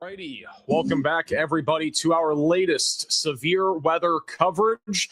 Righty. Welcome back, everybody, to our latest severe weather coverage.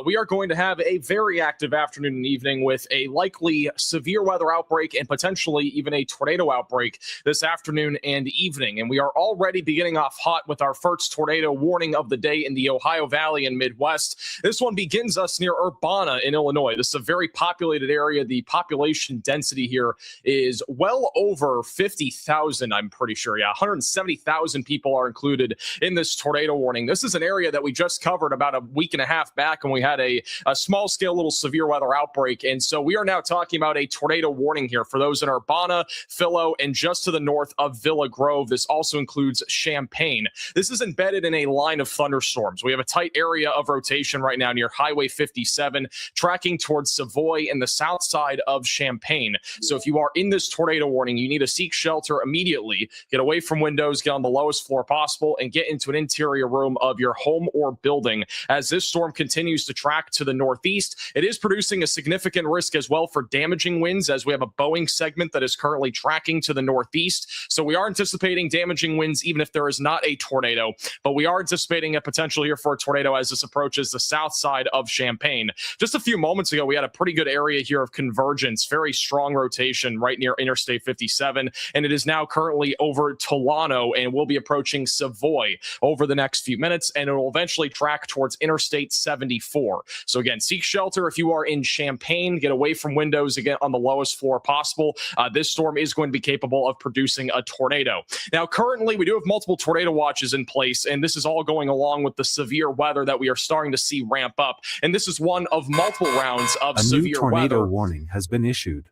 We are going to have a very active afternoon and evening with a likely severe weather outbreak and potentially even a tornado outbreak this afternoon and evening. And we are already beginning off hot with our first tornado warning of the day in the Ohio Valley and Midwest. This one begins us near Urbana in Illinois. This is a very populated area. The population density here is well over 50,000, I'm pretty sure. Yeah, 170,000 people are included in this tornado warning. This is an area that we just covered about a week and a half back when we had a small scale little severe weather outbreak. And so we are now talking about a tornado warning here for those in Urbana, Philo, and just to the north of Villa Grove. This also includes Champaign. This is embedded in a line of thunderstorms. We have a tight area of rotation right now near Highway 57, tracking towards Savoy and the south side of Champaign. So if you are in this tornado warning, you need to seek shelter immediately, get away from windows, get on the lowest floor possible, and get into an interior room of your home or building. As this storm continues to track to the northeast, it is producing a significant risk as well for damaging winds, as we have a Boeing segment that is currently tracking to the northeast. So we are anticipating damaging winds even if there is not a tornado, but we are anticipating a potential here for a tornado as this approaches the south side of Champaign. Just a few moments ago, we had a pretty good area here of convergence, very strong rotation right near Interstate 57, and it is now currently over Tolano and will be approaching Savoy over the next few minutes, and it will eventually track towards Interstate 74. So again, seek shelter if you are in Champaign, get away from windows, again on the lowest floor possible. This storm is going to be capable of producing a tornado. Now, currently, we do have multiple tornado watches in place, and this is all going along with the severe weather that we are starting to see ramp up. And this is one of multiple rounds of severe weather. A new tornado warning has been issued.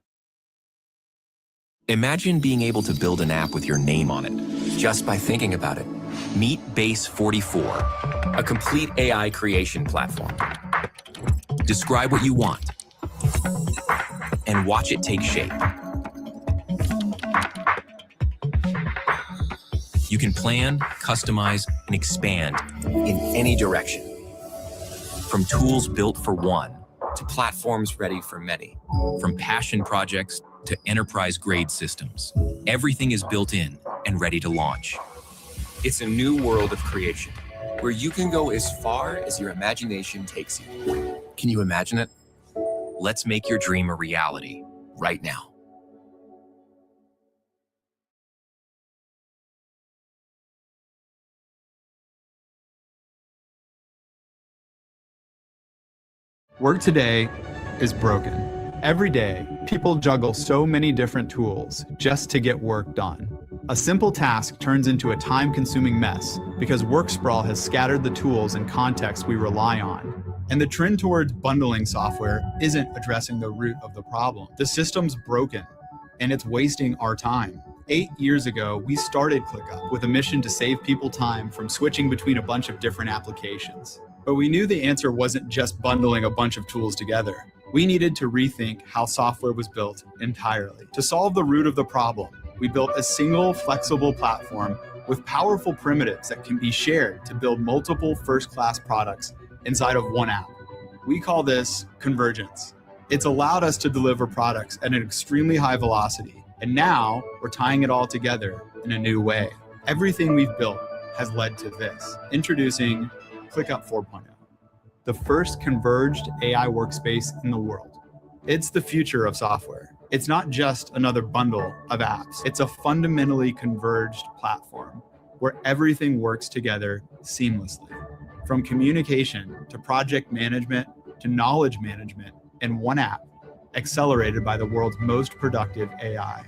Imagine being able to build an app with your name on it, just by thinking about it. Meet Base 44, a complete AI creation platform. Describe what you want, and watch it take shape. You can plan, customize, and expand in any direction. From tools built for one, to platforms ready for many. From passion projects to enterprise-grade systems. Everything is built in and ready to launch. It's a new world of creation, where you can go as far as your imagination takes you. Can you imagine it? Let's make your dream a reality right now. Work today is broken. Every day, people juggle so many different tools just to get work done. A simple task turns into a time-consuming mess because work sprawl has scattered the tools and context we rely on. And the trend towards bundling software isn't addressing the root of the problem. The system's broken, and it's wasting our time. 8 years ago, we started ClickUp with a mission to save people time from switching between a bunch of different applications. But we knew the answer wasn't just bundling a bunch of tools together. We needed to rethink how software was built entirely. To solve the root of the problem, we built a single flexible platform with powerful primitives that can be shared to build multiple first-class products inside of one app. We call this convergence. It's allowed us to deliver products at an extremely high velocity, and now we're tying it all together in a new way. Everything we've built has led to this. Introducing ClickUp 4.0. The first converged AI workspace in the world. It's the future of software. It's not just another bundle of apps. It's a fundamentally converged platform where everything works together seamlessly. From communication to project management to knowledge management in one app, accelerated by the world's most productive AI.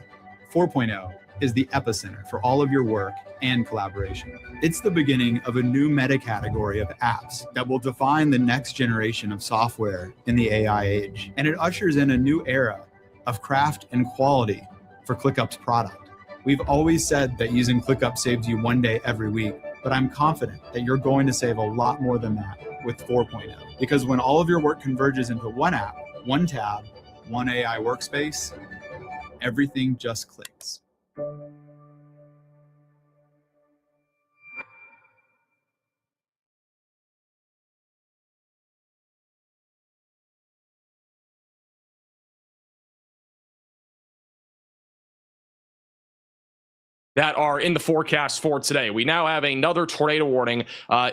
4.0 is the epicenter for all of your work and collaboration. It's the beginning of a new meta category of apps that will define the next generation of software in the AI age. And it ushers in a new era of craft and quality for ClickUp's product. We've always said that using ClickUp saves you one day every week, but I'm confident that you're going to save a lot more than that with 4.0. Because when all of your work converges into one app, one tab, one AI workspace, everything just clicks. that are in the forecast for today. We now have another tornado warning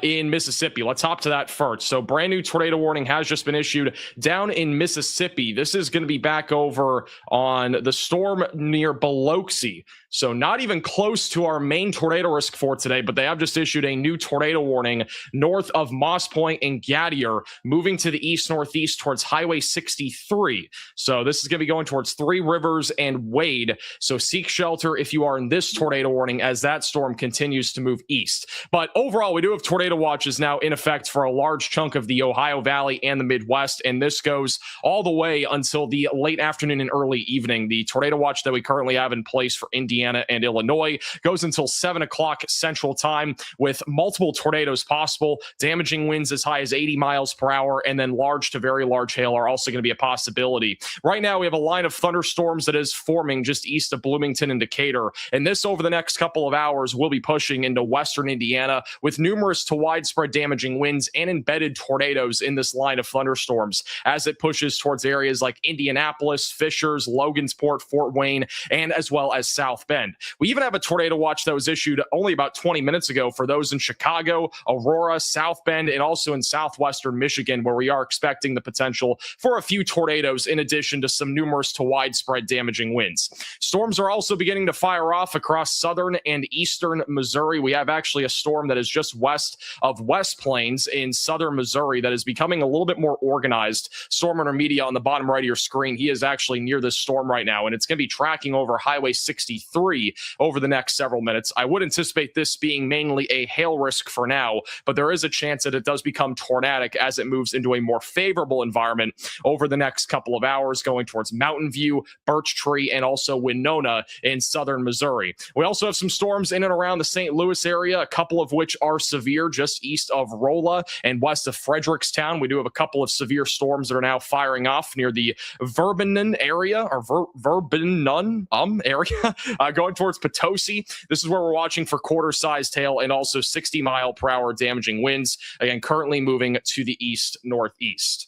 in Mississippi. Let's hop to that first. So brand new tornado warning has just been issued down in Mississippi. This is going to be back over on the storm near Biloxi. So not even close to our main tornado risk for today, but they have just issued a new tornado warning north of Moss Point and Gatier, moving to the east-northeast towards Highway 63. So this is going to be going towards Three Rivers and Wade. So seek shelter if you are in this tornado warning as that storm continues to move east. But overall, we do have tornado watches now in effect for a large chunk of the Ohio Valley and the Midwest, and this goes all the way until the late afternoon and early evening. The tornado watch that we currently have in place for Indiana and Illinois goes until 7 o'clock Central Time, with multiple tornadoes possible, damaging winds as high as 80 miles per hour, and then large to very large hail are also going to be a possibility. Right now, we have a line of thunderstorms that is forming just east of Bloomington and Decatur, and this over the next couple of hours will be pushing into western Indiana with numerous to widespread damaging winds and embedded tornadoes in this line of thunderstorms as it pushes towards areas like Indianapolis, Fishers, Logansport, Fort Wayne, and as well as South Bend. We even have a tornado watch that was issued only about 20 minutes ago for those in Chicago, Aurora, South Bend, and also in southwestern Michigan, where we are expecting the potential for a few tornadoes in addition to some numerous to widespread damaging winds. Storms are also beginning to fire off across southern and eastern Missouri. We have actually a storm that is just west of West Plains in southern Missouri that is becoming a little bit more organized. Storm Runner Media on the bottom right of your screen, he is actually near this storm right now, and it's going to be tracking over Highway 63 over the next several minutes. I would anticipate this being mainly a hail risk for now, but there is a chance that it does become tornadic as it moves into a more favorable environment over the next couple of hours, going towards Mountain View, Birch Tree, and also Winona in southern Missouri. We also have some storms in and around the St. Louis area, a couple of which are severe just east of Rolla and west of Frederickstown. We do have a couple of severe storms that are now firing off near the Verbinnen area, or Verbinnen area, going towards Potosi. This is where we're watching for quarter-sized hail and also 60-mile-per-hour damaging winds. Again, currently moving to the east-northeast.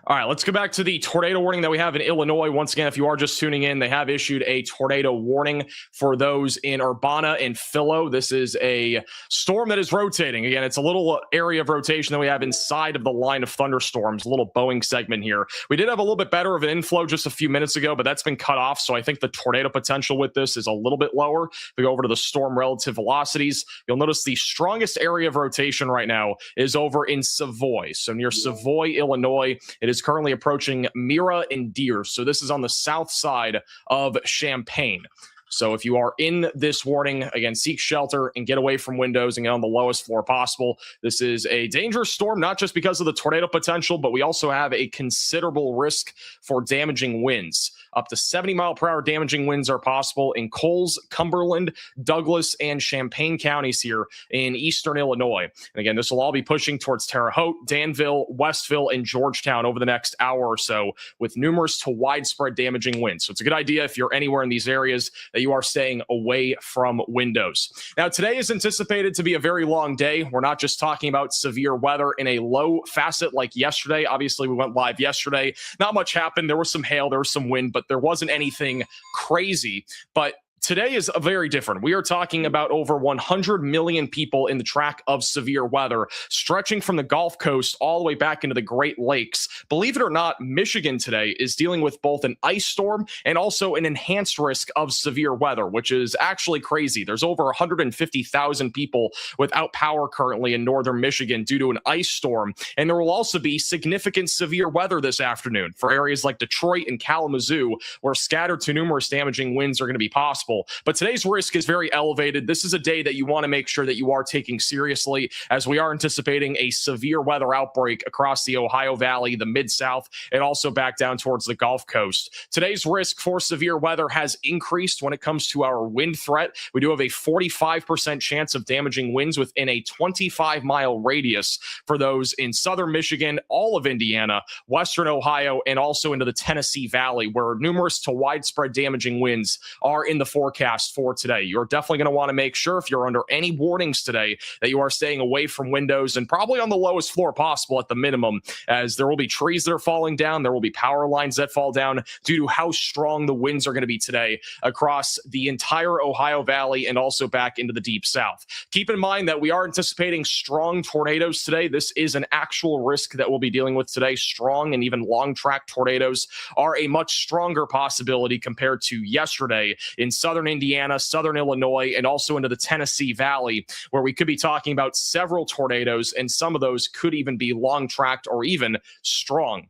All right, let's go back to the tornado warning that we have in Illinois. Once again, if you are just tuning in, they have issued a tornado warning for those in Urbana and Philo. This is a storm that is rotating. Again, it's a little area of rotation that we have inside of the line of thunderstorms, a little Boeing segment here. We did have a little bit better of an inflow just a few minutes ago, but that's been cut off. So I think the tornado potential with this is a little bit lower. If we go over to the storm relative velocities, you'll notice the strongest area of rotation right now is over in Savoy. So near Savoy, Illinois, it is currently approaching Mira and Deer. So this is on the south side of Champaign. So if you are in this warning, again, seek shelter and get away from windows and get on the lowest floor possible. This is a dangerous storm, not just because of the tornado potential, but we also have a considerable risk for damaging winds. Up to 70-mile-per-hour damaging winds are possible in Coles, Cumberland, Douglas, and Champaign counties here in eastern Illinois. And again, this will all be pushing towards Terre Haute, Danville, Westville, and Georgetown over the next hour or so, with numerous to widespread damaging winds. So it's a good idea if you're anywhere in these areas that you are staying away from windows. Now, today is anticipated to be a very long day. We're not just talking about severe weather in a low facet like yesterday. Obviously, we went live yesterday. Not much happened. There was some hail, there was some wind, but there wasn't anything crazy. But today is very different. We are talking about over 100 million people in the track of severe weather, stretching from the Gulf Coast all the way back into the Great Lakes. Believe it or not, Michigan today is dealing with both an ice storm and also an enhanced risk of severe weather, which is actually crazy. There's over 150,000 people without power currently in northern Michigan due to an ice storm. And there will also be significant severe weather this afternoon for areas like Detroit and Kalamazoo, where scattered to numerous damaging winds are going to be possible. But today's risk is very elevated. This is a day that you want to make sure that you are taking seriously, as we are anticipating a severe weather outbreak across the Ohio Valley, the Mid-South, and also back down towards the Gulf Coast. Today's risk for severe weather has increased when it comes to our wind threat. We do have a 45% chance of damaging winds within a 25-mile radius for those in southern Michigan, all of Indiana, western Ohio, and also into the Tennessee Valley, where numerous to widespread damaging winds are in the forecast forecast for today. You're definitely going to want to make sure, if you're under any warnings today, that you are staying away from windows and probably on the lowest floor possible at the minimum, as there will be trees that are falling down. There will be power lines that fall down due to how strong the winds are going to be today across the entire Ohio Valley and also back into the deep south. Keep in mind that we are anticipating strong tornadoes today. This is an actual risk that we'll be dealing with today. Strong and even long track tornadoes are a much stronger possibility compared to yesterday in southern Indiana, southern Illinois, and also into the Tennessee Valley, where we could be talking about several tornadoes, and some of those could even be long tracked or even strong.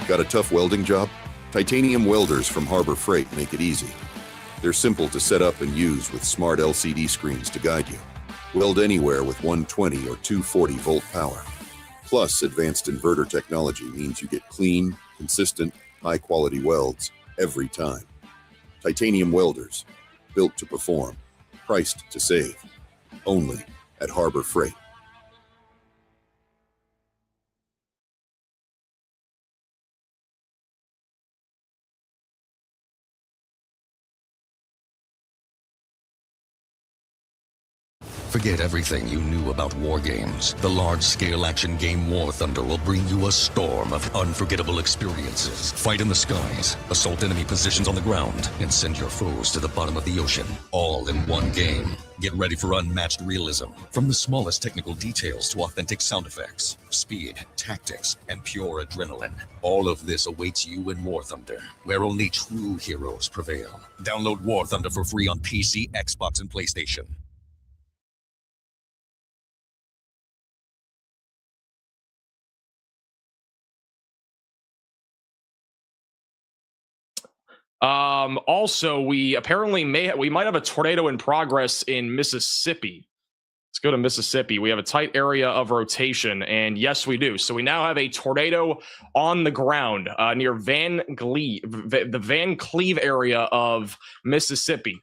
Got a tough welding job? Titanium welders from Harbor Freight make it easy. They're simple to set up and use with smart LCD screens to guide you. Weld anywhere with 120 or 240 volt power. Plus, advanced inverter technology means you get clean, consistent, high-quality welds every time. Titanium welders, built to perform, priced to save. Only at Harbor Freight. Forget everything you knew about war games. The large-scale action game War Thunder will bring you a storm of unforgettable experiences. Fight in the skies, assault enemy positions on the ground, and send your foes to the bottom of the ocean, all in one game. Get ready for unmatched realism. From the smallest technical details to authentic sound effects, speed, tactics, and pure adrenaline. All of this awaits you in War Thunder, where only true heroes prevail. Download War Thunder for free on PC, Xbox, and PlayStation. Also, we might have a tornado in progress in Mississippi. Let's go to Mississippi. We have a tight area of rotation, and yes, we do. So we now have a tornado on the ground near the Van Cleve area of Mississippi.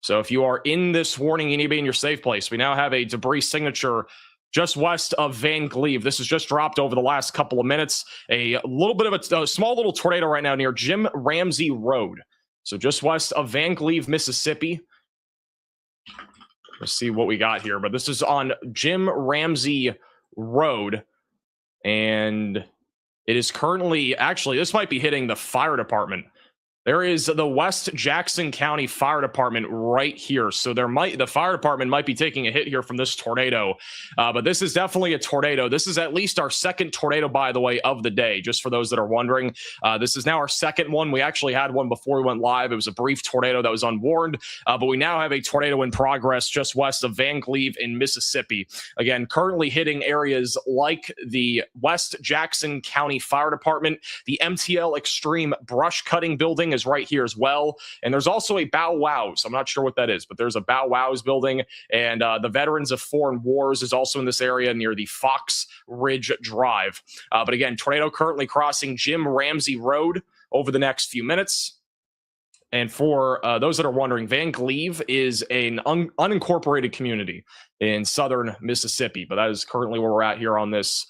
So if you are in this warning, you need to be in your safe place. We now have a debris signature just west of Van Cleve. This has just dropped over the last couple of minutes. A little bit of a small little tornado right now near Jim Ramsey Road. So just west of Van Cleve, Mississippi. Let's see what we got here. But this is on Jim Ramsey Road. And it is currently, actually, this might be hitting the fire department. There is the West Jackson County Fire Department right here. So the fire department might be taking a hit here from this tornado. But this is definitely a tornado. This is at least our second tornado, by the way, of the day, just for those that are wondering. This is now our second one. We actually had one before we went live. It was a brief tornado that was unwarned. But we now have a tornado in progress just west of Van Cleve in Mississippi. Again, currently hitting areas like the West Jackson County Fire Department. The MTL Extreme Brush Cutting Building is right here as well. And there's also a Bow Wows. I'm not sure what that is, but there's a Bow Wows building. And the Veterans of Foreign Wars is also in this area near the Fox Ridge Drive. But again, tornado currently crossing Jim Ramsey Road over the next few minutes. And for those that are wondering, Van Cleve is an unincorporated community in southern Mississippi, but that is currently where we're at here on this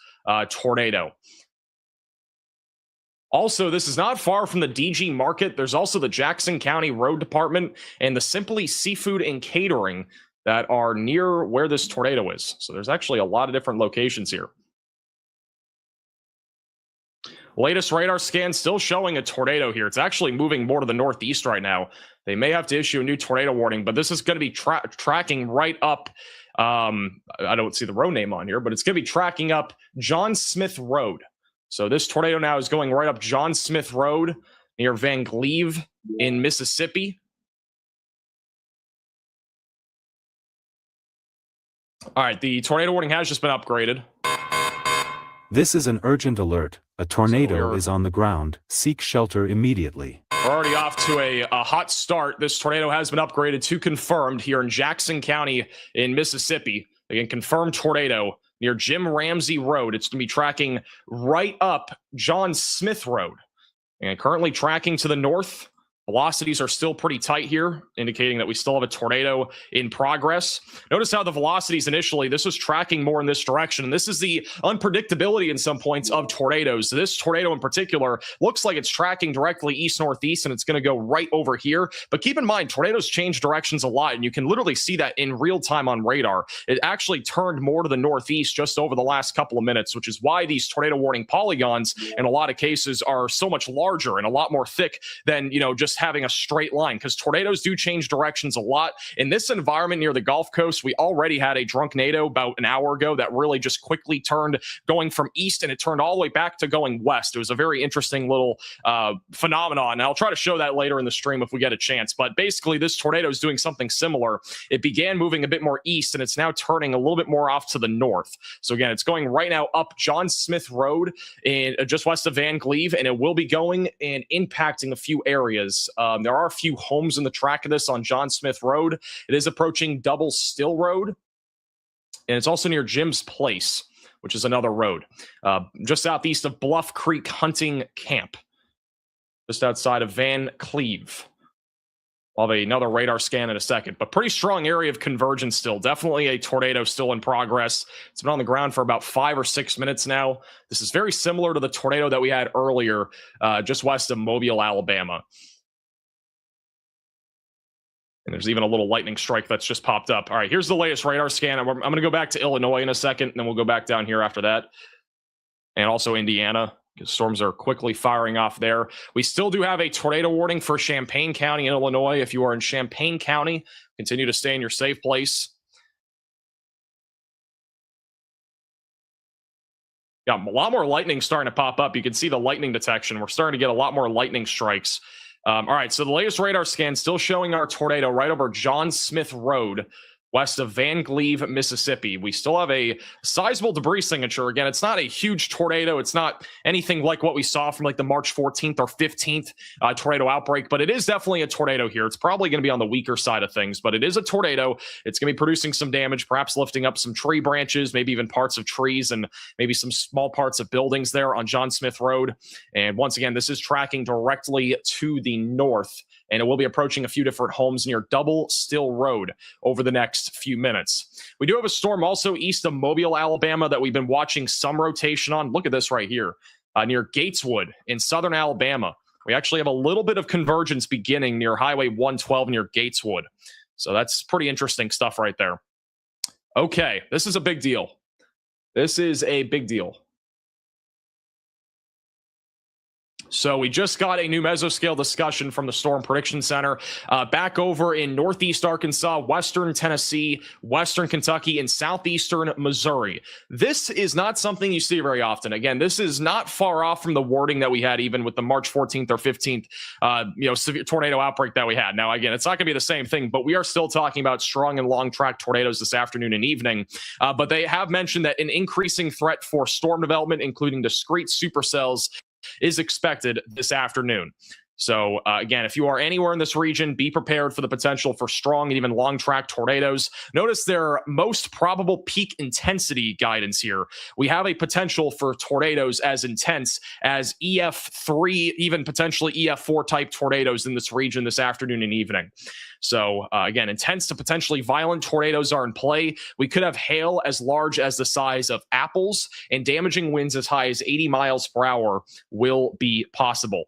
tornado. Also, this is not far from the DG Market. There's also the Jackson County Road Department and the Simply Seafood and Catering that are near where this tornado is. So there's actually a lot of different locations here. Latest radar scan still showing a tornado here. It's actually moving more to the northeast right now. They may have to issue a new tornado warning, but this is going to be tracking right up. I don't see the road name on here, but it's going to be tracking up John Smith Road. So this tornado now is going right up John Smith Road near Van Cleve in Mississippi. All right, the tornado warning has just been upgraded. This is an urgent alert. A tornado is on the ground. Seek shelter immediately. We're already off to a hot start. This tornado has been upgraded to confirmed here in Jackson County in Mississippi. Again, confirmed tornado near Jim Ramsey Road. It's going to be tracking right up John Smith Road. And currently tracking to the north Velocities are still pretty tight here, indicating that we still have a tornado in progress. Notice how the velocities initially, this was tracking more in this direction. And this is the unpredictability in some points of tornadoes. This tornado in particular looks like it's tracking directly east-northeast, and it's going to go right over here. But keep in mind, tornadoes change directions a lot, and you can literally see that in real time on radar. It actually turned more to the northeast just over the last couple of minutes, which is why these tornado warning polygons in a lot of cases are so much larger and a lot more thick than, just having a straight line, because tornadoes do change directions a lot. In this environment near the Gulf Coast, we already had a drunknado about an hour ago that really just quickly turned going from east, and it turned all the way back to going west. It was a very interesting little phenomenon, and I'll try to show that later in the stream if we get a chance. But basically, this tornado is doing something similar. It began moving a bit more east, and it's now turning a little bit more off to the north. So again, it's going right now up John Smith Road in just west of Van Cleve, and it will be going and impacting a few areas. There are a few homes in the track of this on John Smith Road. It is approaching Double Still Road, and it's also near Jim's Place, which is another road, just southeast of Bluff Creek Hunting Camp, just outside of Van Cleve. I'll have another radar scan in a second, but pretty strong area of convergence still. Definitely a tornado still in progress. It's been on the ground for about 5 or 6 minutes now. This is very similar to the tornado that we had earlier, just west of Mobile, Alabama. And there's even a little lightning strike that's just popped up. All right, here's the latest radar scan. I'm going to go back to Illinois in a second, and then we'll go back down here after that. And also Indiana, because storms are quickly firing off there. We still do have a tornado warning for Champaign County in Illinois. If you are in Champaign County, continue to stay in your safe place. Yeah, a lot more lightning starting to pop up. You can see the lightning detection. We're starting to get a lot more lightning strikes. All right, so the latest radar scan still showing our tornado right over John Smith Road, west of Van Cleve, Mississippi. We still have a sizable debris signature. Again, it's not a huge tornado. It's not anything like what we saw from like the March 14th or 15th tornado outbreak, but it is definitely a tornado here. It's probably going to be on the weaker side of things, but it is a tornado. It's going to be producing some damage, perhaps lifting up some tree branches, maybe even parts of trees and maybe some small parts of buildings there on John Smith Road. And once again, this is tracking directly to the north, and it will be approaching a few different homes near Double Still Road over the next few minutes. We do have a storm also east of Mobile, Alabama that we've been watching some rotation on. Look at this right here near Gateswood in southern Alabama. We actually have a little bit of convergence beginning near Highway 112 near Gateswood. So that's pretty interesting stuff right there. Okay, this is a big deal. This is a big deal. So we just got a new mesoscale discussion from the Storm Prediction Center back over in northeast Arkansas, western Tennessee, western Kentucky, and southeastern Missouri. This is not something you see very often. Again, this is not far off from the wording that we had even with the March 14th or 15th severe tornado outbreak that we had. Now, again, it's not going to be the same thing, but we are still talking about strong and long track tornadoes this afternoon and evening. But they have mentioned that an increasing threat for storm development, including discrete supercells, is expected this afternoon. So again, if you are anywhere in this region, be prepared for the potential for strong and even long track tornadoes. Notice their most probable peak intensity guidance here. We have a potential for tornadoes as intense as EF3, even potentially EF4 type tornadoes in this region this afternoon and evening. So again, intense to potentially violent tornadoes are in play. We could have hail as large as the size of apples, and damaging winds as high as 80 miles per hour will be possible.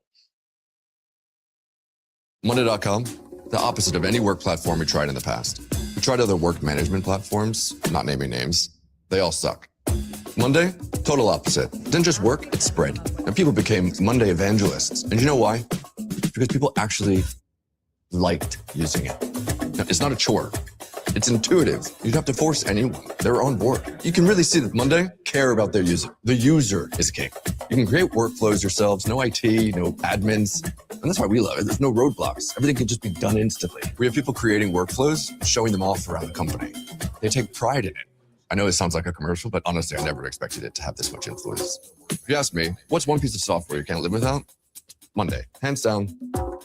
Monday.com, the opposite of any work platform we tried in the past. We tried other work management platforms, not naming names. They all suck. Monday, total opposite. It didn't just work, it spread. And people became Monday evangelists. And you know why? Because people actually liked using it. Now, it's not a chore. It's intuitive. You don't have to force anyone. They're on board. You can really see that Monday care about their user. The user is king. You can create workflows yourselves, no IT, no admins. And that's why we love it. There's no roadblocks. Everything can just be done instantly. We have people creating workflows, showing them off around the company. They take pride in it. I know it sounds like a commercial, but honestly, I never expected it to have this much influence. If you ask me, what's one piece of software you can't live without? Monday, hands down.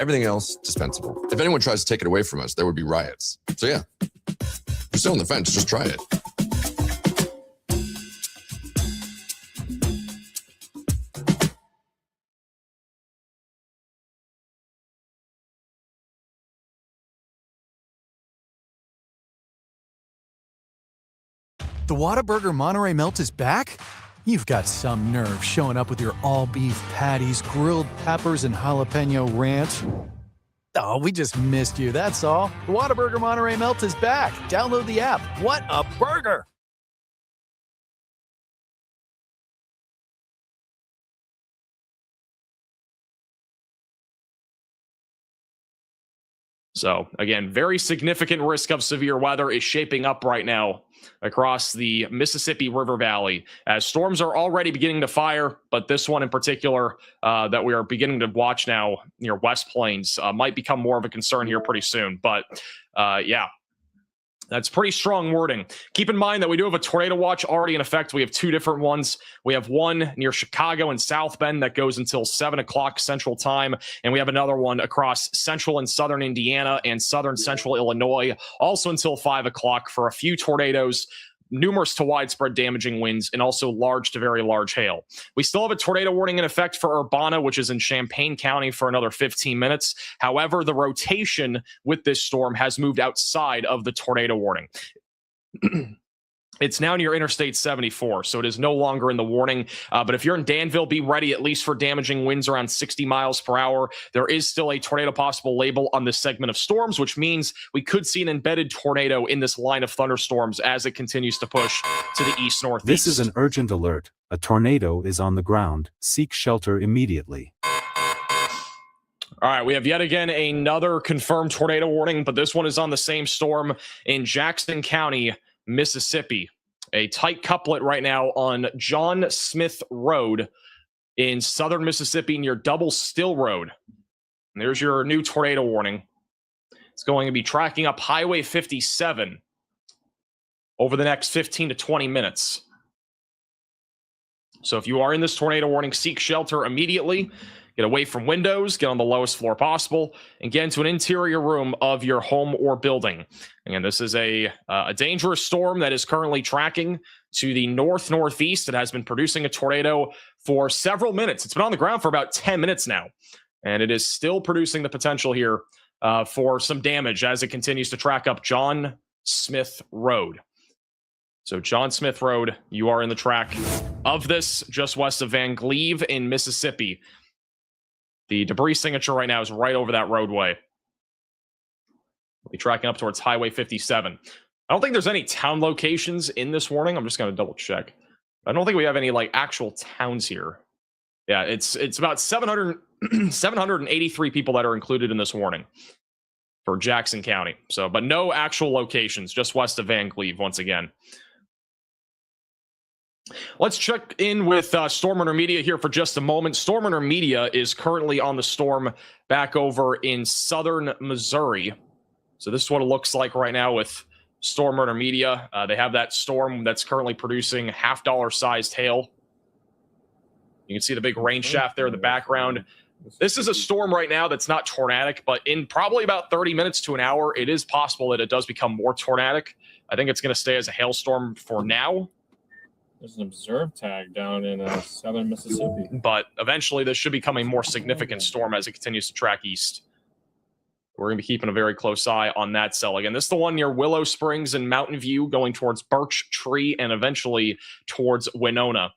Everything else, dispensable. If anyone tries to take it away from us, there would be riots. So yeah, you're still on the fence, just try it. The Whataburger Monterey Melt is back? You've got some nerve showing up with your all-beef patties, grilled peppers, and jalapeno ranch. Oh, we just missed you, that's all. The Whataburger Monterey Melt is back. Download the app. What a burger! So again, very significant risk of severe weather is shaping up right now across the Mississippi River Valley as storms are already beginning to fire. But this one in particular that we are beginning to watch now near West Plains might become more of a concern here pretty soon. But yeah. That's pretty strong wording. Keep in mind that we do have a tornado watch already in effect. We have two different ones. We have one near Chicago and South Bend that goes until 7 o'clock Central Time. And we have another one across central and southern Indiana and southern central Illinois, also until 5 o'clock for a few tornadoes, numerous to widespread damaging winds, and also large to very large hail. We still have a tornado warning in effect for Urbana, which is in Champaign County, for another 15 minutes. However, the rotation with this storm has moved outside of the tornado warning. It's now near Interstate 74, so it is no longer in the warning. But if you're in Danville, be ready at least for damaging winds around 60 miles per hour. There is still a tornado possible label on this segment of storms, which means we could see an embedded tornado in this line of thunderstorms as it continues to push to the east-northeast. This is an urgent alert. A tornado is on the ground. Seek shelter immediately. All right, we have yet again another confirmed tornado warning, but this one is on the same storm in Jackson County, Mississippi. A tight couplet right now on John Smith Road in southern Mississippi near Double Still Road. And there's your new tornado warning. It's going to be tracking up Highway 57 over the next 15 to 20 minutes. So if you are in this tornado warning, seek shelter immediately. Get away from windows, get on the lowest floor possible, and get into an interior room of your home or building. Again, this is a dangerous storm that is currently tracking to the north-northeast. It has been producing a tornado for several minutes. It's been on the ground for about 10 minutes now, and it is still producing the potential here for some damage as it continues to track up John Smith Road. So John Smith Road, you are in the track of this just west of Van Cleve in Mississippi. The debris signature right now is right over that roadway. We'll be tracking up towards Highway 57. I don't think there's any town locations in this warning. I'm just going to double check. I don't think we have any like actual towns here. Yeah, it's about 783 people that are included in this warning for Jackson County. So, but no actual locations, just west of Van Cleve once again. Let's check in with Storm Intermedia here for just a moment. Storm Intermedia is currently on the storm back over in southern Missouri. So this is what it looks like right now with Storm Intermedia. They have that storm that's currently producing $half sized hail. You can see the big rain shaft there in the background. This is a storm right now that's not tornadic, but in probably about 30 minutes to an hour, it is possible that it does become more tornadic. I think it's going to stay as a hailstorm for now. There's an observe tag down in southern Mississippi. But eventually this should become a more significant storm as it continues to track east. We're going to be keeping a very close eye on that cell. Again, this is the one near Willow Springs and Mountain View going towards Birch Tree and eventually towards Winona.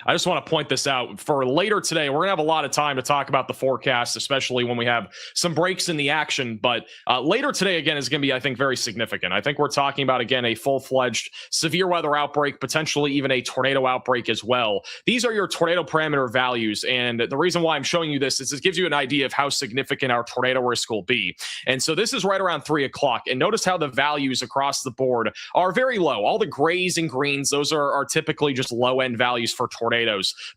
I just want to point this out for later today. We're going to have a lot of time to talk about the forecast, especially when we have some breaks in the action. But later today, again, is going to be, I think, very significant. I think we're talking about, again, a full-fledged severe weather outbreak, potentially even a tornado outbreak as well. These are your tornado parameter values. And the reason why I'm showing you this is it gives you an idea of how significant our tornado risk will be. And so this is right around 3 o'clock. And notice how the values across the board are very low. All the grays and greens, those are typically just low-end values for tornadoes.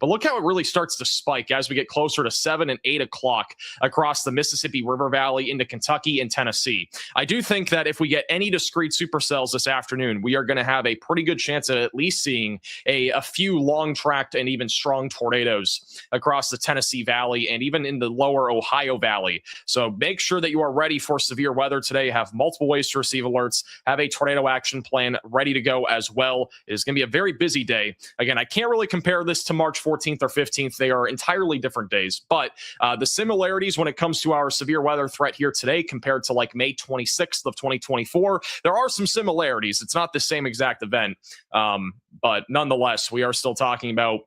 But look how it really starts to spike as we get closer to 7 and 8 o'clock across the Mississippi River Valley into Kentucky and Tennessee. I do think that if we get any discrete supercells this afternoon, we are going to have a pretty good chance at least seeing a few long-tracked and even strong tornadoes across the Tennessee Valley and even in the lower Ohio Valley. So make sure that you are ready for severe weather today. Have multiple ways to receive alerts. Have a tornado action plan ready to go as well. It is going to be a very busy day. Again, I can't really compare compare this to March 14th or 15th, they are entirely different days. But the similarities when it comes to our severe weather threat here today compared to like May 26th of 2024, there are some similarities. It's not the same exact event, but nonetheless, we are still talking about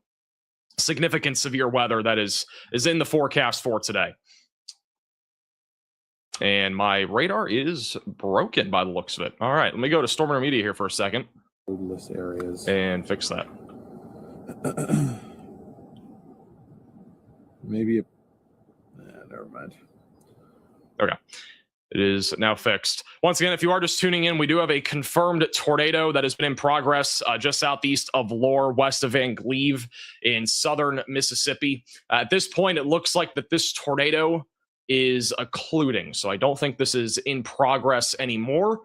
significant severe weather that is in the forecast for today. And my radar is broken by the looks of it. All right, let me go to Storm Intermediate here for a second. Roadless areas. And fix that. Maybe never mind. Okay. It is now fixed. Once again, if you are just tuning in, we do have a confirmed tornado that has been in progress just southeast of Lohr, west of Van Cleve in southern Mississippi. At this point, it looks like that this tornado is occluding. So I don't think this is in progress anymore,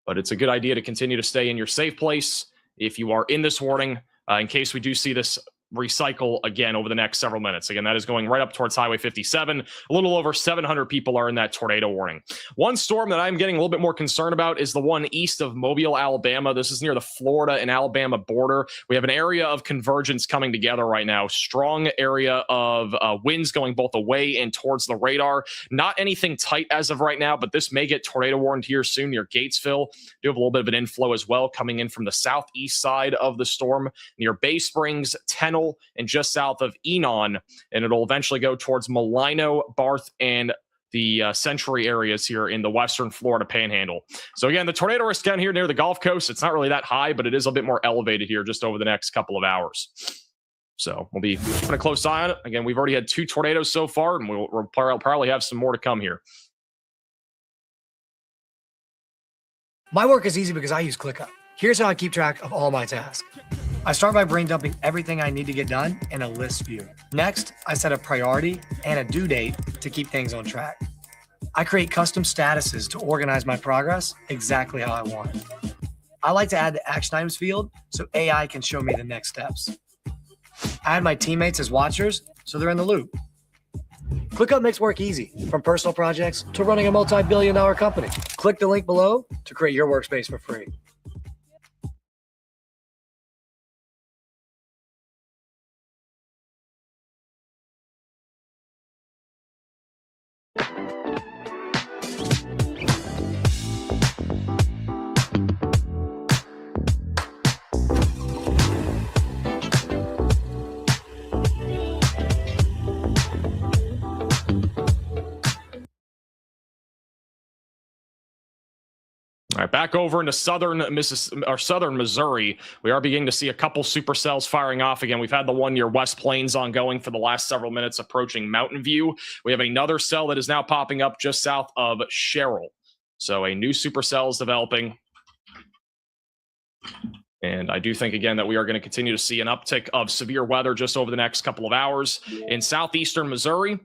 but it's a good idea to continue to stay in your safe place if you are in this warning, in case we do see this recycle again over the next several minutes. Again, that is going right up towards Highway 57. A little over 700 people are in that tornado warning. One storm that I'm getting a little bit more concerned about is the one east of Mobile, Alabama. This is near the Florida and Alabama border. We have an area of convergence coming together right now. Strong area of winds going both away and towards the radar. Not anything tight as of right now, but this may get tornado warned here soon near Gatesville. Do have a little bit of an inflow as well coming in from the southeast side of the storm near Bay Springs, Tennessee, and just south of Enon, and it'll eventually go towards Malino, Barth, and the Century areas here in the western Florida panhandle. So again, the tornado risk down here near the Gulf Coast, it's not really that high, but it is a bit more elevated here just over the next couple of hours. So we'll be keeping a close eye on it. Again, we've already had 2 tornadoes so far, and we'll probably have some more to come here. My work is easy because I use ClickUp. Here's how I keep track of all my tasks. I start by brain dumping everything I need to get done in a list view. Next, I set a priority and a due date to keep things on track. I create custom statuses to organize my progress exactly how I want it. I like to add the action items field so AI can show me the next steps. I add my teammates as watchers so they're in the loop. ClickUp makes work easy, from personal projects to running a multi-billion-dollar company. Click the link below to create your workspace for free. All right, back over into southern Missouri. We are beginning to see a couple supercells firing off again. We've had the one near West Plains ongoing for the last several minutes, approaching Mountain View. We have another cell that is now popping up just south of Sherrill. So a new supercell is developing. And I do think, again, that we are going to continue to see an uptick of severe weather just over the next couple of hours in southeastern Missouri.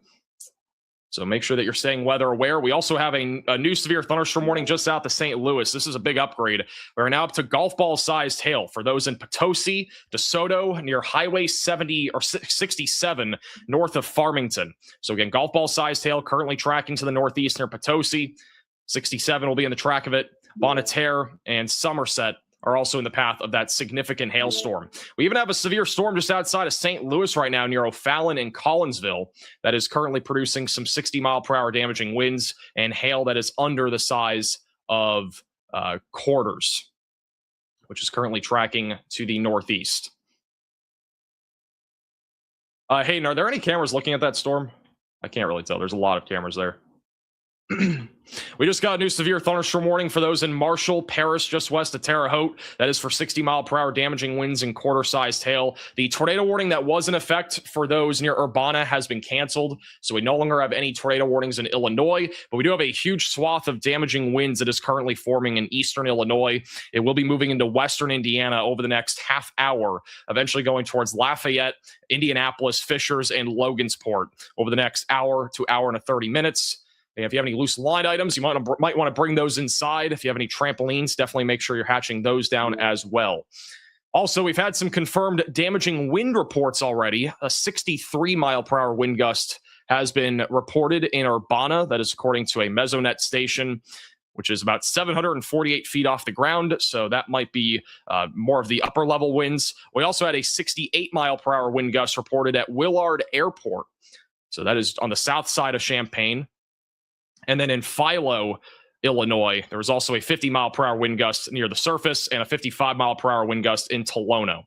So make sure that you're staying weather aware. We also have a new severe thunderstorm warning just south of St. Louis. This is a big upgrade. We're now up to golf ball sized hail for those in Potosi, DeSoto, near Highway 70 or 67 north of Farmington. So again, golf ball sized hail currently tracking to the northeast near Potosi. 67 will be in the track of it. Bonneterre and Somerset are also in the path of that significant hailstorm. We even have a severe storm just outside of St. Louis right now near O'Fallon and Collinsville that is currently producing some 60-mile-per-hour damaging winds and hail that is under the size of quarters, which is currently tracking to the northeast. Hayden, are there any cameras looking at that storm? I can't really tell. There's a lot of cameras there. We just got a new severe thunderstorm warning for those in Marshall, Paris, just west of Terre Haute. That is for 60-mile-per-hour damaging winds and quarter-sized hail. The tornado warning that was in effect for those near Urbana has been canceled, so we no longer have any tornado warnings in Illinois, but we do have a huge swath of damaging winds that is currently forming in eastern Illinois. It will be moving into western Indiana over the next half hour, eventually going towards Lafayette, Indianapolis, Fishers, and Logansport over the next hour to hour and 30 minutes. If you have any loose line items, you might want to bring those inside. If you have any trampolines, definitely make sure you're hatching those down as well. Also, we've had some confirmed damaging wind reports already. A 63-mile-per-hour wind gust has been reported in Urbana. That is according to a Mesonet station. which is about 748 feet off the ground. So that might be more of the upper level winds. We also had a 68 mile per hour wind gust reported at Willard Airport. So that is on the south side of Champaign. And then in Philo, Illinois, there was also a 50 mile per hour wind gust near the surface and a 55 mile per hour wind gust in Tolono.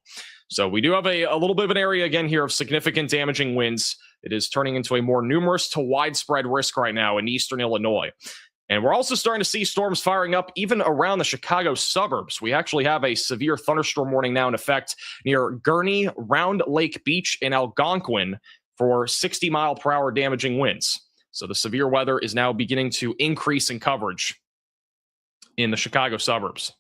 So we do have a little bit of an area again here of significant damaging winds. It is turning into a more numerous to widespread risk right now in eastern Illinois. And we're also starting to see storms firing up even around the Chicago suburbs. We actually have a severe thunderstorm warning now in effect near Gurnee, Round Lake Beach, and Algonquin for 60 mile per hour damaging winds. So the severe weather is now beginning to increase in coverage in the Chicago suburbs.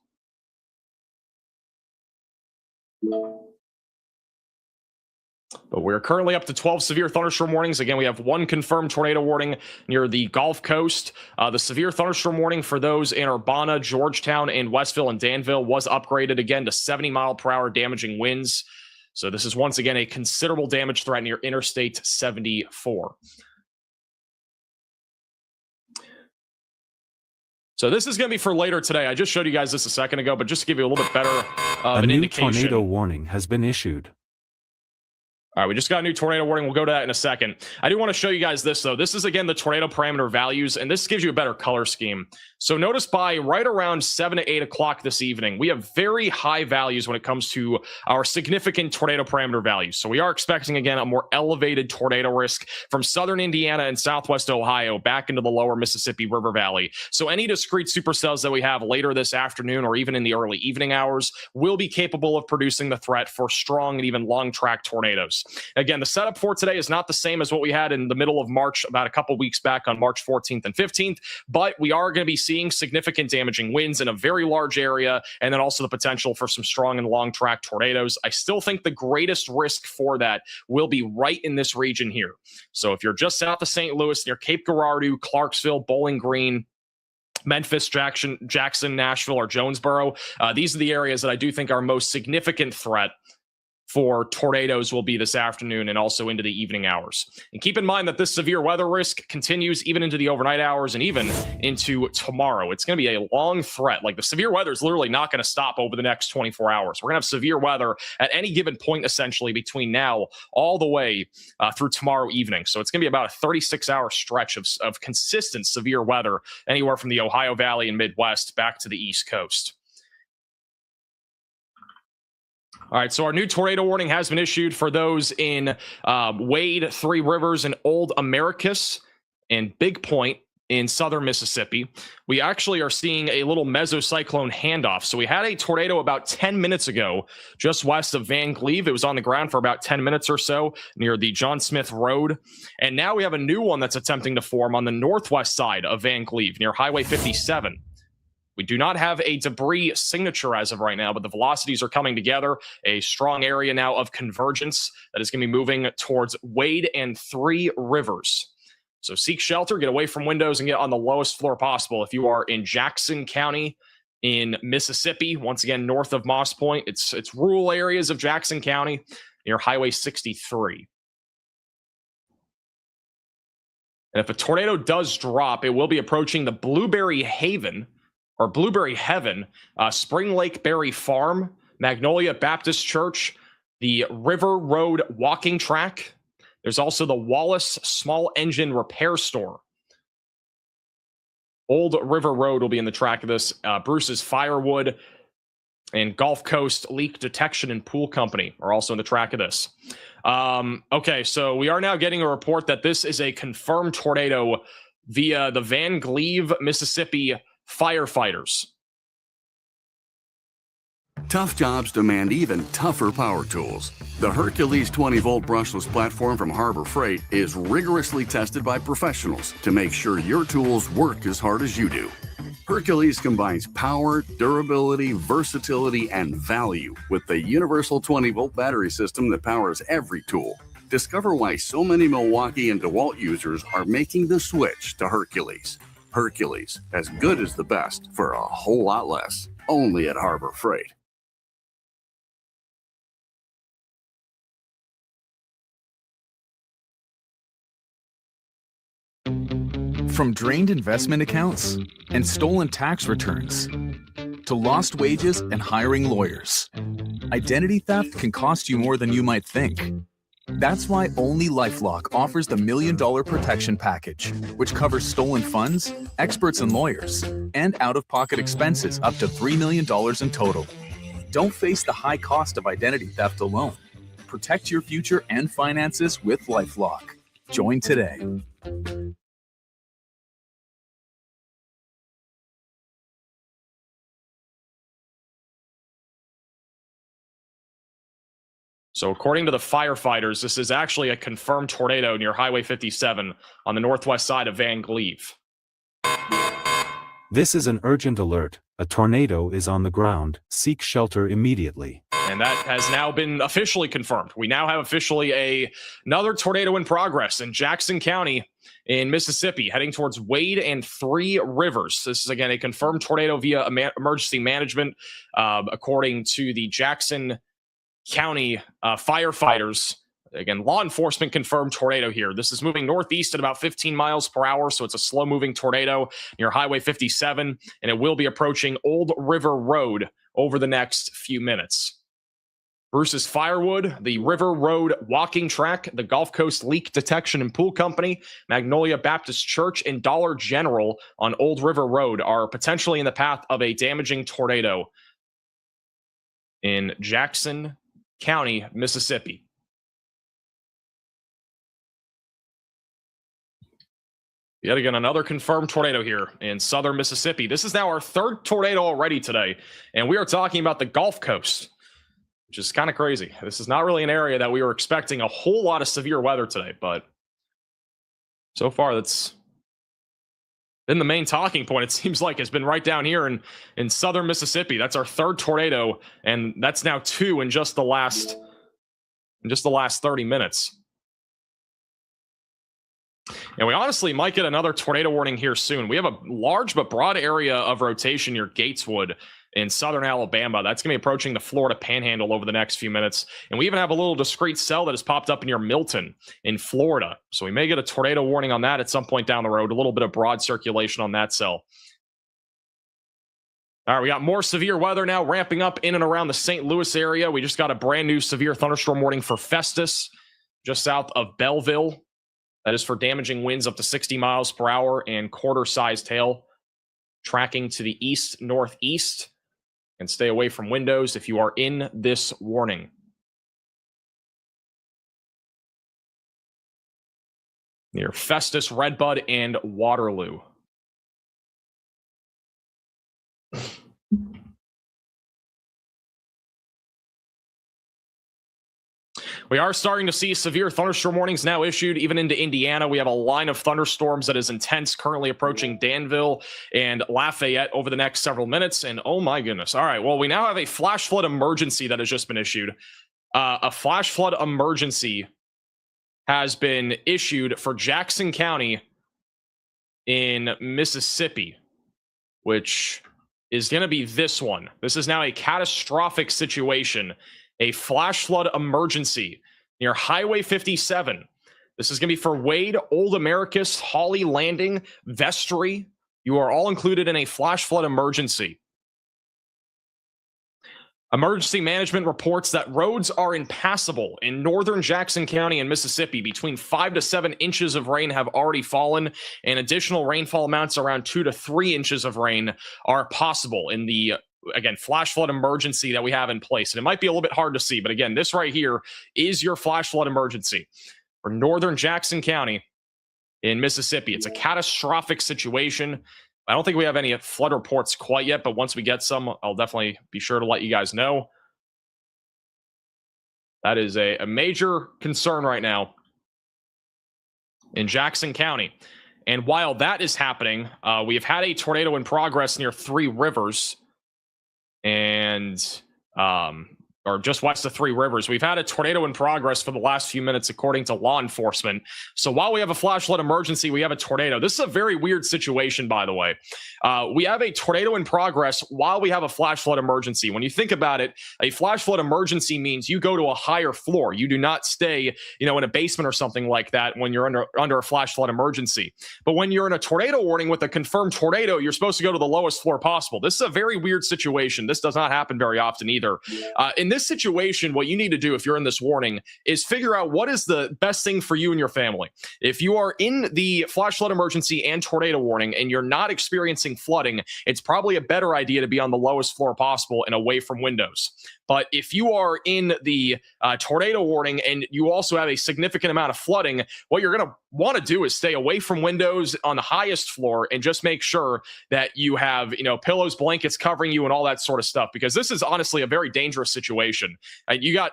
But we're currently up to 12 severe thunderstorm warnings. Again, we have one confirmed tornado warning near the Gulf Coast. The severe thunderstorm warning for those in Urbana, Georgetown, and Westville and Danville was upgraded again to 70 mile per hour damaging winds. So this is once again a considerable damage threat near Interstate 74. So this is going to be for later today. I just showed you guys this a second ago, but just to give you a little bit better of an indication. A new tornado warning has been issued. All right, we just got a new tornado warning. We'll go to that in a second. I do want to show you guys this, though. This is, again, the tornado parameter values, and this gives you a better color scheme. So notice by right around 7 to 8 o'clock this evening, we have very high values when it comes to our significant tornado parameter values. So we are expecting, again, a more elevated tornado risk from southern Indiana and southwest Ohio back into the lower Mississippi River Valley. So any discrete supercells that we have later this afternoon or even in the early evening hours will be capable of producing the threat for strong and even long-track tornadoes. Again, the setup for today is not the same as what we had in the middle of March, about a couple weeks back on March 14th and 15th, but we are going to be seeing significant damaging winds in a very large area, and then also the potential for some strong and long track tornadoes. I still think the greatest risk for that will be right in this region here. So if you're just south of St. Louis, near Cape Girardeau, Clarksville, Bowling Green, Memphis, Jackson, Nashville, or Jonesboro, these are the areas that I do think are most significant threat for tornadoes will be this afternoon and also into the evening hours. And keep in mind that this severe weather risk continues even into the overnight hours and even into tomorrow. It's going to be a long threat. Like, the severe weather is literally not going to stop over the next 24 hours. We're going to have severe weather at any given point, essentially, between now all the way through tomorrow evening. So it's going to be about a 36-hour stretch of consistent severe weather anywhere from the Ohio Valley and Midwest back to the East Coast. All right, so our new tornado warning has been issued for those in Wade, Three Rivers, and Old Americus, and Big Point in southern Mississippi. We actually are seeing a little mesocyclone handoff. So we had a tornado about 10 minutes ago just west of Van Cleve. It was on the ground for about 10 minutes or so near the John Smith Road. And now we have a new one that's attempting to form on the northwest side of Van Cleve near Highway 57. We do not have a debris signature as of right now, but the velocities are coming together. A strong area now of convergence that is going to be moving towards Wade and Three Rivers. So seek shelter, get away from windows, and get on the lowest floor possible. If you are in Jackson County in Mississippi, once again, north of Moss Point, it's rural areas of Jackson County near Highway 63. And if a tornado does drop, it will be approaching the Blueberry Heaven, Spring Lake Berry Farm, Magnolia Baptist Church, the River Road walking track. There's also the Wallace Small Engine Repair Store. Old River Road will be in the track of this. Bruce's Firewood and Gulf Coast Leak Detection and Pool Company are also in the track of this. Okay, so we are now getting a report that this is a confirmed tornado via the Van Cleve, Mississippi firefighters. Tough jobs demand even tougher power tools. The Hercules 20-volt brushless platform from Harbor Freight is rigorously tested by professionals to make sure your tools work as hard as you do. Hercules combines power, durability, versatility, and value with the universal 20-volt battery system that powers every tool. Discover why so many Milwaukee and DeWalt users are making the switch to Hercules. Hercules, as good as the best for a whole lot less. Only at Harbor Freight. From drained investment accounts and stolen tax returns to lost wages and hiring lawyers, identity theft can cost you more than you might think. That's why only LifeLock offers the $1 Million Protection Package, which covers stolen funds, experts and lawyers, and out-of-pocket expenses up to $3 million in total. Don't face the high cost of identity theft alone. Protect your future and finances with LifeLock. Join today. So according to the firefighters, this is actually a confirmed tornado near Highway 57 on the northwest side of Van Cleve. This is an urgent alert. A tornado is on the ground. Seek shelter immediately. And that has now been officially confirmed. We now have officially another tornado in progress in Jackson County in Mississippi, heading towards Wade and Three Rivers. This is, again, a confirmed tornado via emergency management, according to the Jackson County firefighters. Again, law enforcement confirmed tornado here. This is moving northeast at about 15 miles per hour, so it's a slow-moving tornado near Highway 57, and it will be approaching Old River Road over the next few minutes. Bruce's Firewood, the River Road Walking Track, the Gulf Coast Leak Detection and Pool Company, Magnolia Baptist Church, and Dollar General on Old River Road are potentially in the path of a damaging tornado in Jackson County, Mississippi. Yet again, another confirmed tornado here in southern Mississippi. This is now our third tornado already today, and we are talking about the Gulf Coast, which is kind of crazy. This is not really an area that we were expecting a whole lot of severe weather today, but so far that's been the main talking point. It seems like it's been right down here in southern Mississippi. That's our third tornado, and that's now two in just the last 30 minutes. And we honestly might get another tornado warning here soon. We have a large but broad area of rotation near Gateswood in southern Alabama. That's going to be approaching the Florida Panhandle over the next few minutes. And we even have a little discrete cell that has popped up near Milton in Florida. So we may get a tornado warning on that at some point down the road. A little bit of broad circulation on that cell. All right, we got more severe weather now ramping up in and around the St. Louis area. We just got a brand new severe thunderstorm warning for Festus, just south of Belleville. That is for damaging winds up to 60 miles per hour and quarter-sized hail. Tracking to the east-northeast. And stay away from windows if you are in this warning. Near Festus, Redbud, and Waterloo. We are starting to see severe thunderstorm warnings now issued even into Indiana. We have a line of thunderstorms that is intense, currently approaching Danville and Lafayette over the next several minutes. And oh my goodness. All right, well, we now have a flash flood emergency that has just been issued. A flash flood emergency has been issued for Jackson County in Mississippi, which is going to be this one. This is now a catastrophic situation. A flash flood emergency near Highway 57. This is going to be for Wade, Old Americus, Holly Landing, Vestry. You are all included in a flash flood emergency. Emergency management reports that roads are impassable in northern Jackson County and Mississippi. Between 5 to 7 inches of rain have already fallen, and additional rainfall amounts around 2 to 3 inches of rain are possible in the again, flash flood emergency that we have in place. And it might be a little bit hard to see, but again, this right here is your flash flood emergency for northern Jackson County in Mississippi. It's a catastrophic situation. I don't think we have any flood reports quite yet, but once we get some, I'll definitely be sure to let you guys know. That is a major concern right now in Jackson County. And while that is happening, we have had a tornado in progress near Three Rivers. And or just west of Three Rivers. We've had a tornado in progress for the last few minutes, according to law enforcement. So while we have a flash flood emergency, we have a tornado. This is a very weird situation, by the way. We have a tornado in progress while we have a flash flood emergency. When you think about it, a flash flood emergency means you go to a higher floor. You do not stay, in a basement or something like that when you're under a flash flood emergency. But when you're in a tornado warning with a confirmed tornado, you're supposed to go to the lowest floor possible. This is a very weird situation. This does not happen very often either. In this situation, what you need to do if you're in this warning is figure out what is the best thing for you and your family. If you are in the flash flood emergency and tornado warning and you're not experiencing flooding, it's probably a better idea to be on the lowest floor possible and away from windows. But if you are in the tornado warning and you also have a significant amount of flooding, what you're going to want to do is stay away from windows on the highest floor and just make sure that you have, pillows, blankets covering you and all that sort of stuff, because this is honestly a very dangerous situation. You got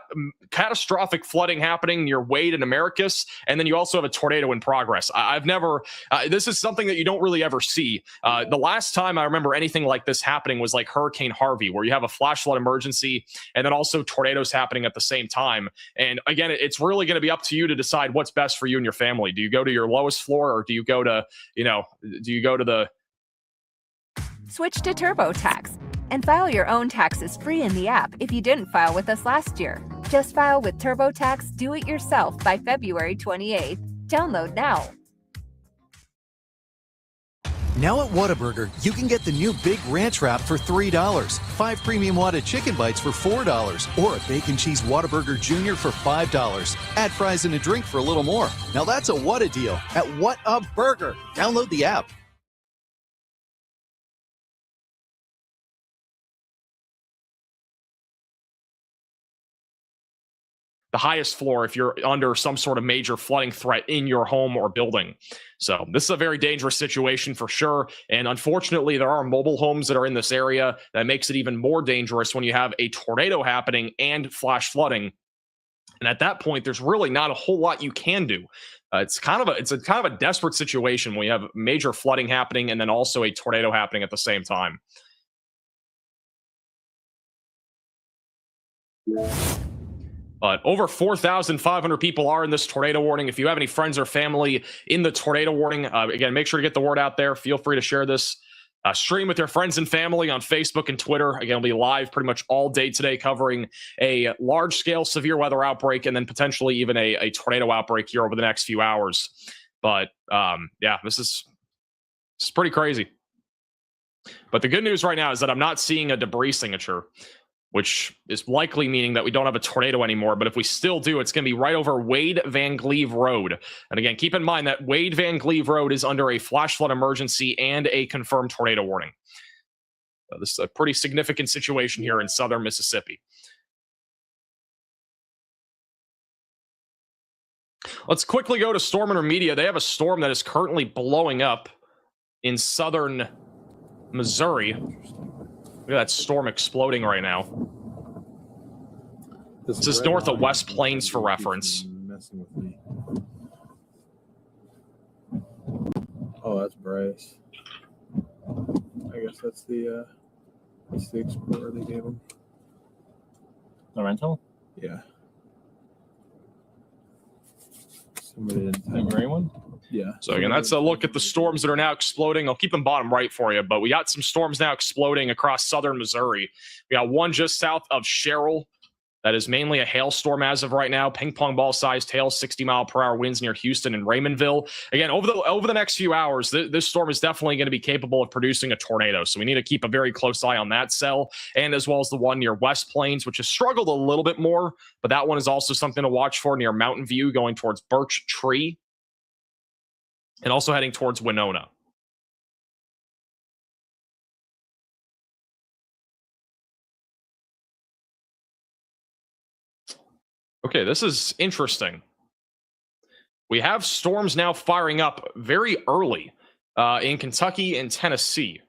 catastrophic flooding happening near Wade and Americus, and then you also have a tornado in progress. I've never, this is something that you don't really ever see. The last time I remember anything like this happening was like Hurricane Harvey, where you have a flash flood emergency and then also tornadoes happening at the same time. And again, it's really going to be up to you to decide what's best for you and your family. Do you go to your lowest floor, or do you go to, the... Switch to TurboTax and file your own taxes free in the app if you didn't file with us last year. Just file with TurboTax Do-It-Yourself by February 28th. Download now. Now at Whataburger, you can get the new Big Ranch Wrap for $3, 5 premium Whata chicken bites for $4, or a bacon cheese Whataburger Jr. for $5. Add fries and a drink for a little more. Now that's a Whata deal at Whataburger. Download the app. the highest floor if you're under some sort of major flooding threat in your home or building. So this is a very dangerous situation for sure. And unfortunately, there are mobile homes that are in this area. That makes it even more dangerous when you have a tornado happening and flash flooding. And at that point, there's really not a whole lot you can do. It's kind of a desperate situation when you have major flooding happening and then also a tornado happening at the same time. But over 4,500 people are in this tornado warning. If you have any friends or family in the tornado warning, again, make sure to get the word out there. Feel free to share this. Stream with your friends and family on Facebook and Twitter. Again, we'll be live pretty much all day today covering a large-scale severe weather outbreak and then potentially even a tornado outbreak here over the next few hours. But, yeah, this is pretty crazy. But the good news right now is that I'm not seeing a debris signature, which is likely meaning that we don't have a tornado anymore. But if we still do, it's going to be right over Wade Van Cleve Road. And again, keep in mind that Wade Van Cleve Road is under a flash flood emergency and a confirmed tornado warning. So this is a pretty significant situation here in southern Mississippi. Let's quickly go to Storm Intermedia. They have a storm that is currently blowing up in southern Missouri. Look at that storm exploding right now. This is north of West Plains for reference. Messing with me. Oh, that's Bryce. I guess that's the Explorer they gave him. The rental? Yeah. Somebody didn't The gray one? Yeah. So again, that's a look at the storms that are now exploding. I'll keep them bottom right for you, but we got some storms now exploding across southern Missouri. We got one just south of Sherrill. That is mainly a hailstorm as of right now. Ping pong ball sized hail, 60-mile-per-hour winds near Houston and Raymondville. Again, over the next few hours, this storm is definitely going to be capable of producing a tornado. So we need to keep a very close eye on that cell, and as well as the one near West Plains, which has struggled a little bit more. But that one is also something to watch for near Mountain View, going towards Birch Tree, and also heading towards Winona. Okay, this is interesting. We have storms now firing up very early in Kentucky and Tennessee.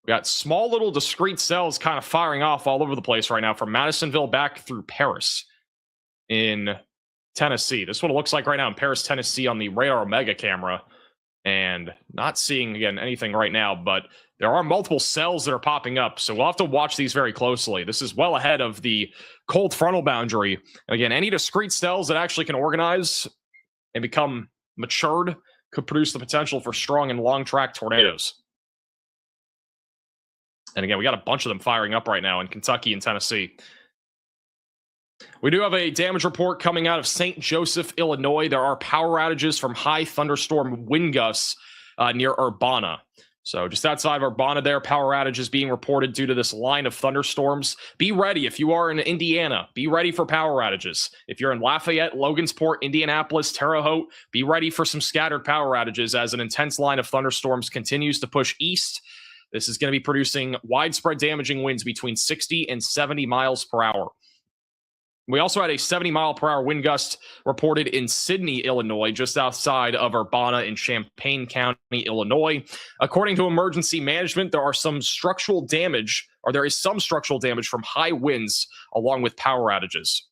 We got small little discrete cells kind of firing off all over the place right now, from Madisonville back through Paris in Tennessee. This is what it looks like right now in Paris, Tennessee on the Radar Omega camera. And not seeing, again, anything right now, but there are multiple cells that are popping up. So we'll have to watch these very closely. This is well ahead of the cold frontal boundary. Again, any discrete cells that actually can organize and become matured could produce the potential for strong and long track tornadoes. And again, we got a bunch of them firing up right now in Kentucky and Tennessee. We do have a damage report coming out of St. Joseph, Illinois. There are power outages from high thunderstorm wind gusts near Urbana. So just outside of Urbana there, power outages being reported due to this line of thunderstorms. Be ready if you are in Indiana. Be ready for power outages. If you're in Lafayette, Logansport, Indianapolis, Terre Haute, be ready for some scattered power outages as an intense line of thunderstorms continues to push east. This is going to be producing widespread damaging winds between 60 and 70 miles per hour. We also had a 70-mile-per-hour wind gust reported in Sydney, Illinois, just outside of Urbana in Champaign County, Illinois. According to emergency management, there is some structural damage from high winds along with power outages.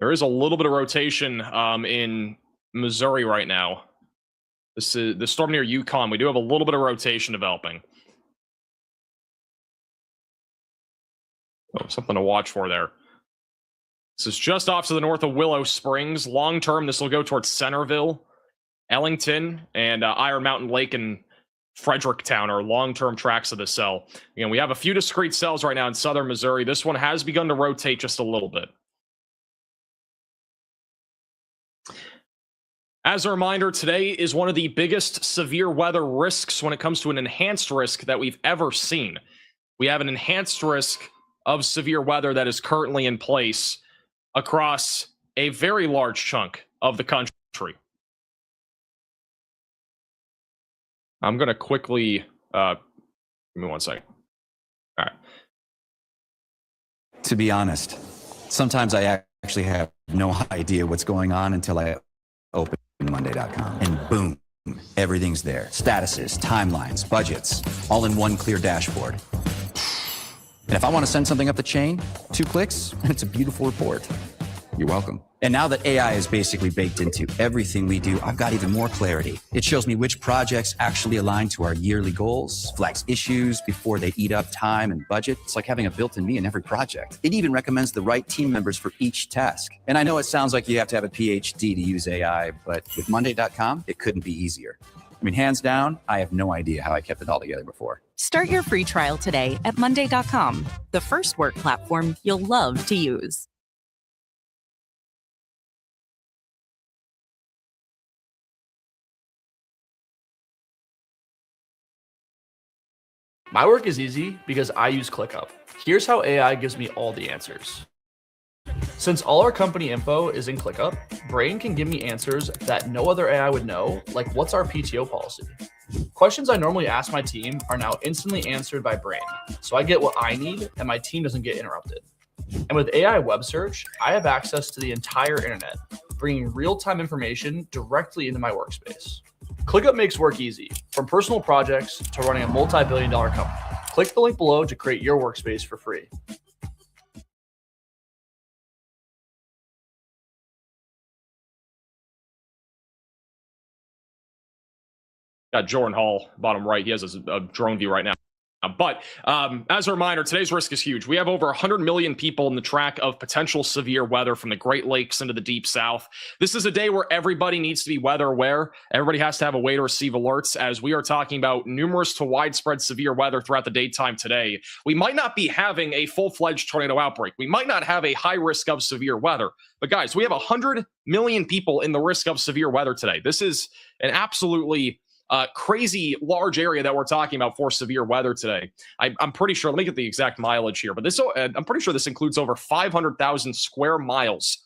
There is a little bit of rotation in Missouri right now. This is the storm near Yukon. We do have a little bit of rotation developing. Oh, something to watch for there. This is just off to the north of Willow Springs. Long term, this will go towards Centerville, Ellington, and Iron Mountain Lake and Fredericktown are long-term tracks of the cell. Again, we have a few discrete cells right now in southern Missouri. This one has begun to rotate just a little bit. As a reminder, today is one of the biggest severe weather risks when it comes to an enhanced risk that we've ever seen. We have an enhanced risk of severe weather that is currently in place across a very large chunk of the country. I'm going to quickly, give me 1 second. All right. To be honest, sometimes I actually have no idea what's going on until I open Monday.com. And boom, everything's there. Statuses, timelines, budgets, all in one clear dashboard. And if I want to send something up the chain, 2 clicks, and it's a beautiful report. You're welcome. And now that AI is basically baked into everything we do, I've got even more clarity. It shows me which projects actually align to our yearly goals, flags issues before they eat up time and budget. It's like having a built-in me in every project. It even recommends the right team members for each task. And I know it sounds like you have to have a PhD to use AI, but with Monday.com, it couldn't be easier. I mean, hands down, I have no idea how I kept it all together before. Start your free trial today at Monday.com, the first work platform you'll love to use. My work is easy because I use ClickUp. Here's how AI gives me all the answers. Since all our company info is in ClickUp, Brain can give me answers that no other AI would know, like what's our PTO policy? Questions I normally ask my team are now instantly answered by Brain, so I get what I need and my team doesn't get interrupted. And with AI web search, I have access to the entire internet, bringing real-time information directly into my workspace. ClickUp makes work easy, from personal projects to running a multi-billion-dollar company. Click the link below to create your workspace for free. Got Jordan Hall, bottom right. He has a drone view right now. But as a reminder, today's risk is huge. We have over 100 million people in the track of potential severe weather from the Great Lakes into the Deep South. This is a day where everybody needs to be weather aware. Everybody has to have a way to receive alerts, as we are talking about numerous to widespread severe weather throughout the daytime today. We might not be having a full-fledged tornado outbreak. We might not have a high risk of severe weather. But guys, we have 100 million people in the risk of severe weather today. This is an absolutely crazy large area that we're talking about for severe weather today. I'm pretty sure, let me get the exact mileage here, but this I'm pretty sure this includes over 500,000 square miles.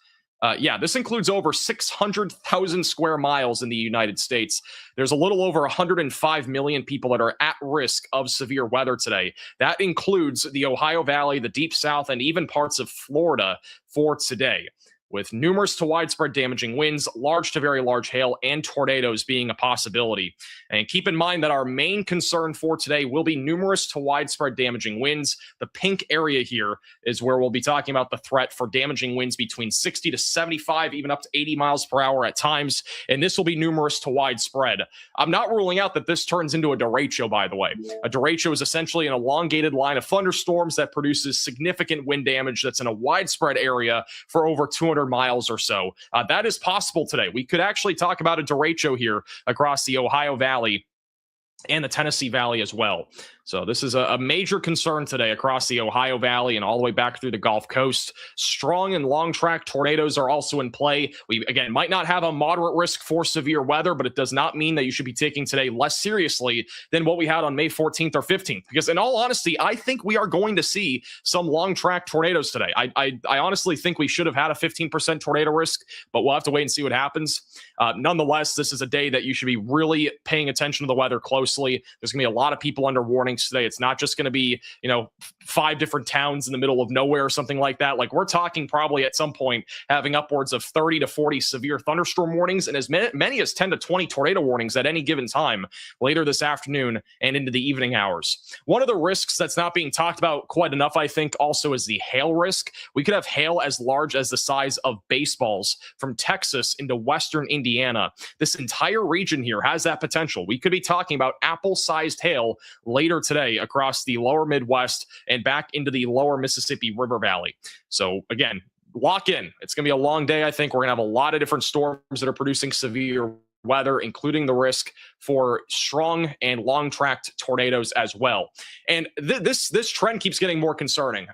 Yeah, this includes over 600,000 square miles in the United States. There's a little over 105 million people that are at risk of severe weather today. That includes the Ohio Valley, the Deep South, and even parts of Florida for today. with numerous to widespread damaging winds, large to very large hail, and tornadoes being a possibility. And keep in mind that our main concern for today will be numerous to widespread damaging winds. The pink area here is where we'll be talking about the threat for damaging winds between 60 to 75, even up to 80 miles per hour at times. And this will be numerous to widespread. I'm not ruling out that this turns into a derecho, by the way. A derecho is essentially an elongated line of thunderstorms that produces significant wind damage that's in a widespread area for over 200 miles or so. That is possible today. We could actually talk about a derecho here across the Ohio Valley and the Tennessee Valley as well. So this is a major concern today across the Ohio Valley and all the way back through the Gulf Coast. Strong and long track tornadoes are also in play. We, again, might not have a moderate risk for severe weather, but it does not mean that you should be taking today less seriously than what we had on May 14th or 15th. Because in all honesty, I think we are going to see some long track tornadoes today. I honestly think we should have had a 15% tornado risk, but we'll have to wait and see what happens. Nonetheless, this is a day that you should be really paying attention to the weather closely. There's going to be a lot of people under warnings today. It's not just going to be, 5 different towns in the middle of nowhere or something like that. Like, we're talking probably at some point having upwards of 30 to 40 severe thunderstorm warnings and as many as 10 to 20 tornado warnings at any given time later this afternoon and into the evening hours. One of the risks that's not being talked about quite enough, I think, also is the hail risk. We could have hail as large as the size of baseballs from Texas into western Indiana. This entire region here has that potential. We could be talking about apple-sized hail later today across the lower Midwest and back into the lower Mississippi River Valley. So again, lock in. It's going to be a long day. I think we're going to have a lot of different storms that are producing severe weather, including the risk for strong and long-tracked tornadoes as well. And this trend keeps getting more concerning.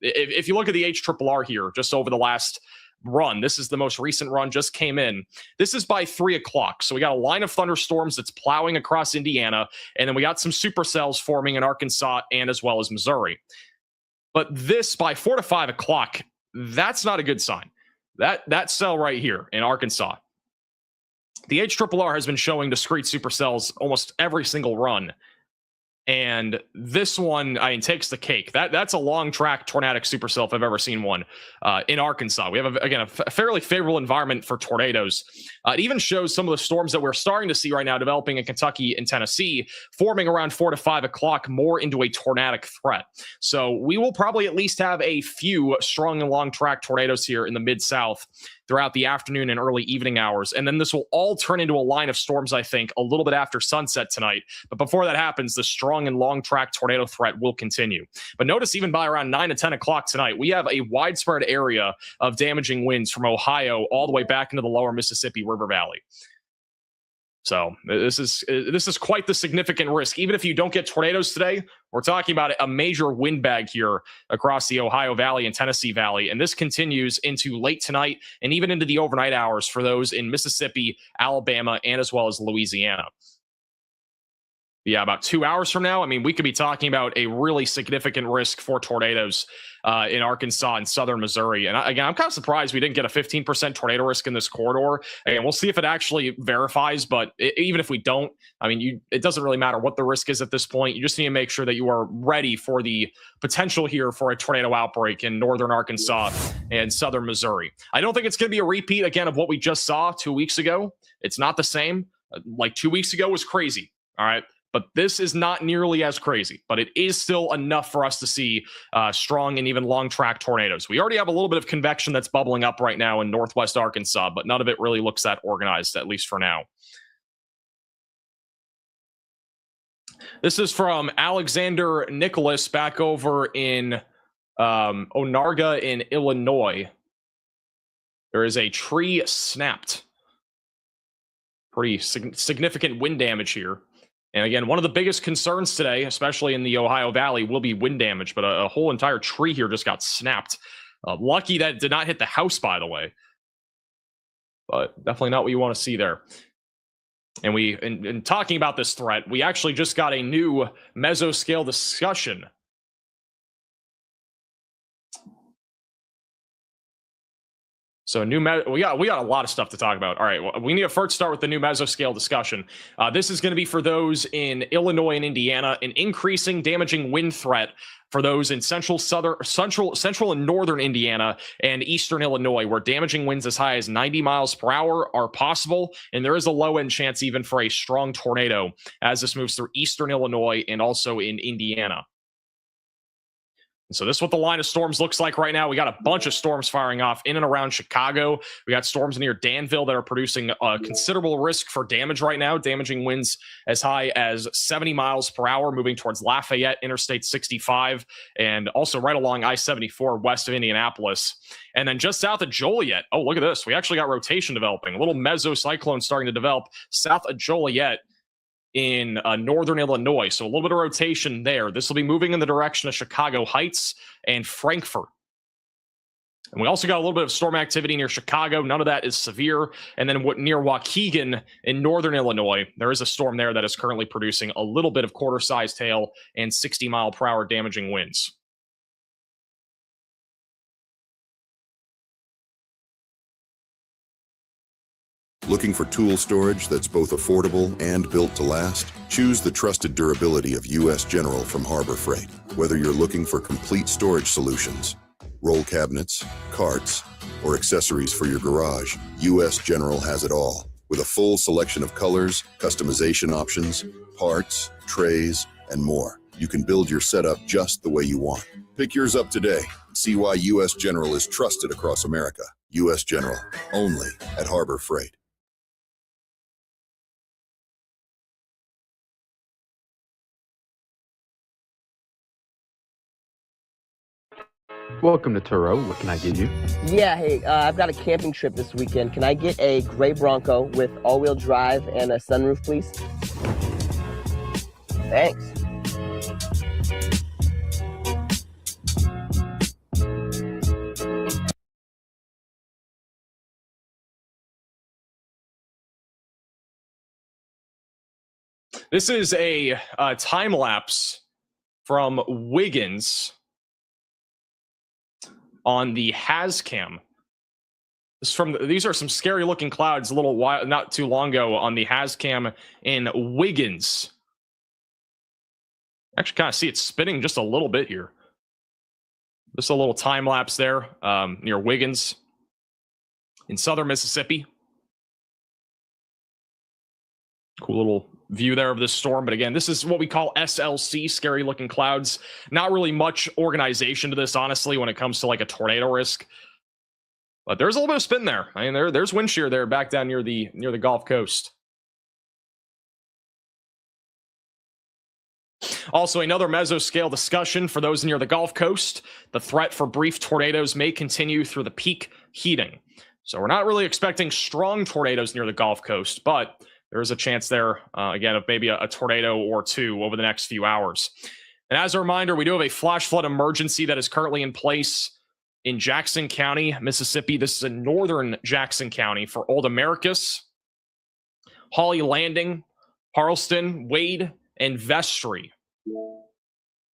If you look at the HRRR here, just over the last run, this is the most recent run, just came in. This is by 3 o'clock. So we got a line of thunderstorms that's plowing across Indiana, and then we got some supercells forming in Arkansas and as well as Missouri. But this by 4 to 5 o'clock, that's not a good sign. That cell right here in Arkansas, the HRRR has been showing discrete supercells almost every single run. And this one, takes the cake. That's a long track tornadic supercell if I've ever seen one in Arkansas. We have, a fairly favorable environment for tornadoes. It even shows some of the storms that we're starting to see right now developing in Kentucky and Tennessee, forming around 4 to 5 o'clock more into a tornadic threat. So we will probably at least have a few strong and long track tornadoes here in the Mid-South throughout the afternoon and early evening hours. And then this will all turn into a line of storms, I think, a little bit after sunset tonight. But before that happens, the strong and long track tornado threat will continue. But notice even by around 9 to 10 o'clock tonight, we have a widespread area of damaging winds from Ohio all the way back into the lower Mississippi River Valley. So this is quite the significant risk. Even if you don't get tornadoes today, we're talking about a major windbag here across the Ohio Valley and Tennessee Valley. And this continues into late tonight and even into the overnight hours for those in Mississippi, Alabama, and as well as Louisiana. Yeah, about 2 hours from now, we could be talking about a really significant risk for tornadoes in Arkansas and southern Missouri. And again, I'm kind of surprised we didn't get a 15% tornado risk in this corridor. Again, we'll see if it actually verifies, but even if we don't, it doesn't really matter what the risk is at this point. You just need to make sure that you are ready for the potential here for a tornado outbreak in northern Arkansas and southern Missouri. I don't think it's going to be a repeat, again, of what we just saw 2 weeks ago. It's not the same. Like 2 weeks ago was crazy, all right? But this is not nearly as crazy, but it is still enough for us to see strong and even long track tornadoes. We already have a little bit of convection that's bubbling up right now in northwest Arkansas, but none of it really looks that organized, at least for now. This is from Alexander Nicholas back over in Onarga in Illinois. There is a tree snapped. Pretty significant wind damage here. And again, one of the biggest concerns today, especially in the Ohio Valley, will be wind damage. But a whole entire tree here just got snapped. Lucky that it did not hit the house, by the way. But definitely not what you want to see there. And in talking about this threat, we actually just got a new mesoscale discussion. So we got a lot of stuff to talk about. All right, well, we need to first start with the new mesoscale discussion. This is going to be for those in Illinois and Indiana, an increasing damaging wind threat for those in central and northern Indiana and eastern Illinois, where damaging winds as high as 90 miles per hour are possible, and there is a low end chance even for a strong tornado as this moves through eastern Illinois and also in Indiana. So this is what the line of storms looks like right now. We got a bunch of storms firing off in and around Chicago. We got storms near Danville that are producing a considerable risk for damage right now. Damaging winds as high as 70 miles per hour moving towards Lafayette, Interstate 65, and also right along I-74 west of Indianapolis. And then just south of Joliet, oh, look at this. We actually got rotation developing. A little mesocyclone starting to develop south of Joliet in northern Illinois. So a little bit of rotation there. This will be moving in the direction of Chicago Heights and Frankfort. And we also got a little bit of storm activity near Chicago. None of that is severe. And then near Waukegan in northern Illinois, there is a storm there that is currently producing a little bit of quarter-sized hail and 60-mile-per-hour damaging winds. Looking for tool storage that's both affordable and built to last? Choose the trusted durability of U.S. General from Harbor Freight. Whether you're looking for complete storage solutions, roll cabinets, carts, or accessories for your garage, U.S. General has it all. With a full selection of colors, customization options, parts, trays, and more, you can build your setup just the way you want. Pick yours up today. See why U.S. General is trusted across America. U.S. General, only at Harbor Freight. Welcome to Turo. What can I get you? Yeah, hey, I've got a camping trip this weekend. Can I get a gray Bronco with all-wheel drive and a sunroof, please? Thanks. This is a time lapse from Wiggins on the Hazcam. These are some scary looking clouds a little while, not too long ago, on the Hazcam in Wiggins. Actually kind of see it spinning just a little bit here. Just a little time lapse there near Wiggins in southern Mississippi. Cool little view there of this storm. But again, this is what we call SLC, scary looking clouds. Not really much organization to this, honestly, when it comes to like a tornado risk. But there's a little bit of spin there. I mean, there's wind shear there back down near the Gulf Coast. Also, another mesoscale discussion for those near the Gulf Coast. The threat for brief tornadoes may continue through the peak heating. So we're not really expecting strong tornadoes near the Gulf Coast, but there is a chance there, again, of maybe a tornado or two over the next few hours. And as a reminder, we do have a flash flood emergency that is currently in place in Jackson County, Mississippi. This is in northern Jackson County for Old Americus, Holly Landing, Harleston, Wade, and Vestry.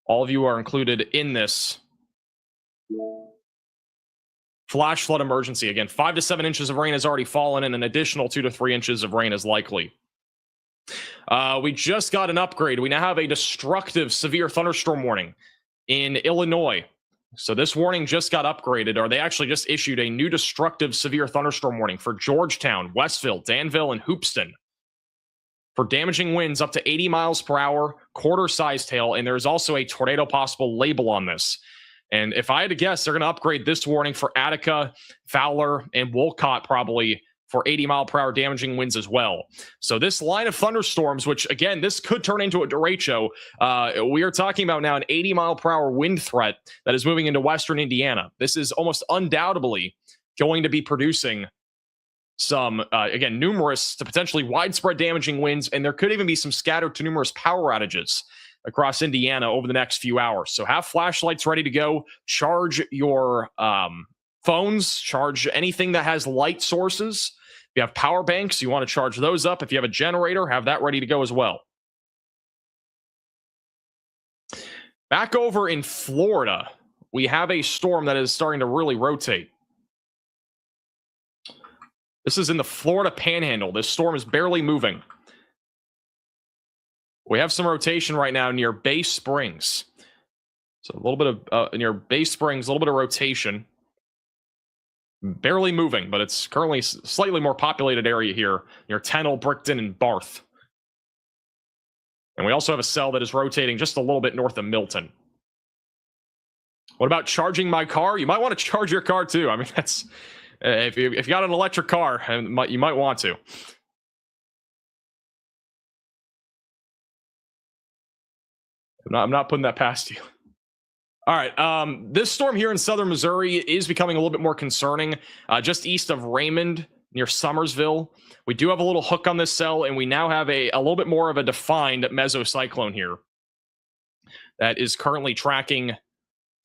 All of you are included in this flash flood emergency. Again, 5 to 7 inches of rain has already fallen, and an additional 2 to 3 inches of rain is likely. We just got an upgrade. We now have a destructive severe thunderstorm warning in Illinois. So this warning just got upgraded, or they actually just issued a new destructive severe thunderstorm warning for Georgetown, Westville, Danville, and Hoopeston for damaging winds up to 80 miles per hour, quarter-sized hail, and there's also a tornado possible label on this. And if I had to guess, they're going to upgrade this warning for Attica, Fowler, and Wolcott probably for 80-mile-per-hour damaging winds as well. So this line of thunderstorms, which, again, this could turn into a derecho. We are talking about now an 80-mile-per-hour wind threat that is moving into western Indiana. This is almost undoubtedly going to be producing some, again, numerous to potentially widespread damaging winds, and there could even be some scattered to numerous power outages across Indiana over the next few hours. So have flashlights ready to go. Charge your phones. Charge anything that has light sources. If you have power banks, you want to charge those up. If you have a generator, have that ready to go as well. Back over in Florida, we have a storm that is starting to really rotate. This is in the Florida Panhandle. This storm is barely moving. We have some rotation right now near Bay Springs. So a little bit of, near Bay Springs, a little bit of rotation. Barely moving, but it's currently slightly more populated area here near Tennell, Brickton, and Barth. And we also have a cell that is rotating just a little bit north of Milton. What about charging my car? You might want to charge your car too. I mean, that's if you got an electric car, you might want to. I'm not putting that past you. All right. This storm here in southern Missouri is becoming a little bit more concerning. Just east of Raymond, near Summersville. We do have a little hook on this cell, and we now have a little bit more of a defined mesocyclone here that is currently tracking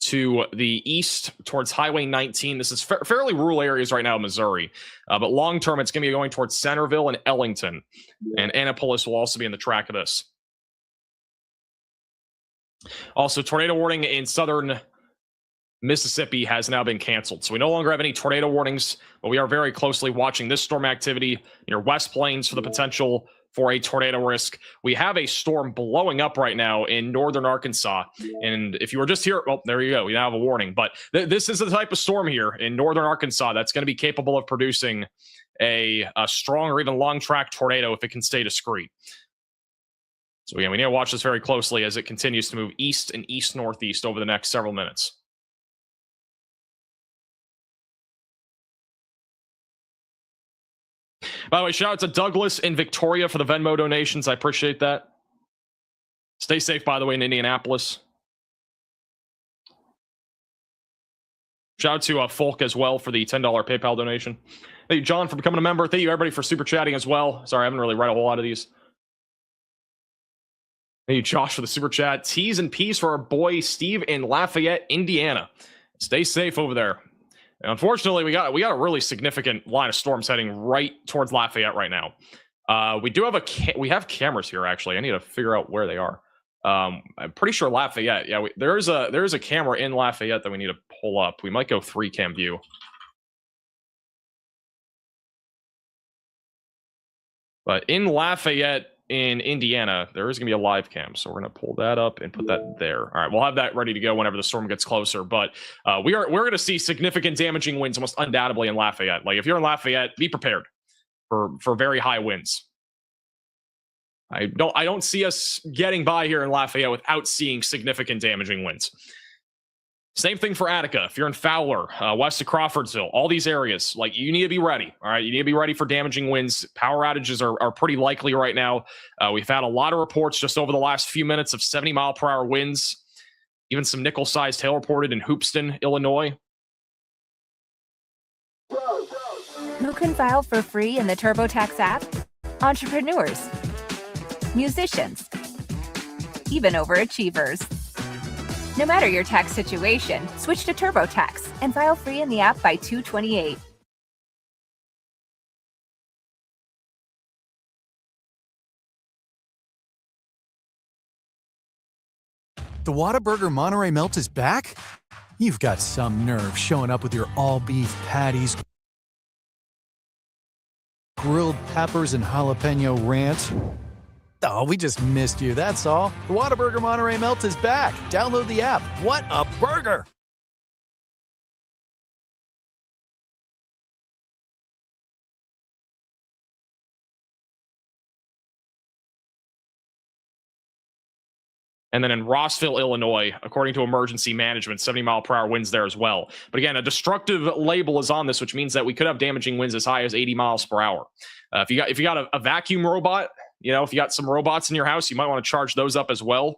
to the east towards Highway 19. This is fairly rural areas right now in Missouri, but long term, it's going to be going towards Centerville and Ellington, and Annapolis will also be in the track of this. Also, tornado warning in southern Mississippi has now been canceled. So we no longer have any tornado warnings, but we are very closely watching this storm activity near West Plains for the potential for a tornado risk. We have a storm blowing up right now in northern Arkansas. And if you were just here, well, there you go. We now have a warning. But this is the type of storm here in northern Arkansas that's going to be capable of producing a strong or even long track tornado if it can stay discreet. So again, we need to watch this very closely as it continues to move east and east-northeast over the next several minutes. By the way, shout out to Douglas in Victoria for the Venmo donations. I appreciate that. Stay safe, by the way, in Indianapolis. Shout out to Folk as well for the $10 PayPal donation. Thank you, John, for becoming a member. Thank you, everybody, for super chatting as well. Sorry, I haven't really read a whole lot of these. Thank you, Josh, for the super chat. T's and P's for our boy Steve in Lafayette, Indiana. Stay safe over there. And unfortunately, we got a really significant line of storms heading right towards Lafayette right now. We do have we have cameras here actually. I need to figure out where they are. I'm pretty sure Lafayette. Yeah, there is a camera in Lafayette that we need to pull up. We might go 3-cam view. But in Lafayette, in Indiana, there is going to be a live cam. So we're going to pull that up and put that there. All right, we'll have that ready to go whenever the storm gets closer. But we're going to see significant damaging winds almost undoubtedly in Lafayette. Like if you're in Lafayette, be prepared for very high winds. I don't see us getting by here in Lafayette without seeing significant damaging winds. Same thing for Attica. If you're in Fowler, west of Crawfordsville, all these areas, like you need to be ready. All right, you need to be ready for damaging winds. Power outages are pretty likely right now. We've had a lot of reports just over the last few minutes of 70-mile-per-hour winds. Even some nickel-sized hail reported in Hoopeston, Illinois. Who can file for free in the TurboTax app? Entrepreneurs, musicians, even overachievers. No matter your tax situation, switch to TurboTax and file free in the app by 2/28. The Whataburger Monterey Melt is back? You've got some nerve showing up with your all-beef patties, grilled peppers, and jalapeno ranch. Oh, we just missed you, that's all. The Whataburger Monterey Melt is back. Download the app. What a burger! And then in Rossville, Illinois, according to emergency management, 70-mile-per-hour winds there as well. But again, a destructive label is on this, which means that we could have damaging winds as high as 80 miles per hour. If you got a vacuum robot, if you got some robots in your house, you might want to charge those up as well.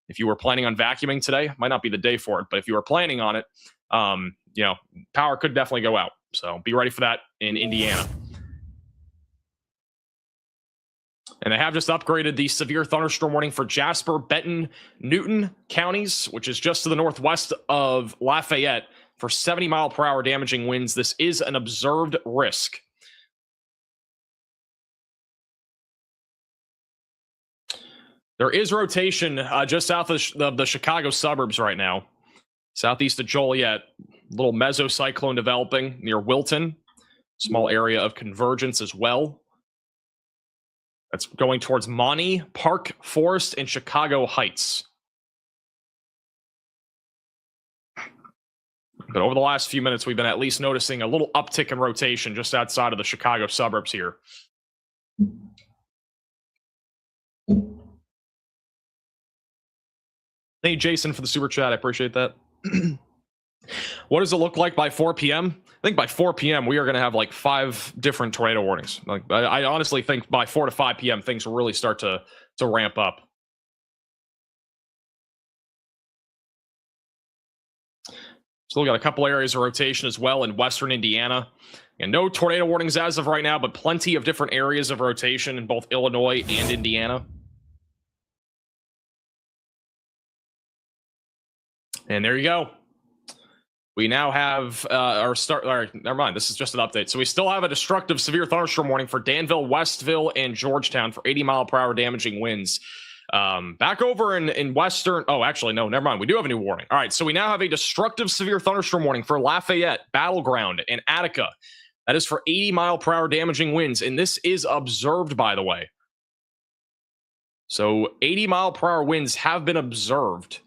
If you were planning on vacuuming today, might not be the day for it. But if you were planning on it, power could definitely go out. So be ready for that in Indiana. And they have just upgraded the severe thunderstorm warning for Jasper, Benton, Newton counties, which is just to the northwest of Lafayette, for 70-mile-per-hour damaging winds. This is an observed risk. There is rotation just south of the Chicago suburbs right now, southeast of Joliet. Little mesocyclone developing near Wilton. Small area of convergence as well. That's going towards Monty, Park Forest, and Chicago Heights. But over the last few minutes, we've been at least noticing a little uptick in rotation just outside of the Chicago suburbs here. Thank you, Jason, for the super chat. I appreciate that. What does it look like by 4 p.m.? I think by 4 p.m. we are going to have like 5 different tornado warnings. Like I honestly think by 4 to 5 p.m. things will really start to ramp up. Still got a couple areas of rotation as well in western Indiana. And no tornado warnings as of right now, but plenty of different areas of rotation in both Illinois and Indiana. And there you go. We now have never mind. This is just an update. So we still have a destructive severe thunderstorm warning for Danville, Westville, and Georgetown for 80-mile-per-hour damaging winds. Back over in western. Oh, actually, no, never mind. We do have a new warning. All right. So we now have a destructive severe thunderstorm warning for Lafayette, Battleground, and Attica. That is for 80-mile-per-hour damaging winds. And this is observed, by the way. So 80-mile-per-hour winds have been observed.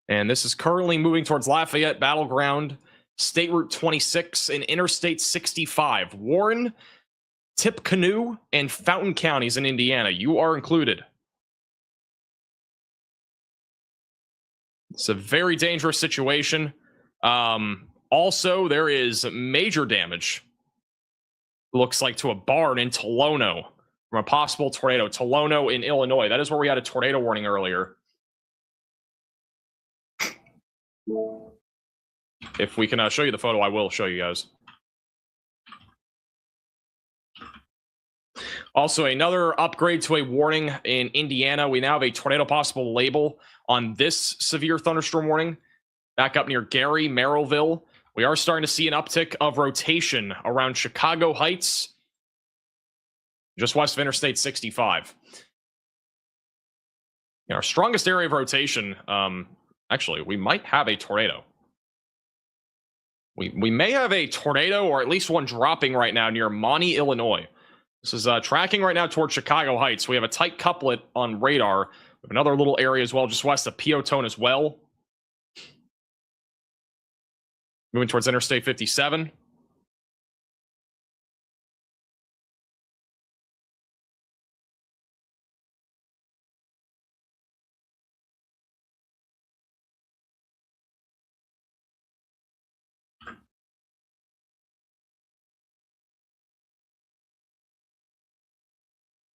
And this is currently moving towards Lafayette, Battleground, State Route 26, and Interstate 65. Warren, Tippecanoe, and Fountain counties in Indiana. You are included. It's a very dangerous situation. Also, there is major damage, looks like, to a barn in Tolono from a possible tornado. Tolono in Illinois. That is where we had a tornado warning earlier. If we can show you the photo, I will show you guys. Also, another upgrade to a warning in Indiana. We now have a tornado possible label on this severe thunderstorm warning. Back up near Gary, Merrillville. We are starting to see an uptick of rotation around Chicago Heights, just west of Interstate 65. Our strongest area of rotation, actually, we might have a tornado. We may have a tornado, or at least one dropping right now near Monty, Illinois. This is tracking right now towards Chicago Heights. We have a tight couplet on radar. We have another little area as well, just west of Piotone as well. Moving towards Interstate 57.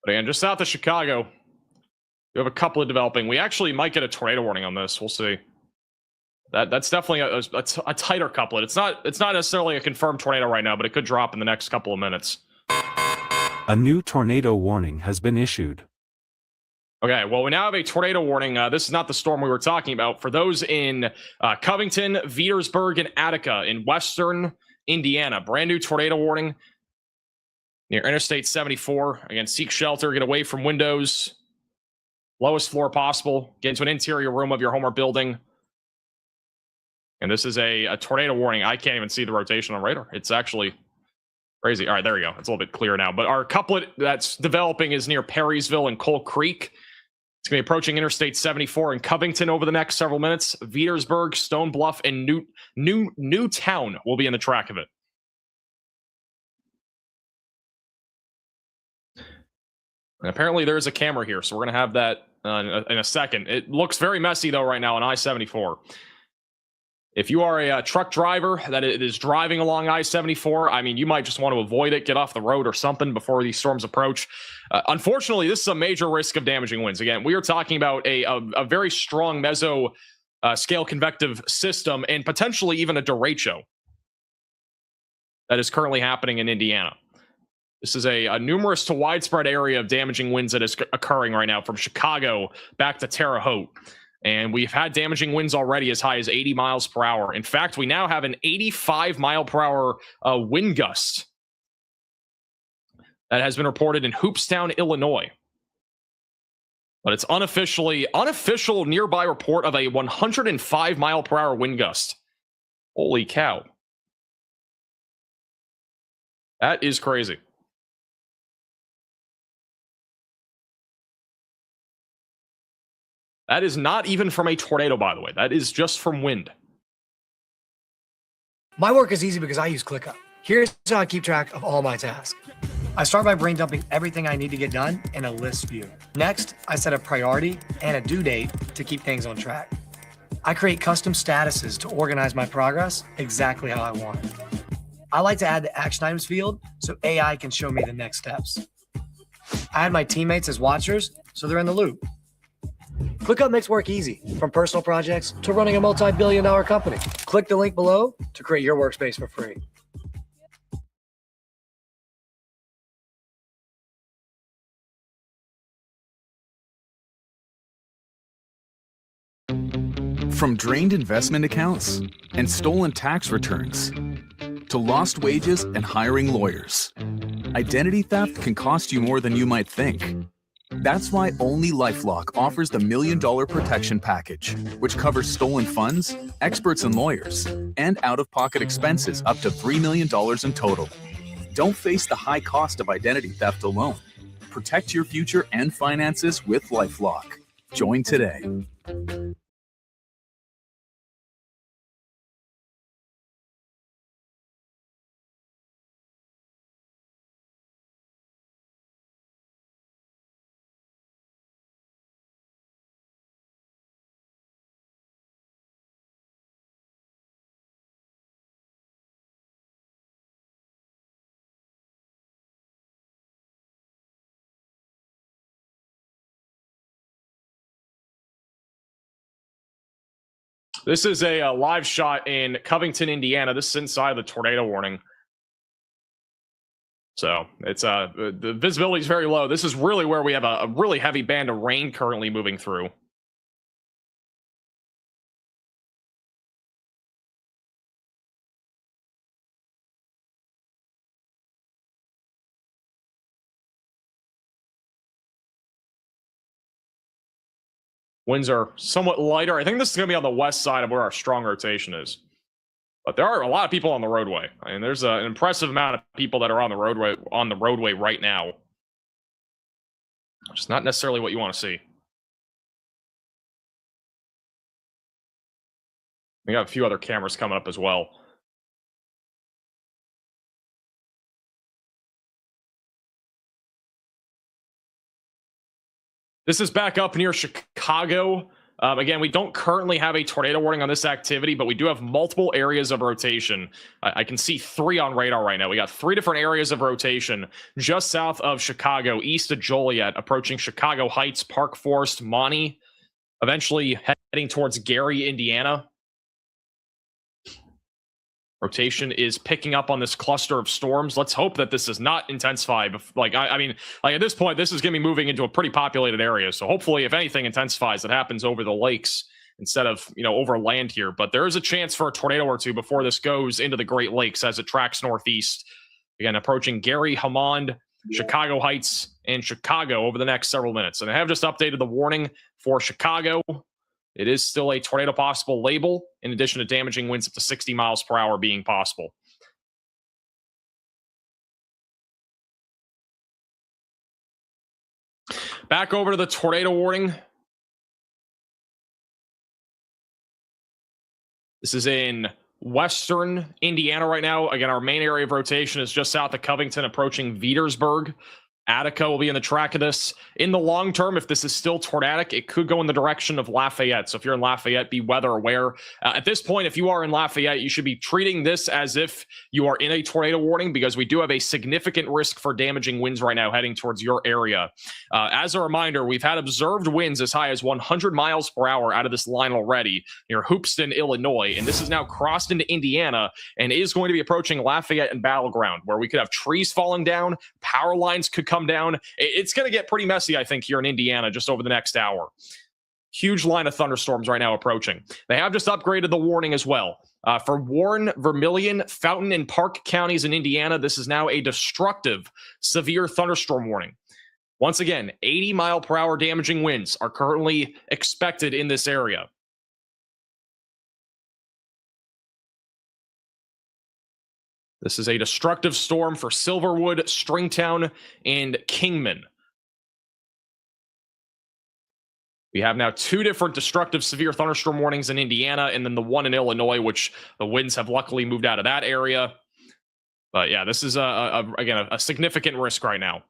But again, just south of Chicago, we have a couple of developing. We actually might get a tornado warning on this. We'll see. That's definitely a tighter couplet. It's not necessarily a confirmed tornado right now, but it could drop in the next couple of minutes. A new tornado warning has been issued. Okay, well, we now have a tornado warning. This is not the storm we were talking about. For those in Covington, Petersburg, and Attica in western Indiana, brand new tornado warning near Interstate 74. Again, seek shelter, get away from windows, lowest floor possible, get into an interior room of your home or building. And this is a tornado warning. I can't even see the rotation on radar. It's actually crazy. All right, there we go. It's a little bit clearer now. But our couplet that's developing is near Perrysville and Coal Creek. It's going to be approaching Interstate 74 in Covington over the next several minutes. Petersburg, Stone Bluff, and Newtown will be in the track of it. And apparently there is a camera here, so we're going to have that in a second. It looks very messy, though, right now on I-74. If you are a truck driver that is driving along I-74, I mean, you might just want to avoid it, get off the road or something before these storms approach. Unfortunately, this is a major risk of damaging winds. Again, we are talking about a very strong meso scale convective system and potentially even a derecho that is currently happening in Indiana. This is a numerous to widespread area of damaging winds that is occurring right now from Chicago back to Terre Haute. And we've had damaging winds already as high as 80 miles per hour. In fact, we now have an 85 mile per hour wind gust that has been reported in Hoopstown, Illinois. But it's unofficial nearby report of a 105 mile per hour wind gust Holy cow. That is crazy. That is not even from a tornado, by the way. That is just from wind. My work is easy because I use ClickUp. Here's how I keep track of all my tasks. I start by brain dumping everything I need to get done in a list view. Next, I set a priority and a due date to keep things on track. I create custom statuses to organize my progress exactly how I want it. I like to add the action items field so AI can show me the next steps. I add my teammates as watchers so they're in the loop. ClickUp makes work easy, from personal projects to running a multi-billion-dollar company. Click the link below to create your workspace for free. From drained investment accounts and stolen tax returns to lost wages and hiring lawyers, identity theft can cost you more than you might think. That's why only LifeLock offers the $1 Million Protection Package, which covers stolen funds, experts and lawyers, and out-of-pocket expenses up to $3 million in total. Don't face the high cost of identity theft alone. Protect your future and finances with LifeLock. Join today. This is a live shot in Covington, Indiana. This is inside the tornado warning. So it's the visibility is very low. This is really where we have a really heavy band of rain currently moving through. Winds are somewhat lighter. I think this is going to be on the west side of where our strong rotation is. But there are a lot of people on the roadway. I mean, there's an impressive amount of people that are on the roadway right now. Which is not necessarily what you want to see. We got a few other cameras coming up as well. This is back up near Chicago. Again, we don't currently have a tornado warning on this activity, but we do have multiple areas of rotation. I can see 3 on radar right now. We got 3 different areas of rotation just south of Chicago, east of Joliet, approaching Chicago Heights, Park Forest, Monty, eventually heading towards Gary, Indiana. Rotation is picking up on this cluster of storms. Let's hope that this does not intensify. I mean, at this point, this is going to be moving into a pretty populated area. So hopefully, if anything intensifies, it happens over the lakes instead of, over land here. But there is a chance for a tornado or two before this goes into the Great Lakes as it tracks northeast. Again, approaching Gary, Hammond, Chicago Heights, and Chicago over the next several minutes. And I have just updated the warning for Chicago. It is still a tornado possible label, in addition to damaging winds up to 60 miles per hour being possible. Back over to the tornado warning. This is in western Indiana right now. Again, our main area of rotation is just south of Covington, approaching Veedersburg. Attica will be in the track of this. In the long term, if this is still tornadic, it could go in the direction of Lafayette. So if you're in Lafayette, be weather aware. At this point, if you are in Lafayette, you should be treating this as if you are in a tornado warning, because we do have a significant risk for damaging winds right now heading towards your area. As a reminder, we've had observed winds as high as 100 miles per hour out of this line already near Hoopeston, Illinois. And this is now crossed into Indiana and is going to be approaching Lafayette and Battleground, where we could have trees falling down, power lines could come down. It's going to get pretty messy, I think, here in Indiana just over the next hour. Huge line of thunderstorms right now approaching. They have just upgraded the warning as well. For Warren, Vermilion, Fountain, and Park counties in Indiana, this is now a destructive, severe thunderstorm warning. Once again, 80-mile-per-hour damaging winds are currently expected in this area. This is a destructive storm for Silverwood, Stringtown, and Kingman. We have now 2 different destructive severe thunderstorm warnings in Indiana, and then the one in Illinois, which the winds have luckily moved out of that area. But yeah, this is again a significant risk right now.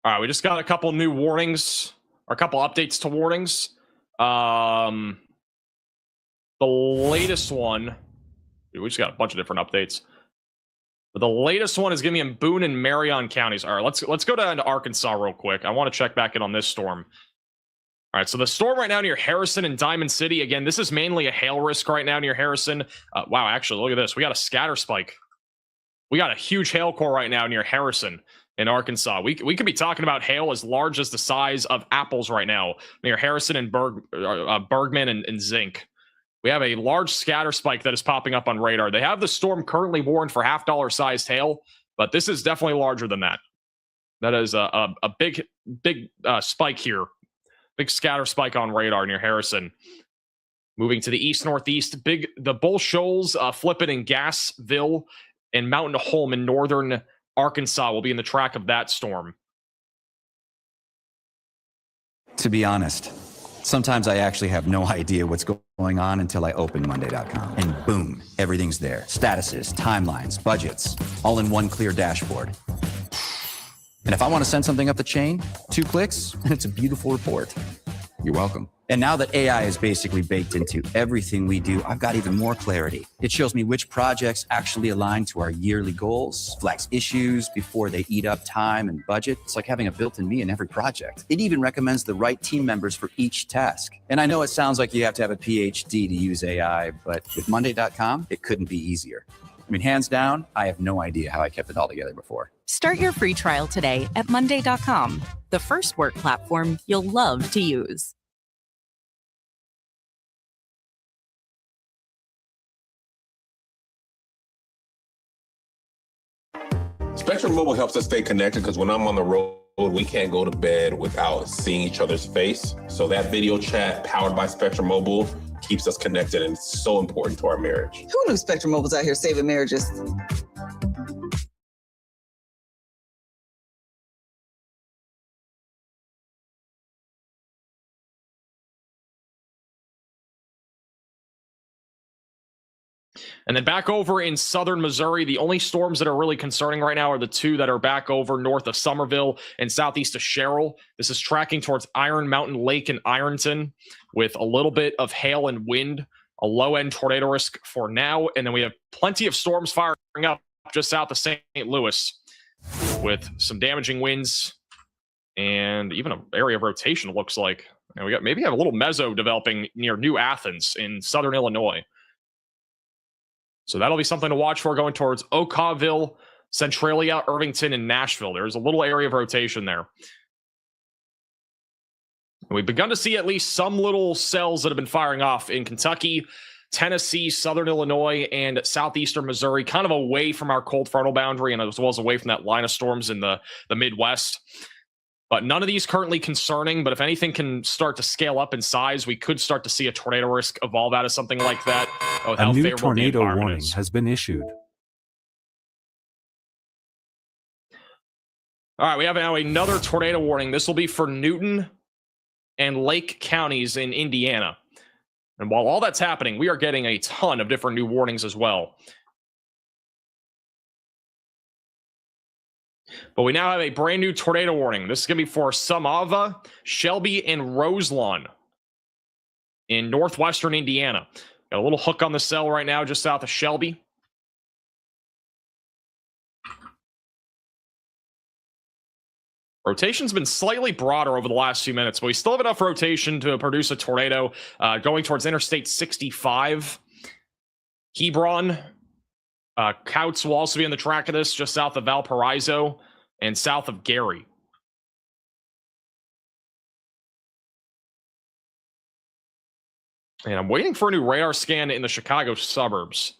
All right, we just got a couple new warnings, or a couple updates to warnings. The latest one, we just got a bunch of different updates. But the latest one is going to be in Boone and Marion counties. All right, let's go down to Arkansas real quick. I want to check back in on this storm. All right, so the storm right now near Harrison and Diamond City. Again, this is mainly a hail risk right now near Harrison. Wow, actually, look at this. We got a scatter spike. We got a huge hail core right now near Harrison in Arkansas. We could be talking about hail as large as the size of apples right now near Harrison and Bergman and Zinc. We have a large scatter spike that is popping up on radar. They have the storm currently warned for $half sized hail, but this is definitely larger than that. That is a big spike here. Big scatter spike on radar near Harrison. Moving to the east-northeast, the Bull Shoals, Flippin and Gassville, and Mountain Home in northern Arkansas will be in the track of that storm. To be honest, sometimes I actually have no idea what's going on until I open Monday.com. And boom, everything's there. Statuses, timelines, budgets, all in one clear dashboard. And if I want to send something up the chain, 2 clicks, and it's a beautiful report. You're welcome. And now that AI is basically baked into everything we do, I've got even more clarity. It shows me which projects actually align to our yearly goals, flags issues before they eat up time and budget. It's like having a built-in me in every project. It even recommends the right team members for each task. And I know it sounds like you have to have a PhD to use AI, but with Monday.com, it couldn't be easier. I mean, hands down, I have no idea how I kept it all together before. Start your free trial today at Monday.com, the first work platform you'll love to use. Spectrum Mobile helps us stay connected because when I'm on the road, we can't go to bed without seeing each other's face. So that video chat powered by Spectrum Mobile keeps us connected, and it's so important to our marriage. Who knew Spectrum Mobile's out here saving marriages? And then back over in southern Missouri, the only storms that are really concerning right now are the 2 that are back over north of Somerville and southeast of Sherrill. This is tracking towards Iron Mountain Lake and Ironton with a little bit of hail and wind, a low-end tornado risk for now. And then we have plenty of storms firing up just south of St. Louis with some damaging winds and even an area of rotation, it looks like. And we got maybe have a little meso developing near New Athens in southern Illinois. So that'll be something to watch for going towards Okawville, Centralia, Irvington, and Nashville. There's a little area of rotation there. And we've begun to see at least some little cells that have been firing off in Kentucky, Tennessee, southern Illinois, and southeastern Missouri, kind of away from our cold frontal boundary and as well as away from that line of storms in the Midwest. But none of these currently concerning, but if anything can start to scale up in size, we could start to see a tornado risk evolve out of something like that. A new tornado warning has been issued. All right, we have now another tornado warning. This will be for Newton and Lake counties in Indiana. And while all that's happening, we are getting a ton of different new warnings as well. But we now have a brand new tornado warning. This is going to be for Samava, Shelby, and Roselawn in northwestern Indiana. Got a little hook on the cell right now just south of Shelby. Rotation's been slightly broader over the last few minutes, but we still have enough rotation to produce a tornado going towards Interstate 65. Hebron, Couts will also be on the track of this, just south of Valparaiso and south of Gary. And I'm waiting for a new radar scan in the Chicago suburbs.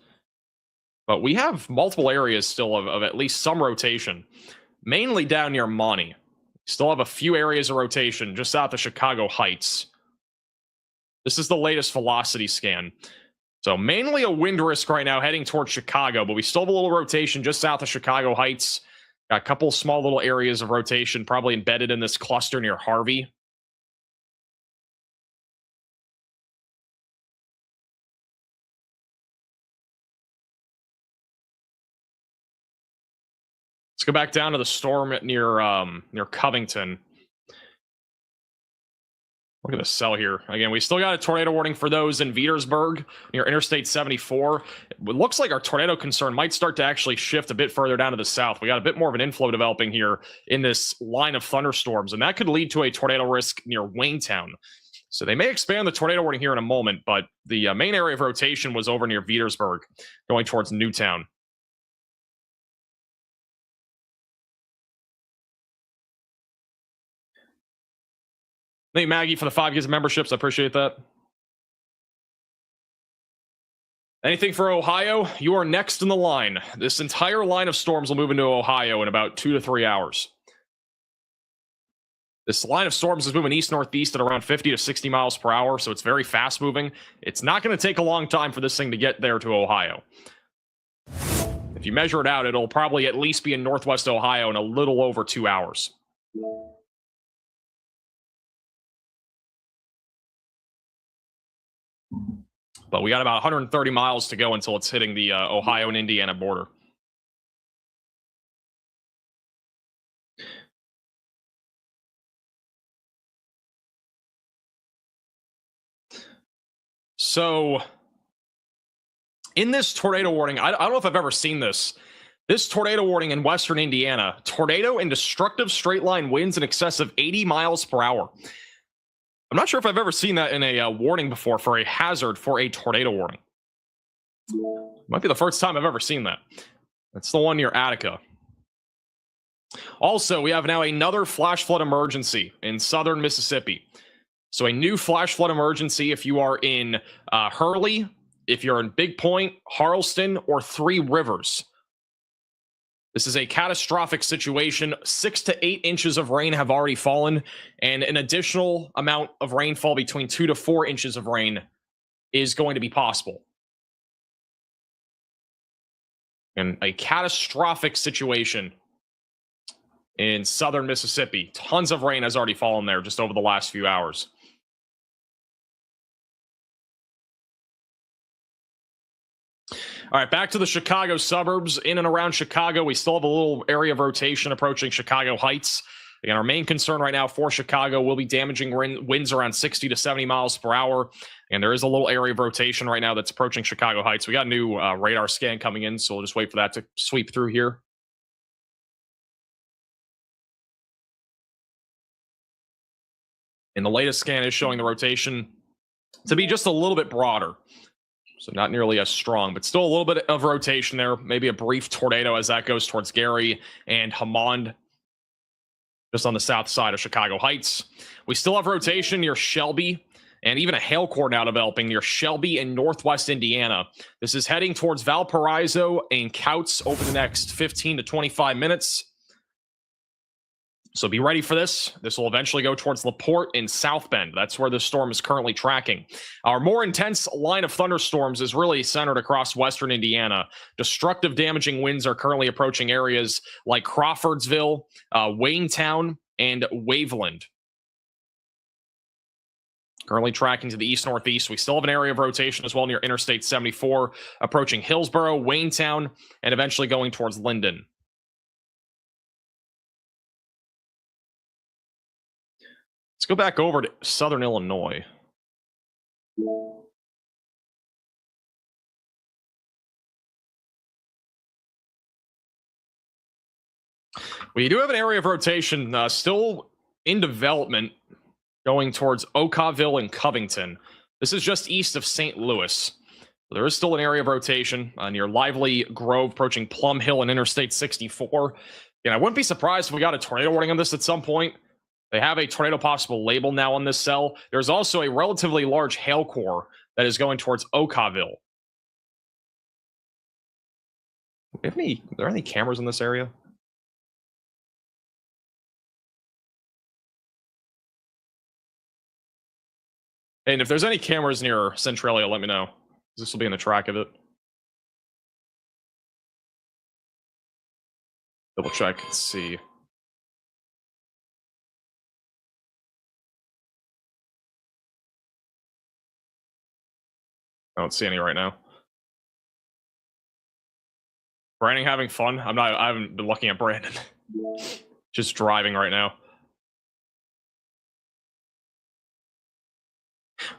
But we have multiple areas still of at least some rotation, mainly down near Monty. Still have a few areas of rotation just south of Chicago Heights. This is the latest velocity scan. So mainly a wind risk right now heading towards Chicago, but we still have a little rotation just south of Chicago Heights. Got a couple small little areas of rotation probably embedded in this cluster near Harvey. Let's go back down to the storm near Covington. Look at the cell here. Again, we still got a tornado warning for those in Petersburg near Interstate 74. It looks like our tornado concern might start to actually shift a bit further down to the south. We got a bit more of an inflow developing here in this line of thunderstorms, and that could lead to a tornado risk near Waynestown. So they may expand the tornado warning here in a moment, but the main area of rotation was over near Petersburg, going towards Newtown. Thank you, Maggie, for the 5 gigs of memberships. I appreciate that. Anything for Ohio? You are next in the line. This entire line of storms will move into Ohio in about 2 to 3 hours. This line of storms is moving east-northeast at around 50 to 60 miles per hour, so it's very fast-moving. It's not going to take a long time for this thing to get there to Ohio. If you measure it out, it'll probably at least be in northwest Ohio in a little over 2 hours. But we got about 130 miles to go until it's hitting the Ohio and Indiana border. So, in this tornado warning, I don't know if I've ever seen this. This tornado warning in western Indiana, tornado and destructive straight line winds in excess of 80 miles per hour. I'm not sure if I've ever seen that in a warning before for a hazard for a tornado warning. Might be the first time I've ever seen that. That's the one near Attica. Also, we have now another flash flood emergency in southern Mississippi. So a new flash flood emergency if you are in Hurley, if you're in Big Point, Harleston, or Three Rivers. This is a catastrophic situation. 6 to 8 inches of rain have already fallen, and an additional amount of rainfall between 2 to 4 inches of rain is going to be possible. And a catastrophic situation in southern Mississippi. Tons of rain has already fallen there just over the last few hours. All right, back to the Chicago suburbs. In and around Chicago, we still have a little area of rotation approaching Chicago Heights. Again, our main concern right now for Chicago will be damaging winds around 60 to 70 miles per hour. And there is a little area of rotation right now that's approaching Chicago Heights. We got a new radar scan coming in, so we'll just wait for that to sweep through here. And the latest scan is showing the rotation to be just a little bit broader. So not nearly as strong, but still a little bit of rotation there. Maybe a brief tornado as that goes towards Gary and Hammond, just on the south side of Chicago Heights. We still have rotation near Shelby, and even a hail core now developing near Shelby in northwest Indiana. This is heading towards Valparaiso and Couts over the next 15 to 25 minutes. So be ready for this. This will eventually go towards LaPorte and South Bend. That's where this storm is currently tracking. Our more intense line of thunderstorms is really centered across western Indiana. Destructive, damaging winds are currently approaching areas like Crawfordsville, Waynestown, and Waveland. Currently tracking to the east-northeast. We still have an area of rotation as well near Interstate 74, approaching Hillsborough, Waynestown, and eventually going towards Linden. Let's go back over to southern Illinois. We do have an area of rotation still in development going towards Okawville and Covington. This is just east of St. Louis. There is still an area of rotation near Lively Grove, approaching Plum Hill and Interstate 64. And I wouldn't be surprised if we got a tornado warning on this at some point. They have a tornado possible label now on this cell. There's also a relatively large hail core that is going towards Okaville. Are there any cameras in this area? And if there's any cameras near Centralia, let me know. This will be in the track of it. Double check. Let's see. I don't see any right now. Brandon having fun? I haven't been looking at Brandon. Just driving right now.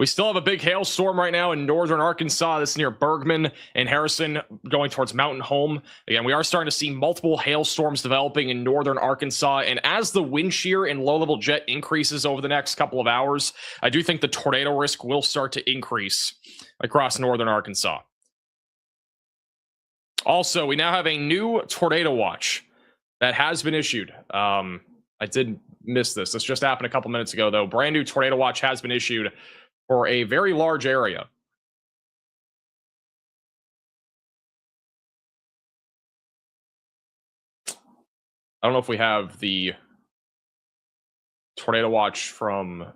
We still have a big hailstorm right now in northern Arkansas. This is near Bergman and Harrison going towards Mountain Home. Again, we are starting to see multiple hailstorms developing in northern Arkansas. And as the wind shear and low-level jet increases over the next couple of hours, I do think the tornado risk will start to increase across northern Arkansas. Also, we now have a new tornado watch that has been issued. I did miss this. This just happened a couple minutes ago, though. Brand new tornado watch has been issued for a very large area. I don't know if we have the tornado watch from... I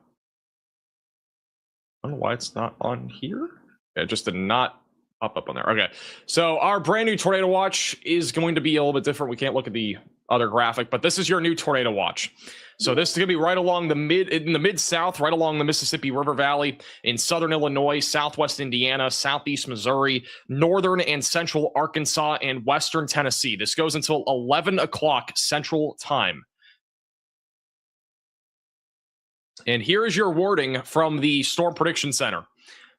don't know why it's not on here. It just did not pop up on there. Okay, so our brand new tornado watch is going to be a little bit different. We can't look at the other graphic, but this is your new tornado watch. So this is going to be right along the mid-south, right along the Mississippi River Valley in southern Illinois, southwest Indiana, southeast Missouri, northern and central Arkansas, and western Tennessee. This goes until 11 o'clock Central Time. And here is your wording from the Storm Prediction Center.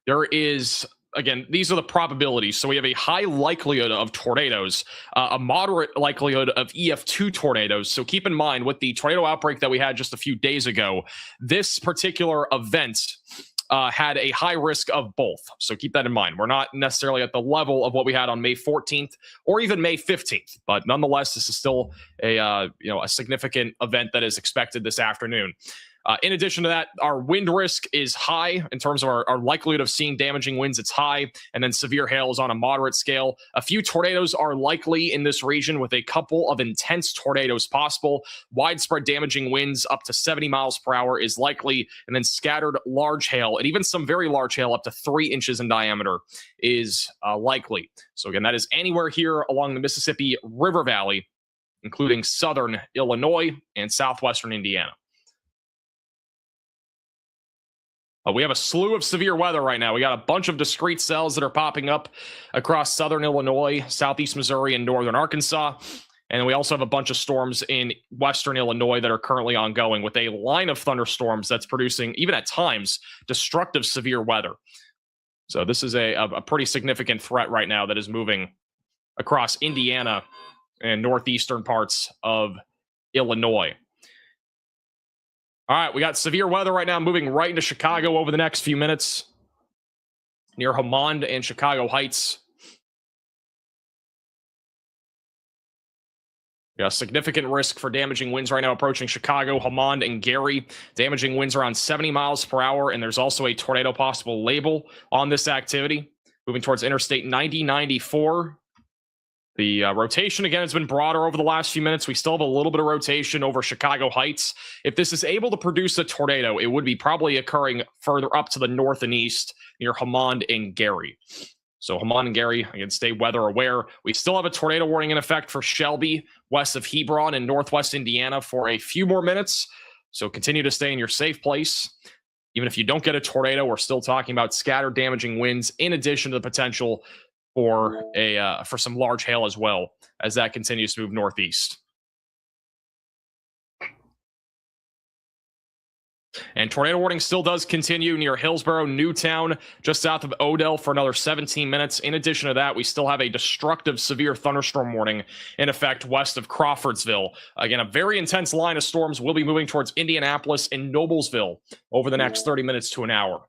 There is... Again, these are the probabilities. So we have a high likelihood of tornadoes, a moderate likelihood of EF2 tornadoes. So keep in mind, with the tornado outbreak that we had just a few days ago, this particular event had a high risk of both. So keep that in mind. We're not necessarily at the level of what we had on May 14th or even May 15th, but nonetheless, this is still a significant event that is expected this afternoon. In addition to that, our wind risk is high in terms of our likelihood of seeing damaging winds. It's high, and then severe hail is on a moderate scale. A few tornadoes are likely in this region, with a couple of intense tornadoes possible. Widespread damaging winds up to 70 miles per hour is likely, and then scattered large hail, and even some very large hail up to 3 inches in diameter is likely. So again, that is anywhere here along the Mississippi River Valley, including southern Illinois and southwestern Indiana. We have a slew of severe weather right now. We got a bunch of discrete cells that are popping up across southern Illinois, southeast Missouri, and northern Arkansas. And we also have a bunch of storms in western Illinois that are currently ongoing, with a line of thunderstorms that's producing, even at times, destructive severe weather. So this is a pretty significant threat right now that is moving across Indiana and northeastern parts of Illinois. All right, we got severe weather right now moving right into Chicago over the next few minutes, near Hammond and Chicago Heights. We got significant risk for damaging winds right now approaching Chicago, Hammond, and Gary. Damaging winds around 70 miles per hour, and there's also a tornado possible label on this activity. Moving towards Interstate 9094. The rotation, again, has been broader over the last few minutes. We still have a little bit of rotation over Chicago Heights. If this is able to produce a tornado, it would be probably occurring further up to the north and east near Hammond and Gary. So Hammond and Gary, again, stay weather aware. We still have a tornado warning in effect for Shelby, west of Hebron in northwest Indiana for a few more minutes. So continue to stay in your safe place. Even if you don't get a tornado, we're still talking about scattered damaging winds in addition to the potential for some large hail as well as that continues to move northeast. And tornado warning still does continue near Hillsborough, Newtown, just south of Odell for another 17 minutes. In addition to that, we still have a destructive severe thunderstorm warning in effect west of Crawfordsville. Again, a very intense line of storms will be moving towards Indianapolis and Noblesville over the next 30 minutes to an hour.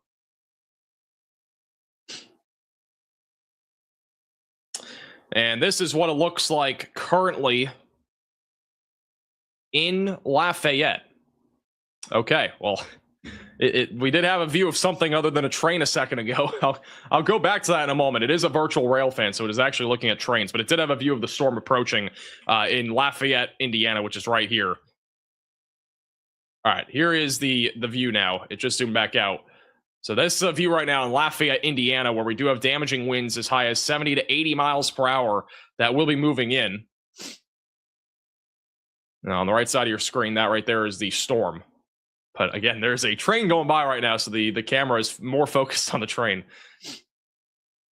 And this is what it looks like currently in Lafayette. Okay, well, We did have a view of something other than a train a second ago. I'll go back to that in a moment. It is a virtual rail fan, so it is actually looking at trains, but it did have a view of the storm approaching in Lafayette, Indiana, which is right here. All right, here is the view now. It just zoomed back out. So this is a view right now in Lafayette, Indiana, where we do have damaging winds as high as 70 to 80 miles per hour that will be moving in. Now, on the right side of your screen, that right there is the storm. But again, there's a train going by right now, so the camera is more focused on the train.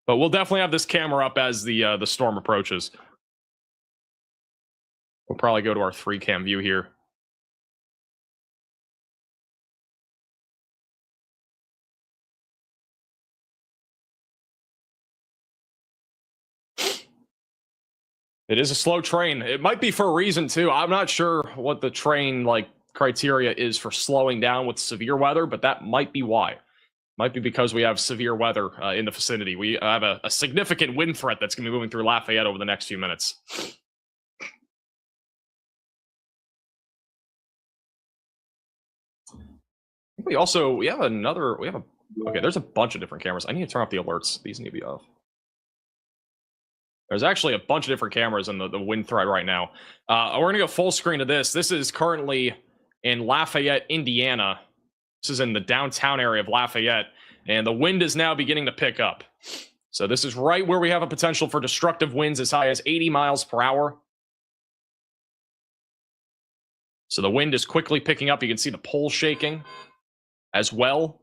But we'll definitely have this camera up as the storm approaches. We'll probably go to our 3-cam view here. It is a slow train. It might be for a reason too. I'm not sure what the train criteria is for slowing down with severe weather, but that might be why. Might be because we have severe weather in the vicinity. We have a significant wind threat that's going to be moving through Lafayette over the next few minutes. Okay, there's a bunch of different cameras. I need to turn off the alerts. These need to be off. There's actually a bunch of different cameras in the wind threat right now. We're going to go full screen of this. This is currently in Lafayette, Indiana. This is in the downtown area of Lafayette, and the wind is now beginning to pick up. So this is right where we have a potential for destructive winds as high as 80 miles per hour. So the wind is quickly picking up. You can see the poles shaking as well.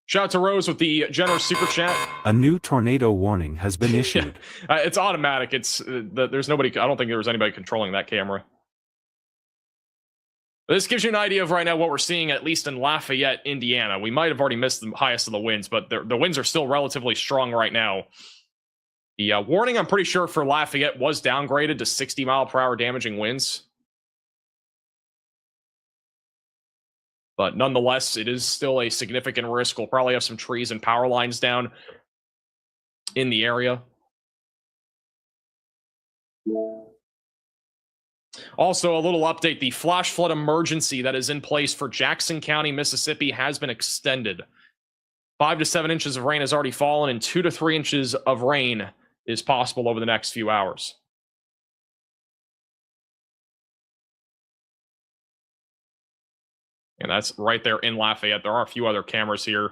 Shout out to Rose with the generous super chat. A new tornado warning has been issued. It's automatic. There's nobody. I don't think there was anybody controlling that camera. But this gives you an idea of right now what we're seeing, at least in Lafayette, Indiana. We might have already missed the highest of the winds, but the winds are still relatively strong right now. The warning, I'm pretty sure, for Lafayette was downgraded to 60 mile per hour damaging winds. But nonetheless, it is still a significant risk. We'll probably have some trees and power lines down in the area. Also, a little update. The flash flood emergency that is in place for Jackson County, Mississippi has been extended. 5 to 7 inches of rain has already fallen, and 2 to 3 inches of rain is possible over the next few hours. And that's right there in Lafayette. There are a few other cameras here.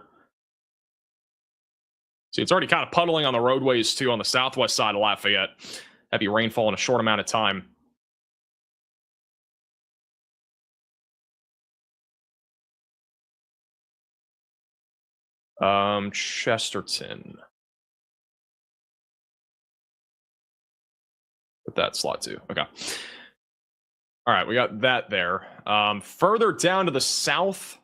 See, it's already kind of puddling on the roadways, too, on the southwest side of Lafayette. Heavy rainfall in a short amount of time. Chesterton. Put that slot, too. Okay. All right, we got that there. Further down to the south,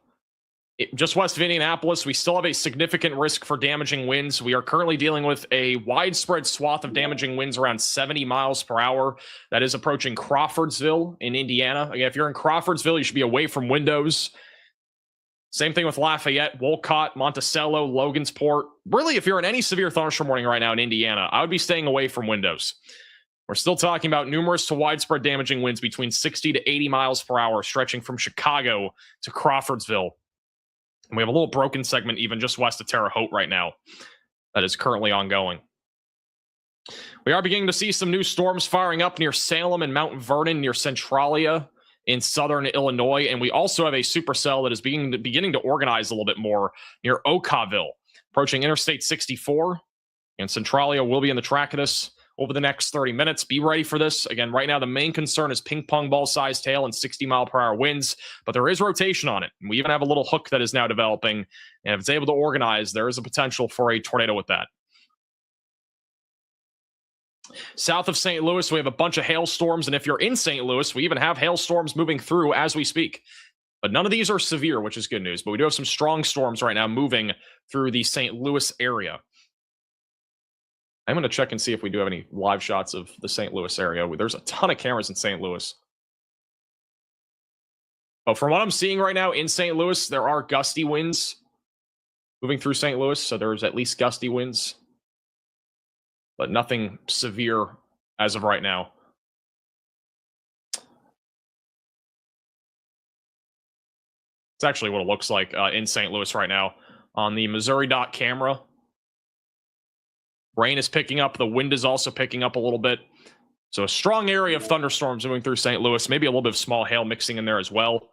just west of Indianapolis, we still have a significant risk for damaging winds. We are currently dealing with a widespread swath of damaging winds around 70 miles per hour. That is approaching Crawfordsville in Indiana. Again, if you're in Crawfordsville, you should be away from windows. Same thing with Lafayette, Wolcott, Monticello, Logansport. Really, if you're in any severe thunderstorm warning right now in Indiana, I would be staying away from windows. We're still talking about numerous to widespread damaging winds between 60 to 80 miles per hour, stretching from Chicago to Crawfordsville. And we have a little broken segment even just west of Terre Haute right now that is currently ongoing. We are beginning to see some new storms firing up near Salem and Mount Vernon, near Centralia in southern Illinois. And we also have a supercell that is beginning to organize a little bit more near Okawville, approaching Interstate 64. And Centralia will be in the track of this over the next 30 minutes. Be ready for this. Again, right now, the main concern is ping pong ball sized hail and 60 mile per hour winds, but there is rotation on it. We even have a little hook that is now developing. And if it's able to organize, there is a potential for a tornado with that. South of St. Louis, we have a bunch of hailstorms. And if you're in St. Louis, we even have hailstorms moving through as we speak. But none of these are severe, which is good news. But we do have some strong storms right now moving through the St. Louis area. I'm going to check and see if we do have any live shots of the St. Louis area. There's a ton of cameras in St. Louis. But from what I'm seeing right now in St. Louis, there are gusty winds moving through St. Louis. So there's at least gusty winds, but nothing severe as of right now. It's actually what it looks like in St. Louis right now on the Missouri dot camera. Rain is picking up. The wind is also picking up a little bit. So a strong area of thunderstorms moving through St. Louis. Maybe a little bit of small hail mixing in there as well.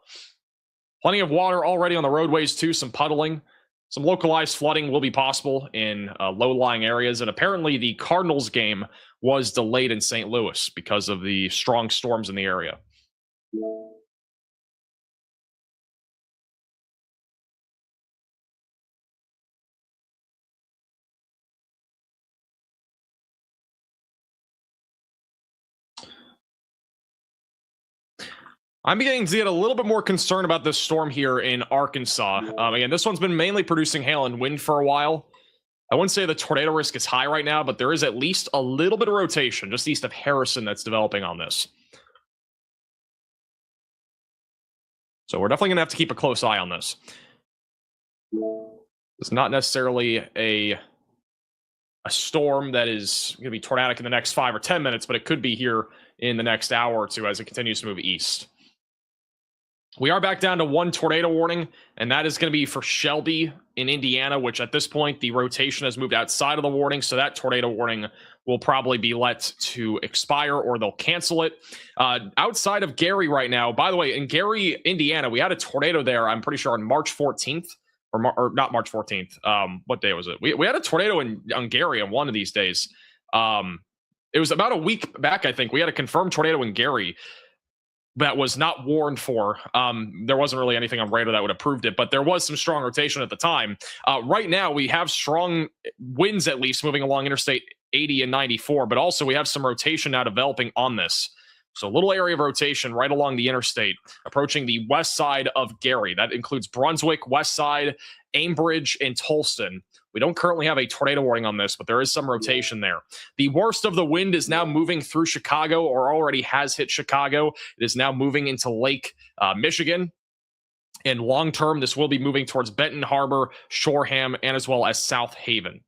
Plenty of water already on the roadways too. Some puddling. Some localized flooding will be possible in low-lying areas. And apparently the Cardinals game was delayed in St. Louis because of the strong storms in the area. I'm beginning to get a little bit more concerned about this storm here in Arkansas. Again, this one's been mainly producing hail and wind for a while. I wouldn't say the tornado risk is high right now, but there is at least a little bit of rotation just east of Harrison that's developing on this. So we're definitely going to have to keep a close eye on this. It's not necessarily a storm that is going to be tornadic in the next 5 or 10 minutes, but it could be here in the next hour or two as it continues to move east. We are back down to one tornado warning, and that is going to be for Shelby in Indiana, which at this point, the rotation has moved outside of the warning, so that tornado warning will probably be let to expire or they'll cancel it. Outside of Gary right now, by the way, in Gary, Indiana, we had a tornado there, I'm pretty sure, on March 14th, or not March 14th. What day was it? We had a tornado on Gary on one of these days. It was about a week back, I think. We had a confirmed tornado in Gary that was not warned for. There wasn't really anything on radar that would have proved it, but there was some strong rotation at the time. Right now, we have strong winds, at least, moving along Interstate 80 and 94, but also we have some rotation now developing on this. So a little area of rotation right along the interstate, approaching the west side of Gary. That includes Brunswick, West Side, Ambridge, and Tolston. We don't currently have a tornado warning on this, but there is some rotation there. The worst of the wind is now moving through Chicago, or already has hit Chicago. It is now moving into Lake Michigan. And long term, this will be moving towards Benton Harbor, Shoreham, and as well as South Haven.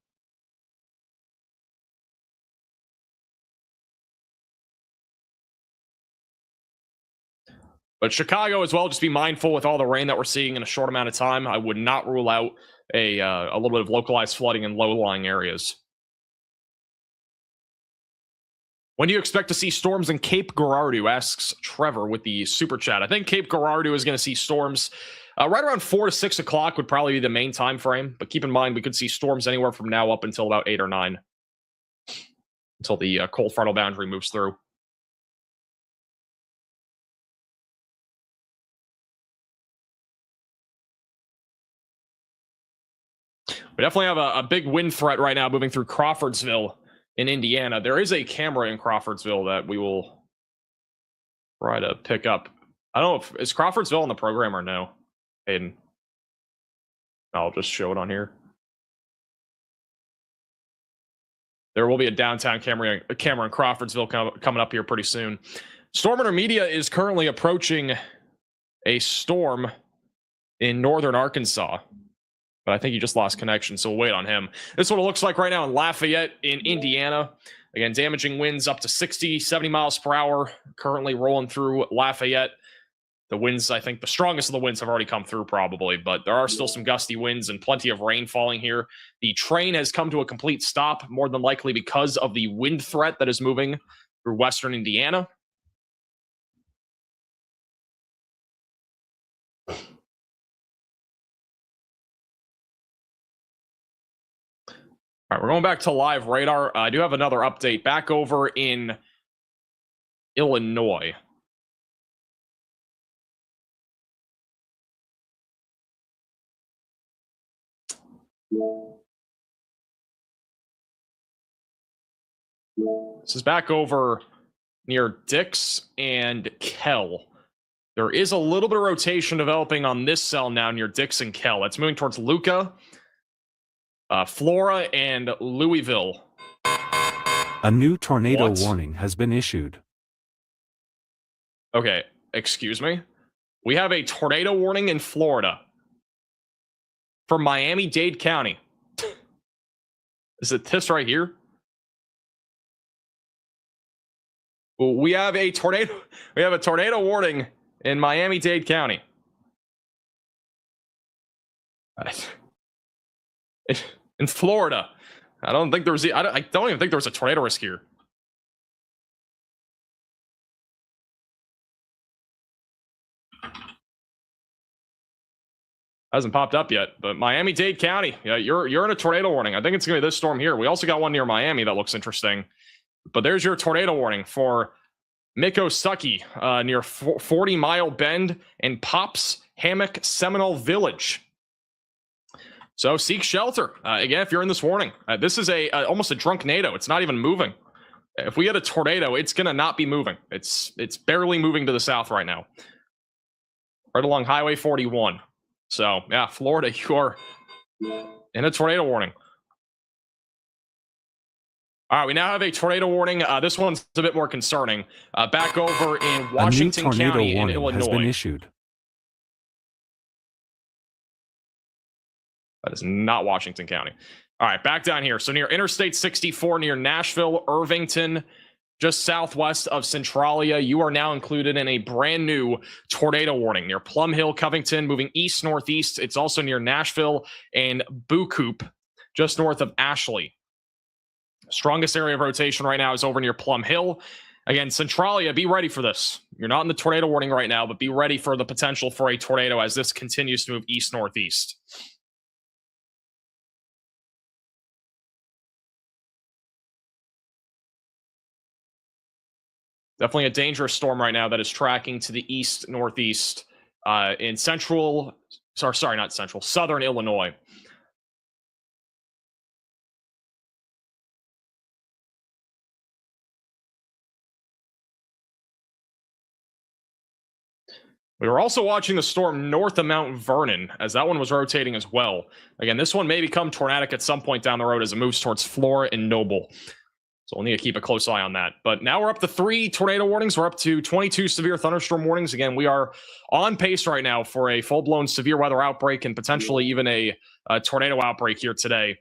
But Chicago as well, just be mindful with all the rain that we're seeing in a short amount of time. I would not rule out a little bit of localized flooding in low-lying areas. When do you expect to see storms in Cape Girardeau, asks Trevor with the super chat. I think Cape Girardeau is going to see storms right around 4 to 6 o'clock would probably be the main time frame. But keep in mind, we could see storms anywhere from now up until about 8 or 9. Until the cold frontal boundary moves through. We definitely have a big wind threat right now moving through Crawfordsville in Indiana. There is a camera in Crawfordsville that we will try to pick up. I don't know if is Crawfordsville on the program or no, Hayden. I'll just show it on here. There will be a downtown camera in Crawfordsville coming up here pretty soon. Storm Intermedia is currently approaching a storm in northern Arkansas. But I think he just lost connection, so we'll wait on him. This is what it looks like right now in Lafayette in Indiana. Again, damaging winds up to 60, 70 miles per hour currently rolling through Lafayette. The winds, I think the strongest of the winds have already come through probably, but there are still some gusty winds and plenty of rain falling here. The train has come to a complete stop, more than likely because of the wind threat that is moving through western Indiana. All right, we're going back to live radar. I do have another update back over in Illinois. This is back over near Dix and Kell. There is a little bit of rotation developing on this cell now near Dix and Kell. That's moving towards Luca, Flora, and Louisville. A new tornado warning has been issued. Okay, excuse me. We have a tornado warning in Florida for Miami-Dade County. Is it this right here? We have a tornado warning in Miami-Dade County. In Florida, I don't think there was. I don't even think there was a tornado risk here. Hasn't popped up yet, but Miami-Dade County, yeah, you're in a tornado warning. I think it's gonna be this storm here. We also got one near Miami that looks interesting, but there's your tornado warning for Mikosuki near 40 Mile Bend and Pops Hammock Seminole Village. So seek shelter again if you're in this warning. This is almost a drunk NATO. It's not even moving. If we get a tornado, it's gonna not be moving. It's barely moving to the south right now, right along Highway 41. So, yeah, Florida, you're in a tornado warning. All right, we now have a tornado warning. This one's a bit more concerning. Back over in Washington a new tornado County in warning Illinois. has been issued. That is not Washington County. All right, back down here. So near Interstate 64, near Nashville, Irvington, just southwest of Centralia, you are now included in a brand new tornado warning near Plum Hill, Covington, moving east-northeast. It's also near Nashville and Bucoop, just north of Ashley. Strongest area of rotation right now is over near Plum Hill. Again, Centralia, be ready for this. You're not in the tornado warning right now, but be ready for the potential for a tornado as this continues to move east-northeast. Definitely a dangerous storm right now that is tracking to the east-northeast in southern Illinois. We were also watching the storm north of Mount Vernon as that one was rotating as well. Again, this one may become tornadic at some point down the road as it moves towards Flora and Noble. So we'll need to keep a close eye on that. But now we're up to 3 tornado warnings. We're up to 22 severe thunderstorm warnings. Again, we are on pace right now for a full-blown severe weather outbreak and potentially even a tornado outbreak here today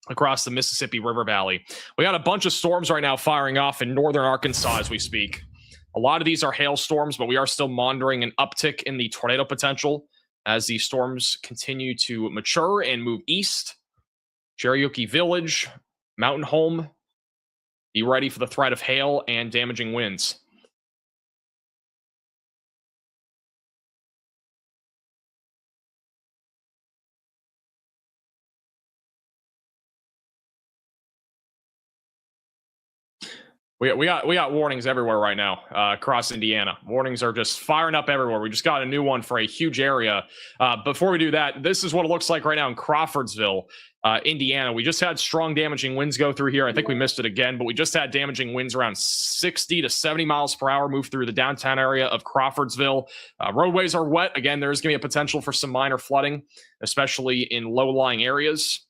across the Mississippi River Valley. We got a bunch of storms right now firing off in northern Arkansas as we speak. A lot of these are hailstorms, but we are still monitoring an uptick in the tornado potential as these storms continue to mature and move east. Cherokee Village, Mountain Home, be ready for the threat of hail and damaging winds. We got warnings everywhere right now across Indiana. Warnings are just firing up everywhere. We just got a new one for a huge area. Before we do that, this is what it looks like right now in Crawfordsville, Indiana. We just had strong damaging winds go through here. I think we missed it again, but we just had damaging winds around 60 to 70 miles per hour move through the downtown area of Crawfordsville. Roadways are wet. Again, there's going to be a potential for some minor flooding, especially in low-lying areas.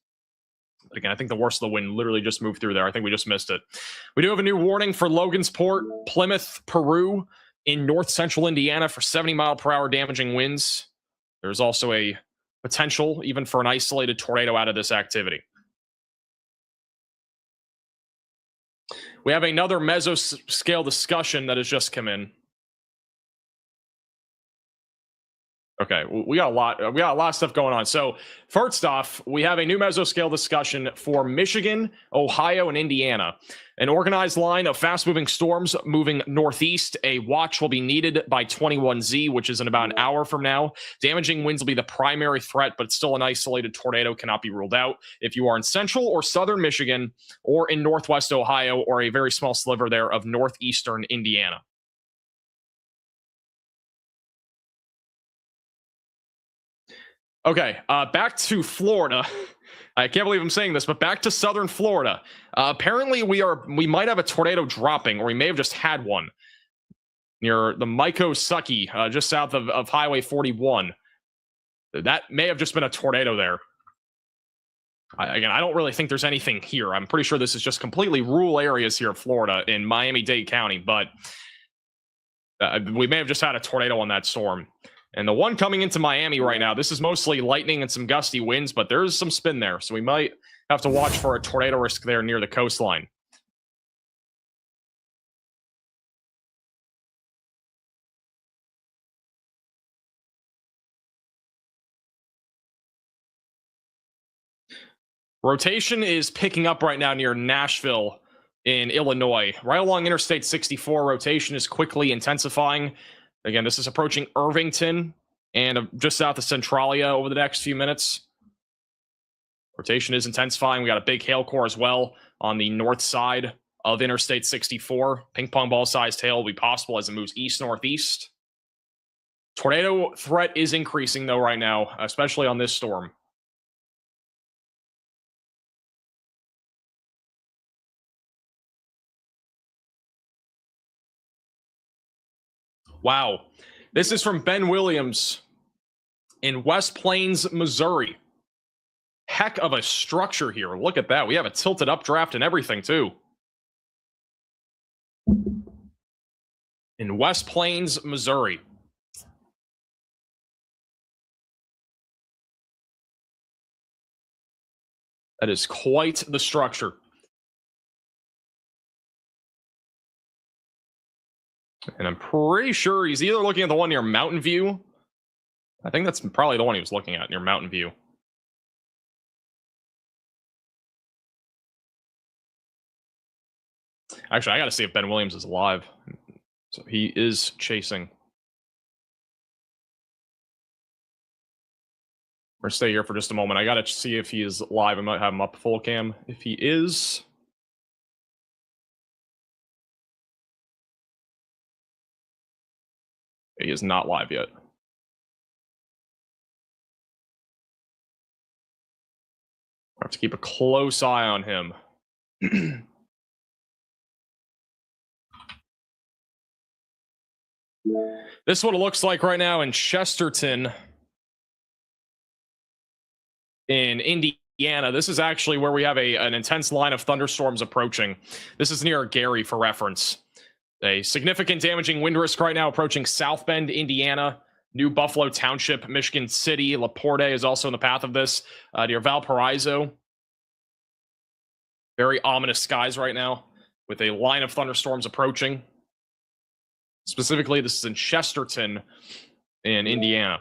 But again, I think the worst of the wind literally just moved through there. I think we just missed it. We do have a new warning for Logansport, Plymouth, Peru, in north central Indiana for 70 mile per hour damaging winds. There's also a potential even for an isolated tornado out of this activity. We have another mesoscale discussion that has just come in. Okay, we got a lot of stuff going on. So first off, we have a new mesoscale discussion for Michigan, Ohio, and Indiana. An organized line of fast-moving storms moving northeast. A watch will be needed by 21Z, which is in about an hour from now. Damaging winds will be the primary threat, but still an isolated tornado cannot be ruled out. If you are in central or southern Michigan, or in northwest Ohio, or a very small sliver there of northeastern Indiana. Okay, back to Florida. I can't believe I'm saying this, but back to southern Florida. Apparently, we might have a tornado dropping, or we may have just had one near the Mikosuki, just south of Highway 41. That may have just been a tornado there. Again, I don't really think there's anything here. I'm pretty sure this is just completely rural areas here in Florida in Miami-Dade County, but we may have just had a tornado on that storm. And the one coming into Miami right now, this is mostly lightning and some gusty winds, but there's some spin there. So we might have to watch for a tornado risk there near the coastline. Rotation is picking up right now near Nashville in Illinois. Right along Interstate 64, rotation is quickly intensifying. Again, this is approaching Irvington and just south of Centralia over the next few minutes. Rotation is intensifying. We got a big hail core as well on the north side of Interstate 64. Ping pong ball sized hail will be possible as it moves east-northeast. Tornado threat is increasing, though, right now, especially on this storm. Wow. This is from Ben Williams in West Plains, Missouri. Heck of a structure here. Look at that. We have a tilted updraft and everything, too. In West Plains, Missouri. That is quite the structure. And I'm pretty sure he's either looking at the one near Mountain View. I think that's probably the one he was looking at near Mountain View. Actually, I got to see if Ben Williams is alive. So he is chasing. We're going to stay here for just a moment. I got to see if he is live. I might have him up full cam. If he is... He is not live yet. I have to keep a close eye on him. This is what it looks like right now in Chesterton, in Indiana. This is actually where we have an intense line of thunderstorms approaching. This is near Gary for reference. A significant damaging wind risk right now approaching South Bend, Indiana, New Buffalo Township, Michigan City. LaPorte is also in the path of this. Near Valparaiso. Very ominous skies right now with a line of thunderstorms approaching. Specifically, this is in Chesterton in Indiana.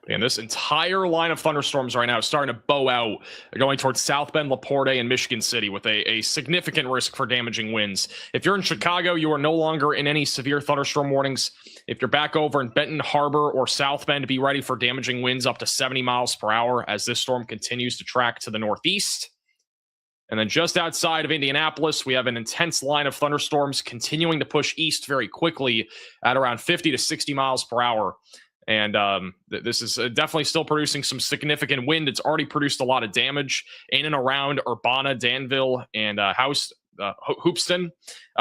And this entire line of thunderstorms right now is starting to bow out, going towards South Bend, LaPorte, and Michigan City with a significant risk for damaging winds. If you're in Chicago, you are no longer in any severe thunderstorm warnings. If you're back over in Benton Harbor or South Bend, be ready for damaging winds up to 70 miles per hour as this storm continues to track to the northeast. And then just outside of Indianapolis, we have an intense line of thunderstorms continuing to push east very quickly at around 50 to 60 miles per hour. And this is definitely still producing some significant wind. It's already produced a lot of damage in and around Urbana, Danville, and Hoopeston.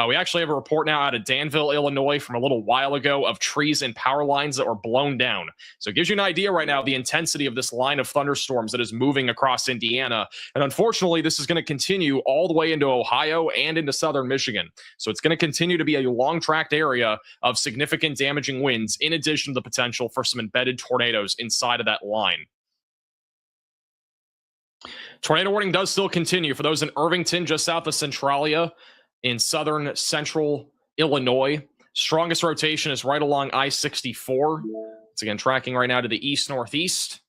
We actually have a report now out of Danville, Illinois from a little while ago of trees and power lines that were blown down. So it gives you an idea right now of the intensity of this line of thunderstorms that is moving across Indiana. And unfortunately, this is going to continue all the way into Ohio and into southern Michigan. So it's going to continue to be a long-tracked area of significant damaging winds, in addition to the potential for some embedded tornadoes inside of that line. Tornado warning does still continue for those in Irvington, just south of Centralia, in southern central Illinois. Strongest rotation is right along I-64. It's again tracking right now to the east-northeast.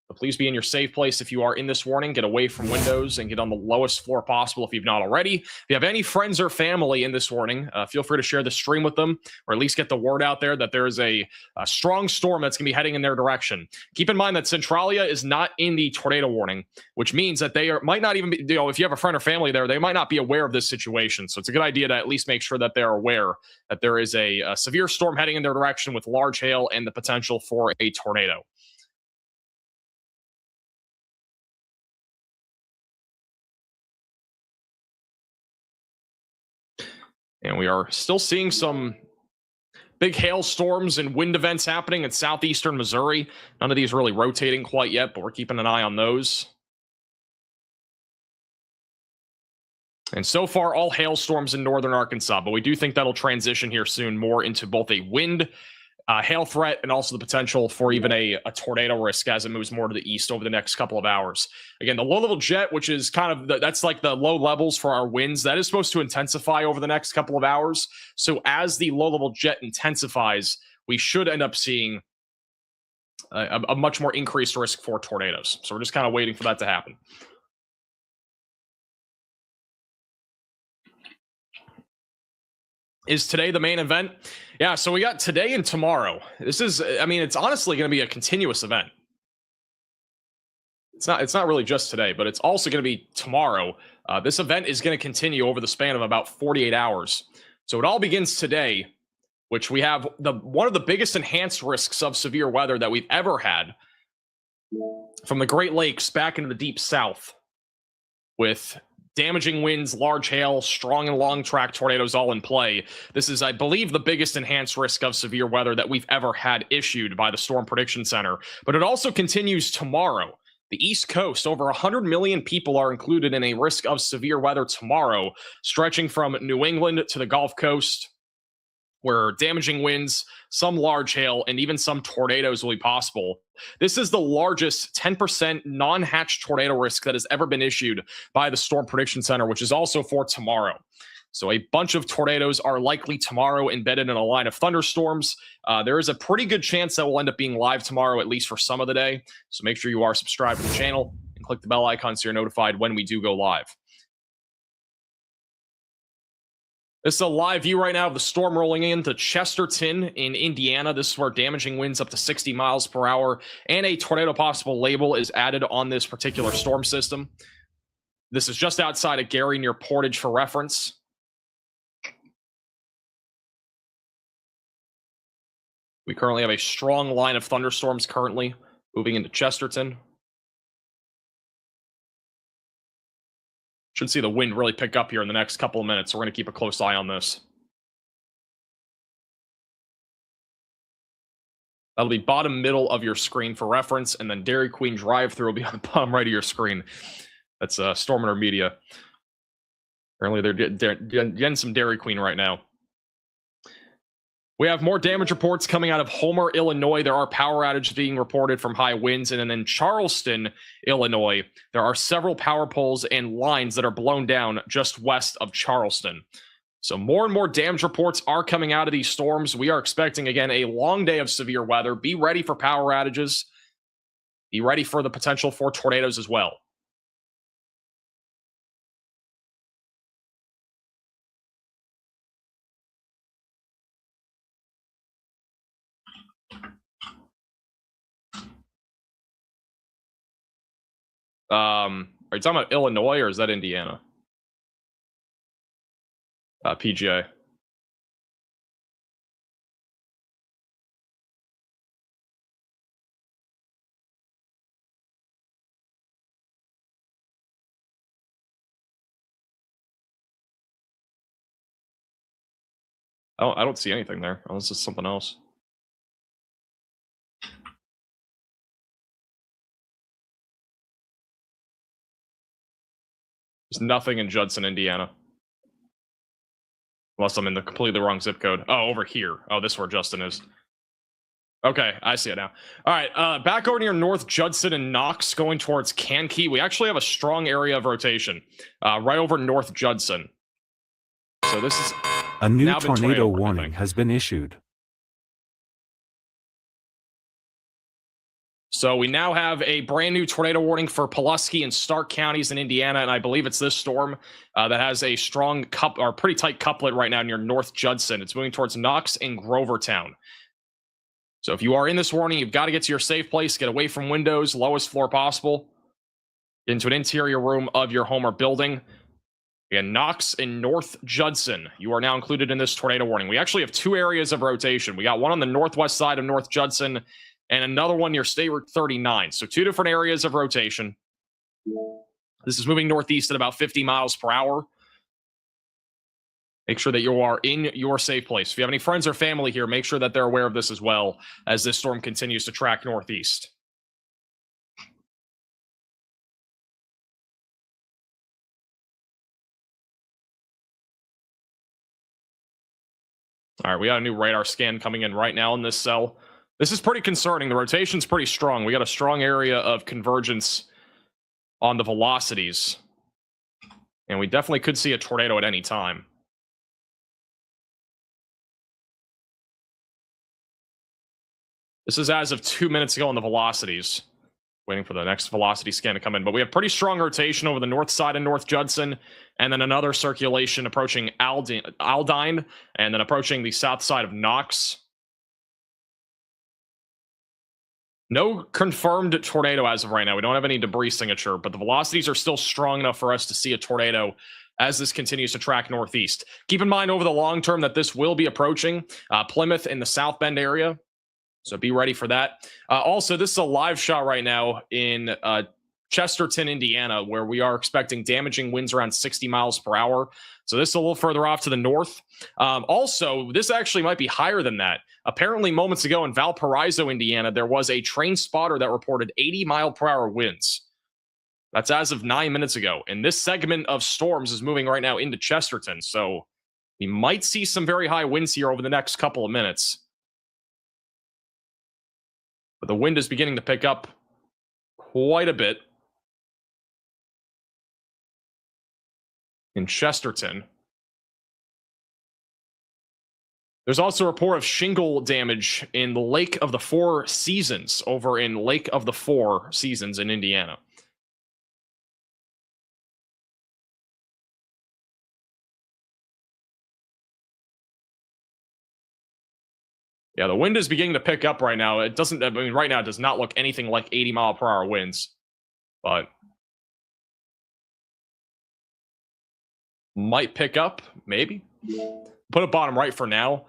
But please be in your safe place if you are in this warning. Get away from windows and get on the lowest floor possible if you've not already. If you have any friends or family in this warning, feel free to share the stream with them, or at least get the word out there that there is a strong storm that's going to be heading in their direction. Keep in mind that Centralia is not in the tornado warning, which means that they might not even be, if you have a friend or family there, they might not be aware of this situation. So it's a good idea to at least make sure that they're aware that there is a severe storm heading in their direction with large hail and the potential for a tornado. And we are still seeing some big hailstorms and wind events happening in southeastern Missouri. None of these really rotating quite yet, but we're keeping an eye on those. And so far, all hailstorms in northern Arkansas, but we do think that'll transition here soon more into both a wind hail threat, and also the potential for even a tornado risk as it moves more to the east over the next couple of hours. Again, the low-level jet, which is kind of that's like the low levels for our winds, that is supposed to intensify over the next couple of hours. So as the low-level jet intensifies, we should end up seeing a much more increased risk for tornadoes. So we're just kind of waiting for that to happen. Is today the main event? Yeah, so we got today and tomorrow. This is, I mean, it's honestly going to be a continuous event. It's not really just today, but it's also going to be tomorrow. This event is going to continue over the span of about 48 hours. So it all begins today, which we have one of the biggest enhanced risks of severe weather that we've ever had from the Great Lakes back into the deep south, with damaging winds, large hail, strong and long track tornadoes all in play. This is, I believe, the biggest enhanced risk of severe weather that we've ever had issued by the Storm Prediction Center. But it also continues tomorrow. The East Coast, over 100 million people are included in a risk of severe weather tomorrow, stretching from New England to the Gulf Coast, where damaging winds, some large hail, and even some tornadoes will be possible. This is the largest 10% non-hatch tornado risk that has ever been issued by the Storm Prediction Center, which is also for tomorrow. So a bunch of tornadoes are likely tomorrow embedded in a line of thunderstorms. There is a pretty good chance that we'll end up being live tomorrow, at least for some of the day. So make sure you are subscribed to the channel and click the bell icon so you're notified when we do go live. This is a live view right now of the storm rolling into Chesterton in Indiana. This is where damaging winds up to 60 miles per hour and a tornado possible label is added on this particular storm system. This is just outside of Gary near Portage for reference. We currently have a strong line of thunderstorms currently moving into Chesterton. Should see the wind really pick up here in the next couple of minutes. So we're going to keep a close eye on this. That'll be bottom middle of your screen for reference, and then Dairy Queen drive-through will be on the bottom right of your screen. That's Storm Media. Apparently they're getting some Dairy Queen right now. We have more damage reports coming out of Homer, Illinois. There are power outages being reported from high winds. And then in Charleston, Illinois, there are several power poles and lines that are blown down just west of Charleston. So more and more damage reports are coming out of these storms. We are expecting, again, a long day of severe weather. Be ready for power outages. Be ready for the potential for tornadoes as well. Are you talking about Illinois or is that Indiana? PGA. I don't see anything there, unless it's something else. There's nothing in Judson, Indiana. Unless I'm in the completely wrong zip code. Oh, over here. Oh, this is where Justin is. Okay, I see it now. All right, back over near North Judson and Knox, going towards Kankakee. We actually have a strong area of rotation right over North Judson. So this is a new tornado warning has been issued. So we now have a brand new tornado warning for Pulaski and Stark counties in Indiana, and I believe it's this storm that has a strong pretty tight couplet right now near North Judson. It's moving towards Knox and Grovertown. So if you are in this warning, you've got to get to your safe place, get away from windows, lowest floor possible, get into an interior room of your home or building. Again, Knox and North Judson, you are now included in this tornado warning. We actually have two areas of rotation. We got one on the northwest side of North Judson and another one near State Route 39. So two different areas of rotation. This is moving northeast at about 50 miles per hour. Make sure that you are in your safe place. If you have any friends or family here, make sure that they're aware of this as well as this storm continues to track northeast. All right, we got a new radar scan coming in right now in this cell. This is pretty concerning. The rotation's pretty strong. We got a strong area of convergence on the velocities. And we definitely could see a tornado at any time. This is as of 2 minutes ago on the velocities. Waiting for the next velocity scan to come in. But we have pretty strong rotation over the north side of North Judson. And then another circulation approaching Aldine. And then approaching the south side of Knox. No confirmed tornado as of right now. We don't have any debris signature, but the velocities are still strong enough for us to see a tornado as this continues to track northeast. Keep in mind over the long term that this will be approaching Plymouth in the South Bend area. So be ready for that. Also, this is a live shot right now in Chesterton, Indiana, where we are expecting damaging winds around 60 miles per hour. So this is a little further off to the north. Also, this actually might be higher than that. Apparently, moments ago in Valparaiso, Indiana, there was a train spotter that reported 80-mile-per-hour winds. That's as of 9 minutes ago. And this segment of storms is moving right now into Chesterton. So we might see some very high winds here over the next couple of minutes. But the wind is beginning to pick up quite a bit in Chesterton. There's also a report of shingle damage in the Lake of the Four Seasons over in Lake of the Four Seasons in Indiana. Yeah, the wind is beginning to pick up right now. It doesn't, I mean, right now it does not look anything like 80-mile-per-hour winds, but might pick up, maybe. Put it bottom right for now.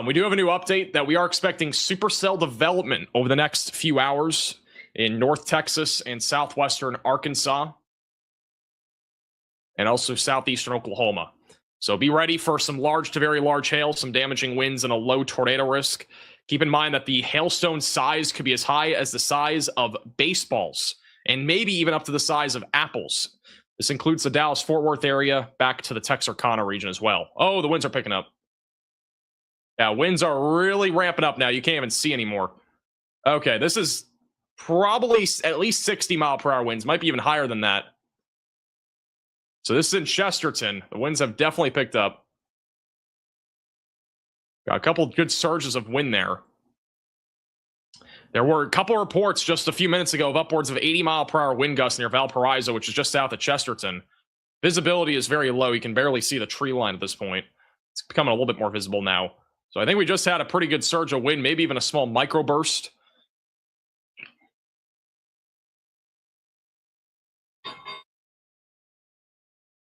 We do have a new update that we are expecting supercell development over the next few hours in North Texas and southwestern Arkansas, and also southeastern Oklahoma. So be ready for some large to very large hail, some damaging winds, and a low tornado risk. Keep in mind that the hailstone size could be as high as the size of baseballs, and maybe even up to the size of apples. This includes the Dallas-Fort Worth area, back to the Texarkana region as well. Oh, the winds are picking up. Yeah, winds are really ramping up now. You can't even see anymore. Okay, this is probably at least 60-mile-per-hour winds. Might be even higher than that. So this is in Chesterton. The winds have definitely picked up. Got a couple good surges of wind there. There were a couple of reports just a few minutes ago of upwards of 80-mile-per-hour wind gusts near Valparaiso, which is just south of Chesterton. Visibility is very low. You can barely see the tree line at this point. It's becoming a little bit more visible now. So I think we just had a pretty good surge of wind, maybe even a small microburst.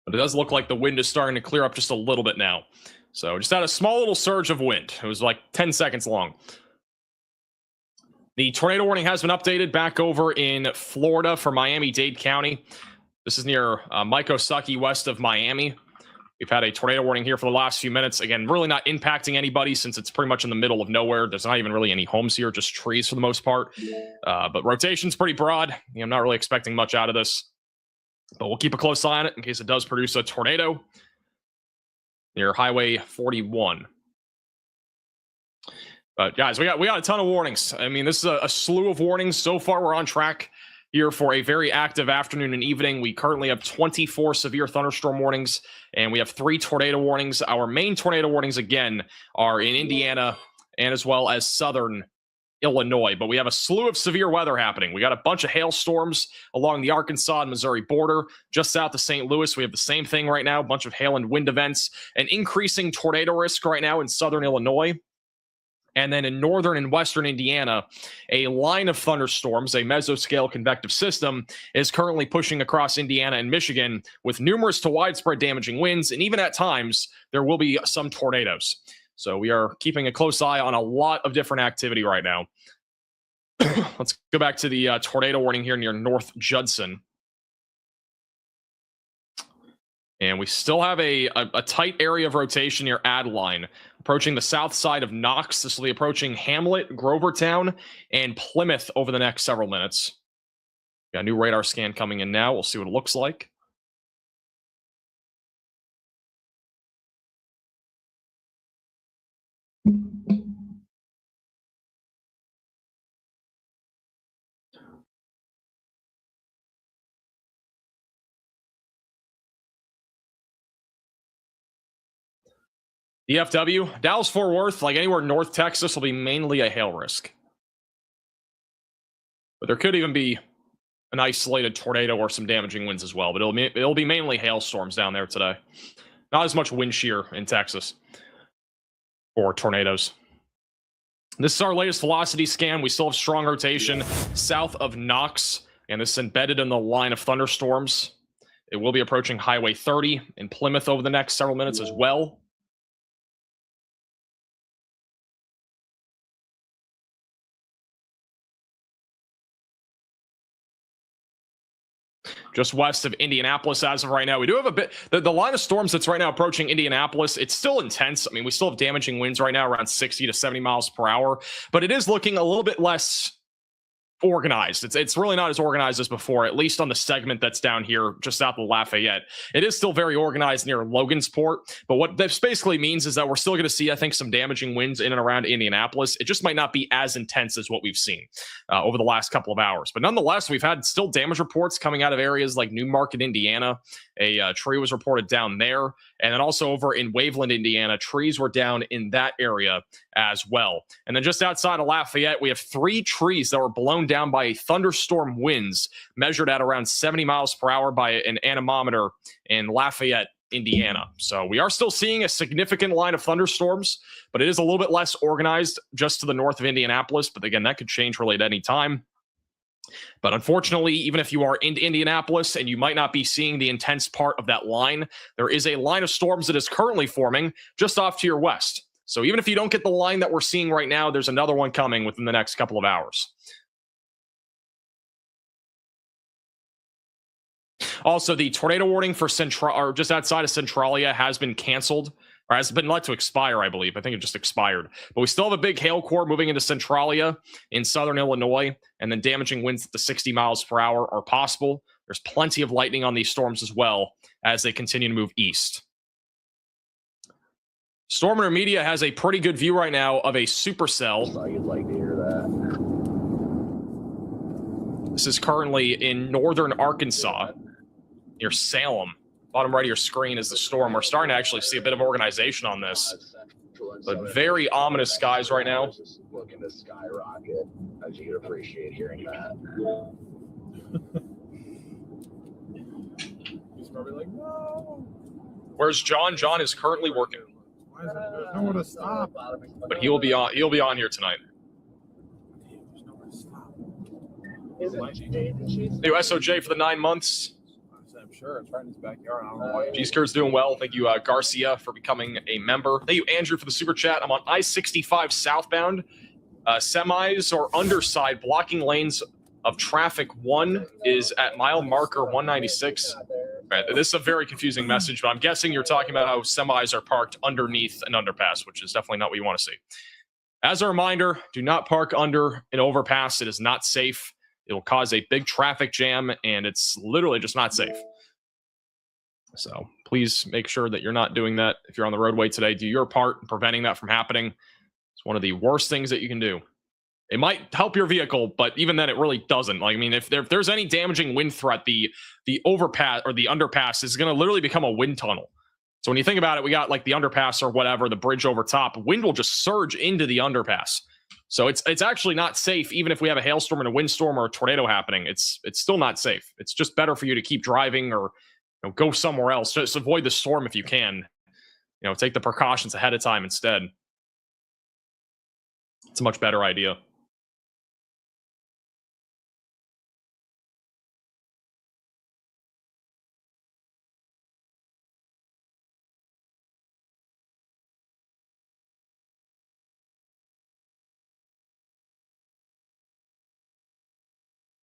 But it does look like the wind is starting to clear up just a little bit now. So just had a small little surge of wind. It was like 10 seconds long. The tornado warning has been updated back over in Florida for Miami-Dade County. This is near Mycosukee, west of Miami. We've had a tornado warning here for the last few minutes. Again, really not impacting anybody since it's pretty much in the middle of nowhere. There's not even really any homes here, just trees for the most part. But rotation's pretty broad. I'm not really expecting much out of this. But we'll keep a close eye on it in case it does produce a tornado near Highway 41. But guys, we got a ton of warnings. I mean, this is a slew of warnings. So far, we're on track here for a very active afternoon and evening. We currently have 24 severe thunderstorm warnings, and we have 3 tornado warnings. Our main tornado warnings, again, are in Indiana and as well as southern Illinois. But we have a slew of severe weather happening. We got a bunch of hailstorms along the Arkansas and Missouri border. Just south of St. Louis, we have the same thing right now, a bunch of hail and wind events, an increasing tornado risk right now in southern Illinois. And then in northern and western Indiana, a line of thunderstorms, a mesoscale convective system, is currently pushing across Indiana and Michigan with numerous to widespread damaging winds. And even at times, there will be some tornadoes. So we are keeping a close eye on a lot of different activity right now. Let's go back to the tornado warning here near North Judson. And we still have a tight area of rotation near Adeline, approaching the south side of Knox. This will be approaching Hamlet, Grovertown, and Plymouth over the next several minutes. Got a new radar scan coming in now. We'll see what it looks like. DFW, Dallas-Fort Worth, like anywhere North Texas, will be mainly a hail risk. But there could even be an isolated tornado or some damaging winds as well. But it'll be mainly hailstorms down there today. Not as much wind shear in Texas or tornadoes. This is our latest velocity scan. We still have strong rotation south of Knox, and this is embedded in the line of thunderstorms. It will be approaching Highway 30 in Plymouth over the next several minutes as well. Just west of Indianapolis as of right now. We do have a bit, the line of storms that's right now approaching Indianapolis, it's still intense. I mean, we still have damaging winds right now around 60 to 70 miles per hour, but it is looking a little bit less organized. It's really not as organized as before, at least on the segment that's down here just south of Lafayette. It is still very organized near Logansport, but what this basically means is that we're still going to see, I think, some damaging winds in and around Indianapolis. It just might not be as intense as what we've seen over the last couple of hours. But nonetheless, we've had still damage reports coming out of areas like Newmarket, Indiana. A tree was reported down there. And then also over in Waveland, Indiana, trees were down in that area as well. And then just outside of Lafayette, we have 3 trees that were blown down by thunderstorm winds measured at around 70 miles per hour by an anemometer in Lafayette, Indiana. So we are still seeing a significant line of thunderstorms, but it is a little bit less organized just to the north of Indianapolis. But again, that could change really at any time. But unfortunately, even if you are in Indianapolis and you might not be seeing the intense part of that line, there is a line of storms that is currently forming just off to your west. So even if you don't get the line that we're seeing right now, there's another one coming within the next couple of hours. Also, the tornado warning for just outside of Centralia has been canceled, or has been let to expire, I believe. I think it just expired. But we still have a big hail core moving into Centralia in southern Illinois, and then damaging winds at the 60 miles per hour are possible. There's plenty of lightning on these storms as well as they continue to move east. Storm Media has a pretty good view right now of a supercell. You'd like to hear that. This is currently in northern Arkansas, near Salem. Bottom right of your screen is the storm. We're starting to actually see a bit of organization on this, but very ominous skies right now. Looking to skyrocket, as you'd appreciate hearing that. He's probably like, no. Where's John? John is currently working. Why is it? There's nowhere to stop. But he'll be on. He'll be on here tonight. There's nowhere to stop. New SOJ for the 9 months. I'm sure it's right in his backyard. I don't know why. G-Skirt's doing well. Thank you, Garcia, for becoming a member. Thank you, Andrew, for the super chat. I'm on I-65 southbound. Semis or underside blocking lanes of traffic. 1 is at mile marker 196. Right, this is a very confusing message, but I'm guessing you're talking about how semis are parked underneath an underpass, which is definitely not what you want to see. As a reminder, do not park under an overpass. It is not safe. It will cause a big traffic jam, and it's literally just not safe. So please make sure that you're not doing that. If you're on the roadway today, do your part in preventing that from happening. It's one of the worst things that you can do. It might help your vehicle, but even then, it really doesn't. Like, I mean, if there's any damaging wind threat, the overpass or the underpass is going to literally become a wind tunnel. So when you think about it, we got like the underpass or whatever, the bridge over top. Wind will just surge into the underpass. So it's actually not safe, even if we have a hailstorm and a windstorm or a tornado happening. It's still not safe. It's just better for you to keep driving or go somewhere else. Just avoid the storm if you can. Take the precautions ahead of time instead. It's a much better idea.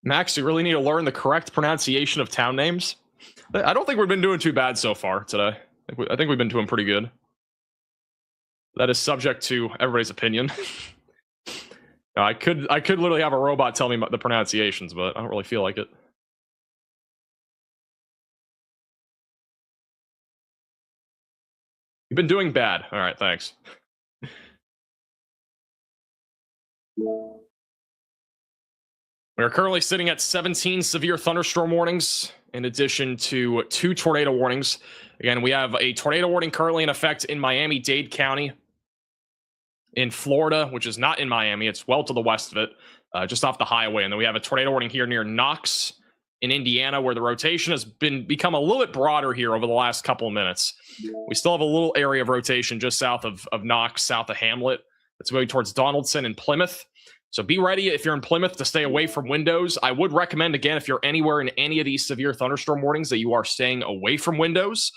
Max, you really need to learn the correct pronunciation of town names. I don't think we've been doing too bad so far today. I think we've been doing pretty good. That is subject to everybody's opinion. I could literally have a robot tell me the pronunciations, but I don't really feel like it. You've been doing bad. All right, thanks. We are currently sitting at 17 severe thunderstorm warnings in addition to 2 tornado warnings. Again, we have a tornado warning currently in effect in Miami-Dade County, in Florida, which is not in Miami. It's well to the west of it, just off the highway. And then we have a tornado warning here near Knox in Indiana, where the rotation has become a little bit broader here over the last couple of minutes. We still have a little area of rotation just south of Knox, south of Hamlet. That's going towards Donaldson and Plymouth. So be ready if you're in Plymouth to stay away from windows. I would recommend, again, if you're anywhere in any of these severe thunderstorm warnings, that you are staying away from windows,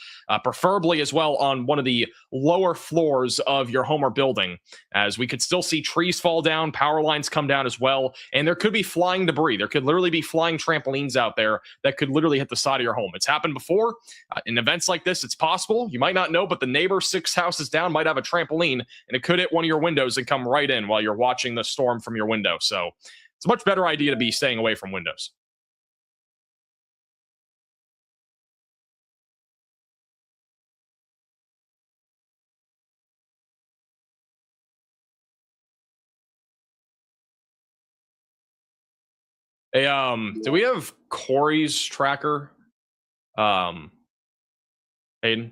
preferably as well on one of the lower floors of your home or building, as we could still see trees fall down, power lines come down as well, and there could be flying debris. There could literally be flying trampolines out there that could literally hit the side of your home. It's happened before. In events like this, it's possible. You might not know, but the neighbor 6 houses down might have a trampoline, and it could hit one of your windows and come right in while you're watching the storm from your window. So it's a much better idea to be staying away from windows. Hey, do we have Corey's tracker? Hayden? I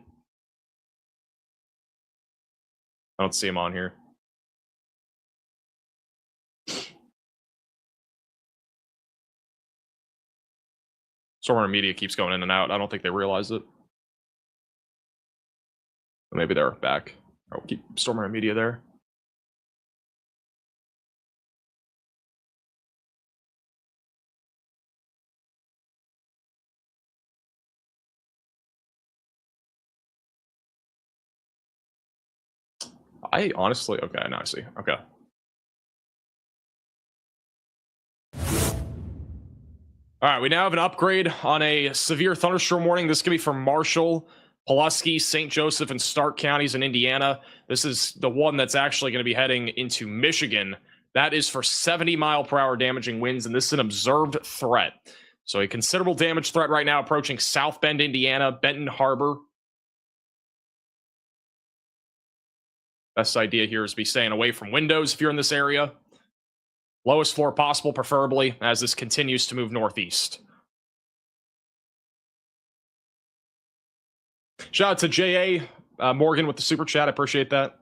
don't see him on here. Stormrunner Media keeps going in and out. I don't think they realize it. Maybe they're back. I'll keep Stormrunner Media there. I honestly, okay, now I see. Okay. All right, we now have an upgrade on a severe thunderstorm warning. This could be for Marshall, Pulaski, St. Joseph, and Stark counties in Indiana. This is the one that's actually going to be heading into Michigan. That is for 70-mile-per-hour damaging winds, and this is an observed threat. So a considerable damage threat right now approaching South Bend, Indiana, Benton Harbor. Best idea here is to be staying away from windows if you're in this area. Lowest floor possible, preferably, as this continues to move northeast. Shout out to J.A. Morgan with the super chat. I appreciate that.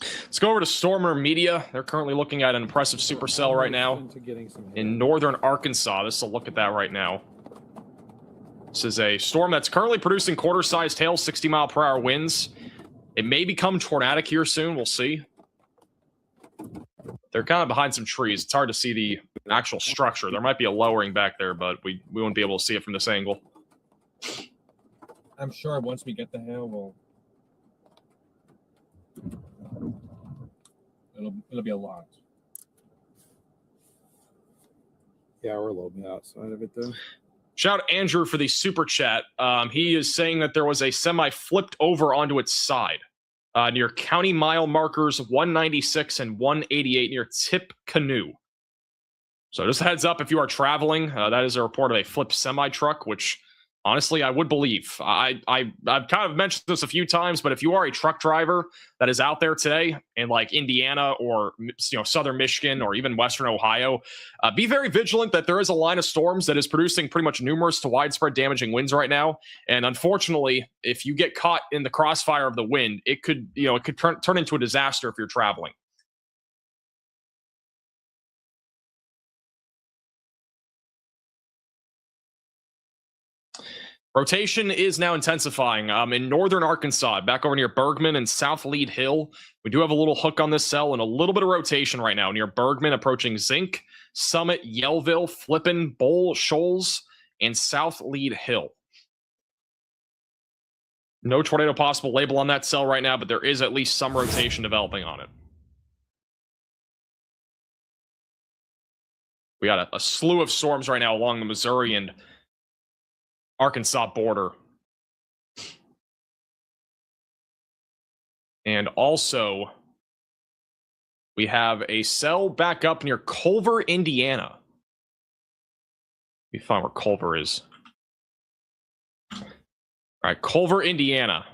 Let's go over to Stormer Media. They're currently looking at an impressive supercell right now in northern Arkansas. This is a look at that right now. This is a storm that's currently producing quarter-sized hail, 60-mile-per-hour winds. It may become tornadic here soon. We'll see. They're kind of behind some trees. It's hard to see the actual structure. There might be a lowering back there, but we won't be able to see it from this angle. I'm sure once we get the hail, it'll be a lot. Yeah, we're a little bit outside of it though. Shout out Andrew for the super chat. He is saying that there was a semi flipped over onto its side near county mile markers 196 and 188 near Tip Canoe. So just a heads up if you are traveling. That is a report of a flipped semi truck, which honestly I would believe. I've kind of mentioned this a few times, but if you are a truck driver that is out there today in like Indiana or southern Michigan or even western Ohio, be very vigilant that there is a line of storms that is producing pretty much numerous to widespread damaging winds right now. And unfortunately, if you get caught in the crossfire of the wind, it could turn into a disaster if you're traveling. Rotation is now intensifying in northern Arkansas, back over near Bergman and South Lead Hill. We do have a little hook on this cell and a little bit of rotation right now near Bergman, approaching Zinc, Summit, Yellville, Flippin, Bowl, Shoals, and South Lead Hill. No tornado possible label on that cell right now, but there is at least some rotation developing on it. We got a slew of storms right now along the Missouri and Arkansas border. And also, we have a cell back up near Culver, Indiana. Let me find where Culver is. All right, Culver, Indiana.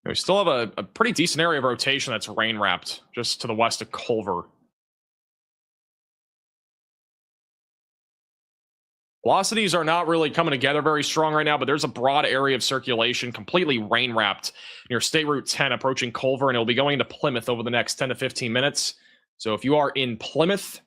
We still have a pretty decent area of rotation that's rain-wrapped just to the west of Culver. Velocities are not really coming together very strong right now, but there's a broad area of circulation completely rain wrapped near State Route 10 approaching Culver, and it'll be going into Plymouth over the next 10 to 15 minutes. So if you are in Plymouth,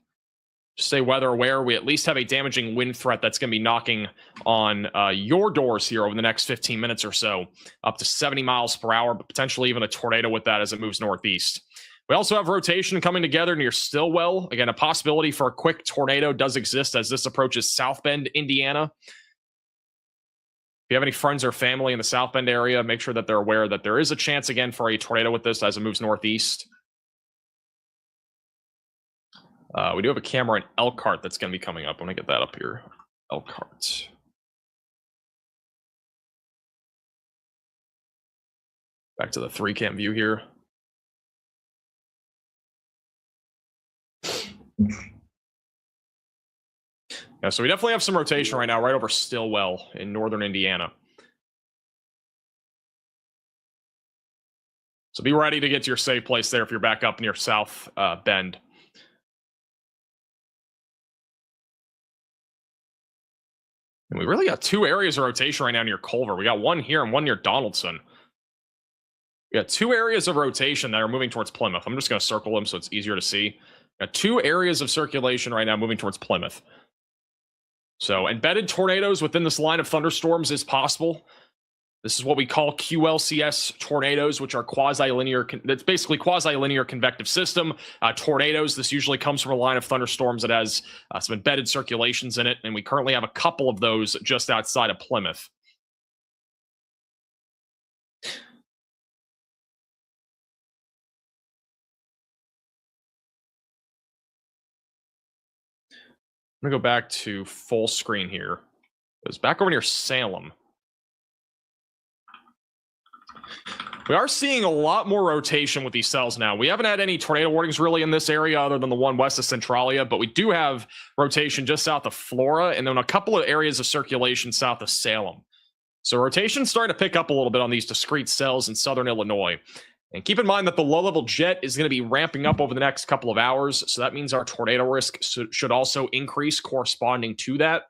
just stay weather aware. We at least have a damaging wind threat that's going to be knocking on your doors here over the next 15 minutes or so, up to 70 miles per hour, but potentially even a tornado with that as it moves northeast. We also have rotation coming together near Stillwell. Again, a possibility for a quick tornado does exist as this approaches South Bend, Indiana. If you have any friends or family in the South Bend area, make sure that they're aware that there is a chance again for a tornado with this as it moves northeast. We do have a camera in Elkhart that's going to be coming up. I'm going to get that up here. Elkhart. Back to the 3-cam view here. Yeah, so we definitely have some rotation right now, right over Stillwell in northern Indiana. So be ready to get to your safe place there if you're back up near South Bend. And we really got 2 areas of rotation right now near Culver. We got one here and one near Donaldson. We got 2 areas of rotation that are moving towards Plymouth. I'm just going to circle them so it's easier to see. Got 2 areas of circulation right now moving towards Plymouth. So embedded tornadoes within this line of thunderstorms is possible. This is what we call QLCS tornadoes, which are quasi-linear. That's basically quasi-linear convective system. Tornadoes, this usually comes from a line of thunderstorms that has some embedded circulations in it. And we currently have a couple of those just outside of Plymouth. I'm going to go back to full screen here. It was back over near Salem. We are seeing a lot more rotation with these cells now. We haven't had any tornado warnings really in this area other than the one west of Centralia, but we do have rotation just south of Flora and then a couple of areas of circulation south of Salem. So rotation's starting to pick up a little bit on these discrete cells in southern Illinois. And keep in mind that the low-level jet is going to be ramping up over the next couple of hours, so that means our tornado risk should also increase corresponding to that.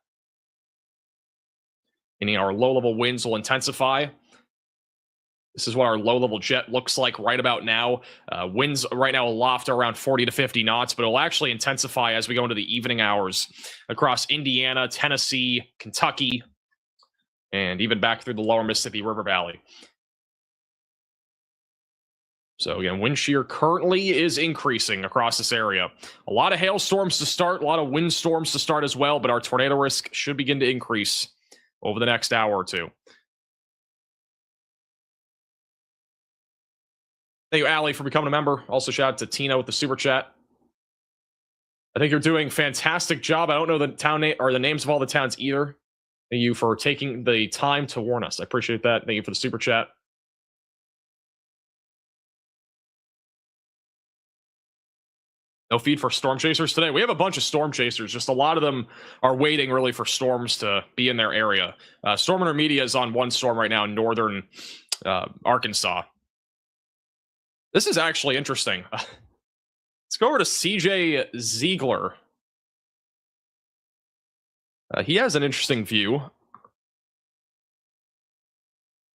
Meaning our low-level winds will intensify. This is what our low-level jet looks like right about now. Winds right now aloft are around 40 to 50 knots, but it'll actually intensify as we go into the evening hours across Indiana, Tennessee, Kentucky, and even back through the lower Mississippi River Valley. So again, wind shear currently is increasing across this area. A lot of hailstorms to start, a lot of windstorms to start as well, but our tornado risk should begin to increase over the next hour or two. Thank you, Allie, for becoming a member. Also, shout out to Tina with the super chat. I think you're doing a fantastic job. I don't know the town name or the names of all the towns either. Thank you for taking the time to warn us. I appreciate that. Thank you for the super chat. No feed for storm chasers today. We have a bunch of storm chasers. Just a lot of them are waiting really for storms to be in their area. Storm Intermedia is on one storm right now in northern Arkansas. This is actually interesting. Let's go over to CJ Ziegler. He has an interesting view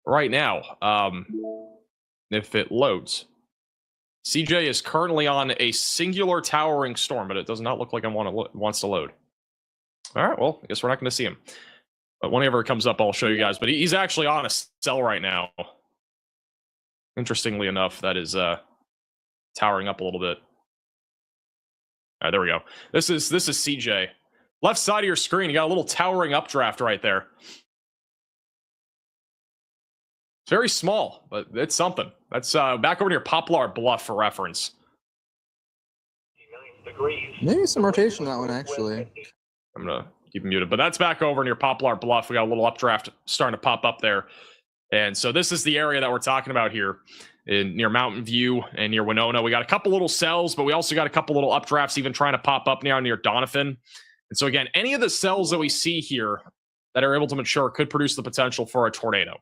right now. If it loads. CJ is currently on a singular towering storm, but it does not look like it wants to load. All right, well, I guess we're not going to see him. But whenever it comes up, I'll show you guys. But he's actually on a cell right now. Interestingly enough, that is towering up a little bit. All right, there we go. This is CJ. Left side of your screen, you got a little towering updraft right there. It's very small, but it's something. That's back over near Poplar Bluff for reference. Maybe some rotation on that one, actually. I'm going to keep him muted. But that's back over near Poplar Bluff. We got a little updraft starting to pop up there. And so this is the area that we're talking about here near Mountain View and near Winona. We got a couple little cells, but we also got a couple little updrafts even trying to pop up near Doniphan. And so again, any of the cells that we see here that are able to mature could produce the potential for a tornado.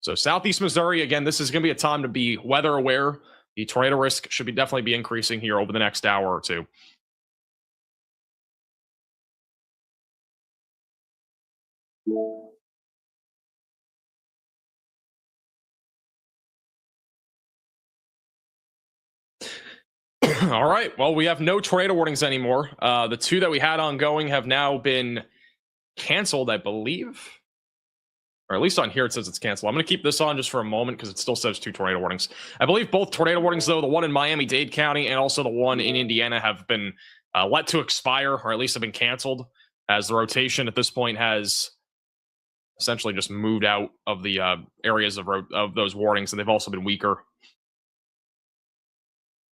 So Southeast Missouri, again, this is going to be a time to be weather aware. The tornado risk should definitely be increasing here over the next hour or two. All right. Well, we have no tornado warnings anymore. The 2 that we had ongoing have now been canceled, I believe. Or at least on here it says it's canceled. I'm going to keep this on just for a moment because it still says 2 tornado warnings. I believe both tornado warnings, though, the one in Miami-Dade County and also the one in Indiana, have been let to expire, or at least have been canceled, as the rotation at this point has essentially just moved out of the areas of those warnings, and they've also been weaker.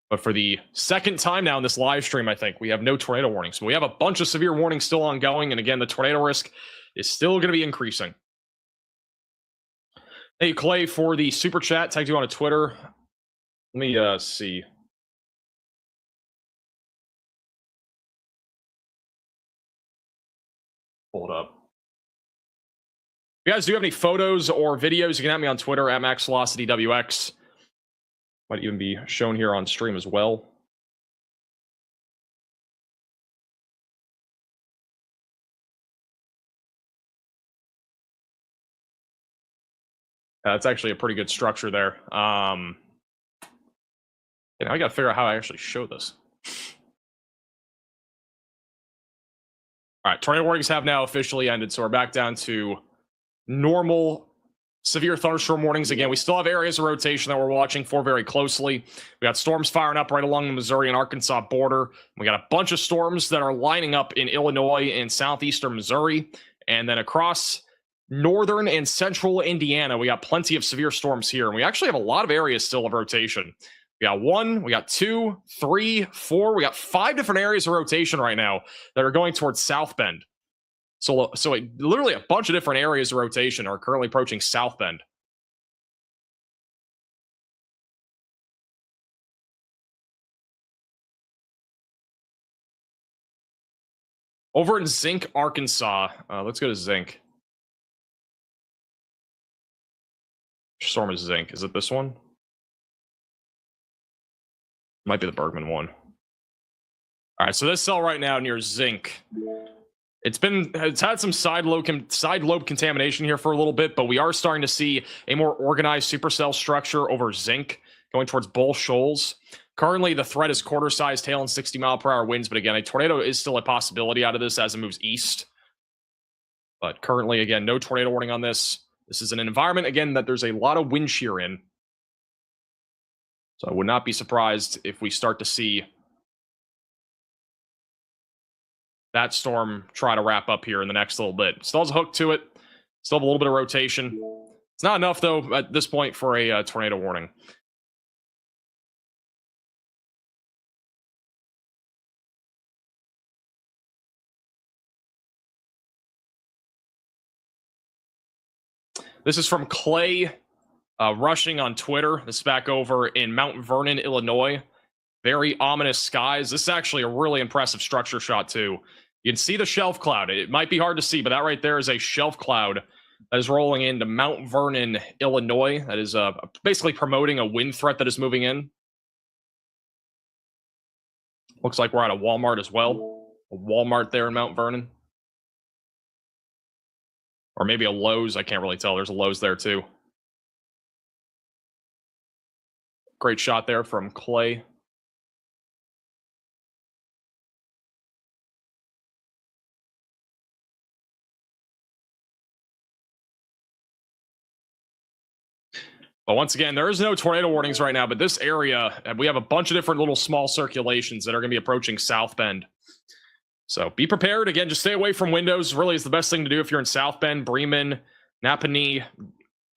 But for the second time now in this live stream, I think, we have no tornado warnings. But we have a bunch of severe warnings still ongoing, and again, the tornado risk is still going to be increasing. Thank you, Clay, for the super chat. Tagged you on a Twitter. Let me see. Pull it up. If you guys do have any photos or videos, you can have me on Twitter at MaxVelocityWX. Might even be shown here on stream as well. That's actually a pretty good structure there. I got to figure out how I actually show this. All right, tornado warnings have now officially ended, so we're back down to normal severe thunderstorm warnings. Again, we still have areas of rotation that we're watching for very closely. We got storms firing up right along the Missouri and Arkansas border. We got a bunch of storms that are lining up in Illinois and southeastern Missouri. And then across northern and central Indiana, we got plenty of severe storms here. And we actually have a lot of areas still of rotation. We got 1, we got 2, 3, 4. We got 5 different areas of rotation right now that are going towards South Bend. So literally a bunch of different areas of rotation are currently approaching South Bend. Over in Zinc, Arkansas. Let's go to Zinc. Which storm is Zinc? Is it this one? Might be the Bergman one. All right, so this cell right now near Zinc. It's had some side lobe contamination here for a little bit, but we are starting to see a more organized supercell structure over Zinc going towards Bull Shoals. Currently, the threat is quarter-sized hail and 60-mile-per-hour winds, but again, a tornado is still a possibility out of this as it moves east. But currently, again, no tornado warning on this. This is an environment, again, that there's a lot of wind shear in. So I would not be surprised if we start to see that storm try to wrap up here in the next little bit. Still has a hook to it. Still have a little bit of rotation. It's not enough, though, at this point for a tornado warning. This is from Clay Rushing on Twitter. This is back over in Mount Vernon, Illinois. Very ominous skies. This is actually a really impressive structure shot, too. You can see the shelf cloud. It might be hard to see, but that right there is a shelf cloud that is rolling into Mount Vernon, Illinois. That is basically promoting a wind threat that is moving in. Looks like we're at a Walmart as well. A Walmart there in Mount Vernon. Or maybe a Lowe's. I can't really tell. There's a Lowe's there, too. Great shot there from Clay. But once again, there is no tornado warnings right now, but this area, we have a bunch of different little small circulations that are going to be approaching South Bend. So be prepared. Again, just stay away from windows. Really is the best thing to do if you're in South Bend, Bremen, Napanee,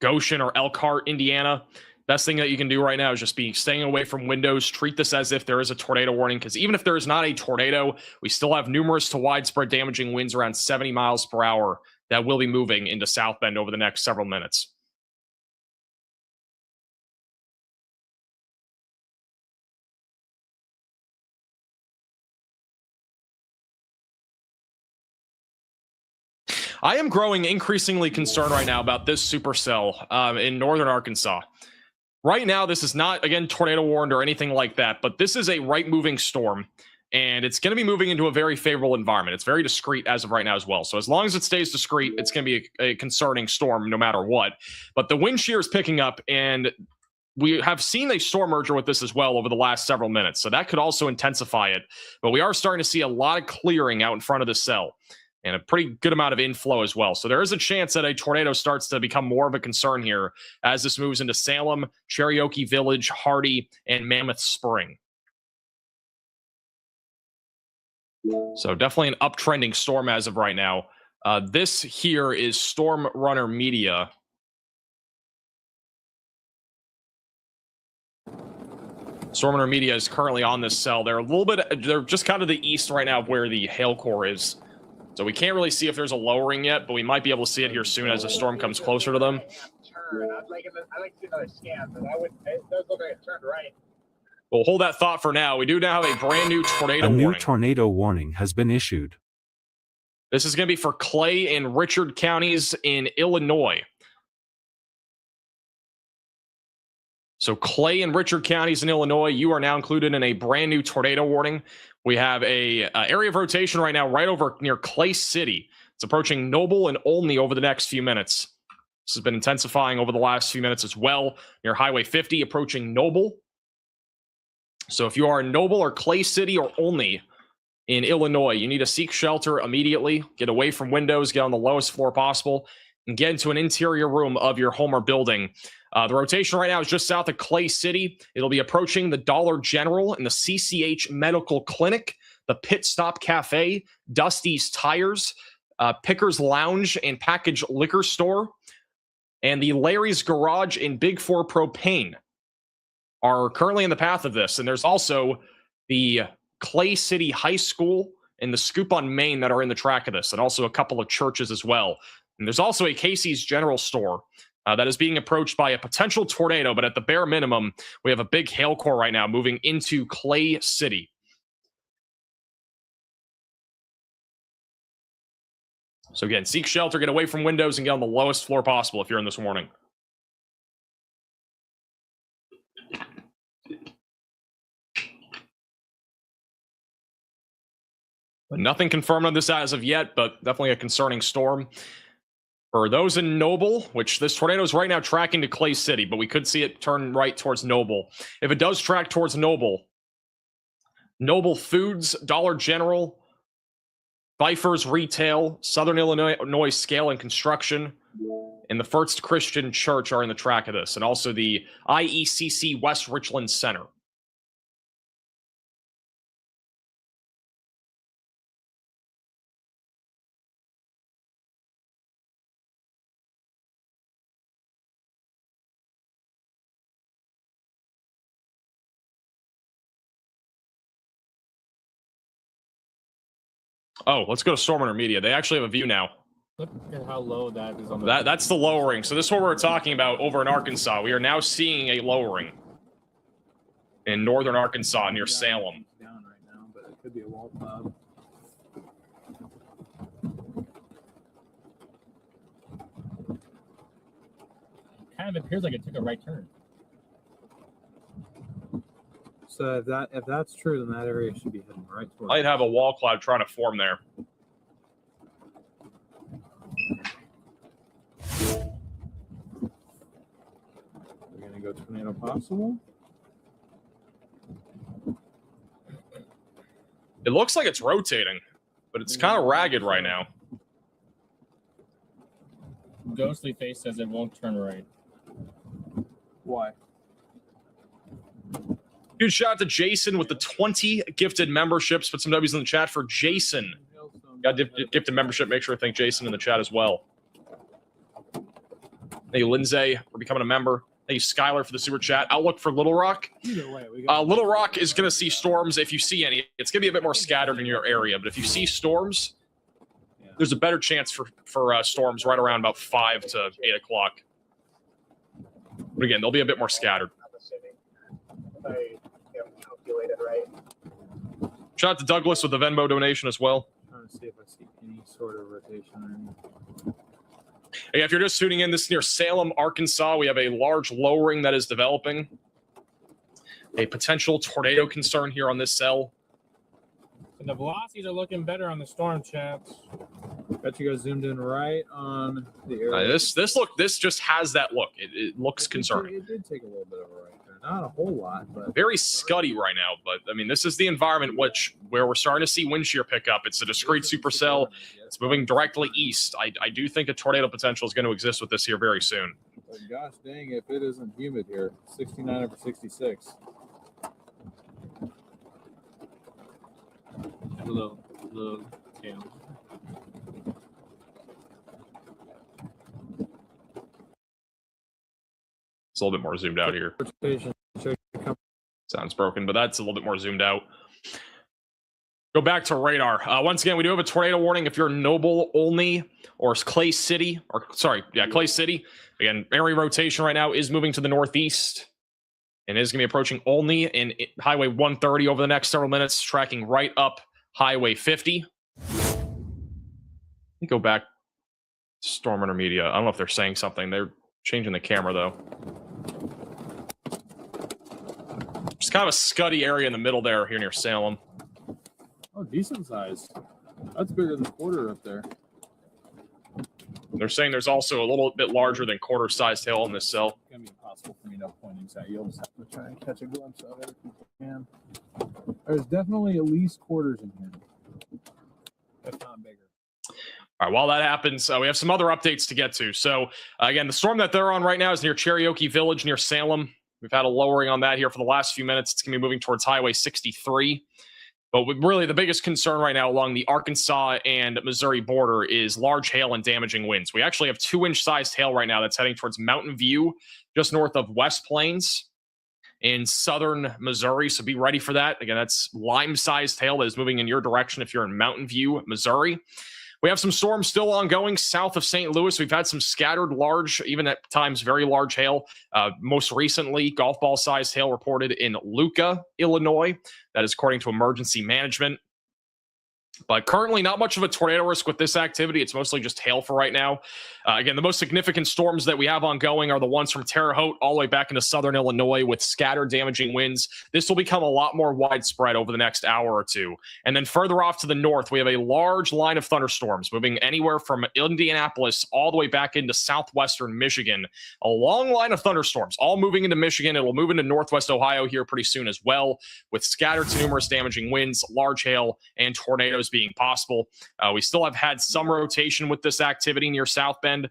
Goshen, or Elkhart, Indiana. Best thing that you can do right now is just be staying away from windows. Treat this as if there is a tornado warning, because even if there is not a tornado, we still have numerous to widespread damaging winds around 70 miles per hour that will be moving into South Bend over the next several minutes. I am growing increasingly concerned right now about this supercell in northern Arkansas. Right now, this is not, again, tornado warned or anything like that, but this is a right-moving storm. and it's going to be moving into a very favorable environment. It's very discreet as of right now as well. So as long as it stays discreet, it's going to be a concerning storm no matter what. But the wind shear is picking up, and we have seen a storm merger with this as well over the last several minutes. So that could also intensify it. But we are starting to see a lot of clearing out in front of the cell and a pretty good amount of inflow as well. So there is a chance that a tornado starts to become more of a concern here as this moves into Salem, Cherokee Village, Hardy, and Mammoth Spring. So definitely an uptrending storm as of right now. This here is Storm Runner Media. Storm Runner Media is currently on this cell. They're just kind of the east right now of where the hail core is. So we can't really see if there's a lowering yet, but we might be able to see it here soon as the storm comes closer to them. I'd like to see another scan, but it does look like it turned right. We'll hold that thought for now. We do now have a brand new tornado A new warning. tornado warning has been issued. This is going to be for Clay and Richard counties in Illinois. So Clay and Richard counties in Illinois, you are now included in a brand new tornado warning. We have a area of rotation right now right over near Clay City. It's approaching Noble and Olney over the next few minutes. This has been intensifying over the last few minutes as well. Near Highway 50, approaching Noble. So if you are in Noble or Clay City or Olney in Illinois, you need to seek shelter immediately. Get away from windows, get on the lowest floor possible, and get into an interior room of your home or building. The rotation right now is just south of Clay City. It'll be approaching the Dollar General and the CCH Medical Clinic, the Pit Stop Cafe, Dusty's Tires, Pickers Lounge and Package Liquor Store, and the Larry's Garage and Big Four Propane are currently in the path of this. And there's also the Clay City High School and the Scoop on Main that are in the track of this, and also a couple of churches as well. And there's also a Casey's General Store that is being approached by a potential tornado, but at the bare minimum, we have a big hail core right now moving into Clay City. So again, seek shelter, get away from windows, and get on the lowest floor possible if you're in this warning. But nothing confirmed on this as of yet, but definitely a concerning storm. For those in Noble, which this tornado is right now tracking to Clay City, but we could see it turn right towards Noble. If it does track towards Noble, Noble Foods, Dollar General, Pfeiffer's Retail, Southern Illinois Scale and Construction, and the First Christian Church are in the track of this, and also the IECC West Richland Center. Oh, let's go to Storm Runner Media. They actually have a view now. Look at how low that is on the. That's the lowering. So this is what we're talking about over in Arkansas. We are now seeing a lowering in northern Arkansas near Salem. Down right now, but it could be a wall cloud. Kind of appears like it took a right turn. So if that's true, then that area should be heading right towards. Might have a wall cloud trying to form there. We're gonna go tornado possible. It looks like it's rotating, but it's kind of ragged right now. Ghostly Face says it won't turn right. Why? Huge shout out to Jason with the 20 gifted memberships. Put some W's in the chat for Jason. Got gifted membership. Make sure to thank Jason in the chat as well. Thank you, Lindsay, for becoming a member. Thank you, Skylar, for the super chat. Outlook for Little Rock. Either way, we got Little Rock is going to see storms. If you see any, it's going to be a bit more scattered in your area. But if you see storms, there's a better chance for storms right around about 5 to 8 o'clock. But again, they'll be a bit more scattered. Calculated right. Shout out to Douglas with the Venmo donation as well. trying to see if I see any sort of rotation. Hey, if you're just tuning in, this is near Salem, Arkansas. We have a large lowering that is developing. A potential tornado concern here on this cell. And the velocities are looking better on the storm chats. Bet you guys zoomed in right on the area. This just has that look. It looks concerning. It did take a little bit of a right turn. Not a whole lot, but Very scuddy right now, but I mean, this is the environment where we're starting to see wind shear pick up. It's a discrete supercell. It's moving directly east. I do think a tornado potential is going to exist with this here very soon. But gosh dang, if it isn't humid here, 69 over 66. Little tail. It's a little bit more zoomed out here. Sounds broken, but that's a little bit more zoomed out. Go back to radar. Once again, we do have a tornado warning if you're Noble only or Clay City, Clay City. Again, area rotation right now is moving to the northeast and is going to be approaching Olney in Highway 130 over the next several minutes, tracking right up Highway 50. Let me go back to Storm Intermedia. I don't know if they're saying something. They're changing the camera, though. Just kind of a scuddy area in the middle there here near Salem. Oh, decent size. That's bigger than quarter up there. They're saying there's also a little bit larger than quarter-sized hail in this cell. It's going to be impossible for me to point exactly. You'll just have to try and catch a glimpse of it if you can. There's definitely at least quarters in here, if not bigger. All right, while that happens, we have some other updates to get to. So, again, the storm that they're on right now is near Cherokee Village, near Salem. We've had a lowering on that here for the last few minutes. It's going to be moving towards Highway 63. But really, the biggest concern right now along the Arkansas and Missouri border is large hail and damaging winds. We actually have 2-inch sized hail right now that's heading towards Mountain View, just north of West Plains in southern Missouri. So be ready for that. Again, that's lime-sized hail that is moving in your direction if you're in Mountain View, Missouri. We have some storms still ongoing south of St. Louis. We've had some scattered large, even at times very large hail. Most recently, golf ball sized hail reported in Luca, Illinois. That is according to emergency management. But currently, not much of a tornado risk with this activity. It's mostly just hail for right now. Again, the most significant storms that we have ongoing are the ones from Terre Haute all the way back into southern Illinois with scattered damaging winds. This will become a lot more widespread over the next hour or two. And then further off to the north, we have a large line of thunderstorms moving anywhere from Indianapolis all the way back into southwestern Michigan. A long line of thunderstorms all moving into Michigan. It will move into northwest Ohio here pretty soon as well, with scattered to numerous damaging winds, large hail, and tornadoes being possible. We still have had some rotation with this activity near South Bend,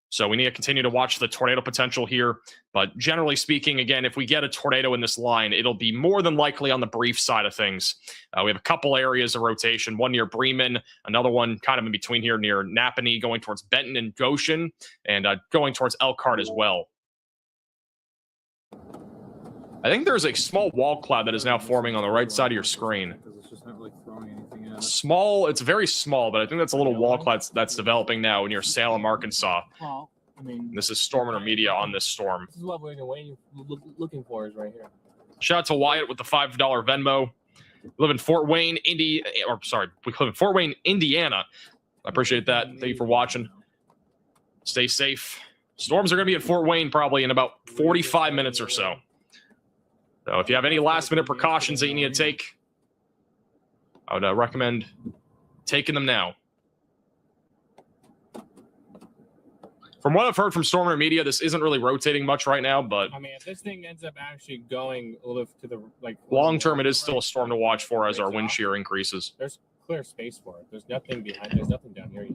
so we need to continue to watch the tornado potential here. But generally speaking, again, if we get a tornado in this line, it'll be more than likely on the brief side of things. We have a couple areas of rotation, one near Bremen, another one kind of in between here near Napanee, going towards Benton and Goshen, and going towards Elkhart as well. I think there's a small wall cloud that is now forming on the right side of your screen. It's just not really throwing anything at it. Small, it's very small, but I think that's a little wall cloud that's developing now near Salem, Arkansas. Well, I mean, This is Storm Intermedia on this storm. this is what we're looking for is right here. Shout out to Wyatt with the $5 Venmo. We live in Fort Wayne, we live in Fort Wayne, Indiana. I appreciate that. Thank you for watching. Stay safe. Storms are going to be at Fort Wayne probably in about 45 minutes or so. So if you have any last-minute precautions that you need to take, I would recommend taking them now. From what I've heard from Storm Intermedia, this isn't really rotating much right now, but I mean, if this thing ends up actually going a little to the long term, it is still a storm to watch for as our wind shear increases. There's clear space for it. There's nothing behind. There's nothing down here.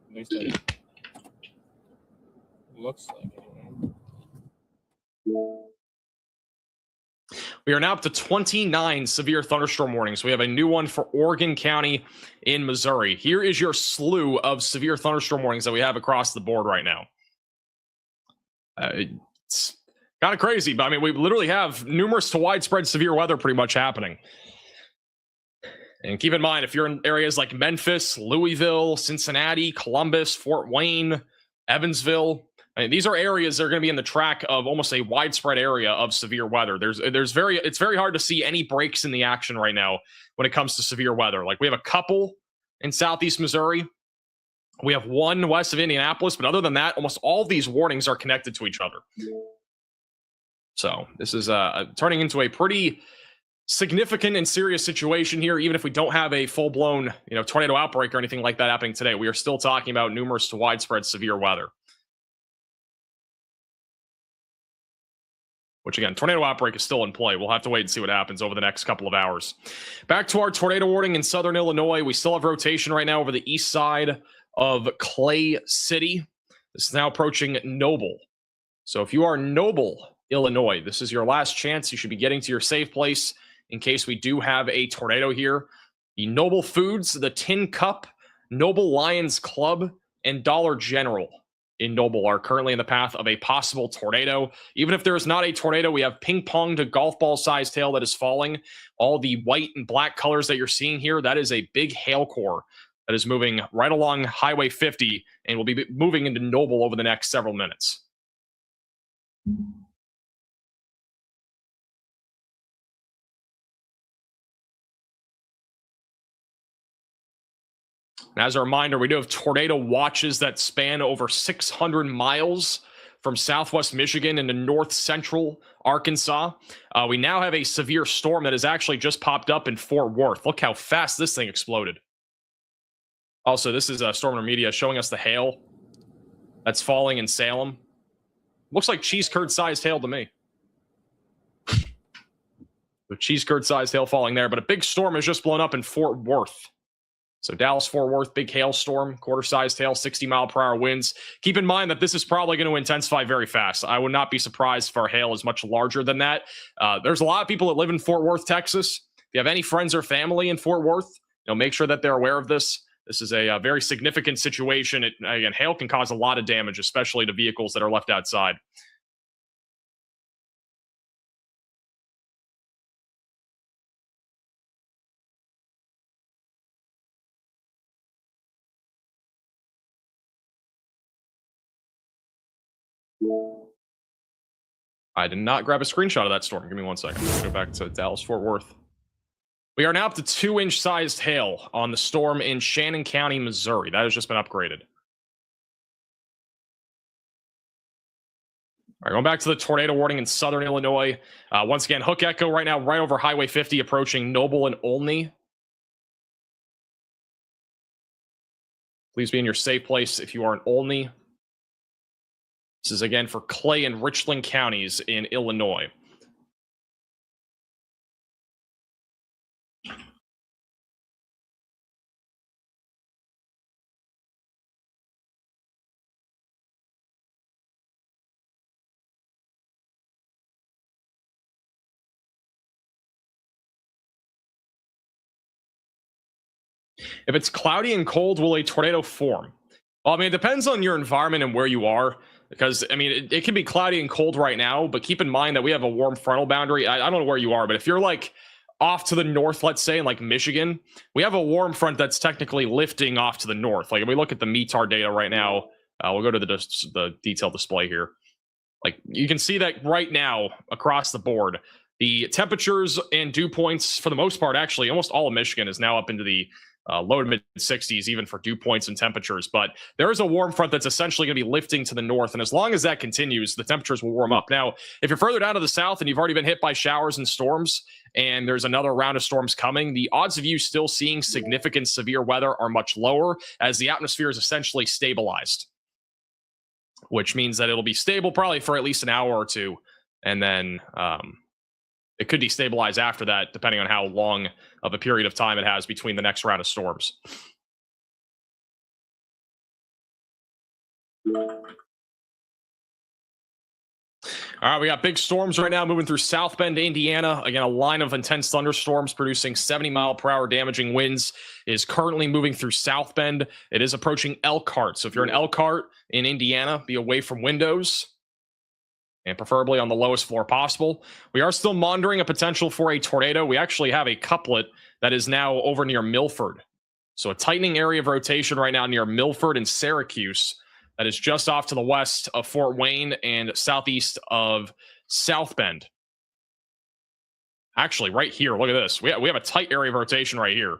At least it looks like it. We are now up to 29 severe thunderstorm warnings. We have a new one for Oregon County in Missouri. Here is your slew of severe thunderstorm warnings that we have across the board right now. It's kind of crazy, but I mean, we literally have numerous to widespread severe weather pretty much happening. And keep in mind, if you're in areas like Memphis, Louisville, Cincinnati, Columbus, Fort Wayne, Evansville, I mean, these are areas that are going to be in the track of almost a widespread area of severe weather. It's very hard to see any breaks in the action right now when it comes to severe weather. Like we have a couple in southeast Missouri. We have one west of Indianapolis, but other than that, almost all of these warnings are connected to each other. So this is turning into a pretty significant and serious situation here. Even if we don't have a full-blown, tornado outbreak or anything like that happening today, we are still talking about numerous to widespread severe weather. Which, again, tornado outbreak is still in play. We'll have to wait and see what happens over the next couple of hours. Back to our tornado warning in southern Illinois. We still have rotation right now over the east side of Clay City. This is now approaching Noble. So if you are Noble, Illinois, this is your last chance. You should be getting to your safe place in case we do have a tornado here. The Noble Foods, the Tin Cup, Noble Lions Club, and Dollar General in Noble are currently in the path of a possible tornado. Even if there is not a tornado, we have ping pong to golf ball sized hail that is falling. All the white and black colors that you're seeing here, that is a big hail core that is moving right along Highway 50 and will be moving into Noble over the next several minutes. And as a reminder, we do have tornado watches that span over 600 miles from southwest Michigan into north central Arkansas. We now have a severe storm that has actually just popped up in Fort Worth. Look how fast this thing exploded. Also, this is Storm Media showing us the hail that's falling in Salem. Looks like cheese curd sized hail to me. The cheese curd sized hail falling there, but a big storm has just blown up in Fort Worth. So Dallas-Fort Worth, big hailstorm, quarter-sized hail, 60-mile-per-hour winds. Keep in mind that this is probably going to intensify very fast. I would not be surprised if our hail is much larger than that. There's a lot of people that live in Fort Worth, Texas. If you have any friends or family in Fort Worth, make sure that they're aware of this. This is a very significant situation. Again, hail can cause a lot of damage, especially to vehicles that are left outside. I did not grab a screenshot of that storm. Give me 1 second. Let's go back to Dallas-Fort Worth. We are now up to 2-inch sized hail on the storm in Shannon County, Missouri. That has just been upgraded. All right, going back to the tornado warning in southern Illinois. Once again, Hook Echo right now, right over Highway 50, approaching Noble and Olney. Please be in your safe place if you are in Olney. This is again for Clay and Richland counties in Illinois. If it's cloudy and cold, will a tornado form? Well, I mean, it depends on your environment and where you are. Because, I mean, it can be cloudy and cold right now, but keep in mind that we have a warm frontal boundary. I don't know where you are, but if you're like off to the north, let's say in like Michigan, we have a warm front that's technically lifting off to the north. Like if we look at the METAR data right now, we'll go to the detailed display here. Like you can see that right now across the board, the temperatures and dew points for the most part, actually almost all of Michigan is now up into the low to mid 60s, even for dew points and temperatures. But there is a warm front that's essentially going to be lifting to the north. And as long as that continues, the temperatures will warm up. Now, if you're further down to the south and you've already been hit by showers and storms, and there's another round of storms coming, the odds of you still seeing significant severe weather are much lower as the atmosphere is essentially stabilized, which means that it'll be stable probably for at least an hour or two. And then it could destabilize after that, depending on how long of a period of time it has between the next round of storms. All right, we got big storms right now moving through South Bend, Indiana. Again, a line of intense thunderstorms producing 70-mile-per-hour damaging winds is currently moving through South Bend. It is approaching Elkhart. So if you're in Elkhart in Indiana, be away from windows and preferably on the lowest floor possible. We are still monitoring a potential for a tornado. We actually have a couplet that is now over near Milford. So a tightening area of rotation right now near Milford and Syracuse that is just off to the west of Fort Wayne and southeast of South Bend. Actually, right here, look at this. We have a tight area of rotation right here.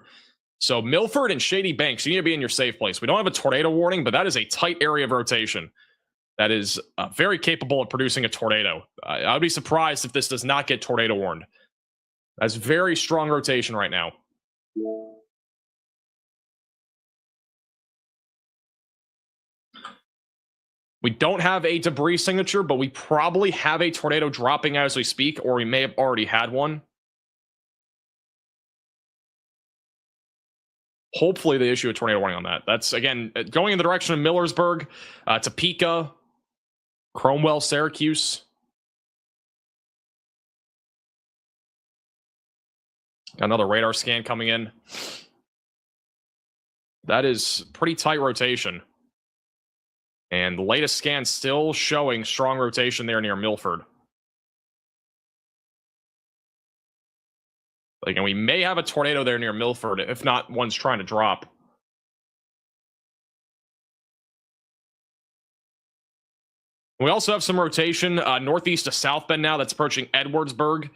So Milford and Shady Banks, you need to be in your safe place. We don't have a tornado warning, but that is a tight area of rotation. that is very capable of producing a tornado. I would be surprised if this does not get tornado warned. That's very strong rotation right now. We don't have a debris signature, but we probably have a tornado dropping as we speak, or we may have already had one. Hopefully they issue a tornado warning on that. That's, again, going in the direction of Millersburg, Topeka, Cromwell, Syracuse. Another radar scan coming in. That is pretty tight rotation. And the latest scan still showing strong rotation there near Milford. Like, and we may have a tornado there near Milford, if not one's trying to drop. We also have some rotation northeast to South Bend now that's approaching Edwardsburg.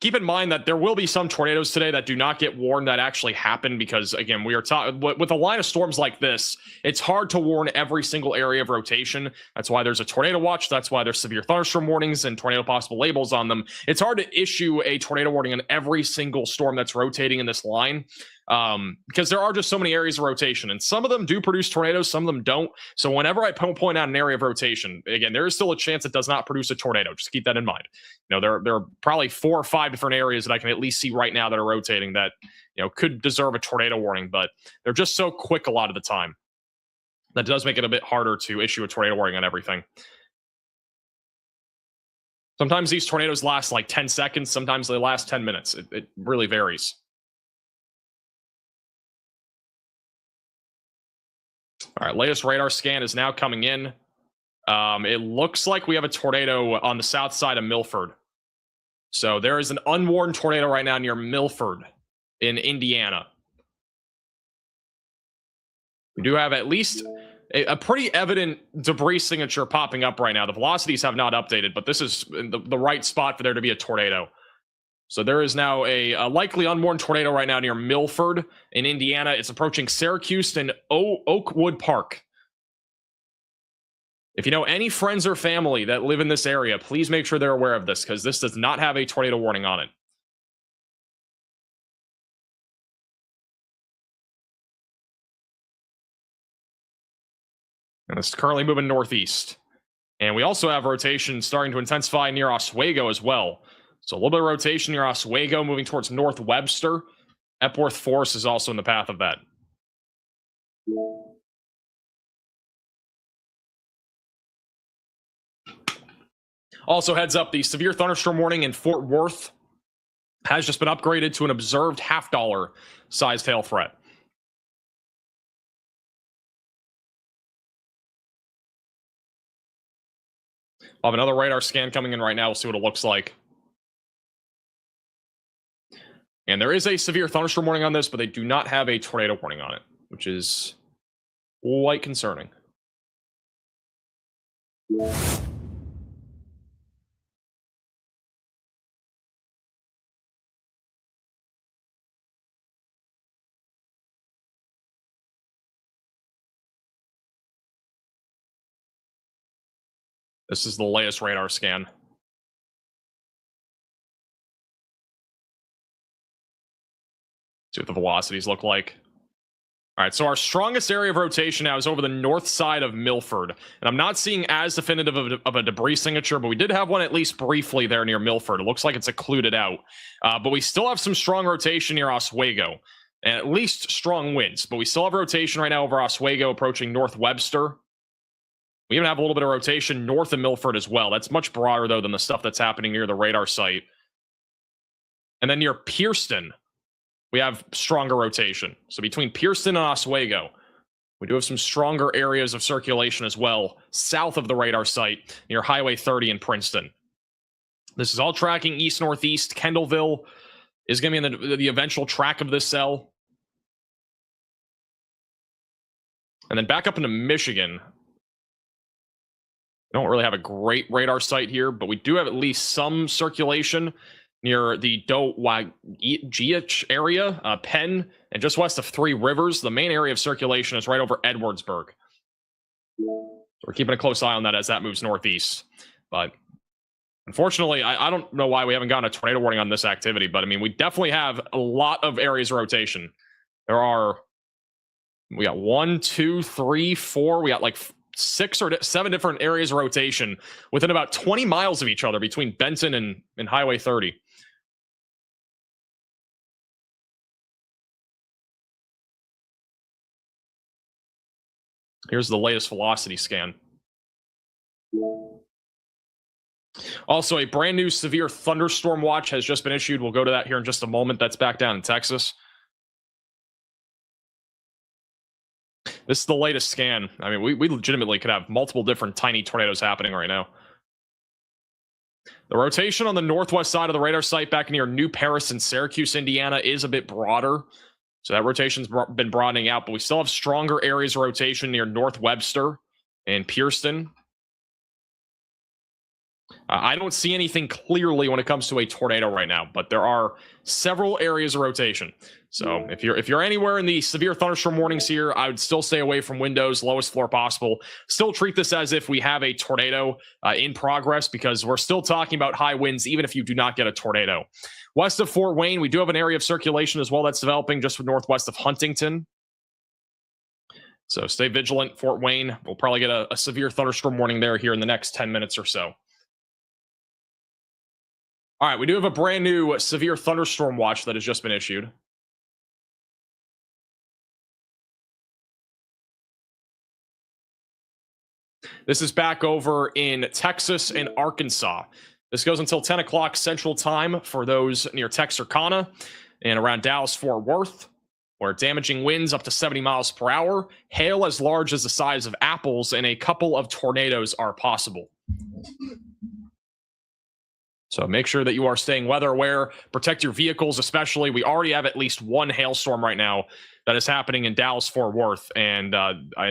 Keep in mind that there will be some tornadoes today that do not get warned that actually happen because, again, we are talking with a line of storms like this, it's hard to warn every single area of rotation. That's why there's a tornado watch. That's why there's severe thunderstorm warnings and tornado possible labels on them. It's hard to issue a tornado warning on every single storm that's rotating in this line because there are just so many areas of rotation, and some of them do produce tornadoes, some of them don't. So whenever I point out an area of rotation, again, there is still a chance it does not produce a tornado. Just keep that in mind. You know, there are probably 4 or 5 different areas that I can at least see right now that are rotating that, you know, could deserve a tornado warning, but they're just so quick a lot of the time. That does make it a bit harder to issue a tornado warning on everything. Sometimes these tornadoes last like 10 seconds. Sometimes they last 10 minutes. It really varies. All right, latest radar scan is now coming in. It looks like we have a tornado on the south side of Milford. So there is an unwarned tornado right now near Milford in Indiana. We do have at least a pretty evident debris signature popping up right now. The velocities have not updated, but this is the right spot for there to be a tornado. So there is now a likely unwarned tornado right now near Milford in Indiana. It's approaching Syracuse and Oakwood Park. If you know any friends or family that live in this area, please make sure they're aware of this because this does not have a tornado warning on it. And it's currently moving northeast. And we also have rotation starting to intensify near Oswego as well. So a little bit of rotation near Oswego moving towards North Webster. Epworth Forest is also in the path of that. Also, heads up, the severe thunderstorm warning in Fort Worth has just been upgraded to an observed $half sized hail threat. I'll have another radar scan coming in right now. We'll see what it looks like. And there is a severe thunderstorm warning on this, but they do not have a tornado warning on it, which is quite concerning. This is the latest radar scan. See what the velocities look like. All right, so our strongest area of rotation now is over the north side of Milford. And I'm not seeing as definitive of a debris signature, but we did have one at least briefly there near Milford. It looks like it's occluded out. But we still have some strong rotation near Oswego. And at least strong winds. But we still have rotation right now over Oswego approaching North Webster. We even have a little bit of rotation north of Milford as well. That's much broader, though, than the stuff that's happening near the radar site. And then near Pierceton, we have stronger rotation. So between Pierceton and Oswego, we do have some stronger areas of circulation as well, south of the radar site near Highway 30 in Princeton. This is all tracking east-northeast. Kendallville is going to be in the eventual track of this cell. And then back up into Michigan. We don't really have a great radar site here, but we do have at least some circulation near the Dowagiac area, Penn, and just west of Three Rivers. The main area of circulation is right over Edwardsburg. We're keeping a close eye on that as that moves northeast. But unfortunately, I don't know why we haven't gotten a tornado warning on this activity, but I mean, we definitely have a lot of areas of rotation. We got 1, 2, 3, 4. We got like 6 or 7 different areas of rotation within about 20 miles of each other between Benton and Highway 30. Here's the latest velocity scan. Also, a brand new severe thunderstorm watch has just been issued. We'll go to that here in just a moment. That's back down in Texas. This is the latest scan. I mean, we legitimately could have multiple different tiny tornadoes happening right now. The rotation on the northwest side of the radar site back near New Paris and Syracuse, Indiana is a bit broader. So that rotation's been broadening out, but we still have stronger areas of rotation near North Webster and Pierceton. I don't see anything clearly when it comes to a tornado right now, but there are several areas of rotation. So if you're anywhere in the severe thunderstorm warnings here, I would still stay away from windows, lowest floor possible. Still treat this as if we have a tornado in progress, because we're still talking about high winds, even if you do not get a tornado. West of Fort Wayne, we do have an area of circulation as well that's developing just northwest of Huntington. So stay vigilant, Fort Wayne. We'll probably get a severe thunderstorm warning there here in the next 10 minutes or so. All right, we do have a brand new severe thunderstorm watch that has just been issued. This is back over in Texas and Arkansas. This goes until 10 o'clock Central Time for those near Texarkana and around Dallas-Fort Worth, where damaging winds up to 70 miles per hour, hail as large as the size of apples, and a couple of tornadoes are possible. So make sure that you are staying weather aware. Protect your vehicles, especially. We already have at least one hailstorm right now that is happening in Dallas-Fort Worth, and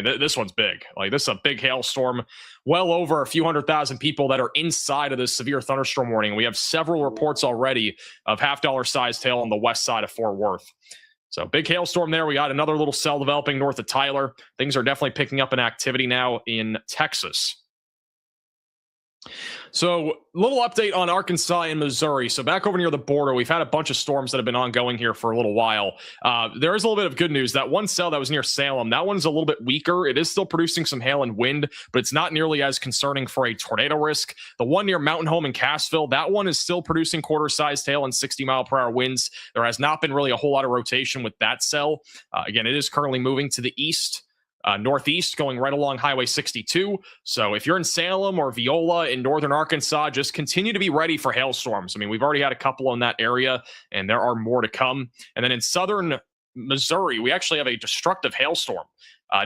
this one's big. Like, this is a big hailstorm. Well over a few 100,000 people that are inside of this severe thunderstorm warning. We have several reports already of half-dollar-sized hail on the west side of Fort Worth. So big hailstorm there. We got another little cell developing north of Tyler. Things are definitely picking up in activity now in Texas. So, little update on Arkansas and Missouri. So, back over near the border, we've had a bunch of storms that have been ongoing here for a little while. There is a little bit of good news. That one cell that was near Salem, that one's a little bit weaker. It is still producing some hail and wind, but it's not nearly as concerning for a tornado risk. The one near Mountain Home in Cassville, that one is still producing quarter-sized hail and 60-mile-per-hour winds. There has not been really a whole lot of rotation with that cell. Again, it is currently moving to the east. Northeast, going right along Highway 62. So if you're in Salem or Viola in northern Arkansas, just continue to be ready for hailstorms. I mean, we've already had a couple in that area, and there are more to come. And then in southern Missouri, we actually have a destructive hailstorm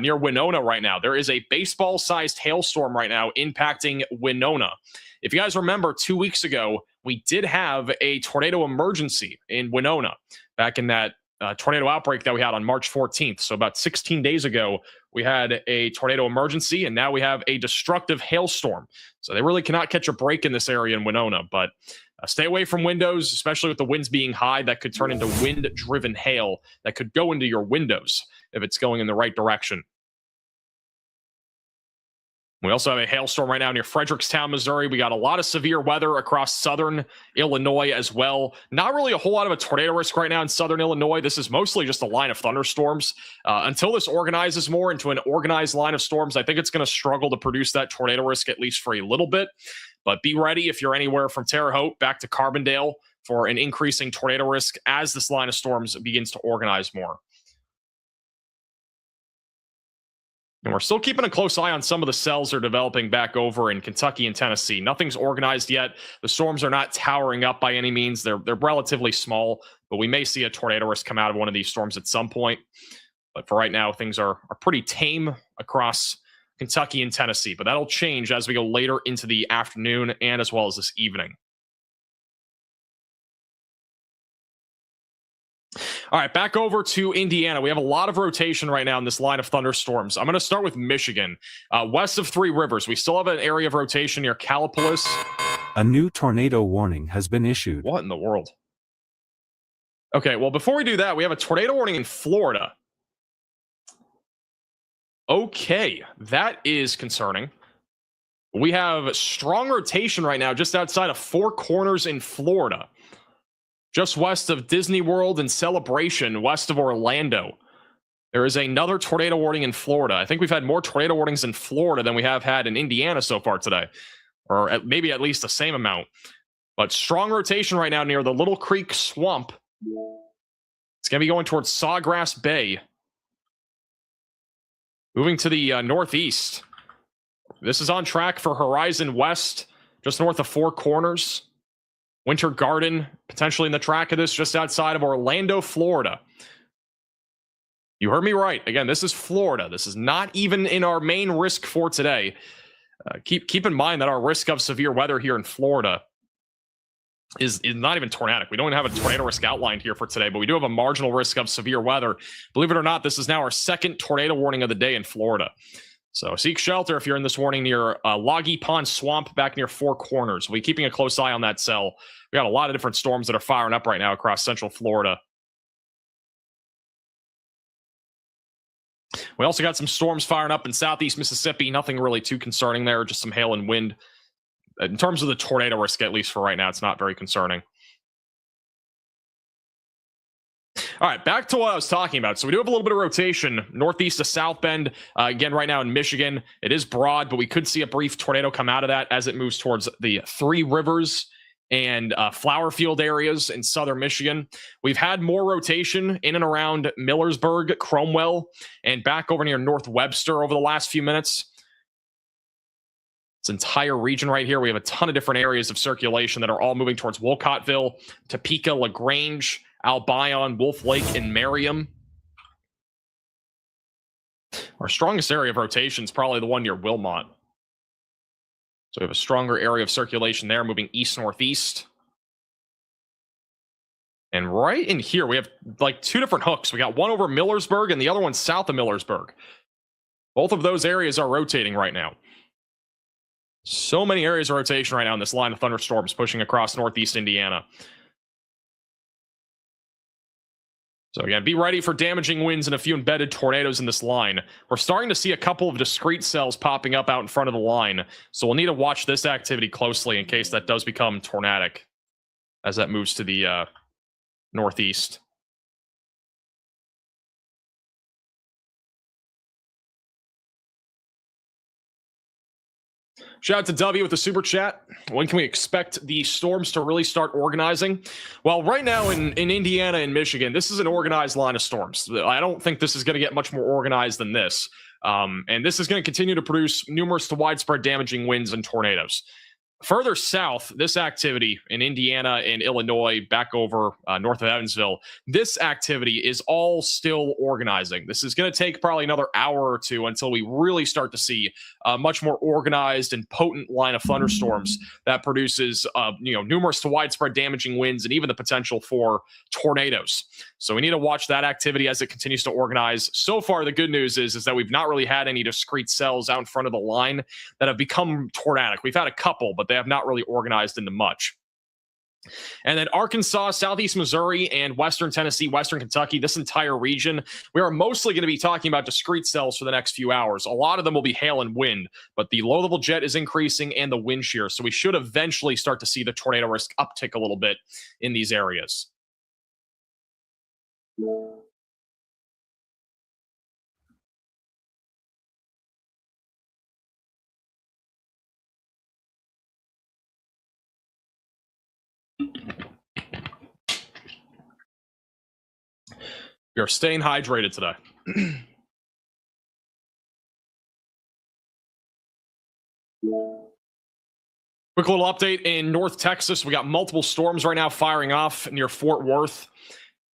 near Winona right now. There is a baseball-sized hailstorm right now impacting Winona. If you guys remember, 2 weeks ago, we did have a tornado emergency in Winona back in that tornado outbreak that we had on March 14th. So about 16 days ago, we had a tornado emergency, and now we have a destructive hailstorm. So they really cannot catch a break in this area in Winona, but stay away from windows, especially with the winds being high. That could turn into wind-driven hail that could go into your windows if it's going in the right direction. We also have a hailstorm right now near Frederickstown, Missouri. We got a lot of severe weather across southern Illinois as well. Not really a whole lot of a tornado risk right now in southern Illinois. This is mostly just a line of thunderstorms. Until this organizes more into an organized line of storms, I think it's going to struggle to produce that tornado risk, at least for a little bit. But be ready if you're anywhere from Terre Haute back to Carbondale for an increasing tornado risk as this line of storms begins to organize more. And we're still keeping a close eye on some of the cells that are developing back over in Kentucky and Tennessee. Nothing's organized yet. The storms are not towering up by any means. They're relatively small, but we may see a tornado risk come out of one of these storms at some point. But for right now, things are pretty tame across Kentucky and Tennessee. But that'll change as we go later into the afternoon and as well as this evening. All right, back over to Indiana. We have a lot of rotation right now in this line of thunderstorms. I'm going to start with Michigan. West of Three Rivers, we still have an area of rotation near Gallipolis. A new tornado warning has been issued. What in the world? Okay, well, before we do that, we have a tornado warning in Florida. Okay, that is concerning. We have strong rotation right now just outside of Four Corners in Florida, just west of Disney World and Celebration, west of Orlando. There is another tornado warning in Florida. I think we've had more tornado warnings in Florida than we have had in Indiana so far today, or maybe at least the same amount. But strong rotation right now near the Little Creek Swamp. It's going to be going towards Sawgrass Bay. Moving to the northeast. This is on track for Horizon West, just north of Four Corners. Winter Garden, potentially in the track of this, just outside of Orlando, Florida. You heard me right. Again, this is Florida. This is not even in our main risk for today. Keep in mind that our risk of severe weather here in Florida is not even tornadic. We don't even have a tornado risk outlined here for today, but we do have a marginal risk of severe weather. Believe it or not, this is now our second tornado warning of the day in Florida. So seek shelter if you're in this warning near Loggy Pond Swamp back near Four Corners. We'll be keeping a close eye on that cell. We got a lot of different storms that are firing up right now across central Florida. We also got some storms firing up in southeast Mississippi. Nothing really too concerning there, just some hail and wind. In terms of the tornado risk, at least for right now, it's not very concerning. All right, back to what I was talking about. So we do have a little bit of rotation northeast to South Bend. Again, right now in Michigan, it is broad, but we could see a brief tornado come out of that as it moves towards the Three Rivers and Flower Field areas in southern Michigan. We've had more rotation in and around Millersburg, Cromwell, and back over near North Webster over the last few minutes. This entire region right here, we have a ton of different areas of circulation that are all moving towards Wolcottville, Topeka, LaGrange, Albion, Wolf Lake, and Merriam. Our strongest area of rotation is probably the one near Wilmot. So we have a stronger area of circulation there, moving east-northeast. And right in here, we have like two different hooks. We got one over Millersburg and the other one south of Millersburg. Both of those areas are rotating right now. So many areas of rotation right now in this line of thunderstorms pushing across northeast Indiana. So again, be ready for damaging winds and a few embedded tornadoes in this line. We're starting to see a couple of discrete cells popping up out in front of the line. So we'll need to watch this activity closely in case that does become tornadic as that moves to the northeast. Shout out to W with the super chat. When can we expect the storms to really start organizing? Well, right now in Indiana and Michigan, this is an organized line of storms. I don't think this is going to get much more organized than this. And this is going to continue to produce numerous to widespread damaging winds and tornadoes. Further south, this activity in Indiana and Illinois, back over north of Evansville, this activity is all still organizing. This is going to take probably another hour or two until we really start to see a much more organized and potent line of thunderstorms that produces numerous to widespread damaging winds and even the potential for tornadoes. So we need to watch that activity as it continues to organize. So far, the good news is that we've not really had any discrete cells out in front of the line that have become tornadic. We've had a couple, but they have not really organized into much. And then Arkansas, southeast Missouri, and western Tennessee, western Kentucky, this entire region, we are mostly going to be talking about discrete cells for the next few hours. A lot of them will be hail and wind, but the low-level jet is increasing and the wind shear. So we should eventually start to see the tornado risk uptick a little bit in these areas. We are staying hydrated today. Quick little update in North Texas. We got multiple storms right now firing off near Fort Worth.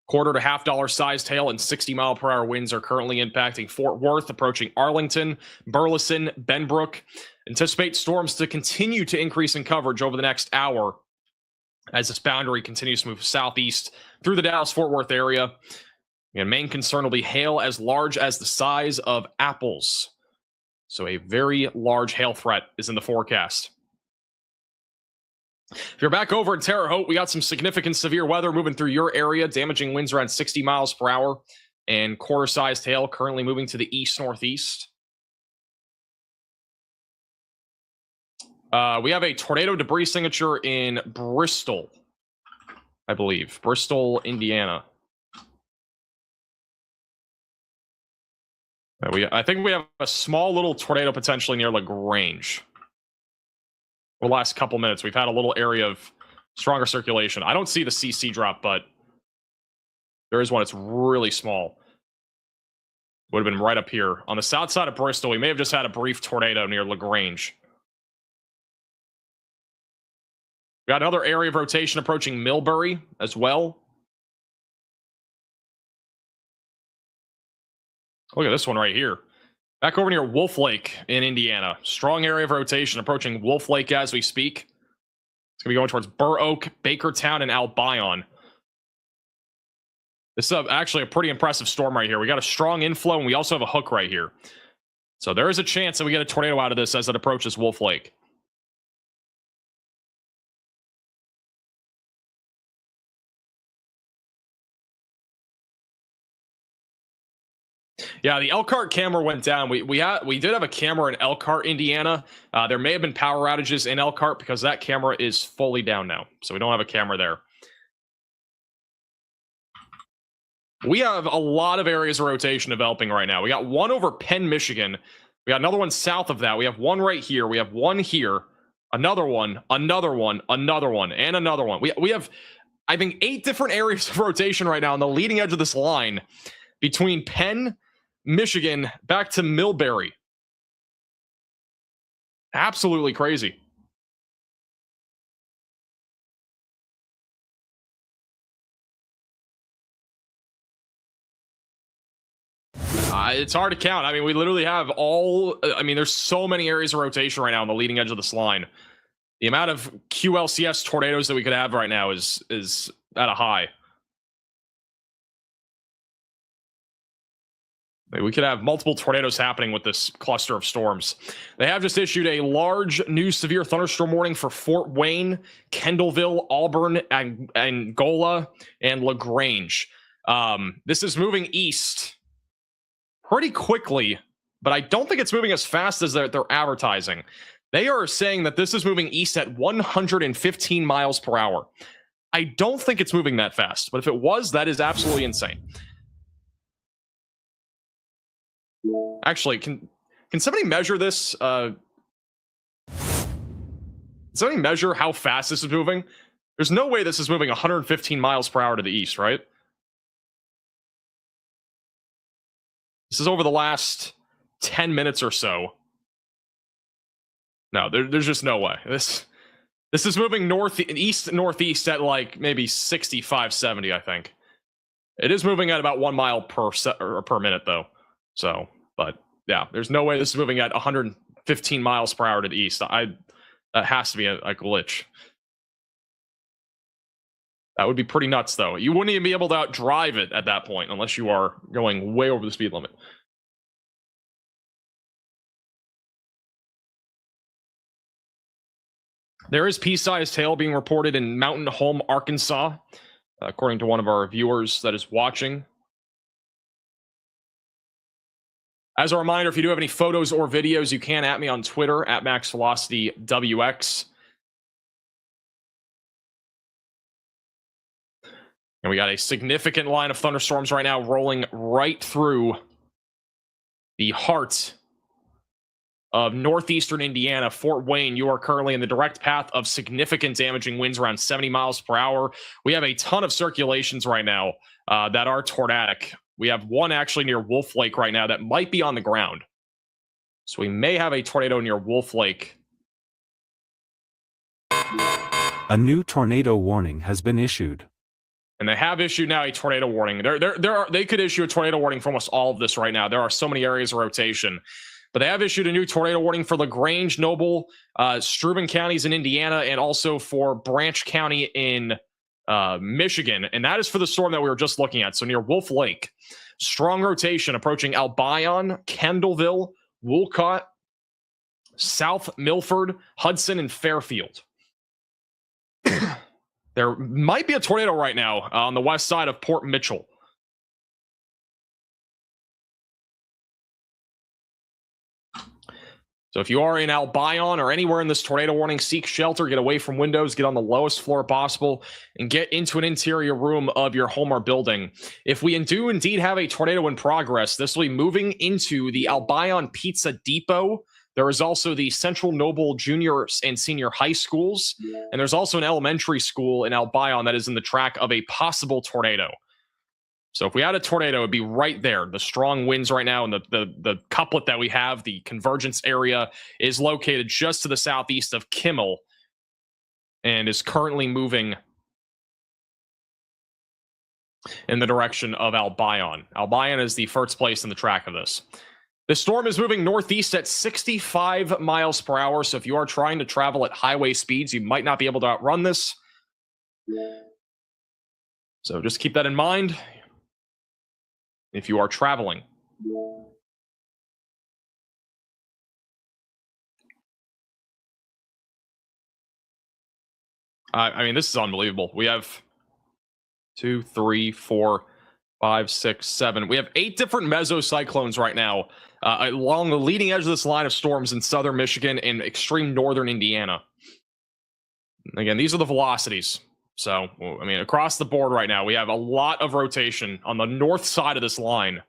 Quarter to $half sized hail and 60-mile-per-hour winds are currently impacting Fort Worth, approaching Arlington, Burleson, Benbrook. Anticipate storms to continue to increase in coverage over the next hour as this boundary continues to move southeast through the Dallas-Fort Worth area. And main concern will be hail as large as the size of apples. So a very large hail threat is in the forecast. If you're back over in Terre Haute, we got some significant severe weather moving through your area, damaging winds around 60 miles per hour and quarter-sized hail currently moving to the east-northeast. We have a tornado debris signature in Bristol, I believe. Bristol, Indiana. I think we have a small little tornado potentially near LaGrange. The last couple minutes, we've had a little area of stronger circulation. I don't see the CC drop, but there is one. It's really small. Would have been right up here. On the south side of Bristol, we may have just had a brief tornado near LaGrange. We got another area of rotation approaching Millbury as well. Look at this one right here. Back over near Wolf Lake in Indiana. Strong area of rotation approaching Wolf Lake as we speak. It's going to be going towards Burr Oak, Bakertown, and Albion. This is actually a pretty impressive storm right here. We got a strong inflow, and we also have a hook right here. So there is a chance that we get a tornado out of this as it approaches Wolf Lake. Yeah, the Elkhart camera went down. We did have a camera in Elkhart, Indiana. There may have been power outages in Elkhart because that camera is fully down now. So we don't have a camera there. We have a lot of areas of rotation developing right now. We got one over Penn, Michigan. We got another one south of that. We have one right here. We have one here. Another one, another one, another one, and another one. We have, I think, 8 different areas of rotation right now on the leading edge of this line between Penn, Michigan, back to Millbury. Absolutely crazy. It's hard to count. I mean, we literally have there's so many areas of rotation right now on the leading edge of this line. The amount of QLCS tornadoes that we could have right now is at a high. We could have multiple tornadoes happening with this cluster of storms. They have just issued a large new severe thunderstorm warning for Fort Wayne, Kendallville, Auburn, Angola, and LaGrange. This is moving east pretty quickly, but I don't think it's moving as fast as they're advertising. They are saying that this is moving east at 115 miles per hour. I don't think it's moving that fast, but if it was, that is absolutely insane. Actually, can somebody measure this? Can somebody measure how fast this is moving? There's no way this is moving 115 miles per hour to the east, right? This is over the last 10 minutes or so. No, there's just no way. This is moving northeast at like maybe 65, 70, I think. It is moving at about 1 mile per minute though. So, but yeah, there's no way this is moving at 115 miles per hour to the east. That has to be a glitch. That would be pretty nuts, though. You wouldn't even be able to outdrive it at that point unless you are going way over the speed limit. There is pea-sized hail being reported in Mountain Home, Arkansas, according to one of our viewers that is watching. As a reminder, if you do have any photos or videos, you can at me on Twitter at MaxVelocityWX. And we got a significant line of thunderstorms right now rolling right through the heart of northeastern Indiana. Fort Wayne, you are currently in the direct path of significant damaging winds around 70 miles per hour. We have a ton of circulations right now that are tornadic. We have one actually near Wolf Lake right now that might be on the ground. So we may have a tornado near Wolf Lake. A new tornado warning has been issued. And they have issued now a tornado warning. They could issue a tornado warning for almost all of this right now. There are so many areas of rotation. But they have issued a new tornado warning for LaGrange, Noble, Steuben counties in Indiana, and also for Branch County in Michigan. And that is for the storm that we were just looking at. So near Wolf Lake, strong rotation approaching Albion, Kendallville, Wolcott, South Milford, Hudson, and Fairfield. There might be a tornado right now on the west side of Port Mitchell. So if you are in Albion or anywhere in this tornado warning, seek shelter, get away from windows, get on the lowest floor possible, and get into an interior room of your home or building. If we do indeed have a tornado in progress, this will be moving into the Albion Pizza Depot. There is also the Central Noble Junior and Senior High Schools, and there's also an elementary school in Albion that is in the track of a possible tornado. So if we had a tornado, it'd be right there. The strong winds right now and the couplet that we have, the convergence area, is located just to the southeast of Kimmel and is currently moving in the direction of Albion. Albion is the first place in the track of this. The storm is moving northeast at 65 miles per hour. So if you are trying to travel at highway speeds, you might not be able to outrun this. So just keep that in mind if you are traveling. I mean, this is unbelievable. We have 2, 3, 4, 5, 6, 7. We have 8 different mesocyclones right now along the leading edge of this line of storms in southern Michigan and extreme northern Indiana. Again, these are the velocities. So, I mean, across the board right now, we have a lot of rotation on the north side of this line.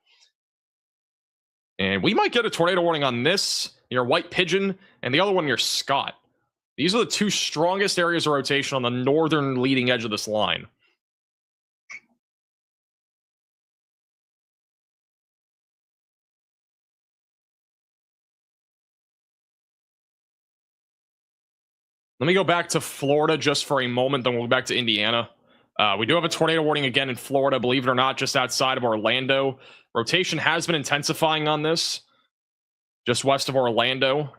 And we might get a tornado warning on this near White Pigeon and the other one near Scott. These are the 2 strongest areas of rotation on the northern leading edge of this line. Let me go back to Florida just for a moment, then we'll go back to Indiana. We do have a tornado warning again in Florida, believe it or not, just outside of Orlando. Rotation has been intensifying on this, just west of Orlando.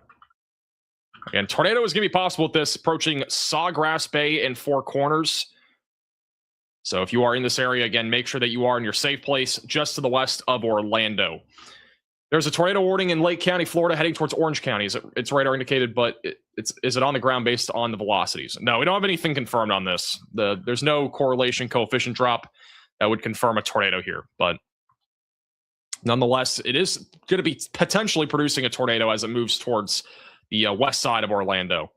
Again, tornado is going to be possible with this, approaching Sawgrass Bay and Four Corners. So if you are in this area, again, make sure that you are in your safe place just to the west of Orlando. There's a tornado warning in Lake County, Florida, heading towards Orange County. It's radar indicated, but is it on the ground based on the velocities? No, we don't have anything confirmed on this. There's no correlation coefficient drop that would confirm a tornado here. But nonetheless, it is going to be potentially producing a tornado as it moves towards the west side of Orlando.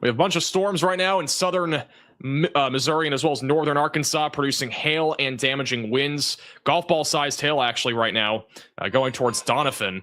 We have a bunch of storms right now in southern Missouri and as well as northern Arkansas, producing hail and damaging winds. Golf ball sized hail actually right now going towards Doniphan.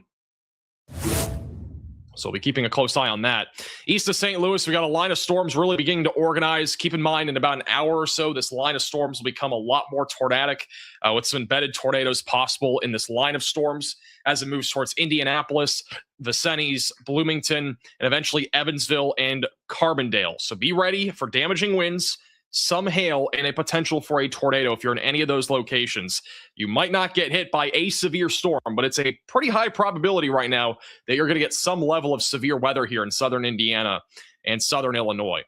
So we'll be keeping a close eye on that. East of St. Louis, we got a line of storms really beginning to organize. Keep in mind, in about an hour or so, this line of storms will become a lot more tornadic with some embedded tornadoes possible in this line of storms as it moves towards Indianapolis, Vincennes, Bloomington, and eventually Evansville and Carbondale. So be ready for damaging winds, some hail, and a potential for a tornado if you're in any of those locations. You might not get hit by a severe storm, but it's a pretty high probability right now that you're going to get some level of severe weather here in southern Indiana and southern Illinois.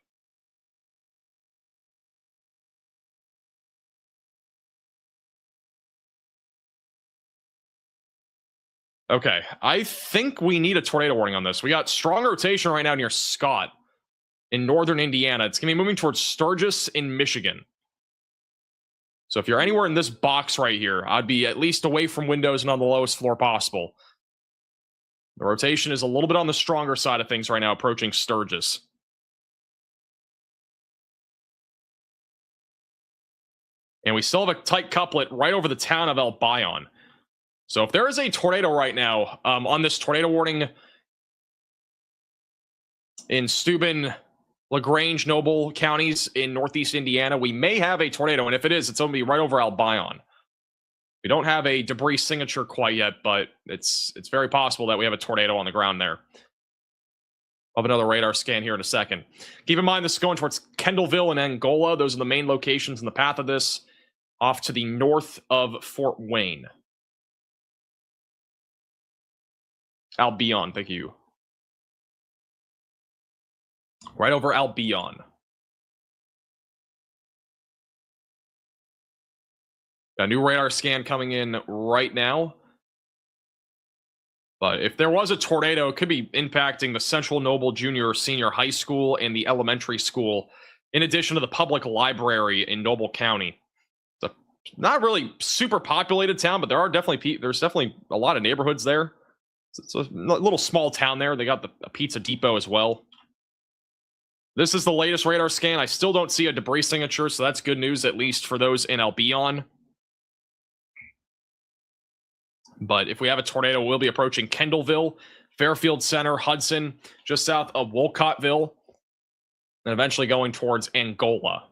Okay, I think we need a tornado warning on this. We got strong rotation right now near Scott in northern Indiana. It's going to be moving towards Sturgis in Michigan. So if you're anywhere in this box right here, I'd be at least away from windows and on the lowest floor possible. The rotation is a little bit on the stronger side of things right now, approaching Sturgis. And we still have a tight couplet right over the town of Albion. So if there is a tornado right now on this tornado warning in Steuben, LaGrange, Noble counties in northeast Indiana, we may have a tornado. And if it is, it's going to be right over Albion. We don't have a debris signature quite yet, but it's very possible that we have a tornado on the ground there. I'll have another radar scan here in a second. Keep in mind, this is going towards Kendallville and Angola. Those are the main locations in the path of this, off to the north of Fort Wayne. Albion, thank you. Right over Albion. Got a new radar scan coming in right now. But if there was a tornado, it could be impacting the Central Noble Junior Senior High School and the elementary school, in addition to the public library in Noble County. It's a not really super populated town, but there's definitely a lot of neighborhoods there. It's a little small town there. They got a Pizza Depot as well. This is the latest radar scan. I still don't see a debris signature, so that's good news, at least for those in Albion. But if we have a tornado, we'll be approaching Kendallville, Fairfield Center, Hudson, just south of Wolcottville, and eventually going towards Angola.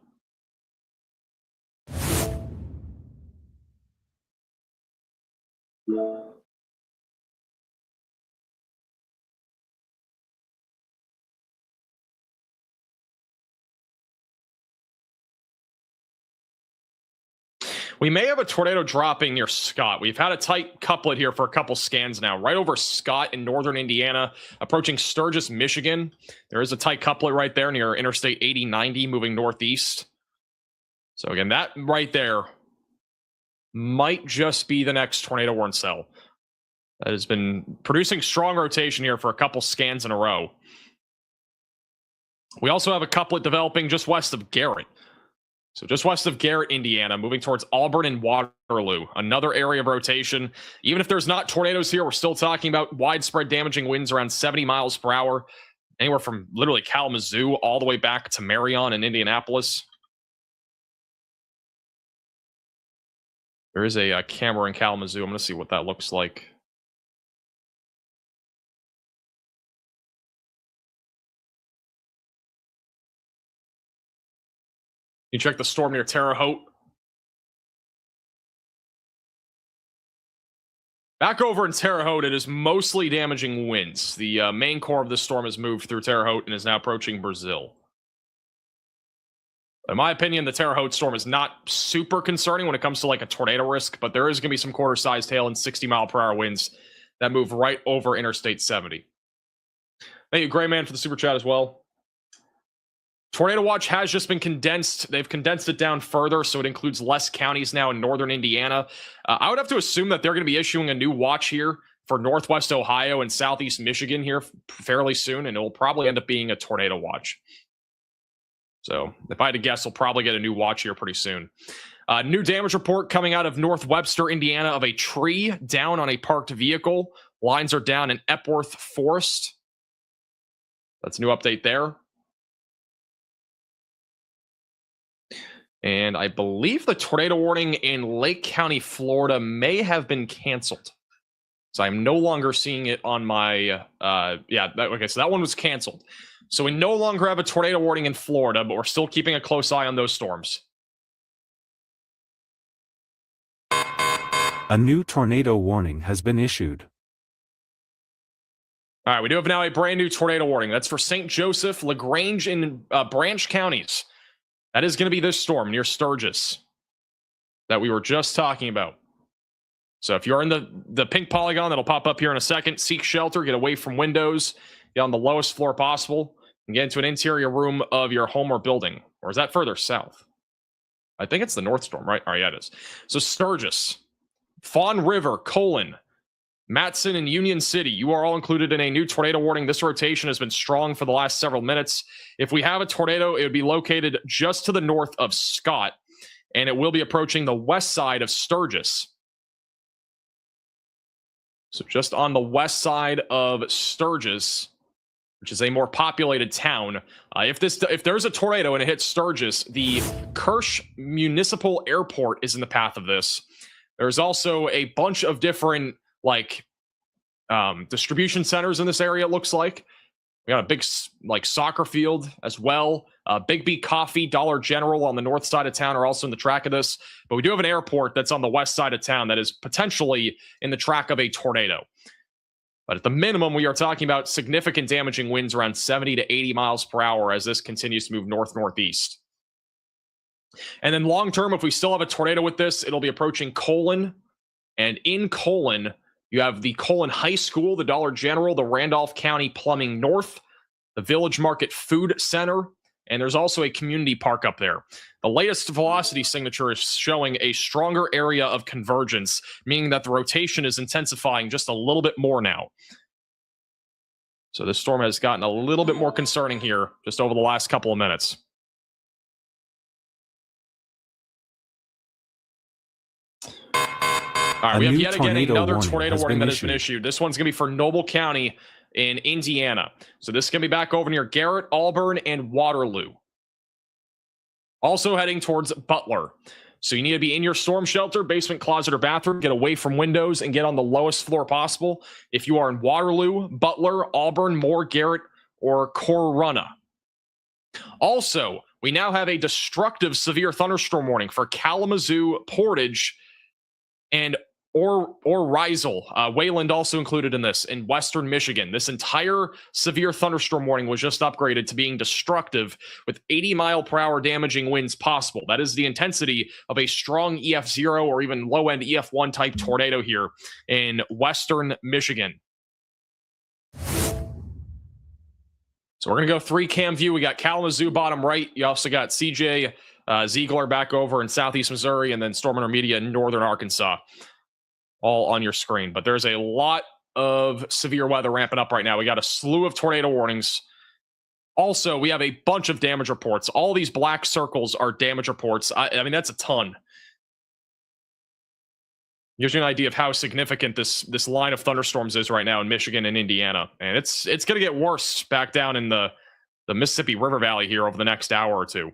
We may have a tornado dropping near Scott. We've had a tight couplet here for a couple scans now. Right over Scott in northern Indiana, approaching Sturgis, Michigan. There is a tight couplet right there near Interstate 8090 moving northeast. So again, that right there might just be the next tornado warning cell. That has been producing strong rotation here for a couple scans in a row. We also have a couplet developing just west of Garrett. So just west of Garrett, Indiana, moving towards Auburn and Waterloo, another area of rotation. Even if there's not tornadoes here, we're still talking about widespread damaging winds around 70 miles per hour, anywhere from literally Kalamazoo all the way back to Marion and Indianapolis. There is a camera in Kalamazoo. I'm going to see what that looks like. You check the storm near Terre Haute. Back over in Terre Haute, it is mostly damaging winds. The main core of this storm has moved through Terre Haute and is now approaching Brazil. In my opinion, the Terre Haute storm is not super concerning when it comes to like a tornado risk, but there is going to be some quarter-sized hail and 60-mile-per-hour winds that move right over Interstate 70. Thank you, Gray Man, for the super chat as well. Tornado watch has just been condensed. They've condensed it down further, so it includes less counties now in northern Indiana. I would have to assume that they're going to be issuing a new watch here for northwest Ohio and southeast Michigan here fairly soon, and it will probably end up being a tornado watch. So if I had to guess, we'll probably get a new watch here pretty soon. New damage report coming out of North Webster, Indiana, of a tree down on a parked vehicle. Lines are down in Epworth Forest. That's a new update there. And I believe the tornado warning in Lake County, Florida may have been canceled. So I'm no longer seeing it on my, okay, so that one was canceled. So we no longer have a tornado warning in Florida, but we're still keeping a close eye on those storms. A new tornado warning has been issued. All right, we do have now a brand new tornado warning. That's for St. Joseph, LaGrange, and Branch counties. That is going to be this storm near Sturgis that we were just talking about. So if you're in the pink polygon, that'll pop up here in a second. Seek shelter, get away from windows, get on the lowest floor possible, and get into an interior room of your home or building. Or is that further south? I think it's the north storm, right? Oh, yeah, it is. So Sturgis, Fawn River, Colon, Matson, and Union City, you are all included in a new tornado warning. This rotation has been strong for the last several minutes. If we have a tornado, it would be located just to the north of Scott, and it will be approaching the west side of Sturgis. So just on the west side of Sturgis, which is a more populated town. If there's a tornado and it hits Sturgis, the Kirsch Municipal Airport is in the path of this. There's also a bunch of different distribution centers in this area, it looks like. We got a big soccer field as well. Big B Coffee, Dollar General on the north side of town are also in the track of this. But we do have an airport that's on the west side of town that is potentially in the track of a tornado. But at the minimum, we are talking about significant damaging winds around 70 to 80 miles per hour as this continues to move north-northeast. And then long-term, if we still have a tornado with this, it'll be approaching Colon. And in Colon, you have the Colon High School, the Dollar General, the Randolph County Plumbing North, the Village Market Food Center, and there's also a community park up there. The latest velocity signature is showing a stronger area of convergence, meaning that the rotation is intensifying just a little bit more now. So this storm has gotten a little bit more concerning here just over the last couple of minutes. All right, A we have new yet again tornado another warning tornado has warning been that has been issued. This one's going to be for Noble County in Indiana. So this is going to be back over near Garrett, Auburn, and Waterloo. Also heading towards Butler. So you need to be in your storm shelter, basement, closet, or bathroom. Get away from windows and get on the lowest floor possible. If you are in Waterloo, Butler, Auburn, Moore, Garrett, or Corunna. Also, we now have a destructive severe thunderstorm warning for Kalamazoo, Portage, and Rizel. Wayland also included in this in western Michigan. This entire severe thunderstorm warning was just upgraded to being destructive with 80-mile-per-hour damaging winds possible. That is the intensity of a strong EF0 or even low-end EF1 type tornado here in western Michigan. So we're going to go 3-cam view. We got Kalamazoo bottom right. You also got CJ Ziegler back over in southeast Missouri, and then Storm Intermediate in northern Arkansas, all on your screen. But there's a lot of severe weather ramping up right now. We got a slew of tornado warnings. Also, we have a bunch of damage reports. All these black circles are damage reports. I mean, that's a ton. Gives you an idea of how significant this line of thunderstorms is right now in Michigan and Indiana. And it's going to get worse back down in the Mississippi River Valley here over the next hour or two.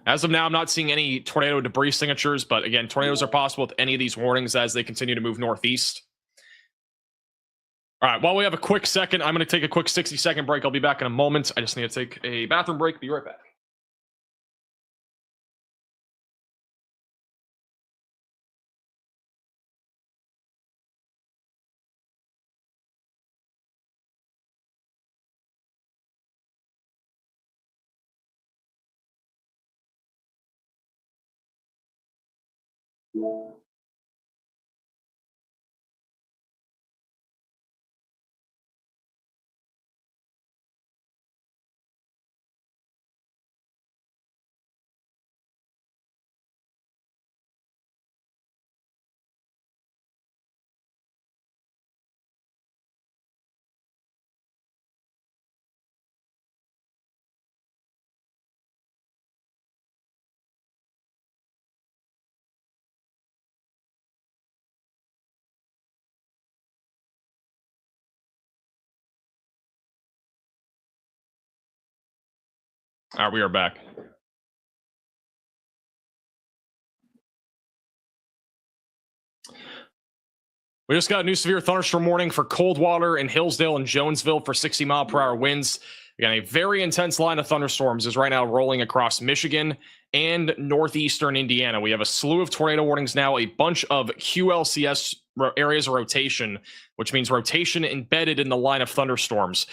As of now, I'm not seeing any tornado debris signatures, but again, tornadoes are possible with any of these warnings as they continue to move northeast. All right, while we have a quick second, I'm going to take a quick 60-second break. I'll be back in a moment. I just need to take a bathroom break. Be right back. All right, we are back. We just got a new severe thunderstorm warning for Coldwater and Hillsdale and Jonesville for 60-mile-per-hour winds. Again, a very intense line of thunderstorms is right now rolling across Michigan and northeastern Indiana. We have a slew of tornado warnings now, a bunch of QLCS areas of rotation, which means rotation embedded in the line of thunderstorms.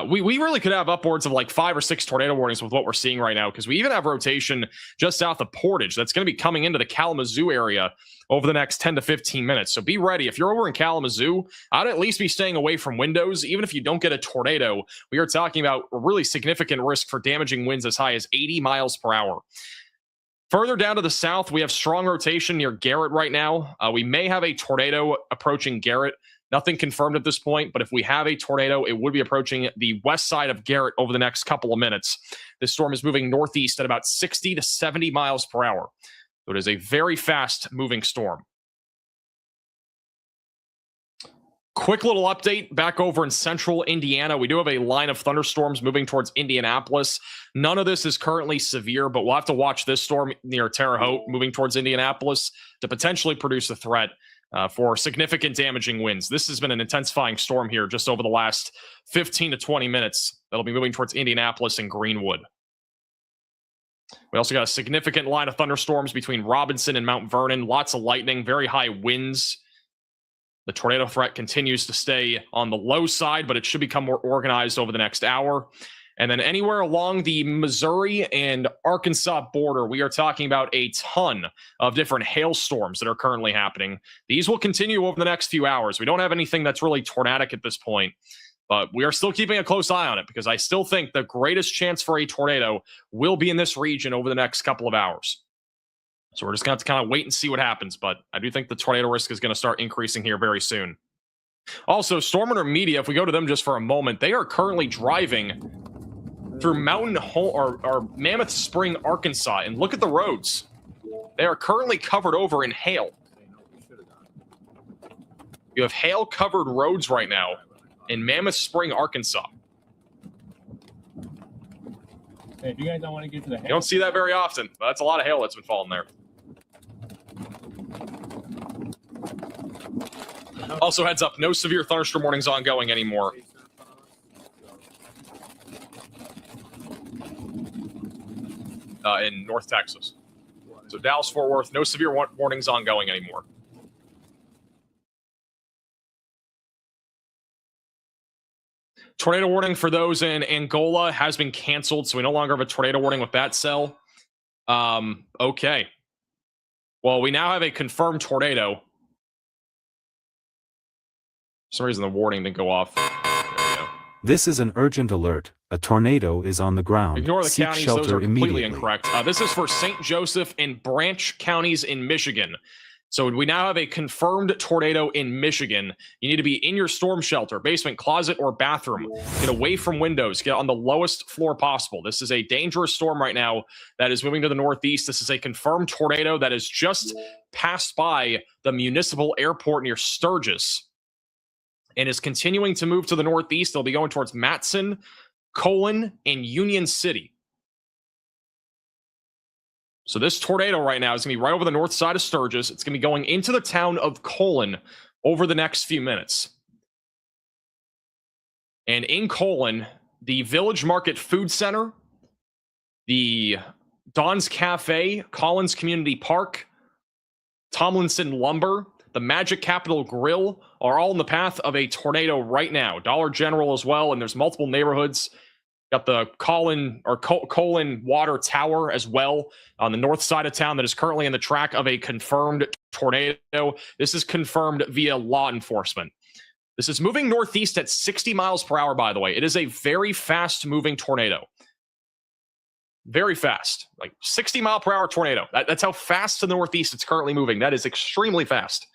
We really could have upwards of like 5 or 6 tornado warnings with what we're seeing right now, because we even have rotation just south of Portage that's going to be coming into the Kalamazoo area over the next 10 to 15 minutes. So be ready. If you're over in Kalamazoo, I'd at least be staying away from windows. Even if you don't get a tornado, we are talking about a really significant risk for damaging winds as high as 80 miles per hour. Further down to the south, we have strong rotation near Garrett right now. We may have a tornado approaching Garrett. Nothing confirmed at this point, but if we have a tornado, it would be approaching the west side of Garrett over the next couple of minutes. This storm is moving northeast at about 60 to 70 miles per hour. So it is a very fast moving storm. Quick little update back over in central Indiana. We do have a line of thunderstorms moving towards Indianapolis. None of this is currently severe, but we'll have to watch this storm near Terre Haute moving towards Indianapolis to potentially produce a threat for significant damaging winds. This has been an intensifying storm here just over the last 15 to 20 minutes. That'll be moving towards Indianapolis and Greenwood. We also got a significant line of thunderstorms between Robinson and Mount Vernon. Lots of lightning, very high winds. The tornado threat continues to stay on the low side, but it should become more organized over the next hour. And then anywhere along the Missouri and Arkansas border, we are talking about a ton of different hailstorms that are currently happening. These will continue over the next few hours. We don't have anything that's really tornadic at this point, but we are still keeping a close eye on it because I still think the greatest chance for a tornado will be in this region over the next couple of hours. So we're just going to have to kind of wait and see what happens. But I do think the tornado risk is going to start increasing here very soon. Also, Storm Intermedia, if we go to them just for a moment, they are currently driving through or Mammoth Spring, Arkansas, and look at the roads. They are currently covered over in hail. You have hail-covered roads right now in Mammoth Spring, Arkansas. Hey, if you guys don't want to get to the hail, You don't see that very often, but that's a lot of hail that's been falling there. Also, heads up, no severe thunderstorm warnings ongoing anymore. In North Texas. So Dallas, Fort Worth, no severe warnings ongoing anymore. Tornado warning for those in Angola has been canceled, so we no longer have a tornado warning with that cell. Okay. Well, we now have a confirmed tornado. For some reason, the warning didn't go off. There we go. This is an urgent alert. A tornado is on the ground. Ignore the Seek counties; those shelter are completely immediately. incorrect. This is for St. Joseph and Branch counties in Michigan. So we now have a confirmed tornado in Michigan. You need to be in your storm shelter, basement, closet, or bathroom. Get away from windows. Get on the lowest floor possible. This is a dangerous storm right now that is moving to the northeast. This is a confirmed tornado that has just passed by the municipal airport near Sturgis and is continuing to move to the northeast. They'll be going towards Matson, Colon, and Union City. So this tornado right now is going to be right over the north side of Sturgis. It's going to be going into the town of Colon over the next few minutes. And in Colon, the Village Market Food Center, the Don's Cafe, Collins Community Park, Tomlinson Lumber, the Magic Capital Grill are all in the path of a tornado right now. Dollar General as well, and there's multiple neighborhoods. Got the Colon Water Tower as well on the north side of town that is currently in the track of a confirmed tornado. This is confirmed via law enforcement. This is moving northeast at 60 miles per hour, by the way. It is a very fast moving tornado. Very fast, like 60 mile per hour tornado. That's how fast to the northeast it's currently moving. That is extremely fast.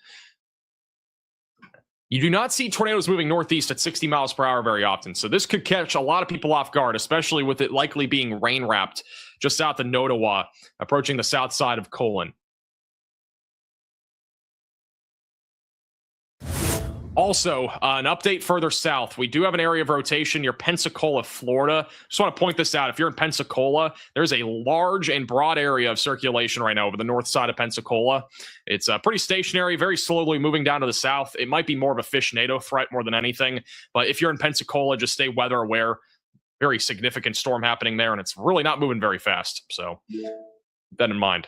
You do not see tornadoes moving northeast at 60 miles per hour very often. So this could catch a lot of people off guard, especially with it likely being rain wrapped just south of Nottawa, approaching the south side of Colon. Also, an update further south. We do have an area of rotation near Pensacola, Florida. Just want to point this out. If you're in Pensacola, there's a large and broad area of circulation right now over the north side of Pensacola. It's pretty stationary, very slowly moving down to the south. It might be more of a fish-NATO threat more than anything. But if you're in Pensacola, just stay weather aware. Very significant storm happening there, and it's really not moving very fast. So keep that in mind.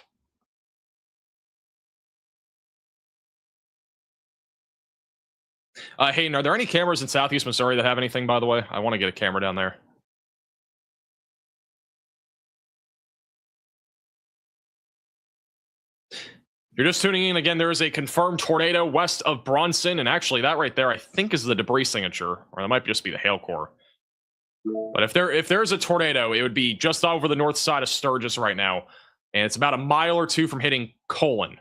Hayden, are there any cameras in Southeast Missouri that have anything, by the way? I want to get a camera down there. If you're just tuning in, again, there is a confirmed tornado west of Bronson, and actually that right there, I think, is the debris signature, or that might just be the hail core. But if there's a tornado, it would be just over the north side of Sturgis right now, and it's about a mile or two from hitting Colon.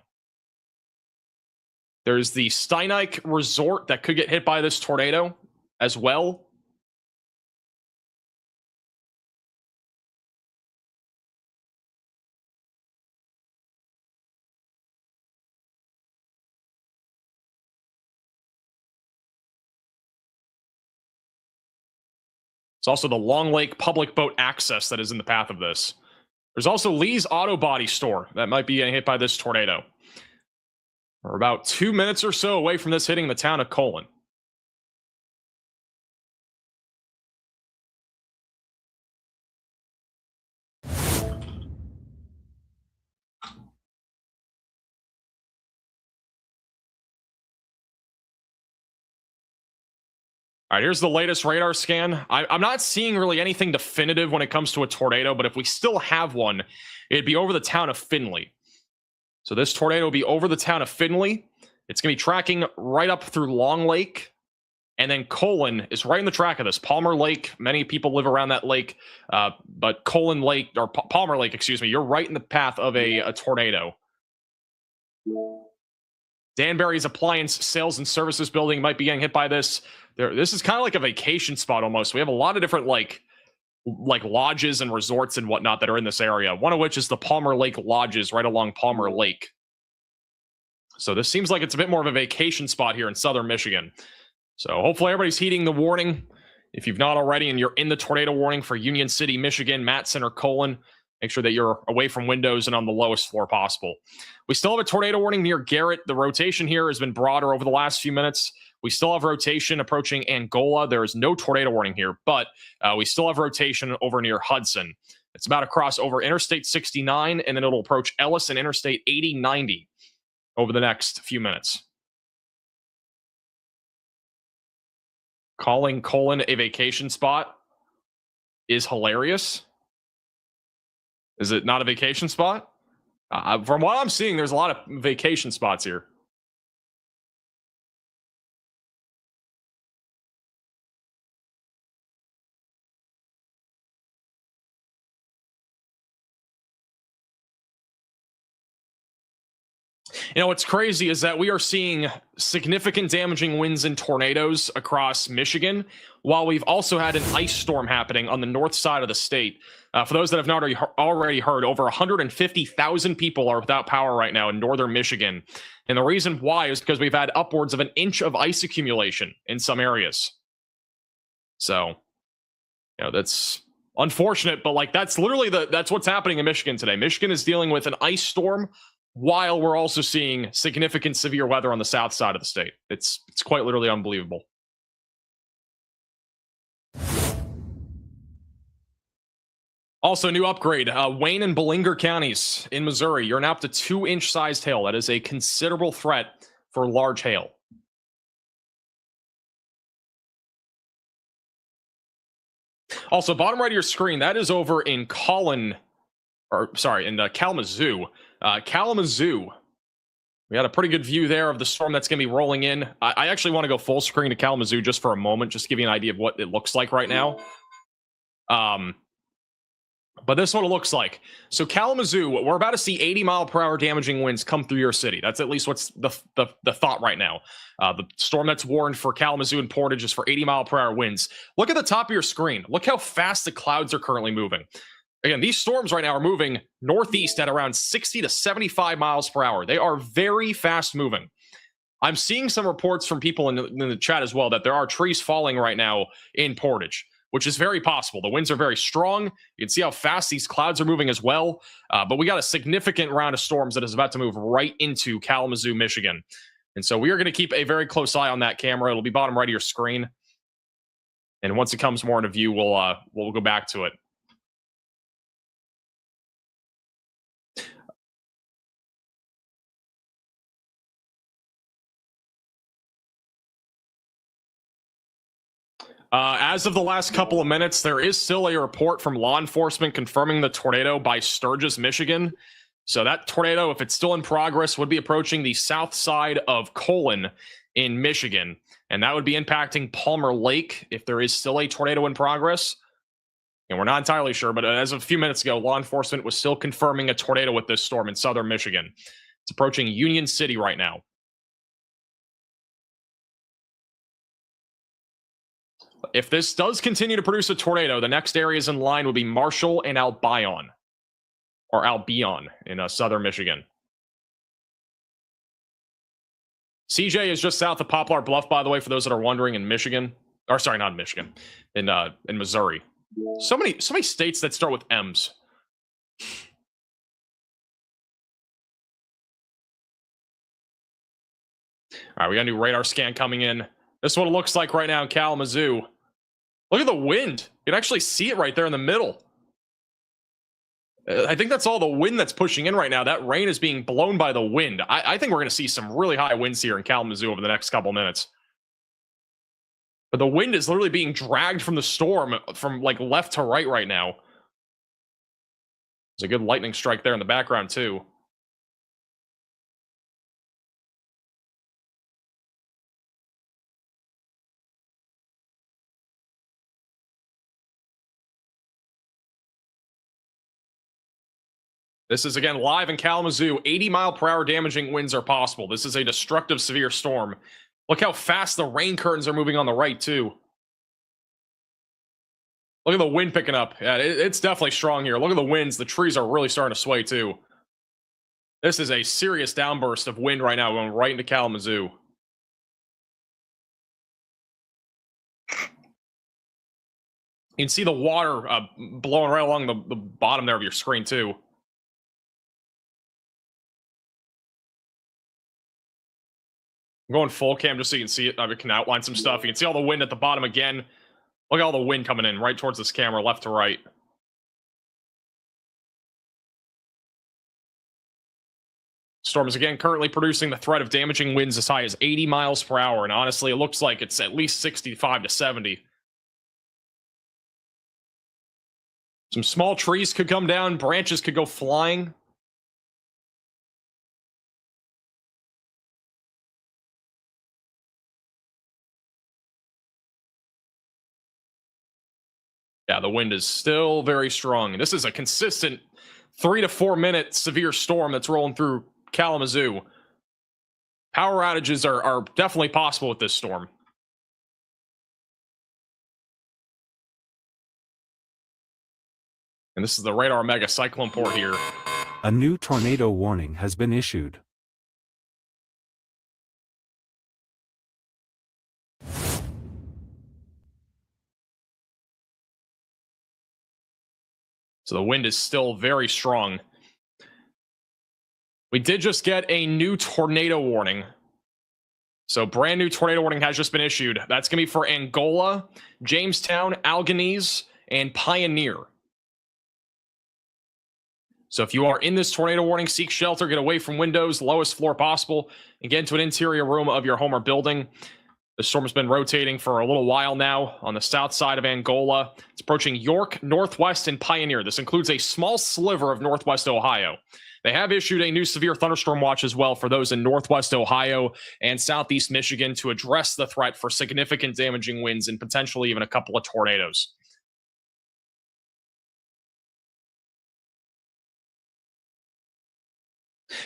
There's the Steinike Resort that could get hit by this tornado as well. It's also the Long Lake Public Boat Access that is in the path of this. There's also Lee's Auto Body Store that might be getting hit by this tornado. We're about 2 minutes or so away from this hitting the town of Colon. All right, here's the latest radar scan. I'm not seeing really anything definitive when it comes to a tornado, but if we still have one, it'd be over the town of Findlay. So this tornado will be over the town of Findlay. It's going to be tracking right up through Long Lake. And then Colon is right in the track of this. Palmer Lake, many people live around that lake. But Colon Lake, or Palmer Lake, excuse me, you're right in the path of a tornado. Danbury's Appliance Sales and Services building might be getting hit by this. This is kind of like a vacation spot almost. We have a lot of different like lodges and resorts and whatnot that are in this area. One of which is the Palmer Lake Lodges right along Palmer Lake. So this seems like it's a bit more of a vacation spot here in southern Michigan. So hopefully everybody's heeding the warning. If you've not already and you're in the tornado warning for Union City, Michigan, Matson, or Colon, make sure that you're away from windows and on the lowest floor possible. We still have a tornado warning near Garrett. The rotation here has been broader over the last few minutes. We still have rotation approaching Angola. There is no tornado warning here, but we still have rotation over near Hudson. It's about to cross over Interstate 69, and then it'll approach Ellis and Interstate 80-90 over the next few minutes. Calling Colon a vacation spot is hilarious. Is it not a vacation spot? From what I'm seeing, there's a lot of vacation spots here. You know, what's crazy is that we are seeing significant damaging winds and tornadoes across Michigan, while we've also had an ice storm happening on the north side of the state. For those that have not already heard, over 150,000 people are without power right now in northern Michigan. And the reason why is because we've had upwards of an inch of ice accumulation in some areas. So, you know, that's unfortunate, but like that's literally that's what's happening in Michigan today. Michigan is dealing with an ice storm while we're also seeing significant severe weather on the south side of the state. It's quite literally unbelievable. Also, new upgrade. Wayne and Ballinger counties in Missouri, you're now up to 2-inch sized hail. That is a considerable threat for large hail. Also, bottom right of your screen, that is over in Kalamazoo. Kalamazoo. We had a pretty good view there of the storm that's going to be rolling in. I actually want to go full screen to Kalamazoo just for a moment, just to give you an idea of what it looks like right now. But this is what it looks like. So Kalamazoo, we're about to see 80-mile-per-hour damaging winds come through your city. That's at least what's the thought right now. The storm that's warned for Kalamazoo and Portage is for 80-mile-per-hour winds. Look at the top of your screen. Look how fast the clouds are currently moving. Again, these storms right now are moving northeast at around 60 to 75 miles per hour. They are very fast moving. I'm seeing some reports from people in the chat as well that there are trees falling right now in Portage, which is very possible. The winds are very strong. You can see how fast these clouds are moving as well. But we got a significant round of storms that is about to move right into Kalamazoo, Michigan. And so we are going to keep a very close eye on that camera. It'll be bottom right of your screen. And once it comes more into view, we'll go back to it. As of the last couple of minutes, there is still a report from law enforcement confirming the tornado by Sturgis, Michigan. So that tornado, if it's still in progress, would be approaching the south side of Colon in Michigan. And that would be impacting Palmer Lake if there is still a tornado in progress. And we're not entirely sure, but as of a few minutes ago, law enforcement was still confirming a tornado with this storm in southern Michigan. It's approaching Union City right now. If this does continue to produce a tornado, the next areas in line would be Marshall and Albion in southern Michigan. CJ is just south of Poplar Bluff, by the way, for those that are wondering, in Michigan. Or sorry, not in Michigan, in Missouri. So many states that start with M's. All right, we got a new radar scan coming in. This is what it looks like right now in Kalamazoo. Look at the wind. You can actually see it right there in the middle. I think that's all the wind that's pushing in right now. That rain is being blown by the wind. I think we're going to see some really high winds here in Kalamazoo over the next couple minutes. But the wind is literally being dragged from the storm from like left to right now. There's a good lightning strike there in the background too. This is again live in Kalamazoo. 80-mile-per-hour damaging winds are possible. This is a destructive severe storm. Look how fast the rain curtains are moving on the right, too. Look at the wind picking up. Yeah, it's definitely strong here. Look at the winds. The trees are really starting to sway, too. This is a serious downburst of wind right now going right into Kalamazoo. You can see the water blowing right along the bottom there of your screen, too. I'm going full cam just so you can see it. I can outline some stuff. You can see all the wind at the bottom again. Look at all the wind coming in right towards this camera, left to right. Storm is again currently producing the threat of damaging winds as high as 80 miles per hour. And honestly, it looks like it's at least 65 to 70. Some small trees could come down. Branches could go flying. Yeah, the wind is still very strong. This is a consistent 3 to 4 minute severe storm that's rolling through Kalamazoo. Power outages are definitely possible with this storm. And this is the Radar Mega Cyclone port here. A new tornado warning has been issued. So the wind is still very strong. We did just get a new tornado warning. So brand new tornado warning has just been issued. That's going to be for Angola, Jamestown, Alganese, and Pioneer. So if you are in this tornado warning, seek shelter, get away from windows, lowest floor possible, and get into an interior room of your home or building. The storm has been rotating for a little while now on the south side of Angola. It's approaching York, Northwest, and Pioneer. This includes a small sliver of Northwest Ohio. They have issued a new severe thunderstorm watch as well for those in Northwest Ohio and Southeast Michigan to address the threat for significant damaging winds and potentially even a couple of tornadoes.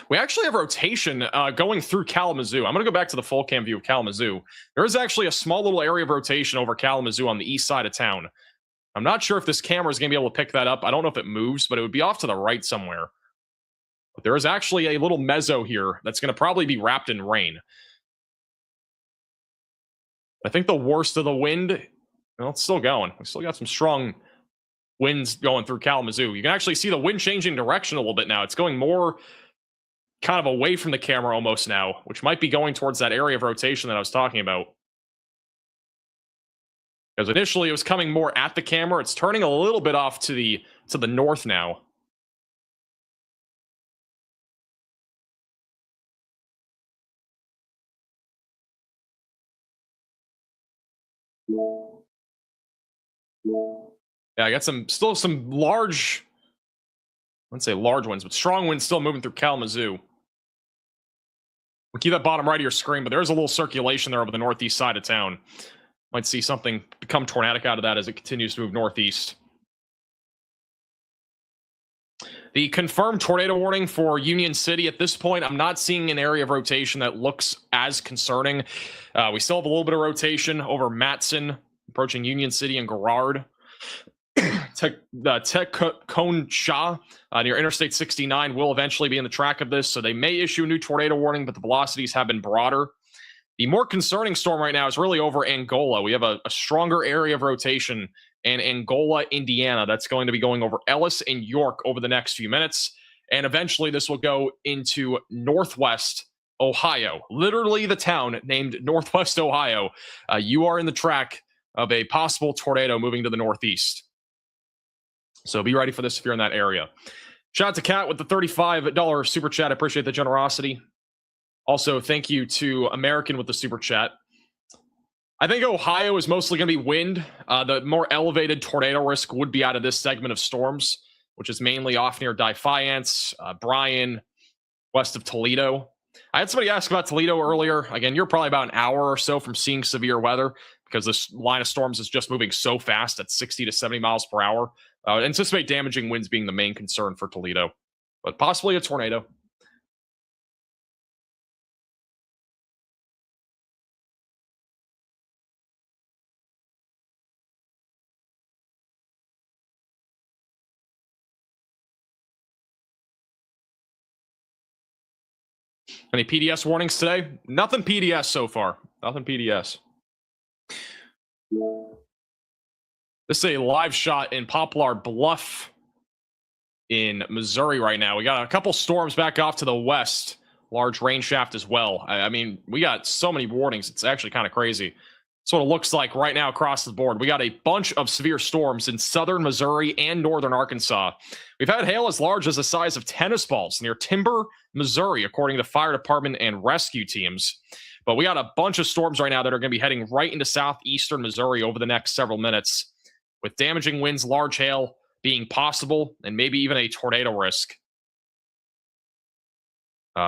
We actually have rotation going through Kalamazoo. I'm going to go back to the full cam view of Kalamazoo. There is actually a small little area of rotation over Kalamazoo on the east side of town. I'm not sure if this camera is going to be able to pick that up. I don't know if it moves, but it would be off to the right somewhere. But there is actually a little mezzo here that's going to probably be wrapped in rain. I think the worst of the wind, well, it's still going. We still got some strong winds going through Kalamazoo. You can actually see the wind changing direction a little bit now. It's going more kind of away from the camera almost now, which might be going towards that area of rotation that I was talking about. Because initially it was coming more at the camera. It's turning a little bit off to the north now. Yeah, I got still some large, I wouldn't say large winds, but strong winds still moving through Kalamazoo. We'll keep that bottom right of your screen, but there's a little circulation there over the northeast side of town. Might see something become tornadic out of that as it continues to move northeast. The confirmed tornado warning for Union City at this point, I'm not seeing an area of rotation that looks as concerning. We still have a little bit of rotation over Matson, approaching Union City and Garrard. Cone Shah near Interstate 69 will eventually be in the track of this, so they may issue a new tornado warning, but the velocities have been broader. The more concerning storm right now is really over Angola. We have a stronger area of rotation in Angola, Indiana. That's going to be going over Ellis and York over the next few minutes, and eventually this will go into Northwest Ohio, literally the town named Northwest Ohio. You are in the track of a possible tornado moving to the northeast. So be ready for this if you're in that area. Shout out to Kat with the $35 super chat. I appreciate the generosity. Also, thank you to American with the super chat. I think Ohio is mostly going to be wind. The more elevated tornado risk would be out of this segment of storms, which is mainly off near Defiance, Bryan, west of Toledo. I had somebody ask about Toledo earlier. Again, you're probably about an hour or so from seeing severe weather because this line of storms is just moving so fast at 60 to 70 miles per hour. Anticipate damaging winds being the main concern for Toledo. but possibly a tornado. Any PDS warnings today? Nothing PDS so far. Nothing PDS. This is a live shot in Poplar Bluff in Missouri right now. We got a couple storms back off to the west. Large rain shaft as well. I mean, we got so many warnings. It's actually kind of crazy. That's what it looks like right now across the board. We got a bunch of severe storms in southern Missouri and northern Arkansas. We've had hail as large as the size of tennis balls near Timber, Missouri, according to fire department and rescue teams. But we got a bunch of storms right now that are going to be heading right into southeastern Missouri over the next several minutes, with damaging winds, large hail being possible, and maybe even a tornado risk. There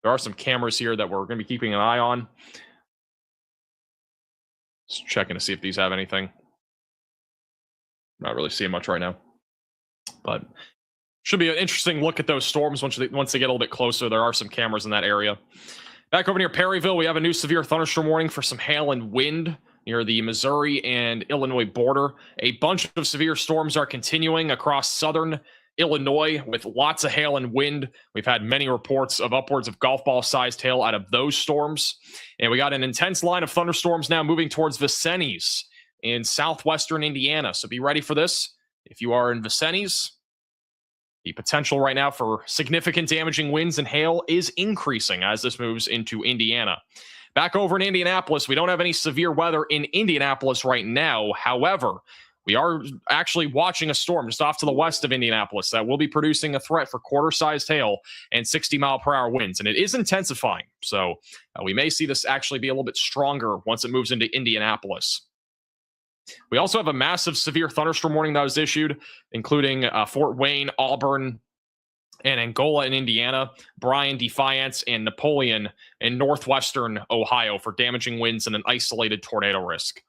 are some cameras here that we're going to be keeping an eye on. Just checking to see if these have anything. Not really seeing much right now, but should be an interesting look at those storms once they get a little bit closer. There are some cameras in that area. Back over near Perryville, we have a new severe thunderstorm warning for some hail and wind near the Missouri and Illinois border. A bunch of severe storms are continuing across southern Illinois with lots of hail and wind. We've had many reports of upwards of golf ball sized hail out of those storms. And we got an intense line of thunderstorms now moving towards Vincennes in southwestern Indiana. So be ready for this. If you are in Vincennes, the potential right now for significant damaging winds and hail is increasing as this moves into Indiana. Back over in Indianapolis, we don't have any severe weather in Indianapolis right now. However, we are actually watching a storm just off to the west of Indianapolis that will be producing a threat for quarter-sized hail and 60-mile-per-hour winds, and it is intensifying. So we may see this actually be a little bit stronger once it moves into Indianapolis. We also have a massive severe thunderstorm warning that was issued, including Fort Wayne, Auburn, and Angola in Indiana, Bryan, Defiance, and Napoleon in northwestern Ohio for damaging winds and an isolated tornado risk.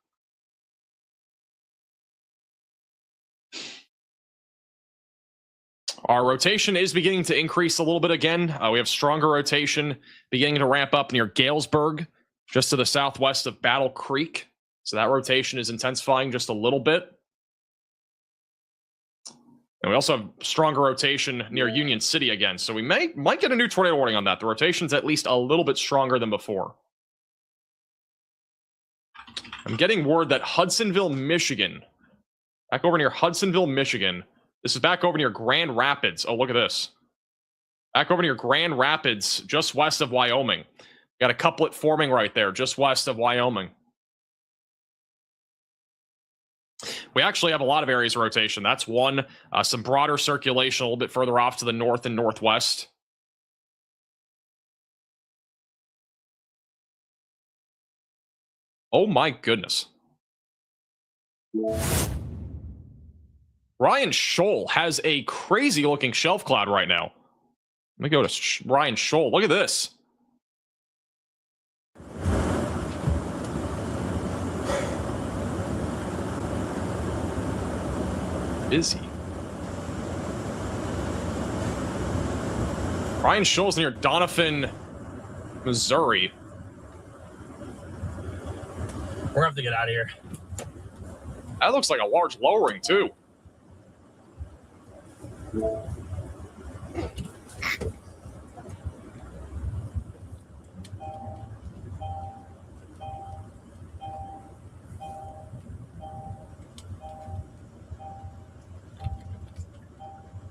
Our rotation is beginning to increase a little bit again. We have stronger rotation beginning to ramp up near Galesburg, just to the southwest of Battle Creek. So that rotation is intensifying just a little bit. And we also have stronger rotation near Union City again. So we might get a new tornado warning on that. The rotation's at least a little bit stronger than before. I'm getting word that Hudsonville, Michigan, back over near Hudsonville, Michigan. This is back over near Grand Rapids. Oh, look at this. Back over near Grand Rapids, just west of Wyoming. Got a couplet forming right there, just west of Wyoming. We actually have a lot of areas of rotation. That's one. Some broader circulation a little bit further off to the north and northwest. Oh my goodness. Ryan Scholl has a crazy looking shelf cloud right now. Let me go to Ryan Scholl. Look at this. Is he? Ryan Scholl's near Doniphan, Missouri. We're gonna have to get out of here. That looks like a large lowering too.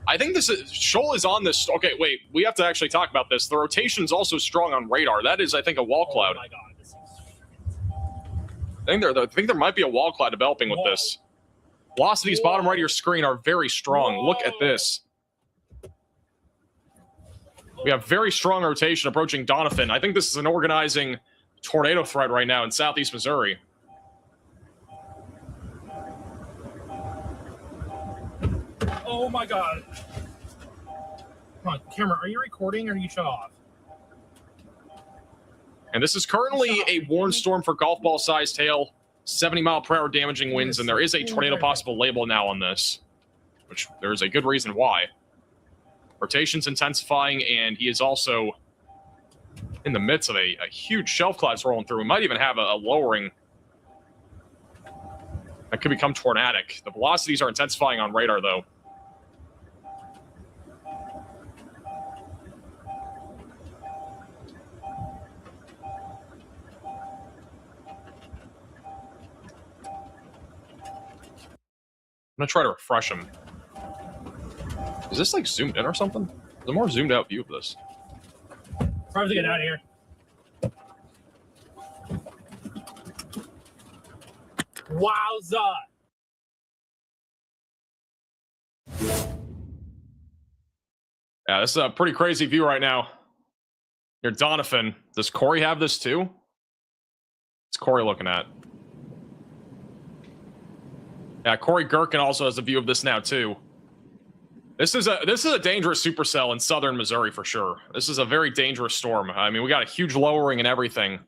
I think this is Scholl is on this. Okay, wait, we have to actually talk about this. The rotation is also strong on radar. That is, I think, a wall cloud. Oh my god, this is... I think there might be a wall cloud developing with this. Velocities bottom right of your screen are very strong. Look at this. We have very strong rotation approaching Doniphan. I think this is an organizing tornado threat right now in southeast Missouri. Oh my god. Come on, camera, are you recording or are you shut off? And this is currently a warned storm for golf ball sized hail, 70-mile-per-hour damaging winds, and there is a tornado possible label now on this, which there's a good reason why. Rotation's intensifying, and he is also in the midst of a huge shelf collapse rolling through. We might even have a lowering that could become tornadic. The velocities are intensifying on radar, though. I'm gonna try to refresh him. Is this like zoomed in or something? There's a more zoomed out view of this. Time to get out of here. Wowza! Yeah, this is a pretty crazy view right now. Here, Donovan. Does Corey have this too? What's Corey looking at? Yeah, Corey Gherkin also has a view of this now too. This is a dangerous supercell in southern Missouri for sure. This is a very dangerous storm. I mean, we got a huge lowering and everything.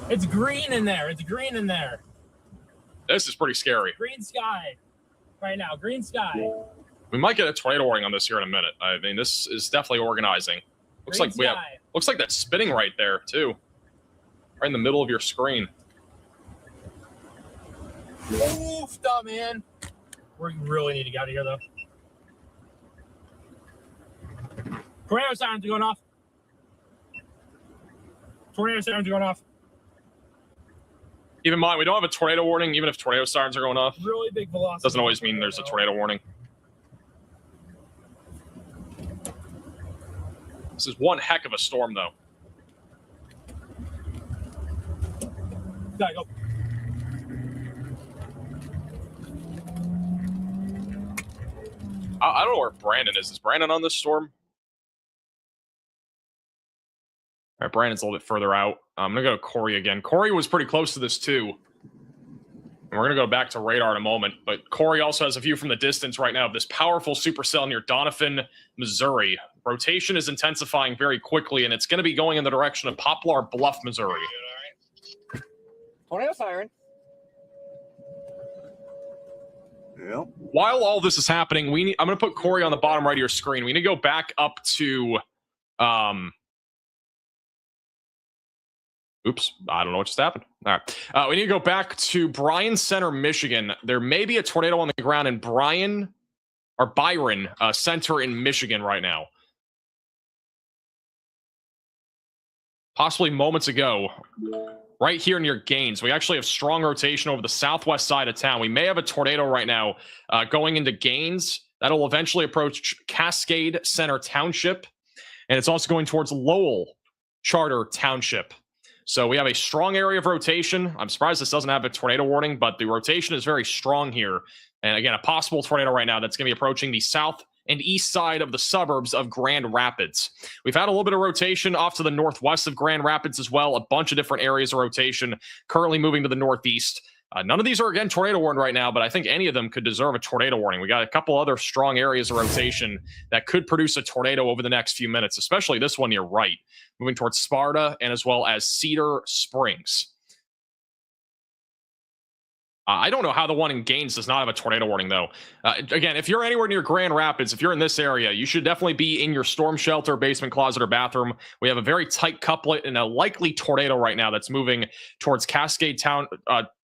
It's green in there. It's green in there. This is pretty scary. Green sky. Right now, green sky. We might get a tornado warning on this here in a minute. I mean, this is definitely organizing. Looks Green like we have. sky. Looks like that's spinning right there too, right in the middle of your screen. Oof, man. We really need to get out of here, though. Tornado sirens are going off. Tornado sirens are going off. Keep in mind, we don't have a tornado warning, even if tornado sirens are going off. Really big velocity. Doesn't always mean there's a tornado warning. This is one heck of a storm, though. Gotta go. I don't know where Brandon is. Is Brandon on this storm? All right, Brandon's a little bit further out. I'm going to go to Corey again. Corey was pretty close to this, too. And we're going to go back to radar in a moment. But Corey also has a view from the distance right now of this powerful supercell near Donovan, Missouri. Rotation is intensifying very quickly, and it's going to be going in the direction of Poplar Bluff, Missouri. Tornado siren. Yep. While all this is happening, I'm going to put Corey on the bottom right of your screen. We need to go back up to... Oops, I don't know what just happened. All right. We need to go back to Bryan Center, Michigan. There may be a tornado on the ground in Byron Center in Michigan right now. Possibly moments ago, right here near Gaines. We actually have strong rotation over the southwest side of town. We may have a tornado right now going into Gaines. That'll eventually approach Cascade Center Township. And it's also going towards Lowell Charter Township. So we have a strong area of rotation. I'm surprised this doesn't have a tornado warning, but the rotation is very strong here. And again, a possible tornado right now that's going to be approaching the south and east side of the suburbs of Grand Rapids. We've had a little bit of rotation off to the northwest of Grand Rapids as well. A bunch of different areas of rotation currently moving to the northeast. None of these are, again, tornado warned right now, but I think any of them could deserve a tornado warning. We got a couple other strong areas of rotation that could produce a tornado over the next few minutes, especially this one near right, moving towards Sparta and as well as Cedar Springs. I don't know how the one in Gaines does not have a tornado warning, though. Again, if you're anywhere near Grand Rapids, if you're in this area, you should definitely be in your storm shelter, basement, closet, or bathroom. We have a very tight couplet and a likely tornado right now that's moving towards Cascade Town,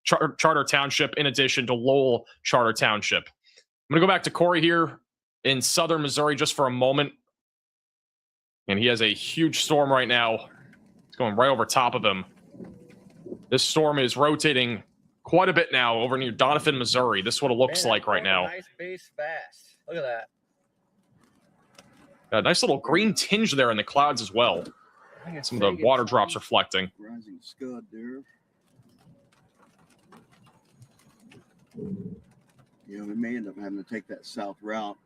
Charter Township, in addition to Lowell Charter Township. I'm going to go back to Corey here in southern Missouri just for a moment. And he has a huge storm right now. It's going right over top of him. This storm is rotating quite a bit now over near Donovan, Missouri. This is what it looks like right now. Nice base fast. Look at that. A nice little green tinge there in the clouds as well. Some of the water drops reflecting. Rising scud there. Yeah, we may end up having to take that south route.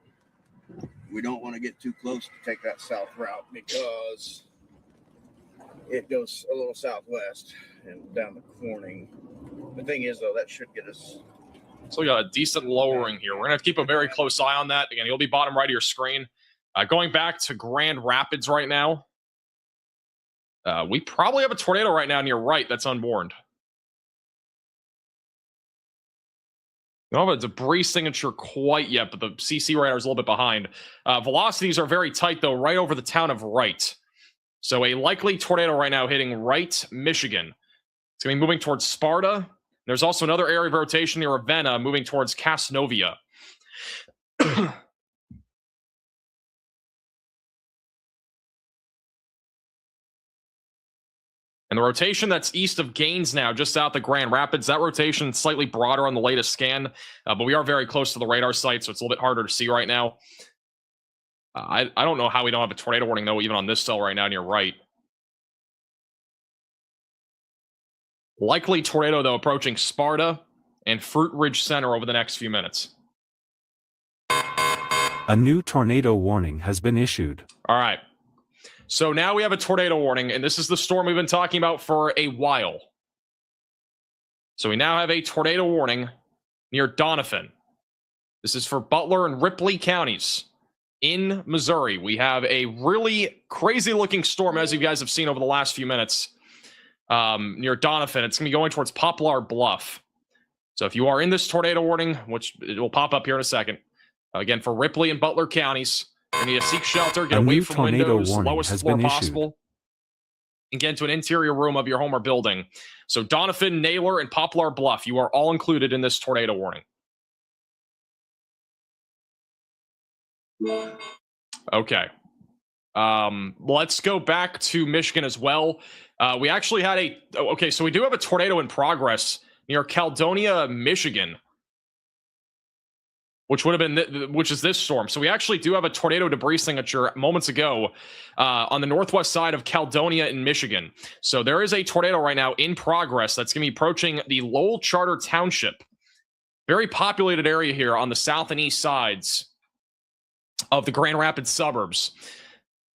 We don't want to get too close to take that south route because it goes a little southwest and down the Corning. The thing is, though, that should get us. So we got a decent lowering here. We're going to have to keep a very close eye on that. Again, you'll be bottom right of your screen. Going back to Grand Rapids right now. We probably have a tornado right now near right that's unwarned. We don't have a debris signature quite yet, but the CC radar is a little bit behind. Velocities are very tight, though, right over the town of Wright. So a likely tornado right now hitting Wright, Michigan. It's going to be moving towards Sparta. There's also another area of rotation near Ravenna moving towards Casnovia. And the rotation that's east of Gaines now, just south of Grand Rapids, that rotation slightly broader on the latest scan, but we are very close to the radar site, so it's a little bit harder to see right now. I don't know how we don't have a tornado warning, though, even on this cell right now near Wright. Likely tornado, though, approaching Sparta and Fruit Ridge Center over the next few minutes. A new tornado warning has been issued. All right. So now we have a tornado warning, and this is the storm we've been talking about for a while. So we now have a tornado warning near Doniphan. This is for Butler and Ripley counties in Missouri. We have a really crazy-looking storm, as you guys have seen over the last few minutes, near Doniphan. It's going to be going towards Poplar Bluff. So if you are in this tornado warning, which it will pop up here in a second, again, for Ripley and Butler counties, you need to seek shelter, get away from windows, lowest floor possible, and get into an interior room of your home or building. So Doniphan, Naylor, and Poplar Bluff, you are all included in this tornado warning. Okay. Let's go back to Michigan as well. We actually had so we do have a tornado in progress near Caledonia, Michigan, which would have been, which is this storm. So we actually do have a tornado debris signature moments ago on the northwest side of Caledonia in Michigan. So there is a tornado right now in progress that's going to be approaching the Lowell Charter Township. Very populated area here on the south and east sides of the Grand Rapids suburbs.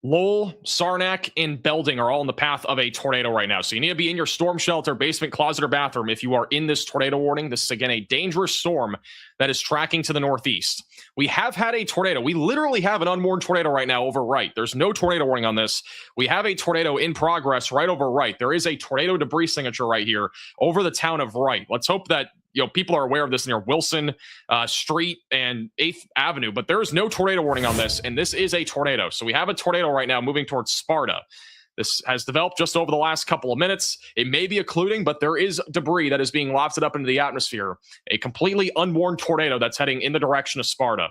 Lowell, Saranac, and Belding are all in the path of a tornado right now. So you need to be in your storm shelter, basement, closet, or bathroom if you are in this tornado warning. This is, again, a dangerous storm that is tracking to the northeast. We have had a tornado. We literally have an unwarned tornado right now over Wright. There's no tornado warning on this. We have a tornado in progress right over Wright. There is a tornado debris signature right here over the town of Wright. Let's hope that people are aware of this near Wilson Street and 8th Avenue, but there is no tornado warning on this, and this is a tornado. So we have a tornado right now moving towards Sparta. This has developed just over the last couple of minutes. It may be occluding, but there is debris that is being lofted up into the atmosphere. A completely unwarned tornado that's heading in the direction of Sparta.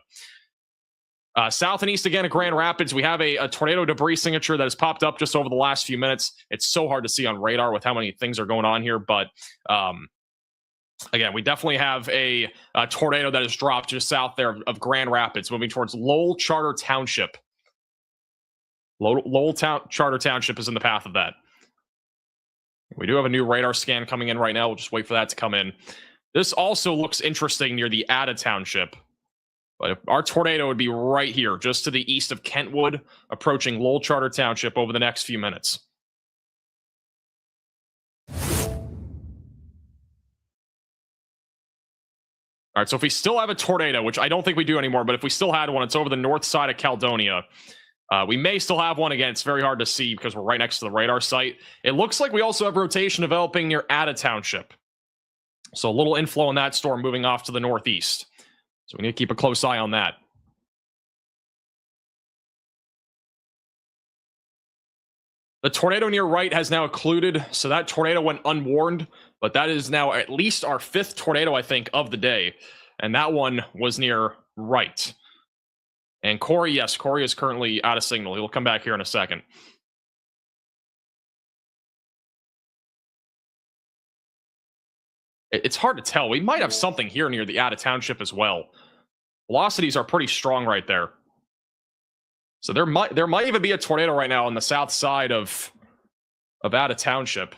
South and east again of Grand Rapids, we have a tornado debris signature that has popped up just over the last few minutes. It's so hard to see on radar with how many things are going on here, but again, we definitely have a tornado that has dropped just south there of Grand Rapids, moving towards Lowell Charter Township. Lowell Charter Township is in the path of that. We do have a new radar scan coming in right now. We'll just wait for that to come in. This also looks interesting near the Ada Township. But our tornado would be right here, just to the east of Kentwood, approaching Lowell Charter Township over the next few minutes. All right, so if we still have a tornado, which I don't think we do anymore, but if we still had one, it's over the north side of Caledonia. We may still have one. Again, it's very hard to see because we're right next to the radar site. It looks like we also have rotation developing near Ada Township. So a little inflow in that storm moving off to the northeast. So we need to keep a close eye on that. The tornado near Wright has now occluded, so that tornado went unwarned, but that is now at least our 5th tornado, I think, of the day. And that one was near Wright. And Corey, yes, Corey is currently out of signal. He'll come back here in a second. It's hard to tell. We might have something here near the Ada Township as well. Velocities are pretty strong right there. So there might even be a tornado right now on the south side of Ada Township.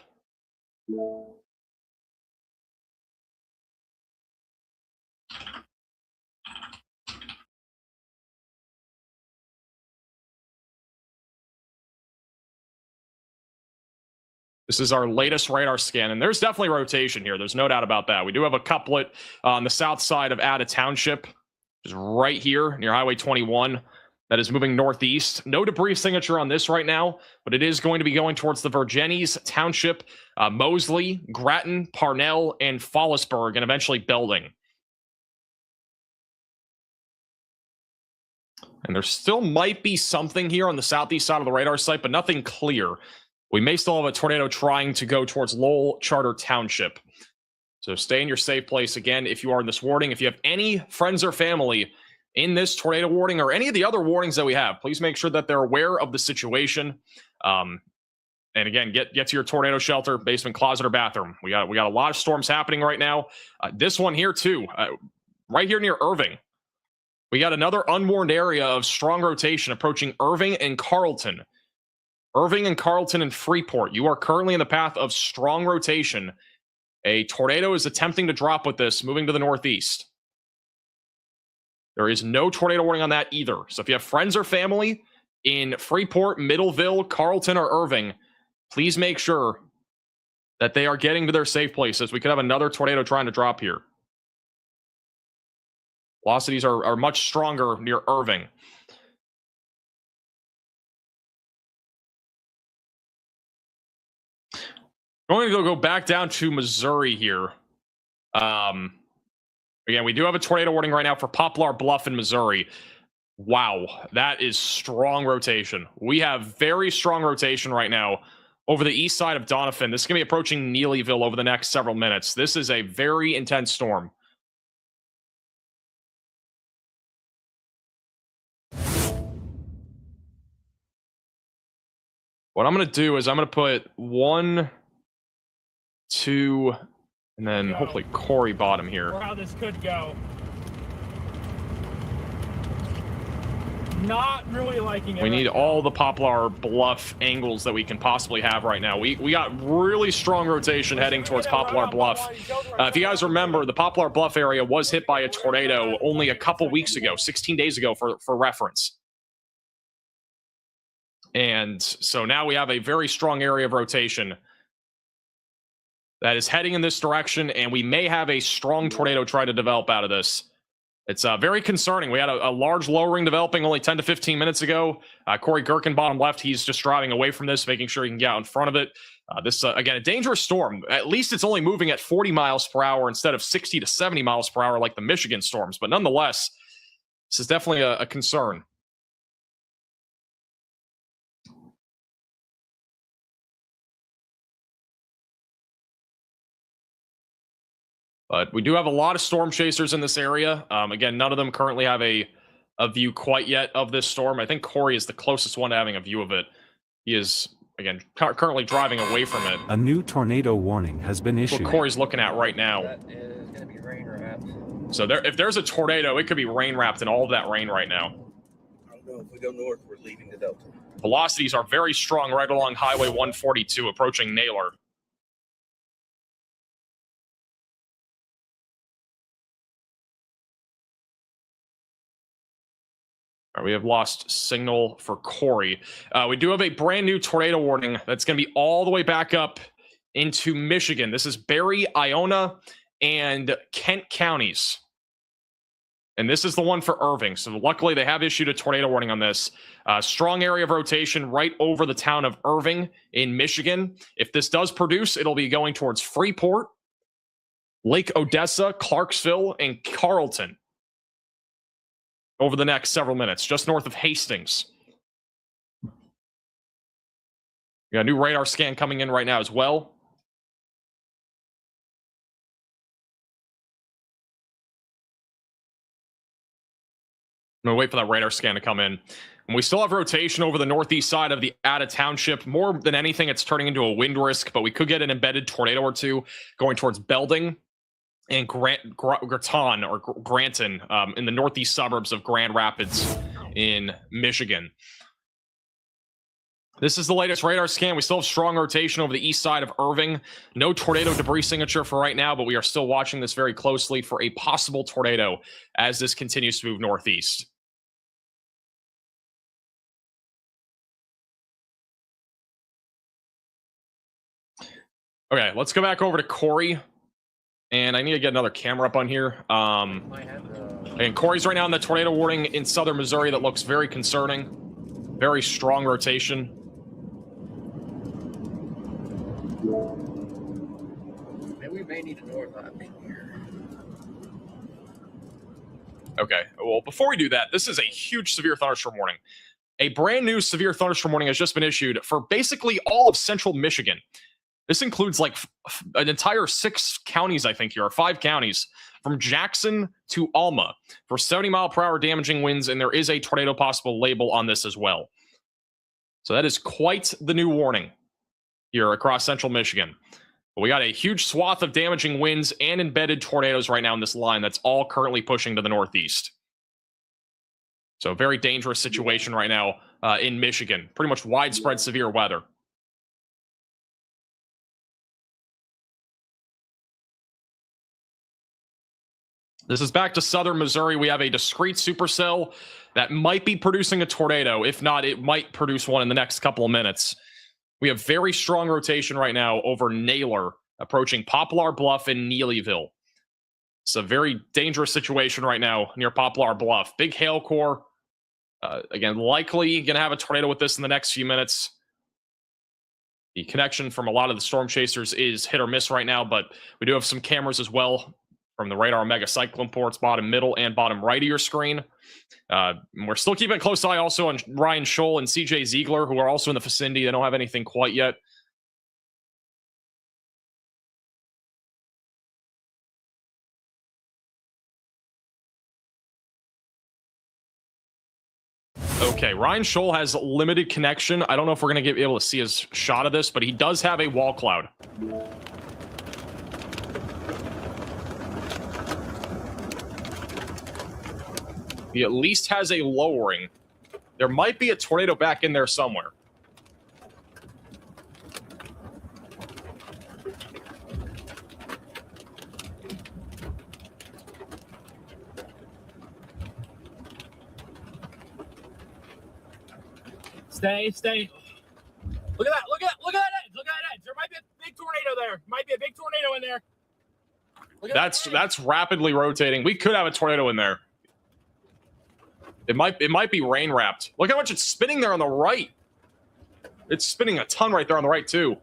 This is our latest radar scan, and there's definitely rotation here. There's no doubt about that. We do have a couplet on the south side of Ada Township, which is right here near Highway 21. That is moving northeast. No debris signature on this right now, but it is going to be going towards the Virginies Township, Mosley, Grattan, Parnell, and Follisburg, and eventually Belding. And there still might be something here on the southeast side of the radar site, but nothing clear. We may still have a tornado trying to go towards Lowell Charter Township. So stay in your safe place. Again, if you are in this warning, if you have any friends or family in this tornado warning or any of the other warnings that we have, please make sure that they're aware of the situation. And again, get to your tornado shelter, basement, closet, or bathroom. We got a lot of storms happening right now. This one here too, right here near Irving. We got another unwarned area of strong rotation approaching Irving and Carlton. Irving and Carlton and Freeport. You are currently in the path of strong rotation. A tornado is attempting to drop with this, moving to the northeast. There is no tornado warning on that either. So if you have friends or family in Freeport, Middleville, Carlton, or Irving, please make sure that they are getting to their safe places. We could have another tornado trying to drop here. Velocities are much stronger near Irving. Going to go back down to Missouri here. Again, we do have a tornado warning right now for Poplar Bluff in Missouri. Wow, that is strong rotation. We have very strong rotation right now over the east side of Doniphan. This is going to be approaching Neelyville over the next several minutes. This is a very intense storm. What I'm going to do is I'm going to put 1, 2, and then hopefully Corey bottom here. Or how this could go. Not really liking it. We need all the Poplar Bluff angles that we can possibly have right now. We got really strong rotation heading towards Poplar Bluff. If you guys remember, the Poplar Bluff area was hit by a tornado only a couple weeks ago, 16 days ago for reference. And so now we have a very strong area of rotation that is heading in this direction, and we may have a strong tornado try to develop out of this. It's very concerning. We had a large lowering developing only 10 to 15 minutes ago. Corey Gherkin, bottom left, he's just driving away from this, making sure he can get out in front of it. This, again, a dangerous storm. At least it's only moving at 40 miles per hour instead of 60 to 70 miles per hour like the Michigan storms. But nonetheless, this is definitely a concern. But we do have a lot of storm chasers in this area. Again, none of them currently have a view quite yet of this storm. I think Corey is the closest one to having a view of it. He is, again, currently driving away from it. A new tornado warning has been issued. What Corey's looking at right now. That is going to be rain wrapped. So if there's a tornado, it could be rain wrapped in all of that rain right now. I don't know. If we go north, we're leaving the Delta. Velocities are very strong right along Highway 142 approaching Naylor. We have lost signal for Corey. We do have a brand new tornado warning that's going to be all the way back up into Michigan. This is Barry, Iona, and Kent counties. And this is the one for Irving. So luckily they have issued a tornado warning on this. Strong area of rotation right over the town of Irving in Michigan. If this does produce, it'll be going towards Freeport, Lake Odessa, Clarksville, and Carlton over the next several minutes, just north of Hastings. We got a new radar scan coming in right now as well. I'm going to wait for that radar scan to come in. And we still have rotation over the northeast side of the Ada Township. More than anything, it's turning into a wind risk, but we could get an embedded tornado or two going towards Belding and Granton in the northeast suburbs of Grand Rapids in Michigan. This is the latest radar scan. We still have strong rotation over the east side of Irving. No tornado debris signature for right now, but we are still watching this very closely for a possible tornado as this continues to move northeast. Okay, let's go back over to Corey. And I need to get another camera up on here. And Corey's right now in the tornado warning in southern Missouri that looks very concerning. Very strong rotation. Maybe we may need a north, I think, here. Okay. Well, before we do that, this is a huge severe thunderstorm warning. A brand new severe thunderstorm warning has just been issued for basically all of central Michigan. This includes like an entire 6 counties, I think here, or 5 counties, from Jackson to Alma for 70-mile-per-hour damaging winds, and there is a tornado possible label on this as well. So that is quite the new warning here across central Michigan. But we got a huge swath of damaging winds and embedded tornadoes right now in this line that's all currently pushing to the northeast. So a very dangerous situation right now in Michigan. Pretty much widespread severe weather. This is back to southern Missouri. We have a discrete supercell that might be producing a tornado. If not, it might produce one in the next couple of minutes. We have very strong rotation right now over Naylor, approaching Poplar Bluff and Neelyville. It's a very dangerous situation right now near Poplar Bluff. Big hail core. Again, likely going to have a tornado with this in the next few minutes. The connection from a lot of the storm chasers is hit or miss right now, but we do have some cameras as well from the radar mega cyclone ports, bottom middle and bottom right of your screen. We're still keeping a close eye also on Ryan Scholl and CJ Ziegler, who are also in the vicinity. They don't have anything quite yet. Okay, Ryan Scholl has limited connection. I don't know if we're going to be able to see his shot of this, but he does have a wall cloud. He at least has a lowering. There might be a tornado back in there somewhere. Stay. Look at that. Look at that edge. There might be a big tornado there. Might be a big tornado in there. That's rapidly rotating. We could have a tornado in there. It might be rain wrapped. Look how much it's spinning there on the right. It's spinning a ton right there on the right too.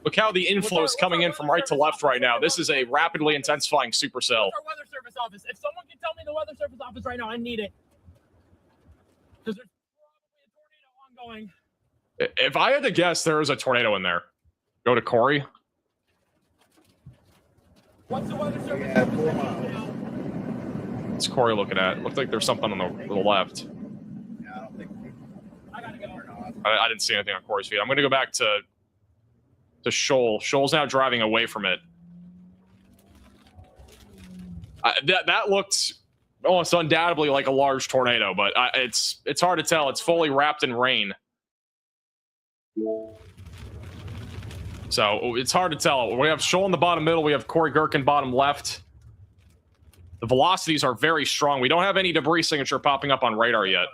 Look how the inflow is coming in from right to left right now. This is a rapidly intensifying supercell. Our weather service office. If someone can tell me the weather service office right now, I need it. Because there's probably a tornado ongoing. If I had to guess, there is a tornado in there. Go to Corey. What's the weather service? Yeah, 4 miles. What's Corey looking at? Looks like there's something on the left. Yeah, I don't think I gotta go. I didn't see anything on Corey's feed. I'm going to go back to Scholl. Scholl's now driving away from it. That looked almost undoubtedly like a large tornado, but it's hard to tell. It's fully wrapped in rain. So it's hard to tell. We have Scholl in the bottom middle. We have Corey Gherkin bottom left. The velocities are very strong. We don't have any debris signature popping up on radar yet.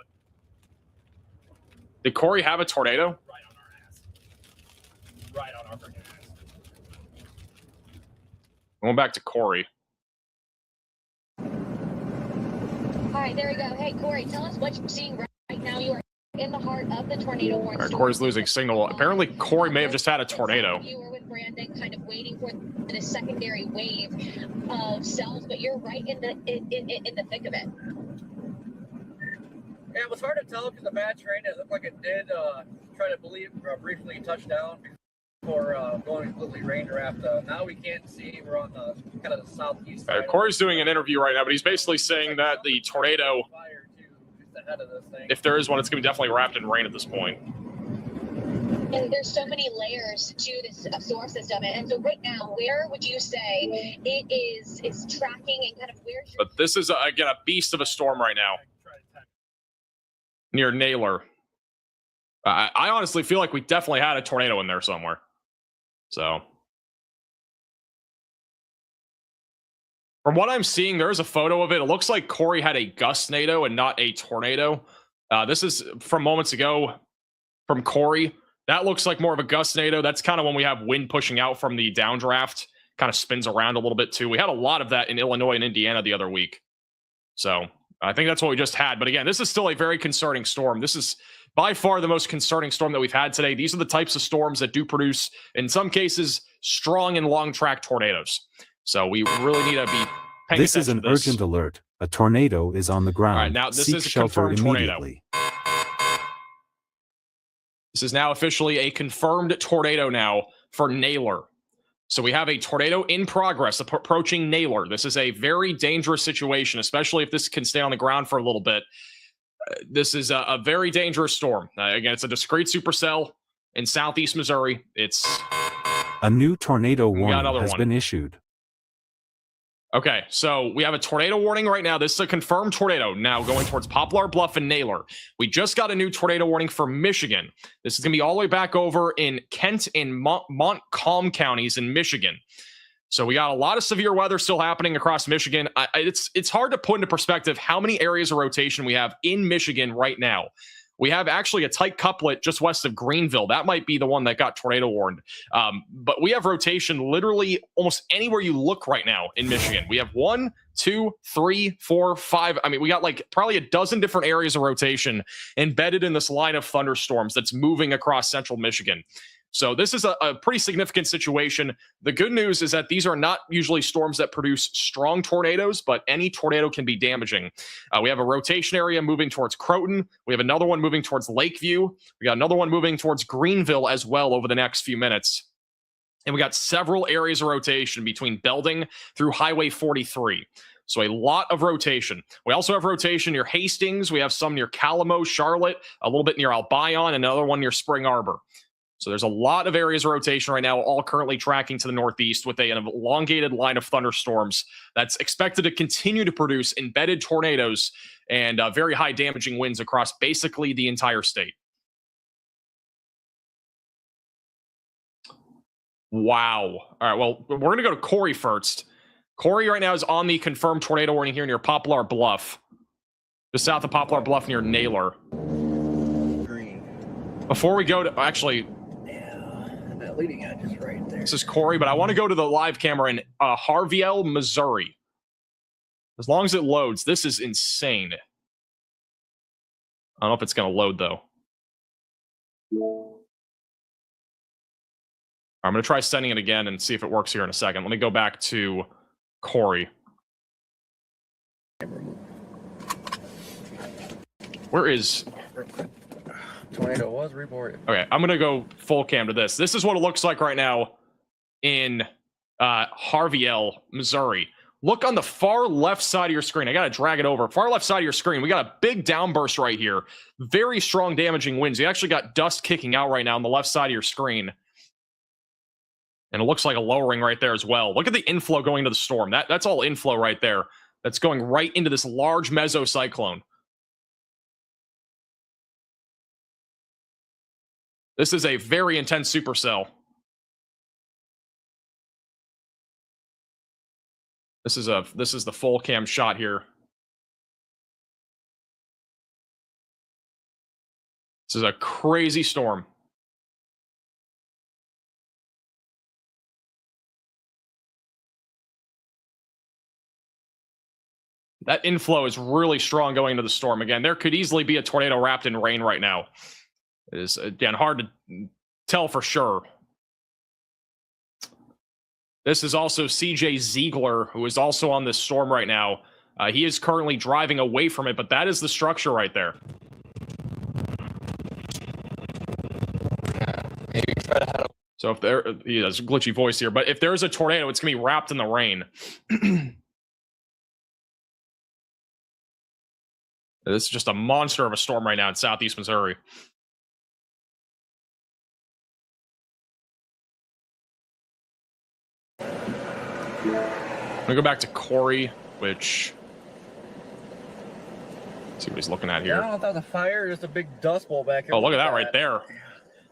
Did Corey have a tornado? Right on our freaking ass. Going back to Corey. All right, there we go. Hey, Corey, tell us what you're seeing right now. You are in the heart of the tornado warning. All right, Corey's losing signal. Apparently, Corey may have just had a tornado. You were with Brandon, kind of waiting for the secondary wave of cells, but you're right in the thick of it. Yeah, it was hard to tell because the bad terrain, it looked like it did try to briefly touch down before going completely rain wrapped. Now we can't see. We're on the kind of the southeast side. Corey's doing an interview right now, but he's basically saying that the tornado, Ahead of this thing. if there is one, it's going to be definitely wrapped in rain at this point. And there's so many layers to this solar system. And so right now, where would you say it is tracking and kind of where's your... But this is, again, a beast of a storm right now. Near Naylor. I honestly feel like we definitely had a tornado in there somewhere. So. From what I'm seeing, there's a photo of it. It looks like Corey had a gustnado and not a tornado. This is from moments ago from Corey. That looks like more of a gustnado. That's kind of when we have wind pushing out from the downdraft. Kind of spins around a little bit too. We had a lot of that in Illinois and Indiana the other week. So I think that's what we just had. But again, this is still a very concerning storm. This is by far the most concerning storm that we've had today. These are the types of storms that do produce, in some cases, strong and long track tornadoes. So we really need to be paying This is attention an to this. urgent alert. A tornado is on the ground. All right, now this Seek is a shelter confirmed tornado. immediately. This is now officially a confirmed tornado now for Naylor. So we have a tornado in progress approaching Naylor. This is a very dangerous situation, especially if this can stay on the ground for a little bit. This is a very dangerous storm. Again, it's a discrete supercell in southeast Missouri. It's A new tornado got warning another has one. been issued. okay. So we have a tornado warning right now. This is a confirmed tornado now going towards Poplar Bluff and Naylor. We just got a new tornado warning for Michigan. This is going to be all the way back over in Kent and Montcalm counties in Michigan. So we got a lot of severe weather still happening across Michigan. It's hard to put into perspective how many areas of rotation we have in Michigan right now. We have actually a tight couplet just west of Greenville. That might be the one that got tornado warned. But we have rotation literally almost anywhere you look right now in Michigan. We have 1, 2, 3, 4, 5. I mean, we got like probably a dozen different areas of rotation embedded in this line of thunderstorms that's moving across central Michigan. So this is a pretty significant situation. The good news is that these are not usually storms that produce strong tornadoes, but any tornado can be damaging. We have a rotation area moving towards Croton. We have another one moving towards Lakeview. We got another one moving towards Greenville as well over the next few minutes. And we got several areas of rotation between Belding through Highway 43. So a lot of rotation. We also have rotation near Hastings. We have some near Calamo, Charlotte, a little bit near Albion, another one near Spring Arbor. So there's a lot of areas of rotation right now, all currently tracking to the northeast with an elongated line of thunderstorms that's expected to continue to produce embedded tornadoes and very high damaging winds across basically the entire state. Wow. All right, well, we're going to go to Corey first. Corey right now is on the confirmed tornado warning here near Poplar Bluff, just south of Poplar Bluff near Naylor. Before we go to, actually, That leading edge is right there. this is Corey, but I want to go to the live camera in Harviel, Missouri. As long as it loads, this is insane. I don't know if it's going to load, though. I'm going to try sending it again and see if it works here in a second. Let me go back to Corey. Where is... Tornado was reported. Okay, I'm going to go full cam to this. This is what it looks like right now in Harviel, Missouri. Look on the far left side of your screen. I got to drag it over. Far left side of your screen. We got a big downburst right here. Very strong damaging winds. You actually got dust kicking out right now on the left side of your screen. And it looks like a lowering right there as well. Look at the inflow going to the storm. That's all inflow right there. That's going right into this large mesocyclone. This is a very intense supercell. This is the full cam shot here. This is a crazy storm. That inflow is really strong going into the storm. Again, there could easily be a tornado wrapped in rain right now. It is, again, hard to tell for sure. This is also CJ Ziegler, who is also on this storm right now. He is currently driving away from it, but that is the structure right there. Maybe try to head up. So if there, he has a glitchy voice here, but if there's a tornado, it's going to be wrapped in the rain. This is just a monster of a storm right now in southeast Missouri. I'm going to go back to Corey, which... Let's see what he's looking at I here. don't know if that was a fire or just a big dust bowl back here. Oh, look at that right there.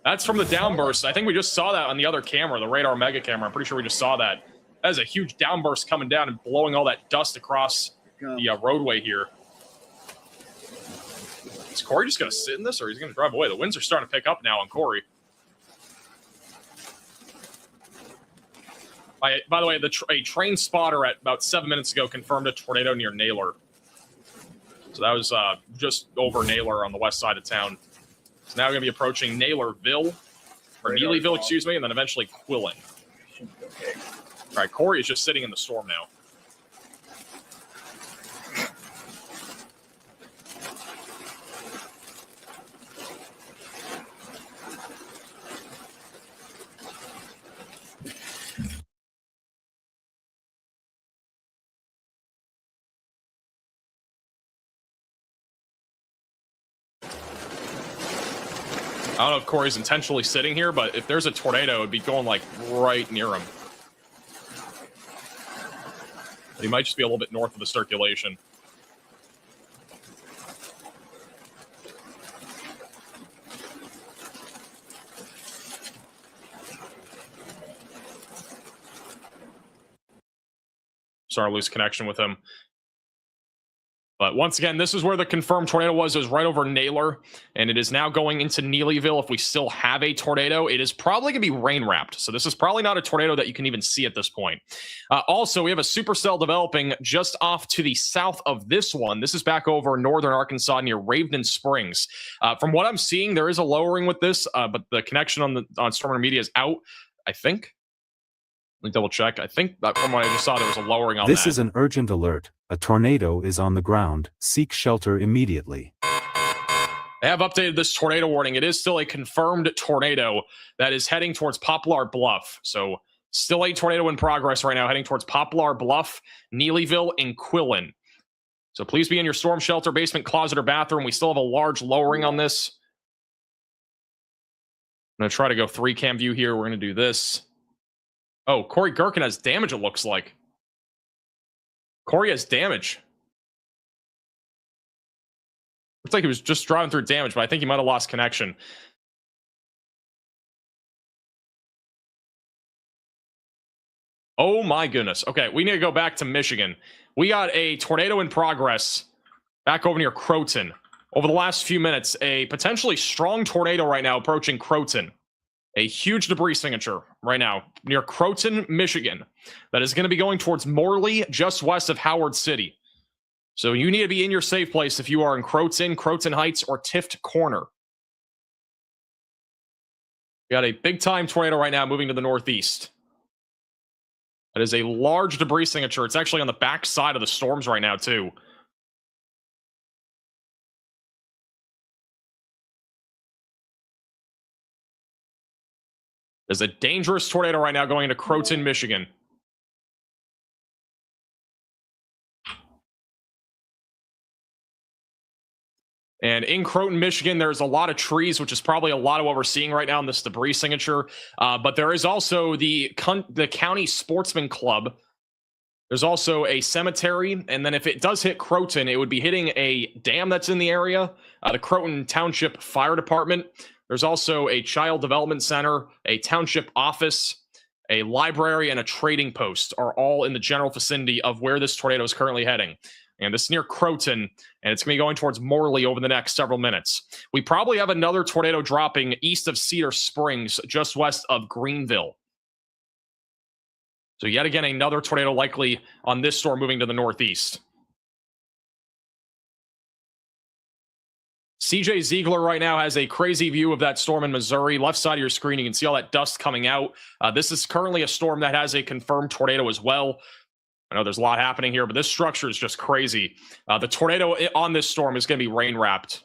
That's from the downburst. I think we just saw that on the other camera, the radar mega camera. I'm pretty sure we just saw that. That is a huge downburst coming down and blowing all that dust across the roadway here. Is Corey just going to sit in this, or he's going to drive away? The winds are starting to pick up now on Corey. By the way, a train spotter at about 7 minutes ago confirmed a tornado near Naylor. So that was just over Naylor on the west side of town. It's now going to be approaching Naylorville, or Neelyville, excuse me, and then eventually Quillen. All right, Corey is just sitting in the storm now. I don't know if Corey's intentionally sitting here, but if there's a tornado, it'd be going like right near him. But he might just be a little bit north of the circulation. Starting to lose connection with him. But once again, this is where the confirmed tornado was. It was right over Naylor, and it is now going into Neelyville. If we still have a tornado, it is probably going to be rain wrapped. So this is probably not a tornado that you can even see at this point. Also, we have a supercell developing just off to the south of this one. This is back over northern Arkansas near Raven Springs. From what I'm seeing, there is a lowering with this, but the connection on Storm Intermedia is out, I think. Let me double check. I think that from what I just saw, there was a lowering on This that. is an urgent alert. A tornado is on the ground. Seek shelter immediately. They have updated this tornado warning. It is still a confirmed tornado that is heading towards Poplar Bluff. So still a tornado in progress right now, heading towards Poplar Bluff, Neelyville, and Quillen. So please be in your storm shelter, basement, closet, or bathroom. We still have a large lowering on this. I'm going to try to go 3-cam view here. We're going to do this. Oh, Corey Gherkin has damage, it looks like. Corey has damage. Looks like he was just driving through damage, but I think he might have lost connection. Oh my goodness. Okay, we need to go back to Michigan. We got a tornado in progress back over near Croton. Over the last few minutes, a potentially strong tornado right now approaching Croton. A huge debris signature right now near Croton, Michigan, that is going to be going towards Morley, just west of Howard City. So you need to be in your safe place if you are in Croton, Croton Heights, or Tift Corner. We got a big-time tornado right now moving to the northeast. That is a large debris signature. It's actually on the back side of the storms right now, too. There's a dangerous tornado right now going into Croton, Michigan. And in Croton, Michigan, there's a lot of trees, which is probably a lot of what we're seeing right now in this debris signature. But there is also the County Sportsman Club. There's also a cemetery. And then if it does hit Croton, it would be hitting a dam that's in the area, the Croton Township Fire Department. There's also a child development center, a township office, a library, and a trading post are all in the general vicinity of where this tornado is currently heading. And this is near Croton, and it's going to be going towards Morley over the next several minutes. We probably have another tornado dropping east of Cedar Springs, just west of Greenville. So yet again, another tornado likely on this storm moving to the northeast. CJ Ziegler right now has a crazy view of that storm in Missouri. Left side of your screen, you can see all that dust coming out. This is currently a storm that has a confirmed tornado as well. I know there's a lot happening here, but this structure is just crazy. The tornado on this storm is going to be rain wrapped.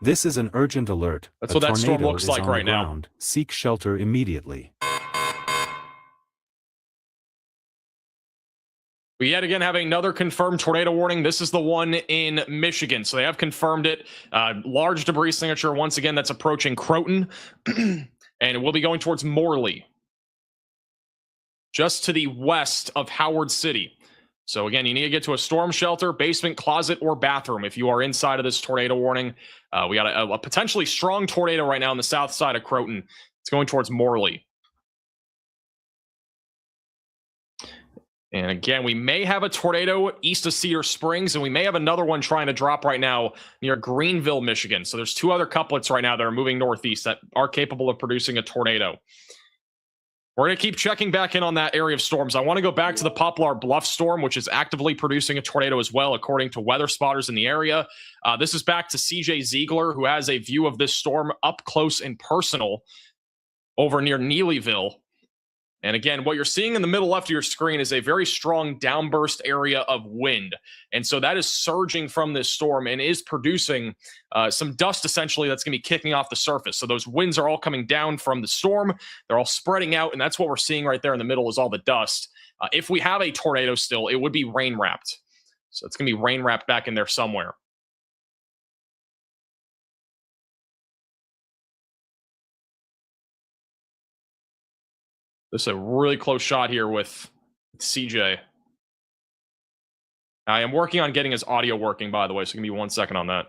This is an urgent alert. That's A what that storm tornado looks is like on the right now. ground. Seek shelter immediately. We yet again have another confirmed tornado warning. This is the one in Michigan. So they have confirmed it. Large debris signature, once again, that's approaching Croton. And it will be going towards Morley. Just to the west of Howard City. So again, you need to get to a storm shelter, basement, closet, or bathroom if you are inside of this tornado warning. We got a potentially strong tornado right now on the south side of Croton. It's going towards Morley. And again, we may have a tornado east of Cedar Springs, and we may have another one trying to drop right now near Greenville, Michigan. So there's two other couplets right now that are moving northeast that are capable of producing a tornado. We're going to keep checking back in on that area of storms. I want to go back to the Poplar Bluff storm, which is actively producing a tornado as well, according to weather spotters in the area. This is back to CJ Ziegler, who has a view of this storm up close and personal over near Neelyville. And again, what you're seeing in the middle left of your screen is a very strong downburst area of wind. And so that is surging from this storm and is producing some dust, essentially, that's going to be kicking off the surface. So those winds are all coming down from the storm. They're all spreading out, and that's what we're seeing right there in the middle is all the dust. If we have a tornado still, it would be rain-wrapped. So it's going to be rain-wrapped back in there somewhere. This is a really close shot here with CJ. I am working on getting his audio working, by the way, so give me 1 second on that.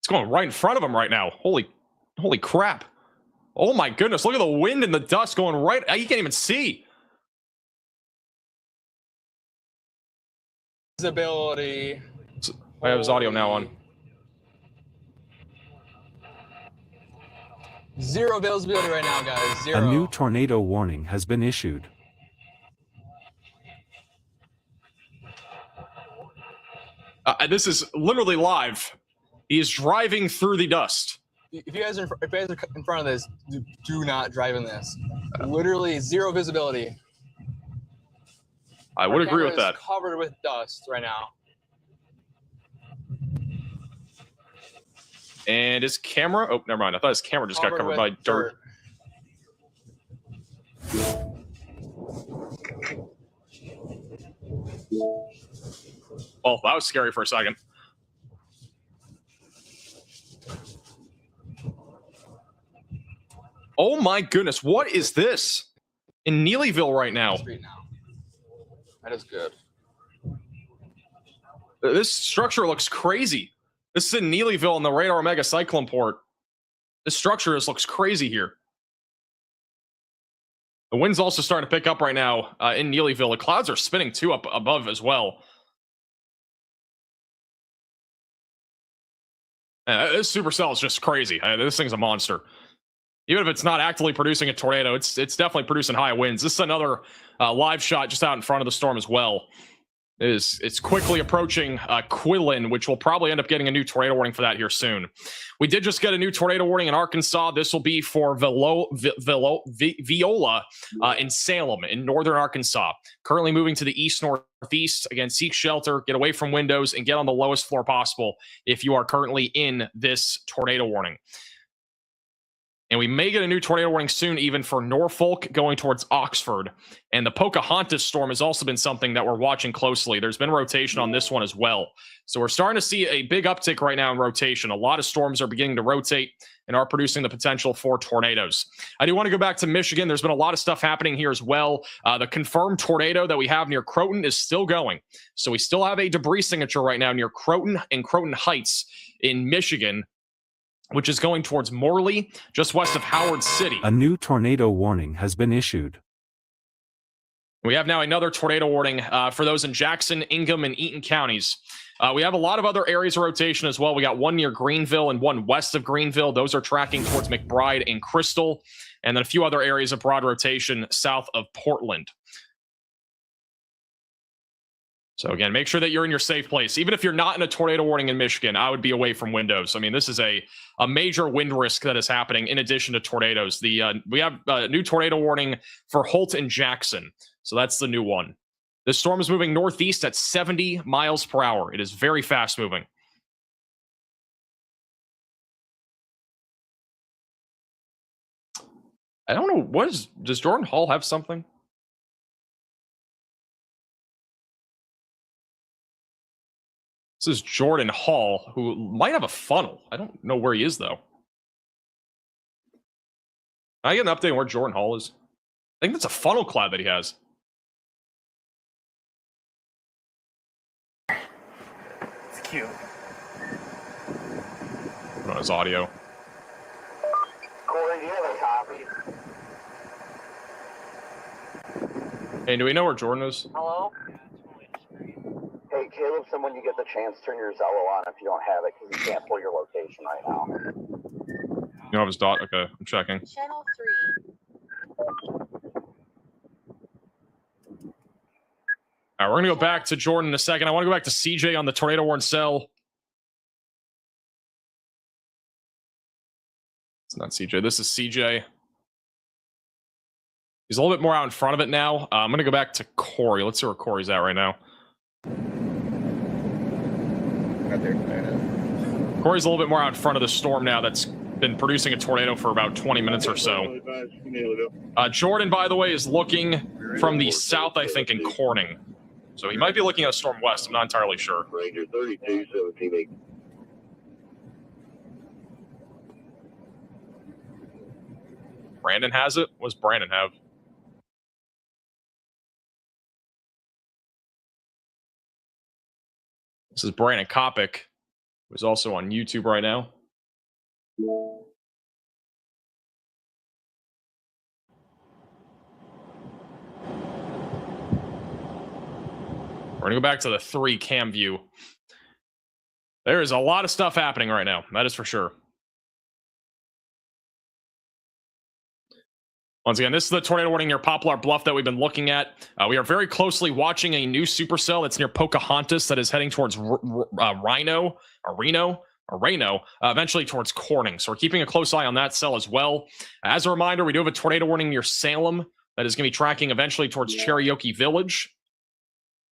It's going right in front of him right now. Holy crap. Oh my goodness, look at the wind and the dust going right. You can't even see. Visibility. I have his audio now on. Zero visibility right now, guys. Zero. A new tornado warning has been issued. This is literally live. He is driving through the dust. If you guys are in front of this, do not drive in this. Literally zero visibility. I would agree with that. Covered with dust right now. And his camera, oh, never mind. I thought his camera just got covered by dirt. Oh, that was scary for a second. Oh my goodness, what is this? In Neelyville right now. That is good. This structure looks crazy. This is in Neelyville in the Radar Omega Cyclone Port. This structure just looks crazy here. The wind's also starting to pick up right now in Neelyville. The clouds are spinning too up above as well. This supercell is just crazy. This thing's a monster. Even if it's not actively producing a tornado, it's definitely producing high winds. This is another live shot just out in front of the storm as well. It's quickly approaching Quillen, which will probably end up getting a new tornado warning for that here soon. We did just get a new tornado warning in Arkansas. This will be for Viola in Salem in northern Arkansas. Currently moving to the east-northeast. Again, seek shelter, get away from windows, and get on the lowest floor possible if you are currently in this tornado warning. And we may get a new tornado warning soon, even for Norfolk going towards Oxford. And the Pocahontas storm has also been something that we're watching closely. There's been rotation on this one as well. So we're starting to see a big uptick right now in rotation. A lot of storms are beginning to rotate and are producing the potential for tornadoes. I do want to go back to Michigan. There's been a lot of stuff happening here as well. The confirmed tornado that we have near Croton is still going. So we still have a debris signature right now near Croton and Croton Heights in Michigan, which is going towards Morley, just west of Howard City. A new tornado warning has been issued. We have now another tornado warning for those in Jackson, Ingham, and Eaton counties. We have a lot of other areas of rotation as well. We got one near Greenville and one west of Greenville. Those are tracking towards McBride and Crystal. And then a few other areas of broad rotation south of Portland. So again, make sure that you're in your safe place. Even if you're not in a tornado warning in Michigan, I would be away from windows. I mean, this is a major wind risk that is happening in addition to tornadoes. We have a new tornado warning for Holt and Jackson. So that's the new one. This storm is moving northeast at 70 miles per hour. It is very fast moving. I don't know. Does Jordan Hall have something? This is Jordan Hall, who might have a funnel. I don't know where he is, though. Can I get an update on where Jordan Hall is? I think that's a funnel cloud that he has. It's cute. Put on his audio. Corey, do you have a copy? Hey, do we know where Jordan is? Hello? Hey, Calebson, when you get the chance, turn your Zello on if you don't have it, because you can't pull your location right now. You don't have his dot? Okay, I'm checking. Channel 3. All right, we're going to go back to Jordan in a second. I want to go back to CJ on the tornado warning cell. It's not CJ. This is CJ. He's a little bit more out in front of it now. I'm going to go back to Corey. Let's see where Corey's at right now. Corey's a little bit more out in front of the storm now that's been producing a tornado for about 20 minutes or so. Jordan, by the way, is looking from the south, I think, in Corning. So he might be looking at a storm west. I'm not entirely sure. Ranger 32, 17. Brandon has it? What does Brandon have? This is Brandon Kopic, who's also on YouTube right now. We're going to go back to the 3 cam view. There is a lot of stuff happening right now. That is for sure. Once again, this is the tornado warning near Poplar Bluff that we've been looking at. We are very closely watching a new supercell that's near Pocahontas that is heading towards Reno, eventually towards Corning. So we're keeping a close eye on that cell as well. As a reminder, we do have a tornado warning near Salem that is going to be tracking eventually towards Cherokee Village,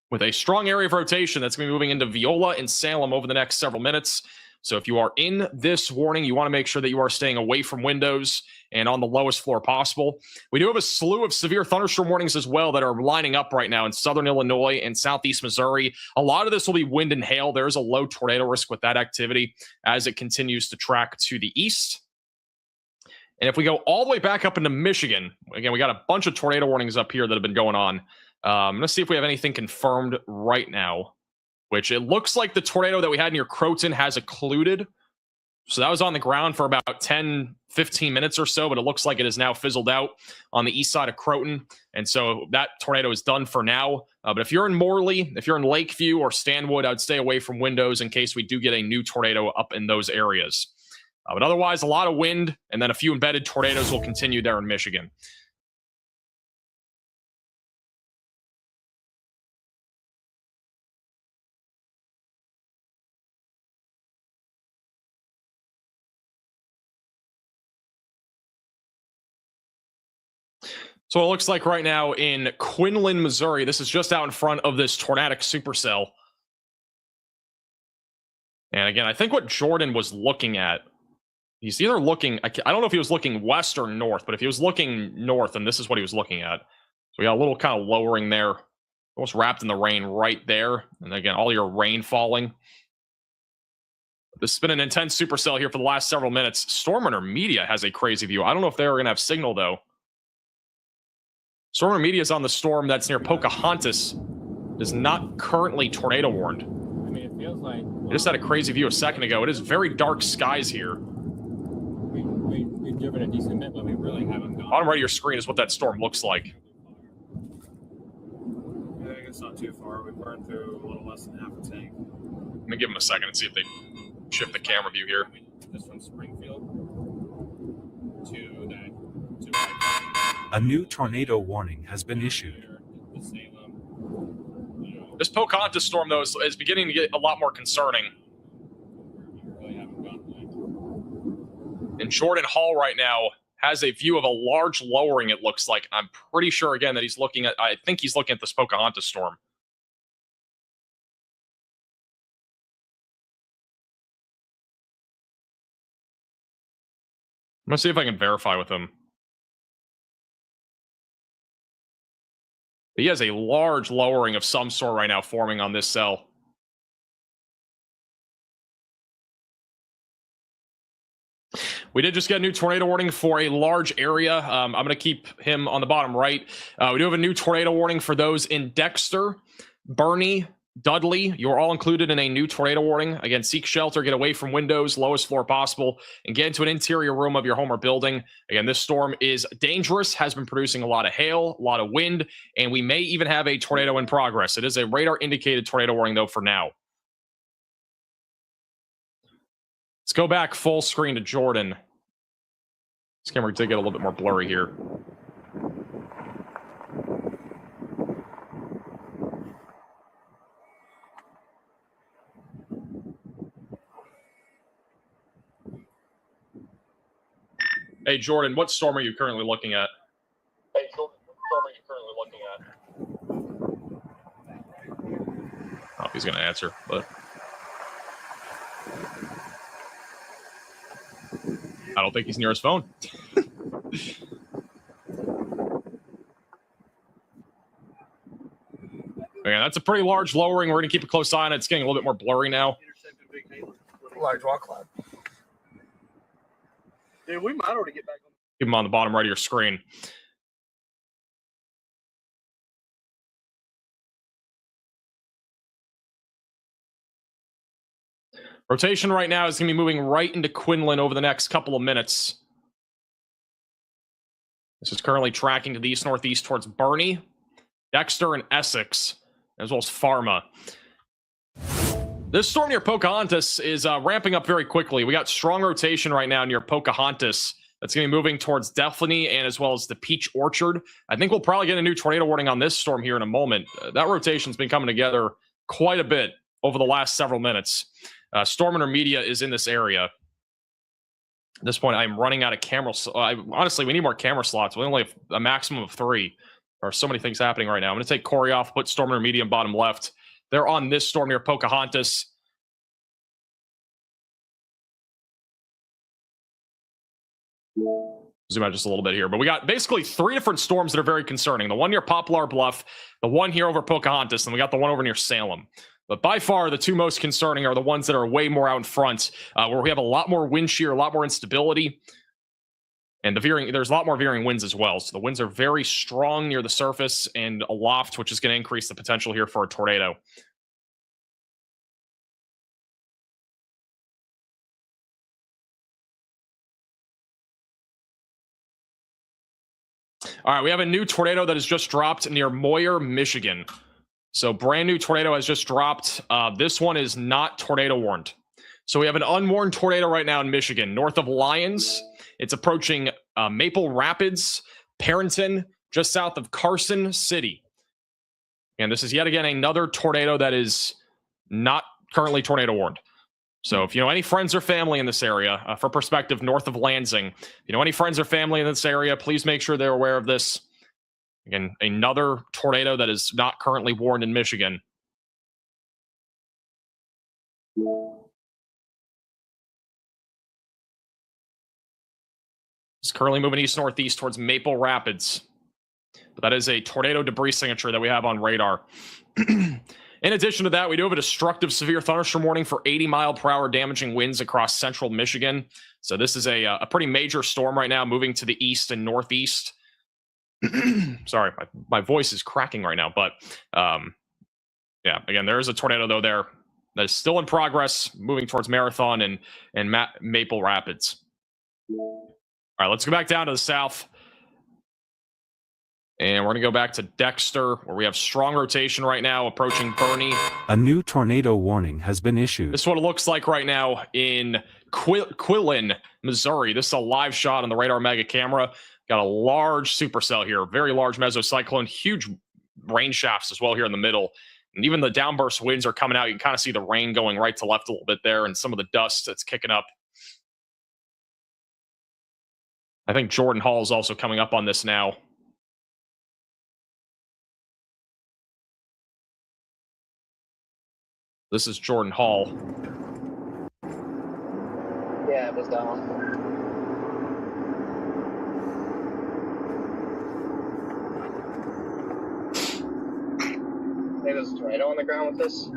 with a strong area of rotation that's going to be moving into Viola and Salem over the next several minutes. So if you are in this warning, you want to make sure that you are staying away from windows and on the lowest floor possible. We do have a slew of severe thunderstorm warnings as well that are lining up right now in southern Illinois and southeast Missouri. A lot of this will be wind and hail. There is a low tornado risk with that activity as it continues to track to the east. And if we go all the way back up into Michigan, again, we got a bunch of tornado warnings up here that have been going on. Let's see if we have anything confirmed right now, which it looks like the tornado that we had near Croton has occluded. So that was on the ground for about 10, 15 minutes or so, but it looks like it is now fizzled out on the east side of Croton. And so that tornado is done for now. But if you're in Morley, if you're in Lakeview or Stanwood, I'd stay away from windows in case we do get a new tornado up in those areas. But otherwise, a lot of wind and then a few embedded tornadoes will continue there in Michigan. So it looks like right now in Quinlan, Missouri, this is just out in front of this tornadic supercell. And again, I think what Jordan was looking at, he's either looking, I don't know if he was looking west or north, but if he was looking north, then this is what he was looking at. So we got a little kind of lowering there, almost wrapped in the rain right there. And again, all your rain falling. This has been an intense supercell here for the last several minutes. Storm Intermedia has a crazy view. I don't know if they're going to have signal, though. Storm Intermedia is on the storm that's near Pocahontas. It is not currently tornado warned. I mean, it feels like... I just had a crazy view a second ago. It is very dark skies here. We've driven a decent bit, but we really haven't gone... Bottom right of your screen is what that storm looks like. I think it's not too far. We burned through a little less than half a tank. Let me give them a second and see if they shift the camera view here. Just from Springfield to that... A new tornado warning has been issued. This Pocahontas storm, though, is beginning to get a lot more concerning. And Jordan Hall right now has a view of a large lowering, it looks like. I'm pretty sure, again, that he's looking at, I think he's looking at this Pocahontas storm. I'm going to see if I can verify with him. He has a large lowering of some sort right now forming on this cell. We did just get a new tornado warning for a large area. I'm going to keep him on the bottom right. We do have a new tornado warning for those in Dexter, Bernie, Dudley, you're all included in a new tornado warning. Again, seek shelter, get away from windows, lowest floor possible, and get into an interior room of your home or building. Again, this storm is dangerous, has been producing a lot of hail, a lot of wind, and we may even have a tornado in progress. It is a radar-indicated tornado warning, though, for now. Let's go back full screen to Jordan. This camera did get a little bit more blurry here. Hey, Jordan, what storm are you currently looking at? Hey, Jordan, what storm are you currently looking at? Oh, he's going to answer, but I don't think he's near his phone. Okay, that's a pretty large lowering. We're going to keep a close eye on it. It's getting a little bit more blurry now. Large rock cloud. Dude, we might already get back on. Keep them on the bottom right of your screen. Rotation right now is going to be moving right into Quinlan over the next couple of minutes. This is currently tracking to the east-northeast towards Bernie, Dexter, and Essex, as well as Pharma. This storm near Pocahontas is ramping up very quickly. We got strong rotation right now near Pocahontas. That's going to be moving towards Daphne and as well as the Peach Orchard. I think we'll probably get a new tornado warning on this storm here in a moment. That rotation's been coming together quite a bit over the last several minutes. Storm Intermedia is in this area. At this point, I'm running out of camera. Honestly, we need more camera slots. We only have a maximum of 3. There are so many things happening right now. I'm going to take Corey off, put Storm Intermedia in bottom left. They're on this storm near Pocahontas. Zoom out just a little bit here. But we got basically 3 different storms that are very concerning. The one near Poplar Bluff, the one here over Pocahontas, and we got the one over near Salem. But by far, the 2 most concerning are the ones that are way more out in front, where we have a lot more wind shear, a lot more instability. And the veering, there's a lot more veering winds as well. So the winds are very strong near the surface and aloft, which is going to increase the potential here for a tornado. All right, we have a new tornado that has just dropped near Moyer, Michigan. So brand new tornado has just dropped. This one is not tornado warned. So we have an unwarned tornado right now in Michigan, north of Lyons. It's approaching Maple Rapids, Parenton, just south of Carson City. And this is yet again another tornado that is not currently tornado warned. So if you know any friends or family in this area, for perspective, north of Lansing, if you know any friends or family in this area, please make sure they're aware of this. Again, another tornado that is not currently warned in Michigan. It's currently moving east-northeast towards Maple Rapids. But that is a tornado debris signature that we have on radar. In addition to that, we do have a destructive severe thunderstorm warning for 80-mile-per-hour damaging winds across central Michigan. So this is a pretty major storm right now, moving to the east and northeast. Sorry, my voice is cracking right now. But yeah, again, there is a tornado, though, there that is still in progress, moving towards Marathon and Maple Rapids. All right, let's go back down to the south. And we're going to go back to Dexter, where we have strong rotation right now, approaching Bernie. A new tornado warning has been issued. This is what it looks like right now in Quillen, Missouri. This is a live shot on the Radar Mega camera. Got a large supercell here, very large mesocyclone, huge rain shafts as well here in the middle. And even the downburst winds are coming out. You can kind of see the rain going right to left a little bit there, and some of the dust that's kicking up. I think Jordan Hall is also coming up on this now. This is Jordan Hall. Yeah, it was down. Hey, there's a tornado on the ground with this.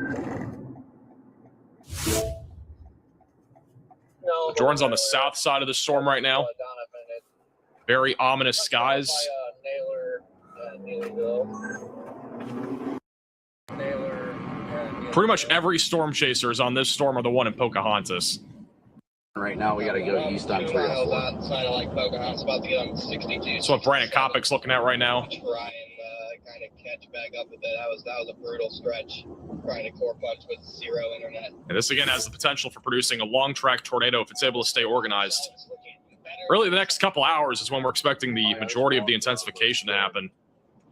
No, Jordan's on the south side of the storm right now. Very ominous skies. Naylor, Naylorville. Naylor and pretty much every storm chaser is on this storm or the one in Pocahontas. Right now, we got to go east on 304. Outside of like Pocahontas, about to get on 62. That's what Brandon Kopic's looking at right now. Try and kind of catch back up with it. That was a brutal stretch. Trying to core punch with zero internet. And this again has the potential for producing a long track tornado if it's able to stay organized. Really, the next couple hours is when we're expecting the majority of the intensification to happen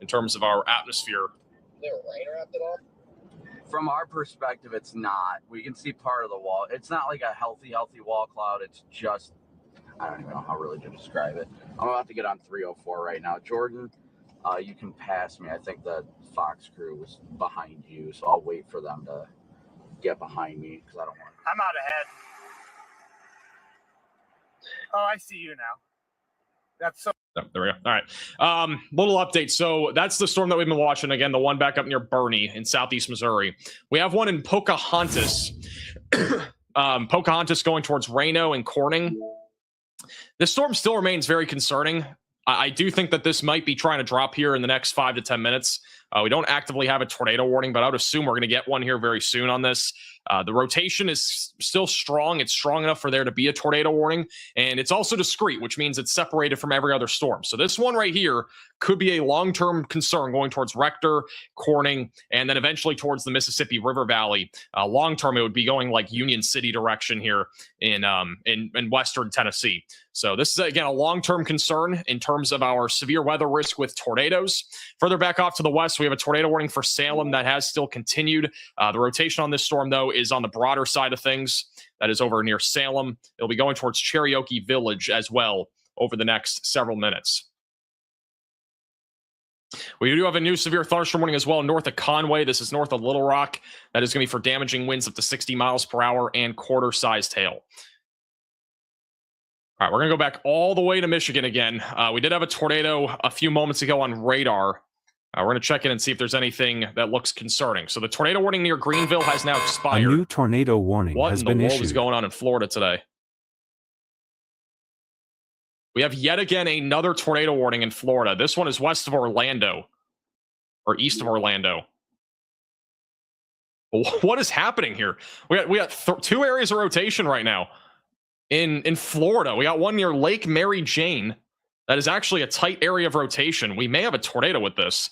in terms of our atmosphere. Is there rain wrapped at all? From our perspective, it's not. We can see part of the wall. It's not like a healthy wall cloud. It's just, I don't even know how really to describe it. I'm about to get on 304 right now. Jordan, you can pass me. I think the Fox crew was behind you, so I'll wait for them to get behind me because I don't want. I'm out ahead. Oh, I see you now. That's so. Oh, there we go. All right. Little update. So that's the storm that we've been watching. Again, the one back up near Bernie in southeast Missouri. We have one in Pocahontas. Pocahontas going towards Reno and Corning. This storm still remains very concerning. I do think that this might be trying to drop here in the next 5 to 10 minutes. We don't actively have a tornado warning, but I would assume we're going to get one here very soon on this. The rotation is still strong. It's strong enough for there to be a tornado warning, and it's also discrete, which means it's separated from every other storm. So this one right here could be a long-term concern going towards Rector, Corning, and then eventually towards the Mississippi River Valley. Long-term, it would be going like Union City direction here in western Tennessee. So this is, again, a long-term concern in terms of our severe weather risk with tornadoes. Further back off to the west, we have a tornado warning for Salem that has still continued. The rotation on this storm, though, is on the broader side of things. That is over near Salem. It'll be going towards Cherokee Village as well over the next several minutes. We do have a new severe thunderstorm warning as well north of Conway. This is north of Little Rock. That is going to be for damaging winds up to 60 miles per hour and quarter-sized hail. All right, we're going to go back all the way to Michigan again. We did have a tornado a few moments ago on radar. We're going to check in and see if there's anything that looks concerning. So the tornado warning near Greenville has now A expired. new tornado warning What has in the been world is issued. going on in Florida today? We have yet again another tornado warning in Florida. This one is west of Orlando, or east of Orlando. What is happening here? We got two areas of rotation right now in Florida. We got one near Lake Mary Jane. That is actually a tight area of rotation. We may have a tornado with this.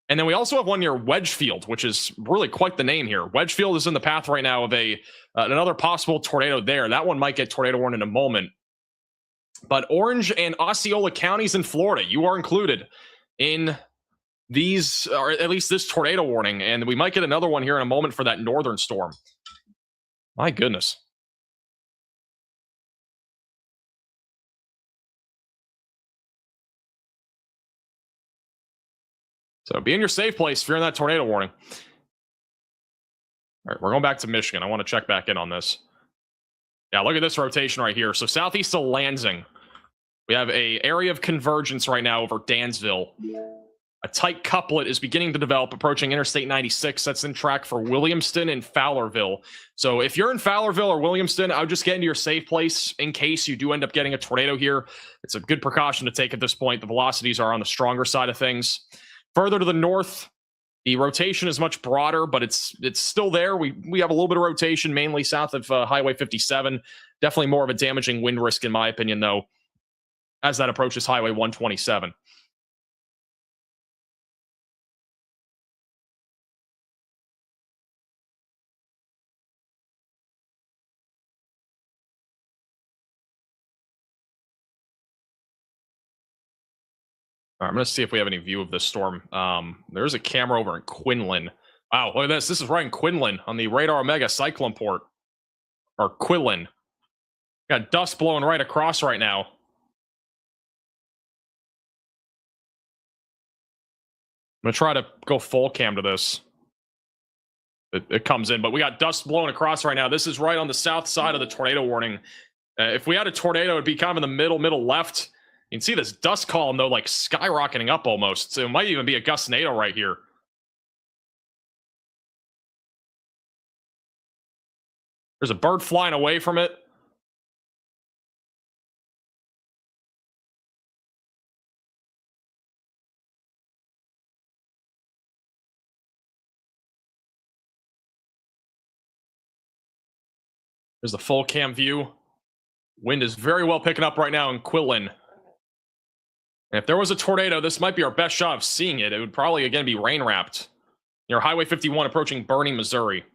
And then we also have one near Wedgefield, which is really quite the name here. Wedgefield is in the path right now of another possible tornado there. That one might get tornado warned in a moment. But Orange and Osceola counties in Florida, you are included in these, or at least this tornado warning. And we might get another one here in a moment for that northern storm. My goodness. So be in your safe place if you're in that tornado warning. All right, we're going back to Michigan. I want to check back in on this. Yeah, look at this rotation right here. So southeast of Lansing, we have an area of convergence right now over Dansville. A tight couplet is beginning to develop, approaching Interstate 96. That's in track for Williamston and Fowlerville. So if you're in Fowlerville or Williamston, I would just get into your safe place in case you do end up getting a tornado here. It's a good precaution to take at this point. The velocities are on the stronger side of things. Further to the north, the rotation is much broader, but it's still there. We have a little bit of rotation, mainly south of Highway 57. Definitely more of a damaging wind risk, in my opinion, though, as that approaches Highway 127. All right, I'm going to see if we have any view of this storm. There's a camera over in Quinlan. Wow, look at this. This is right in Quinlan on the Radar Omega Cyclone Port. Or Quinlan. Got dust blowing right across right now. I'm going to try to go full cam to this. It comes in, but we got dust blowing across right now. This is right on the south side of the tornado warning. If we had a tornado, it'd be kind of in the middle left. You can see this dust column, though, like skyrocketing up almost. So it might even be a gustnado right here. There's a bird flying away from it. There's the full cam view. Wind is very well picking up right now in Quitland. And if there was a tornado, this might be our best shot of seeing it. It would probably, again, be rain-wrapped near Highway 51 approaching Bernie, Missouri.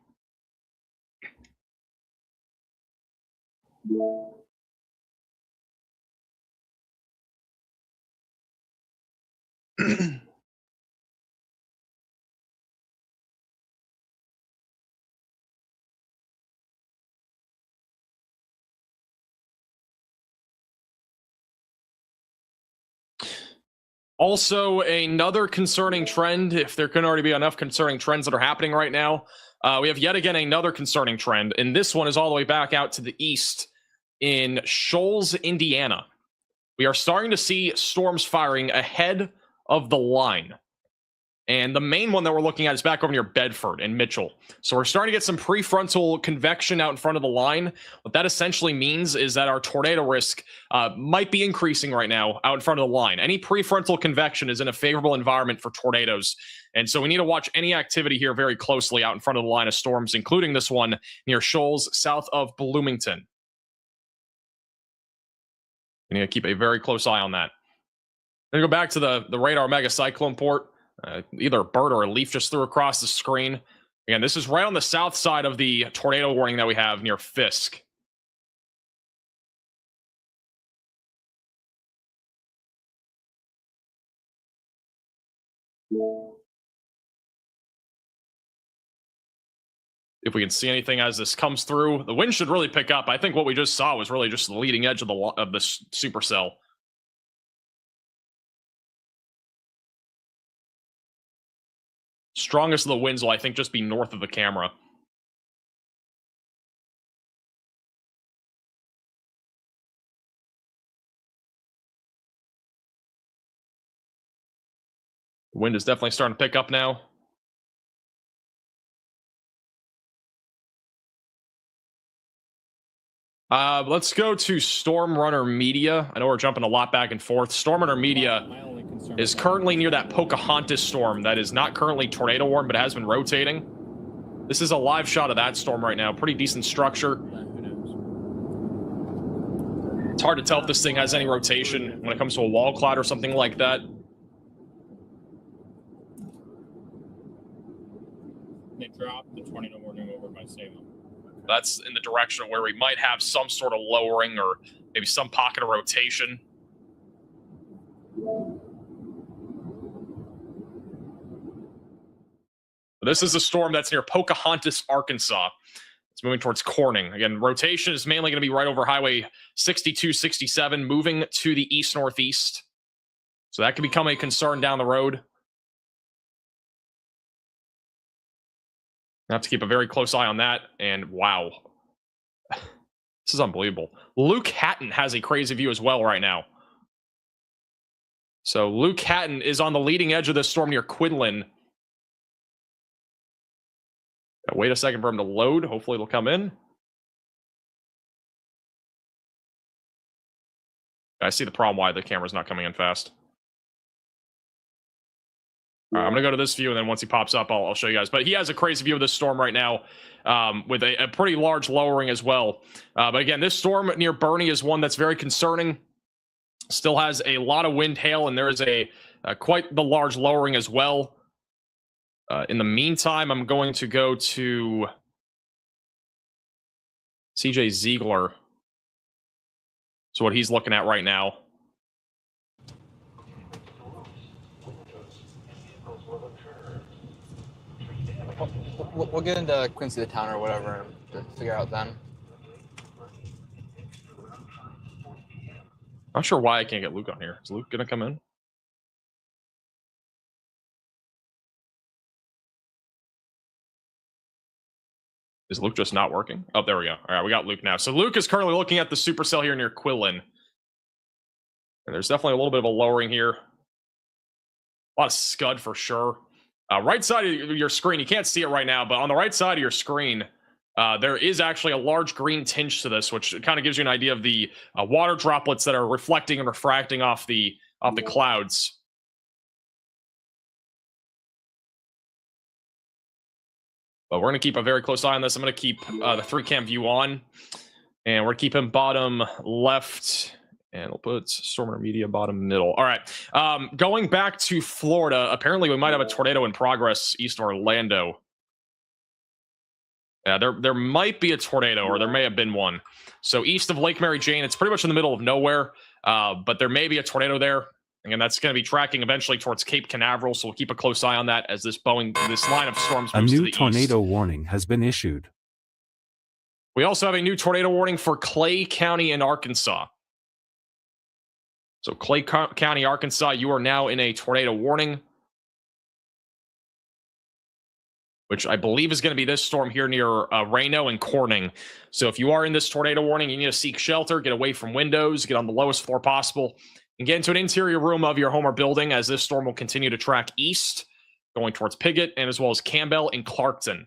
Also, another concerning trend, if there couldn't already be enough concerning trends that are happening right now, we have yet again another concerning trend, and this one is all the way back out to the east in Shoals, Indiana. We are starting to see storms firing ahead of the line. And the main one that we're looking at is back over near Bedford and Mitchell. So we're starting to get some prefrontal convection out in front of the line. What that essentially means is that our tornado risk might be increasing right now out in front of the line. Any prefrontal convection is in a favorable environment for tornadoes. And so we need to watch any activity here very closely out in front of the line of storms, including this one near Shoals, south of Bloomington. We need to keep a very close eye on that. Then go back to the radar mega cyclone port. Either a bird or a leaf just threw across the screen. Again, this is right on the south side of the tornado warning that we have near Fisk. If we can see anything as this comes through, the wind should really pick up. I think what we just saw was really just the leading edge of the supercell. Strongest of the winds will, I think, just be north of the camera. The wind is definitely starting to pick up now. Let's go to Storm Runner Media. I know we're jumping a lot back and forth. Storm Runner Media is currently near that Pocahontas storm that is not currently tornado warned, but has been rotating. This is a live shot of that storm right now. Pretty decent structure. It's hard to tell if this thing has any rotation when it comes to a wall cloud or something like that. They dropped the tornado warning over by Salem. That's in the direction of where we might have some sort of lowering or maybe some pocket of rotation. This is a storm that's near Pocahontas, Arkansas. It's moving towards Corning. Again, rotation is mainly going to be right over Highway 62, 67, moving to the east-northeast. So that could become a concern down the road. I have to keep a very close eye on that. And wow, this is unbelievable. Luke Hatton has a crazy view as well right now. So Luke Hatton is on the leading edge of this storm near Quinlan. Wait a second for him to load. Hopefully it'll come in. I see the problem why the camera's not coming in fast. All right, I'm going to go to this view, and then once he pops up, I'll show you guys. But he has a crazy view of this storm right now with a pretty large lowering as well. But again, this storm near Bernie is one that's very concerning. Still has a lot of wind, hail, and there is a quite the large lowering as well. In the meantime, I'm going to go to CJ Ziegler. So what he's looking at right now. We'll get into Quincy the town or whatever to figure out then. Not sure why I can't get Luke on here. Is Luke going to come in? Is Luke just not working? Oh, there we go. All right, we got Luke now. So Luke is currently looking at the supercell here near Quillen. And there's definitely a little bit of a lowering here. A lot of scud for sure. Right side of your screen, you can't see it right now, but on the right side of your screen, there is actually a large green tinge to this, which kind of gives you an idea of the water droplets that are reflecting and refracting off the clouds. But we're going to keep a very close eye on this. I'm going to keep the 3-cam view on. And we're keeping bottom left. And we'll put storm intermediate bottom middle. All right. Going back to Florida, apparently we might have a tornado in progress east of Orlando. Yeah, there might be a tornado, or there may have been one. So east of Lake Mary Jane, it's pretty much in the middle of nowhere, but there may be a tornado there. And that's going to be tracking eventually towards Cape Canaveral, so we'll keep a close eye on that as this line of storms A moves to new the tornado east. warning has been issued. We also have a new tornado warning for Clay County in Arkansas. So Clay County, Arkansas, you are now in a tornado warning, which I believe is going to be this storm here near Reno and Corning. So if you are in this tornado warning, you need to seek shelter, get away from windows, get on the lowest floor possible, and get into an interior room of your home or building as this storm will continue to track east, going towards Piggott, and as well as Campbell and Clarkton.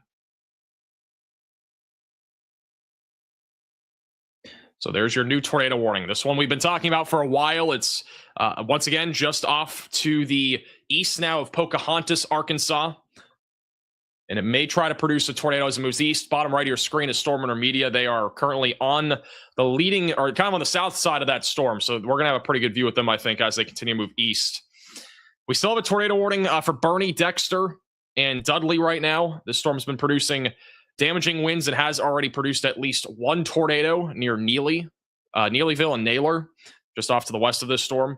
So there's your new tornado warning. This one we've been talking about for a while. It's once again just off to the east now of Pocahontas, Arkansas. And it may try to produce a tornado as it moves east. Bottom right of your screen is Storm Intermedia. They are currently on the leading, or kind of on the south side of that storm. So we're going to have a pretty good view with them, I think, as they continue to move east. We still have a tornado warning for Bernie, Dexter, and Dudley right now. This storm's been producing damaging winds. It has already produced at least one tornado near Neelyville and Naylor, just off to the west of this storm.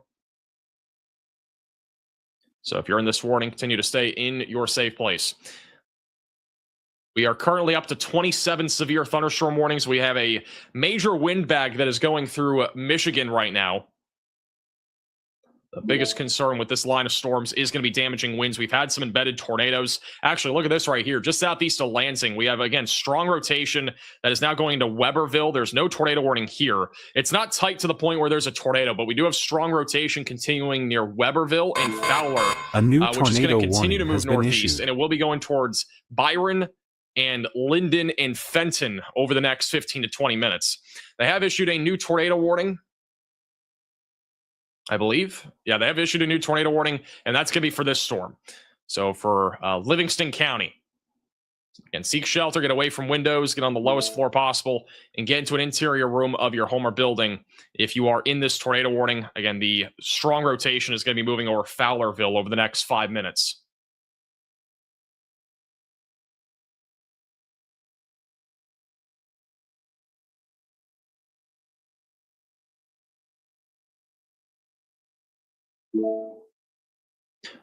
So if you're in this warning, continue to stay in your safe place. We are currently up to 27 severe thunderstorm warnings. We have a major wind bag that is going through Michigan right now. The biggest concern with this line of storms is going to be damaging winds. We've had some embedded tornadoes. Actually, look at this right here. Just southeast of Lansing, we have, again, strong rotation that is now going to Weberville. There's no tornado warning here. It's not tight to the point where there's a tornado, but we do have strong rotation continuing near Weberville and Fowler, A new which is going tornado to continue to warning has move been northeast, issued. and it will be going towards Byron and Linden and Fenton over the next 15 to 20 minutes. They have issued a new tornado warning, I believe. Yeah, they have issued a new tornado warning, and that's going to be for this storm. So for Livingston County, again, seek shelter, get away from windows, get on the lowest floor possible, and get into an interior room of your home or building. If you are in this tornado warning, again, the strong rotation is going to be moving over Fowlerville over the next 5 minutes.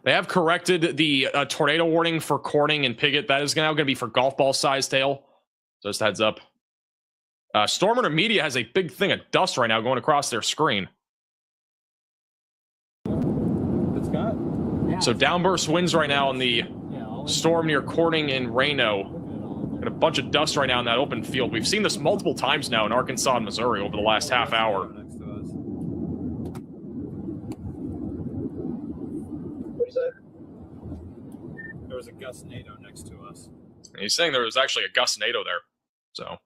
They have corrected the tornado warning for Corning and Piggott. That is now going to be for golf ball sized hail. So just a heads up. Storm Intermedia has a big thing of dust right now going across their screen. So downburst winds right now on the storm near Corning and Reno. Got a bunch of dust right now in that open field. We've seen this multiple times now in Arkansas and Missouri over the last half hour. There was a gust-nado next to us. And he's saying there was actually a gust-nado there. So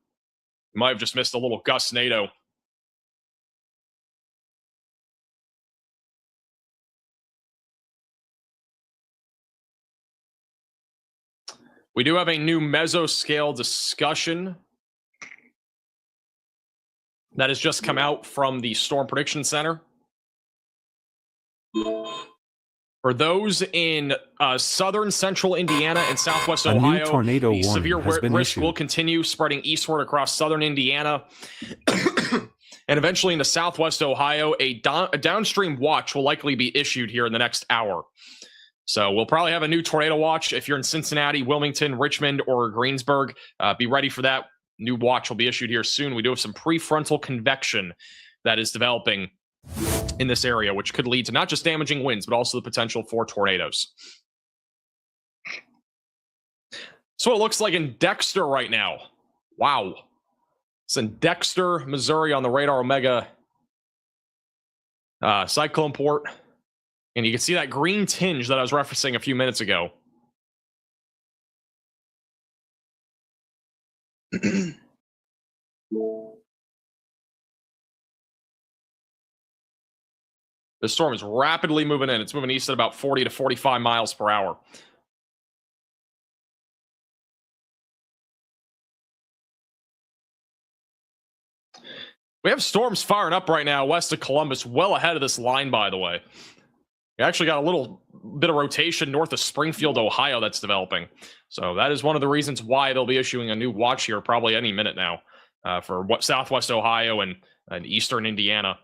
you might have just missed a little gust-nado. We do have a new mesoscale discussion that has just come out from the Storm Prediction Center. For those in southern central Indiana and southwest A new Ohio, tornado the warning severe has been risk issued. will continue spreading eastward across southern Indiana. And eventually into southwest Ohio, a downstream watch will likely be issued here in the next hour. So we'll probably have a new tornado watch. If you're in Cincinnati, Wilmington, Richmond, or Greensburg, be ready for that. New watch will be issued here soon. We do have some prefrontal convection that is developing in this area, which could lead to not just damaging winds, but also the potential for tornadoes. So it looks like in Dexter right now. Wow. It's in Dexter, Missouri on the Radar Omega cyclone port. And you can see that green tinge that I was referencing a few minutes ago. The storm is rapidly moving in. It's moving east at about 40 to 45 miles per hour. We have storms firing up right now west of Columbus, well ahead of this line, by the way. We actually got a little bit of rotation north of Springfield, Ohio that's developing. So that is one of the reasons why they'll be issuing a new watch here probably any minute now for what southwest Ohio and eastern Indiana.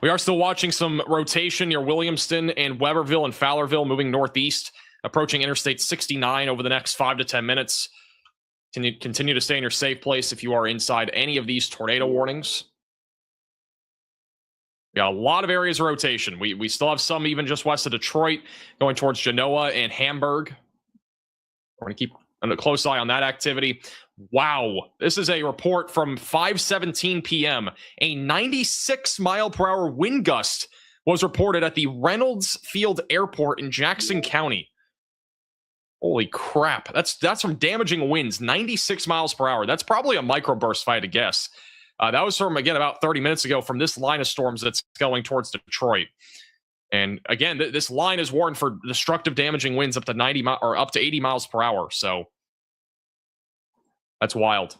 We are still watching some rotation near Williamston and Weberville and Fowlerville moving northeast, approaching Interstate 69 over the next 5 to 10 minutes. Continue to stay in your safe place if you are inside any of these tornado warnings. We got a lot of areas of rotation. We still have some even just west of Detroit going towards Genoa and Hamburg. We're going to keep a close eye on that activity. Wow. This is a report from 5:17 p.m. A 96-mile-per-hour wind gust was reported at the Reynolds Field Airport in Jackson County. Holy crap. That's some damaging winds, 96 miles per hour. That's probably a microburst if I had to guess. That was from, again, about 30 minutes ago from this line of storms that's going towards Detroit. And again, this line is warned for destructive damaging winds up to 90 or up to 80 miles per hour. So that's wild.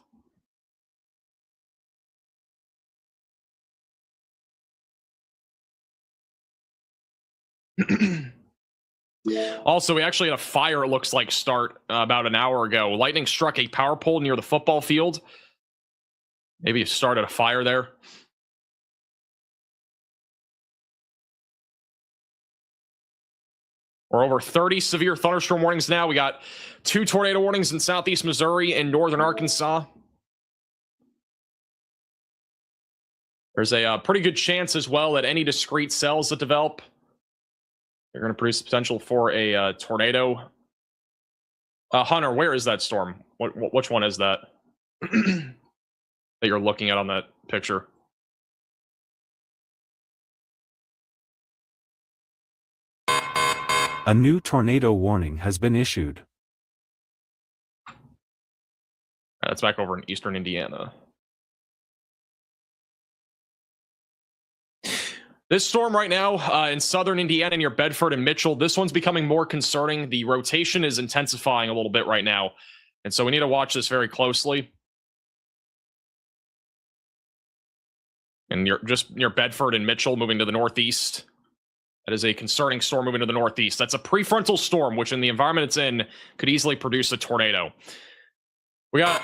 Also, we actually had a fire, it looks like, start about an hour ago. Lightning struck a power pole near the football field. Maybe it started a fire there. We're over 30 severe thunderstorm warnings now. We got 2 tornado warnings in southeast Missouri and northern Arkansas. There's a pretty good chance as well that any discrete cells that develop are going to produce potential for a tornado. Hunter, where is that storm? Which one is that that you're looking at on that picture? A new tornado warning has been issued. That's back over in eastern Indiana. This storm right now in southern Indiana near Bedford and Mitchell, this one's becoming more concerning. The rotation is intensifying a little bit right now. And so we need to watch this very closely. And just near Bedford and Mitchell moving to the northeast. That is a concerning storm moving to the northeast. That's a prefrontal storm, which in the environment it's in could easily produce a tornado. We got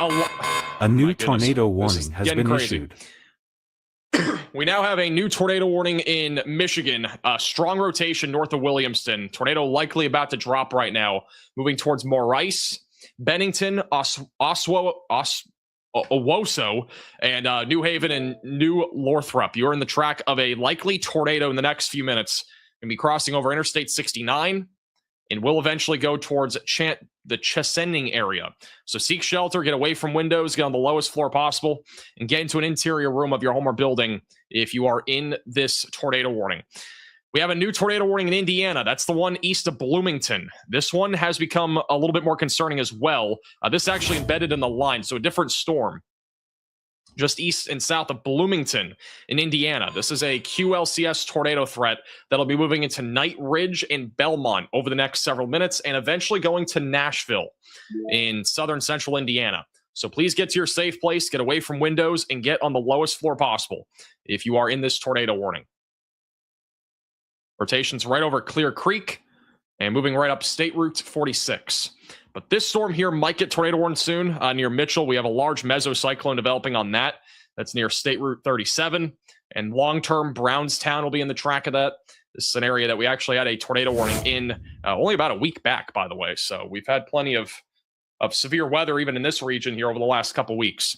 a new tornado warning has been issued. We now have a new tornado warning in Michigan. Strong rotation north of Williamston. Tornado likely about to drop right now. Moving towards Maurice, Bennington, Owosso, and New Haven and New Lothrop. You're in the track of a likely tornado in the next few minutes. Going to be crossing over Interstate 69 and will eventually go towards the Chesaning area. So seek shelter, get away from windows, get on the lowest floor possible, and get into an interior room of your home or building if you are in this tornado warning. We have a new tornado warning in Indiana. That's the one east of Bloomington. This one has become a little bit more concerning as well. This is actually embedded in the line, so a different storm. Just east and south of Bloomington in Indiana. This is a QLCS tornado threat that'll be moving into Night Ridge and Belmont over the next several minutes and eventually going to Nashville in southern central Indiana. So please get to your safe place, get away from windows, and get on the lowest floor possible if you are in this tornado warning. Rotations right over Clear Creek and moving right up State Route 46. But this storm here might get tornado warned soon near Mitchell. We have a large mesocyclone developing on that. That's near State Route 37. And long-term, Brownstown will be in the track of that. This is an area that we actually had a tornado warning in only about a week back, by the way. So we've had plenty of severe weather even in this region here over the last couple weeks.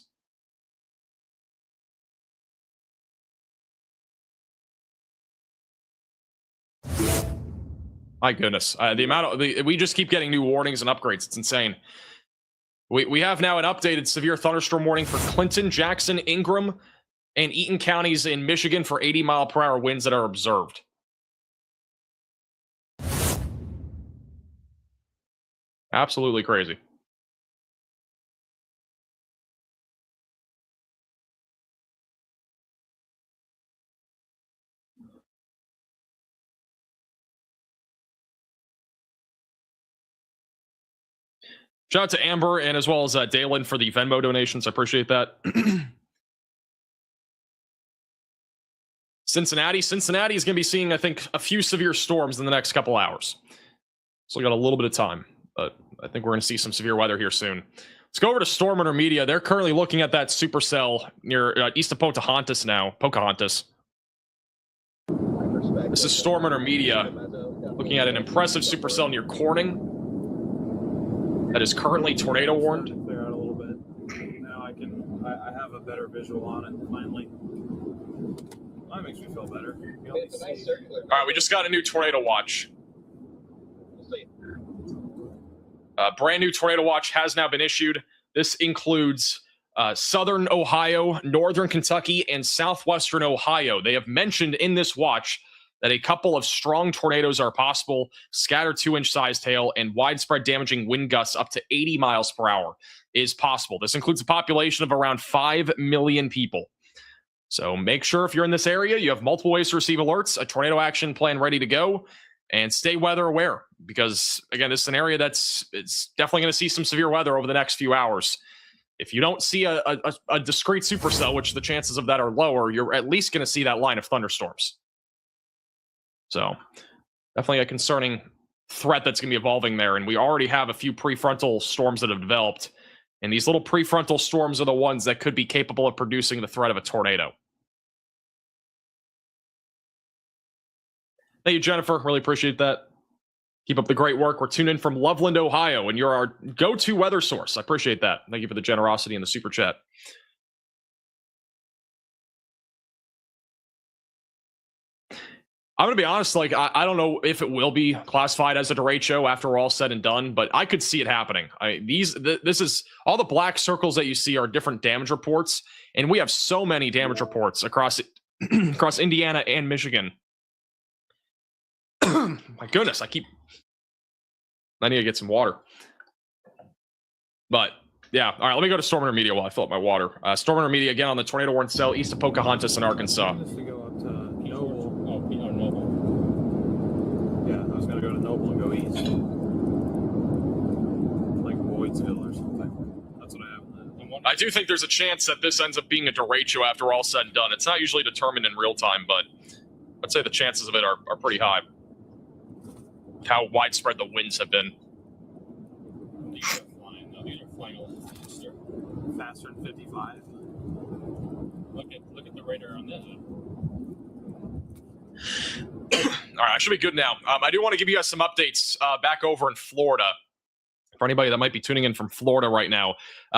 My goodness, the amount of we just keep getting new warnings and upgrades. It's insane. We have now an updated severe thunderstorm warning for Clinton, Jackson, Ingram, and Eaton counties in Michigan for 80-mile-per-hour winds that are observed. Absolutely crazy. Shout out to Amber and as well as Dalen for the Venmo donations. I appreciate that. Cincinnati is going to be seeing, I think, a few severe storms in the next couple hours. So we got a little bit of time, but I think we're going to see some severe weather here soon. Let's go over to Storm Media. They're currently looking at that supercell near east of Pocahontas now. Pocahontas. This is Storm Media looking at an impressive supercell near Corning that is currently tornado warned. Clear out a little bit. Now I have a better visual on it finally. That makes me feel better. All right, we just got a new tornado watch. Brand new tornado watch has now been issued. This includes southern Ohio, northern Kentucky, and southwestern Ohio. They have mentioned in this watch that a couple of strong tornadoes are possible, scattered 2-inch sized hail, and widespread damaging wind gusts up to 80 miles per hour is possible. This includes a population of around 5 million people. So make sure if you're in this area, you have multiple ways to receive alerts, a tornado action plan ready to go, and stay weather aware because, again, this is an area it's definitely going to see some severe weather over the next few hours. If you don't see a discrete supercell, which the chances of that are lower, you're at least going to see that line of thunderstorms. So definitely a concerning threat that's going to be evolving there. And we already have a few prefrontal storms that have developed. And these little prefrontal storms are the ones that could be capable of producing the threat of a tornado. Thank you, Jennifer. Really appreciate that. Keep up the great work. We're tuned in from Loveland, Ohio, and you're our go-to weather source. I appreciate that. Thank you for the generosity in the super chat. I'm going to be honest, I don't know if it will be classified as a derecho after we're all said and done, but I could see it happening. This is all the black circles that you see are different damage reports, and we have so many damage reports across Indiana and Michigan. My goodness, I need to get some water. But yeah, all right, let me go to Storm Media while I fill up my water. Storm Media again on the tornado warned cell east of Pocahontas in Arkansas. Gonna go to Noble and go east, like Boydsville or something. That's what I have. I do think there's a chance that this ends up being a derecho after all said and done. It's not usually determined in real time, but I'd say the chances of it are pretty high. How widespread the winds have been. These are flying a little faster. Faster than 55. Look at the radar on this. All right, I should be good now. I do want to give you guys some updates back over in Florida. For anybody that might be tuning in from Florida right now,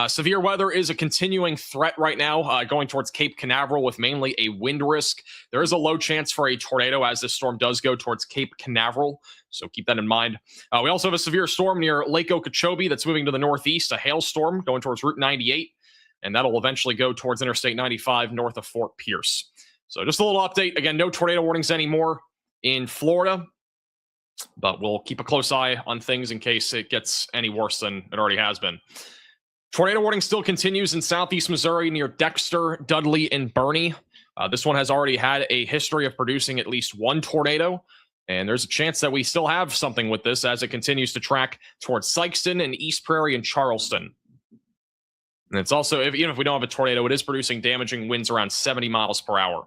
severe weather is a continuing threat right now, going towards Cape Canaveral with mainly a wind risk. There is a low chance for a tornado as this storm does go towards Cape Canaveral, so keep that in mind. We also have a severe storm near Lake Okeechobee that's moving to the northeast, a hailstorm going towards Route 98, and that'll eventually go towards Interstate 95 north of Fort Pierce. So just a little update. Again, no tornado warnings anymore in Florida, but we'll keep a close eye on things in case it gets any worse than it already has been. Tornado warning still continues in southeast Missouri near Dexter, Dudley, and Bernie. This one has already had a history of producing at least one tornado, and there's a chance that we still have something with this as it continues to track towards Sikeston and East Prairie and Charleston. And it's also, even if we don't have a tornado, it is producing damaging winds around 70 miles per hour.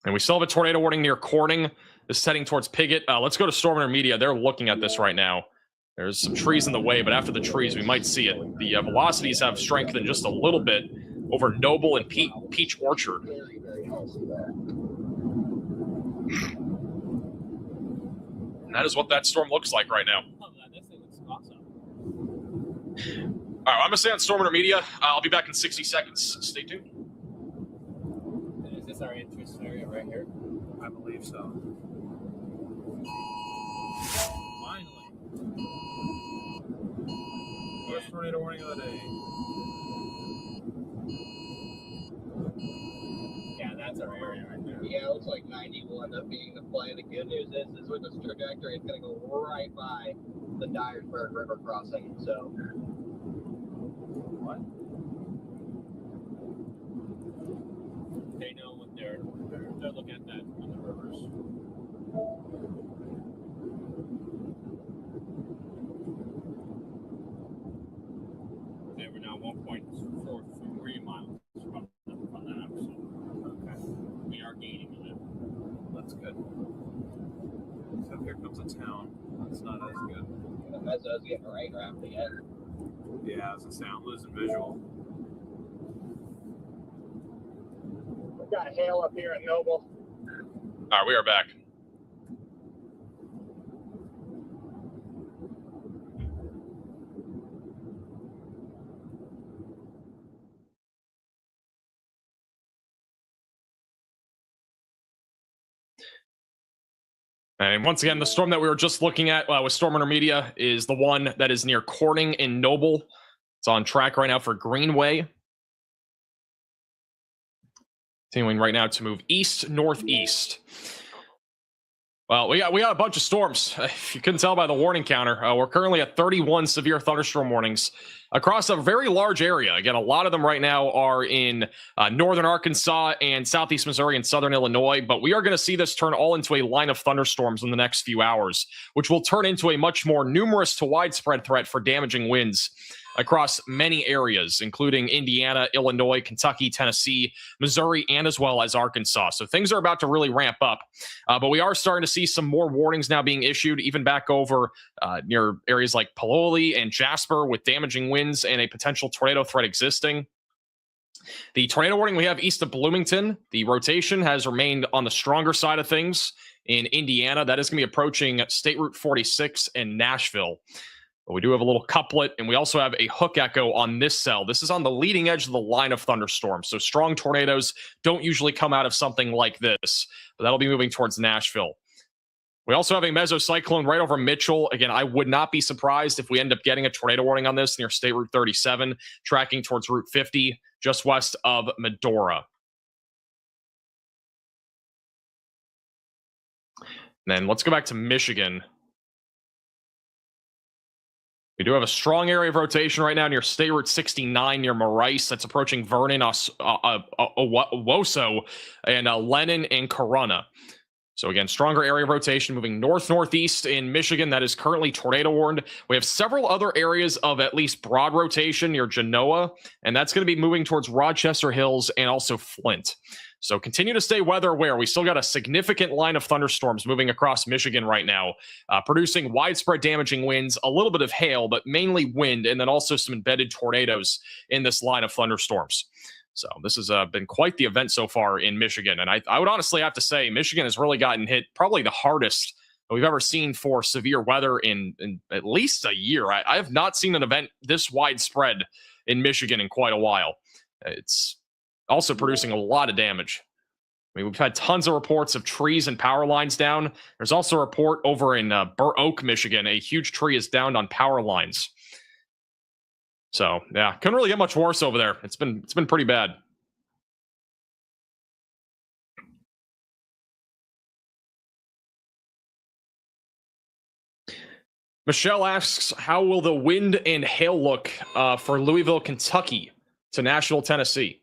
And we still have a tornado warning near Corning. This is heading towards Piggott. Let's go to Storm Media. They're looking at this right now. There's some trees in the way, but after the trees, we might see it. The velocities have strengthened just a little bit over Noble and Peach Orchard. And that is what that storm looks like right now. All right, I'm going to stay on Storm Media. I'll be back in 60 seconds. Stay tuned. Is this our interest area right here? I believe so. Finally. First tornado warning of the day. Yeah, that's our area right there. Yeah, it looks like 90 will end up being the play. The good news is with this trajectory, it's going to go right by the Dyersburg River crossing. So. What? They know what they're looking at that on the rivers. is getting a rain draft again. Yeah, as I say, I'm losing visual. We got hail up here at Noble. All right, we are back. And once again, the storm that we were just looking at with Storm Intermedia is the one that is near Corning and Noble. It's on track right now for Greenway. Continuing right now to move east-northeast. Well, we got a bunch of storms. If you couldn't tell by the warning counter, we're currently at 31 severe thunderstorm warnings across a very large area. Again, a lot of them right now are in northern Arkansas and southeast Missouri and southern Illinois, but we are going to see this turn all into a line of thunderstorms in the next few hours, which will turn into a much more numerous to widespread threat for damaging winds across many areas, including Indiana, Illinois, Kentucky, Tennessee, Missouri, and as well as Arkansas. So things are about to really ramp up. But we are starting to see some more warnings now being issued, even back over near areas like Paloli and Jasper with damaging winds and a potential tornado threat existing. The tornado warning we have east of Bloomington, the rotation has remained on the stronger side of things in Indiana. That is going to be approaching State Route 46 and Nashville. But we do have a little couplet, and we also have a hook echo on this cell. This is on the leading edge of the line of thunderstorms. So strong tornadoes don't usually come out of something like this, but that'll be moving towards Nashville. We also have a mesocyclone right over Mitchell. Again, I would not be surprised if we end up getting a tornado warning on this near State Route 37, tracking towards Route 50, just west of Medora. And then let's go back to Michigan. We do have a strong area of rotation right now near State Route 69 near Maurice. That's approaching Vernon, Owosso, and Lennon and Corunna. So again, stronger area of rotation moving north-northeast in Michigan. That is currently tornado warned. We have several other areas of at least broad rotation near Genoa, and that's going to be moving towards Rochester Hills and also Flint. So continue to stay weather aware. We still got a significant line of thunderstorms moving across Michigan right now, producing widespread damaging winds, a little bit of hail, but mainly wind, and then also some embedded tornadoes in this line of thunderstorms. So this has been quite the event so far in Michigan. And I would honestly have to say Michigan has really gotten hit probably the hardest that we've ever seen for severe weather in at least a year. I have not seen an event this widespread in Michigan in quite a while. It's also producing a lot of damage. I mean, we've had tons of reports of trees and power lines down. There's also a report over in Burr Oak, Michigan. A huge tree is downed on power lines. So yeah, couldn't really get much worse over there. It's been pretty bad. Michelle asks, how will the wind and hail look for Louisville, Kentucky to Nashville, Tennessee?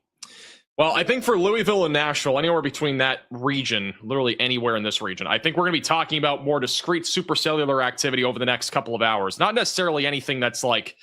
Well, I think for Louisville and Nashville, anywhere between that region, literally anywhere in this region, I think we're going to be talking about more discrete supercellular activity over the next couple of hours. Not necessarily anything that's like,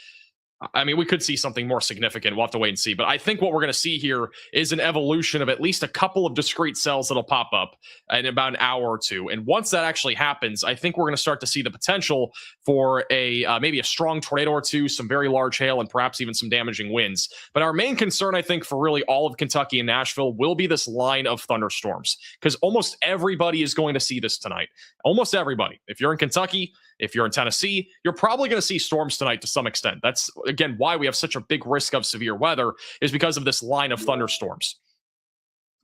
I mean, we could see something more significant. We'll have to wait and see. But I think what we're going to see here is an evolution of at least a couple of discrete cells that'll pop up in about an hour or two. And once that actually happens, I think we're going to start to see the potential for a maybe a strong tornado or two, some very large hail, and perhaps even some damaging winds. But our main concern, I think, for really all of Kentucky and Nashville will be this line of thunderstorms, because almost everybody is going to see this tonight. Almost everybody. If you're in Kentucky, if you're in Tennessee, you're probably going to see storms tonight to some extent. That's, again, why we have such a big risk of severe weather, is because of this line of thunderstorms.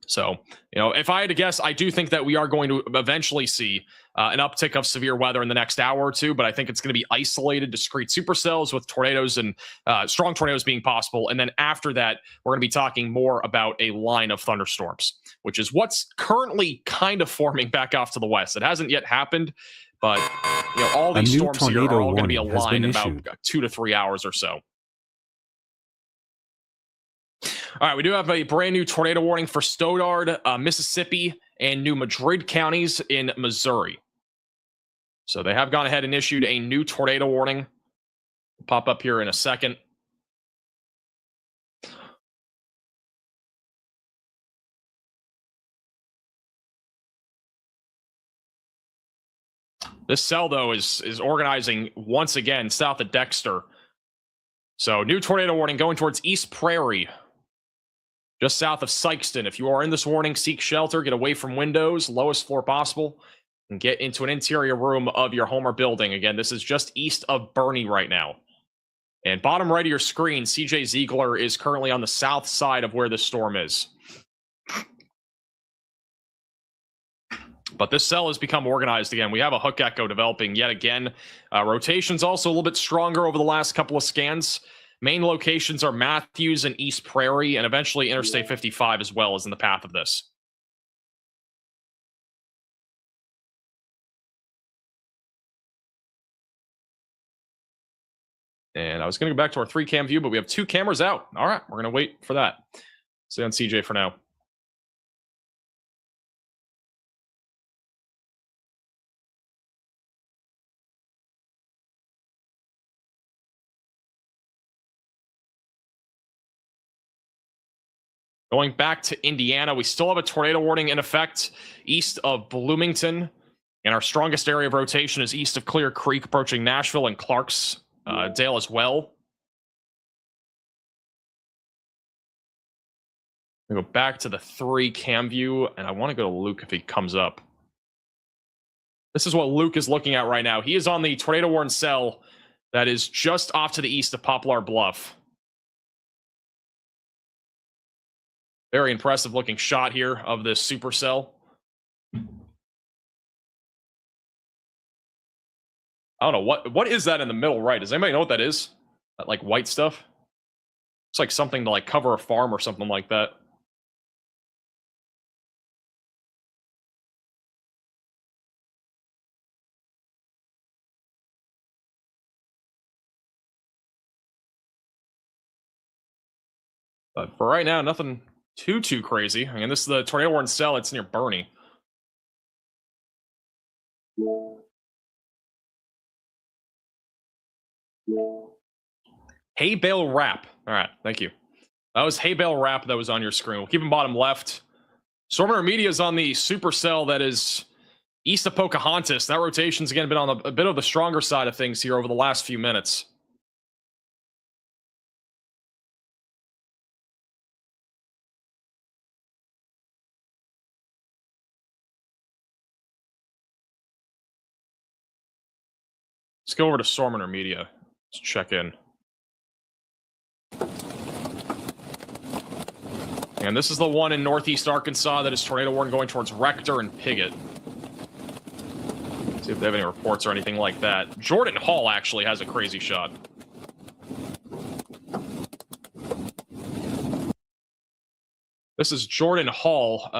So, if I had to guess, I do think that we are going to eventually see an uptick of severe weather in the next hour or two, but I think it's going to be isolated, discrete supercells with tornadoes and strong tornadoes being possible. And then after that, we're going to be talking more about a line of thunderstorms, which is what's currently kind of forming back off to the west. It hasn't yet happened, but all these storms here are all going to be aligned in about 2 to 3 hours or so. All right, we do have a brand new tornado warning for Stoddard, Mississippi, and New Madrid counties in Missouri. So they have gone ahead and issued a new tornado warning. We'll pop up here in a second. This cell, though, is organizing once again south of Dexter. So, new tornado warning going towards East Prairie, just south of Sykeston. If you are in this warning, seek shelter, get away from windows, lowest floor possible, and get into an interior room of your home or building. Again, this is just east of Bernie right now. And bottom right of your screen, CJ Ziegler is currently on the south side of where this storm is. But this cell has become organized again. We have a hook echo developing yet again. Rotation's also a little bit stronger over the last couple of scans. Main locations are Matthews and East Prairie, and eventually Interstate 55 as well is in the path of this. And I was going to go back to our 3-cam view, but we have 2 cameras out. All right, we're going to wait for that. Stay on CJ for now. Going back to Indiana, we still have a tornado warning in effect east of Bloomington. And our strongest area of rotation is east of Clear Creek, approaching Nashville and Clarksdale as well. We go back to the 3-cam view, and I want to go to Luke if he comes up. This is what Luke is looking at right now. He is on the tornado warning cell that is just off to the east of Poplar Bluff. Very impressive looking shot here of this supercell. I don't know what is that in the middle right? Does anybody know what that is? That like white stuff? It's like something to like cover a farm or something like that. But for right now, nothing too crazy. I mean, this is the tornado warning cell. It's near Bernie. Hay Bale Wrap. All right, thank you. That was Hay Bale Wrap that was on your screen. We'll keep them bottom left. Stormer Media is on the supercell that is east of Pocahontas. That rotation's again been on a bit of the stronger side of things here over the last few minutes. Let's go over to Storm Intermedia. Let's check in. And this is the one in northeast Arkansas that is tornado warning going towards Rector and Piggott. See if they have any reports or anything like that. Jordan Hall actually has a crazy shot. This is Jordan Hall.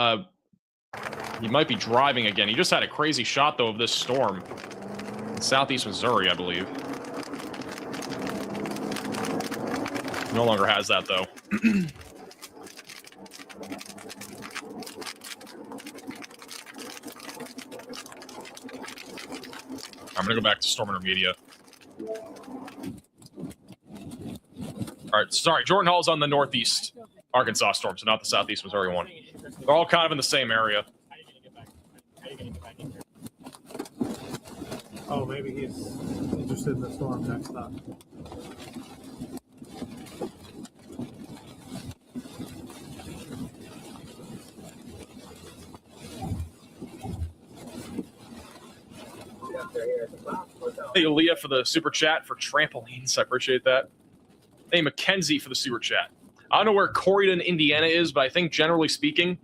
He might be driving again. He just had a crazy shot, though, of this storm. Southeast Missouri, I believe. No longer has that, though. I'm going to go back to Storm Intermedia. All right, sorry. Jordan Hall's on the northeast Arkansas storm, so not the southeast Missouri one. They're all kind of in the same area. Oh, maybe he's interested in the storm next up. Thank you, Leah, for the super chat for trampolines. I appreciate that. Thank you, Mackenzie, for the super chat. I don't know where Corydon, Indiana is, but I think generally speaking,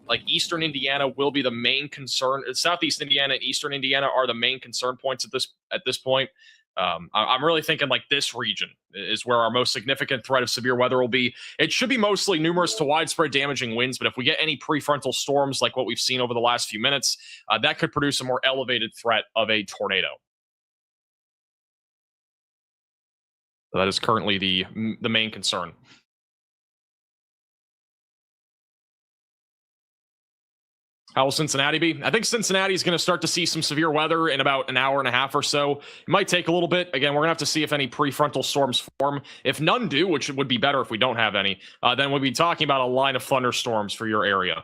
like Eastern Indiana will be the main concern. Southeast Indiana and Eastern Indiana are the main concern points at this point. I'm really thinking like this region is where our most significant threat of severe weather will be. It should be mostly numerous to widespread damaging winds, but if we get any prefrontal storms like what we've seen over the last few minutes, that could produce a more elevated threat of a tornado. So that is currently the main concern. How will Cincinnati be? I think Cincinnati is going to start to see some severe weather in about an hour and a half or so. It might take a little bit. Again, we're going to have to see if any prefrontal storms form. If none do, which would be better if we don't have any, then we'll be talking about a line of thunderstorms for your area.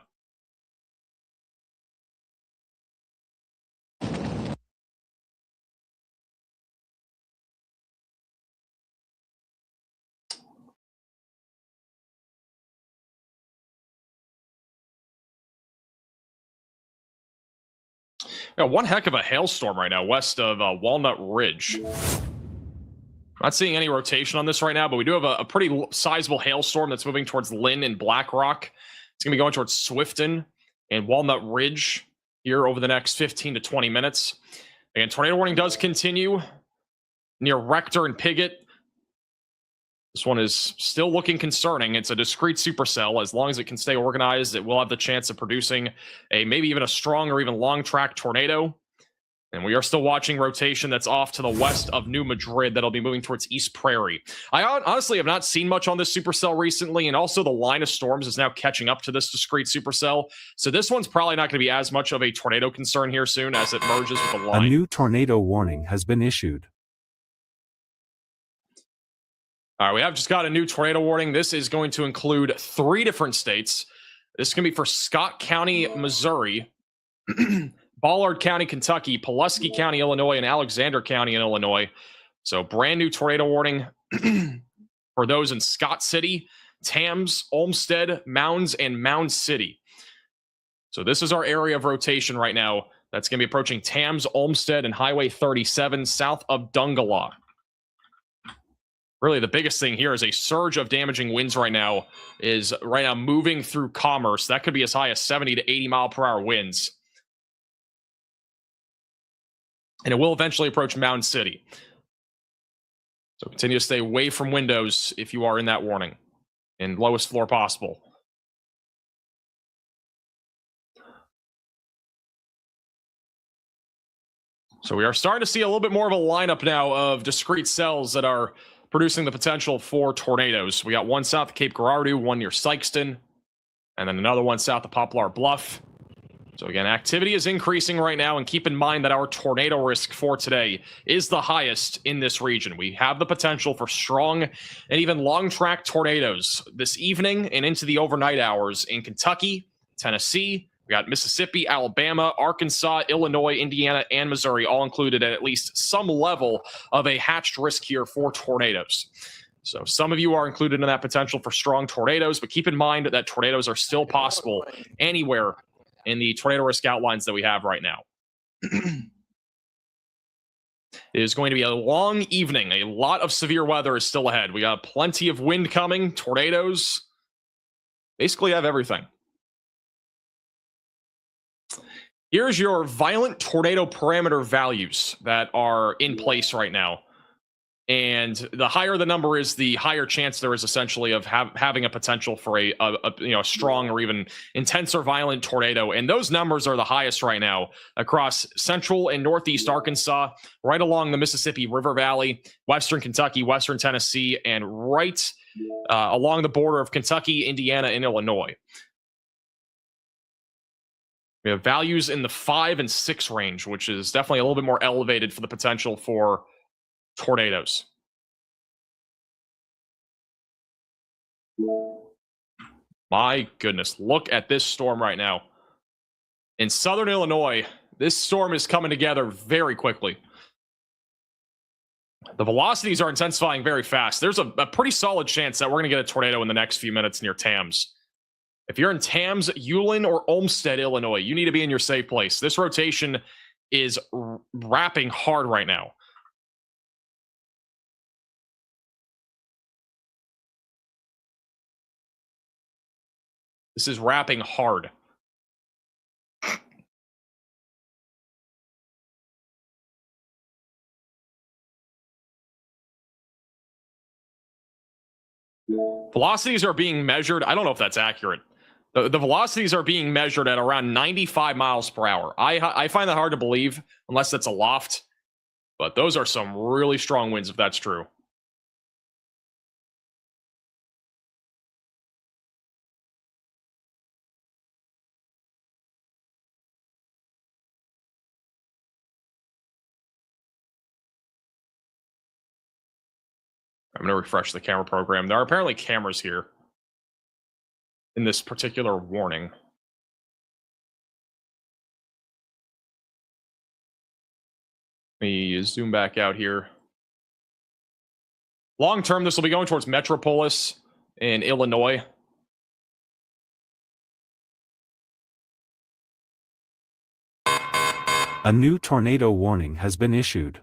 Yeah, one heck of a hailstorm right now west of Walnut Ridge. Not seeing any rotation on this right now, but we do have a pretty sizable hailstorm that's moving towards Lynn and Black Rock. It's going to be going towards Swifton and Walnut Ridge here over the next 15 to 20 minutes. And tornado warning does continue near Rector and Piggott. This one is still looking concerning. It's a discrete supercell. As long as it can stay organized, it will have the chance of producing a maybe even a strong or even long track tornado. And we are still watching rotation that's off to the west of New Madrid that'll be moving towards East Prairie. I honestly have not seen much on this supercell recently, and also the line of storms is now catching up to this discrete supercell. So this one's probably not going to be as much of a tornado concern here soon as it merges with the line. A new tornado warning has been issued. All right, we have just got a new tornado warning. This is going to include 3 different states. This is going to be for Scott County, Missouri, Ballard County, Kentucky, Pulaski County, Illinois, and Alexander County in Illinois. So brand new tornado warning for those in Scott City, Tams, Olmsted, Mounds, and Mound City. So this is our area of rotation right now. That's going to be approaching Tams, Olmsted, and Highway 37 south of Dungala. Really, the biggest thing here is a surge of damaging winds right now is moving through Commerce. That could be as high as 70 to 80 mile per hour winds. And it will eventually approach Mound City. So continue to stay away from windows if you are in that warning. And lowest floor possible. So we are starting to see a little bit more of a lineup now of discrete cells that are producing the potential for tornadoes. We got one south of Cape Girardeau, one near Sykeston, and then another one south of Poplar Bluff. So again, activity is increasing right now, and keep in mind that our tornado risk for today is the highest in this region. We have the potential for strong and even long track tornadoes this evening and into the overnight hours in Kentucky, Tennessee. We got Mississippi, Alabama, Arkansas, Illinois, Indiana, and Missouri all included at least some level of a hatched risk here for tornadoes. So some of you are included in that potential for strong tornadoes, but keep in mind that tornadoes are still possible anywhere in the tornado risk outlines that we have right now. It is going to be a long evening. A lot of severe weather is still ahead. We got plenty of wind coming, tornadoes. Basically have everything. Here's your violent tornado parameter values that are in place right now. And the higher the number is, the higher chance there is essentially of having a potential for a strong or even intense or violent tornado. And those numbers are the highest right now across central and northeast Arkansas, right along the Mississippi River Valley, western Kentucky, western Tennessee, and right along the border of Kentucky, Indiana, and Illinois. We have values in the 5 and 6 range, which is definitely a little bit more elevated for the potential for tornadoes. My goodness, look at this storm right now. In southern Illinois, this storm is coming together very quickly. The velocities are intensifying very fast. There's a pretty solid chance that we're going to get a tornado in the next few minutes near Tams. If you're in Tams, Ulen, or Olmsted, Illinois, you need to be in your safe place. This rotation is wrapping hard right now. This is wrapping hard. Velocities are being measured. I don't know if that's accurate. The velocities are being measured at around 95 miles per hour. I find that hard to believe unless it's a loft, but those are some really strong winds if that's true. I'm going to refresh the camera program. There are apparently cameras here in this particular warning. Let me zoom back out here. Long term, this will be going towards Metropolis in Illinois. A new tornado warning has been issued.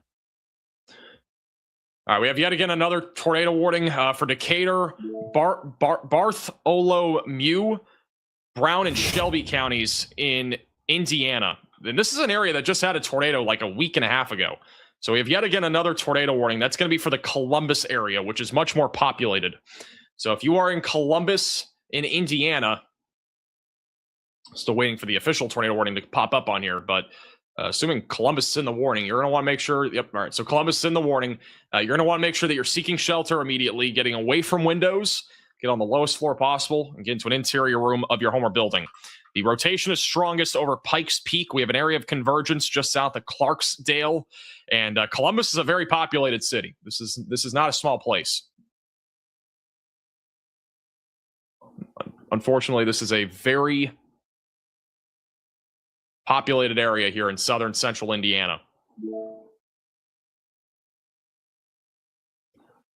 All right, we have yet again another tornado warning for Decatur, Bartholomew, Brown, and Shelby counties in Indiana. And this is an area that just had a tornado like a week and a half ago. So we have yet again another tornado warning. That's going to be for the Columbus area, which is much more populated. So if you are in Columbus, in Indiana, still waiting for the official tornado warning to pop up on here, but assuming Columbus is in the warning, you're going to want to make sure. Yep. All right. So Columbus is in the warning. You're going to want to make sure that you're seeking shelter immediately, getting away from windows, get on the lowest floor possible, and get into an interior room of your home or building. The rotation is strongest over Pikes Peak. We have an area of convergence just south of Clarksdale, and Columbus is a very populated city. This is not a small place. Unfortunately, this is a very populated area here in southern central Indiana.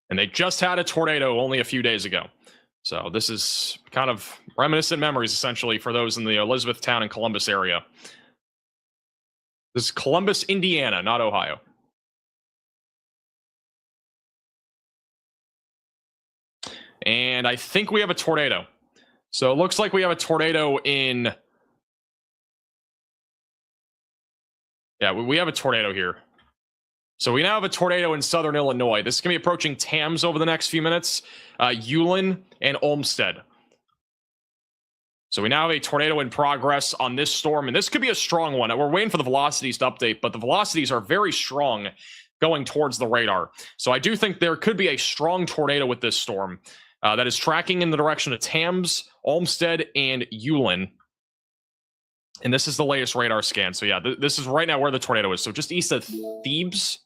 And they just had a tornado only a few days ago. So this is kind of reminiscent memories, essentially, for those in the Elizabethtown and Columbus area. This is Columbus, Indiana, not Ohio. And I think we have a tornado. So it looks like we have a tornado in... Yeah, we have a tornado here. So we now have a tornado in southern Illinois. This is going to be approaching Tams over the next few minutes. Ulen and Olmsted. So we now have a tornado in progress on this storm, and this could be a strong one. We're waiting for the velocities to update, but the velocities are very strong going towards the radar. So I do think there could be a strong tornado with this storm that is tracking in the direction of Tams, Olmsted, and Ulen. And this is the latest radar scan. So yeah, this is right now where the tornado is. So just east of Thebes.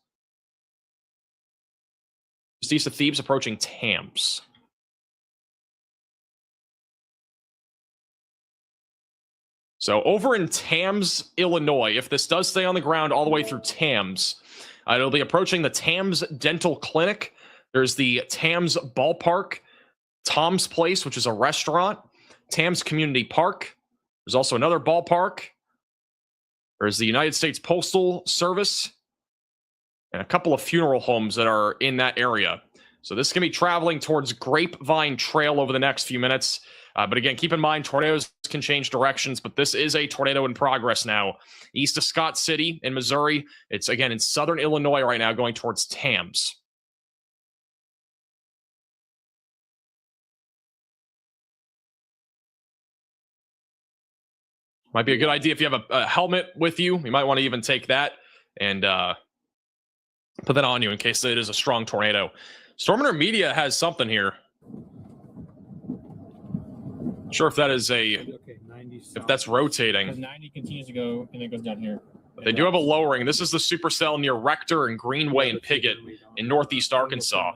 Just east of Thebes, approaching Tams. So over in Tams, Illinois, if this does stay on the ground all the way through Tams, it'll be approaching the Tams Dental Clinic. There's the Tams Ballpark, Tom's Place, which is a restaurant, Tams Community Park. There's also another ballpark. There's the United States Postal Service and a couple of funeral homes that are in that area. So this is going to be traveling towards Grapevine Trail over the next few minutes. But again, keep in mind, tornadoes can change directions, but this is a tornado in progress now. East of Scott City in Missouri. It's, again, in southern Illinois right now, going towards Tams. Might be a good idea if you have a helmet with you. You might want to even take that and put that on you in case it is a strong tornado. Storm Media has something here. Not sure if that is if that's rotating. Because 90 continues to go and it goes down here. But they do have a lowering. This is the supercell near Rector and Greenway and Piggott in northeast Arkansas.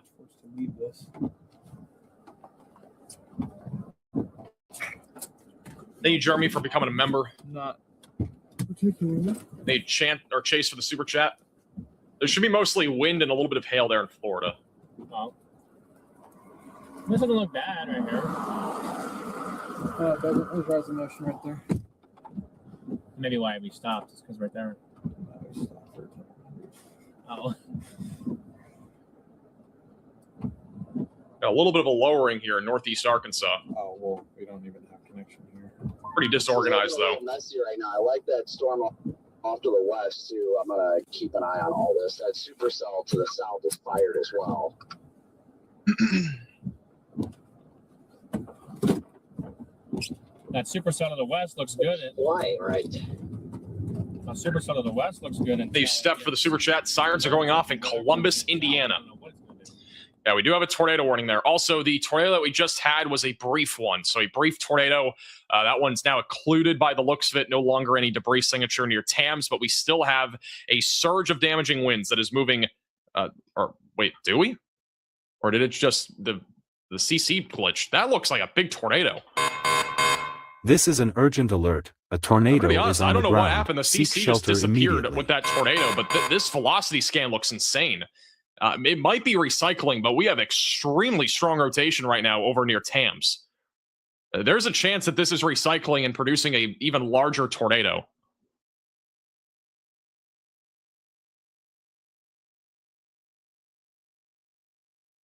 Thank you, Jeremy, for becoming a member. Not particularly. They chant or chase for the super chat. There should be mostly wind and a little bit of hail there in Florida. Oh. This doesn't look bad right here. It doesn't. There's resolution right there. Maybe why we stopped is because right there. Oh. A little bit of a lowering here in northeast Arkansas. Oh, well, we don't even have connection here. Pretty disorganized, though. Messy right now. I like that storm off to the west, too. I'm going to keep an eye on all this. That supercell to the south is fired as well. That supercell to the west looks good. Why? Right. That supercell to the west looks good. And They've stepped for the super chat. Sirens are going off in Columbus, Indiana. Yeah, we do have a tornado warning there. Also, the tornado that we just had was a brief one. So a brief tornado. That one's now occluded by the looks of it. No longer any debris signature near Tams, but we still have a surge of damaging winds that is moving. Or wait, do we? Or did it just the CC glitch? That looks like a big tornado. This is an urgent alert. A tornado To be is honest, on I don't the know what ground. happened. The Seek CC just shelter disappeared immediately. with that tornado, but this velocity scan looks insane. It might be recycling, but we have extremely strong rotation right now over near Tams. There's a chance that this is recycling and producing a even larger tornado.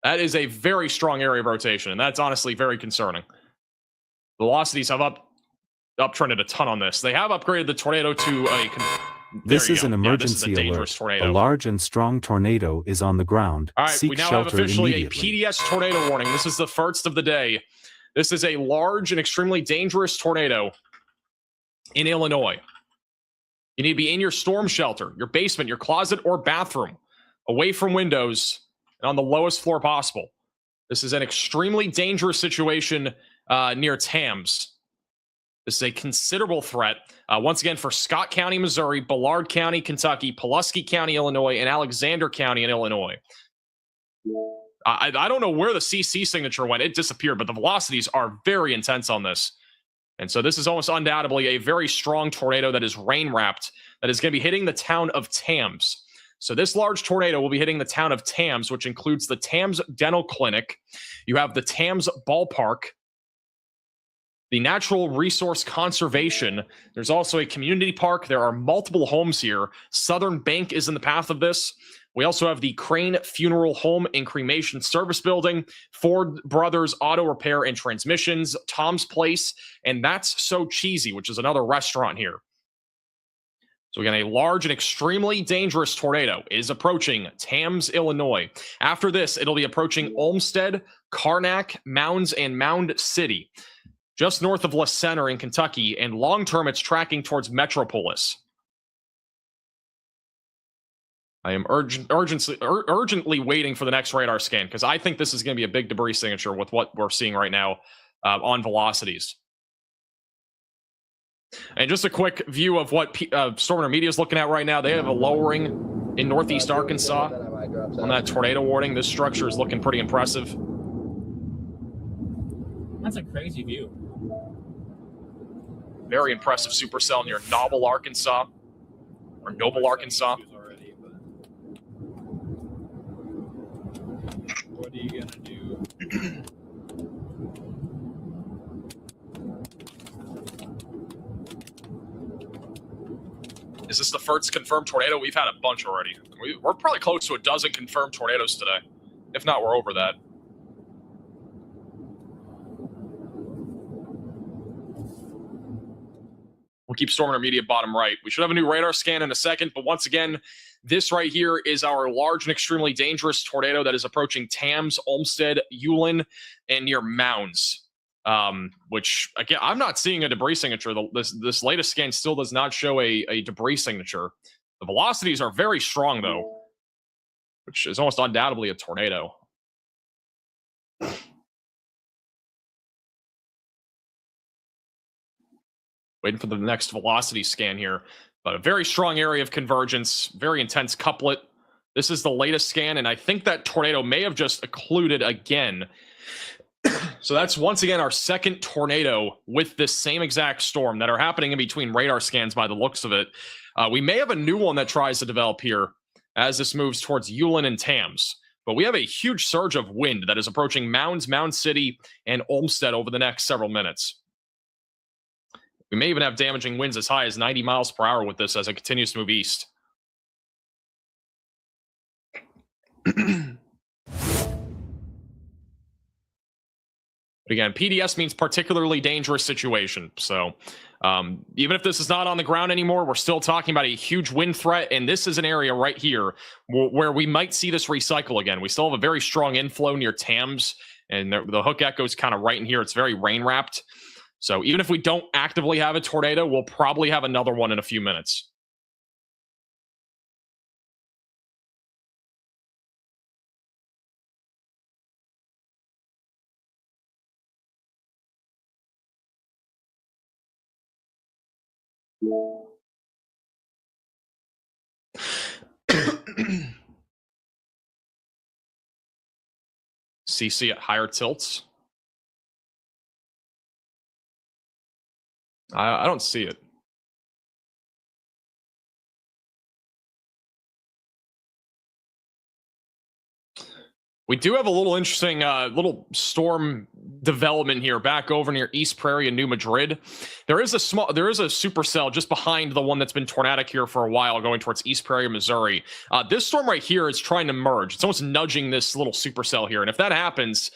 That is a very strong area of rotation, and that's honestly very concerning. Velocities have uptrended a ton on this. They have upgraded the tornado to a... This is an Yeah, this is a emergency dangerous alert. tornado. A large and strong tornado is on the ground. All right, Seek we now have shelter officially immediately. a PDS tornado warning. This is the first of the day. This is a large and extremely dangerous tornado in Illinois. You need to be in your storm shelter, your basement, your closet, or bathroom, away from windows, and on the lowest floor possible. This is an extremely dangerous situation near Tams. This is a considerable threat, once again, for Scott County, Missouri, Ballard County, Kentucky, Pulaski County, Illinois, and Alexander County in Illinois. I don't know where the CC signature went. It disappeared, but the velocities are very intense on this. And so this is almost undoubtedly a very strong tornado that is rain-wrapped, that is going to be hitting the town of Tams. So this large tornado will be hitting the town of Tams, which includes the Tams Dental Clinic. You have the Tams Ballpark, the Natural Resource Conservation. There's also a community park. There are multiple homes here. Southern Bank is in the path of this. We also have the Crane Funeral Home and Cremation Service Building, Ford Brothers Auto Repair and Transmissions, Tom's Place, and That's So Cheesy, which is another restaurant here. So again, a large and extremely dangerous tornado is approaching Tams, Illinois. After this, it'll be approaching Olmsted, Karnak, Mounds, and Mound City, just north of La Center in Kentucky, and long-term, it's tracking towards Metropolis. I am urgently waiting for the next radar scan, because I think this is going to be a big debris signature with what we're seeing right now on velocities. And just a quick view of what Storm Winter Media is looking at right now. They have a lowering in northeast Arkansas on that tornado warning. This structure is looking pretty impressive. That's a crazy view. Very impressive supercell near Noble, Arkansas. Or Noble, Arkansas. What are you gonna do? Is this the first confirmed tornado? We've had a bunch already. We're probably close to a dozen confirmed tornadoes today. If not, we're over that. We'll keep Storm Winter Media bottom right. We should have a new radar scan in a second, but once again, this right here is our large and extremely dangerous tornado that is approaching Tams, Olmsted, Ulen, and near Mounds. Which, again, I'm not seeing a debris signature. This latest scan still does not show a debris signature. The velocities are very strong, though, which is almost undoubtedly a tornado. Waiting for the next velocity scan here. But a very strong area of convergence, very intense couplet. This is the latest scan, and I think that tornado may have just occluded again. So that's once again our second tornado with this same exact storm that are happening in between radar scans by the looks of it. We may have a new one that tries to develop here as this moves towards Ulen and Tams. But we have a huge surge of wind that is approaching Mound City, and Olmsted over the next several minutes. We may even have damaging winds as high as 90 miles per hour with this as it continues to move east. But again, PDS means particularly dangerous situation. So even if this is not on the ground anymore, we're still talking about a huge wind threat. And this is an area right here where we might see this recycle again. We still have a very strong inflow near Tams, and the Hook Echo is kind of right in here. It's very rain wrapped. So even if we don't actively have a tornado, we'll probably have another one in a few minutes. CC at higher tilts. I don't see it. We do have a little interesting little storm development here back over near East Prairie and New Madrid. There is a supercell just behind the one that's been tornadic here for a while going towards East Prairie, Missouri. This storm right here is trying to merge. It's almost nudging this little supercell here. And if that happens,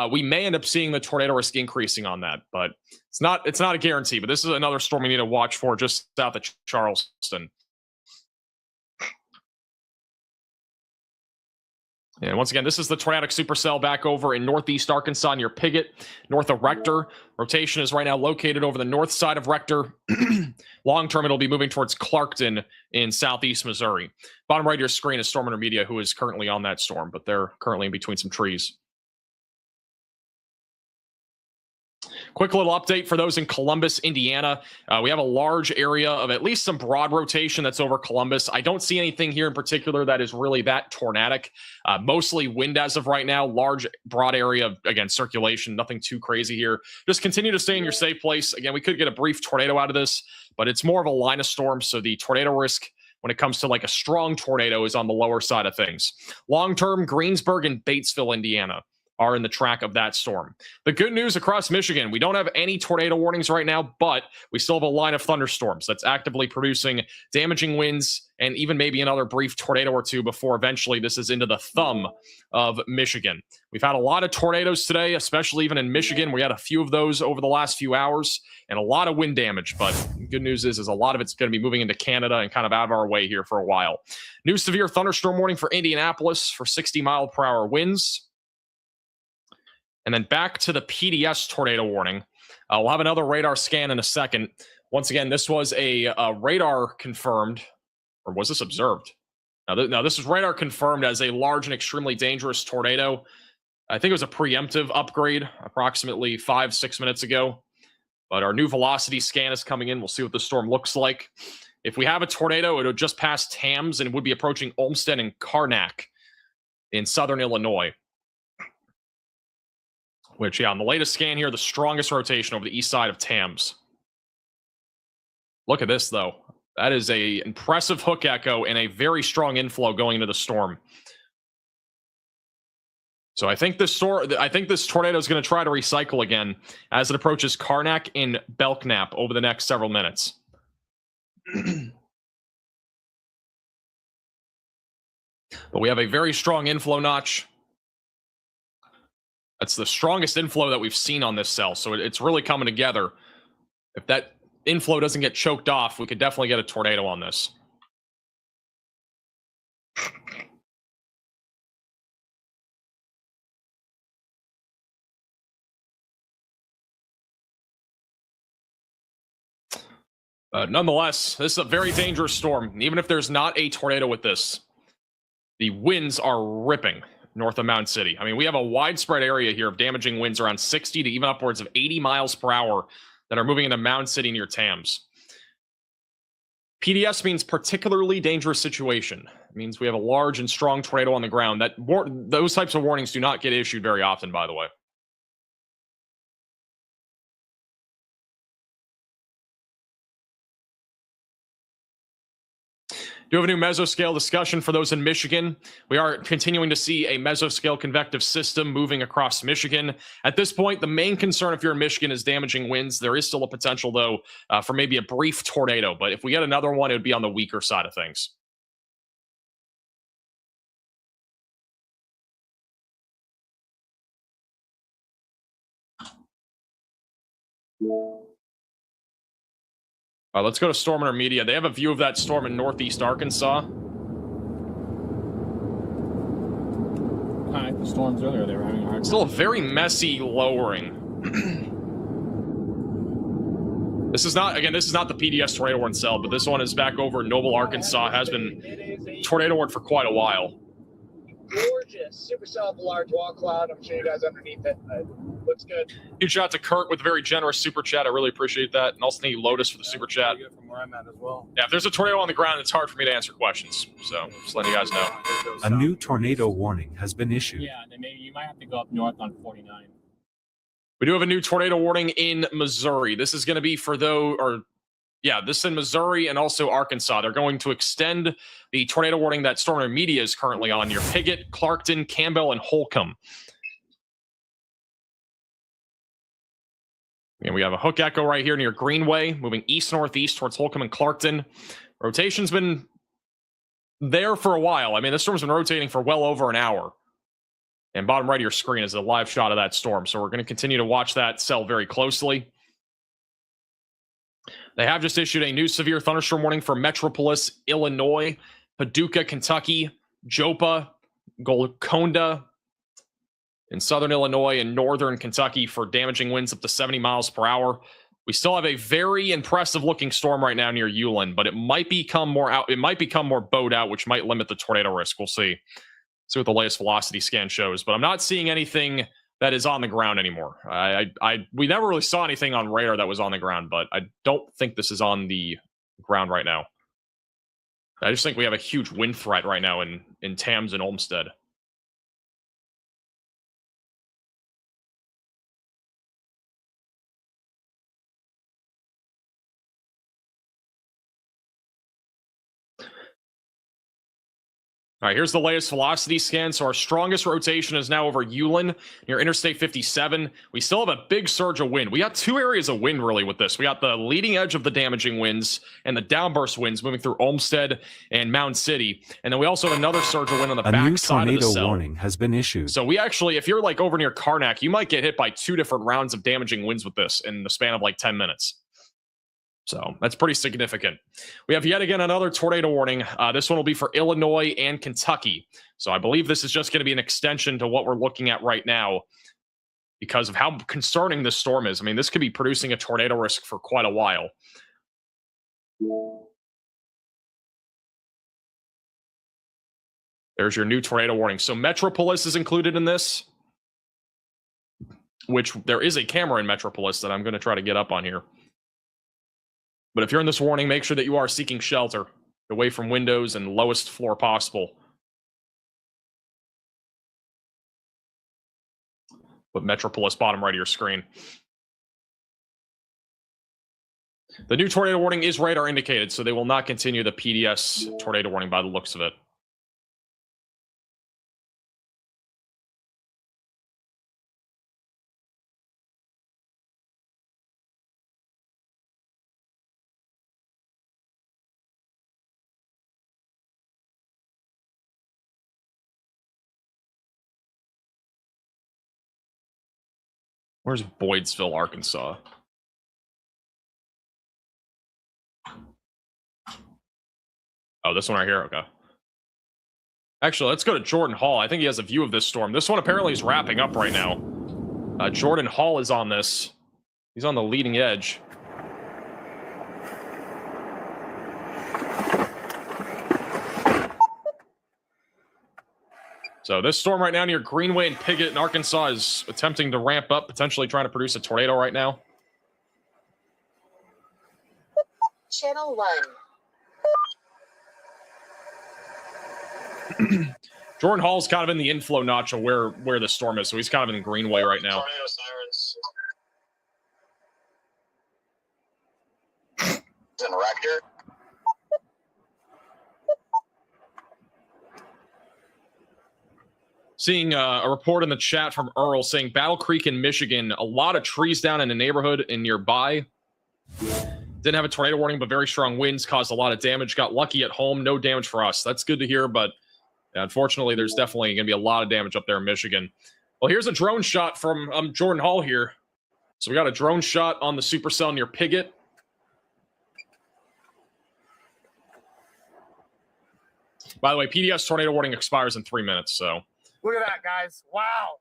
we may end up seeing the tornado risk increasing on that, but it's not a guarantee. But this is another storm we need to watch for just south of Charleston. And once again, this is the tornadic supercell back over in northeast Arkansas near Piggott, north of Rector. Rotation is right now located over the north side of Rector. Long term, it'll be moving towards Clarkton in southeast Missouri. Bottom right of your screen is Storm Intermedia, who is currently on that storm, but they're currently in between some trees. Quick little update for those in Columbus, Indiana. We have a large area of at least some broad rotation that's over Columbus. I don't see anything here in particular that is really that tornadic. Mostly wind as of right now. Large, broad area of, again, circulation. Nothing too crazy here. Just continue to stay in your safe place. Again, we could get a brief tornado out of this, but it's more of a line of storm, so the tornado risk when it comes to like a strong tornado is on the lower side of things. Long-term, Greensburg and Batesville, Indiana are in the track of that storm. The good news across Michigan, we don't have any tornado warnings right now, but we still have a line of thunderstorms that's actively producing damaging winds and even maybe another brief tornado or two before eventually this is into the thumb of Michigan. We've had a lot of tornadoes today, especially even in Michigan. We had a few of those over the last few hours and a lot of wind damage, but the good news is a lot of it's going to be moving into Canada and kind of out of our way here for a while. New severe thunderstorm warning for Indianapolis for 60-mile-per-hour winds. And then back to the PDS tornado warning. We'll have another radar scan in a second. Once again, this was a radar confirmed, or was this observed? Now, this is radar confirmed as a large and extremely dangerous tornado. I think it was a preemptive upgrade approximately 5-6 minutes ago. But our new velocity scan is coming in. We'll see what the storm looks like. If we have a tornado, it would just pass Tams and it would be approaching Olmsted and Karnak in southern Illinois. Which, yeah, on the latest scan here, the strongest rotation over the east side of Tams. Look at this, though. That is a impressive hook echo and a very strong inflow going into the storm. So I think this tornado is going to try to recycle again as it approaches Karnak and Belknap over the next several minutes. But we have a very strong inflow notch. That's the strongest inflow that we've seen on this cell, so it's really coming together. If that inflow doesn't get choked off, we could definitely get a tornado on this. Nonetheless, this is a very dangerous storm. Even if there's not a tornado with this, the winds are ripping north of Mound City. I mean, we have a widespread area here of damaging winds around 60 to even upwards of 80 miles per hour that are moving into Mound City near Tams. PDS means particularly dangerous situation. It means we have a large and strong tornado on the ground. Those types of warnings do not get issued very often, by the way. Do have a new mesoscale discussion for those in Michigan. We are continuing to see a mesoscale convective system moving across Michigan. At this point, the main concern if you're in Michigan is damaging winds. There is still a potential, though, for maybe a brief tornado. But if we get another one, it would be on the weaker side of things. Let's go to Storm Intermedia. They have a view of that storm in northeast Arkansas. Kind of like the storms earlier, they were having a hard time. Still a very messy lowering. This is not the PDS tornado warning cell, but this one is back over in Noble, Arkansas. Has been tornado warned for quite a while. Gorgeous. Super cell, large wall cloud. I'm sure you guys underneath it. Looks good. Huge shout out to Kurt with a very generous super chat. I really appreciate that. And also thank you, Lotus, for the super chat. From where I'm at as well. Yeah, if there's a tornado on the ground, it's hard for me to answer questions. So just letting you guys know. A new tornado warning has been issued. Yeah, then maybe you might have to go up north on 49. We do have a new tornado warning in Missouri. This is going to be for those, or Yeah, this is in Missouri and also Arkansas. They're going to extend the tornado warning that Storm Media is currently on near Piggott, Clarkton, Campbell, and Holcomb. And we have a hook echo right here near Greenway, moving east-northeast towards Holcomb and Clarkton. Rotation's been there for a while. I mean, this storm's been rotating for well over an hour. And bottom right of your screen is a live shot of that storm. So we're going to continue to watch that cell very closely. They have just issued a new severe thunderstorm warning for Metropolis, Illinois, Paducah, Kentucky, Jopa, Golconda, in southern Illinois and northern Kentucky for damaging winds up to 70 miles per hour. We still have a very impressive looking storm right now near Ulen, but it might become more out. It might become more bowed out, which might limit the tornado risk. We'll see. See what the latest velocity scan shows, but I'm not seeing anything that is on the ground anymore. We never really saw anything on radar that was on the ground, but I don't think this is on the ground right now. I just think we have a huge wind threat right now in Tams and Olmsted. All right, here's the latest velocity scan. So our strongest rotation is now over Ulen near Interstate 57. We still have a big surge of wind. We got two areas of wind really with this. We got the leading edge of the damaging winds and the downburst winds moving through Olmsted and Mound City. And then we also have another surge of wind on the back side of the cell. A new tornado warning has been issued. So we actually, if you're like over near Karnak, you might get hit by 2 different rounds of damaging winds with this in the span of like 10 minutes. So that's pretty significant. We have yet again another tornado warning. This one will be for Illinois and Kentucky. So I believe this is just going to be an extension to what we're looking at right now because of how concerning this storm is. I mean, this could be producing a tornado risk for quite a while. There's your new tornado warning. So Metropolis is included in this, which there is a camera in Metropolis that I'm going to try to get up on here. But if you're in this warning, make sure that you are seeking shelter away from windows and lowest floor possible. Put Metropolis bottom right of your screen. The new tornado warning is radar indicated, so they will not continue the PDS tornado warning by the looks of it. Where's Boydsville, Arkansas? Oh, this one right here. Okay. Actually, let's go to Jordan Hall. I think he has a view of this storm. This one apparently is wrapping up right now. Jordan Hall is on this. He's on the leading edge. So this storm right now near Greenway and Piggott in Arkansas is attempting to ramp up, potentially trying to produce a tornado right now. Channel 1. Jordan Hall's kind of in the inflow notch of where the storm is, so he's kind of in Greenway right now. Tornado sirens. In Rector. Seeing a report in the chat from Earl saying Battle Creek in Michigan, a lot of trees down in a neighborhood and nearby. Didn't have a tornado warning, but very strong winds caused a lot of damage. Got lucky at home, no damage for us. That's good to hear, but unfortunately, there's definitely going to be a lot of damage up there in Michigan. Well, here's a drone shot from Jordan Hall here. So we got a drone shot on the supercell near Piggott. By the way, PDS tornado warning expires in 3 minutes, so... Look at that, guys. Wow.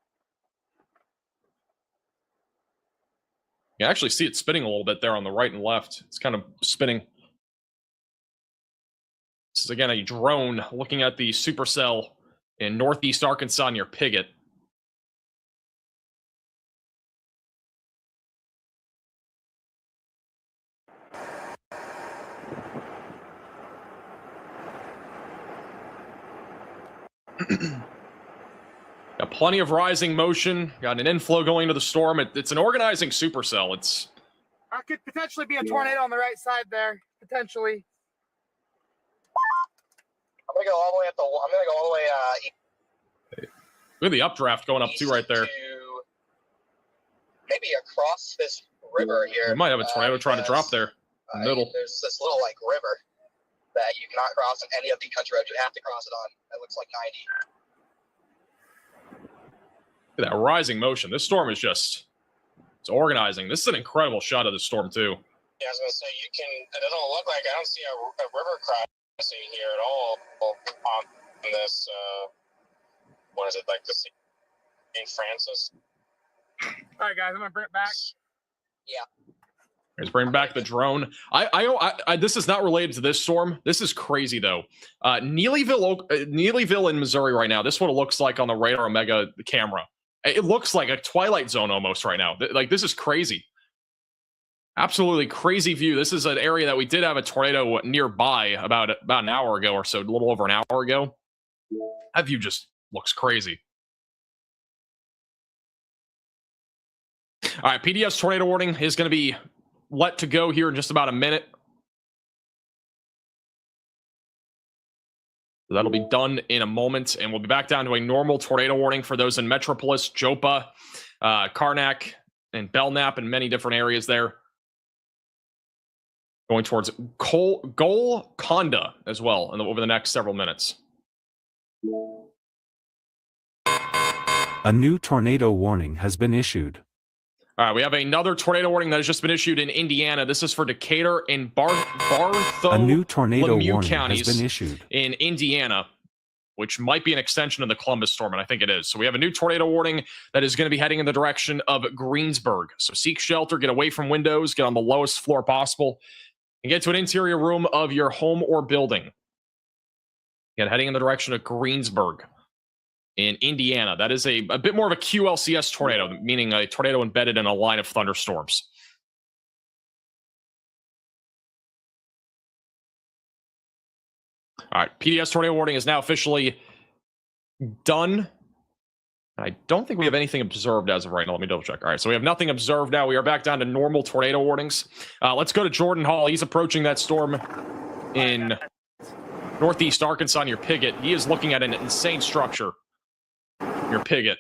You can actually see it spinning a little bit there on the right and left. It's kind of spinning. This is, again, a drone looking at the supercell in northeast Arkansas near Piggott. Got plenty of rising motion. Got an inflow going to the storm. It's an organizing supercell. It's could potentially be a tornado on the right side there. Potentially. I'm gonna go all the way up the. I'm gonna go all the way. Look at the updraft going up too right there. Maybe across this river here. We might have a tornado trying to drop there in the middle. There's this little like river that you cannot cross on any of the country roads. You have to cross it on. It looks like 90. Look at that rising motion. This storm is just, it's organizing. This is an incredible shot of the storm too. Yeah, I was gonna say you can. It doesn't look like I don't see a river crossing here at all on this. What is it like the St. Francis? All right, guys, I'm gonna bring it back. Yeah. Let's bring back the drone. I this is not related to this storm. This is crazy though. Neelyville in Missouri right now. This is what it looks like on the Radar Omega camera. It looks like a Twilight Zone almost right now. Like this is crazy. Absolutely crazy view. This is an area that we did have a tornado nearby about an hour ago or so, a little over an hour ago. That view just looks crazy. All right, PDF's tornado warning is going to be let to go here in just about a minute. So that'll be done in a moment, and we'll be back down to a normal tornado warning for those in Metropolis, Jopa, Karnak, and Belknap, and many different areas there. Going towards Golconda as well over the next several minutes. A new tornado warning has been issued. All right, we have another tornado warning that has just been issued in Indiana. This is for Decatur and Bartholomew A new tornado warning counties has been issued in Indiana, which might be an extension of the Columbus storm, and I think it is. So we have a new tornado warning that is going to be heading in the direction of Greensburg. So seek shelter, get away from windows, get on the lowest floor possible, and get to an interior room of your home or building. Again, heading in the direction of Greensburg in Indiana. That is a bit more of a QLCS tornado, meaning a tornado embedded in a line of thunderstorms. All right, PDS tornado warning is now officially done. I don't think we have anything observed as of right now. Let me double check. All right, so we have nothing observed now. We are back down to normal tornado warnings. Let's go to Jordan Hall. He's approaching that storm in northeast Arkansas near Piggott. He is looking at an insane structure near Piggott.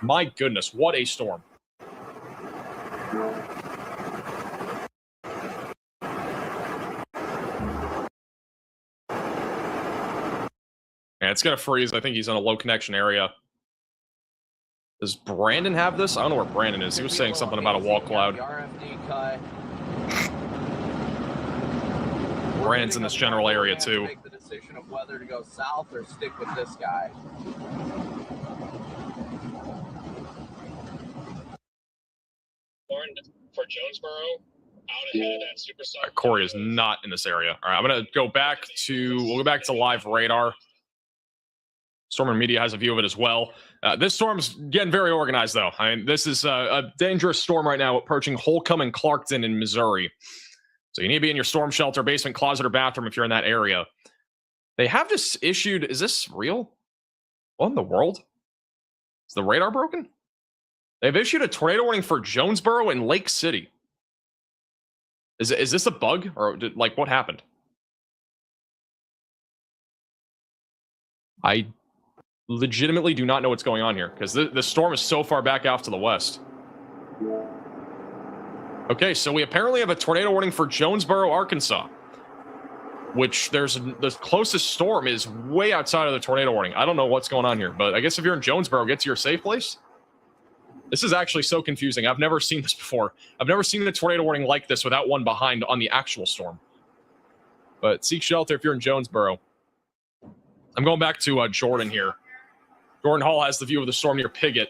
My goodness, what a storm. Yeah, it's going to freeze. I think he's in a low connection area. Does Brandon have this? I don't know where Brandon is. He was saying something about a wall cloud. Brandon's in this general area too. Make the decision of whether to go south or stick with this guy. For Jonesboro, out ahead of that supersonic. Corey is not in this area. All right, I'm going to go back to, we'll go back to live radar. Storm and Media has a view of it as well. This storm's getting very organized, though. I mean, this is a dangerous storm right now approaching Holcomb and Clarkton in Missouri. So you need to be in your storm shelter, basement, closet, or bathroom if you're in that area. They have just issued, is this real? What in the world? Is the radar broken? They've issued a tornado warning for Jonesboro and Lake City. Is this a bug? Or like what happened? I legitimately do not know what's going on here because the storm is so far back off to the west. Okay, so we apparently have a tornado warning for Jonesboro, Arkansas, which the closest storm is way outside of the tornado warning. I don't know what's going on here, but I guess if you're in Jonesboro, get to your safe place. This is actually so confusing. I've never seen this before. I've never seen a tornado warning like this without one behind on the actual storm. But seek shelter if you're in Jonesboro. I'm going back to Jordan here. Jordan Hall has the view of the storm near Piggott.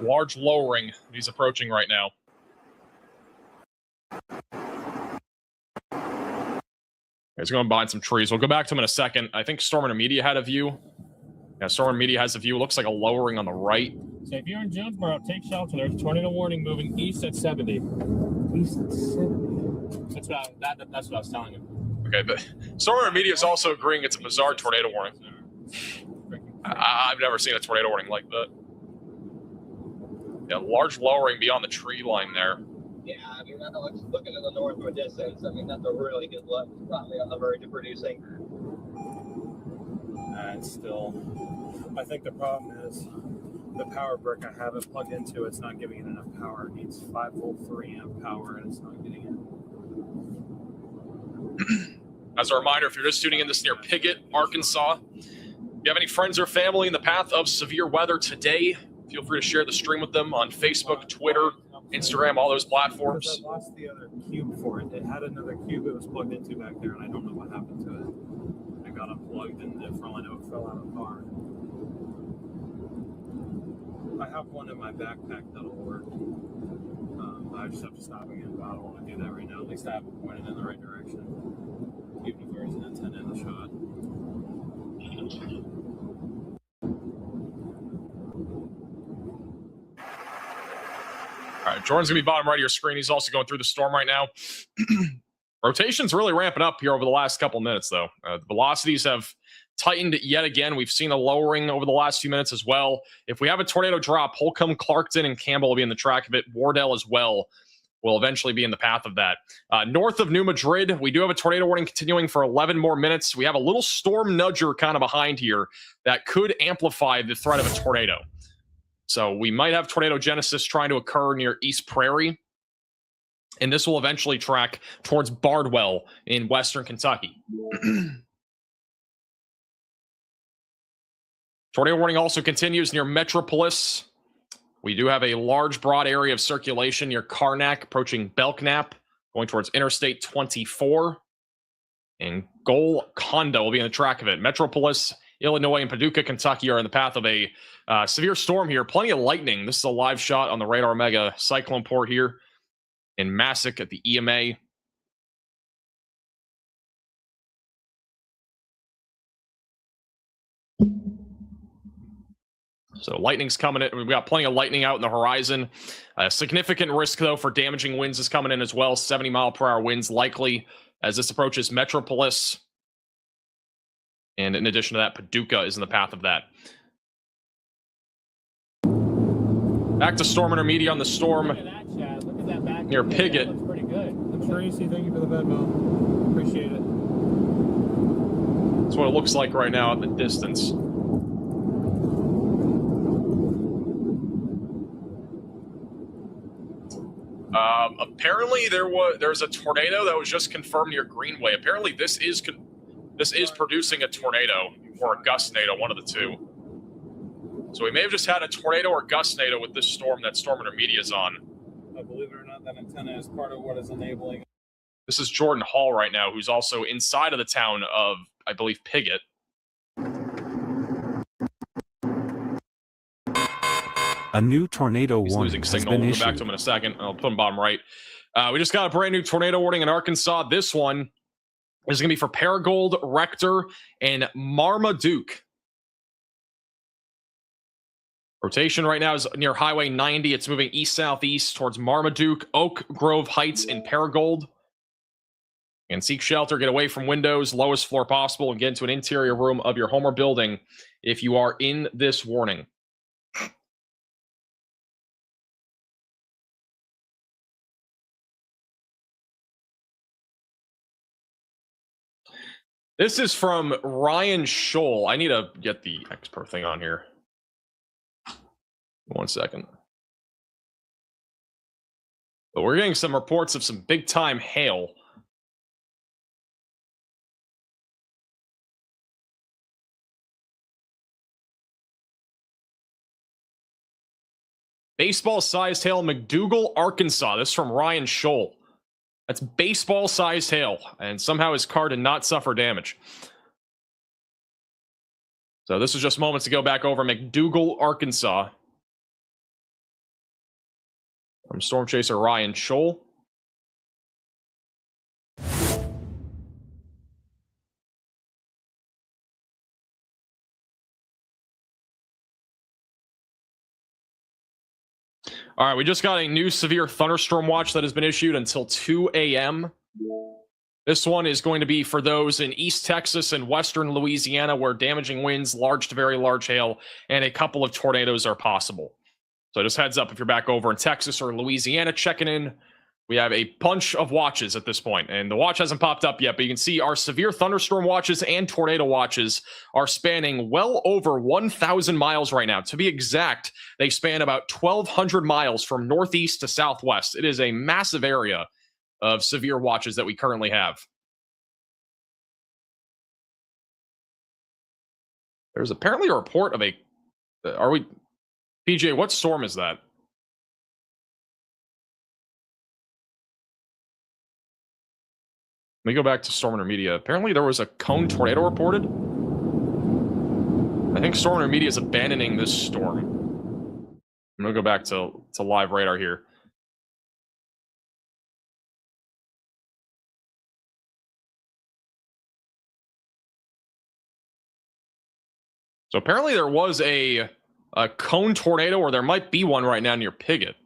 Large lowering he's approaching right now. He's going behind some trees. We'll go back to him in a second. I think Storm and Media had a view. Yeah, Storm and Media has a view. Looks like a lowering on the right. So if you're in Jonesboro, take shelter. There's a tornado warning moving east at 70. East at 70. That's what I was telling you. Okay, but Storm Media is also agreeing it's a bizarre tornado warning. I've never seen a tornado warning like that. Yeah, large lowering beyond the tree line there. Yeah, I mean, that looks looking in the north from a distance. I mean, that's a really good look. Probably on the verge of producing. It's still, I think the problem is the power brick I have it plugged into, it's not giving it enough power. It needs 5 volt 3 amp power and it's not getting it. As a reminder, if you're just tuning in, this is near Piggott, Arkansas. If you have any friends or family in the path of severe weather today, feel free to share the stream with them on Facebook, Twitter, Instagram, all those platforms. Because I lost the other cube for it. It had another cube it was plugged into back there, and I don't know what happened to it. It got unplugged, and for all I know, it fell out of the car. I have one in my backpack that'll work. I just have to stop again, but I don't want to do that right now. At least I have it pointed in the right direction. Even if there's an antenna in the shot. All right, Jordan's going to be bottom right of your screen. He's also going through the storm right now. Rotation's really ramping up here over the last couple minutes, though. The velocities have tightened yet again. We've seen a lowering over the last few minutes as well. If we have a tornado drop, Holcomb, Clarkton, and Campbell will be in the track of it. Wardell as well will eventually be in the path of that. North of New Madrid, we do have a tornado warning continuing for 11 more minutes. We have a little storm nudger kind of behind here that could amplify the threat of a tornado. So we might have tornado genesis trying to occur near East Prairie. And this will eventually track towards Bardwell in western Kentucky. Tornado warning also continues near Metropolis. We do have a large, broad area of circulation near Karnak, approaching Belknap, going towards Interstate 24. And Golconda will be in the track of it. Metropolis, Illinois, and Paducah, Kentucky are in the path of a severe storm here. Plenty of lightning. This is a live shot on the Radar Mega Cyclone port here in Massac at the EMA. So lightning's coming in. We've got plenty of lightning out in the horizon. Significant risk, though, for damaging winds is coming in as well. 70-mile-per-hour winds likely as this approaches Metropolis. And in addition to that, Paducah is in the path of that. Back to Storm Intermediate on the storm near Piggott. Looks pretty good. Tracy, thank you for the Venmo. Appreciate it. That's what it looks like right now at the distance. Apparently there's a tornado that was just confirmed near Greenway. Apparently this is producing a tornado or a gustnado, one of the two. So we may have just had a tornado or gustnado with this storm that Storm Intermediate is on. Believe it or not, that antenna is part of what is enabling. This is Jordan Hall right now, who's also inside of the town of, I believe, Piggott. A new tornado He's warning losing has signal. been We'll go back issued. to him in a second. I'll put him bottom right. We just got a brand new tornado warning in Arkansas. This one is going to be for Paragould, Rector, and Marmaduke. Rotation right now is near Highway 90. It's moving east-southeast towards Marmaduke, Oak Grove Heights, and Paragould. And seek shelter, get away from windows, lowest floor possible, and get into an interior room of your home or building if you are in this warning. This is from Ryan Scholl. I need to get the expert thing on here. 1 second. But we're getting some reports of some big time hail. Baseball-sized hail, McDougal, Arkansas. This is from Ryan Scholl. That's baseball-sized hail, and somehow his car did not suffer damage. So this was just moments ago back over McDougal, Arkansas. From Storm Chaser Ryan Scholl. All right, we just got a new severe thunderstorm watch that has been issued until 2 a.m. This one is going to be for those in East Texas and Western Louisiana where damaging winds, large to very large hail, and a couple of tornadoes are possible. So just heads up if you're back over in Texas or Louisiana checking in. We have a bunch of watches at this point, and the watch hasn't popped up yet, but you can see our severe thunderstorm watches and tornado watches are spanning well over 1,000 miles right now. To be exact, they span about 1,200 miles from northeast to southwest. It is a massive area of severe watches that we currently have. There's apparently a report of a... PJ, what storm is that? Let me go back to Storm Intermedia. Apparently there was a cone tornado reported. I think Storm Intermedia is abandoning this storm. I'm going to go back to live radar here. So apparently there was a cone tornado, or there might be one right now near Piggott.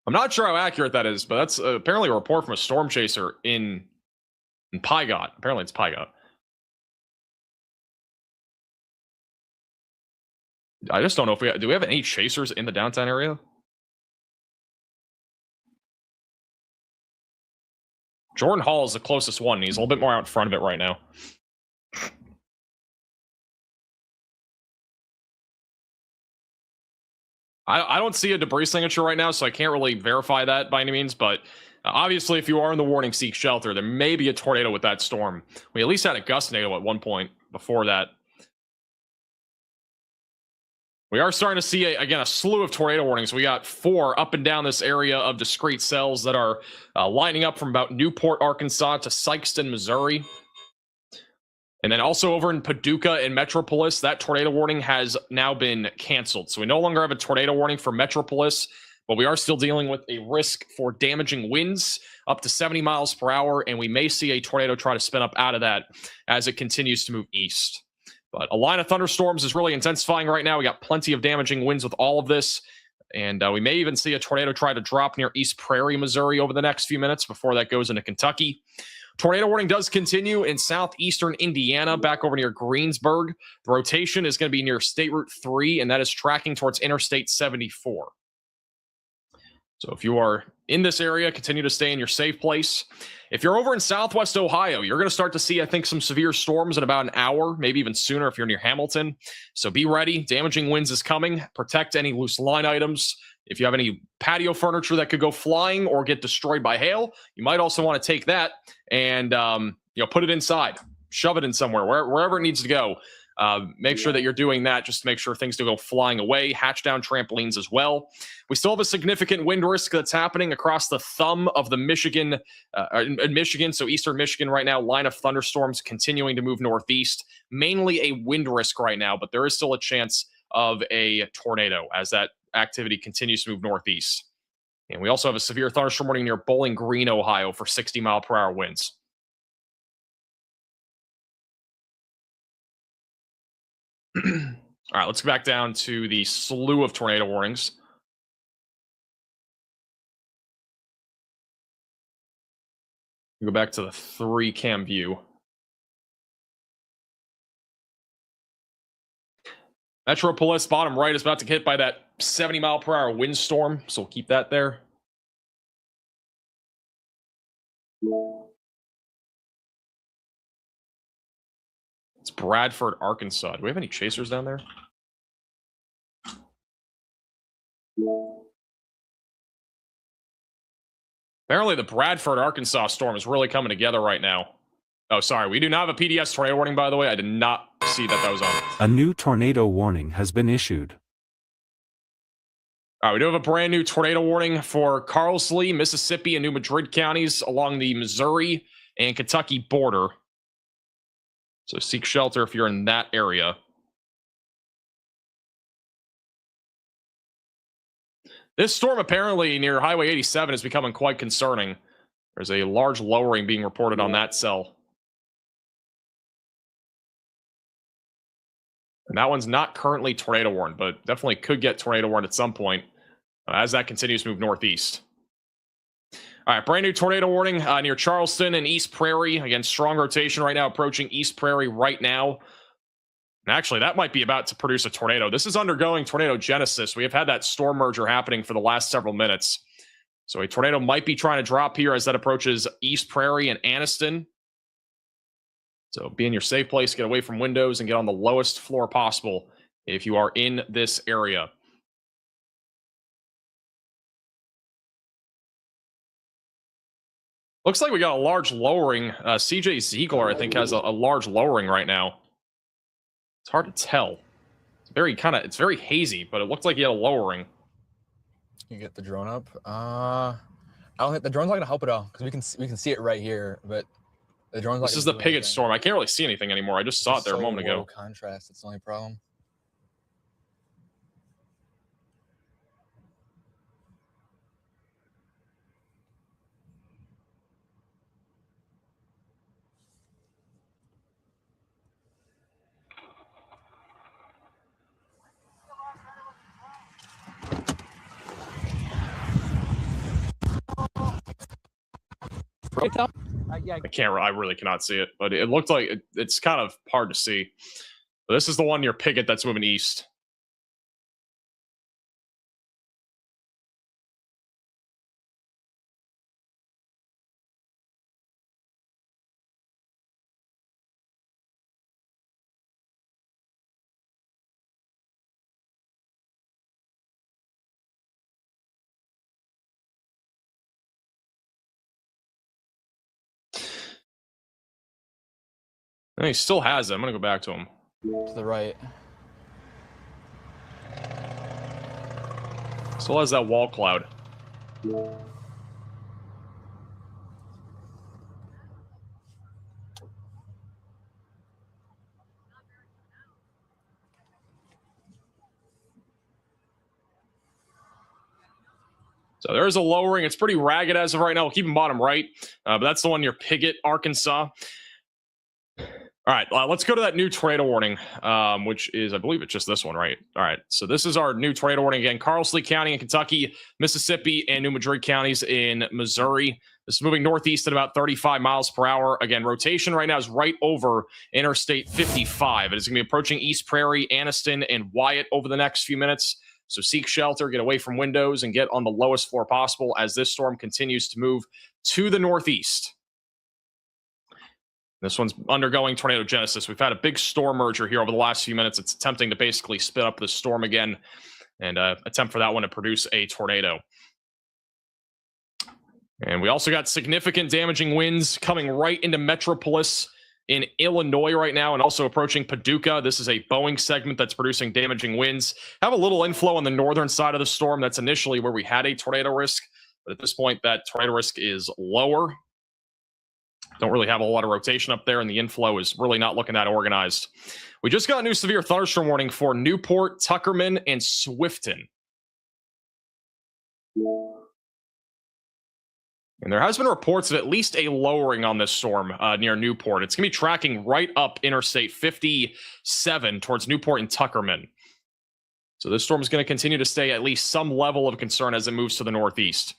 I'm not sure how accurate that is, but that's apparently a report from a storm chaser in Pygott. Apparently it's Pygott. I just don't know if do we have any chasers in the downtown area? Jordan Hall is the closest one, and he's a little bit more out in front of it right now. I don't see a debris signature right now, so I can't really verify that by any means, but obviously if you are in the warning, seek shelter. There may be a tornado with that storm. We at least had a gust tornado at one point before that. We are starting to see, again, a slew of tornado warnings. We got 4 up and down this area of discrete cells that are lining up from about Newport, Arkansas to Sikeston, Missouri. And then also over in Paducah and Metropolis, that tornado warning has now been canceled. So we no longer have a tornado warning for Metropolis, but we are still dealing with a risk for damaging winds up to 70 miles per hour, and we may see a tornado try to spin up out of that as it continues to move east. But a line of thunderstorms is really intensifying right now. We got plenty of damaging winds with all of this, and we may even see a tornado try to drop near East Prairie, Missouri over the next few minutes before that goes into Kentucky. Tornado warning does continue in southeastern Indiana, back over near Greensburg. The rotation is going to be near State Route 3, and that is tracking towards Interstate 74. So if you are in this area, continue to stay in your safe place. If you're over in southwest Ohio, you're going to start to see, I think, some severe storms in about an hour, maybe even sooner if you're near Hamilton. So be ready. Damaging winds is coming. Protect any loose line items. If you have any patio furniture that could go flying or get destroyed by hail, you might also want to take that and put it inside, shove it in somewhere, wherever it needs to go. Make sure that you're doing that just to make sure things don't go flying away. Hatch down trampolines as well. We still have a significant wind risk that's happening across the thumb of the Michigan, in Michigan, so eastern Michigan right now. Line of thunderstorms continuing to move northeast. Mainly a wind risk right now, but there is still a chance of a tornado as that activity continues to move northeast. And we also have a severe thunderstorm warning near Bowling Green, Ohio for 60-mile-per-hour winds. All right, let's go back down to the slew of tornado warnings. Go back to the 3-cam view. Metropolis, bottom right, is about to get hit by that 70-mile-per-hour windstorm, so we'll keep that there. It's Bradford, Arkansas. Do we have any chasers down there? Apparently the Bradford, Arkansas storm is really coming together right now. Oh, sorry. We do not have a PDS tornado warning, by the way. I did not see that was on. A new tornado warning has been issued. All right, we do have a brand new tornado warning for Carlsley, Mississippi, and New Madrid counties along the Missouri and Kentucky border. So seek shelter if you're in that area. This storm apparently near Highway 87 is becoming quite concerning. There's a large lowering being reported on that cell. And that one's not currently tornado warned, but definitely could get tornado warned at some point as that continues to move northeast. All right, brand new tornado warning near Charleston and East Prairie. Again, strong rotation right now, approaching East Prairie right now. And actually, that might be about to produce a tornado. This is undergoing tornado genesis. We have had that storm merger happening for the last several minutes. So a tornado might be trying to drop here as that approaches East Prairie and Anniston. So be in your safe place, get away from windows, and get on the lowest floor possible if you are in this area. Looks like we got a large lowering. CJ Ziegler, I think, has a large lowering right now. It's hard to tell. It's very hazy, but it looks like he had a lowering. You get the drone up. I don't think the drone's not gonna help at all because we can see it right here, but the drone's. This is the Piggott storm. I can't really see anything anymore. I just saw it there a moment ago. Contrast. That's the only problem. I really cannot see it, but it looked like it's kind of hard to see. But this is the one near Piggott that's moving east. And he still has it. I'm going to go back to him. To the right. Still has that wall cloud. So there's a lowering. It's pretty ragged as of right now. We'll keep him bottom right. But that's the one near Piggott, Arkansas. All right, let's go to that new tornado warning, which is, I believe it's just this one, right? All right, so this is our new tornado warning again. Carlslie County in Kentucky, Mississippi, and New Madrid counties in Missouri. This is moving northeast at about 35 miles per hour. Again, rotation right now is right over Interstate 55. It is going to be approaching East Prairie, Anniston, and Wyatt over the next few minutes. So seek shelter, get away from windows, and get on the lowest floor possible as this storm continues to move to the northeast. This one's undergoing tornado genesis. We've had a big storm merger here over the last few minutes. It's attempting to basically spit up this storm again and attempt for that one to produce a tornado. And we also got significant damaging winds coming right into Metropolis in Illinois right now and also approaching Paducah. This is a Boeing segment that's producing damaging winds. Have a little inflow on the northern side of the storm. That's initially where we had a tornado risk. But at this point, that tornado risk is lower. Don't really have a lot of rotation up there, and the inflow is really not looking that organized. We just got a new severe thunderstorm warning for Newport, Tuckerman, and Swifton. And there has been reports of at least a lowering on this storm near Newport. It's going to be tracking right up Interstate 57 towards Newport and Tuckerman. So this storm is going to continue to stay at least some level of concern as it moves to the northeast.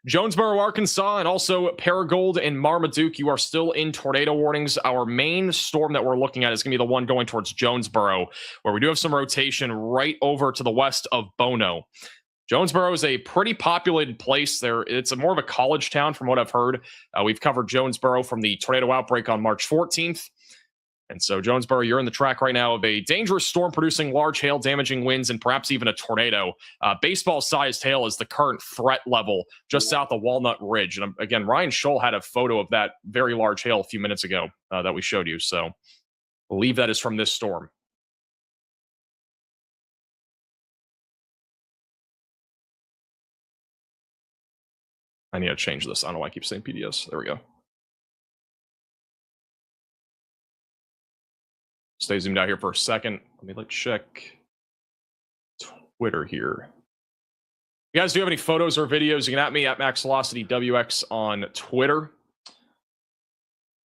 Jonesboro, Arkansas, and also Paragould and Marmaduke, you are still in tornado warnings. Our main storm that we're looking at is going to be the one going towards Jonesboro, where we do have some rotation right over to the west of Bono. Jonesboro is a pretty populated place there. It's more of a college town from what I've heard. We've covered Jonesboro from the tornado outbreak on March 14th. And so, Jonesboro, you're in the track right now of a dangerous storm producing large hail, damaging winds, and perhaps even a tornado. Baseball-sized hail is the current threat level just south of Walnut Ridge. And again, Ryan Scholl had a photo of that very large hail a few minutes ago that we showed you. So, I believe that is from this storm. I need to change this. I don't know why I keep saying PDS. There we go. Stay zoomed out here for a second. Let me check Twitter here. If you guys do have any photos or videos, you can at me at MaxVelocityWX on Twitter.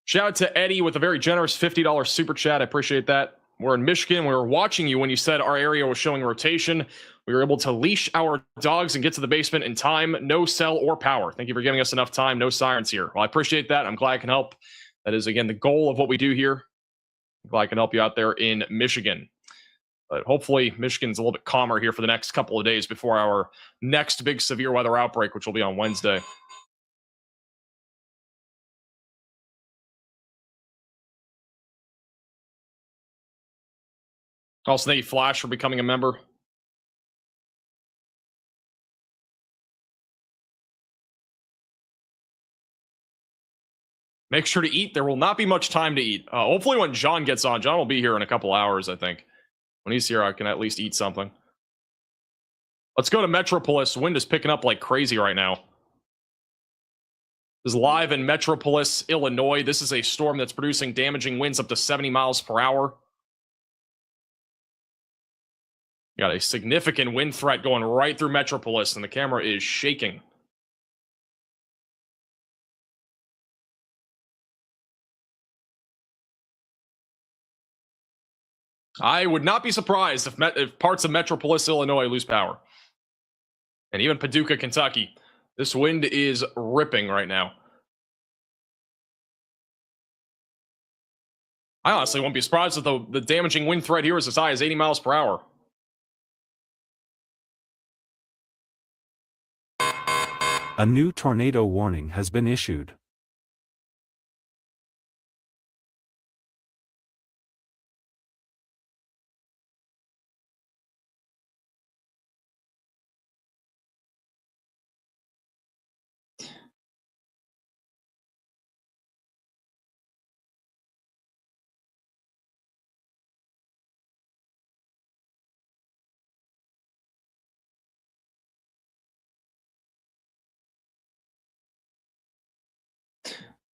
Shout out to Eddie with a very generous $50 super chat. I appreciate that. We're in Michigan. We were watching you when you said our area was showing rotation. We were able to leash our dogs and get to the basement in time. No cell or power. Thank you for giving us enough time. No sirens here. Well, I appreciate that. I'm glad I can help. That is, again, the goal of what we do here. I'm glad I can help you out there in Michigan. But hopefully Michigan's a little bit calmer here for the next couple of days before our next big severe weather outbreak, which will be on Wednesday. Also, thank you, Flash, for becoming a member. Make sure to eat. There will not be much time to eat. Hopefully when John gets on, John will be here in a couple hours, I think. When he's here, I can at least eat something. Let's go to Metropolis. Wind is picking up like crazy right now. This is live in Metropolis, Illinois. This is a storm that's producing damaging winds up to 70 miles per hour. Got a significant wind threat going right through Metropolis, and the camera is shaking. I would not be surprised if parts of Metropolis, Illinois lose power. And even Paducah, Kentucky. This wind is ripping right now. I honestly won't be surprised if the damaging wind threat here is as high as 80 miles per hour. A new tornado warning has been issued.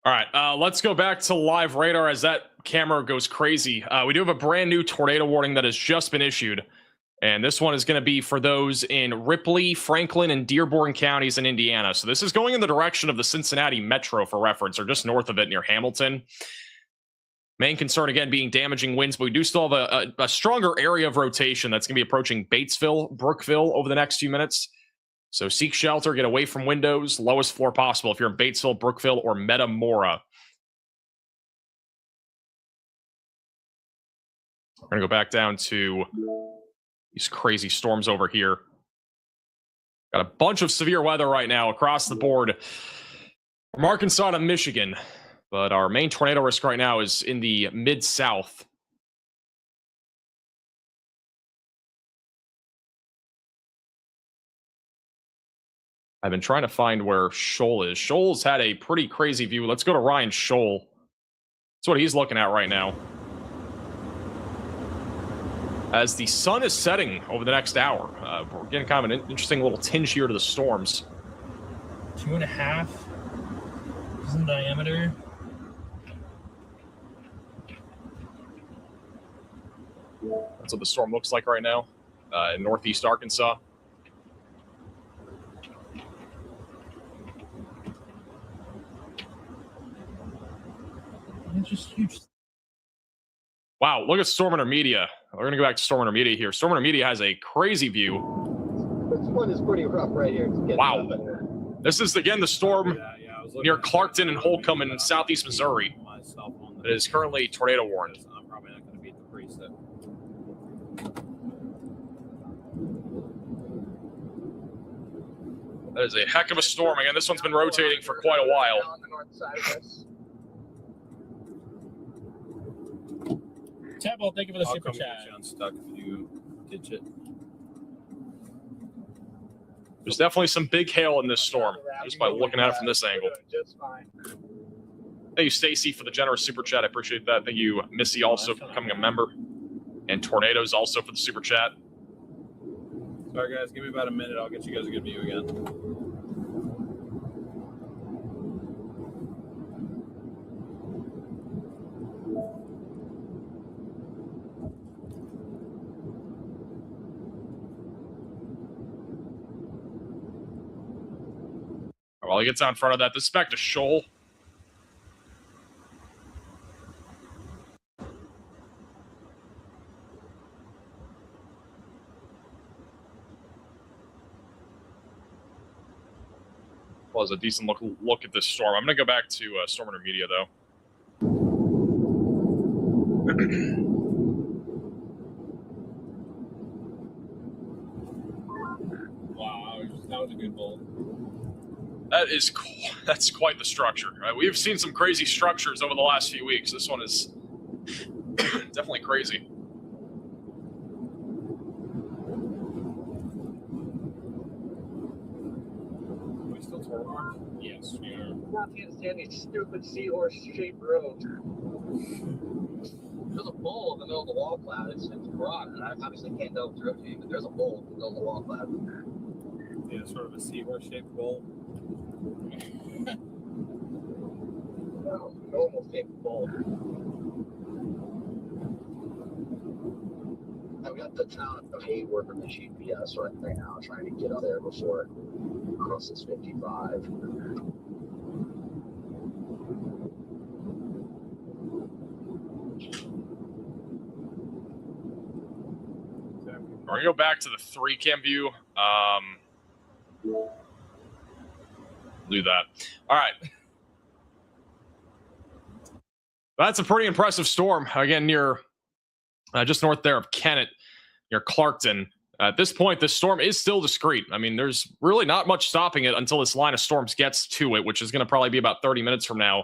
All right, let's go back to live radar as that camera goes crazy. We do have a brand new tornado warning that has just been issued. And this one is going to be for those in Ripley, Franklin, and Dearborn counties in Indiana. So this is going in the direction of the Cincinnati Metro for reference, or just north of it near Hamilton. Main concern, again, being damaging winds, but we do still have a stronger area of rotation that's going to be approaching Batesville, Brookville over the next few minutes. So seek shelter, get away from windows, lowest floor possible if you're in Batesville, Brookville, or Metamora. We're going to go back down to these crazy storms over here. Got a bunch of severe weather right now across the board from Arkansas to Michigan. But our main tornado risk right now is in the mid-south. I've been trying to find where Shoal is. Shoal's had a pretty crazy view. Let's go to Ryan Shoal. That's what he's looking at right now. As the sun is setting over the next hour, we're getting kind of an interesting little tinge here to the storms. 2.5 is in diameter. That's what the storm looks like right now in northeast Arkansas. It's just huge. Wow, look at Storm Intermedia. We're going to go back to Storm Intermedia here. Storm Intermedia has a crazy view. This one is pretty rough right here. Wow. This is, again, the storm near Clarkton and Holcomb in southeast Missouri. It is currently tornado warned. I'm probably not going to beat the preset. That is a heck of a storm. Again, this one's been rotating for quite a while. Temple, thank you for the I'll super come chat. get you unstuck if you ditch it. There's definitely some big hail in this storm, just by looking at it from this angle. Just fine. Thank you, Stacy, for the generous super chat. I appreciate that. Thank you, Missy, also for becoming a member. And Tornadoes also for the super chat. Sorry, guys. Give me about a minute. I'll get you guys a good view again. While he gets out in front of that, this is back to Shoal. was a decent look at this storm. I'm going to go back to Storm Intermedia, though. Wow, that was a good bolt. That's quite the structure. We've seen some crazy structures over the last few weeks. This one is definitely crazy. Are we still torque marked? Yes, we are. I can't stand these stupid seahorse-shaped roads. There's a bowl in the middle of the wall cloud. It's broad, and I obviously can't go through it, but there's a bowl in the middle of the wall cloud. Yeah, sort of a seahorse-shaped bowl. Normal shaped bowl. I've got the town of Hayward from the GPS right now, trying to get out there before it crosses 55. We're going to go back to the 3-cam view. Do that. All right. That's a pretty impressive storm. Again, near just north there of Kennett, near Clarkton. At this point, this storm is still discreet. I mean, there's really not much stopping it until this line of storms gets to it, which is going to probably be about 30 minutes from now.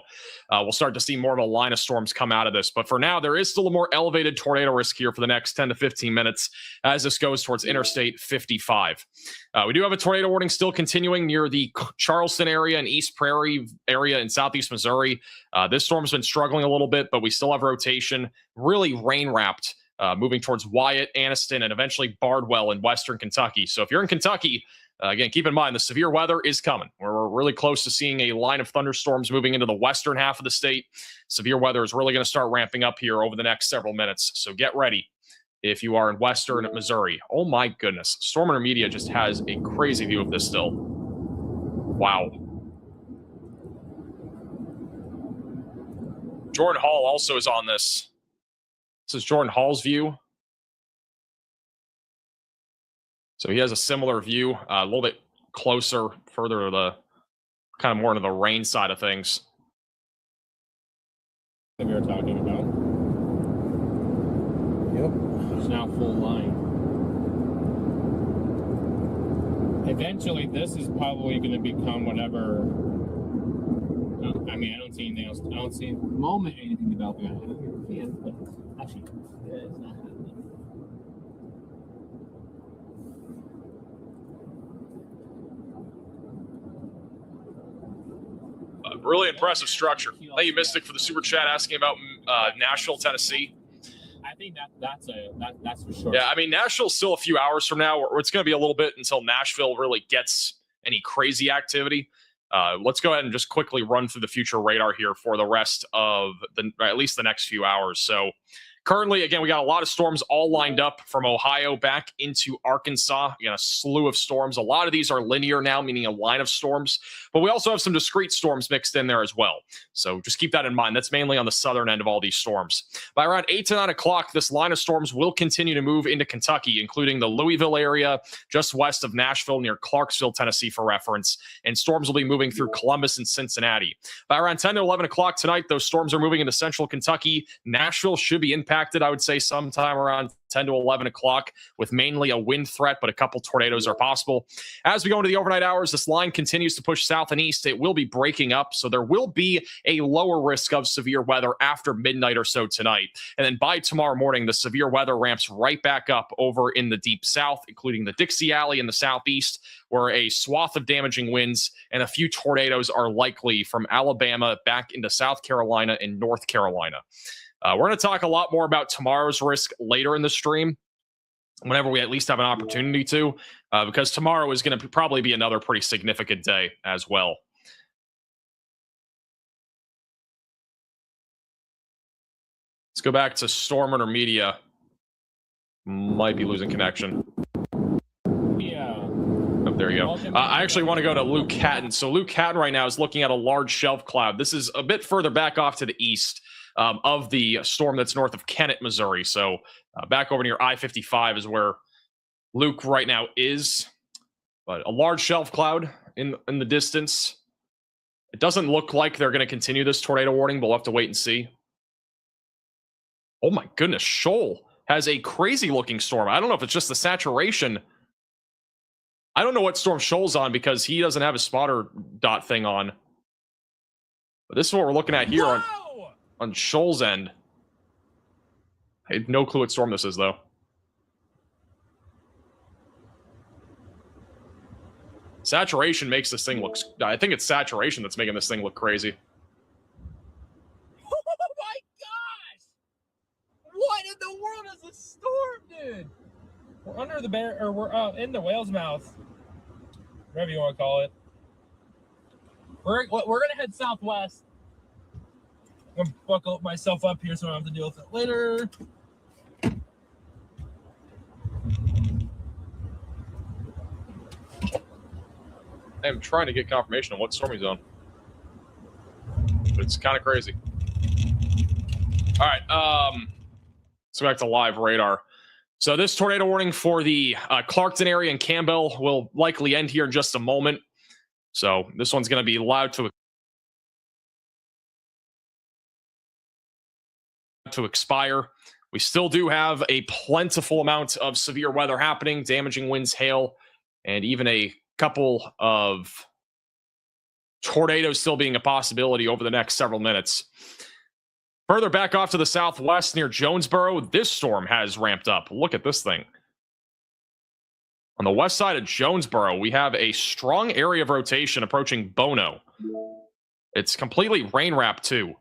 We'll start to see more of a line of storms come out of this. But for now, there is still a more elevated tornado risk here for the next 10 to 15 minutes as this goes towards Interstate 55. We do have a tornado warning still continuing near the Charleston area and East Prairie area in southeast Missouri. This storm's been struggling a little bit, but we still have rotation, really rain-wrapped. Moving towards Wyatt, Anniston, and eventually Bardwell in western Kentucky. So if you're in Kentucky, again, keep in mind the severe weather is coming. We're really close to seeing a line of thunderstorms moving into the western half of the state. Severe weather is really going to start ramping up here over the next several minutes. So get ready if you are in western Missouri. Oh my goodness. Storm Intermedia just has a crazy view of this still. Wow. Jordan Hall also is on this. This is Jordan Hall's view. So he has a similar view, a little bit closer, further to the kind of more into the rain side of things. That we were talking about. Yep. It's now full line. Eventually, this is probably going to become whatever. I mean, I don't see anything else. I don't see at the moment anything developing. I don't know if you're a fan, but actually, it's not happening. Really impressive structure. Thank you, Mystic, for the super chat asking about Nashville, Tennessee. I think that's for sure. Yeah, I mean, Nashville's still a few hours from now. It's going to be a little bit until Nashville really gets any crazy activity. Let's go ahead and just quickly run through the future radar here for the rest of at least the next few hours. So currently, again, we got a lot of storms all lined up from Ohio back into Arkansas. We got a slew of storms. A lot of these are linear now, meaning a line of storms. But we also have some discrete storms mixed in there as well. So just keep that in mind. That's mainly on the southern end of all these storms. By around 8 to 9 o'clock, this line of storms will continue to move into Kentucky, including the Louisville area, just west of Nashville, near Clarksville, Tennessee, for reference. And storms will be moving through Columbus and Cincinnati. By around 10 to 11 o'clock tonight, those storms are moving into central Kentucky. Nashville should be impacted, I would say, sometime around 10 to 11 o'clock, with mainly a wind threat, but a couple tornadoes are possible. As we go into the overnight hours, this line continues to push south and east. It will be breaking up, so there will be a lower risk of severe weather after midnight or so tonight. And then by tomorrow morning, the severe weather ramps right back up over in the deep south, including the Dixie Alley in the southeast, where a swath of damaging winds and a few tornadoes are likely from Alabama back into South Carolina and North Carolina. We're going to talk a lot more about tomorrow's risk later in the stream, whenever we at least have an opportunity to, because tomorrow is going to probably be another pretty significant day as well. Let's go back to Storm Intermedia. Might be losing connection. Yeah. Oh, there you go. I actually want to go to Luke Hatton. So Luke Hatton right now is looking at a large shelf cloud. This is a bit further back off to the east of the storm that's north of Kennett, Missouri. So back over near I-55 is where Luke right now is. But a large shelf cloud in the distance. It doesn't look like they're going to continue this tornado warning, but we'll have to wait and see. Oh my goodness, Shoal has a crazy looking storm. I don't know if it's just the saturation. I don't know what storm Shoal's on because he doesn't have his spotter dot thing on. But this is what we're looking at here on Shoal's end. I have no clue what storm this is, though. Saturation makes this thing look... I think it's saturation that's making this thing look crazy. Oh my gosh! What in the world is this storm, dude? We're under the bear, or we're in the whale's mouth, whatever you want to call it. We're gonna head southwest. I'm gonna buckle myself up here so I don't have to deal with it later. I'm trying to get confirmation on what storm he's on. It's kind of crazy. All right, let's go back to live radar. So this tornado warning for the Clarkton area and Campbell will likely end here in just a moment. So this one's going to be allowed to expire. We still do have a plentiful amount of severe weather happening, damaging winds, hail, and even a couple of tornadoes still being a possibility over the next several minutes. Further back off to the southwest near Jonesboro, this storm has ramped up. Look at this thing. On the west side of Jonesboro, we have a strong area of rotation approaching Bono. It's completely rain wrapped too.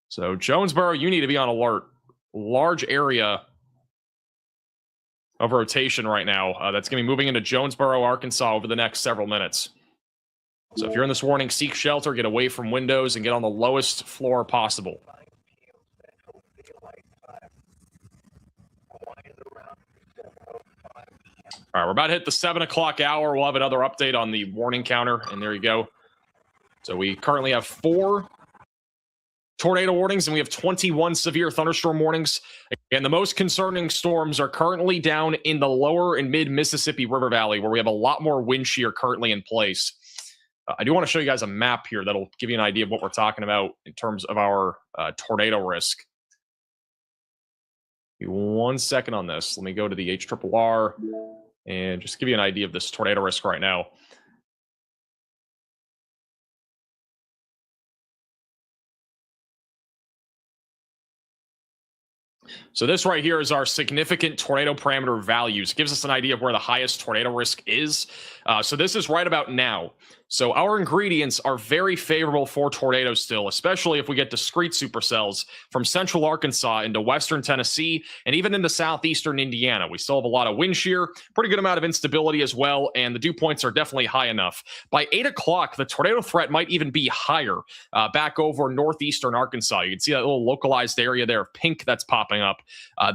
So Jonesboro, you need to be on alert. Large area of rotation right now. That's going to be moving into Jonesboro, Arkansas over the next several minutes. So if you're in this warning, seek shelter, get away from windows, and get on the lowest floor possible. All right, we're about to hit the 7 o'clock hour. We'll have another update on the warning counter, and there you go. So we currently have 4 tornado warnings, and we have 21 severe thunderstorm warnings. And the most concerning storms are currently down in the lower and mid Mississippi River Valley, where we have a lot more wind shear currently in place. I do want to show you guys a map here that'll give you an idea of what we're talking about in terms of our tornado risk. Give me 1 second on this. Let me go to the HRRR and just give you an idea of this tornado risk right now. So this right here is our significant tornado parameter values. It gives us an idea of where the highest tornado risk is. So this is right about now. So our ingredients are very favorable for tornadoes still, especially if we get discrete supercells from central Arkansas into western Tennessee and even into southeastern Indiana. We still have a lot of wind shear, pretty good amount of instability as well, and the dew points are definitely high enough. By 8 o'clock, the tornado threat might even be higher back over northeastern Arkansas. You can see that little localized area there of pink that's popping up.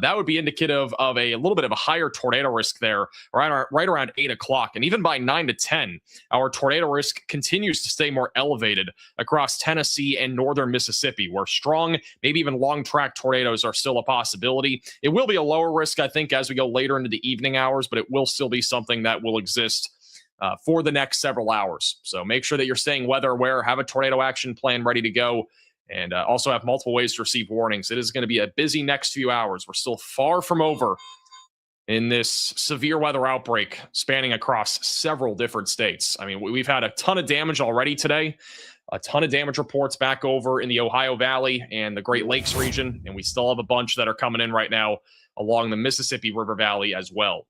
That would be indicative of a little bit of a higher tornado risk there, right around 8 o'clock. And even by 9 to 10, our tornado risk continues to stay more elevated across Tennessee and northern Mississippi, where strong, maybe even long track tornadoes are still a possibility. It will be a lower risk, I think, as we go later into the evening hours, but it will still be something that will exist for the next several hours. So make sure that you're staying weather aware, have a tornado action plan ready to go, and also have multiple ways to receive warnings. It is going to be a busy next few hours. We're still far from over in this severe weather outbreak spanning across several different states. I mean, we've had a ton of damage already today, a ton of damage reports back over in the Ohio Valley and the Great Lakes region, and we still have a bunch that are coming in right now along the Mississippi River Valley as well.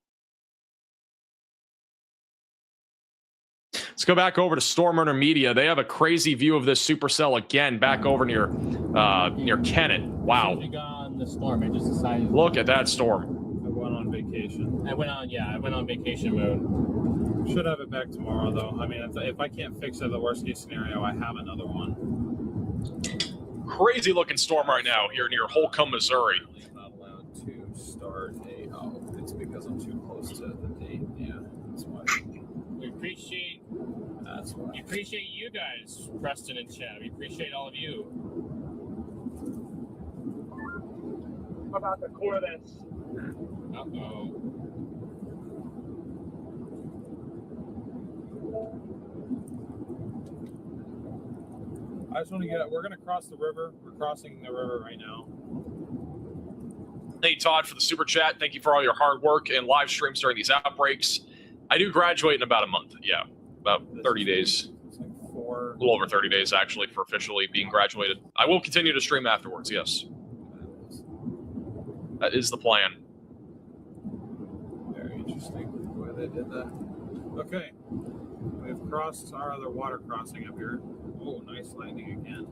Let's go back over to Storm Runner Media. They have a crazy view of this supercell again back over near Kennett. Wow. The storm, I just decided. Look at that storm. I went on vacation. I went on vacation mode. Should have it back tomorrow, though. I mean, if I can't fix it, the worst case scenario, I have another one. Crazy looking storm right now here near Holcomb, Missouri. Not allowed to start a. Oh, it's because I'm too close to the date. Yeah, that's why. We appreciate. That's why. We appreciate you guys, Preston and Chad. We appreciate all of you. How about the core of this? Uh-oh. I just want to get. We're going to cross the river. We're crossing the river right now. Hey, Todd, for the super chat. Thank you for all your hard work and live streams during these outbreaks. I do graduate in about a month. Yeah, about 30 days. It's like 4. A little over 30 days, actually, for officially being graduated. I will continue to stream afterwards, yes. That is the plan. Very interesting the way they did that. Okay. We've crossed our other water crossing up here. Oh, nice landing again.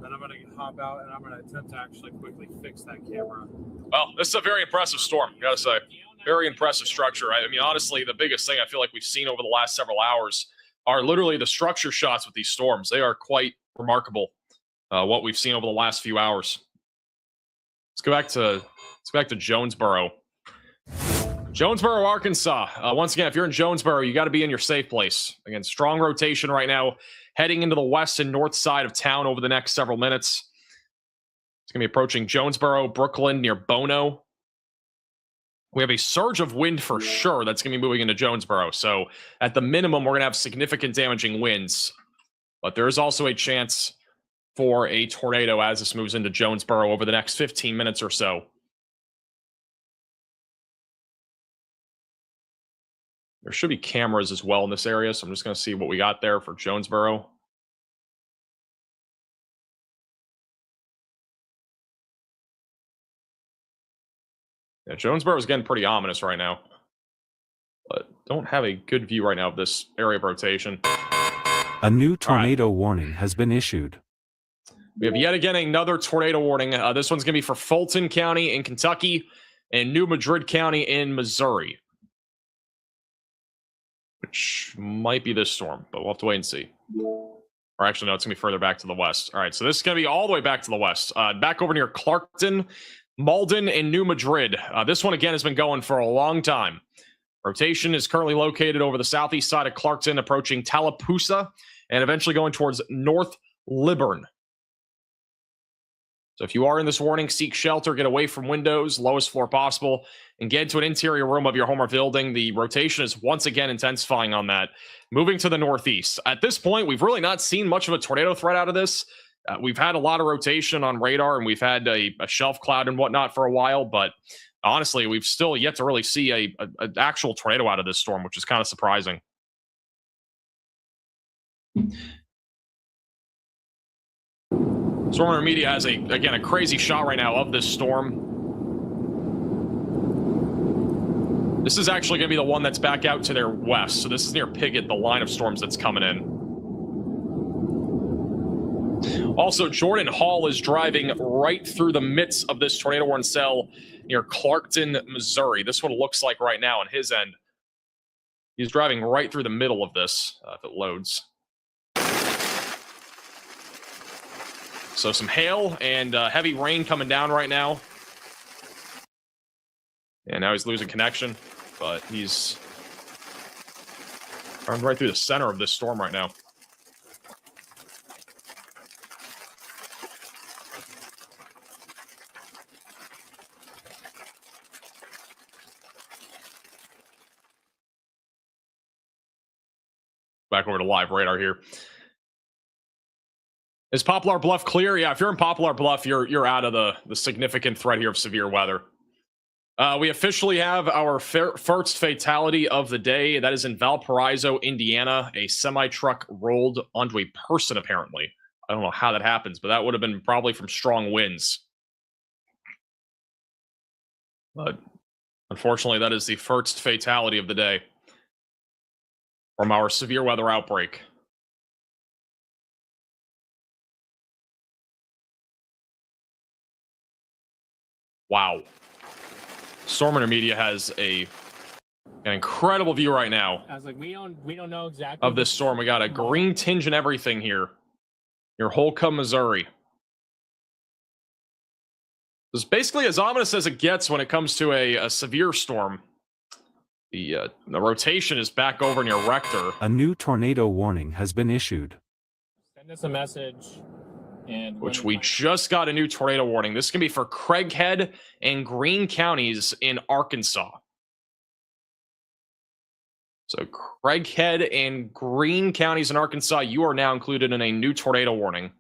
Then I'm going to hop out and I'm going to attempt to actually quickly fix that camera. Well, this is a very impressive storm, I gotta say. Very impressive structure. I mean, honestly, the biggest thing I feel like we've seen over the last several hours are literally the structure shots with these storms. They are quite remarkable, what we've seen over the last few hours. Let's go back to Jonesboro. Jonesboro, Arkansas. Once again, if you're in Jonesboro, you got to be in your safe place. Again, strong rotation right now, heading into the west and north side of town over the next several minutes. It's going to be approaching Jonesboro, Brooklyn, near Bono. We have a surge of wind for sure that's going to be moving into Jonesboro. So at the minimum, we're going to have significant damaging winds. But there is also a chance for a tornado as this moves into Jonesboro over the next 15 minutes or so. There should be cameras as well in this area, so I'm just going to see what we got there for Jonesboro. Yeah, Jonesboro is getting pretty ominous right now, but don't have a good view right now of this area of rotation. A new tornado warning has been issued. We have yet again another tornado warning. This one's going to be for Fulton County in Kentucky and New Madrid County in Missouri, which might be this storm, but we'll have to wait and see. Or actually, no, it's going to be further back to the west. All right, so this is going to be all the way back to the west. Back over near Clarkton, Malden, and New Madrid. This one, again, has been going for a long time. Rotation is currently located over the southeast side of Clarkton, approaching Tallapoosa, and eventually going towards North Liburn. So if you are in this warning, seek shelter, get away from windows, lowest floor possible, and get into an interior room of your home or building. The rotation is once again intensifying on that. Moving to the northeast. At this point, we've really not seen much of a tornado threat out of this. We've had a lot of rotation on radar, and we've had a shelf cloud and whatnot for a while, but honestly, we've still yet to really see an actual tornado out of this storm, which is kind of surprising. Storm Runner Media has, again, a crazy shot right now of this storm. This is actually going to be the one that's back out to their west. So this is near Piggott, the line of storms that's coming in. Also, Jordan Hall is driving right through the midst of this tornado-warned cell near Clarkton, Missouri. This is what it looks like right now on his end. He's driving right through the middle of this, if it loads. So some hail and heavy rain coming down right now. And now he's losing connection, but he's running right through the center of this storm right now. Back over to live radar here. Is Poplar Bluff clear? Yeah, if you're in Poplar Bluff, you're out of the significant threat here of severe weather. We officially have our first fatality of the day. That is in Valparaiso, Indiana. A semi-truck rolled onto a person, apparently. I don't know how that happens, but that would have been probably from strong winds. But unfortunately, that is the first fatality of the day from our severe weather outbreak. Wow. Storm Runner Media has an incredible view right now. I was like, we don't know exactly of this storm. We got a green tinge and everything here. Near Holcomb, Missouri. It's basically as ominous as it gets when it comes to a severe storm. The rotation is back over near Rector. A new tornado warning has been issued. Send us a message. And which we just got a new tornado warning. This can be for Craighead and Greene counties in Arkansas. So Craighead and Greene counties in Arkansas, you are now included in a new tornado warning.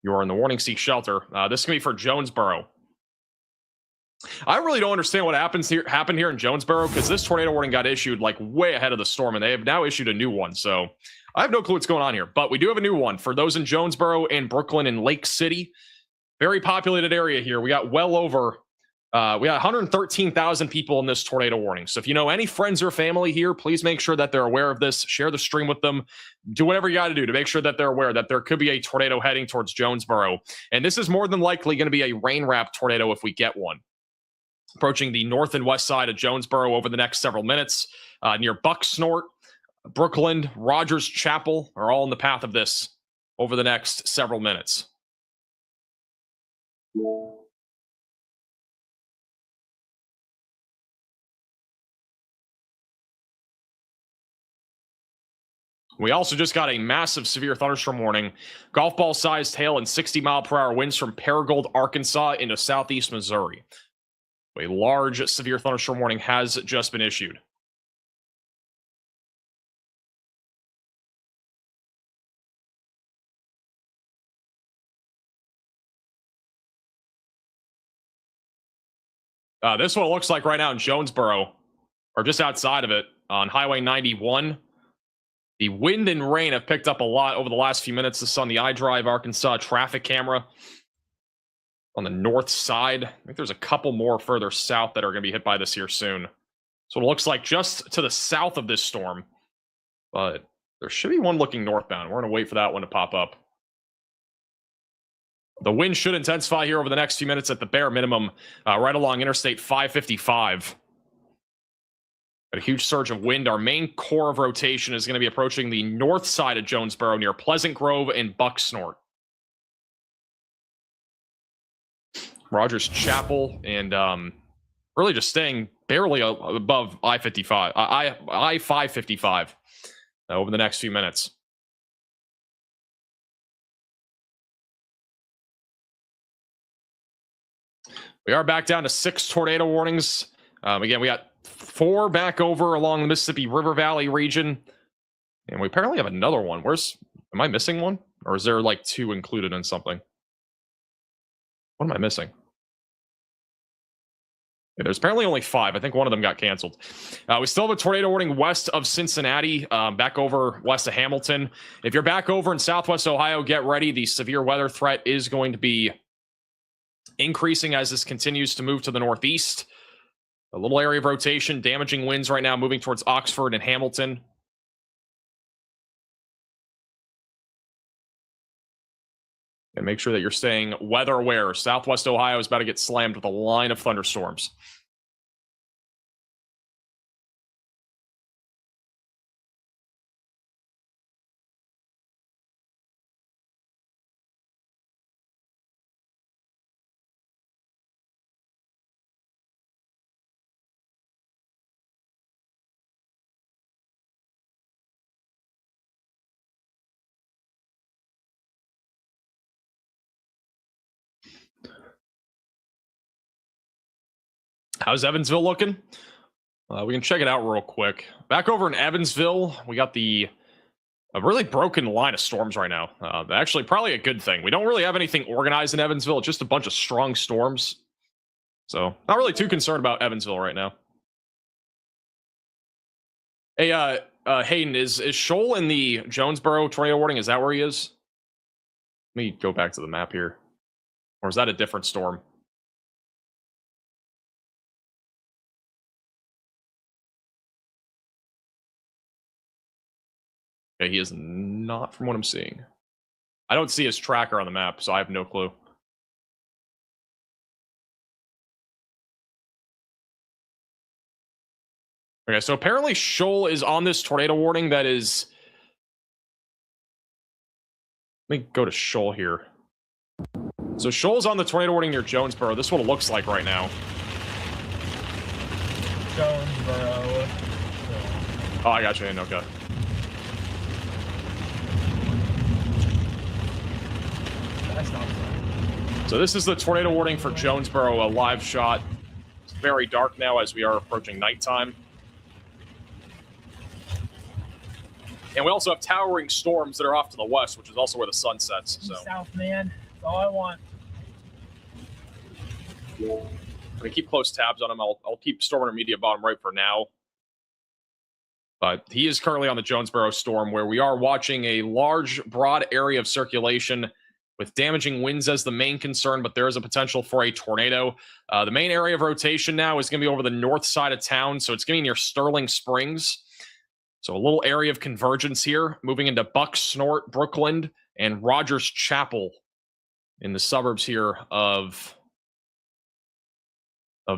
You are in the warning, seek shelter. This can be for Jonesboro. I really don't understand what happened here in Jonesboro, because this tornado warning got issued like way ahead of the storm, and they have now issued a new one. So I have no clue what's going on here, but we do have a new one for those in Jonesboro and Brooklyn and Lake City. Very populated area here. We got well over, we got 113,000 people in this tornado warning. So if you know any friends or family here, please make sure that they're aware of this. Share the stream with them. Do whatever you got to do to make sure that they're aware that there could be a tornado heading towards Jonesboro. And this is more than likely going to be a rain-wrapped tornado if we get one. Approaching the north and west side of Jonesboro over the next several minutes, near Bucksnort, Brookland, Rogers Chapel are all in the path of this over the next several minutes. We also just got a massive severe thunderstorm warning. Golf ball sized hail and 60-mile-per-hour winds from Paragould, Arkansas into southeast Missouri. A large severe thunderstorm warning has just been issued. This is what it looks like right now in Jonesboro, or just outside of it on Highway 91. The wind and rain have picked up a lot over the last few minutes. This is on the iDrive Arkansas traffic camera on the north side. I think there's a couple more further south that are going to be hit by this here soon. So it looks like just to the south of this storm, but there should be one looking northbound. We're going to wait for that one to pop up. The wind should intensify here over the next few minutes at the bare minimum, right along Interstate 555. A huge surge of wind. Our main core of rotation is going to be approaching the north side of Jonesboro near Pleasant Grove and Bucksnort. Rogers Chapel and really just staying barely above I-55, I-555 over the next few minutes. We are back down to 6 tornado warnings. Again, we got 4 back over along the Mississippi River Valley region. And we apparently have another one. Am I missing one? Or is there like 2 included in something? What am I missing? Yeah, there's apparently only 5. I think one of them got canceled. We still have a tornado warning west of Cincinnati, back over west of Hamilton. If you're back over in southwest Ohio, get ready. The severe weather threat is going to be increasing as this continues to move to the northeast. A little area of rotation, damaging winds right now moving towards Oxford and Hamilton. And make sure that you're staying weather aware. Southwest Ohio is about to get slammed with a line of thunderstorms. How's Evansville looking? We can check it out real quick. Back over in Evansville, we got a really broken line of storms right now. Actually, probably a good thing. We don't really have anything organized in Evansville. It's just a bunch of strong storms. So, not really too concerned about Evansville right now. Hey, Hayden, is Shoal in the Jonesboro tornado warning? Is that where he is? Let me go back to the map here. Or is that a different storm? Okay, he is not from what I'm seeing. I don't see his tracker on the map, so I have no clue. Okay, so apparently Shoal is on this tornado warning that is... Let me go to Shoal here. So Shoal's on the tornado warning near Jonesboro. This is what it looks like right now. Jonesboro. Oh, I got you. Okay. So this is the tornado warning for Jonesboro, a live shot. very dark now as we are approaching nighttime. And we also have towering storms that are off to the west, which is also where the sun sets. So South, man. That's all I want. I'm going to keep close tabs on him. I'll keep storm intermediate bottom right for now. But he is currently on the Jonesboro storm, where we are watching a large, broad area of circulation with damaging winds as the main concern, but there is a potential for a tornado. The main area of rotation now is going to be over the north side of town, so it's going to be near Sterling Springs. So a little area of convergence here, moving into Buck, Snort, Brookland, and Rogers Chapel in the suburbs here of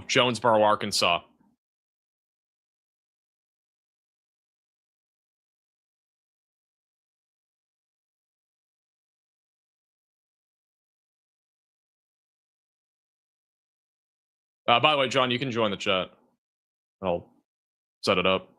Jonesboro, Arkansas. By the way, John, you can join the chat. I'll set it up.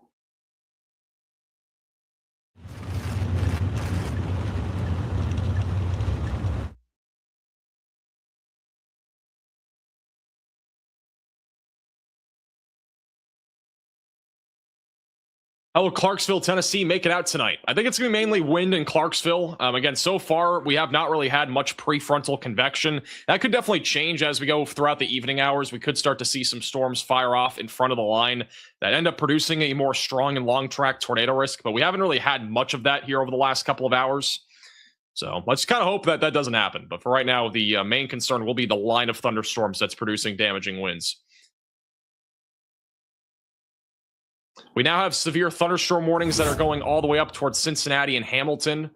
Hello, Clarksville, Tennessee. Make it out tonight. I think it's going to be mainly wind in Clarksville. Again, so far, we have not really had much prefrontal convection. That could definitely change as we go throughout the evening hours. We could start to see some storms fire off in front of the line that end up producing a more strong and long track tornado risk. But we haven't really had much of that here over the last couple of hours. So let's kind of hope that that doesn't happen. But for right now, the main concern will be the line of thunderstorms that's producing damaging winds. We now have severe thunderstorm warnings that are going all the way up towards Cincinnati and Hamilton.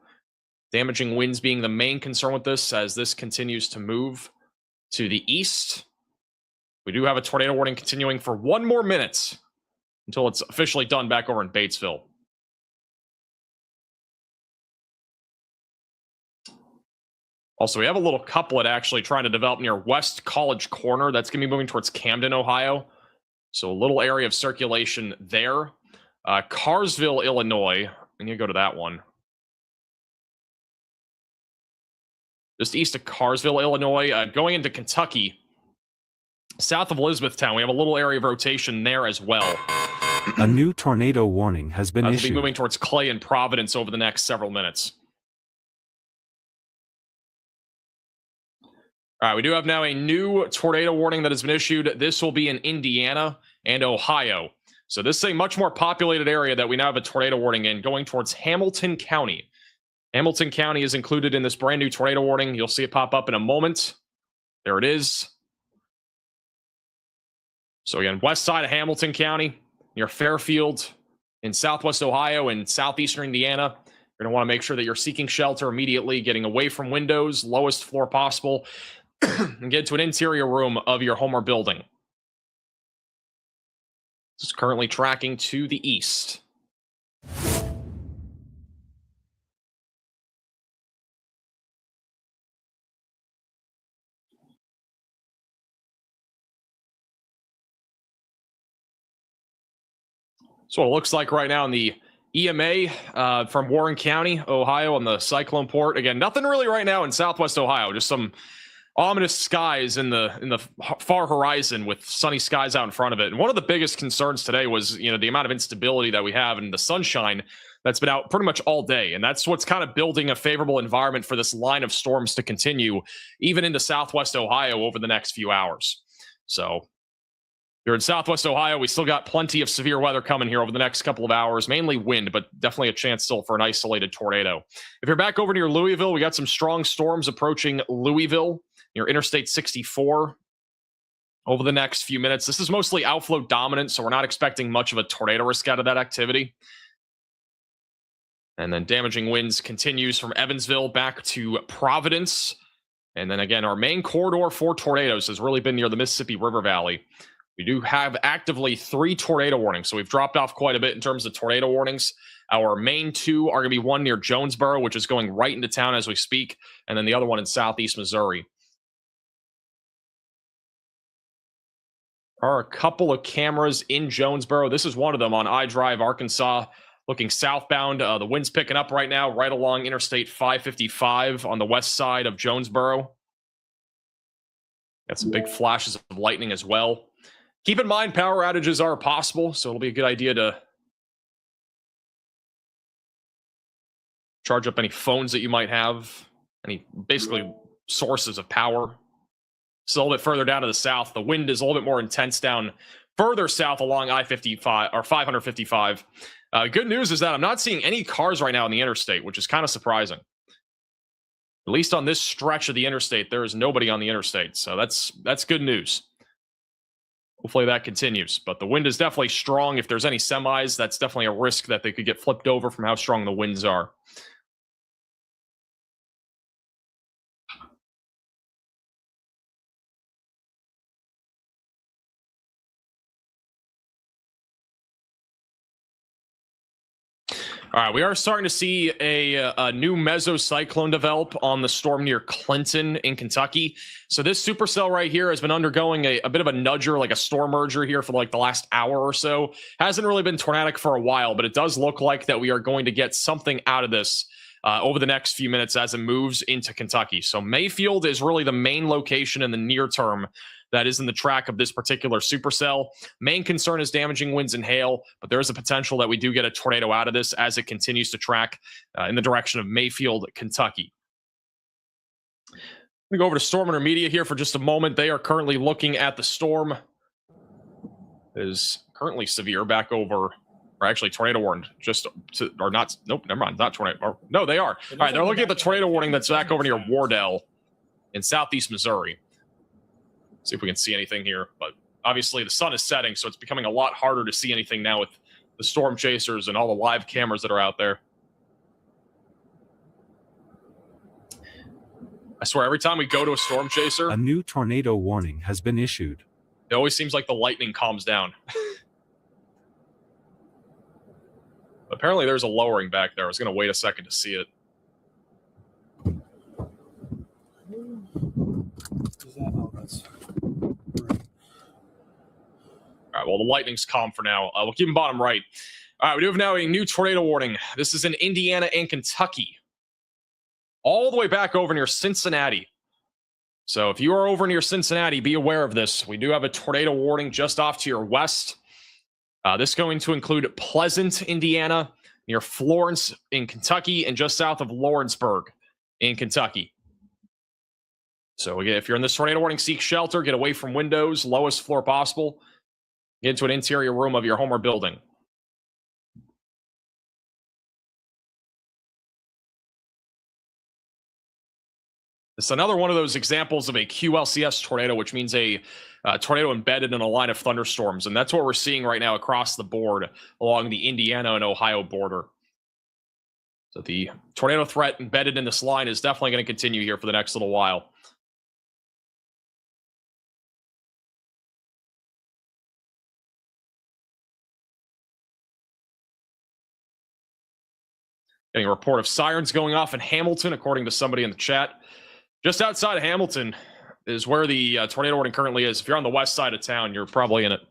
Damaging winds being the main concern with this as this continues to move to the east. We do have a tornado warning continuing for 1 more minute until it's officially done back over in Batesville. Also, we have a little couplet actually trying to develop near West College Corner. That's going to be moving towards Camden, Ohio. So a little area of circulation there. Carsville, Illinois. I need to go to that one. Just east of Carsville, Illinois. Going into Kentucky. South of Elizabethtown, we have a little area of rotation there as well. A new tornado warning has been That'll issued. be moving towards Clay and Providence over the next several minutes. All right, we do have now a new tornado warning that has been issued. This will be in Indiana and Ohio. So this is a much more populated area that we now have a tornado warning in, going towards Hamilton County. Hamilton County is included in this brand new tornado warning. You'll see it pop up in a moment. There it is. So again, west side of Hamilton County, near Fairfield, in southwest Ohio and southeastern Indiana. You're going to want to make sure that you're seeking shelter immediately, getting away from windows, lowest floor possible, and get to an interior room of your home or building. This is currently tracking to the east. So what it looks like right now in the EMA from Warren County, Ohio, on the cyclone port. Again, nothing really right now in southwest Ohio, just some ominous skies in the far horizon with sunny skies out in front of it. And one of the biggest concerns today was, the amount of instability that we have in the sunshine that's been out pretty much all day. And that's what's kind of building a favorable environment for this line of storms to continue even into southwest Ohio over the next few hours. So you're in southwest Ohio. We still got plenty of severe weather coming here over the next couple of hours, mainly wind, but definitely a chance still for an isolated tornado. If you're back over near Louisville, we got some strong storms approaching Louisville near Interstate 64 over the next few minutes. This is mostly outflow dominant, so we're not expecting much of a tornado risk out of that activity. And then damaging winds continues from Evansville back to Providence. And then again, our main corridor for tornadoes has really been near the Mississippi River Valley. We do have actively 3 tornado warnings, so we've dropped off quite a bit in terms of tornado warnings. Our main 2 are going to be one near Jonesboro, which is going right into town as we speak, and then the other one in southeast Missouri. There are a couple of cameras in Jonesboro. This is one of them on I-Drive, Arkansas, looking southbound. The wind's picking up right now, right along Interstate 555 on the west side of Jonesboro. Got some big flashes of lightning as well. Keep in mind, power outages are possible, so it'll be a good idea to charge up any phones that you might have, any basically sources of power. It's a little bit further down to the south. The wind is a little bit more intense down further south along I-55 or 555. Good news is that I'm not seeing any cars right now on the interstate, which is kind of surprising. At least on this stretch of the interstate, there is nobody on the interstate, so that's good news. Hopefully that continues, but the wind is definitely strong. If there's any semis, that's definitely a risk that they could get flipped over from how strong the winds are. All right, we are starting to see a new mesocyclone develop on the storm near Clinton in Kentucky. So this supercell right here has been undergoing a bit of a nudger, like a storm merger here for like the last hour or so. Hasn't really been tornadic for a while, but it does look like that we are going to get something out of this over the next few minutes as it moves into Kentucky. So Mayfield is really the main location in the near term that is in the track of this particular supercell. Main concern is damaging winds and hail, but there is a potential that we do get a tornado out of this as it continues to track in the direction of Mayfield, Kentucky. We go over to Storm Intermedia here for just a moment. They are currently looking at the storm. It is currently severe back over, or actually tornado warned, or not, nope, never mind, not tornado. Or, no, they are. All right, they're looking at the tornado warning that's back over near Wardell in southeast Missouri. See if we can see anything here, but obviously the sun is setting, so it's becoming a lot harder to see anything now with the storm chasers and all the live cameras that are out there. I swear, every time we go to a storm chaser, a new tornado warning has been issued. It always seems like the lightning calms down. Apparently there's a lowering back there. I was going to wait a second to see it. All right, well, the lightning's calm for now. We'll keep them bottom right. All right, we do have now a new tornado warning. This is in Indiana and Kentucky. All the way back over near Cincinnati. So if you are over near Cincinnati, be aware of this. We do have a tornado warning just off to your west. This is going to include Pleasant, Indiana, near Florence in Kentucky, and just south of Lawrenceburg in Kentucky. So again, if you're in this tornado warning, seek shelter, get away from windows, lowest floor possible. Get into an interior room of your home or building. It's another one of those examples of a QLCS tornado, which means a tornado embedded in a line of thunderstorms. And that's what we're seeing right now across the board along the Indiana and Ohio border. So the tornado threat embedded in this line is definitely going to continue here for the next little while. Getting a report of sirens going off in Hamilton, according to somebody in the chat. Just outside of Hamilton is where the tornado warning currently is. If you're on the west side of town, you're probably in it.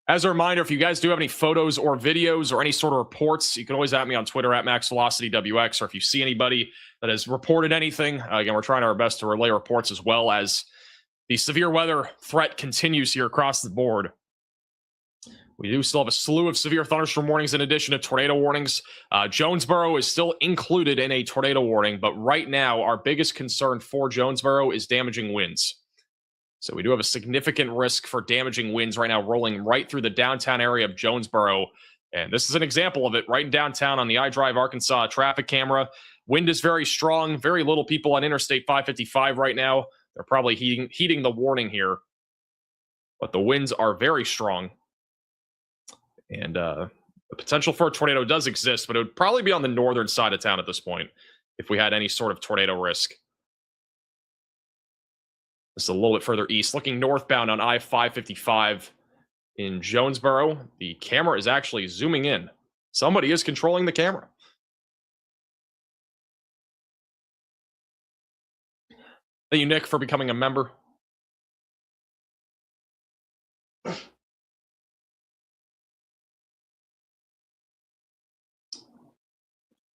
As a reminder, if you guys do have any photos or videos or any sort of reports, you can always at me on Twitter at MaxVelocityWX, or if you see anybody that has reported anything, again, we're trying our best to relay reports as well as the severe weather threat continues here across the board. We do still have a slew of severe thunderstorm warnings in addition to tornado warnings. Jonesboro is still included in a tornado warning, but right now our biggest concern for Jonesboro is damaging winds. So we do have a significant risk for damaging winds right now rolling right through the downtown area of Jonesboro. And this is an example of it right in downtown on the iDrive Arkansas traffic camera. Wind is very strong, very little people on Interstate 555 right now. They're probably heeding the warning here. But the winds are very strong. And the potential for a tornado does exist, but it would probably be on the northern side of town at this point if we had any sort of tornado risk. This is a little bit further east, looking northbound on I-555 in Jonesboro. The camera is actually zooming in. Somebody is controlling the camera. Thank you, Nick, for becoming a member.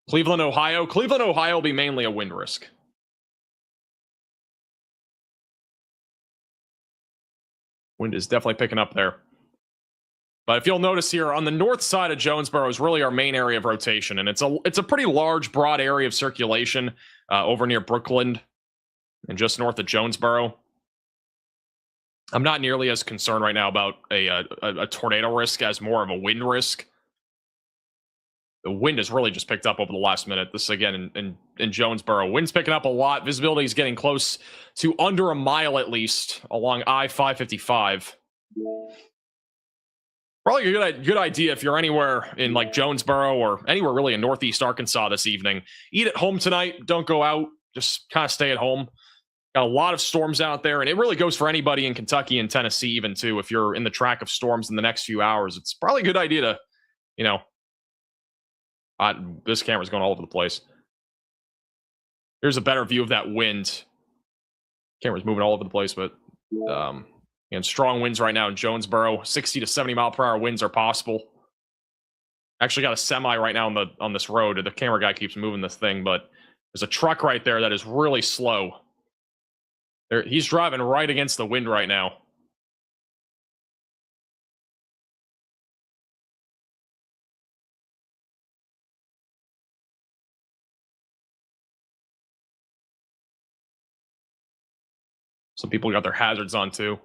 Cleveland, Ohio. Cleveland, Ohio will be mainly a wind risk. Wind is definitely picking up there. But if you'll notice here, on the north side of Jonesboro is really our main area of rotation, and it's a pretty large, broad area of circulation over near Brookland and just north of Jonesboro. I'm not nearly as concerned right now about a tornado risk as more of a wind risk. The wind has really just picked up over the last minute. This again in Jonesboro. Wind's picking up a lot. Visibility is getting close to under a mile at least along I-555. Probably a good idea if you're anywhere in like Jonesboro or anywhere really in Northeast Arkansas this evening. Eat at home tonight. Don't go out. Just kind of stay at home. Got a lot of storms out there, and it really goes for anybody in Kentucky and Tennessee even too. If you're in the track of storms in the next few hours, it's probably a good idea to, you know, this camera's going all over the place. Here's a better view of that wind. Camera's moving all over the place, but and strong winds right now in Jonesboro. 60 to 70 mile per hour winds are possible. Actually got a semi right now on this road. The camera guy keeps moving this thing, but there's a truck right there that is really slow. He's driving right against the wind right now. Some people got their hazards on too.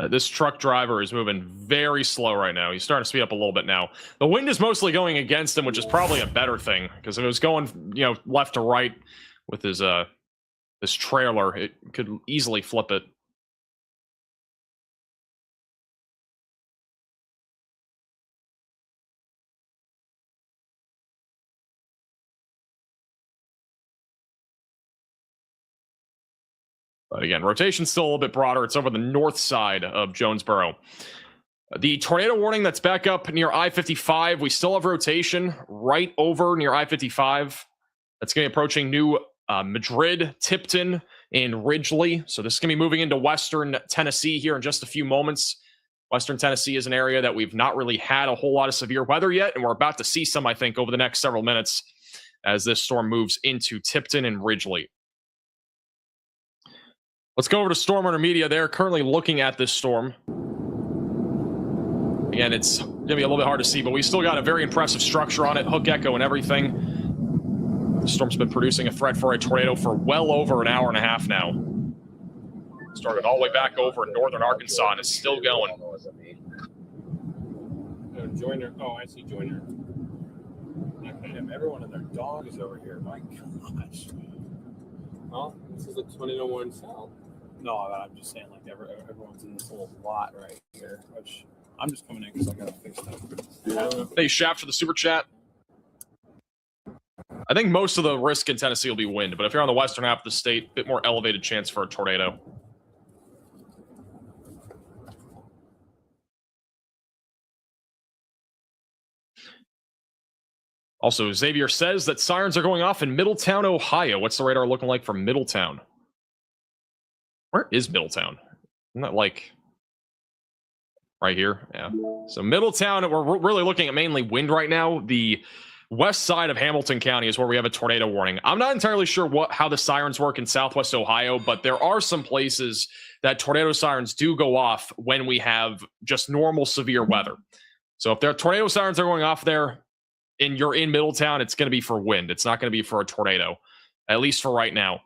This truck driver is moving very slow right now. He's starting to speed up a little bit now. The wind is mostly going against him, which is probably a better thing, because if it was going, you know, left to right with his this trailer, it could easily flip it. But again, rotation's still a little bit broader. It's over the north side of Jonesboro. The tornado warning that's back up near I-55. We still have rotation right over near I-55. That's going to be approaching New Madrid, Tipton, and Ridgely. So this is going to be moving into western Tennessee here in just a few moments. Western Tennessee is an area that we've not really had a whole lot of severe weather yet, and we're about to see some, I think, over the next several minutes as this storm moves into Tipton and Ridgely. Let's go over to Storm Runner Media. They're currently looking at this storm. Again, it's going to be a little bit hard to see, but we still got a very impressive structure on it, hook echo and everything. The storm's been producing a threat for a tornado for well over an hour and a half now. Started all the way back over in northern Arkansas and is still going. Joiner. Oh, I see Joiner. Everyone and their dog is over here. My gosh. Well, this is a tornado warning south. No, I'm just saying, like, everyone's in this little lot right here, which I'm just coming in because I got to fix that. Hey, Shaft for the super chat. I think most of the risk in Tennessee will be wind, but if you're on the western half of the state, a bit more elevated chance for a tornado. Also, Xavier says that sirens are going off in Middletown, Ohio. What's the radar looking like for Middletown? Where is Middletown? Isn't that like right here? Yeah. So Middletown, we're really looking at mainly wind right now. The west side of Hamilton County is where we have a tornado warning. I'm not entirely sure how the sirens work in Southwest Ohio, but there are some places that tornado sirens do go off when we have just normal severe weather. So if there are tornado sirens that are going off there, and you're in Middletown, it's going to be for wind. It's not going to be for a tornado, at least for right now.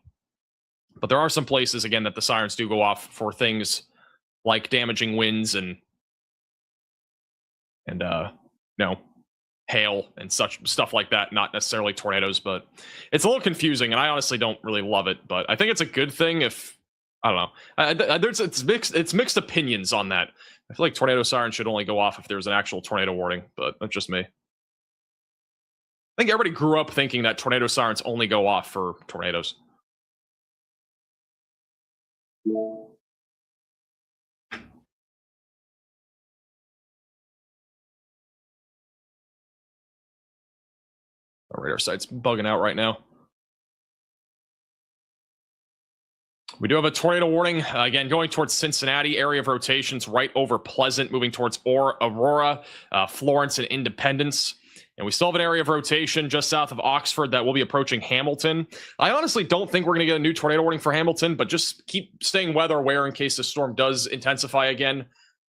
But there are some places, again, that the sirens do go off for things like damaging winds and hail and such stuff like that. Not necessarily tornadoes, but it's a little confusing, and I honestly don't really love it. But I think it's a good thing if, I don't know. It's mixed opinions on that. I feel like tornado sirens should only go off if there's an actual tornado warning, but that's just me. I think everybody grew up thinking that tornado sirens only go off for tornadoes. radar site's bugging out right now. We do have a tornado warning, again, going towards Cincinnati, area of rotations right over Pleasant, moving towards Aurora, Florence, and Independence. And we still have an area of rotation just south of Oxford that will be approaching Hamilton. I honestly don't think we're going to get a new tornado warning for Hamilton, but just keep staying weather aware in case the storm does intensify again.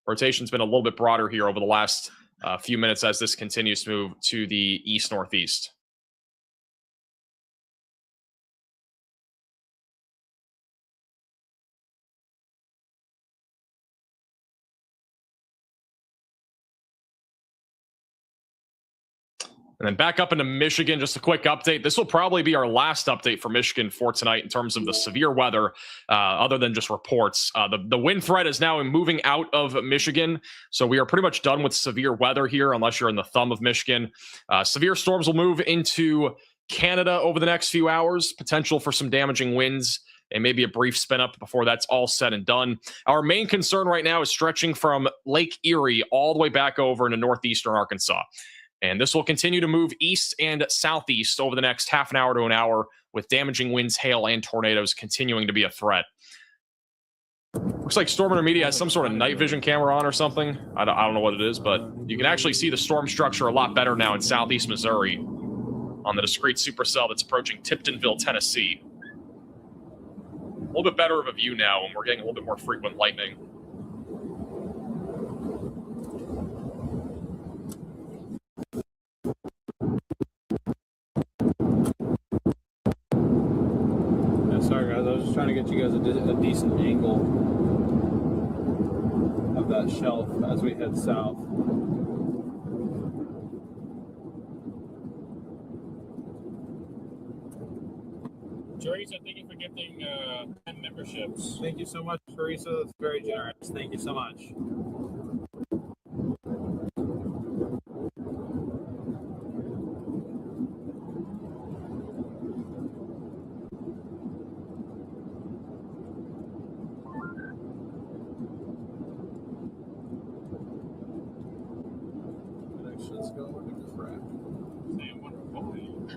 Rotation's been a little bit broader here over the last few minutes as this continues to move to the east-northeast. And then back up into Michigan, just a quick update. This will probably be our last update for Michigan for tonight in terms of the severe weather, other than just reports. The wind threat is now moving out of Michigan, so we are pretty much done with severe weather here, unless you're in the thumb of Michigan. Severe storms will move into Canada over the next few hours, potential for some damaging winds, and maybe a brief spin up before that's all said and done. Our main concern right now is stretching from Lake Erie all the way back over into northeastern Arkansas. And this will continue to move east and southeast over the next half an hour to an hour, with damaging winds, hail, and tornadoes continuing to be a threat. Looks like Storm Intermediate has some sort of night vision camera on or something. I don't know what it is, but you can actually see the storm structure a lot better now in southeast Missouri on the discrete supercell that's approaching Tiptonville, Tennessee. A little bit better of a view now, and we're getting a little bit more frequent lightning. Sorry guys, I was just trying to get you guys a decent angle of that shelf as we head south. Teresa, thank you for gifting 10 memberships. Thank you so much, Teresa. That's very generous. Thank you so much.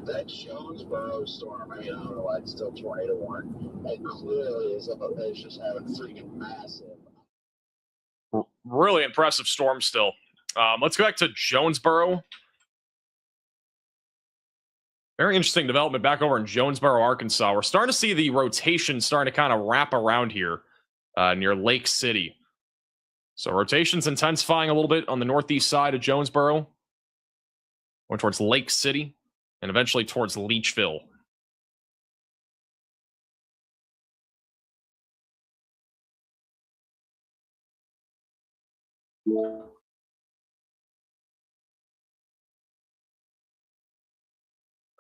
That Jonesboro storm, I don't know why it's still tornado warning. It clearly is it's just having freaking massive. Really impressive storm still. Let's go back to Jonesboro. Very interesting development back over in Jonesboro, Arkansas. We're starting to see the rotation starting to kind of wrap around here near Lake City. So rotation's intensifying a little bit on the northeast side of Jonesboro, going towards Lake City, and eventually towards Leechville.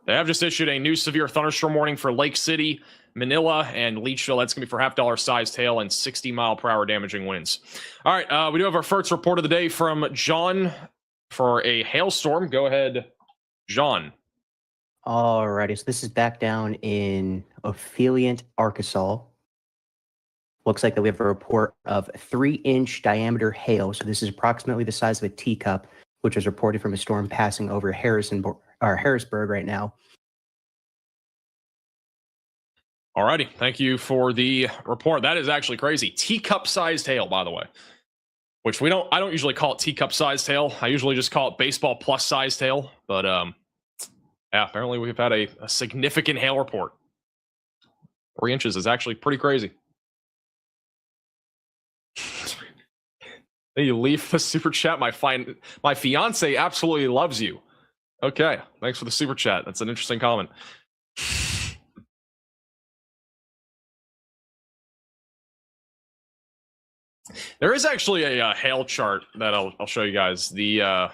They have just issued a new severe thunderstorm warning for Lake City, Manila, and Leechville. That's going to be for half-dollar sized hail and 60-mile-per-hour damaging winds. All right, we do have our first report of the day from John for a hailstorm. Go ahead, John. Alrighty, so this is back down in Ophelient, Arkansas. Looks like that we have a report of 3-inch diameter hail. So this is approximately the size of a teacup, which is reported from a storm passing over Harrisburg right now. Alrighty, thank you for the report. That is actually crazy. Teacup-sized hail, by the way. Which I don't usually call it teacup-sized hail. I usually just call it baseball plus-sized hail. But yeah, apparently we've had a significant hail report. 3 inches is actually pretty crazy. Hey, you leave the super chat. My fiance absolutely loves you. Okay, thanks for the super chat. That's an interesting comment. There is actually a hail chart that I'll show you guys. This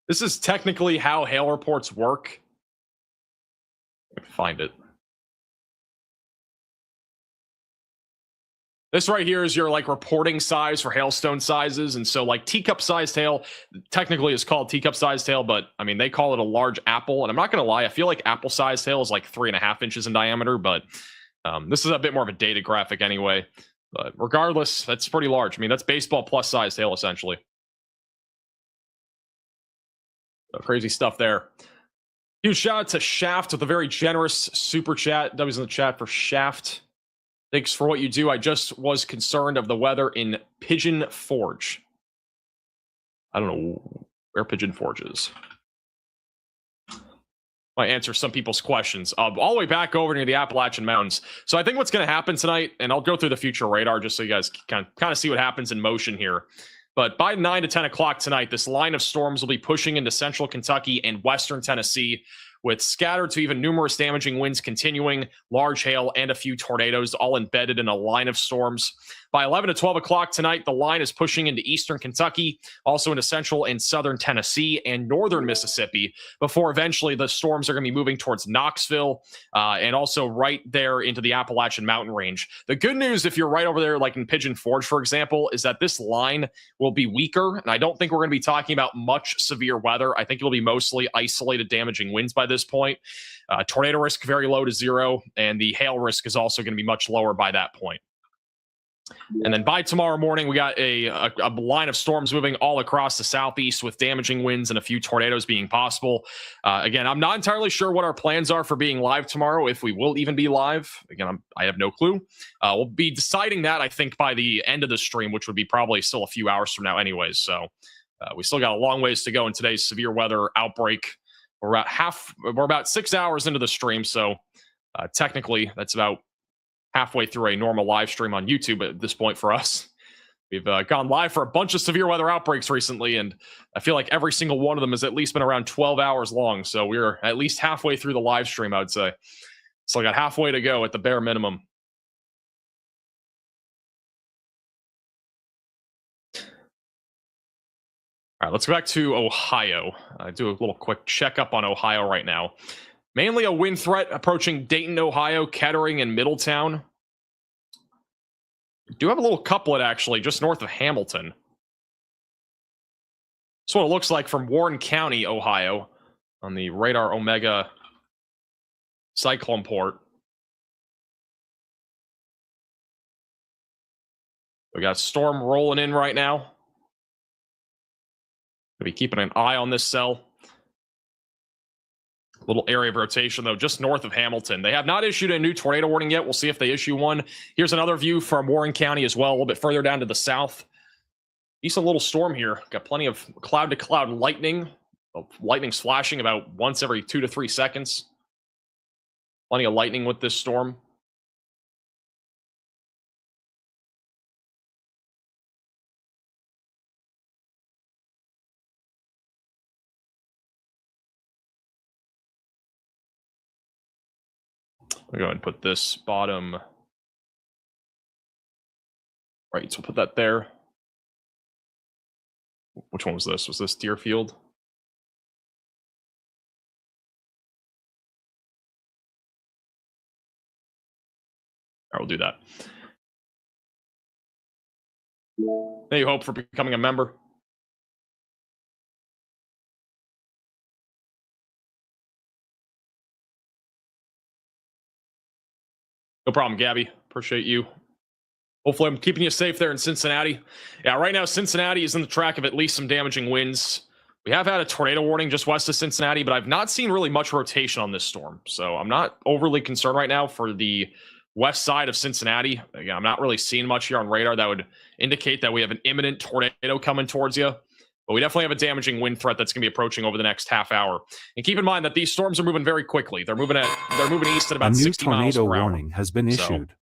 is technically how hail reports work. Let me find it. This right here is your reporting size for hailstone sizes. And so teacup sized hail technically is called teacup sized hail, but I mean, they call it a large apple. And I'm not going to lie, I feel like apple sized hail is 3.5 inches in diameter, but this is a bit more of a data graphic anyway. But regardless, that's pretty large. I mean, that's baseball plus sized hail essentially. Crazy stuff there. Huge shout out to Shaft with a very generous super chat. W's in the chat for Shaft. Thanks for what you do. I just was concerned of the weather in Pigeon Forge. I don't know where Pigeon Forge is. Might answer some people's questions. All the way back over near the Appalachian Mountains. So I think what's going to happen tonight, and I'll go through the future radar just so you guys can kind of see what happens in motion here. But by 9 to 10 o'clock tonight, this line of storms will be pushing into central Kentucky and western Tennessee, with scattered to even numerous damaging winds continuing, large hail, and a few tornadoes all embedded in a line of storms. By 11 to 12 o'clock tonight, the line is pushing into eastern Kentucky, also into central and southern Tennessee and northern Mississippi, before eventually the storms are going to be moving towards Knoxville and also right there into the Appalachian Mountain Range. The good news, if you're right over there, like in Pigeon Forge, for example, is that this line will be weaker, and I don't think we're going to be talking about much severe weather. I think it'll be mostly isolated damaging winds by this point. Tornado risk very low to zero, and the hail risk is also going to be much lower by that point. And then by tomorrow morning, we got a line of storms moving all across the southeast with damaging winds and a few tornadoes being possible. Again, I'm not entirely sure what our plans are for being live tomorrow, if we will even be live. Again, I have no clue. We'll be deciding that, I think, by the end of the stream, which would be probably still a few hours from now anyways. So we still got a long ways to go in today's severe weather outbreak. We're about 6 hours into the stream, so technically that's about halfway through a normal live stream on YouTube at this point for us. We've gone live for a bunch of severe weather outbreaks recently, and I feel like every single one of them has at least been around 12 hours long. So we're at least halfway through the live stream, I would say. So I got halfway to go at the bare minimum. All right, let's go back to Ohio. Do a little quick checkup on Ohio right now. Mainly a wind threat approaching Dayton, Ohio, Kettering, and Middletown. We do have a little couplet, actually, just north of Hamilton. That's what it looks like from Warren County, Ohio, on the Radar Omega cyclone port. We got a storm rolling in right now. Gonna be keeping an eye on this cell. Little area of rotation, though, just north of Hamilton. They have not issued a new tornado warning yet. We'll see if they issue one. Here's another view from Warren County as well, a little bit further down to the south. Decent little storm here. Got plenty of cloud-to-cloud lightning. Lightning's flashing about once every 2 to 3 seconds. Plenty of lightning with this storm. We'll go ahead and put this bottom right. So we'll put that there. Which one was this? Was this Deerfield? All right, we'll do that. Thank you, Hope, for becoming a member. No problem, Gabby. Appreciate you. Hopefully I'm keeping you safe there in Cincinnati. Yeah, right now Cincinnati is in the track of at least some damaging winds. We have had a tornado warning just west of Cincinnati, but I've not seen really much rotation on this storm. So I'm not overly concerned right now for the west side of Cincinnati. Again, I'm not really seeing much here on radar that would indicate that we have an imminent tornado coming towards you. But we definitely have a damaging wind threat that's going to be approaching over the next half hour. And keep in mind that these storms are moving very quickly. They're moving east at about 60 miles per hour. A new tornado warning has been issued.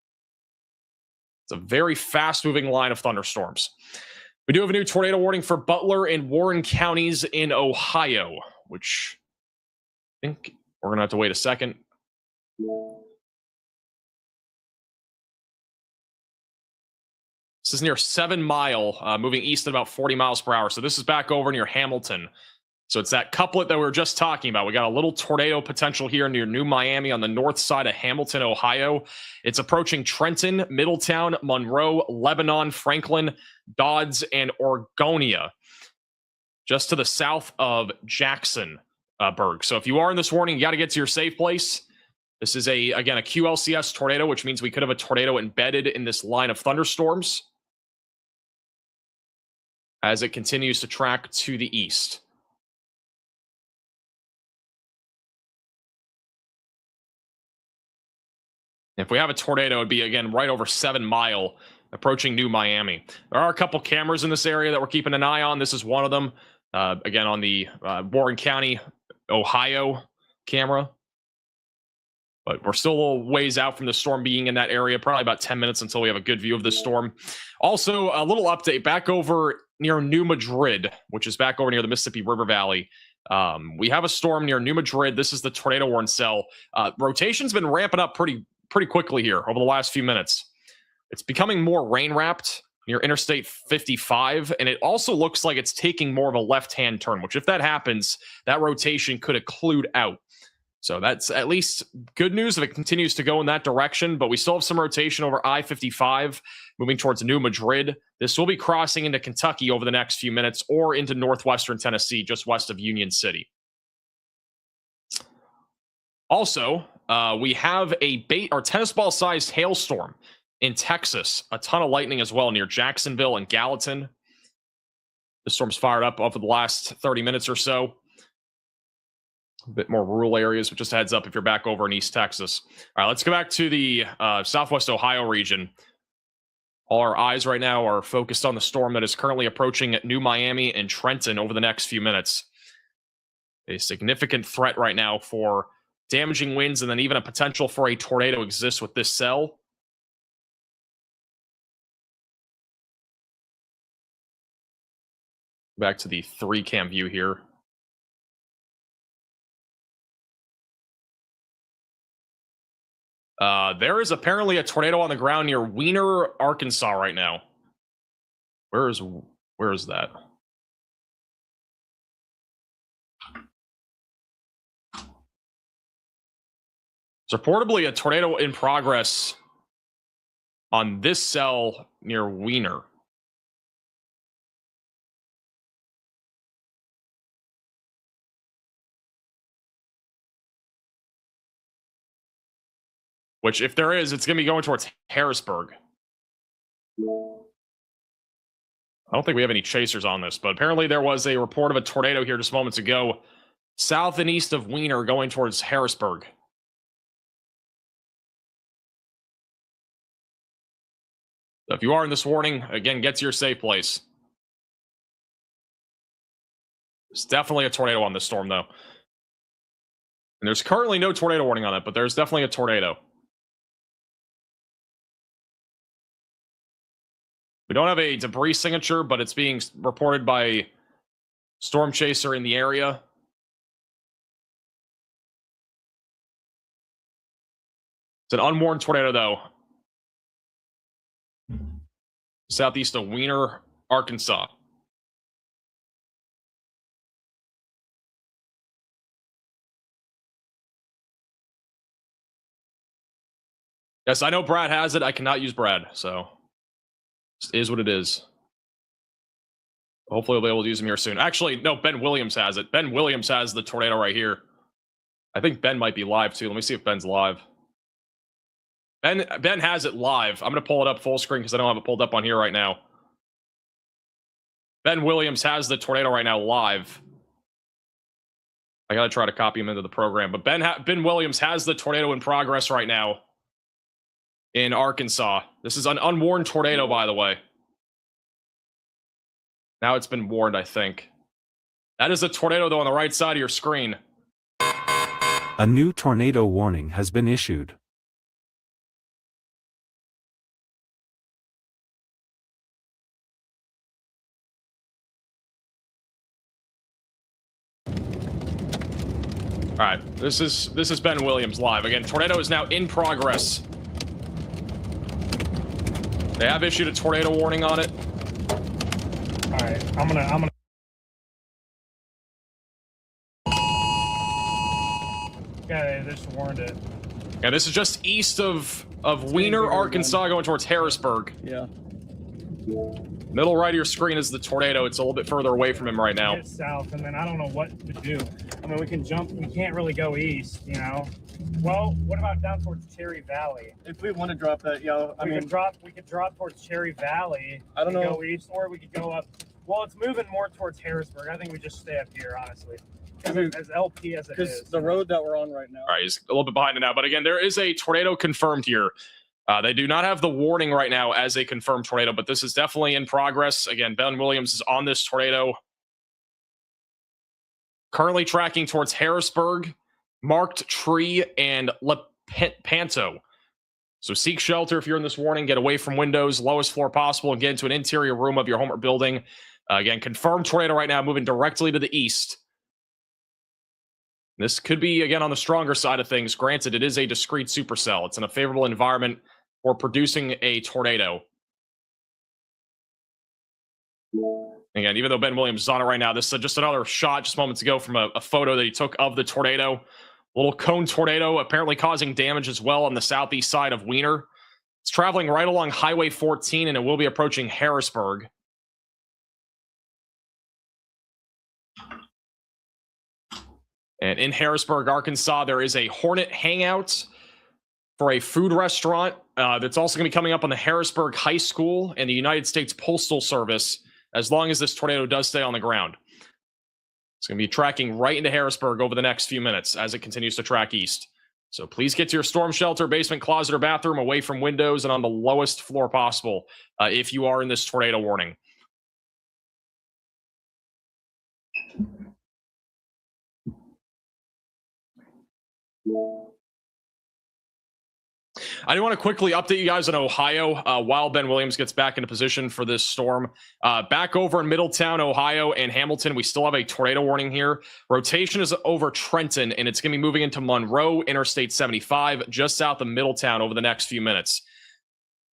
It's a very fast-moving line of thunderstorms. We do have a new tornado warning for Butler and Warren counties in Ohio, which I think we're going to have to wait a second. This is near 7 Mile, moving east at about 40 miles per hour. So this is back over near Hamilton. So it's that couplet that we were just talking about. We got a little tornado potential here near New Miami on the north side of Hamilton, Ohio. It's approaching Trenton, Middletown, Monroe, Lebanon, Franklin, Dodds, and Oregonia, just to the south of Jacksonburg. So if you are in this warning, you got to get to your safe place. This is again a QLCS tornado, which means we could have a tornado embedded in this line of thunderstorms as it continues to track to the east. If we have a tornado, it'd be, again, right over 7 Mile, approaching New Miami. There are a couple cameras in this area that we're keeping an eye on. This is one of them. Again, on the Warren County, Ohio camera. But we're still a little ways out from the storm being in that area, probably about 10 minutes until we have a good view of the storm. Also, a little update back over near New Madrid, which is back over near the Mississippi River Valley. We have a storm near New Madrid. This is the tornado warning cell. Rotation's been ramping up pretty quickly here over the last few minutes. It's becoming more rain-wrapped near Interstate 55, and it also looks like it's taking more of a left-hand turn, which if that happens, that rotation could occlude out. So that's at least good news if it continues to go in that direction, but we still have some rotation over I-55 moving towards New Madrid. This will be crossing into Kentucky over the next few minutes or into northwestern Tennessee, just west of Union City. Also, we have a tennis ball-sized hailstorm in Texas. A ton of lightning as well near Jacksonville and Gallatin. The storm's fired up over the last 30 minutes or so. A bit more rural areas, but just a heads up if you're back over in East Texas. All right, let's go back to the Southwest Ohio region. All our eyes right now are focused on the storm that is currently approaching New Miami and Trenton over the next few minutes. A significant threat right now for damaging winds, and then even a potential for a tornado exists with this cell. Back to the 3-cam view here. There is apparently a tornado on the ground near Weiner, Arkansas right now. Where is that? It's reportedly a tornado in progress on this cell near Weiner. Which, if there is, it's going to be going towards Harrisburg. I don't think we have any chasers on this, but apparently there was a report of a tornado here just moments ago, south and east of Weiner, going towards Harrisburg. So if you are in this warning, again, get to your safe place. There's definitely a tornado on this storm, though. And there's currently no tornado warning on it, but there's definitely a tornado. We don't have a debris signature, but it's being reported by Storm Chaser in the area. It's an unwarned tornado, though. Southeast of Weiner, Arkansas. Yes, I know Brad has it. I cannot use Brad, so it is what it is. Hopefully we'll be able to use him here soon. Actually, no, Ben Williams has it. Ben Williams has the tornado right here. I think Ben might be live, too. Let me see if Ben's live. Ben has it live. I'm going to pull it up full screen because I don't have it pulled up on here right now. Ben Williams has the tornado right now live. I got to try to copy him into the program. But Ben Williams has the tornado in progress right now in Arkansas. This is an unwarned tornado, by the way. Now it's been warned, I think. That is a tornado, though, on the right side of your screen. A new tornado warning has been issued. All right, this is Ben Williams live. Again, tornado is now in progress. They have issued a tornado warning on it. All right, I'm gonna. Yeah, they just warned it. Yeah, this is just east of Weiner, Arkansas, going towards Harrisburg. Yeah. Middle right of your screen is the tornado. It's a little bit further away from him right now. It's south, and then I don't know what to do. I mean, we can jump. We can't really go east, you know. Well, what about down towards Cherry Valley? If we want to drop that, We could drop towards Cherry Valley. I don't know. Go east, or we could go up. Well, it's moving more towards Harrisburg. I think we just stay up here, honestly. as LP as it is. The road that we're on right now. All right, he's a little bit behind it now. But again, there is a tornado confirmed here. They do not have the warning right now as a confirmed tornado, but this is definitely in progress. Again, Ben Williams is on this tornado. Currently tracking towards Harrisburg, Marked Tree, and Lepanto. So seek shelter if you're in this warning. Get away from windows, lowest floor possible, and get into an interior room of your home or building. Again, confirmed tornado right now, moving directly to the east. This could be, again, on the stronger side of things. Granted, it is a discrete supercell. It's in a favorable environment for producing a tornado. Again, even though Ben Williams is on it right now, this is just another shot just moments ago from a photo that he took of the tornado. Little cone tornado apparently causing damage as well on the southeast side of Wiener. It's traveling right along Highway 14, and it will be approaching Harrisburg. And in Harrisburg, Arkansas, there is a Hornet hangout for a food restaurant that's also going to be coming up on the Harrisburg High School and the United States Postal Service as long as this tornado does stay on the ground. It's going to be tracking right into Harrisburg over the next few minutes as it continues to track east. So please get to your storm shelter, basement, closet, or bathroom away from windows and on the lowest floor possible if you are in this tornado warning. I do want to quickly update you guys on Ohio while Ben Williams gets back into position for this storm. Back over in Middletown, Ohio, and Hamilton, we still have a tornado warning here. Rotation is over Trenton, and it's going to be moving into Monroe, Interstate 75, just south of Middletown over the next few minutes,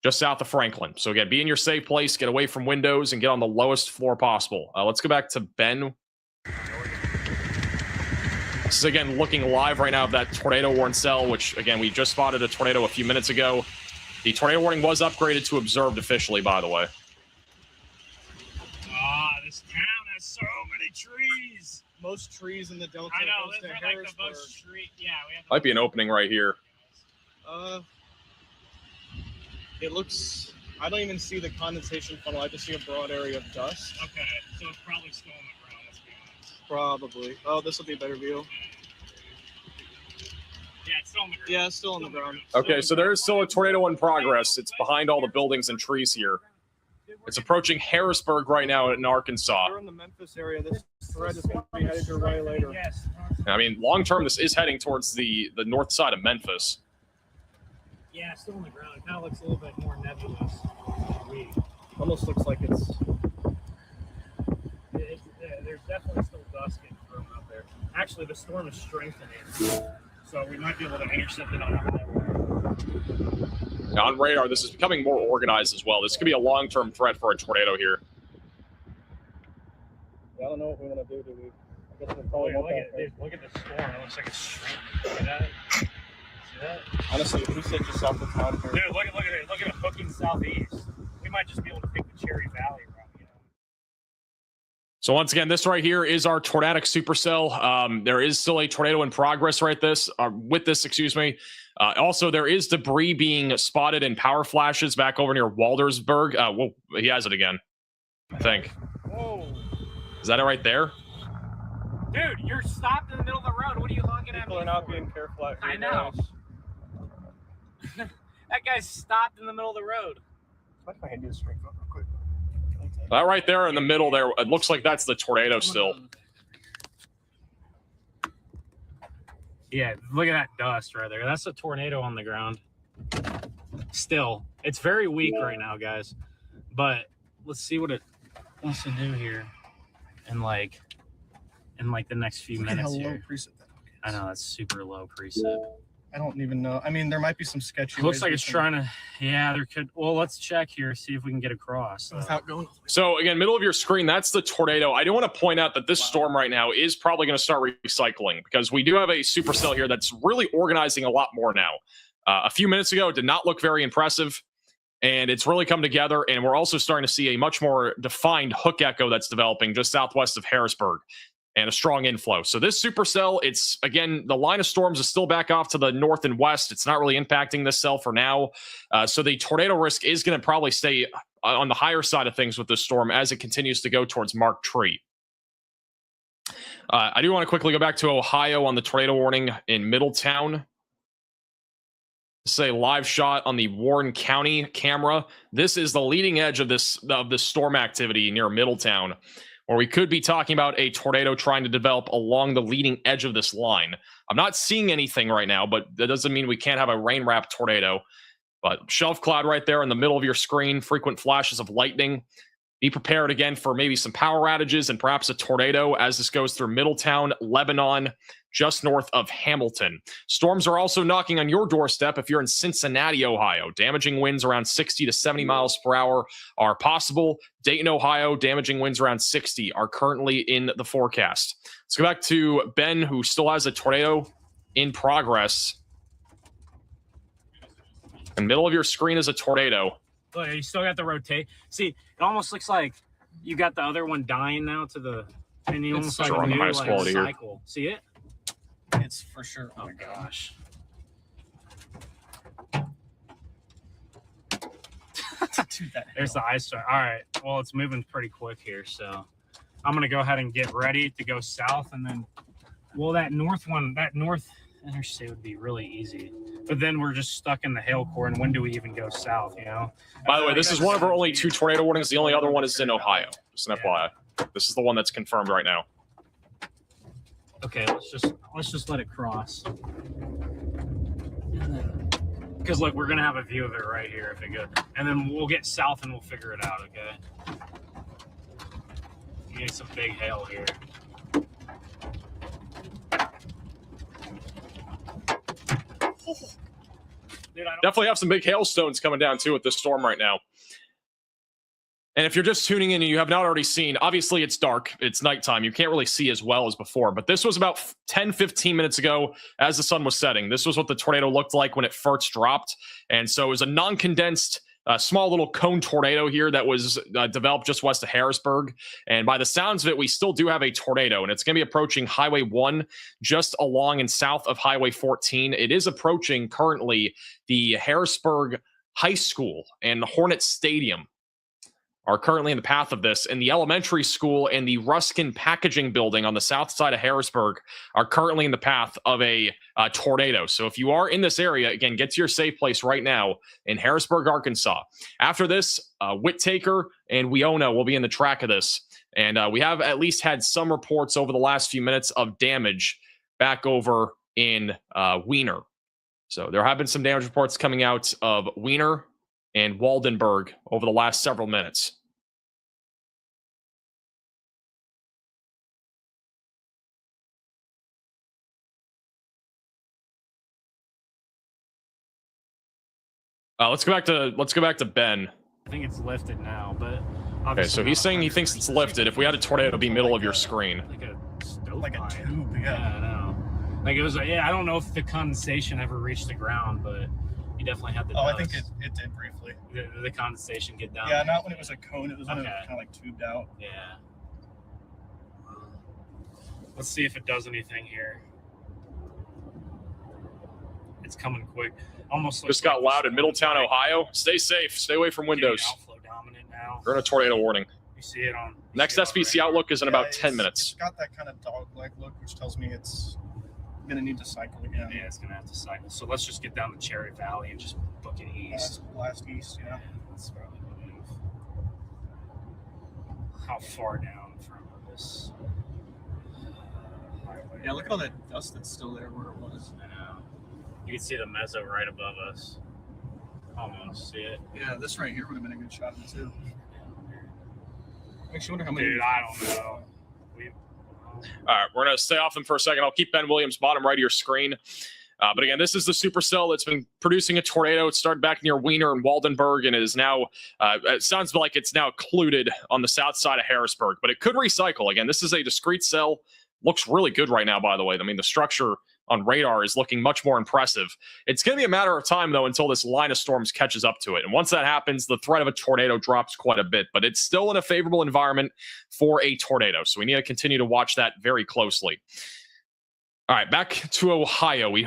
just south of Franklin. So again, be in your safe place, get away from windows, and get on the lowest floor possible. Let's go back to Ben. This is, again, looking live right now of that tornado warning cell, which, again, we just spotted a tornado a few minutes ago. The tornado warning was upgraded to observed officially, by the way. This town has so many trees. Most trees in the Delta. I know, this is like the most tree. Yeah, we have Might be an opening right here. It looks. I don't even see the condensation funnel. I just see a broad area of dust. Okay, so it's probably still on the ground. Let's be honest. Probably. Oh, this will be a better view. Yeah, it's still on the ground. Yeah, it's still on the ground. Okay, so there is still a tornado in progress. It's behind all the buildings and trees here. It's approaching Harrisburg right now in Arkansas. We're in the Memphis area. This thread is going to be headed your way later. Yes. I mean, long term, this is heading towards the north side of Memphis. Yeah, it's still on the ground. It kind of looks a little bit more nebulous. Almost looks like it's there's definitely still dust getting thrown out there. Actually, the storm is strengthening, so we might be able to intercept it on radar. Now, on radar, this is becoming more organized as well. This could be a long-term threat for a tornado here. Yeah, I don't know what we want to do. Do we? I guess we'll probably look at the storm. It looks like it's strengthening. Look at that. See that? Honestly, if we sit just south of town here. Dude, look at it. Look at it hooking southeast. We might just be able to take the Cherry Valley route. So once again, this right here is our tornadic supercell. There is still a tornado in progress with this, excuse me. Also, there is debris being spotted in power flashes back over near Waldersburg. Whoa, he has it again, I think. Whoa. Is that it right there? Dude, you're stopped in the middle of the road. What are you honking at me? People are not being careful. I know. That guy's stopped in the middle of the road. If I can do this straight real quick. That right there in the middle there, it looks like that's the tornado still. Yeah, look at that dust right there. That's a tornado on the ground. Still, it's very weak right now, guys. But let's see what it wants to do here in like the next few minutes here. I know that's super low precip. I don't even know. I mean, there might be some sketchy. Looks like it's trying to. Yeah, there could. Well, let's check here, see if we can get across without going. So again, middle of your screen, that's the tornado. I do want to point out that this storm right now is probably going to start recycling because we do have a supercell here that's really organizing a lot more now. A few minutes ago, it did not look very impressive, and it's really come together. And we're also starting to see a much more defined hook echo that's developing just southwest of Harrisburg. And a strong inflow. So this supercell, it's, again, the line of storms is still back off to the north and west. It's not really impacting this cell for now. So the tornado risk is going to probably stay on the higher side of things with this storm as it continues to go towards Marked Tree. I do want to quickly go back to Ohio on the tornado warning in Middletown. This is a live shot on the Warren County camera. This is the leading edge of this storm activity near Middletown, where we could be talking about a tornado trying to develop along the leading edge of this line. I'm not seeing anything right now, but that doesn't mean we can't have a rain-wrapped tornado. But shelf cloud right there in the middle of your screen, frequent flashes of lightning. Be prepared again for maybe some power outages and perhaps a tornado as this goes through Middletown, Lebanon, just north of Hamilton. Storms are also knocking on your doorstep if you're in Cincinnati, Ohio. Damaging winds around 60 to 70 miles per hour are possible. Dayton, Ohio, damaging winds around 60 are currently in the forecast. Let's go back to Ben, who still has a tornado in progress. In the middle of your screen is a tornado. Look, you still got the rotate. See, it almost looks like you got the other one dying now to the, and you almost like a new like cycle. See it? It's for sure. Oh my gosh. There's the ice storm. All right. Well, it's moving pretty quick here, so I'm gonna go ahead and get ready to go south, and then, well, that north interstate would be really easy. But then we're just stuck in the hail core, and when do we even go south, you know? By the way, this is one of our only 2 tornado warnings. The only other one is in Ohio. Just an FYI. This is the one that's confirmed right now. Okay, let's just let it cross. Because look, we're gonna have a view of it right here if it goes, and then we'll get south and we'll figure it out. Okay. You need some big hail here. Dude, Definitely have some big hailstones coming down too with this storm right now. And if you're just tuning in and you have not already seen, obviously it's dark, it's nighttime, you can't really see as well as before, but this was about 10-15 minutes ago as the sun was setting. This was what the tornado looked like when it first dropped. And so it was a non-condensed, small little cone tornado here that was developed just west of Harrisburg. And by the sounds of it, we still do have a tornado, and it's going to be approaching Highway 1 just along and south of Highway 14. It is approaching currently the Harrisburg High School and Hornet Stadium are currently in the path of this, and the elementary school and the Ruskin Packaging Building on the south side of Harrisburg are currently in the path of a tornado. So if you are in this area, again, get to your safe place right now in Harrisburg, Arkansas. After this, Whittaker and Weona will be in the track of this, and we have at least had some reports over the last few minutes of damage back over in Wiener. So there have been some damage reports coming out of Wiener and Waldenburg over the last several minutes. Let's go back to Ben. I think it's lifted now, but okay. So he's saying he thinks it's lifted. If we had a tornado, it'd be middle of your screen. Like a tube, yeah. I know. Like it was. I don't know if the condensation ever reached the ground, but you definitely had the. Oh, I think it did briefly. The condensation get down. Yeah, not when it was a cone. It was when it was kind of like tubed out. Yeah. Let's see if it does anything here. It's coming quick. Almost just got loud in Middletown, Ohio. Stay safe. Stay away from windows. Outflow dominant now. We're in a tornado warning. You see it on. Next SBC outlook is in about 10 minutes. It's got that kind of dog-leg look, which tells me it's going to need to cycle again. Yeah, it's going to have to cycle. So let's just get down to Cherry Valley and just book it east. Blast east, yeah. That's probably the move. How far down from this highway? Yeah, look at all that dust that's still there where it was. I know. You can see the mezzo right above us. Almost see it. Yeah, this right here would have been a good shot of it too. Makes you wonder how many. Dude, I don't know. All right, we're going to stay off them for a second. I'll keep Ben Williams bottom right of your screen. But again, this is the supercell that's been producing a tornado. It started back near Wiener and Waldenburg and is now, it sounds like it's now occluded on the south side of Harrisburg. But it could recycle. Again, this is a discrete cell. Looks really good right now, by the way. I mean, the structure on radar is looking much more impressive. It's going to be a matter of time, though, until this line of storms catches up to it. And once that happens, the threat of a tornado drops quite a bit. But it's still in a favorable environment for a tornado. So we need to continue to watch that very closely. All right, back to Ohio. We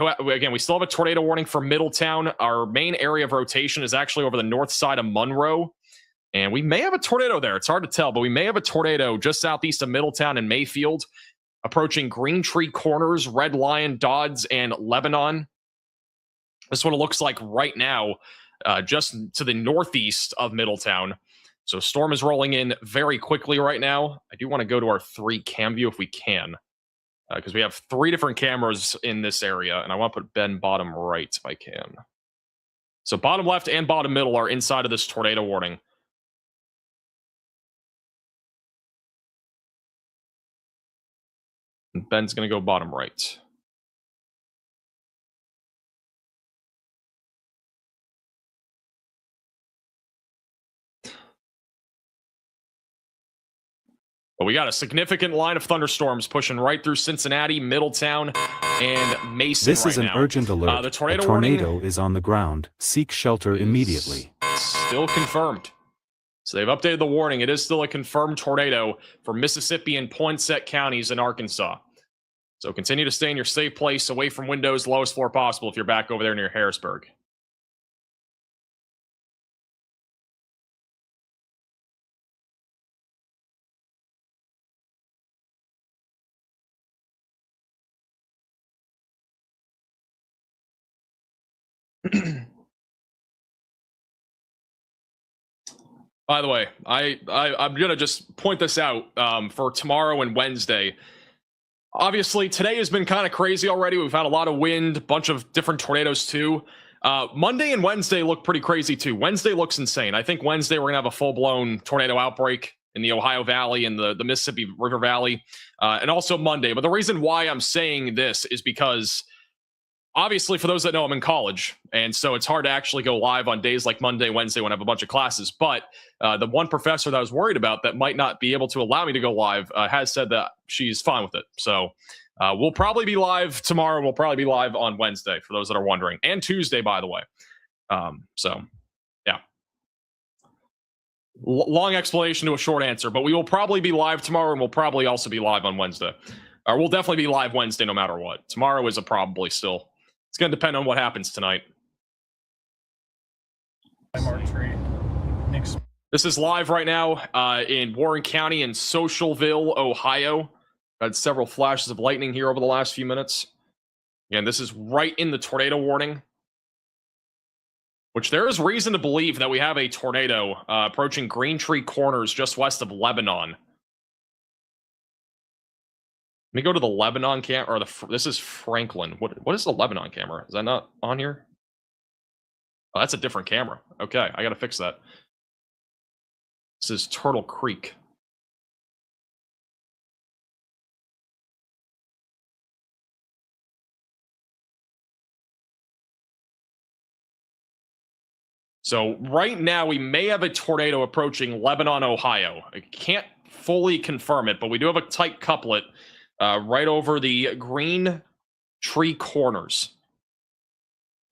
still have a tornado warning for Middletown. Our main area of rotation is actually over the north side of Monroe. And we may have a tornado there. It's hard to tell, but we may have a tornado just southeast of Middletown and Mayfield. approaching Green Tree Corners, Red Lion, Dodds, and Lebanon. This is what it looks like right now, just to the northeast of Middletown. So storm is rolling in very quickly right now. I do want to go to our 3 cam view if we can, because we have 3 different cameras in this area, and I want to put Ben bottom right if I can. So bottom left and bottom middle are inside of this tornado warning. And Ben's going to go bottom right. But we got a significant line of thunderstorms pushing right through Cincinnati, Middletown, and Mason. This is an urgent alert. The tornado a tornado warning is on the ground. Seek shelter immediately. still confirmed. So they've updated the warning. It is still a confirmed tornado for Mississippi and Poinsett counties in Arkansas. So continue to stay in your safe place, away from windows, lowest floor possible if you're back over there near Harrisburg. By the way, I'm going to just point this out for tomorrow and Wednesday. Obviously, today has been kind of crazy already. We've had a lot of wind, bunch of different tornadoes too. Monday and Wednesday look pretty crazy too. Wednesday looks insane. I think Wednesday we're going to have a full-blown tornado outbreak in the Ohio Valley and the Mississippi River Valley, and also Monday. But the reason why I'm saying this is because obviously, for those that know, I'm in college, and so it's hard to actually go live on days like Monday, Wednesday when I have a bunch of classes. But the one professor that I was worried about that might not be able to allow me to go live has said that she's fine with it. So we'll probably be live tomorrow. We'll probably be live on Wednesday, for those that are wondering, and Tuesday, by the way. So, yeah. Long explanation to a short answer, but we will probably be live tomorrow, and we'll probably also be live on Wednesday. Or we'll definitely be live Wednesday no matter what. Tomorrow is a probably still. It's going to depend on what happens tonight. This is live right now in Warren County in Socialville, Ohio. Had several flashes of lightning here over the last few minutes. Again, this is right in the tornado warning, which there is reason to believe that we have a tornado approaching Green Tree Corners just west of Lebanon. Let me go to the Lebanon camera, or this is Franklin. What is the Lebanon camera? Is that not on here? Oh, that's a different camera. Okay, I got to fix that. This is Turtle Creek. So right now we may have a tornado approaching Lebanon, Ohio. I can't fully confirm it, but we do have a tight couplet right over the Green Tree Corners.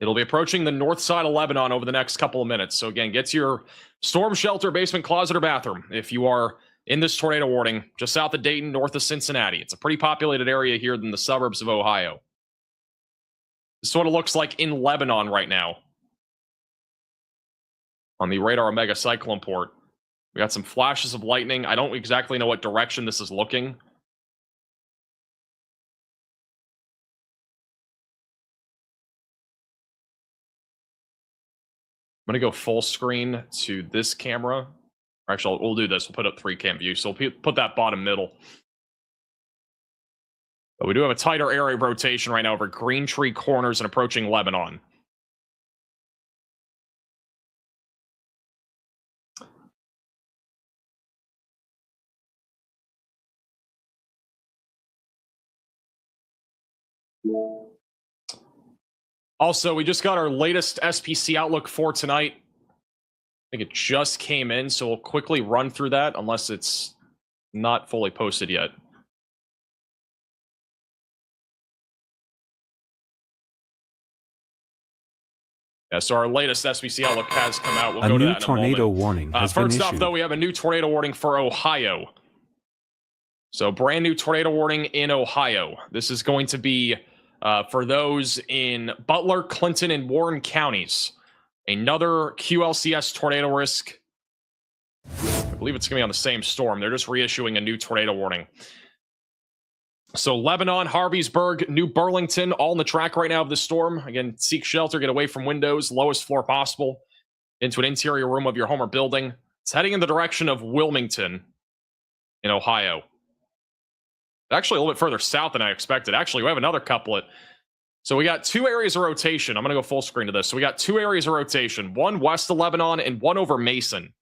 It'll be approaching the north side of Lebanon over the next couple of minutes. So again, get to your storm shelter, basement, closet, or bathroom if you are in this tornado warning, just south of Dayton, north of Cincinnati. It's a pretty populated area here in the suburbs of Ohio. This is what it looks like in Lebanon right now on the radar Omega Cyclone port. We got some flashes of lightning. I don't exactly know what direction this is looking. I'm going to go full screen to this camera. Actually, we'll do this. We'll put up 3 cam view. So we'll put that bottom middle. But we do have a tighter area rotation right now over Green Tree Corners and approaching Lebanon. Also, we just got our latest SPC outlook for tonight. I think it just came in, so we'll quickly run through that unless it's not fully posted yet. Yeah, so our latest SPC outlook has come out. We'll go to that in a tornado moment. warning has been First off, issued. though, we have a new tornado warning for Ohio. So brand new tornado warning in Ohio. This is going to be for those in Butler, Clinton, and Warren counties. Another QLCS tornado risk. I believe it's going to be on the same storm. They're just reissuing a new tornado warning. So Lebanon, Harveysburg, New Burlington, all in the track right now of the storm. Again, seek shelter, get away from windows, lowest floor possible, into an interior room of your home or building. It's heading in the direction of Wilmington in Ohio. Actually, a little bit further south than I expected. Actually, we have another couplet. So we got 2 areas of rotation. I'm going to go full screen to this. So we got 2 areas of rotation, one west of Lebanon and one over Mason.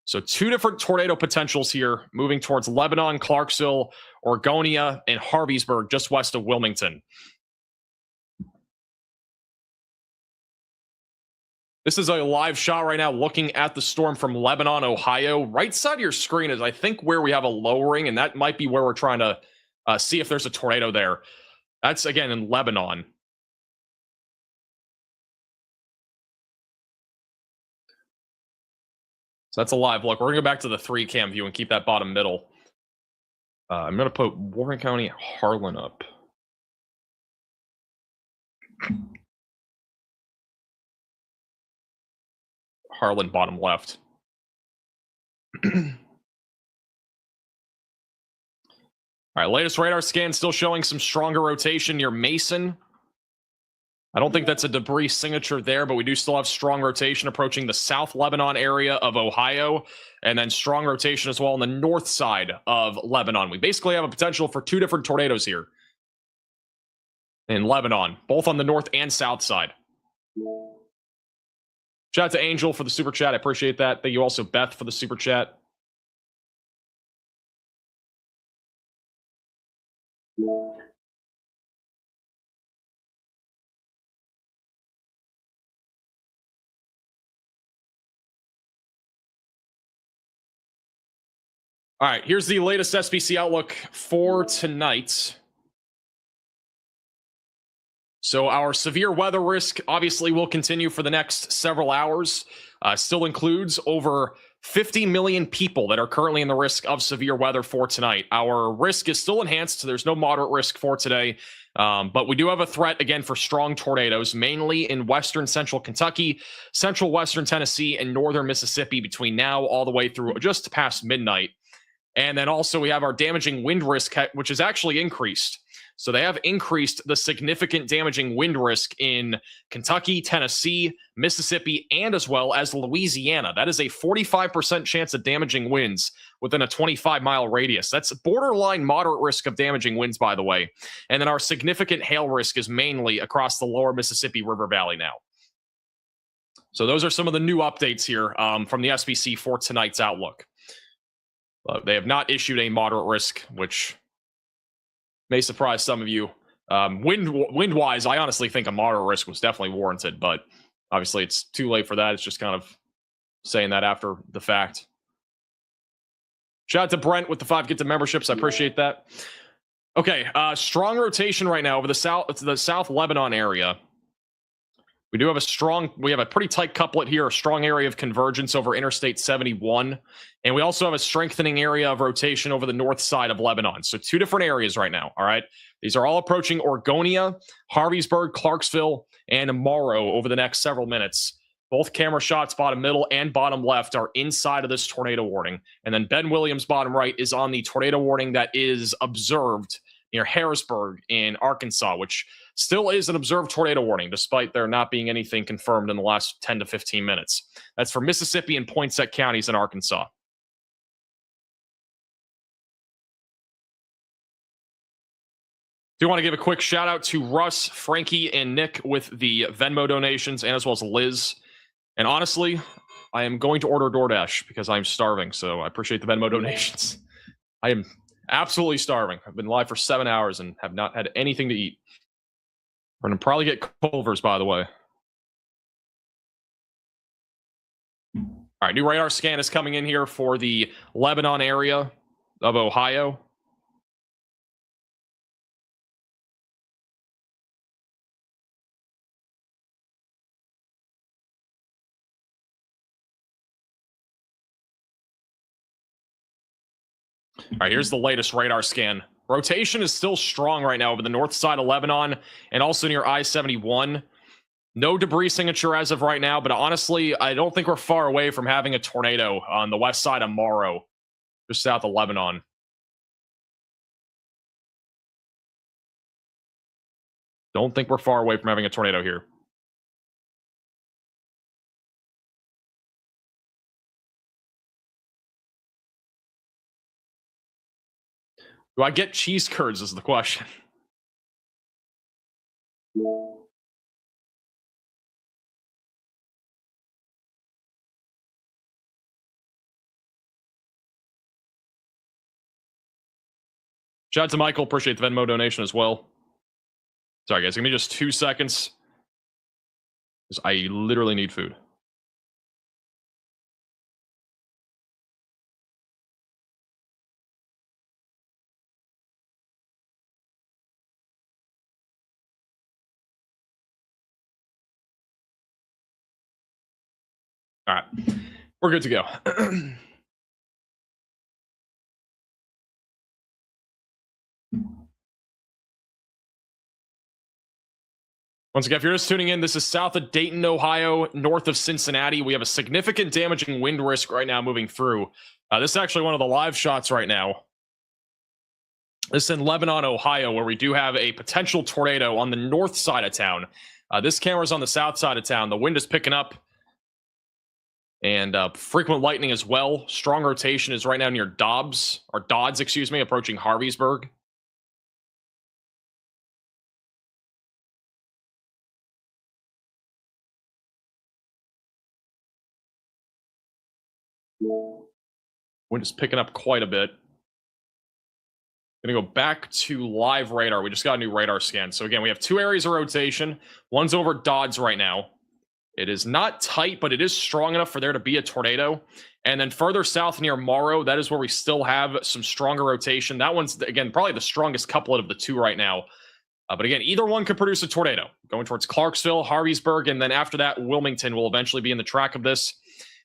So 2 different tornado potentials here, moving towards Lebanon, Clarksville, Oregonia, and Harveysburg, just west of Wilmington. This is a live shot right now looking at the storm from Lebanon, Ohio. Right side of your screen is, I think, where we have a lowering, and that might be where we're trying to see if there's a tornado there. That's, again, in Lebanon. So that's a live look. We're going to go back to the 3-cam view and keep that bottom middle. I'm going to put Warren County, Harlan up. Harlan bottom left. All right, latest radar scan still showing some stronger rotation near Mason. I don't think that's a debris signature there, but we do still have strong rotation approaching the South Lebanon area of Ohio, and then strong rotation as well on the north side of Lebanon. We basically have a potential for 2 different tornadoes here in Lebanon, both on the north and south side. Shout out to Angel for the super chat. I appreciate that. Thank you also, Beth, for the super chat. All right, here's the latest SPC outlook for tonight. So our severe weather risk obviously will continue for the next several hours. Still includes over 50 million people that are currently in the risk of severe weather for tonight. Our risk is still enhanced. There's no moderate risk for today. But we do have a threat, again, for strong tornadoes, mainly in western central Kentucky, central western Tennessee, and northern Mississippi between now all the way through just past midnight. And then also we have our damaging wind risk, which is actually increased. So they have increased the significant damaging wind risk in Kentucky, Tennessee, Mississippi, and as well as Louisiana. That is a 45% chance of damaging winds within a 25-mile radius. That's borderline moderate risk of damaging winds, by the way. And then our significant hail risk is mainly across the lower Mississippi River Valley now. So those are some of the new updates here from the SPC for tonight's outlook. They have not issued a moderate risk, which may surprise some of you. Wind-wise, I honestly think a moderate risk was definitely warranted, but obviously it's too late for that. It's just kind of saying that after the fact. Shout out to Brent with the 5 Get to memberships. I appreciate that. Okay, strong rotation right now over the South Lebanon area. We do have a pretty tight couplet here, a strong area of convergence over Interstate 71. And we also have a strengthening area of rotation over the north side of Lebanon. So 2 different areas right now, all right? These are all approaching Oregonia, Harveysburg, Clarksville, and Morrow over the next several minutes. Both camera shots, bottom middle and bottom left, are inside of this tornado warning. And then Ben Williams, bottom right, is on the tornado warning that is observed near Harrisburg in Arkansas, which still is an observed tornado warning, despite there not being anything confirmed in the last 10 to 15 minutes. That's for Mississippi and Poinsett counties in Arkansas. Do want to give a quick shout out to Russ, Frankie, and Nick with the Venmo donations, and as well as Liz. And honestly, I am going to order DoorDash because I'm starving, so I appreciate the Venmo donations. I am absolutely starving. I've been live for 7 hours and have not had anything to eat. We're going to probably get Culver's, by the way. All right, new radar scan is coming in here for the Lebanon area of Ohio. All right, here's the latest radar scan. Rotation is still strong right now over the north side of Lebanon and also near I-71. No debris signature as of right now, but honestly, I don't think we're far away from having a tornado on the west side of Morrow, just south of Lebanon. Don't think we're far away from having a tornado here. Do I get cheese curds is the question. Shout out to Michael. Appreciate the Venmo donation as well. Sorry, guys. Give me just 2 seconds. I literally need food. All right. We're good to go. Once again, if you're just tuning in, this is south of Dayton, Ohio, north of Cincinnati. We have a significant damaging wind risk right now moving through. This is actually one of the live shots right now. This is in Lebanon, Ohio, where we do have a potential tornado on the north side of town. This camera's on the south side of town. The wind is picking up and frequent lightning as well. Strong rotation is right now near Dodds, excuse me, approaching Harveysburg. Wind is picking up quite a bit. Going to go back to live radar. We just got a new radar scan. So again, we have 2 areas of rotation. One's over Dodds right now. It is not tight, but it is strong enough for there to be a tornado. And then further south near Morrow, that is where we still have some stronger rotation. That one's, again, probably the strongest couplet of the 2 right now. But again, either one could produce a tornado. Going towards Clarksville, Harveysburg, and then after that, Wilmington will eventually be in the track of this.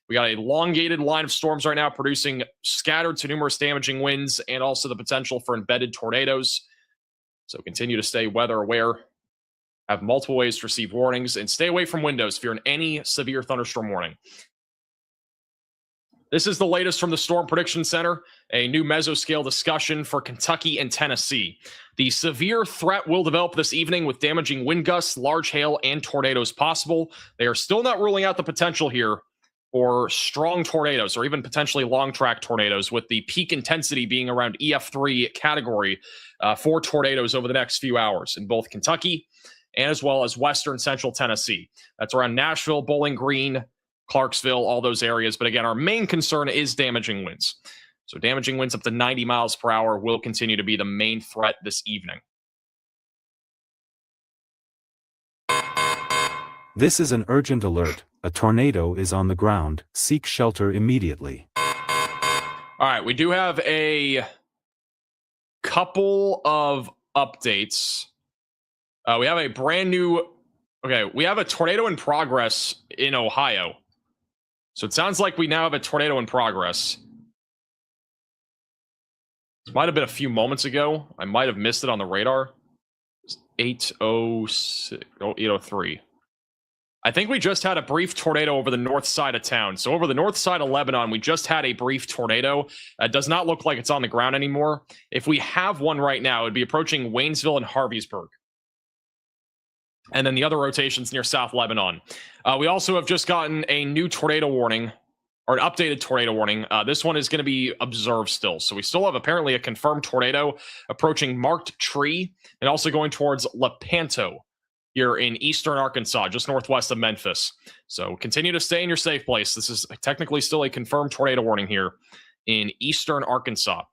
We got a elongated line of storms right now producing scattered to numerous damaging winds and also the potential for embedded tornadoes. So continue to stay weather aware. Have multiple ways to receive warnings and stay away from windows if you're in any severe thunderstorm warning. This is the latest from the Storm Prediction Center, a new mesoscale discussion for Kentucky and Tennessee. The severe threat will develop this evening with damaging wind gusts, large hail, and tornadoes possible. They are still not ruling out the potential here for strong tornadoes or even potentially long track tornadoes, with the peak intensity being around EF3 category for tornadoes over the next few hours in both Kentucky and as well as western central Tennessee. That's around Nashville, Bowling Green, Clarksville, all those areas. But again, our main concern is damaging winds. So damaging winds up to 90 miles per hour will continue to be the main threat this evening. This is an urgent alert. A tornado is on the ground. Seek shelter immediately. All right, we do have a couple of updates. We have a brand new... Okay, we have a tornado in progress in Ohio. So it sounds like we now have a tornado in progress. This might have been a few moments ago. I might have missed it on the radar. It's 8:03. I think we just had a brief tornado over the north side of town. So over the north side of Lebanon, we just had a brief tornado. It does not look like it's on the ground anymore. If we have one right now, it'd be approaching Waynesville and Harveysburg. And then the other rotations near South Lebanon. We also have just gotten a new tornado warning, or an updated tornado warning. This one is going to be observed still. So we still have apparently a confirmed tornado approaching Marked Tree and also going towards Lepanto here in eastern Arkansas, just northwest of Memphis. So continue to stay in your safe place. This is technically still a confirmed tornado warning here in eastern Arkansas.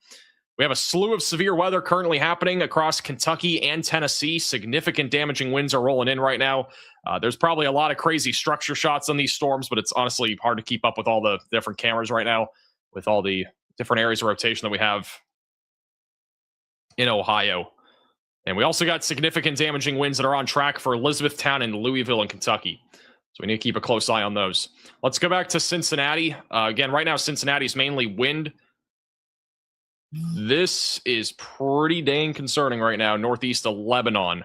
We have a slew of severe weather currently happening across Kentucky and Tennessee. Significant damaging winds are rolling in right now. There's probably a lot of crazy structure shots on these storms, but it's honestly hard to keep up with all the different cameras right now, with all the different areas of rotation that we have in Ohio. And we also got significant damaging winds that are on track for Elizabethtown and Louisville in Kentucky. So we need to keep a close eye on those. Let's go back to Cincinnati. Again, right now, Cincinnati is mainly wind. This is pretty dang concerning right now, northeast of Lebanon.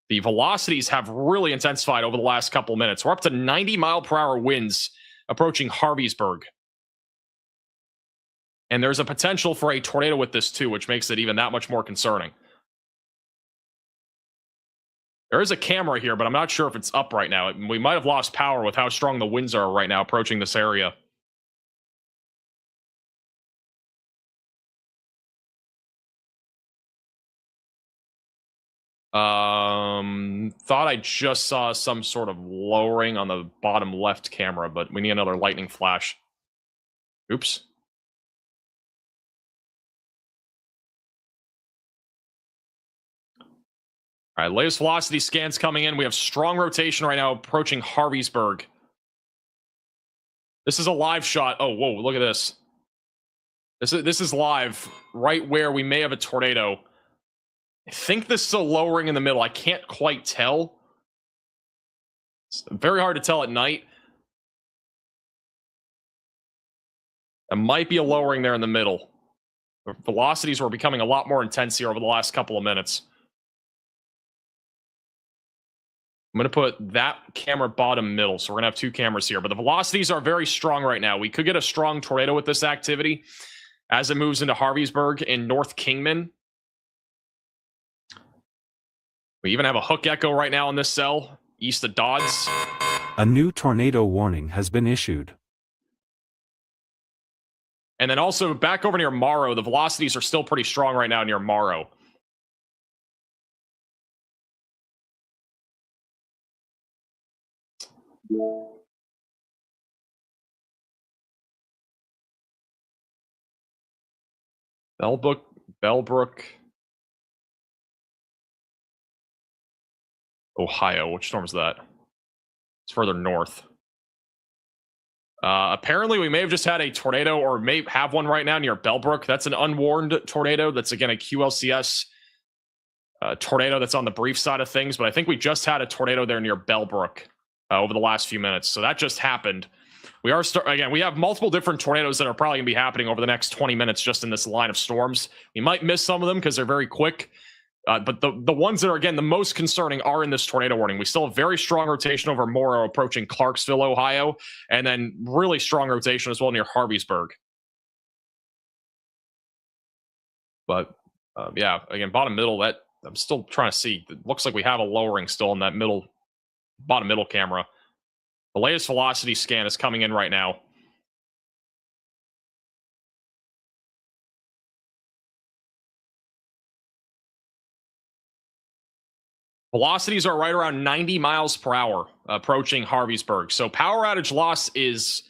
The velocities have really intensified over the last couple of minutes. We're up to 90-mile-per-hour winds approaching Harveysburg. And there's a potential for a tornado with this, too, which makes it even that much more concerning. There is a camera here, but I'm not sure if it's up right now. We might have lost power with how strong the winds are right now approaching this area. Thought I just saw some sort of lowering on the bottom left camera, but we need another lightning flash. Oops. All right, latest velocity scans coming in. We have strong rotation right now approaching Harveysburg. This is a live shot. Oh, whoa, look at this. This is live right where we may have a tornado. I think this is a lowering in the middle. I can't quite tell. It's very hard to tell at night. It might be a lowering there in the middle. The velocities were becoming a lot more intense here over the last couple of minutes. I'm going to put that camera bottom middle, so we're going to have two cameras here. But the velocities are very strong right now. We could get a strong tornado with this activity as it moves into Harveysburg in North Kingman. We even have a hook echo right now in this cell, east of Dodds. A new tornado warning has been issued. And then also back over near Morrow, the velocities are still pretty strong right now near Morrow. Bellbrook, Ohio. Which storm is that? It's further north. Apparently, we may have just had a tornado, or may have one right now near Bellbrook. That's an unwarned tornado. That's, again, a QLCS tornado that's on the brief side of things. But I think we just had a tornado there near Bellbrook over the last few minutes. So that just happened. We are again, we have multiple different tornadoes that are probably going to be happening over the next 20 minutes just in this line of storms. We might miss some of them because they're very quick. But the ones that are, again, the most concerning are in this tornado warning. We still have very strong rotation over Morrow approaching Clarksville, Ohio, and then really strong rotation as well near Harveysburg. But, yeah, again, bottom middle, that I'm still trying to see. It looks like we have a lowering still in that bottom middle camera. The latest velocity scan is coming in right now. Velocities are right around 90 miles per hour approaching Harveysburg. So power outage loss is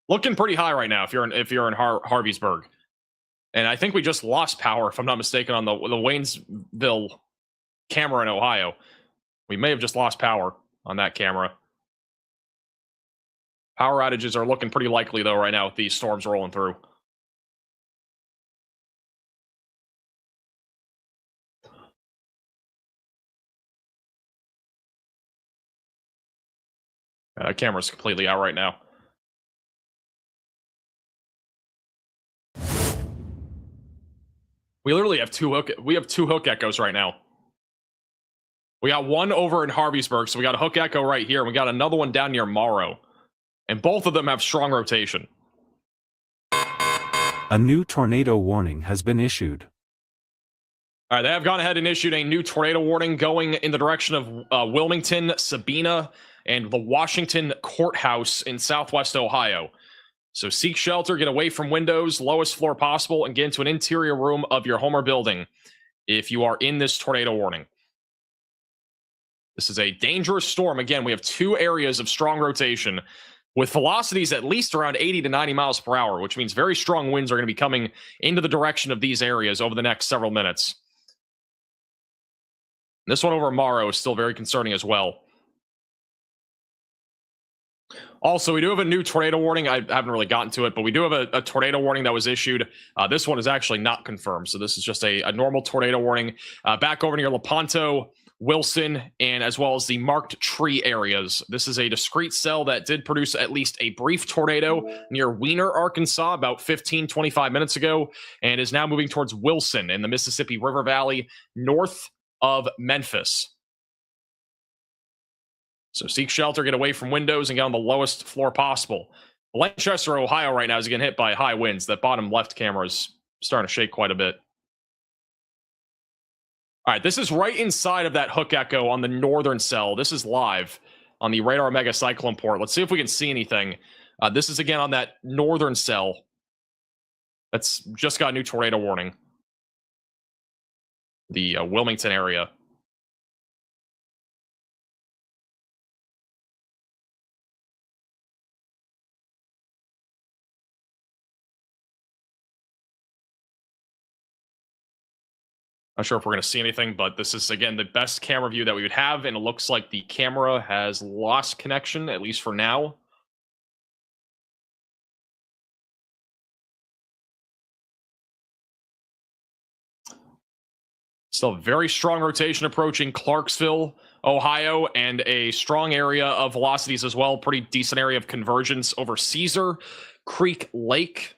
looking pretty high right now if you're in Harveysburg. And I think we just lost power, if I'm not mistaken, on the Waynesville camera in Ohio. We may have just lost power on that camera. Power outages are looking pretty likely, though, right now with these storms rolling through. That camera's completely out right now. We literally have two hook echoes right now. We got one over in Harveysburg, so we got a hook echo right here, and we got another one down near Morrow. And both of them have strong rotation. A new tornado warning has been issued. All right, they have gone ahead and issued a new tornado warning going in the direction of Wilmington, Sabina, and the Washington Courthouse in southwest Ohio. So seek shelter, get away from windows, lowest floor possible, and get into an interior room of your home or building if you are in this tornado warning. This is a dangerous storm. Again, we have two areas of strong rotation with velocities at least around 80 to 90 miles per hour, which means very strong winds are going to be coming into the direction of these areas over the next several minutes. This one over Morrow is still very concerning as well. Also, we do have a new tornado warning. I haven't really gotten to it, but we do have a tornado warning that was issued. This one is actually not confirmed, so this is just a normal tornado warning. Back over near Lepanto, Wilson, and as well as the marked tree areas. This is a discrete cell that did produce at least a brief tornado near Weiner, Arkansas about 15-25 minutes ago, and is now moving towards Wilson in the Mississippi River Valley north of Memphis. So seek shelter, get away from windows, and get on the lowest floor possible. Lancaster, Ohio right now is getting hit by high winds. That bottom left camera is starting to shake quite a bit. All right, this is right inside of that hook echo on the northern cell. This is live on the radar mega cyclone port. Let's see if we can see anything. This is again on that northern cell. That's just got a new tornado warning. The Wilmington area. Not sure if we're going to see anything, but this is, again, the best camera view that we would have, and it looks like the camera has lost connection, at least for now. Still very strong rotation approaching Clarksville, Ohio, and a strong area of velocities as well. Pretty decent area of convergence over Caesar Creek Lake.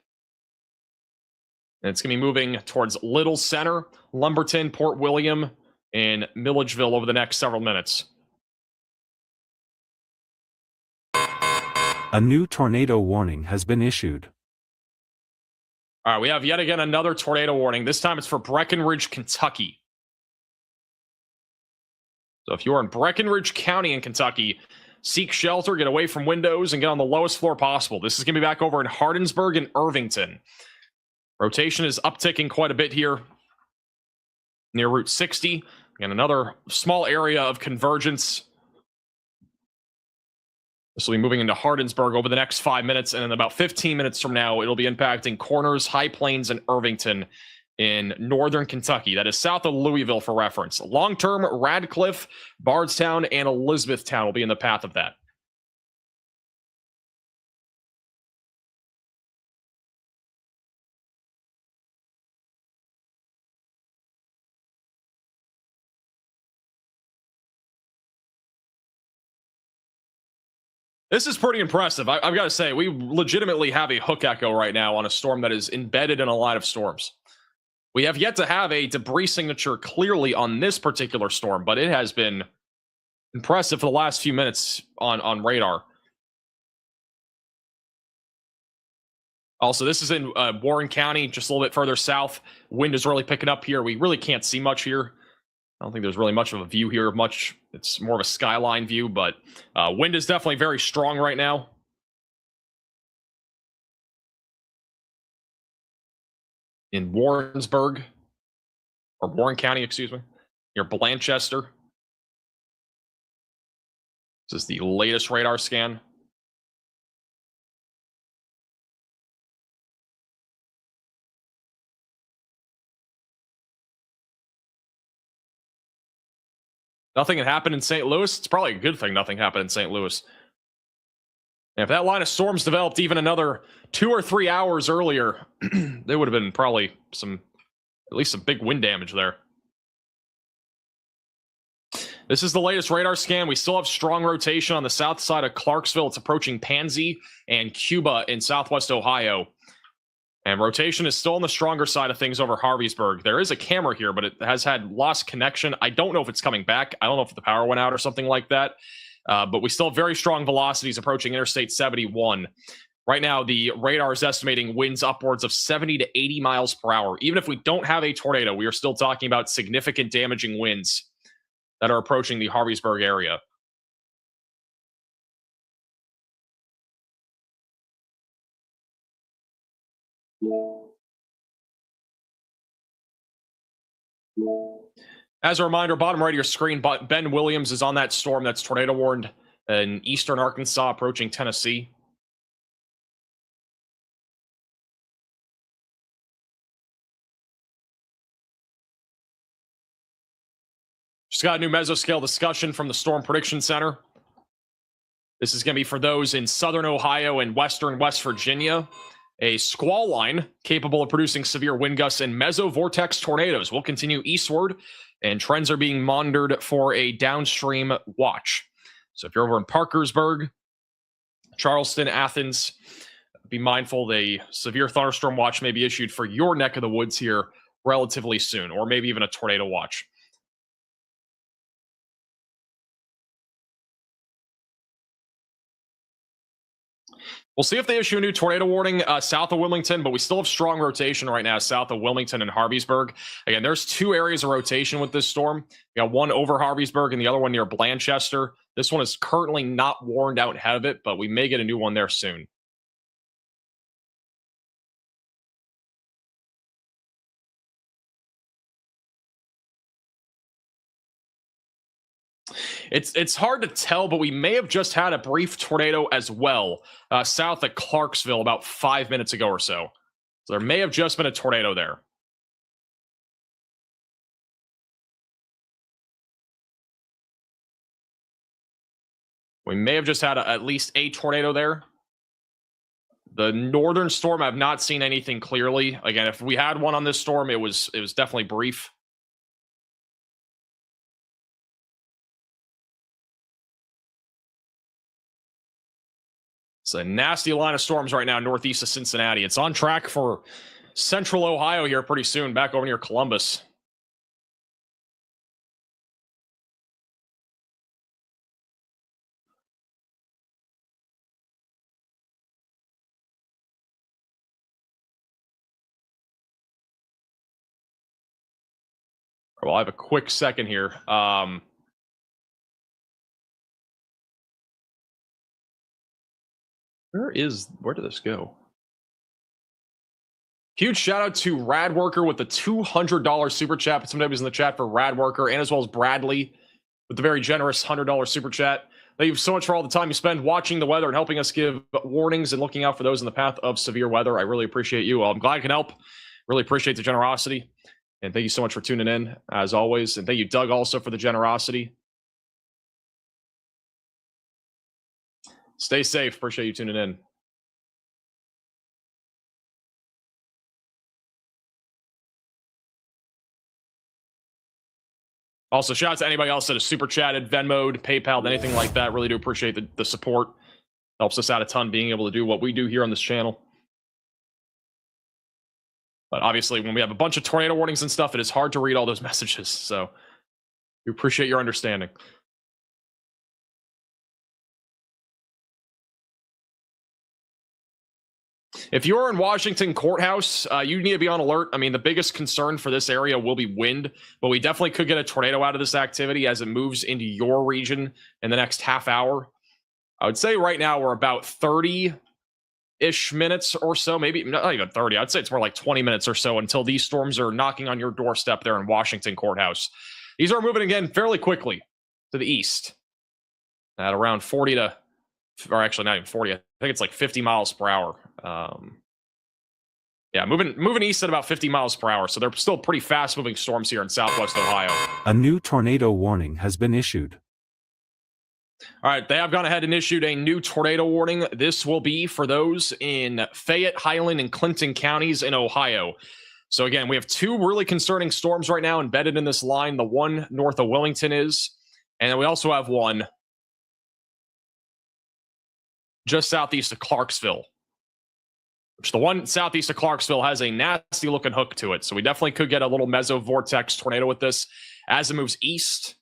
And it's going to be moving towards Little Center, Lumberton, Port William, and Milledgeville over the next several minutes. A new tornado warning has been issued. All right, we have yet again another tornado warning. This time it's for Breckenridge, Kentucky. So if you're in Breckenridge County in Kentucky, seek shelter, get away from windows, and get on the lowest floor possible. This is going to be back over in Hardinsburg and Irvington. Rotation is upticking quite a bit here near Route 60. And another small area of convergence. This will be moving into Hardinsburg over the next 5 minutes. And in about 15 minutes from now, it'll be impacting Corners, High Plains, and Irvington in northern Kentucky. That is south of Louisville for reference. Long-term, Radcliffe, Bardstown, and Elizabethtown will be in the path of that. This is pretty impressive. I've got to say, we legitimately have a hook echo right now on a storm that is embedded in a line of storms. We have yet to have a debris signature clearly on this particular storm, but it has been impressive for the last few minutes on radar. Also, this is in Warren County, just a little bit further south. Wind is really picking up here. We really can't see much here. I don't think there's really much of a view here. It's more of a skyline view, but wind is definitely very strong right now. In Warrensburg, or Warren County, excuse me, near Blanchester. This is the latest radar scan. Nothing had happened in St. Louis. It's probably a good thing nothing happened in St. Louis. And if that line of storms developed even another 2 or 3 hours earlier, there would have been probably at least some big wind damage there. This is the latest radar scan. We still have strong rotation on the south side of Clarksville. It's approaching Pansy and Cuba in southwest Ohio. And rotation is still on the stronger side of things over Harveysburg. There is a camera here, but it has had lost connection. I don't know if it's coming back. I don't know if the power went out or something like that. But we still have very strong velocities approaching Interstate 71. Right now, the radar is estimating winds upwards of 70 to 80 miles per hour. Even if we don't have a tornado, we are still talking about significant damaging winds that are approaching the Harveysburg area. As a reminder, bottom right of your screen, Ben Williams is on that storm that's tornado warned in eastern Arkansas approaching Tennessee. Just got a new mesoscale discussion from the Storm Prediction Center. This is going to be for those in southern Ohio and western West Virginia. A squall line capable of producing severe wind gusts and mesovortex tornadoes will continue eastward, and trends are being monitored for a downstream watch. So if you're over in Parkersburg, Charleston, Athens, be mindful a severe thunderstorm watch may be issued for your neck of the woods here relatively soon, or maybe even a tornado watch. We'll see if they issue a new tornado warning south of Wilmington, but we still have strong rotation right now south of Wilmington and Harveysburg. Again, there's 2 areas of rotation with this storm. You got one over Harveysburg and the other one near Blanchester. This one is currently not warned out ahead of it, but we may get a new one there soon. It's hard to tell, but we may have just had a brief tornado as well south of Clarksville about 5 minutes ago or so. So there may have just been a tornado there. We may have just had at least a tornado there. The northern storm, I've not seen anything clearly. Again, if we had one on this storm, it was definitely brief. It's a nasty line of storms right now northeast of Cincinnati. It's on track for central Ohio here pretty soon, back over near Columbus. Well, I have a quick second here. Where did this go? Huge shout out to Radworker with the $200 super chat. Put some W's in the chat for Radworker, and as well as Bradley with the very generous $100 super chat. Thank you so much for all the time you spend watching the weather and helping us give warnings and looking out for those in the path of severe weather. I really appreciate you. I'm glad I can help. Really appreciate the generosity. And thank you so much for tuning in, as always. And thank you, Doug, also for the generosity. Stay safe. Appreciate you tuning in. Also, shout out to anybody else that has super chatted, Venmo'd, PayPal, anything like that. Really do appreciate the support. Helps us out a ton being able to do what we do here on this channel. But obviously, when we have a bunch of tornado warnings and stuff, it is hard to read all those messages. So we appreciate your understanding. If you're in Washington Courthouse, you need to be on alert. I mean, the biggest concern for this area will be wind, but we definitely could get a tornado out of this activity as it moves into your region in the next half hour. I would say right now we're about 30-ish minutes or so, maybe not even 30. I'd say it's more like 20 minutes or so until these storms are knocking on your doorstep there in Washington Courthouse. These are moving again fairly quickly to the east at around 40 to, or actually not even 40. I think it's like 50 miles per hour. Yeah, moving east at about 50 miles per hour. So they're still pretty fast moving storms here in Southwest Ohio. A new tornado warning has been issued. All right, they have gone ahead and issued a new tornado warning. This will be for those in Fayette, Highland, and Clinton counties in Ohio. So again, we have 2 really concerning storms right now embedded in this line. The one north of Wilmington is, and then we also have one just southeast of Clarksville. Which the one southeast of Clarksville has a nasty looking hook to it. So we definitely could get a little mesovortex tornado with this as it moves east.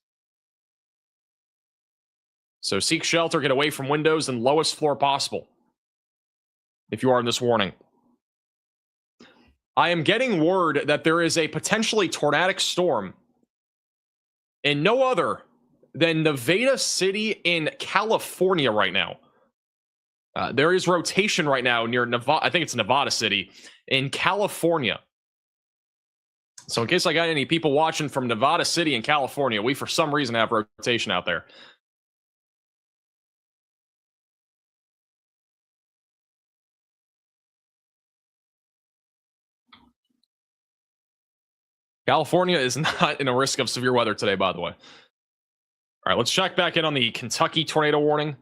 So seek shelter, get away from windows and lowest floor possible if you are in this warning. I am getting word that there is a potentially tornadic storm in no other than Nevada City in California right now. There is rotation right now near Nevada. I think it's Nevada City in California. So in case I got any people watching from Nevada City in California, we for some reason have rotation out there. California is not in a risk of severe weather today, by the way. All right, let's check back in on the Kentucky tornado warning.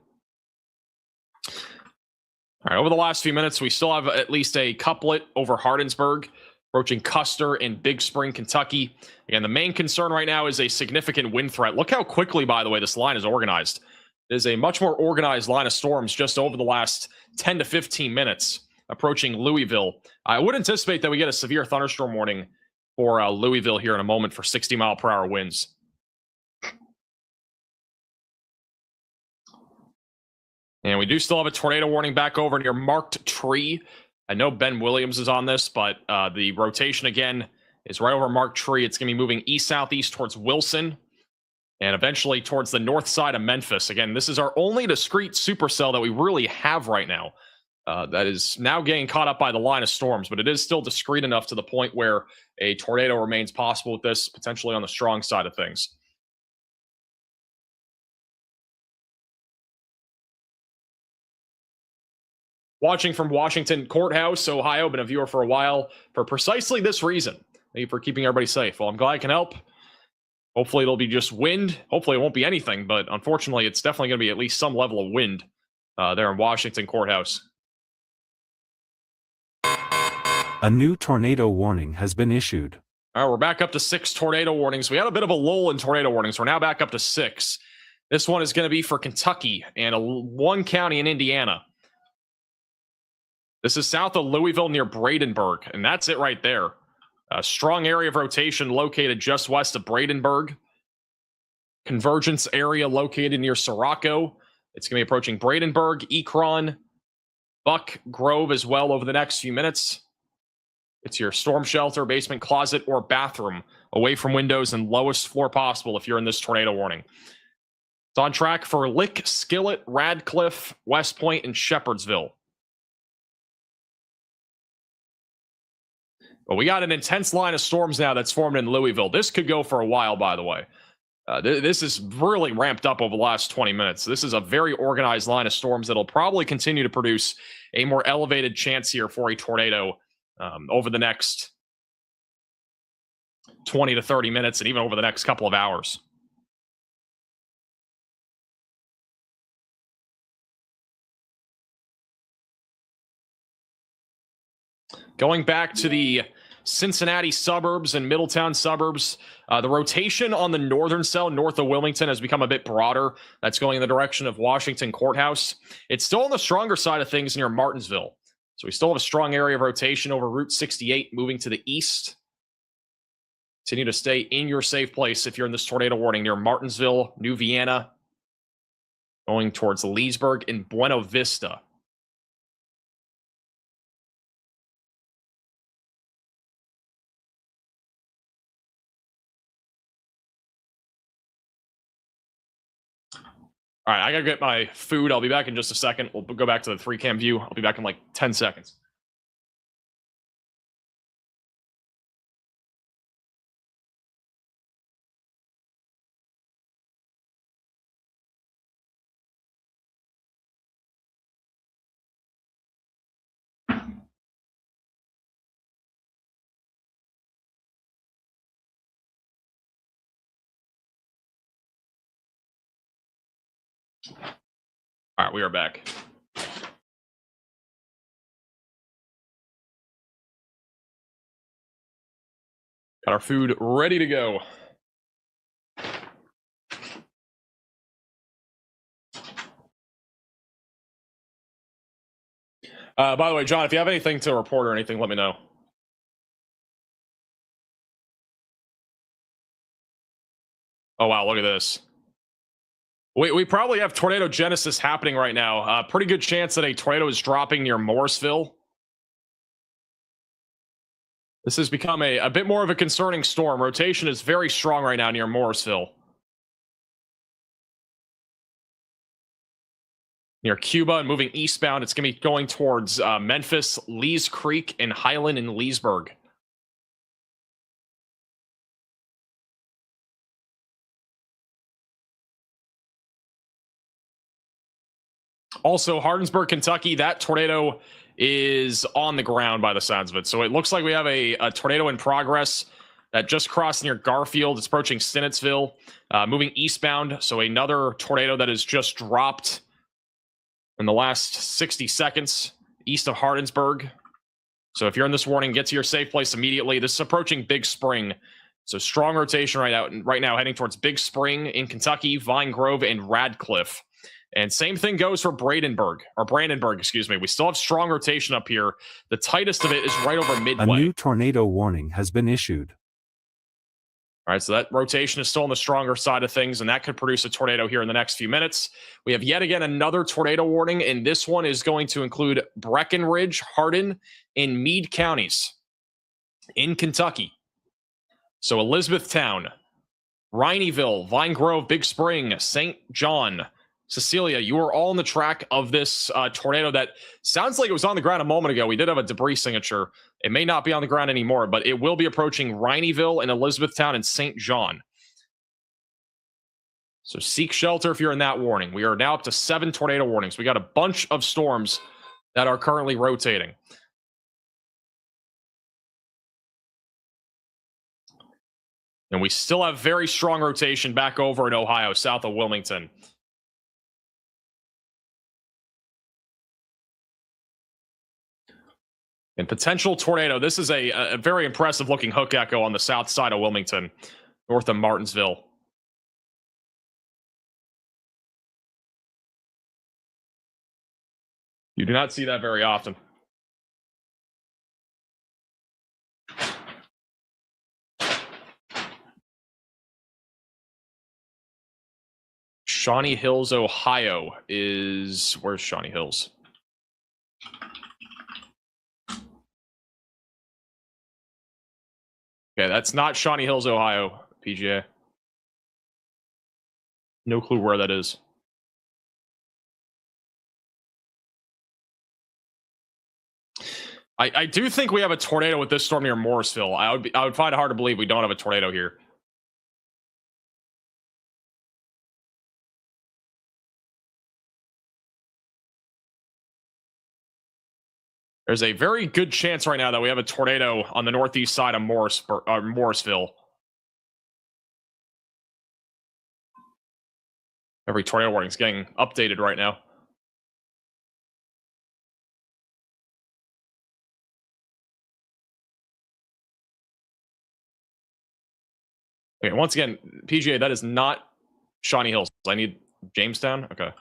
All right, over the last few minutes, we still have at least a couplet over Hardinsburg, approaching Custer in Big Spring, Kentucky. Again, the main concern right now is a significant wind threat. Look how quickly, by the way, this line is organized. It is a much more organized line of storms just over the last 10 to 15 minutes, approaching Louisville. I would anticipate that we get a severe thunderstorm warning for Louisville here in a moment for 60-mile-per-hour winds. And we do still have a tornado warning back over near Marked Tree. I know Ben Williams is on this, but the rotation again is right over Marked Tree. It's going to be moving east-southeast towards Wilson and eventually towards the north side of Memphis. Again, this is our only discrete supercell that we really have right now. That is now getting caught up by the line of storms, but it is still discrete enough to the point where a tornado remains possible with this, potentially on the strong side of things. Watching from Washington Courthouse, Ohio, been a viewer for a while for precisely this reason. Thank you for keeping everybody safe. Well, I'm glad I can help. Hopefully it'll be just wind. Hopefully it won't be anything, but unfortunately it's definitely going to be at least some level of wind there in Washington Courthouse. A new tornado warning has been issued. All right, we're back up to 6 tornado warnings. We had a bit of a lull in tornado warnings. We're now back up to 6. This one is going to be for Kentucky and one county in Indiana. This is south of Louisville near Bradenburg, and that's it right there. A strong area of rotation located just west of Bradenburg. Convergence area located near Sirocco. It's going to be approaching Bradenburg, Ekron, Buck Grove as well over the next few minutes. It's your storm shelter, basement, closet, or bathroom away from windows and lowest floor possible if you're in this tornado warning. It's on track for Lick, Skillet, Radcliffe, West Point, and Shepherdsville. But we got an intense line of storms now that's formed in Louisville. This could go for a while, by the way. This is really ramped up over the last 20 minutes. This is a very organized line of storms that'll probably continue to produce a more elevated chance here for a tornado over the next 20 to 30 minutes and even over the next couple of hours. Going back to the Cincinnati suburbs and Middletown suburbs, the rotation on the northern cell north of Wilmington has become a bit broader. That's going in the direction of Washington Courthouse. It's still on the stronger side of things near Martinsville. So we still have a strong area of rotation over Route 68 moving to the east. Continue to stay in your safe place if you're in this tornado warning near Martinsville, New Vienna, going towards Leesburg and Buena Vista. All right, I gotta get my food. I'll be back in just a second. We'll go back to the 3-cam view. I'll be back in like 10 seconds. All right, we are back. Got our food ready to go. By the way, John, if you have anything to report or anything, let me know. Oh, wow, look at this. We probably have tornado genesis happening right now. Pretty good chance that a tornado is dropping near Morrisville. This has become a bit more of a concerning storm. Rotation is very strong right now near Morrisville. Near Cuba and moving eastbound, it's going to be going towards Memphis, Lees Creek, and Highland and Leesburg. Also, Hardinsburg, Kentucky, that tornado is on the ground by the sounds of it. So it looks like we have a tornado in progress that just crossed near Garfield. It's approaching Stinnettsville, moving eastbound. So another tornado that has just dropped in the last 60 seconds east of Hardinsburg. So if you're in this warning, get to your safe place immediately. This is approaching Big Spring. So strong rotation right now heading towards Big Spring in Kentucky, Vine Grove, and Radcliffe. And same thing goes for Brandenburg, excuse me. We still have strong rotation up here. The tightest of it is right over Midway. A new tornado warning has been issued. All right, so that rotation is still on the stronger side of things, and that could produce a tornado here in the next few minutes. We have yet again another tornado warning, and this one is going to include Breckenridge, Hardin, and Meade counties in Kentucky. So Elizabethtown, Rineyville, Vine Grove, Big Spring, St. John, Cecilia, you are all on the track of this tornado that sounds like it was on the ground a moment ago. We did have a debris signature. It may not be on the ground anymore, but it will be approaching Rineyville and Elizabethtown and St. John. So seek shelter if you're in that warning. We are now up to 7 tornado warnings. We got a bunch of storms that are currently rotating. And we still have very strong rotation back over in Ohio, south of Wilmington. And potential tornado. This is a very impressive looking hook echo on the south side of Wilmington, north of Martinsville. You do not see that very often. Shawnee Hills, Ohio is... Where's Shawnee Hills? Okay, that's not Shawnee Hills, Ohio, PGA. No clue where that is. I do think we have a tornado with this storm near Morrisville. I would find it hard to believe we don't have a tornado here. There's a very good chance right now that we have a tornado on the northeast side of Morrisville. Every tornado warning is getting updated right now. Okay, once again, PGA, that is not Shawnee Hills. I need Jamestown. Okay.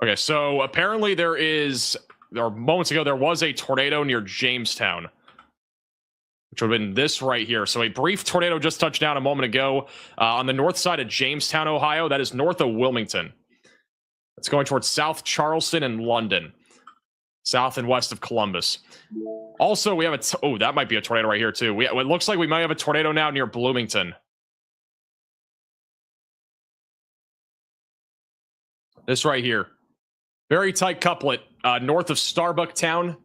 Okay, so apparently moments ago, there was a tornado near Jamestown, which would have been this right here. So a brief tornado just touched down a moment ago on the north side of Jamestown, Ohio. That is north of Wilmington. It's going towards South Charleston and London, south and west of Columbus. Also, we have that might be a tornado right here too. It looks like we might have a tornado now near Bloomington. This right here. Very tight couplet north of Starbuck Town.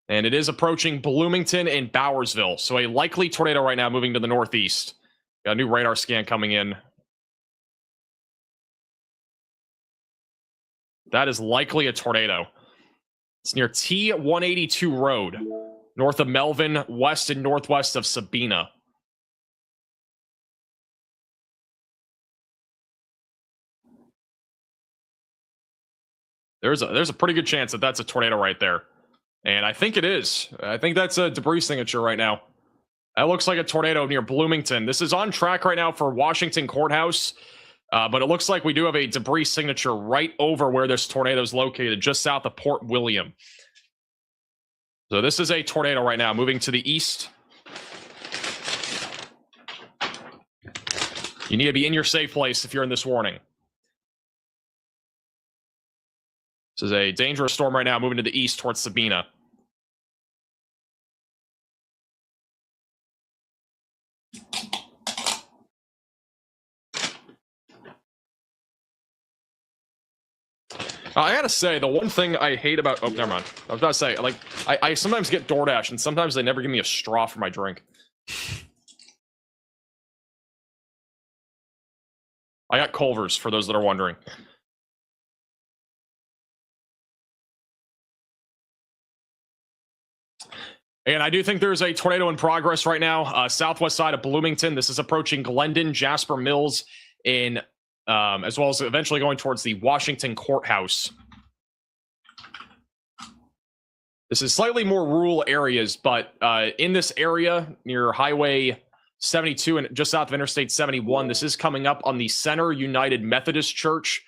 And it is approaching Bloomington and Bowersville. So a likely tornado right now moving to the northeast. Got a new radar scan coming in. That is likely a tornado. It's near T-182 Road, north of Melvin, west and northwest of Sabina. There's a pretty good chance that that's a tornado right there. And I think it is. I think that's a debris signature right now. That looks like a tornado near Bloomington. This is on track right now for Washington Courthouse. But it looks like we do have a debris signature right over where this tornado is located, just south of Port William. So this is a tornado right now moving to the east. You need to be in your safe place if you're in this warning. This is a dangerous storm right now moving to the east towards Sabina. I gotta say, the one thing I hate about... Oh, never mind. I was about to say, like, I sometimes get DoorDash, and sometimes they never give me a straw for my drink. I got Culver's, for those that are wondering. And I do think there's a tornado in progress right now, southwest side of Bloomington. This is approaching Glendon, Jasper Mills, in... as well as eventually going towards the Washington Courthouse. This is slightly more rural areas, but in this area near Highway 72 and just south of Interstate 71, this is coming up on the Center United Methodist Church,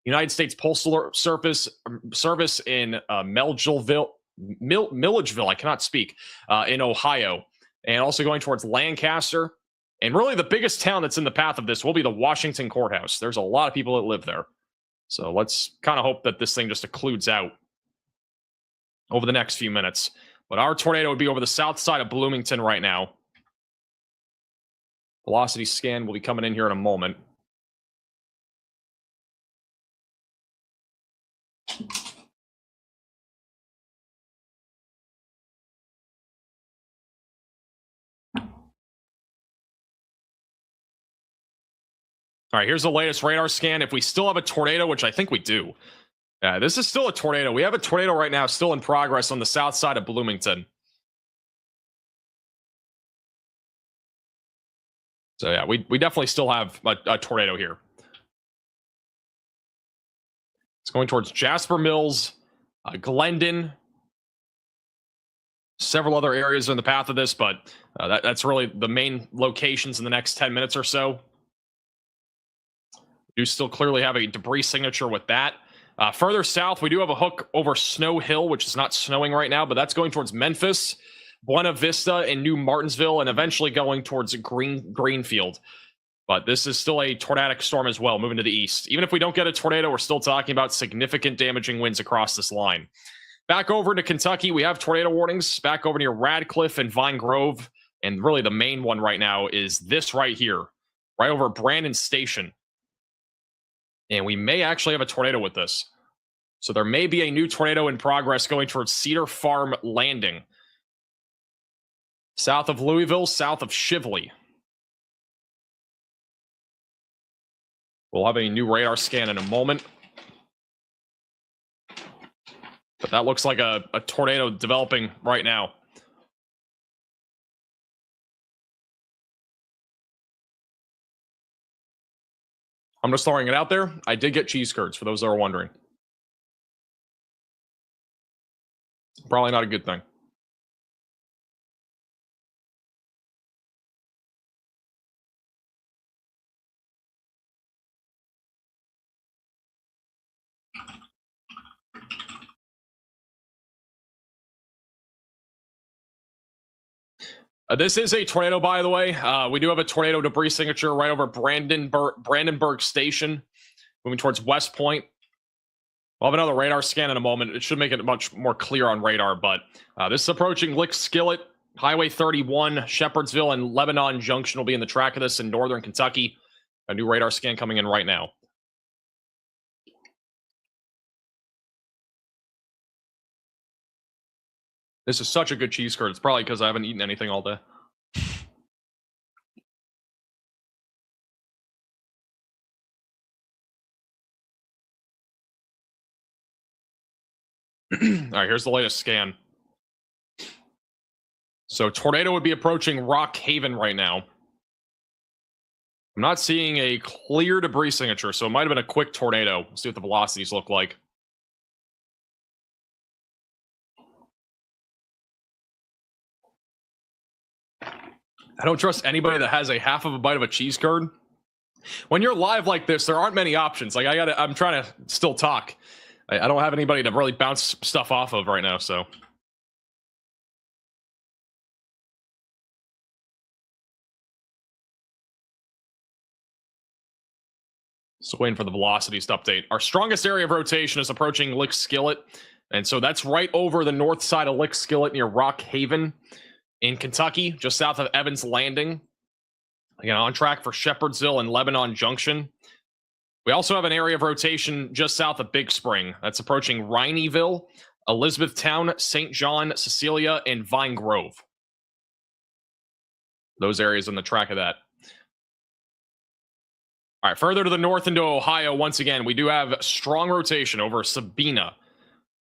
United States Postal Service in Melvilleville, Milledgeville, I cannot speak, in Ohio, and also going towards Lancaster. And really the biggest town that's in the path of this will be the Washington Courthouse. There's a lot of people that live there. So let's kind of hope that this thing just occludes out over the next few minutes. But our tornado would be over the south side of Bloomington right now. Velocity scan will be coming in here in a moment. All right, here's the latest radar scan. If we still have a tornado, which I think we do. This is still a tornado. We have a tornado right now still in progress on the south side of Bloomington. So yeah, we definitely still have a tornado here. It's going towards Jasper Mills, Glendon, several other areas in the path of this, but that's really the main locations in the next 10 minutes or so. We do still clearly have a debris signature with that. Further south, we do have a hook over Snow Hill, which is not snowing right now, but that's going towards Memphis, Buena Vista, and New Martinsville, and eventually going towards Greenfield. But this is still a tornadic storm as well, moving to the east. Even if we don't get a tornado, we're still talking about significant damaging winds across this line. Back over to Kentucky, we have tornado warnings. Back over near Radcliffe and Vine Grove. And really the main one right now is this right here, right over Brandon Station. And we may actually have a tornado with this. So there may be a new tornado in progress going towards Cedar Farm Landing. South of Louisville, south of Shively. We'll have a new radar scan in a moment. But that looks like a tornado developing right now. I'm just throwing it out there. I did get cheese curds, for those that are wondering. Probably not a good thing. This is a tornado, by the way. We do have a tornado debris signature right over Brandenburg Station, moving towards West Point. We'll have another radar scan in a moment. It should make it much more clear on radar, but this is approaching Lick Skillet, Highway 31, Shepherdsville, and Lebanon Junction will be in the track of this in northern Kentucky. A new radar scan coming in right now. This is such a good cheese curd. It's probably because I haven't eaten anything all day. All right, here's the latest scan. So tornado would be approaching Rock Haven right now. I'm not seeing a clear debris signature, so it might have been a quick tornado. Let's see what the velocities look like. I don't trust anybody that has a half of a bite of a cheese curd. When you're live like this, there aren't many options. Like I'm trying to still talk. I don't have anybody to really bounce stuff off of right now, so. So waiting for the velocities to update. Our strongest area of rotation is approaching Lick Skillet. And so that's right over the north side of Lick Skillet near Rock Haven in Kentucky, just south of Evans Landing. Again, on track for Shepherdsville and Lebanon Junction. We also have an area of rotation just south of Big Spring. That's approaching Rineyville, Elizabethtown, St. John, Cecilia, and Vine Grove. Those areas on the track of that. All right, further to the north into Ohio, once again, we do have strong rotation over Sabina.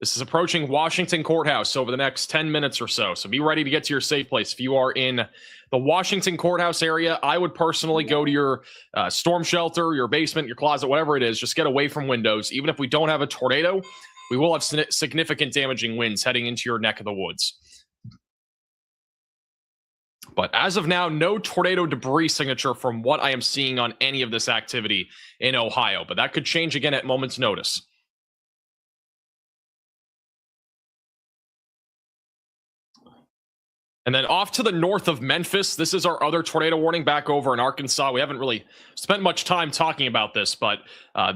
This is approaching Washington Courthouse over the next 10 minutes or so. So be ready to get to your safe place. If you are in the Washington Courthouse area, I would personally go to your storm shelter, your basement, your closet, whatever it is. Just get away from windows. Even if we don't have a tornado, we will have significant damaging winds heading into your neck of the woods. But as of now, no tornado debris signature from what I am seeing on any of this activity in Ohio. But that could change again at moment's notice. And then off to the north of Memphis, this is our other tornado warning back over in Arkansas. We haven't really spent much time talking about this, but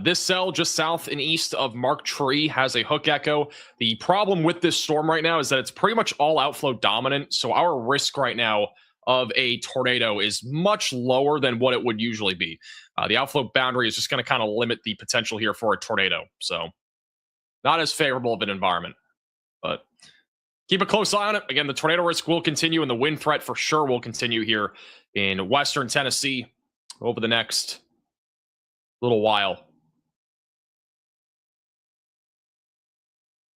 this cell just south and east of Mark Tree has a hook echo. The problem with this storm right now is that it's pretty much all outflow dominant. So our risk right now of a tornado is much lower than what it would usually be. The outflow boundary is just going to kind of limit the potential here for a tornado. So not as favorable of an environment, but keep a close eye on it. Again, the tornado risk will continue and the wind threat for sure will continue here in Western Tennessee over the next little while.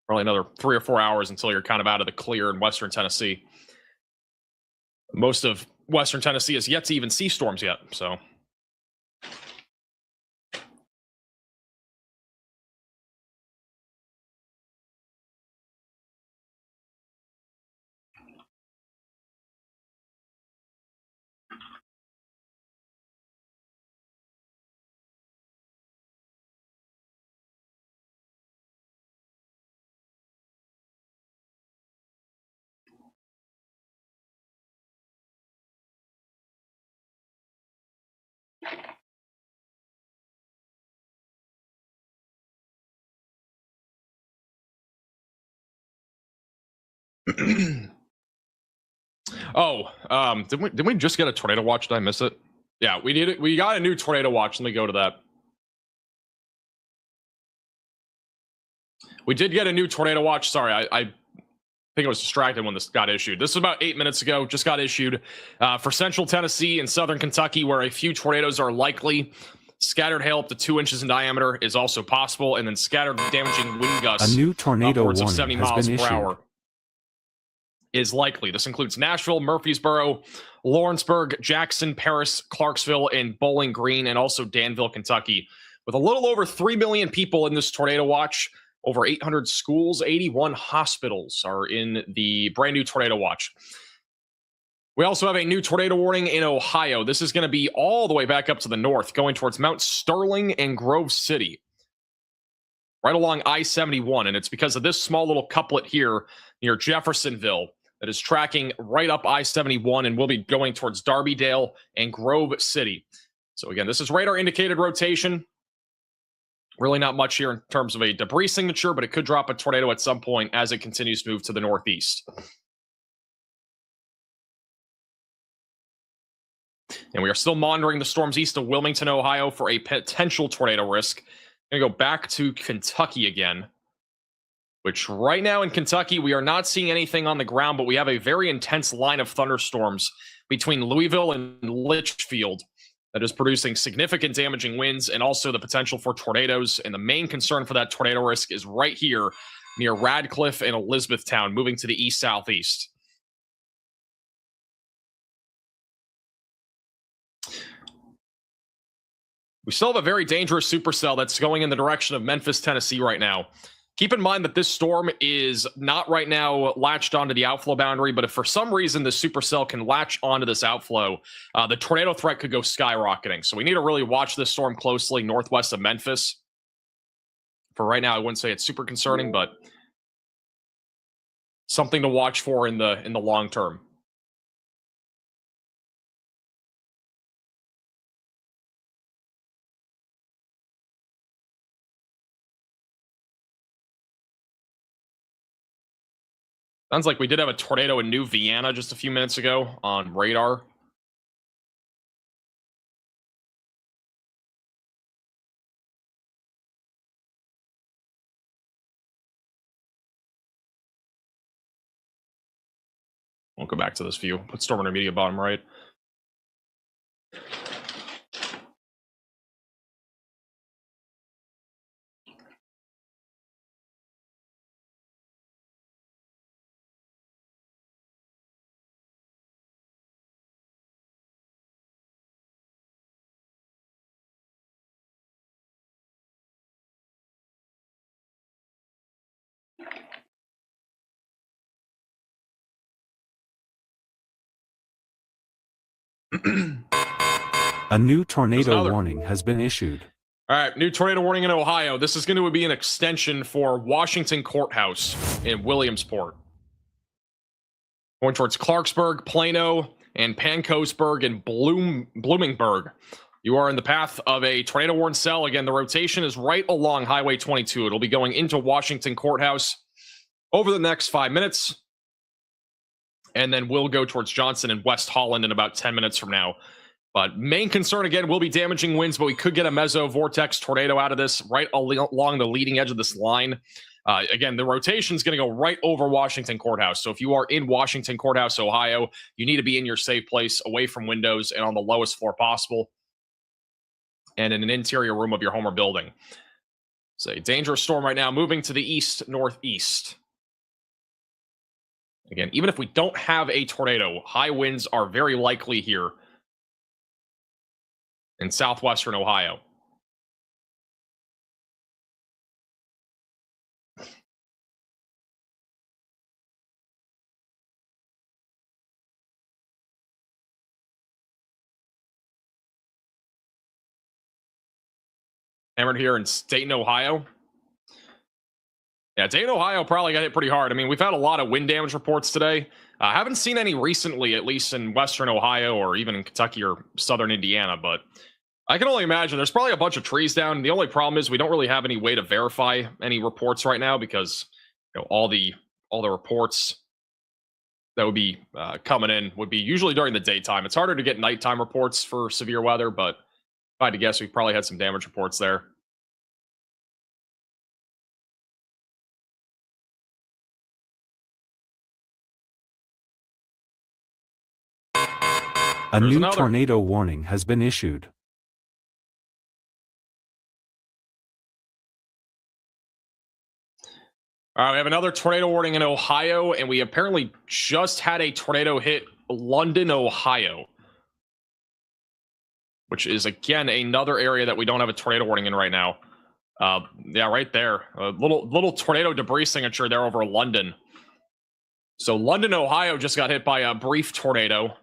Probably another 3 or 4 hours until you're kind of out of the clear in Western Tennessee. Most of Western Tennessee is yet to even see storms yet, so. Did we just get a tornado watch? Did I miss it? Yeah, we did it. We got a new tornado watch. Let me go to that. We did get a new tornado watch. Sorry, I think I was distracted when this got issued. This was about 8 minutes ago. Just got issued for Central Tennessee and Southern Kentucky, where a few tornadoes are likely. Scattered hail up to 2 inches in diameter is also possible, and then scattered damaging wind gusts A new tornado upwards of warning 70 has miles been per issued. hour is likely. This includes Nashville, Murfreesboro, Lawrenceburg, Jackson, Paris, Clarksville, and Bowling Green, and also Danville, Kentucky. With a little over 3 million people in this tornado watch, over 800 schools, 81 hospitals are in the brand new tornado watch. We also have a new tornado warning in Ohio. This is going to be all the way back up to the north, going towards Mount Sterling and Grove City, right along I-71. And it's because of this small little couplet here near Jeffersonville that is tracking right up I-71 and will be going towards Darbydale and Grove City. So again, this is radar indicated rotation. Really not much here in terms of a debris signature, but it could drop a tornado at some point as it continues to move to the northeast. And we are still monitoring the storms east of Wilmington, Ohio for a potential tornado risk. I'm going to go back to Kentucky again, which right now in Kentucky, we are not seeing anything on the ground, but we have a very intense line of thunderstorms between Louisville and Litchfield that is producing significant damaging winds and also the potential for tornadoes. And the main concern for that tornado risk is right here near Radcliffe and Elizabethtown, moving to the east-southeast. We still have a very dangerous supercell that's going in the direction of Memphis, Tennessee right now. Keep in mind that this storm is not right now latched onto the outflow boundary, but if for some reason the supercell can latch onto this outflow, the tornado threat could go skyrocketing. So we need to really watch this storm closely northwest of Memphis. For right now, I wouldn't say it's super concerning, but something to watch for in the long term. Sounds like we did have a tornado in New Vienna just a few minutes ago on radar. We'll go back to this view. Put storm intermediate bottom right. A new tornado warning has been issued. All right, new tornado warning in Ohio. This is going to be an extension for Washington Courthouse in Williamsport. going towards Clarksburg, Plano, and Pancosburg and Bloomingburg. You are in the path of a tornado warning cell. Again, the rotation is right along Highway 22. It'll be going into Washington Courthouse over the next 5 minutes. And then we'll go towards Johnson and West Holland in about 10 minutes from now. But main concern, again, will be damaging winds, but we could get a mesovortex tornado out of this right along the leading edge of this line. Again, the rotation is going to go right over Washington Courthouse. So if you are in Washington Courthouse, Ohio, you need to be in your safe place, away from windows and on the lowest floor possible, and in an interior room of your home or building. It's a dangerous storm right now, moving to the east-northeast. Again, even if we don't have a tornado, high winds are very likely here in southwestern Ohio. Hammered here in Dayton, Ohio. Yeah, Dayton, Ohio probably got hit pretty hard. I mean, we've had a lot of wind damage reports today. I haven't seen any recently, at least in western Ohio or even in Kentucky or southern Indiana, but I can only imagine there's probably a bunch of trees down. The only problem is we don't really have any way to verify any reports right now because all the reports that would be coming in would be usually during the daytime. It's harder to get nighttime reports for severe weather, but if I had to guess, we probably had some damage reports there. A new tornado warning has been issued. All right, we have another tornado warning in Ohio, and we apparently just had a tornado hit London, Ohio, which is, again, another area that we don't have a tornado warning in right now. Yeah, right there. A little tornado debris signature there over London. So London, Ohio just got hit by a brief tornado.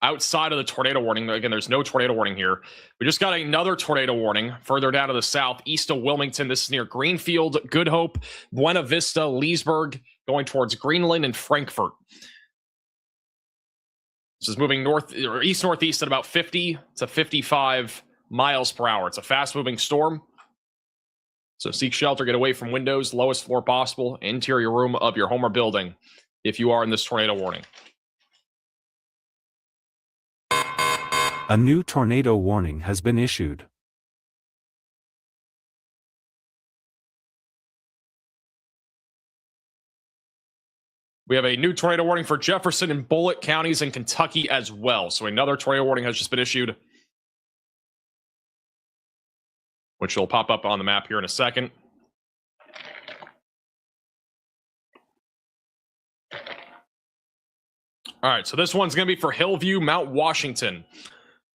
Outside of the tornado warning, again, there's no tornado warning here. We just got another tornado warning further down to the south, east of Wilmington. This is near Greenfield, Good Hope, Buena Vista, Leesburg, going towards Greenland and Frankfort. This is moving north or east-northeast at about 50 to 55 miles per hour. It's a fast-moving storm. So seek shelter, get away from windows, lowest floor possible, interior room of your home or building if you are in this tornado warning. A new tornado warning has been issued. We have a new tornado warning for Jefferson and Bullitt counties in Kentucky as well. So another tornado warning has just been issued, which will pop up on the map here in a second. All right, so this one's going to be for Hillview, Mount Washington.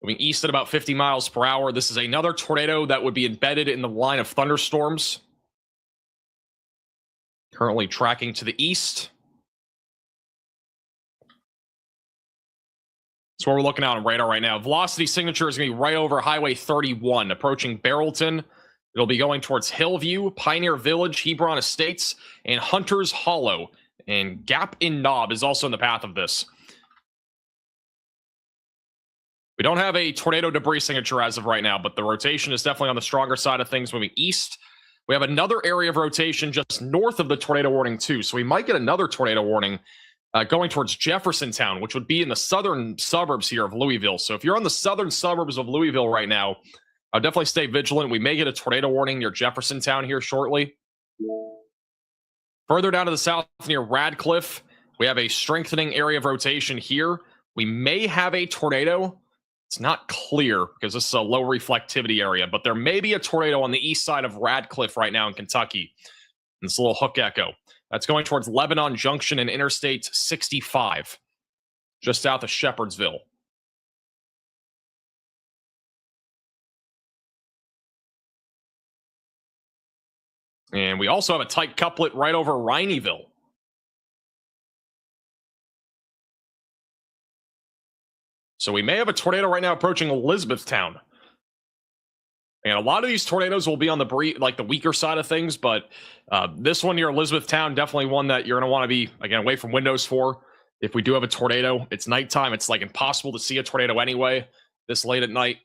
Moving east at about 50 miles per hour. This is another tornado that would be embedded in the line of thunderstorms. Currently tracking to the east. That's what we're looking at on radar right now. Velocity signature is going to be right over Highway 31, approaching Barrelton. It'll be going towards Hillview, Pioneer Village, Hebron Estates, and Hunter's Hollow. And Gap in Knob is also in the path of this. We don't have a tornado debris signature as of right now, but the rotation is definitely on the stronger side of things moving east. We have another area of rotation just north of the tornado warning too, so we might get another tornado warning going towards Jeffersontown, which would be in the southern suburbs here of Louisville. So if you're on the southern suburbs of Louisville right now, I'll definitely stay vigilant. We may get a tornado warning near Jeffersontown here shortly. Further down to the south near Radcliffe, we have a strengthening area of rotation here. We may have a tornado. It's not clear because this is a low reflectivity area, but there may be a tornado on the east side of Radcliffe right now in Kentucky. And it's a little hook echo. That's going towards Lebanon Junction and Interstate 65, just south of Shepherdsville. And we also have a tight couplet right over Rhineyville. So we may have a tornado right now approaching Elizabethtown. And a lot of these tornadoes will be on the weaker side of things, but this one near Elizabethtown, definitely one that you're going to want to be, again, away from windows for. If we do have a tornado, it's nighttime. It's like impossible to see a tornado anyway this late at night.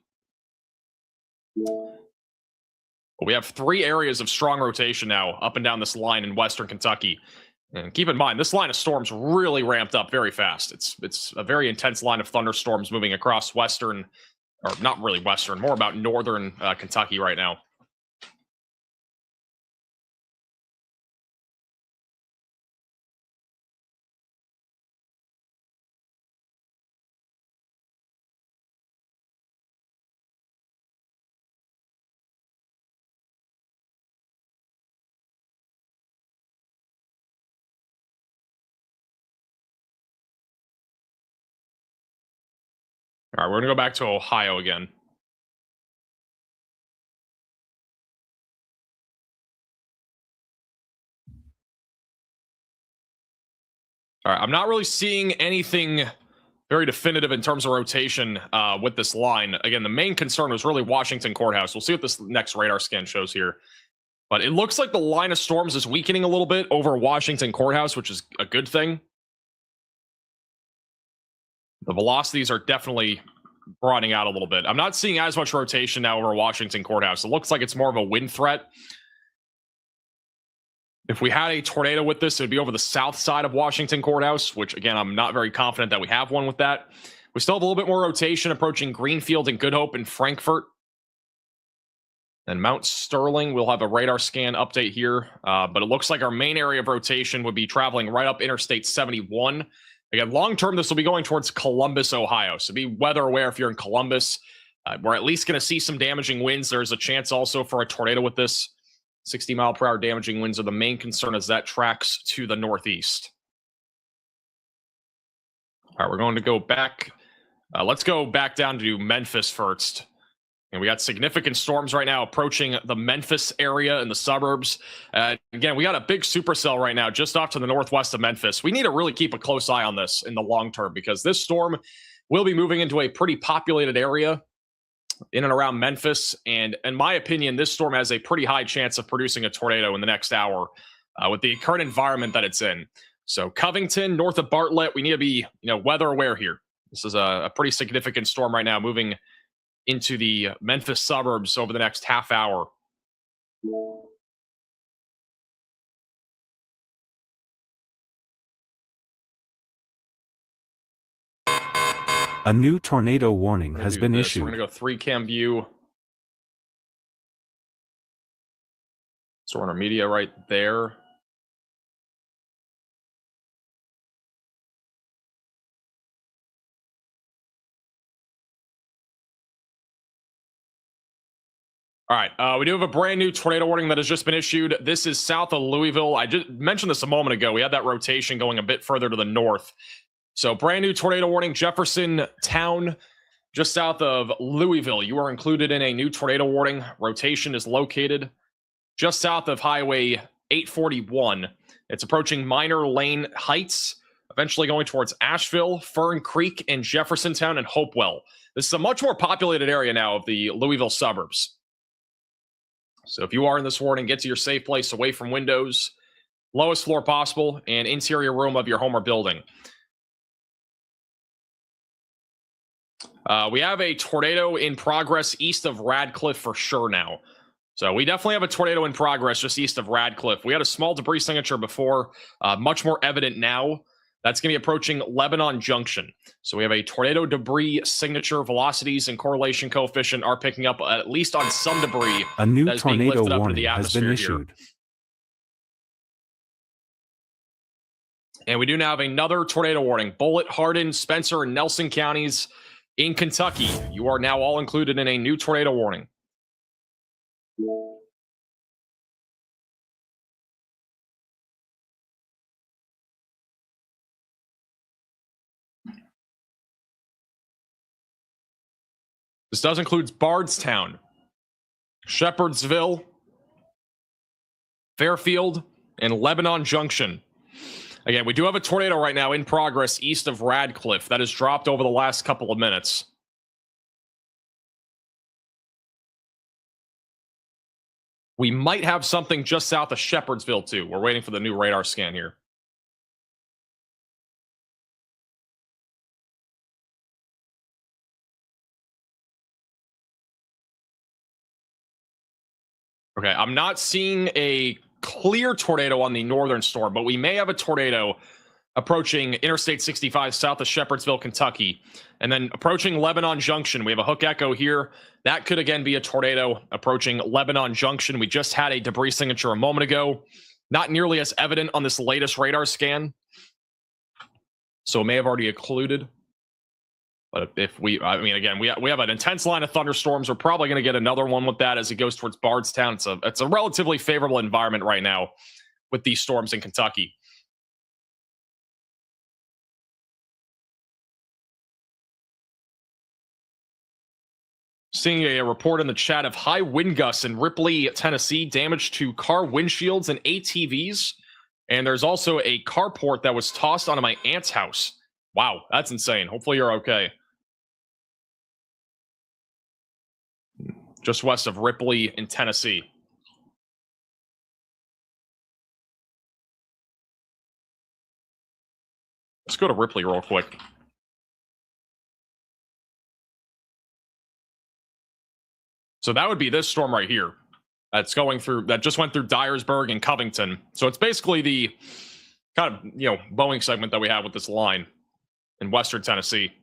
We have 3 areas of strong rotation now up and down this line in western Kentucky. And keep in mind, this line of storms really ramped up very fast. It's a very intense line of thunderstorms moving across western, or not really western, more about northern Kentucky right now. All right, we're going to go back to Ohio again. All right, I'm not really seeing anything very definitive in terms of rotation with this line. Again, the main concern was really Washington Courthouse. We'll see what this next radar scan shows here. But it looks like the line of storms is weakening a little bit over Washington Courthouse, which is a good thing. The velocities are definitely broadening out a little bit. I'm not seeing as much rotation now over Washington Courthouse. It looks like it's more of a wind threat. If we had a tornado with this, it would be over the south side of Washington Courthouse, which, again, I'm not very confident that we have one with that. We still have a little bit more rotation approaching Greenfield and Good Hope and Frankfort. And Mount Sterling, we'll have a radar scan update here. But it looks like our main area of rotation would be traveling right up Interstate 71. Again, long-term, this will be going towards Columbus, Ohio. So be weather aware if you're in Columbus. We're at least going to see some damaging winds. There's a chance also for a tornado with this. 60-mile-per-hour damaging winds are the main concern as that tracks to the northeast. All right, we're going to go back. Let's go back down to Memphis first. And we got significant storms right now approaching the Memphis area and the suburbs. Again, we got a big supercell right now just off to the northwest of Memphis. We need to really keep a close eye on this in the long term because this storm will be moving into a pretty populated area in and around Memphis. And in my opinion, this storm has a pretty high chance of producing a tornado in the next hour with the current environment that it's in. So Covington, north of Bartlett, we need to be weather aware here. This is a pretty significant storm right now moving into the Memphis suburbs over the next half hour. A new tornado warning has been issued. We're going to go 3-cam view. Sorter media right there. All right, we do have a brand new tornado warning that has just been issued. This is south of Louisville. I just mentioned this a moment ago. We had that rotation going a bit further to the north. So brand new tornado warning, Jefferson Town, just south of Louisville. You are included in a new tornado warning. Rotation is located just south of Highway 841. It's approaching Minor Lane Heights, eventually going towards Asheville, Fern Creek, and Jeffersontown and Hopewell. This is a much more populated area now of the Louisville suburbs. So if you are in this warning, get to your safe place away from windows, lowest floor possible, and interior room of your home or building. We have a tornado in progress east of Radcliffe for sure now. So we definitely have a tornado in progress just east of Radcliffe. We had a small debris signature before, much more evident now. That's going to be approaching Lebanon Junction. So we have a tornado debris signature. Velocities and correlation coefficient are picking up at least on some debris. A new tornado warning has been issued. And we do now have another tornado warning. Bullitt, Hardin, Spencer, and Nelson counties in Kentucky. You are now all included in a new tornado warning. This does include Bardstown, Shepherdsville, Fairfield, and Lebanon Junction. Again, we do have a tornado right now in progress east of Radcliffe that has dropped over the last couple of minutes. We might have something just south of Shepherdsville, too. We're waiting for the new radar scan here. Okay, I'm not seeing a clear tornado on the northern storm, but we may have a tornado approaching Interstate 65 south of Shepherdsville, Kentucky. And then approaching Lebanon Junction, we have a hook echo here. That could again be a tornado approaching Lebanon Junction. We just had a debris signature a moment ago. Not nearly as evident on this latest radar scan. So it may have already occluded. But if we, I mean, again, we have an intense line of thunderstorms. We're probably going to get another one with that as it goes towards Bardstown. It's a relatively favorable environment right now with these storms in Kentucky. Seeing a report in the chat of high wind gusts in Ripley, Tennessee, damage to car windshields and ATVs. And there's also a carport that was tossed onto my aunt's house. Wow, that's insane. Hopefully you're okay. Just west of Ripley in Tennessee. Let's go to Ripley real quick. So that would be this storm right here. That's going through, that just went through Dyersburg and Covington. So it's basically the kind of, Boeing segment that we have with this line in western Tennessee.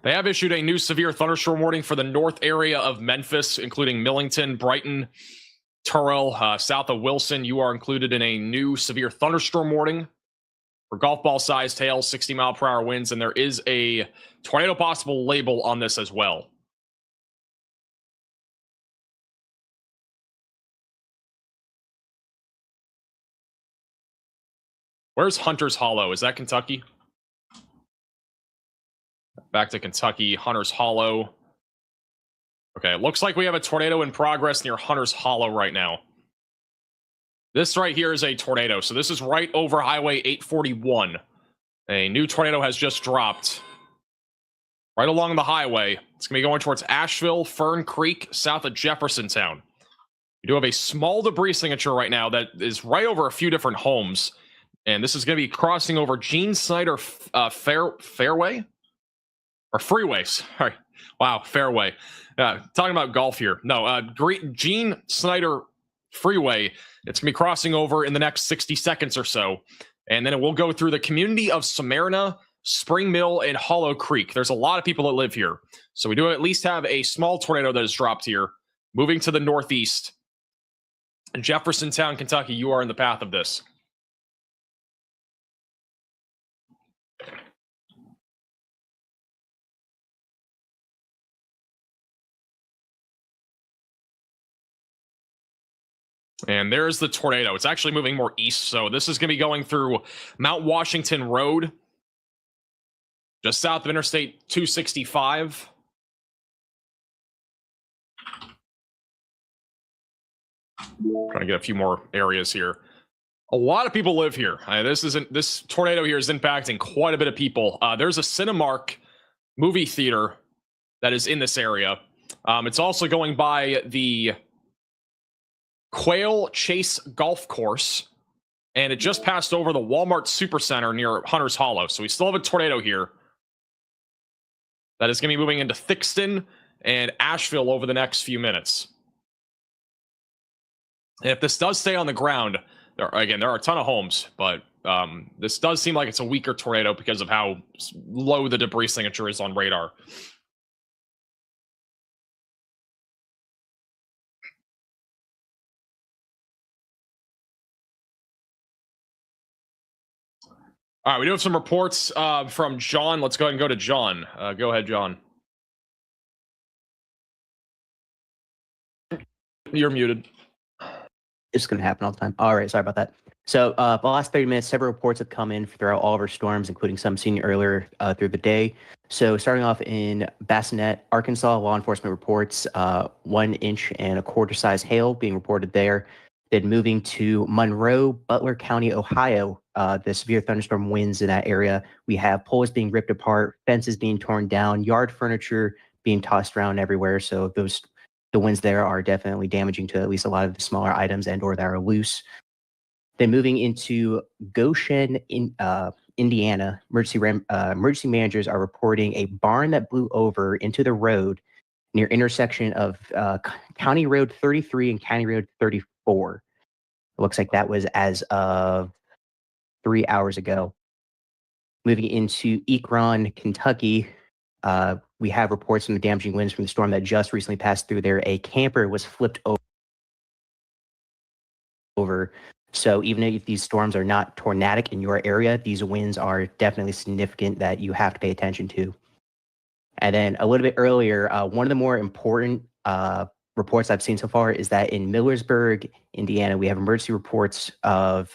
They have issued a new severe thunderstorm warning for the north area of Memphis, including Millington, Brighton, Turrell, south of Wilson. You are included in a new severe thunderstorm warning for golf ball sized hail, 60-mile-per-hour winds, and there is a tornado possible label on this as well. Where's Hunter's Hollow? Is that Kentucky? Back to Kentucky, Hunter's Hollow. Okay, it looks like we have a tornado in progress near Hunter's Hollow right now. This right here is a tornado. So this is right over Highway 841. A new tornado has just dropped right along the highway. It's going to be going towards Asheville, Fern Creek, south of Jeffersontown. We do have a small debris signature right now that is right over a few different homes. And this is going to be crossing over Gene Snyder Fairway? Or Freeway, sorry. Wow, Fairway. Talking about golf here. No, Gene Snyder Freeway. It's going to be crossing over in the next 60 seconds or so. And then it will go through the community of Smyrna, Spring Mill, and Hollow Creek. There's a lot of people that live here. So we do at least have a small tornado that has dropped here, moving to the northeast. In Jeffersontown, Kentucky, you are in the path of this. And there's the tornado. It's actually moving more east. So this is going to be going through Mount Washington Road, just south of Interstate 265. Trying to get a few more areas here. A lot of people live here. This tornado here is impacting quite a bit of people. There's a Cinemark movie theater that is in this area. It's also going by the Quail Chase Golf Course, and it just passed over the Walmart Supercenter near Hunter's Hollow. So we still have a tornado here that is going to be moving into Thixton and Asheville over the next few minutes. And if this does stay on the ground, there are a ton of homes, but this does seem like it's a weaker tornado because of how low the debris signature is on radar. All right, we do have some reports from John. Let's go ahead and go to John. Go ahead, John. You're muted. It's going to happen all the time. All right, sorry about that. So the last 30 minutes, several reports have come in throughout all of our storms, including some seen earlier through the day. So starting off in Bassinet, Arkansas, law enforcement reports 1 inch and a quarter size hail being reported there. Then moving to Monroe, Butler County, Ohio, the severe thunderstorm winds in that area. We have poles being ripped apart, fences being torn down, yard furniture being tossed around everywhere. So the winds there are definitely damaging to at least a lot of the smaller items and or that are loose. Then moving into Goshen, Indiana, emergency managers are reporting a barn that blew over into the road near intersection of County Road 33 and County Road 34. It looks like that was as of 3 hours ago. Moving into Ekron, Kentucky, we have reports from the damaging winds from the storm that just recently passed through there. A camper was flipped over. So even if these storms are not tornadic in your area, these winds are definitely significant that you have to pay attention to. And then a little bit earlier, one of the more important reports I've seen so far is that in Millersburg, Indiana, we have emergency reports of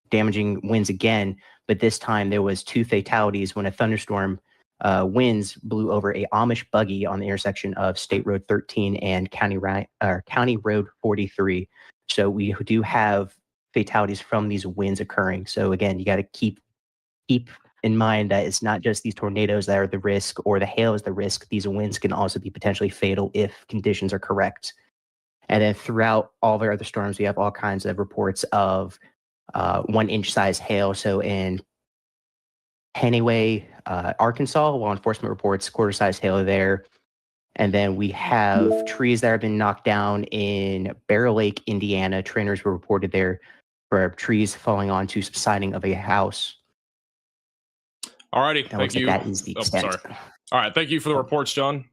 damaging winds again, but this time there was 2 fatalities when a thunderstorm winds blew over a Amish buggy on the intersection of State Road 13 and County Road 43. So we do have fatalities from these winds occurring. So again, you got to keep in mind that it's not just these tornadoes that are the risk or the hail is the risk. These winds can also be potentially fatal if conditions are correct. And then throughout all of our other storms, we have all kinds of reports of 1-inch size hail. So in Hannaway, Arkansas, law enforcement reports quarter-size hail there. And then we have trees that have been knocked down in Bear Lake, Indiana. Trainers were reported there for trees falling onto siding of a house. Alrighty, thank you. That is the extent. Sorry. All right, thank you for the reports, John.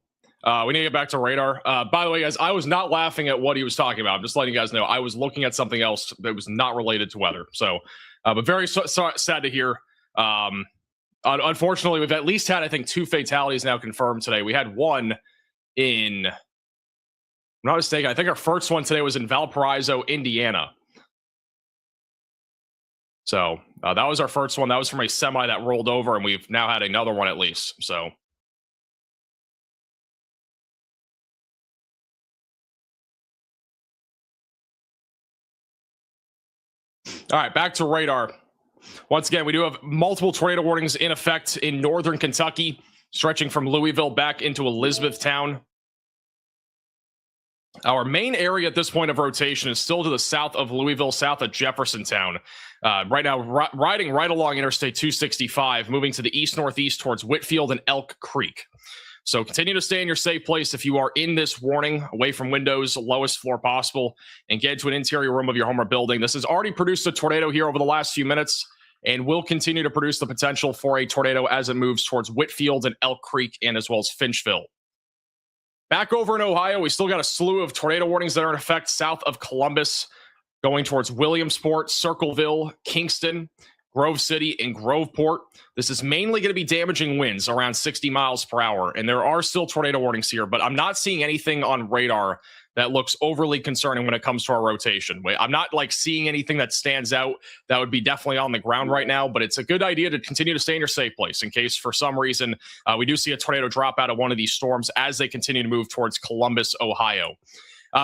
We need to get back to radar. By the way, guys, I was not laughing at what he was talking about. I'm just letting you guys know I was looking at something else that was not related to weather. So, but very sad to hear. Unfortunately, we've at least had, I think, 2 fatalities now confirmed today. We had one in, I'm not mistaken, I think our first one today was in Valparaiso, Indiana. So that was our first one. That was from a semi that rolled over, and we've now had another one at least. So. All right, back to radar. Once again, we do have multiple tornado warnings in effect in northern Kentucky, stretching from Louisville back into Elizabethtown. Our main area at this point of rotation is still to the south of Louisville, south of Jeffersontown. Right now, riding right along Interstate 265, moving to the east-northeast towards Whitfield and Elk Creek. So continue to stay in your safe place if you are in this warning, away from windows, lowest floor possible, and get into an interior room of your home or building. This has already produced a tornado here over the last few minutes and will continue to produce the potential for a tornado as it moves towards Whitfield and Elk Creek and as well as Finchville. Back over in Ohio, we still got a slew of tornado warnings that are in effect south of Columbus, going towards Williamsport, Circleville, Kingston, Grove City, and Groveport. This is mainly going to be damaging winds around 60 miles per hour, and there are still tornado warnings here, but I'm not seeing anything on radar that looks overly concerning when it comes to our rotation. I'm not like seeing anything that stands out that would be definitely on the ground right now, but it's a good idea to continue to stay in your safe place in case for some reason we do see a tornado drop out of one of these storms as they continue to move towards Columbus, Ohio.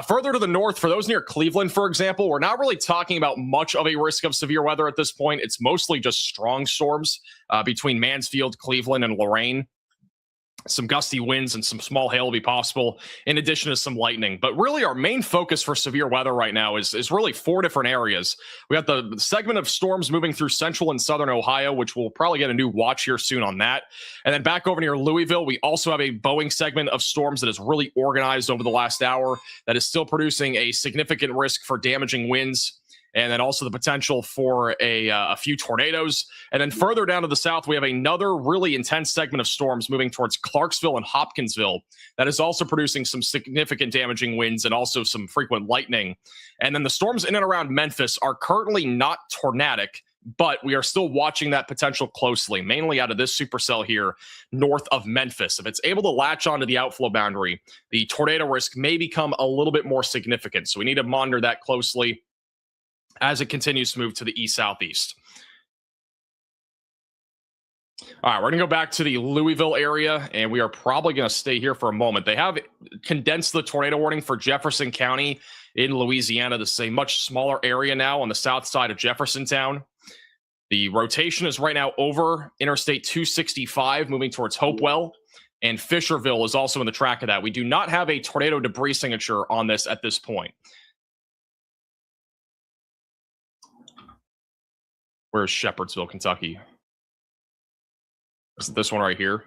Further to the north, for those near Cleveland, for example, we're not really talking about much of a risk of severe weather at this point. It's mostly just strong storms between Mansfield, Cleveland, and Lorain. Some gusty winds and some small hail will be possible, in addition to some lightning. But really, our main focus for severe weather right now is really 4 different areas. We got the segment of storms moving through central and southern Ohio, which we'll probably get a new watch here soon on that. And then back over near Louisville, we also have a Boeing segment of storms that is really organized over the last hour that is still producing a significant risk for damaging winds. And then also the potential for a few tornadoes. And then further down to the south, we have another really intense segment of storms moving towards Clarksville and Hopkinsville that is also producing some significant damaging winds and also some frequent lightning. And then the storms in and around Memphis are currently not tornadic, but we are still watching that potential closely, mainly out of this supercell here north of Memphis. If it's able to latch onto the outflow boundary, the tornado risk may become a little bit more significant. So we need to monitor that closely as it continues to move to the east-southeast. All right, we're going to go back to the Louisville area, and we are probably going to stay here for a moment. They have condensed the tornado warning for Jefferson County in Louisiana. This is a much smaller area now on the south side of Jeffersontown. The rotation is right now over Interstate 265, moving towards Hopewell, and Fisherville is also in the track of that. We do not have a tornado debris signature on this at this point. Where's Shepherdsville, Kentucky? Is it this one right here?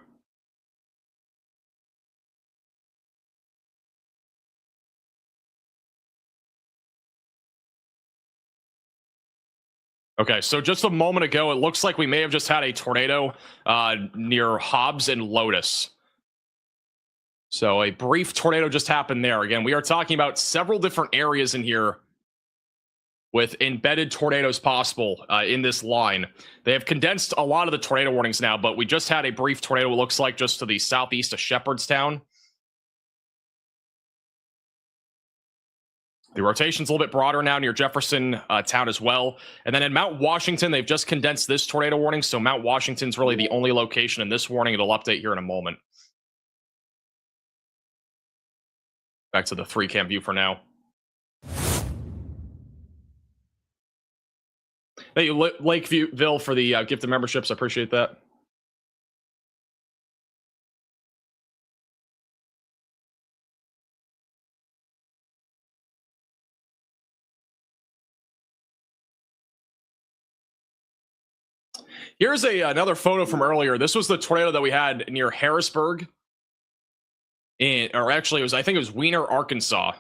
Okay, so just a moment ago, it looks like we may have just had a tornado near Hobbs and Lotus. So a brief tornado just happened there. Again, we are talking about several different areas in here with embedded tornadoes possible in this line. They have condensed a lot of the tornado warnings now, but we just had a brief tornado, it looks like, just to the southeast of Shepherdstown. The rotation's a little bit broader now near Jefferson town as well. And then in Mount Washington, they've just condensed this tornado warning, so Mount Washington's really the only location in this warning. It'll update here in a moment. Back to the 3-cam view for now. Thank you, Lakeville, for the gift of memberships. I appreciate that. Here's another photo from earlier. This was the tornado that we had near Harrisburg. Or actually, I think it was Weiner, Arkansas.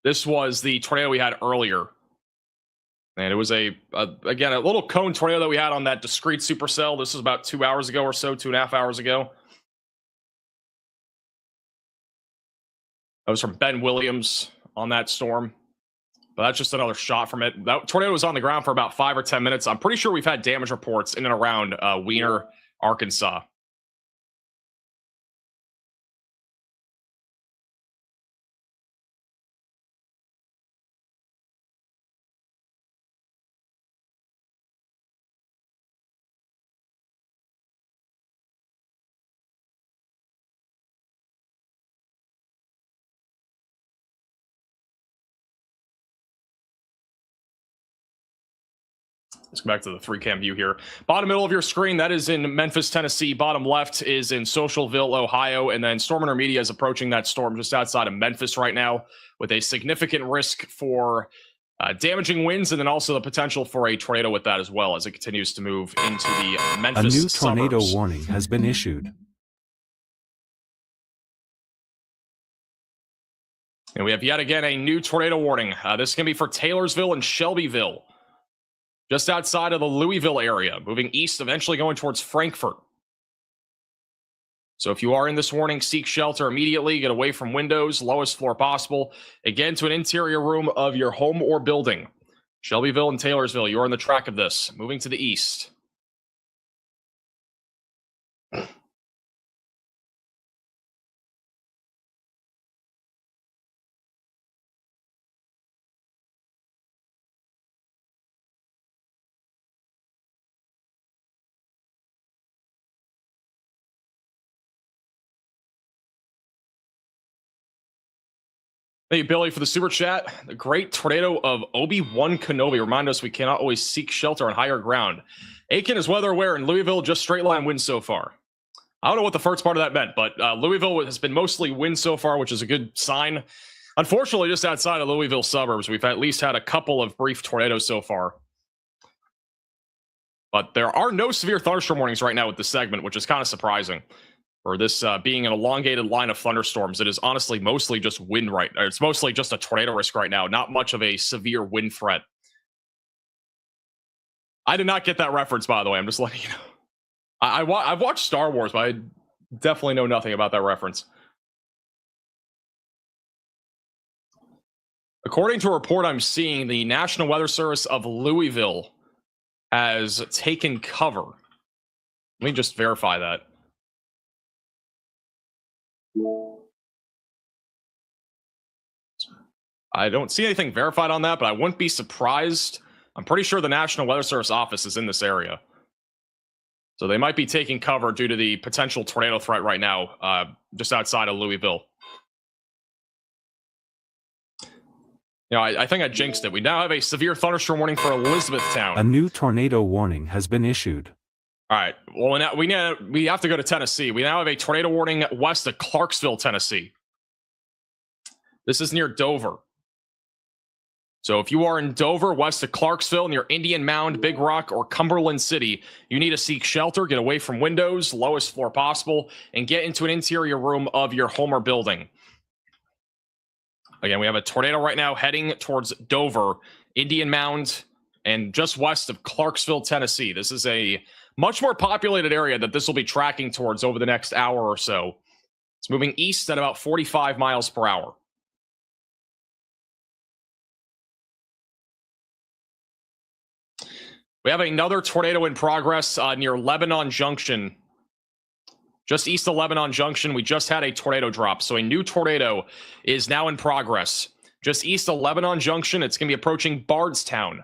This was the tornado we had earlier. And it was again, a little cone tornado that we had on that discrete supercell. This was about 2 hours ago or so, 2.5 hours ago. That was from Ben Williams on that storm. But that's just another shot from it. That tornado was on the ground for about 5 or 10 minutes. I'm pretty sure we've had damage reports in and around Weiner, Arkansas. Let's go back to the 3-cam view here. Bottom middle of your screen, that is in Memphis, Tennessee. Bottom left is in Socialville, Ohio. And then Storm Intermedia is approaching that storm just outside of Memphis right now with a significant risk for damaging winds and then also the potential for a tornado with that as well as it continues to move into the Memphis A new tornado suburbs. warning has been issued. And we have yet again a new tornado warning. This is going to be for Taylorsville and Shelbyville. Just outside of the Louisville area, moving east, eventually going towards Frankfort. So if you are in this warning, seek shelter immediately. Get away from windows, lowest floor possible. Again, to an interior room of your home or building. Shelbyville and Taylorsville, you're in the track of this. Moving to the east. Thank you, Billy, for the super chat. The great tornado of Obi-Wan Kenobi. Remind us we cannot always seek shelter on higher ground. Aiken is weather aware in Louisville, just straight line wind so far. I don't know what the first part of that meant, but Louisville has been mostly wind so far, which is a good sign. Unfortunately, just outside of Louisville suburbs, we've at least had a couple of brief tornadoes so far. But there are no severe thunderstorm warnings right now with this segment, which is kind of surprising. For this being an elongated line of thunderstorms, it is honestly mostly just wind right. It's mostly just a tornado risk right now, not much of a severe wind threat. I did not get that reference, by the way. I'm just letting you know. I've watched Star Wars, but I definitely know nothing about that reference. According to a report I'm seeing, the National Weather Service of Louisville has taken cover. Let me just verify that. I don't see anything verified on that, but I wouldn't be surprised. I'm pretty sure the National Weather Service office is in this area. So they might be taking cover due to the potential tornado threat right now, just outside of Louisville. You know, I think I jinxed it. We now have a severe thunderstorm warning for Elizabethtown. A new tornado warning has been issued. All right. Well, now we have to go to Tennessee. We now have a tornado warning west of Clarksville, Tennessee. This is near Dover. So if you are in Dover, west of Clarksville, near Indian Mound, Big Rock, or Cumberland City, you need to seek shelter, get away from windows, lowest floor possible, and get into an interior room of your home or building. Again, we have a tornado right now heading towards Dover, Indian Mound, and just west of Clarksville, Tennessee. This is a much more populated area that this will be tracking towards over the next hour or so. It's moving east at about 45 miles per hour. We have another tornado in progress near Lebanon Junction. Just east of Lebanon Junction, we just had a tornado drop. So a new tornado is now in progress. Just east of Lebanon Junction, it's going to be approaching Bardstown.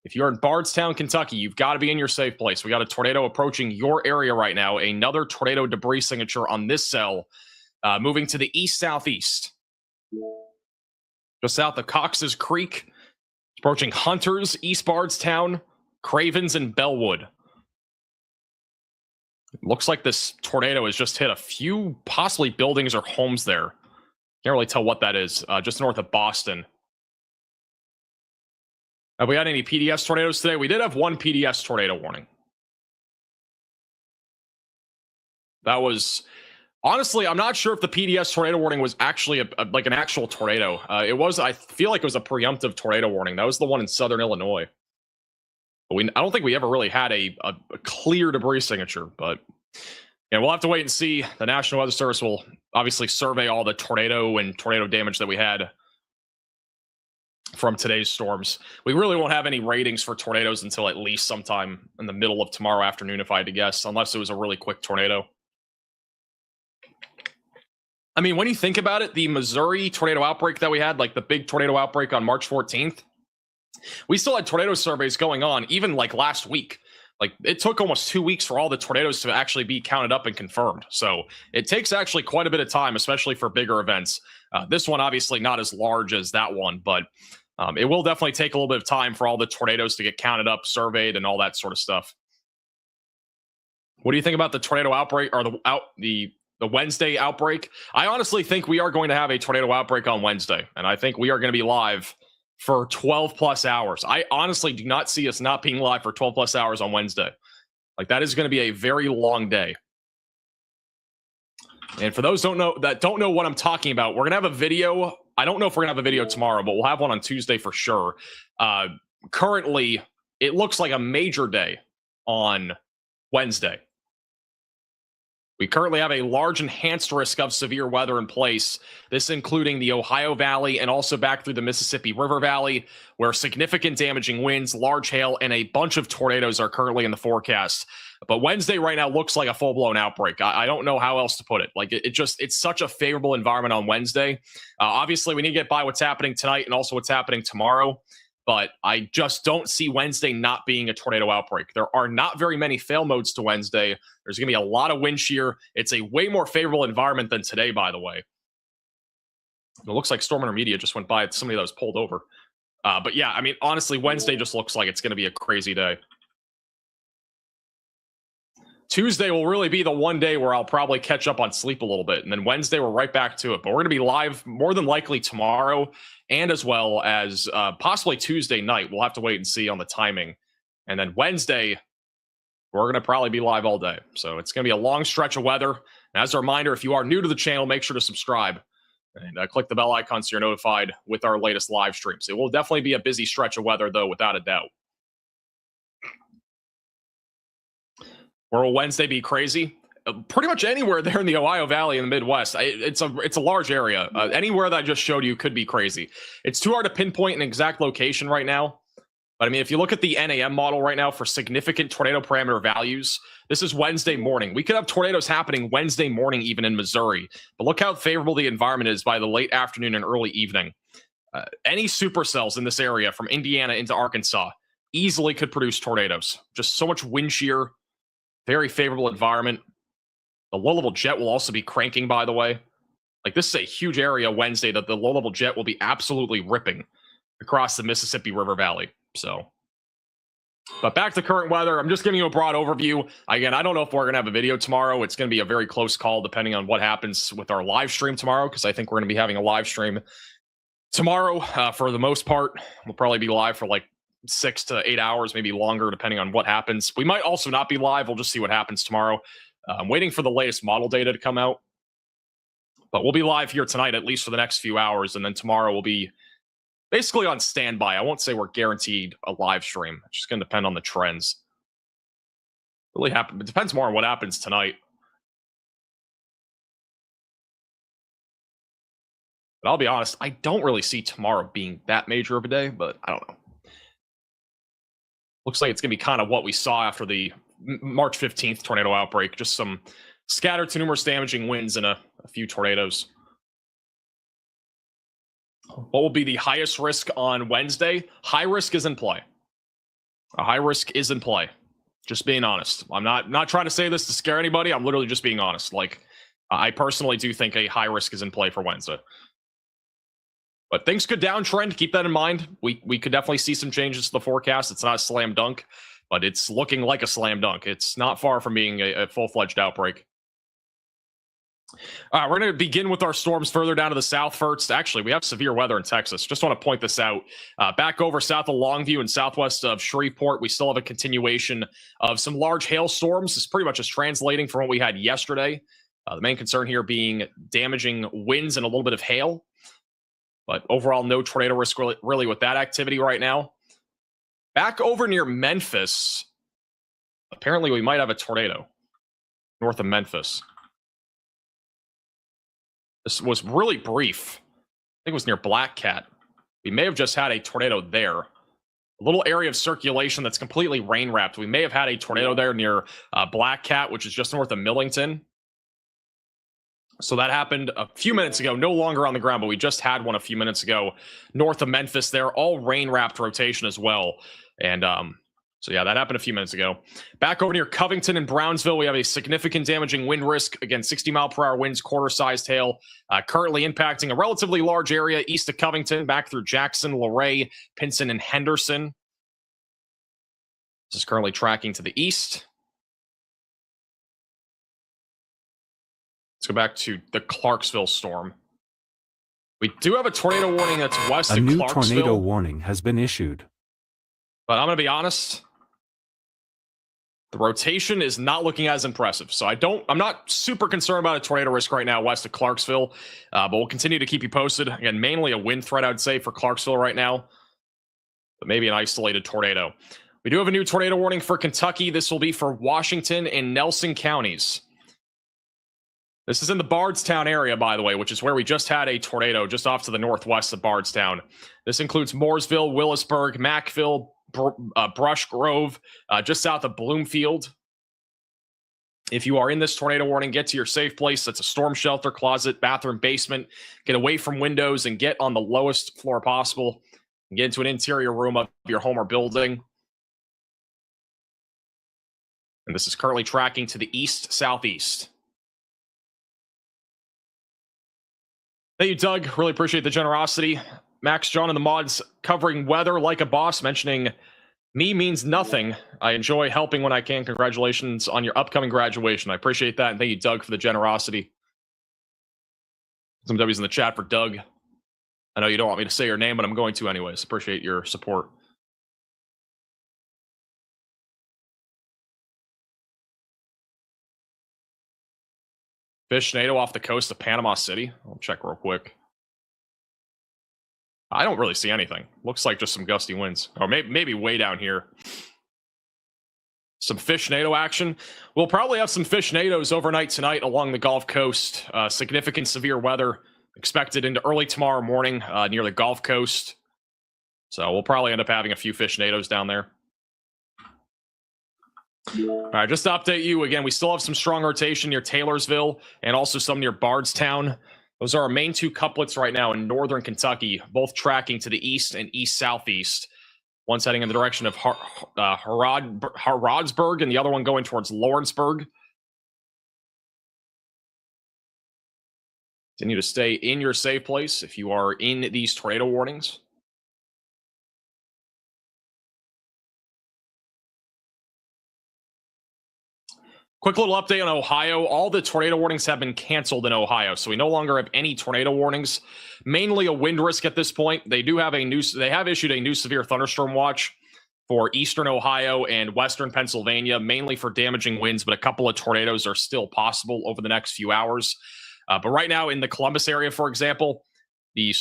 If you're in Bardstown, Kentucky, you've got to be in your safe place. We got a tornado approaching your area right now. Another tornado debris signature on this cell, moving to the east-southeast. Just south of Cox's Creek, approaching Hunters, East Bardstown, Cravens, and Bellwood. Looks like this tornado has just hit a few possibly buildings or homes there. Can't really tell what that is. Just north of Boston. Have we had any PDS tornadoes today? We did have one PDS tornado warning. That was... Honestly, I'm not sure if the PDS tornado warning was actually like an actual tornado. It was, I feel like it was a preemptive tornado warning. That was the one in southern Illinois. But I don't think we ever really had a clear debris signature, but yeah, we'll have to wait and see. The National Weather Service will obviously survey all the tornado and tornado damage that we had from today's storms. We really won't have any ratings for tornadoes until at least sometime in the middle of tomorrow afternoon, if I had to guess, unless it was a really quick tornado. I mean, when you think about it, the Missouri tornado outbreak that we had, like the big tornado outbreak on March 14th, we still had tornado surveys going on even like last week. Like it took almost 2 weeks for all the tornadoes to actually be counted up and confirmed. So it takes actually quite a bit of time, especially for bigger events. This one, obviously not as large as that one, but it will definitely take a little bit of time for all the tornadoes to get counted up, surveyed, and all that sort of stuff. What do you think about the tornado outbreak or the Wednesday outbreak? I honestly think we are going to have a tornado outbreak on Wednesday, and I think we are going to be live for 12 plus hours. I honestly do not see us not being live for 12 plus hours on Wednesday. Like that is going to be a very long day. And for those that don't know what I'm talking about, we're going to have a video. I don't know if we're going to have a video tomorrow, but we'll have one on Tuesday for sure. Currently, it looks like a major day on Wednesday. We currently have a large enhanced risk of severe weather in place, this including the Ohio Valley and also back through the Mississippi River Valley, where significant damaging winds, large hail, and a bunch of tornadoes are currently in the forecast. But Wednesday right now looks like a full-blown outbreak. I don't know how else to put it. Like it's such a favorable environment on Wednesday. Obviously, we need to get by what's happening tonight and also what's happening tomorrow. But I just don't see Wednesday not being a tornado outbreak. There are not very many fail modes to Wednesday. There's going to be a lot of wind shear. It's a way more favorable environment than today, by the way. It looks like Storm Intermediate just went by somebody that was pulled over. But yeah, I mean, honestly, Wednesday just looks like it's going to be a crazy day. Tuesday will really be the one day where I'll probably catch up on sleep a little bit. And then Wednesday, we're right back to it. But we're going to be live more than likely tomorrow and as well as possibly Tuesday night. We'll have to wait and see on the timing. And then Wednesday, we're going to probably be live all day. So it's going to be a long stretch of weather. And as a reminder, if you are new to the channel, make sure to subscribe and click the bell icon so you're notified with our latest live streams. It will definitely be a busy stretch of weather, though, without a doubt. Where will Wednesday be crazy? Pretty much anywhere there in the Ohio Valley in the Midwest. It's a large area. Anywhere that I just showed you could be crazy. It's too hard to pinpoint an exact location right now. But I mean, if you look at the NAM model right now for significant tornado parameter values, this is Wednesday morning. We could have tornadoes happening Wednesday morning even in Missouri. But look how favorable the environment is by the late afternoon and early evening. Any supercells in this area from Indiana into Arkansas easily could produce tornadoes. Just so much wind shear. Very favorable environment. The low-level jet will also be cranking, by the way. Like, this is a huge area Wednesday that the low-level jet will be absolutely ripping across the Mississippi River Valley. So, but back to current weather. I'm just giving you a broad overview. Again, I don't know if we're going to have a video tomorrow. It's going to be a very close call depending on what happens with our live stream tomorrow, because I think we're going to be having a live stream tomorrow for the most part. We'll probably be live for like 6 to 8 hours, maybe longer, depending on what happens. We might also not be live. We'll just see what happens tomorrow. I'm waiting for the latest model data to come out. But we'll be live here tonight, at least for the next few hours. And then tomorrow we'll be basically on standby. I won't say we're guaranteed a live stream. It's just going to depend on the trends. It depends more on what happens tonight. But I'll be honest, I don't really see tomorrow being that major of a day, but I don't know. Looks like it's going to be kind of what we saw after the March 15th tornado outbreak. Just some scattered to numerous damaging winds and a few tornadoes. What will be the highest risk on Wednesday? High risk is in play. A high risk is in play. Just being honest. I'm not trying to say this to scare anybody. I'm literally just being honest. Like, I personally do think a high risk is in play for Wednesday. But things could downtrend. Keep that in mind. We could definitely see some changes to the forecast. It's not a slam dunk, but it's looking like a slam dunk. It's not far from being a full-fledged outbreak. All right, we're going to begin with our storms further down to the south first. Actually, we have severe weather in Texas. Just want to point this out. Back over south of Longview and southwest of Shreveport, we still have a continuation of some large hailstorms. It's pretty much just translating from what we had yesterday. The main concern here being damaging winds and a little bit of hail. But overall, no tornado risk really with that activity right now. Back over near Memphis, apparently we might have a tornado north of Memphis. This was really brief. I think it was near Black Cat. We may have just had a tornado there. A little area of circulation that's completely rain-wrapped. We may have had a tornado there near Black Cat, which is just north of Millington. So that happened a few minutes ago, no longer on the ground, but we just had one a few minutes ago north of Memphis there, all rain-wrapped rotation as well. And so yeah, that happened a few minutes ago. Back over near Covington and Brownsville, we have a significant damaging wind risk. Again, 60-mile-per-hour winds, quarter-sized hail, currently impacting a relatively large area east of Covington, back through Jackson, Luray, Pinson, and Henderson. This is currently tracking to the east. Let's go back to the Clarksville storm. We do have a tornado warning that's west of Clarksville. A new tornado warning has been issued. But I'm going to be honest, the rotation is not looking as impressive. So I'm not super concerned about a tornado risk right now west of Clarksville, but we'll continue to keep you posted. Again, mainly a wind threat, I'd say, for Clarksville right now, but maybe an isolated tornado. We do have a new tornado warning for Kentucky. This will be for Washington and Nelson counties. This is in the Bardstown area, by the way, which is where we just had a tornado just off to the northwest of Bardstown. This includes Mooresville, Willisburg, Mackville, Brush Grove, just south of Bloomfield. If you are in this tornado warning, get to your safe place. That's a storm shelter, closet, bathroom, basement. Get away from windows and get on the lowest floor possible. And get into an interior room of your home or building. And this is currently tracking to the east-southeast. Thank you, Doug. Really appreciate the generosity. Max John and the mods covering weather like a boss, mentioning me means nothing. I enjoy helping when I can. Congratulations on your upcoming graduation. I appreciate that. And thank you, Doug, for the generosity. Some W's in the chat for Doug. I know you don't want me to say your name, but I'm going to anyways. Appreciate your support. Fish-nado off the coast of Panama City. I'll check real quick. I don't really see anything. Looks like just some gusty winds. Or maybe way down here. Some fish-nado action. We'll probably have some fish-nados overnight tonight along the Gulf Coast. Significant severe weather expected into early tomorrow morning near the Gulf Coast. So we'll probably end up having a few fish-nados down there. All right, just to update you again, we still have some strong rotation near Taylorsville and also some near Bardstown. Those are our main two couplets right now in northern Kentucky, both tracking to the east and east-southeast. One's heading in the direction of Haradsburg, and the other one going towards Lawrenceburg. Continue to stay in your safe place if you are in these tornado warnings. Quick little update on Ohio. All the tornado warnings have been canceled in Ohio, so we no longer have any tornado warnings. Mainly a wind risk at this point. They have issued a new severe thunderstorm watch for eastern Ohio and western Pennsylvania, mainly for damaging winds, but a couple of tornadoes are still possible over the next few hours. But right now in the Columbus area, for example, the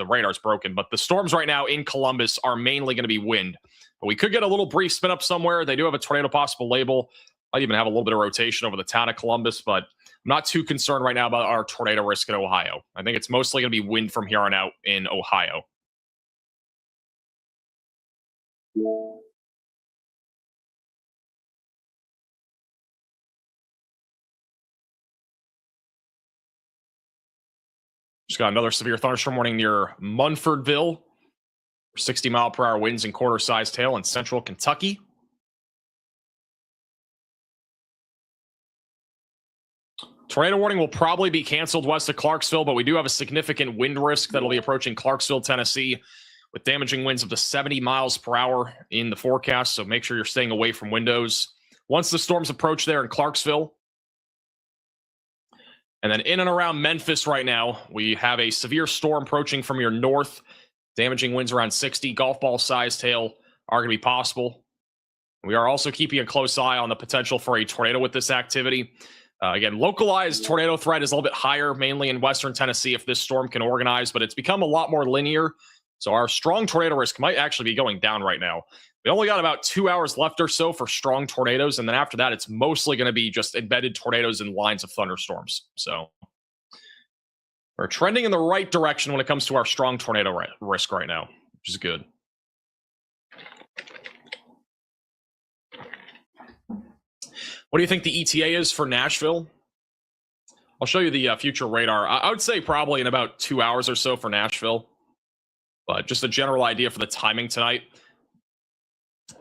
radar's broken, but the storms right now in Columbus are mainly going to be wind. But we could get a little brief spin up somewhere. They do have a tornado possible label. Might even have a little bit of rotation over the town of Columbus, but I'm not too concerned right now about our tornado risk in Ohio. I think it's mostly going to be wind from here on out in Ohio. Just got another severe thunderstorm warning near Munfordville. 60-mile-per-hour winds and quarter-sized hail in central Kentucky. Tornado warning will probably be canceled west of Clarksville, but we do have a significant wind risk that'll be approaching Clarksville, Tennessee, with damaging winds up to 70 miles per hour in the forecast, so make sure you're staying away from windows. Once the storms approach there in Clarksville, and then in and around Memphis right now, we have a severe storm approaching from your north. Damaging winds around 60. Golf ball-sized hail are going to be possible. We are also keeping a close eye on the potential for a tornado with this activity. Again, localized tornado threat is a little bit higher, mainly in western Tennessee if this storm can organize, but it's become a lot more linear. So our strong tornado risk might actually be going down right now. We only got about 2 hours left or so for strong tornadoes, and then after that, it's mostly going to be just embedded tornadoes and lines of thunderstorms. So we're trending in the right direction when it comes to our strong tornado risk right now, which is good. What do you think the ETA is for Nashville? I'll show you the future radar. I would say probably in about 2 hours or so for Nashville. But just a general idea for the timing tonight.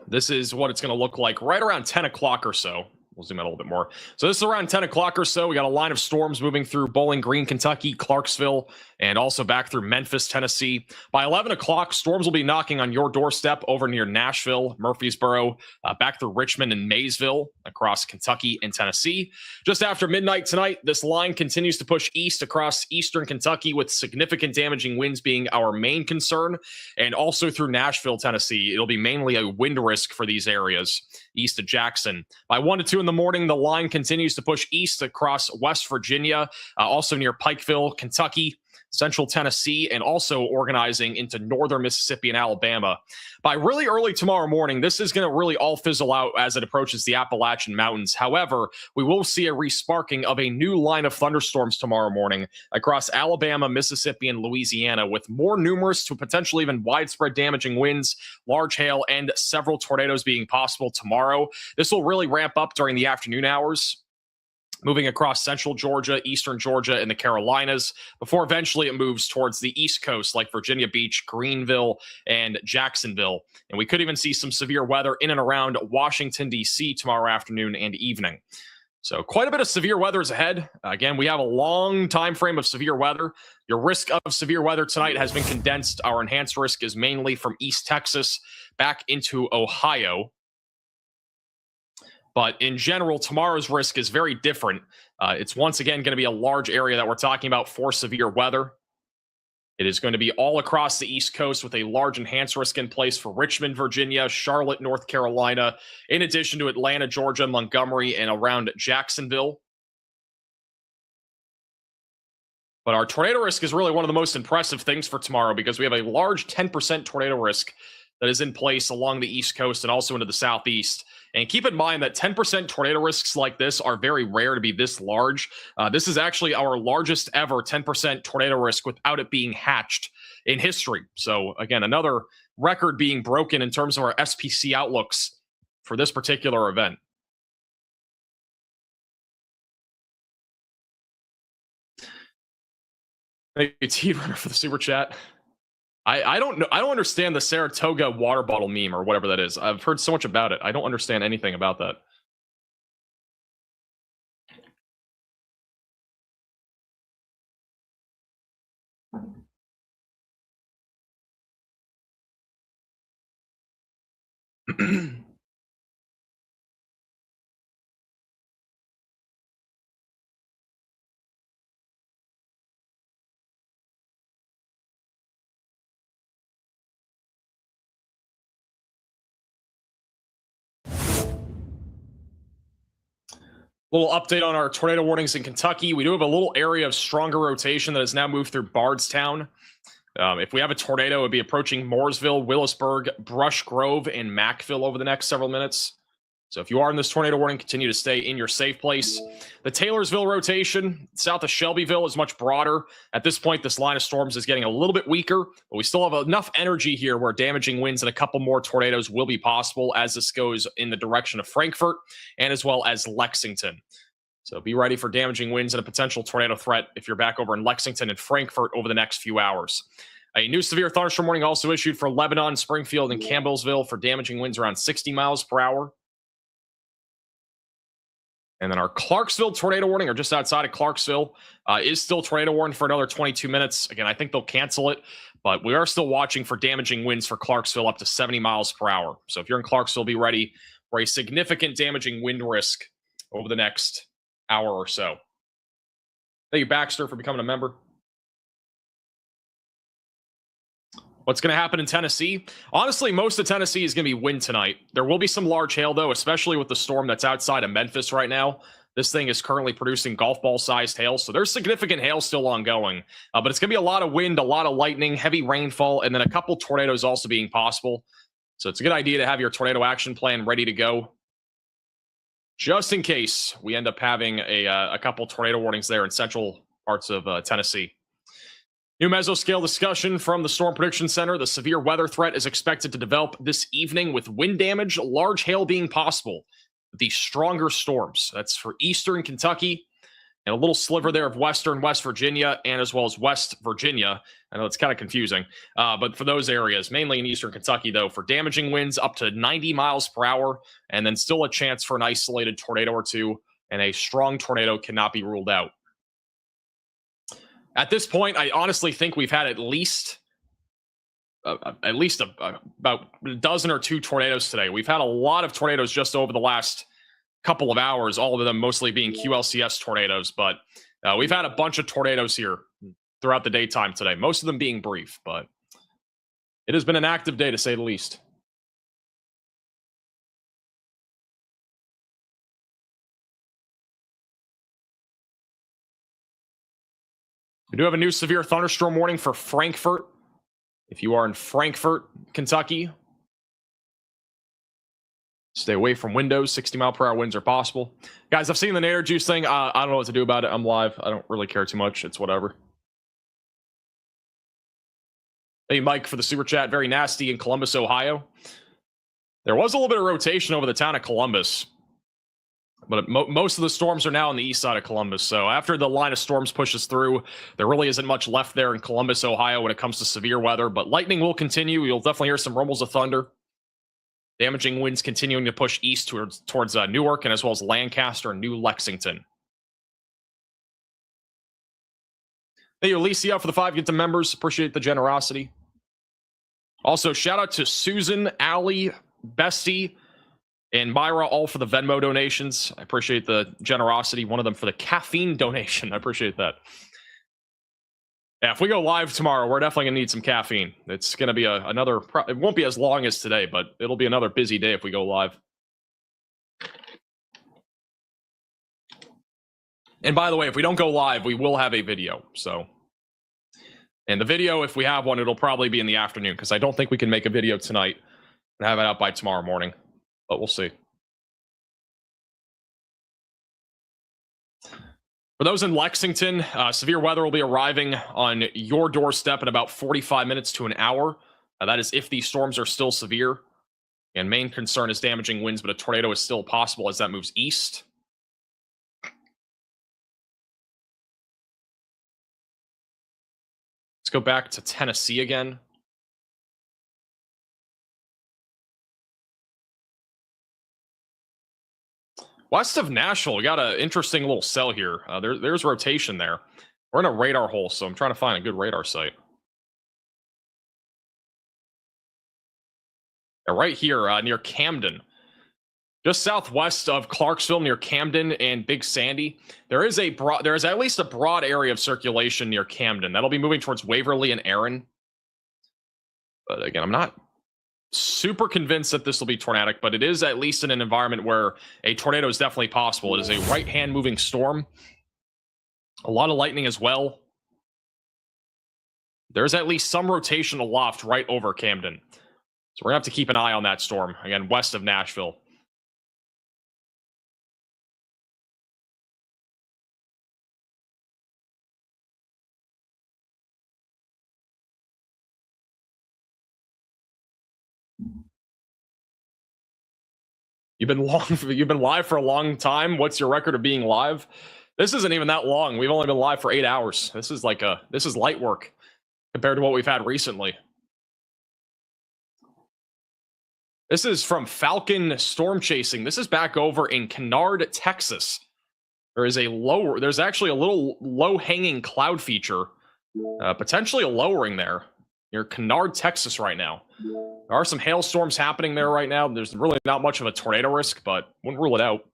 This is what it's going to look like right around 10 o'clock or so. We'll zoom out a little bit more. So this is around 10 o'clock or so. We got a line of storms moving through Bowling Green, Kentucky, Clarksville, and also back through Memphis, Tennessee. By 11 o'clock, storms will be knocking on your doorstep over near Nashville, Murfreesboro, back through Richmond and Maysville, across Kentucky and Tennessee. Just after midnight tonight, this line continues to push east across eastern Kentucky, with significant damaging winds being our main concern, and also through Nashville, Tennessee. It'll be mainly a wind risk for these areas east of Jackson. By 1 to 2 in the morning, the line continues to push east across West Virginia, also near Pikeville, Kentucky, central Tennessee, and also organizing into northern Mississippi and Alabama. By really early tomorrow morning, this is going to really all fizzle out as it approaches the Appalachian Mountains. However, we will see a resparking of a new line of thunderstorms tomorrow morning across Alabama, Mississippi, and Louisiana, with more numerous to potentially even widespread damaging winds, large hail, and several tornadoes being possible tomorrow. This will really ramp up during the afternoon hours, moving across central Georgia, eastern Georgia, and the Carolinas, before eventually it moves towards the East Coast, like Virginia Beach, Greenville, and Jacksonville. And we could even see some severe weather in and around Washington, D.C. tomorrow afternoon and evening. So quite a bit of severe weather is ahead. Again, we have a long time frame of severe weather. Your risk of severe weather tonight has been condensed. Our enhanced risk is mainly from East Texas back into Ohio. But in general, tomorrow's risk is very different. It's once again going to be a large area that we're talking about for severe weather. It is going to be all across the East Coast with a large enhanced risk in place for Richmond, Virginia, Charlotte, North Carolina, in addition to Atlanta, Georgia, Montgomery, and around Jacksonville. But our tornado risk is really one of the most impressive things for tomorrow, because we have a large 10% tornado risk that is in place along the East Coast and also into the Southeast. And keep in mind that 10% tornado risks like this are very rare to be this large. This is actually our largest ever 10% tornado risk without it being hatched in history. So again, another record being broken in terms of our SPC outlooks for this particular event. Thank you, T-Runner, for the super chat. I don't know. I don't understand the Saratoga water bottle meme or whatever that is. I've heard so much about it. I don't understand anything about that. Little update on our tornado warnings in Kentucky. We do have a little area of stronger rotation that has now moved through Bardstown. If we have a tornado, it would be approaching Mooresville, Willisburg, Brush Grove, and Mackville over the next several minutes. So if you are in this tornado warning, continue to stay in your safe place. The Taylorsville rotation, south of Shelbyville, is much broader. At this point, this line of storms is getting a little bit weaker, but we still have enough energy here where damaging winds and a couple more tornadoes will be possible as this goes in the direction of Frankfort and as well as Lexington. So be ready for damaging winds and a potential tornado threat if you're back over in Lexington and Frankfort over the next few hours. A new severe thunderstorm warning also issued for Lebanon, Springfield, and Campbellsville for damaging winds around 60 miles per hour. And then our Clarksville tornado warning, or just outside of Clarksville, is still tornado warning for another 22 minutes. Again, I think they'll cancel it, but we are still watching for damaging winds for Clarksville up to 70 miles per hour. So if you're in Clarksville, be ready for a significant damaging wind risk over the next hour or so. Thank you, Baxter, for becoming a member. What's going to happen in Tennessee? Honestly, most of Tennessee is going to be wind tonight. There will be some large hail, though, especially with the storm that's outside of Memphis right now. This thing is currently producing golf ball-sized hail, so there's significant hail still ongoing. But it's going to be a lot of wind, a lot of lightning, heavy rainfall, and then a couple tornadoes also being possible. So it's a good idea to have your tornado action plan ready to go, just in case we end up having a couple tornado warnings there in central parts of Tennessee. New mesoscale discussion from the Storm Prediction Center. The severe weather threat is expected to develop this evening with wind damage, large hail being possible. The stronger storms. That's for eastern Kentucky and a little sliver there of western West Virginia and as well as West Virginia. I know it's kind of confusing, but for those areas, mainly in eastern Kentucky, though, for damaging winds up to 90 miles per hour, and then still a chance for an isolated tornado or two, and a strong tornado cannot be ruled out. At this point, I honestly think we've had at least about a dozen or two tornadoes today. We've had a lot of tornadoes just over the last couple of hours, all of them mostly being QLCS tornadoes, but we've had a bunch of tornadoes here throughout the daytime today, most of them being brief, but it has been an active day to say the least. We do have a new severe thunderstorm warning for Frankfort. If you are in Frankfort, Kentucky, stay away from windows. 60-mile-per-hour winds are possible. Guys, I've seen the Nader Juice thing. I don't know what to do about it. I'm live. I don't really care too much. It's whatever. Hey, Mike, for the super chat. Very nasty in Columbus, Ohio. There was a little bit of rotation over the town of Columbus, but most of the storms are now on the east side of Columbus. So after the line of storms pushes through, there really isn't much left there in Columbus, Ohio when it comes to severe weather. But lightning will continue. You'll definitely hear some rumbles of thunder. Damaging winds continuing to push east towards Newark and as well as Lancaster and New Lexington. Thank you, Alicia, for the 5 Get to members. Appreciate the generosity. Also, shout out to Susan, Allie, Bestie, and Myra, all for the Venmo donations. I appreciate the generosity. One of them for the caffeine donation. I appreciate that. Yeah, if we go live tomorrow, we're definitely going to need some caffeine. It's going to be another... It won't be as long as today, but it'll be another busy day if we go live. And by the way, if we don't go live, we will have a video. So, and the video, if we have one, it'll probably be in the afternoon because I don't think we can make a video tonight and have it out by tomorrow morning. But we'll see. For those in Lexington, severe weather will be arriving on your doorstep in about 45 minutes to an hour. That is if these storms are still severe. And main concern is damaging winds, but a tornado is still possible as that moves east. Let's go back to Tennessee again. West of Nashville, we got an interesting little cell here. There's rotation there. We're in a radar hole, so I'm trying to find a good radar site. Yeah, right here near Camden. Just southwest of Clarksville, near Camden and Big Sandy, there is at least a broad area of circulation near Camden. That'll be moving towards Waverly and Erin. But again, I'm not super convinced that this will be tornadic, but it is at least in an environment where a tornado is definitely possible. It is a right-hand moving storm. A lot of lightning as well. There's at least some rotation aloft right over Camden. So we're going to have to keep an eye on that storm. Again, west of Nashville. You've been live for a long time. What's your record of being live? This isn't even that long. We've only been live for 8 hours. This is light work compared to what we've had recently. This is from Falcon Storm Chasing. This is back over in Kennard, Texas. There's actually a little low-hanging cloud feature, potentially a lowering there near Kennard, Texas right now. There are some hailstorms happening there right now. There's really not much of a tornado risk, but wouldn't rule it out.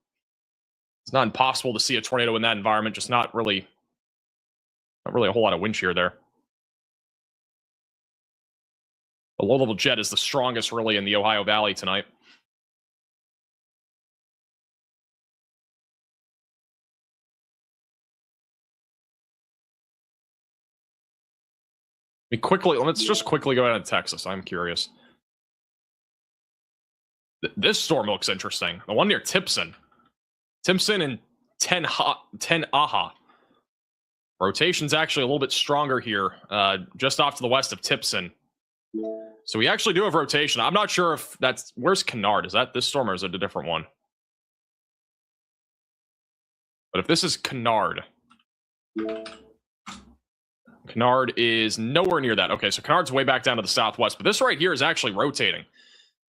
It's not impossible to see a tornado in that environment, just not really a whole lot of wind shear there. The low-level jet is the strongest really in the Ohio Valley tonight. Let's just quickly go out to Texas. I'm curious. This storm looks interesting. The one near Timpson and Ten Aha. Rotation's actually a little bit stronger here, just off to the west of Timpson. So we actually do have rotation. I'm not sure if where's Kennard? Is that this storm or is it a different one? But if this is Kennard is nowhere near that. Okay, so Kennard's way back down to the southwest, but this right here is actually rotating.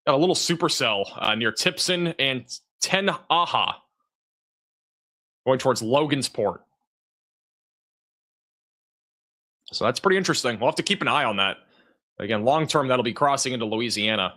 Got a little supercell near Timpson and Ten Aha, going towards Logansport. So that's pretty interesting. We'll have to keep an eye on that. Again, long term, that'll be crossing into Louisiana.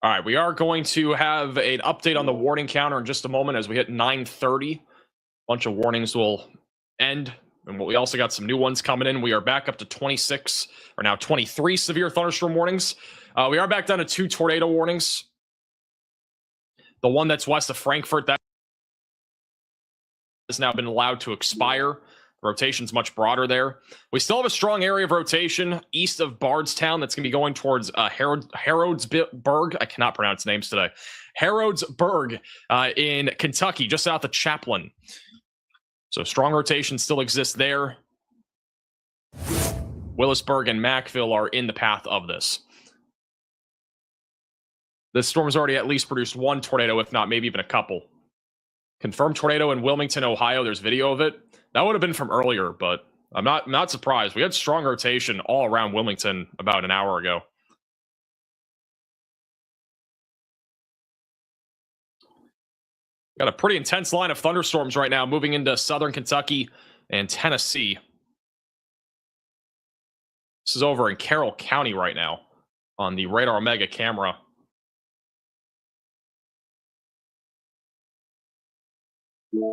All right, we are going to have an update on the warning counter in just a moment as we hit 9:30. A bunch of warnings will end, and we also got some new ones coming in. We are back up to 26, or now 23 severe thunderstorm warnings. We are back down to 2 tornado warnings. The one that's west of Frankfort, that has now been allowed to expire. The rotation's much broader there. We still have a strong area of rotation east of Bardstown that's going to be going towards Harrodsburg. I cannot pronounce names today. Harrodsburg in Kentucky, just south of Chaplin. So strong rotation still exists there. Willisburg and Mackville are in the path of this. This storm has already at least produced 1 tornado, if not maybe even a couple. Confirmed tornado in Wilmington, Ohio. There's video of it. That would have been from earlier, but I'm not surprised. We had strong rotation all around Wilmington about an hour ago. Got a pretty intense line of thunderstorms right now moving into southern Kentucky and Tennessee. This is over in Carroll County right now on the Radar Omega camera.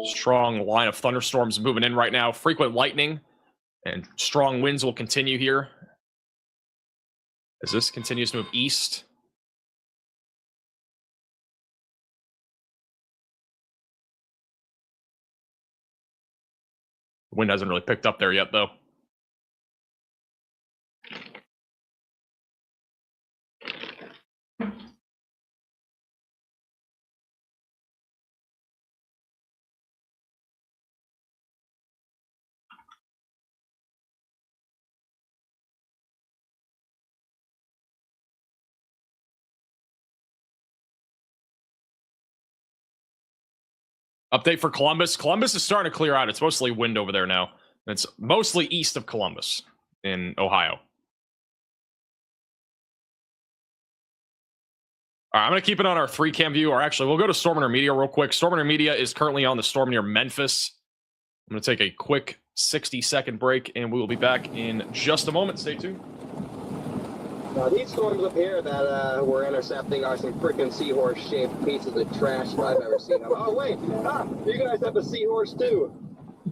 Strong line of thunderstorms moving in right now. Frequent lightning and strong winds will continue here as this continues to move east. The wind hasn't really picked up there yet, though. Update for Columbus. Columbus is starting to clear out. It's mostly wind over there now. It's mostly east of Columbus in Ohio. All right, I'm going to keep it on our 3-cam view, or actually, we'll go to Storm Media real quick. Storm Media is currently on the storm near Memphis. I'm going to take a quick 60-second break, and we will be back in just a moment. Stay tuned. Now, these storms up here that we're intercepting are some freaking seahorse-shaped pieces of trash that I've ever seen. Oh, wait. You guys have the seahorse, too.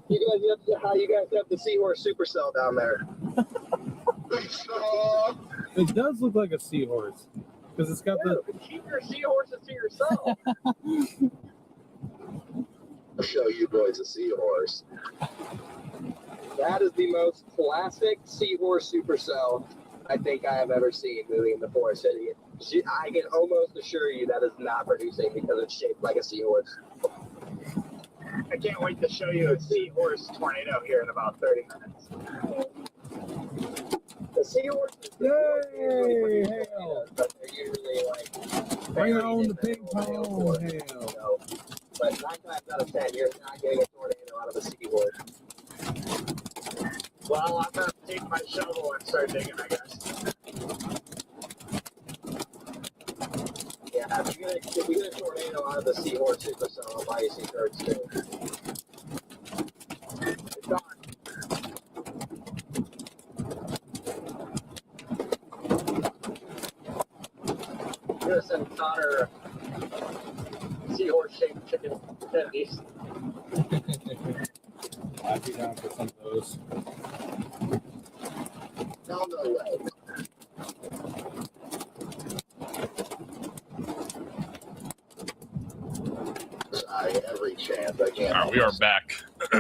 You guys have the seahorse supercell down there. It does look like a seahorse. Because it's got the... Keep your seahorses to yourself. I'll show you boys a seahorse. That is the most classic seahorse supercell I think I have ever seen moving in the Forest City. I can almost assure you that is not producing because it's shaped like a seahorse. I can't wait to show you a seahorse tornado here in about 30 minutes. The seahorse is Yay! Hail! but they're usually like... Bring on the ping pong! Hail! But 9 times out of 10, you're not getting a tornado out of a seahorse. Well, I'm going to take my shovel and start digging, I guess. Yeah, if you get a tornado out of the seahorse supercell, I'll buy you some shirts too. It's gone. I'm going to send Connor seahorse-shaped chicken tendies. I'd be down for some of those. No way. Every chance I can. All right, we are back. I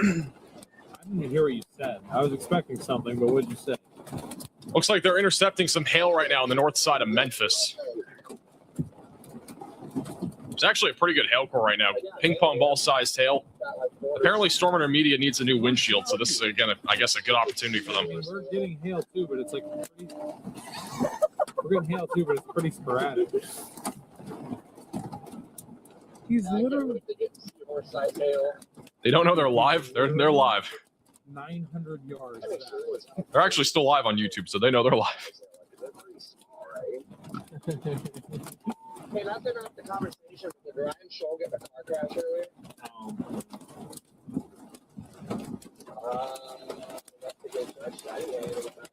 didn't hear what you said. I was expecting something, but what did you say? Looks like they're intercepting some hail right now on the north side of Memphis. It's actually a pretty good hail core right now. Ping pong ball sized hail. Apparently, Storm Media needs a new windshield, so this is, again, I guess, a good opportunity for them. We're getting hail too, but it's like pretty... We're getting hail too, but it's pretty sporadic. He's literally... They don't know they're live. They're live. 900 yards. They're actually still live on YouTube, so they know they're live. Hey, that's interrupt the conversation with Ryan Scholl getting a car crash earlier. That's a good question. I didn't know anything about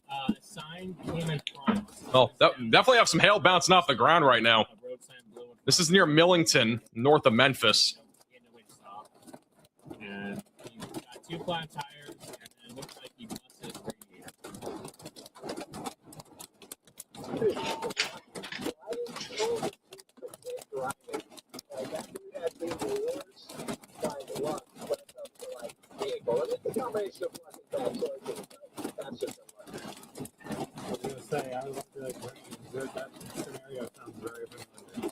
that. A sign came in front. Oh, definitely have some hail bouncing off the ground right now. This is near Millington, north of Memphis. And he got 2 flat tires, and it looks like he busted his I was gonna say, I was like, that scenario sounds very familiar.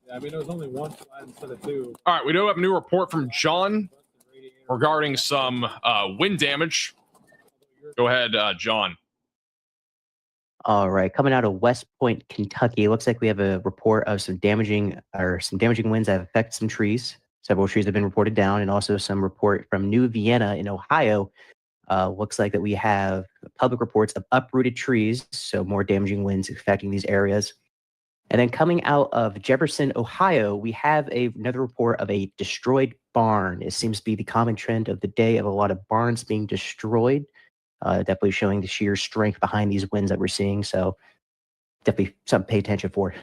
Yeah, I mean, there was only 1 slide instead of 2. All right, we do have a new report from John regarding some wind damage. Go ahead, John. All right, coming out of West Point, Kentucky, it looks like we have a report of some damaging winds that have affected some trees. Several trees have been reported down, and also some report from New Vienna in Ohio. Looks like that we have public reports of uprooted trees, so more damaging winds affecting these areas. And then coming out of Jefferson, Ohio, we have another report of a destroyed barn. It seems to be the common trend of the day of a lot of barns being destroyed. Definitely showing the sheer strength behind these winds that we're seeing. So definitely something to pay attention for.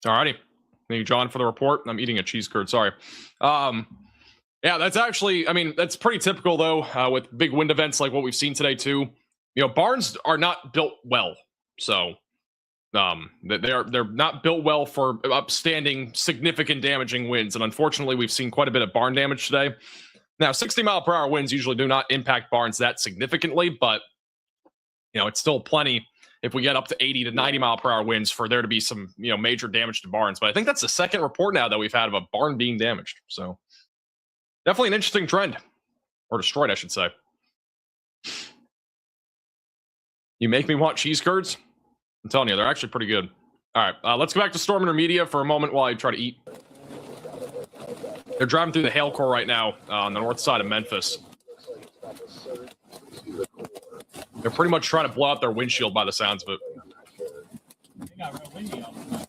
All righty. Thank you, John, for the report. I'm eating a cheese curd. Sorry. Yeah, that's actually, I mean, that's pretty typical, though, with big wind events like what we've seen today, too. You know, barns are not built well. So they're not built well for upstanding significant damaging winds. And unfortunately, we've seen quite a bit of barn damage today. Now, 60-mile-per-hour winds usually do not impact barns that significantly, but, you know, it's still plenty if we get up to 80 to 90-mile-per-hour winds for there to be some, you know, major damage to barns. But I think that's the second report now that we've had of a barn being damaged. So definitely an interesting trend, or destroyed, I should say. You make me want cheese curds. I'm telling you, they're actually pretty good. All right, let's go back to Storm Intermedia for a moment while I try to eat. They're driving through the hail core right now on the north side of Memphis. They're pretty much trying to blow out their windshield by the sounds of it.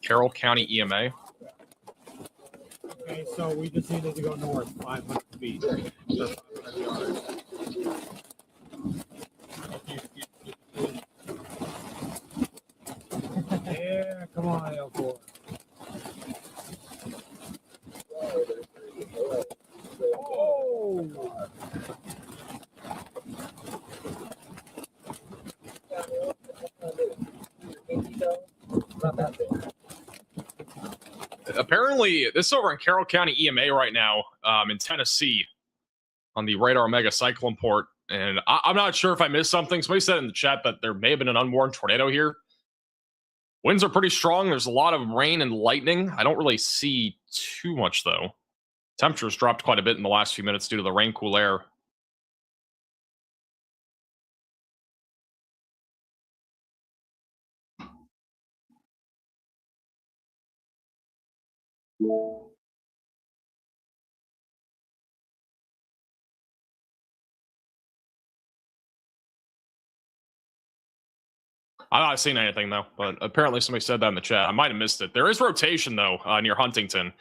Carroll County EMA. Okay, so we just needed to go north 500 feet. So 500 yards. Yeah, come on, L4. Oh! Apparently, this is over in Carroll County EMA right now in Tennessee on the Radar Mega Cyclone Port. And I'm not sure if I missed something. Somebody said in the chat that there may have been an unwarned tornado here. Winds are pretty strong. There's a lot of rain and lightning. I don't really see too much, though. Temperatures dropped quite a bit in the last few minutes due to the rain cool air. I'm not seeing anything, though, but apparently somebody said that in the chat. I might have missed it. There is rotation, though, near Huntington.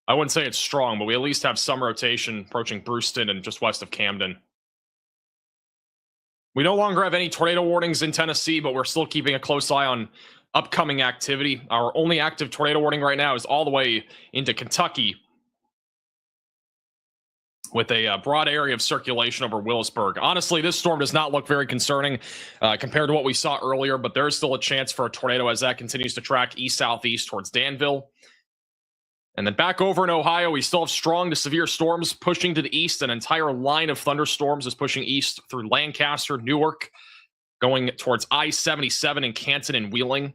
I wouldn't say it's strong, but we at least have some rotation approaching Brewston and just west of Camden. We no longer have any tornado warnings in Tennessee, but we're still keeping a close eye on upcoming activity. Our only active tornado warning right now is all the way into Kentucky, with a broad area of circulation over Willisburg. Honestly, this storm does not look very concerning compared to what we saw earlier, but there is still a chance for a tornado as that continues to track east-southeast towards Danville. And then back over in Ohio, we still have strong to severe storms pushing to the east. An entire line of thunderstorms is pushing east through Lancaster, Newark, going towards I-77 in Canton and Wheeling.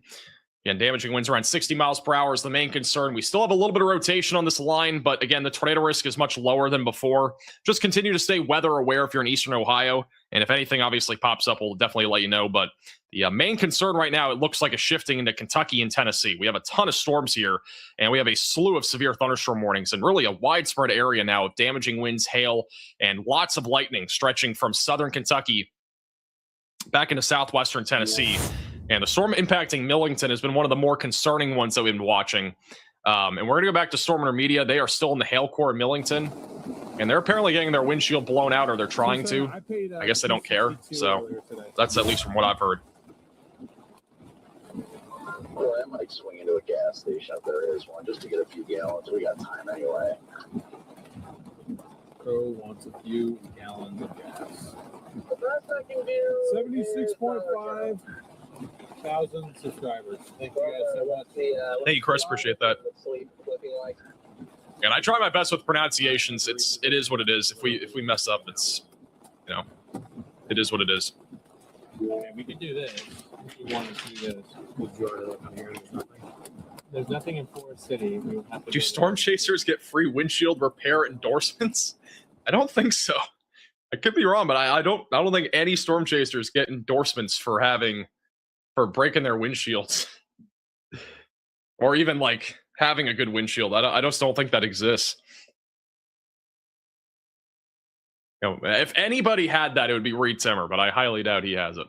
Again, damaging winds around 60 miles per hour is the main concern. We still have a little bit of rotation on this line, but again, the tornado risk is much lower than before. Just continue to stay weather aware if you're in eastern Ohio. And if anything obviously pops up, we'll definitely let you know. But the main concern right now, it looks like a shifting into Kentucky and Tennessee. We have a ton of storms here, and we have a slew of severe thunderstorm warnings and really a widespread area now of damaging winds, hail, and lots of lightning stretching from southern Kentucky back into southwestern Tennessee. And the storm impacting Millington has been one of the more concerning ones that we've been watching. And we're going to go back to Storm Intermedia. They are still in the hail core in Millington. And they're apparently getting their windshield blown out, or they're trying to. I guess they don't care. So that's at least from what I've heard. Boy, I might swing into a gas station if there is one just to get a few gallons. We got time anyway. Crow wants a few gallons of gas. The best I can do 76.5 thousand subscribers. Thank you guys so much. Thank you, Chris. Appreciate that. And I try my best with pronunciations. It is what it is. If we mess up, it's, you know, it is what it is. Yeah, we could do this. If you want to see this, we'll join it up here. There's nothing in Forest City. We would have to. Do storm chasers get free windshield repair endorsements? I don't think so. I could be wrong, but I don't think any storm chasers get endorsements for breaking their windshields, or even like having a good windshield. I just don't think that exists. You know, if anybody had that, it would be Reed Timmer, but I highly doubt he has it.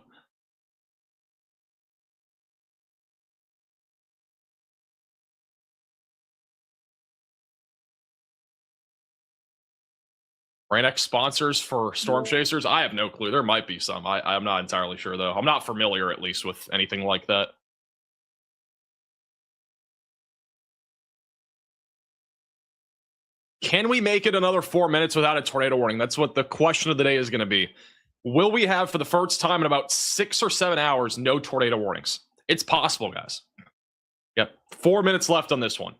Rain-X sponsors for storm chasers? I have no clue. There might be some. I'm not entirely sure, though. I'm not familiar, at least, with anything like that. Can we make it another 4 minutes without a tornado warning? That's what the question of the day is going to be. Will we have, for the first time in about 6 or 7 hours, no tornado warnings? It's possible, guys. Yep. 4 minutes left on this one.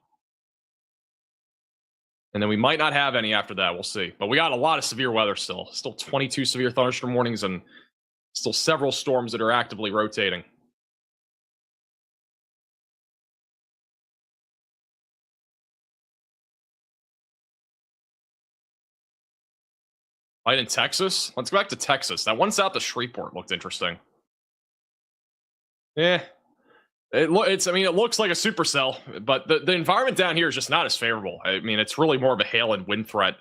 And then we might not have any after that. We'll see. But we got a lot of severe weather still. Still 22 severe thunderstorm warnings and still several storms that are actively rotating. Light in Texas? Let's go back to Texas. That one south of Shreveport looked interesting. Yeah. It looks like a supercell, but the environment down here is just not as favorable. I mean, it's really more of a hail and wind threat.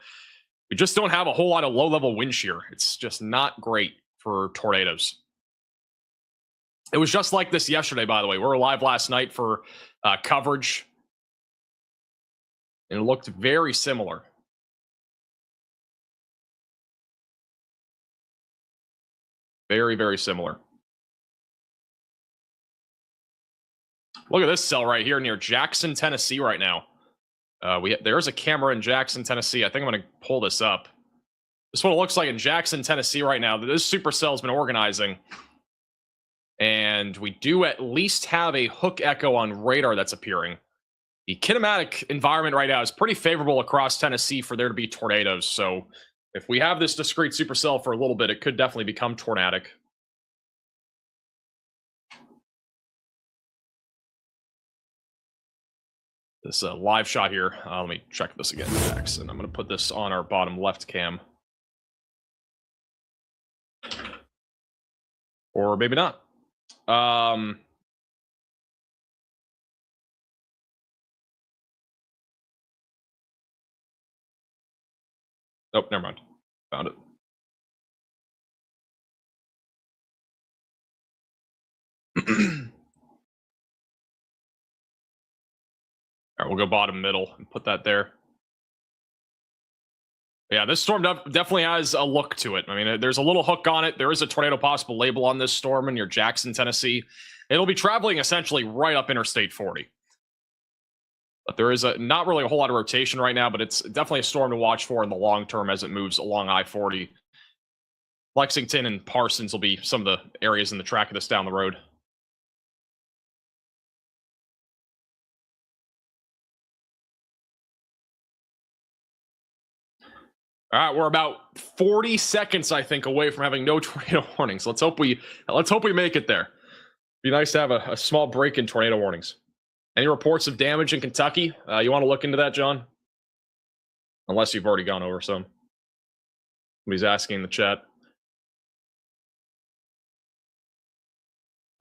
We just don't have a whole lot of low-level wind shear. It's just not great for tornadoes. It was just like this yesterday, by the way. We were live last night for coverage, and it looked very similar. Very, very similar. Look at this cell right here near Jackson, Tennessee right now. There's a camera in Jackson, Tennessee. I think I'm going to pull this up. This is what it looks like in Jackson, Tennessee right now. This supercell has been organizing. And we do at least have a hook echo on radar that's appearing. The kinematic environment right now is pretty favorable across Tennessee for there to be tornadoes. So if we have this discrete supercell for a little bit, it could definitely become tornadic. This live shot here. Let me check this again, Jackson. I'm going to put this on our bottom left cam. Or maybe not. Oh, never mind. Found it. All right, we'll go bottom middle and put that there. Yeah, this storm definitely has a look to it. I mean, there's a little hook on it. There is a tornado possible label on this storm near Jackson, Tennessee. It'll be traveling essentially right up Interstate 40. But there is not really a whole lot of rotation right now, but it's definitely a storm to watch for in the long term as it moves along I-40. Lexington and Parsons will be some of the areas in the track of this down the road. All right, we're about 40 seconds, I think, away from having no tornado warnings. Let's hope we make it there. Be nice to have a small break in tornado warnings. Any reports of damage in Kentucky? You want to look into that, John? Unless you've already gone over some. Somebody's asking in the chat.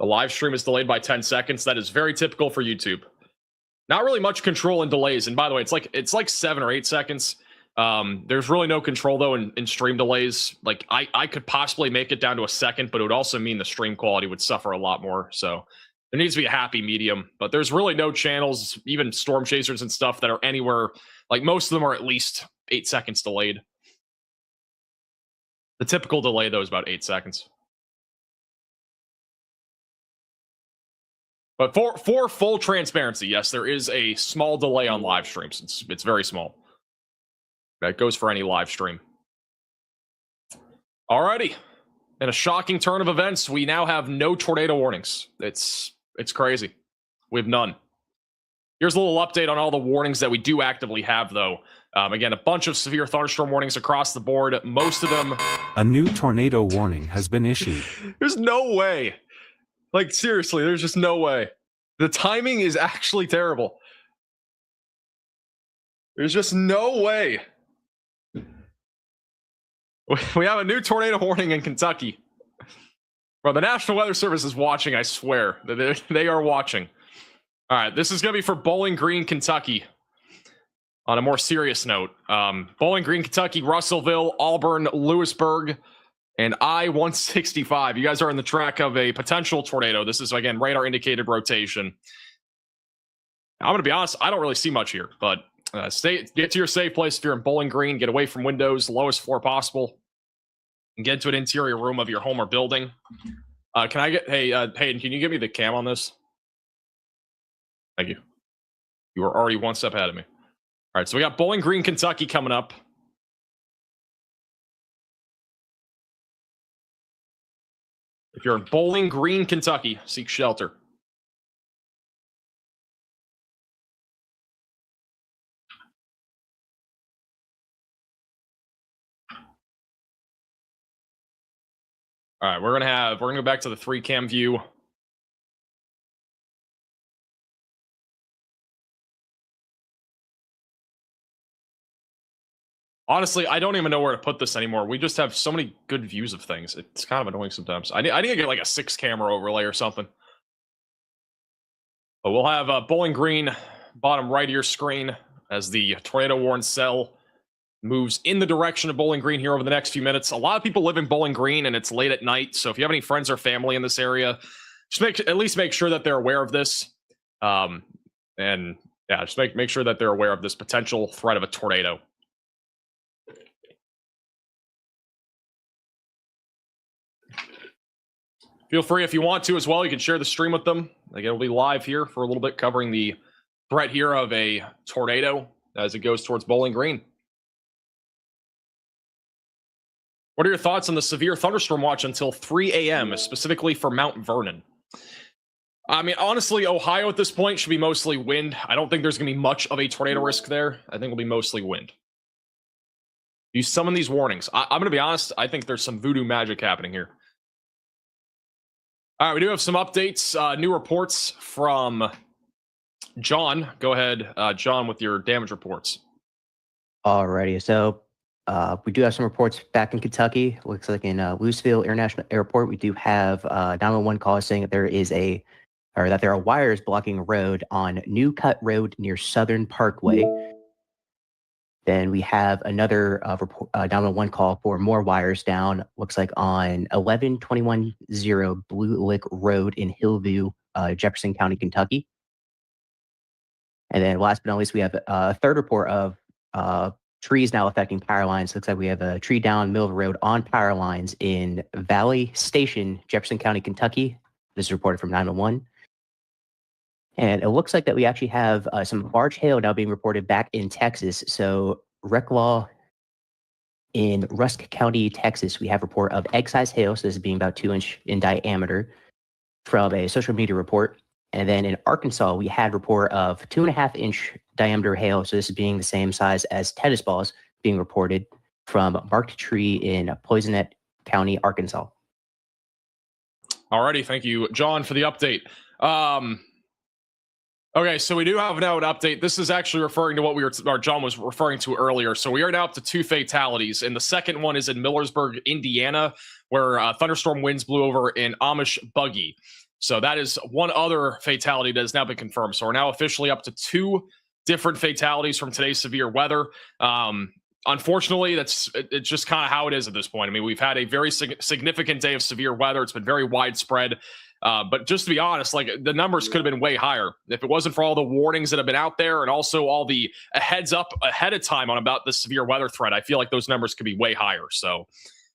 The live stream is delayed by 10 seconds. That is very typical for YouTube. Not really much control in delays. And by the way, it's like 7 or 8 seconds. There's really no control though in stream delays. Like I could possibly make it down to a second, but it would also mean the stream quality would suffer a lot more. So there needs to be a happy medium, but there's really no channels, even storm chasers and stuff, that are anywhere, like most of them are at least 8 seconds delayed. The typical delay though is about 8 seconds. But for full transparency, yes, there is a small delay on live streams. It's very small. That goes for any live stream. Alrighty. In a shocking turn of events, we now have no tornado warnings. It's crazy. We have none. Here's a little update on all the warnings that we do actively have, though. Again, a bunch of severe thunderstorm warnings across the board. Most of them... A new tornado warning has been issued. There's no way. Like, seriously, there's just no way. The timing is actually terrible. There's just no way. We have a new tornado warning in Kentucky. Bro, the National Weather Service is watching, I swear. They are watching. All right, this is going to be for Bowling Green, Kentucky. On a more serious note, Bowling Green, Kentucky, Russellville, Auburn, Lewisburg, and I-165. You guys are in the track of a potential tornado. This is, again, radar indicated rotation. I'm going to be honest, I don't really see much here, but get to your safe place if you're in Bowling Green. Get away from windows, lowest floor possible, and get into an interior room of your home or building. Can I get, Hayden, can you give me the cam on this? Thank you. You were already one step ahead of me. All right, so we got Bowling Green, Kentucky coming up. If you're in Bowling Green, Kentucky, seek shelter. All right, we're gonna go back to the 3-cam view. Honestly, I don't even know where to put this anymore. We just have so many good views of things. It's kind of annoying sometimes. I need to get like a 6-camera overlay or something. But we'll have Bowling Green bottom right of your screen as the tornado warned cell moves in the direction of Bowling Green here over the next few minutes. A lot of people live in Bowling Green and it's late at night. So if you have any friends or family in this area, just at least make sure that they're aware of this. And yeah, just make sure that they're aware of this potential threat of a tornado. Feel free if you want to as well. You can share the stream with them. Again, it'll be live here for a little bit covering the threat here of a tornado as it goes towards Bowling Green. What are your thoughts on the severe thunderstorm watch until 3 a.m., specifically for Mount Vernon? I mean, honestly, Ohio at this point should be mostly wind. I don't think there's going to be much of a tornado risk there. I think it'll be mostly wind. You summon these warnings. I'm going to be honest. I think there's some voodoo magic happening here. All right, we do have some updates, new reports from John. Go ahead, John, with your damage reports. Alrighty, so we do have some reports back in Kentucky. Looks like in Louisville International Airport, we do have 911 calls saying that there are wires blocking a road on New Cut Road near Southern Parkway. Then we have another 911 call for more wires down. Looks like on 11210 Blue Lick Road in Hillview, Jefferson County, Kentucky. And then last but not least, we have a third report of trees now affecting power lines. Looks like we have a tree down middle of the road on power lines in Valley Station, Jefferson County, Kentucky. This is reported from 911. And it looks like that we actually have some large hail now being reported back in Texas. So Reclaw in Rusk County, Texas, we have a report of egg-sized hail. So this is being about 2-inch in diameter from a social media report. And then in Arkansas, we had a report of 2.5-inch diameter hail. So this is being the same size as tennis balls being reported from Marked Tree in Poisonet County, Arkansas. Alrighty, thank you, John, for the update. Okay, so we do have now an update. This is actually referring to what John was referring to earlier. So we are now up to 2 fatalities, and the second one is in Millersburg, Indiana, where thunderstorm winds blew over in Amish buggy. So that is one other fatality that has now been confirmed. So we're now officially up to 2 different fatalities from today's severe weather. Unfortunately, it's just kind of how it is at this point. I mean, we've had a very significant day of severe weather. It's been very widespread. But just to be honest, like the numbers could have been way higher if it wasn't for all the warnings that have been out there and also all the heads up ahead of time on about the severe weather threat. I feel like those numbers could be way higher. So,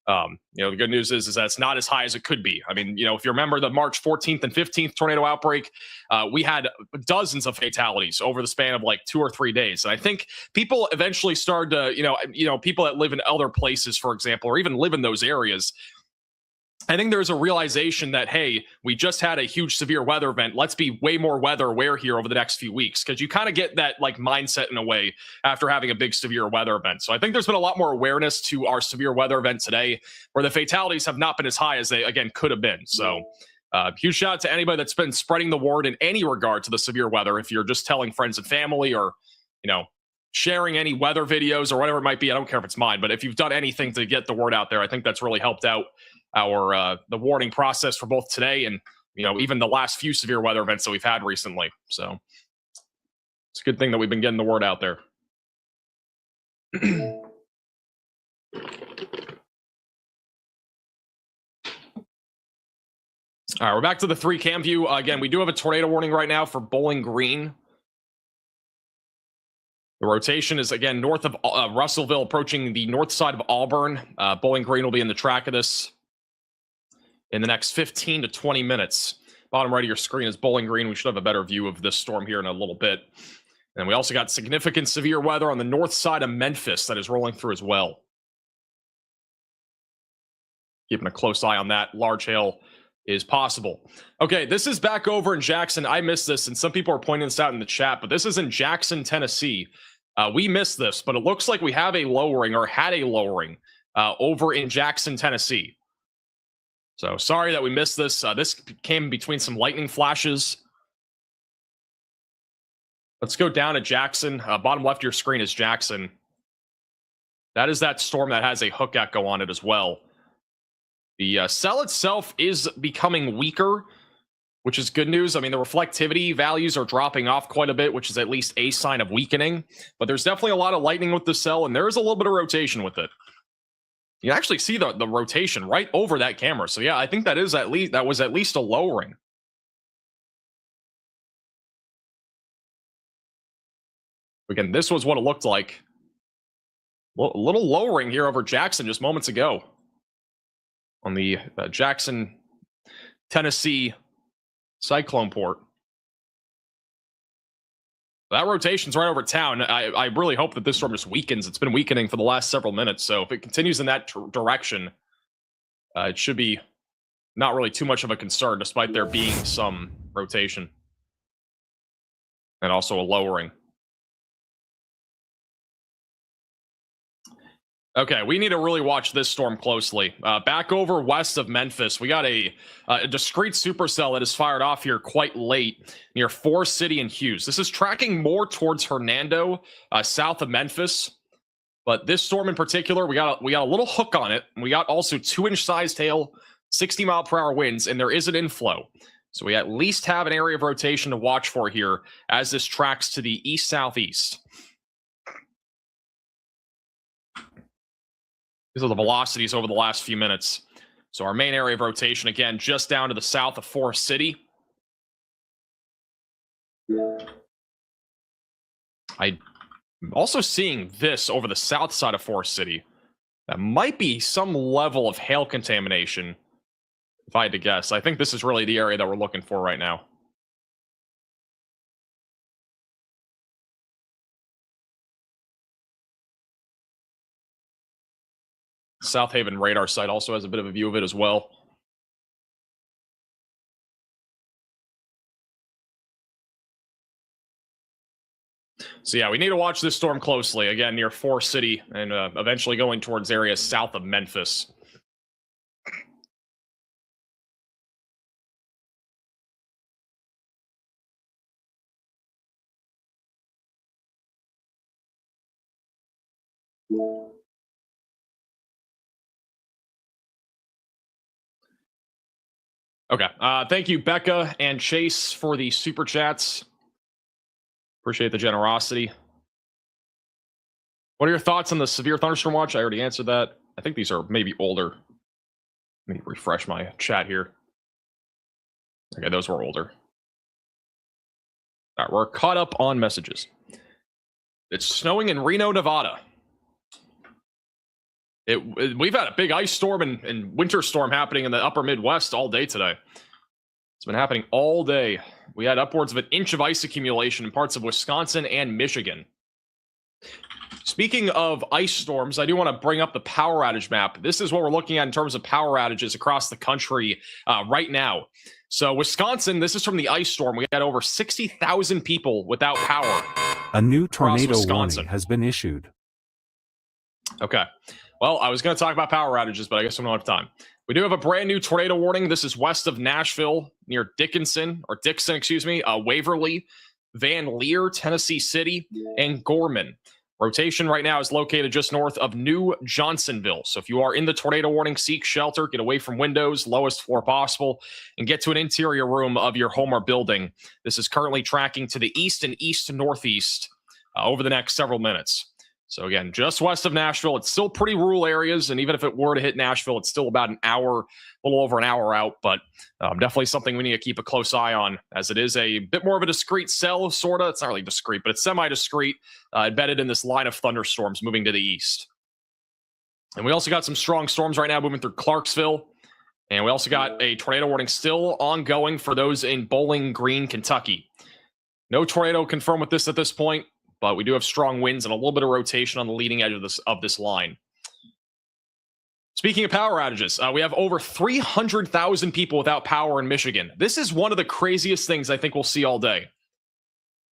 the good news is that it's not as high as it could be. I mean, if you remember the March 14th and 15th tornado outbreak, we had dozens of fatalities over the span of like 2 or 3 days. And I think people eventually started to, people that live in other places, for example, or even live in those areas, I think there's a realization that, hey, we just had a huge severe weather event. Let's be way more weather aware here over the next few weeks, because you kind of get that like mindset in a way after having a big severe weather event. So I think there's been a lot more awareness to our severe weather event today, where the fatalities have not been as high as they, again, could have been. So huge shout out to anybody that's been spreading the word in any regard to the severe weather. If you're just telling friends and family or, sharing any weather videos or whatever it might be, I don't care if it's mine, but if you've done anything to get the word out there, I think that's really helped out our the warning process for both today and even the last few severe weather events that we've had recently. So it's a good thing that we've been getting the word out there. All right, we're back to the 3 cam view. Again, we do have a tornado warning right now for Bowling Green. The rotation is, again, north of Russellville, approaching the north side of Auburn. Bowling Green will be in the track of this in the next 15 to 20 minutes. Bottom right of your screen is Bowling Green. We should have a better view of this storm here in a little bit. And we also got significant severe weather on the north side of Memphis that is rolling through as well. Keeping a close eye on that. Large hail is possible. Okay, this is back over in Jackson. I missed this, and some people are pointing this out in the chat, but this is in Jackson, Tennessee. We missed this, but it looks like we have a lowering or had a lowering over in Jackson, Tennessee. So sorry that we missed this. This came between some lightning flashes. Let's go down to Jackson. Bottom left of your screen is Jackson. That is that storm that has a hook echo on it as well. The cell itself is becoming weaker. which is good news. I mean, the reflectivity values are dropping off quite a bit, which is at least a sign of weakening. But there's definitely a lot of lightning with the cell, and there is a little bit of rotation with it. You actually see the rotation right over that camera. So yeah, I think that was at least a lowering. Again, this was what it looked like. A little lowering here over Jackson just moments ago on the Jackson, Tennessee cyclone port. That rotation's right over town. I really hope that this storm just weakens. It's been weakening for the last several minutes. So if it continues in that direction, it should be not really too much of a concern, despite there being some rotation and also a lowering. Okay, we need to really watch this storm closely. Back over west of Memphis, we got a discrete supercell that is fired off here quite late near Forest City and Hughes. This is tracking more towards Hernando, south of Memphis. But this storm in particular, we got a little hook on it. And we got also 2-inch sized hail, 60-mile-per-hour winds, and there is an inflow. So we at least have an area of rotation to watch for here as this tracks to the east-southeast. These are the velocities over the last few minutes. So our main area of rotation, again, just down to the south of Forest City. I'm also seeing this over the south side of Forest City. That might be some level of hail contamination, if I had to guess. I think this is really the area that we're looking for right now. South Haven radar site also has a bit of a view of it as well. So yeah, we need to watch this storm closely. Again, near Forest City and eventually going towards areas south of Memphis. Okay. Thank you, Becca and Chase, for the super chats. Appreciate the generosity. What are your thoughts on the severe thunderstorm watch? I already answered that. I think these are maybe older. Let me refresh my chat here. Okay, those were older. All right, we're caught up on messages. It's snowing in Reno, Nevada. We've had a big ice storm and winter storm happening in the upper Midwest all day today. It's been happening all day. We had upwards of 1 inch of ice accumulation in parts of Wisconsin and Michigan. Speaking of ice storms, I do want to bring up the power outage map. This is what we're looking at in terms of power outages across the country right now. So Wisconsin, this is from the ice storm. We had over 60,000 people without power. A new tornado warning has been issued. Okay. Well, I was going to talk about power outages, but I guess we don't have time. We do have a brand new tornado warning. This is west of Nashville, near Dixon, Waverly, Van Leer, Tennessee City, and Gorman. Rotation right now is located just north of New Johnsonville. So if you are in the tornado warning, seek shelter, get away from windows, lowest floor possible, and get to an interior room of your home or building. This is currently tracking to the east and east-northeast over the next several minutes. So again, just west of Nashville. It's still pretty rural areas, and even if it were to hit Nashville, it's still about an hour, a little over an hour out, but definitely something we need to keep a close eye on, as it is a bit more of a discrete cell, sort of. It's not really discrete, but it's semi-discrete, embedded in this line of thunderstorms moving to the east. And we also got some strong storms right now moving through Clarksville, and we also got a tornado warning still ongoing for those in Bowling Green, Kentucky. No tornado confirmed with this at this point, but we do have strong winds and a little bit of rotation on the leading edge of this line. Speaking of power outages, we have over 300,000 people without power in Michigan. This is one of the craziest things I think we'll see all day.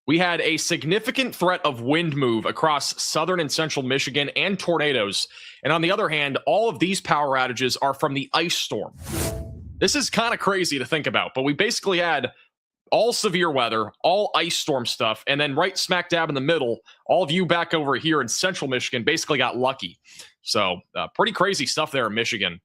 We had a significant threat of wind move across southern and central Michigan and tornadoes. And on the other hand, all of these power outages are from the ice storm. This is kind of crazy to think about, but we basically had all severe weather, all ice storm stuff, and then right smack dab in the middle, all of you back over here in central Michigan basically got lucky. So pretty crazy stuff there in Michigan.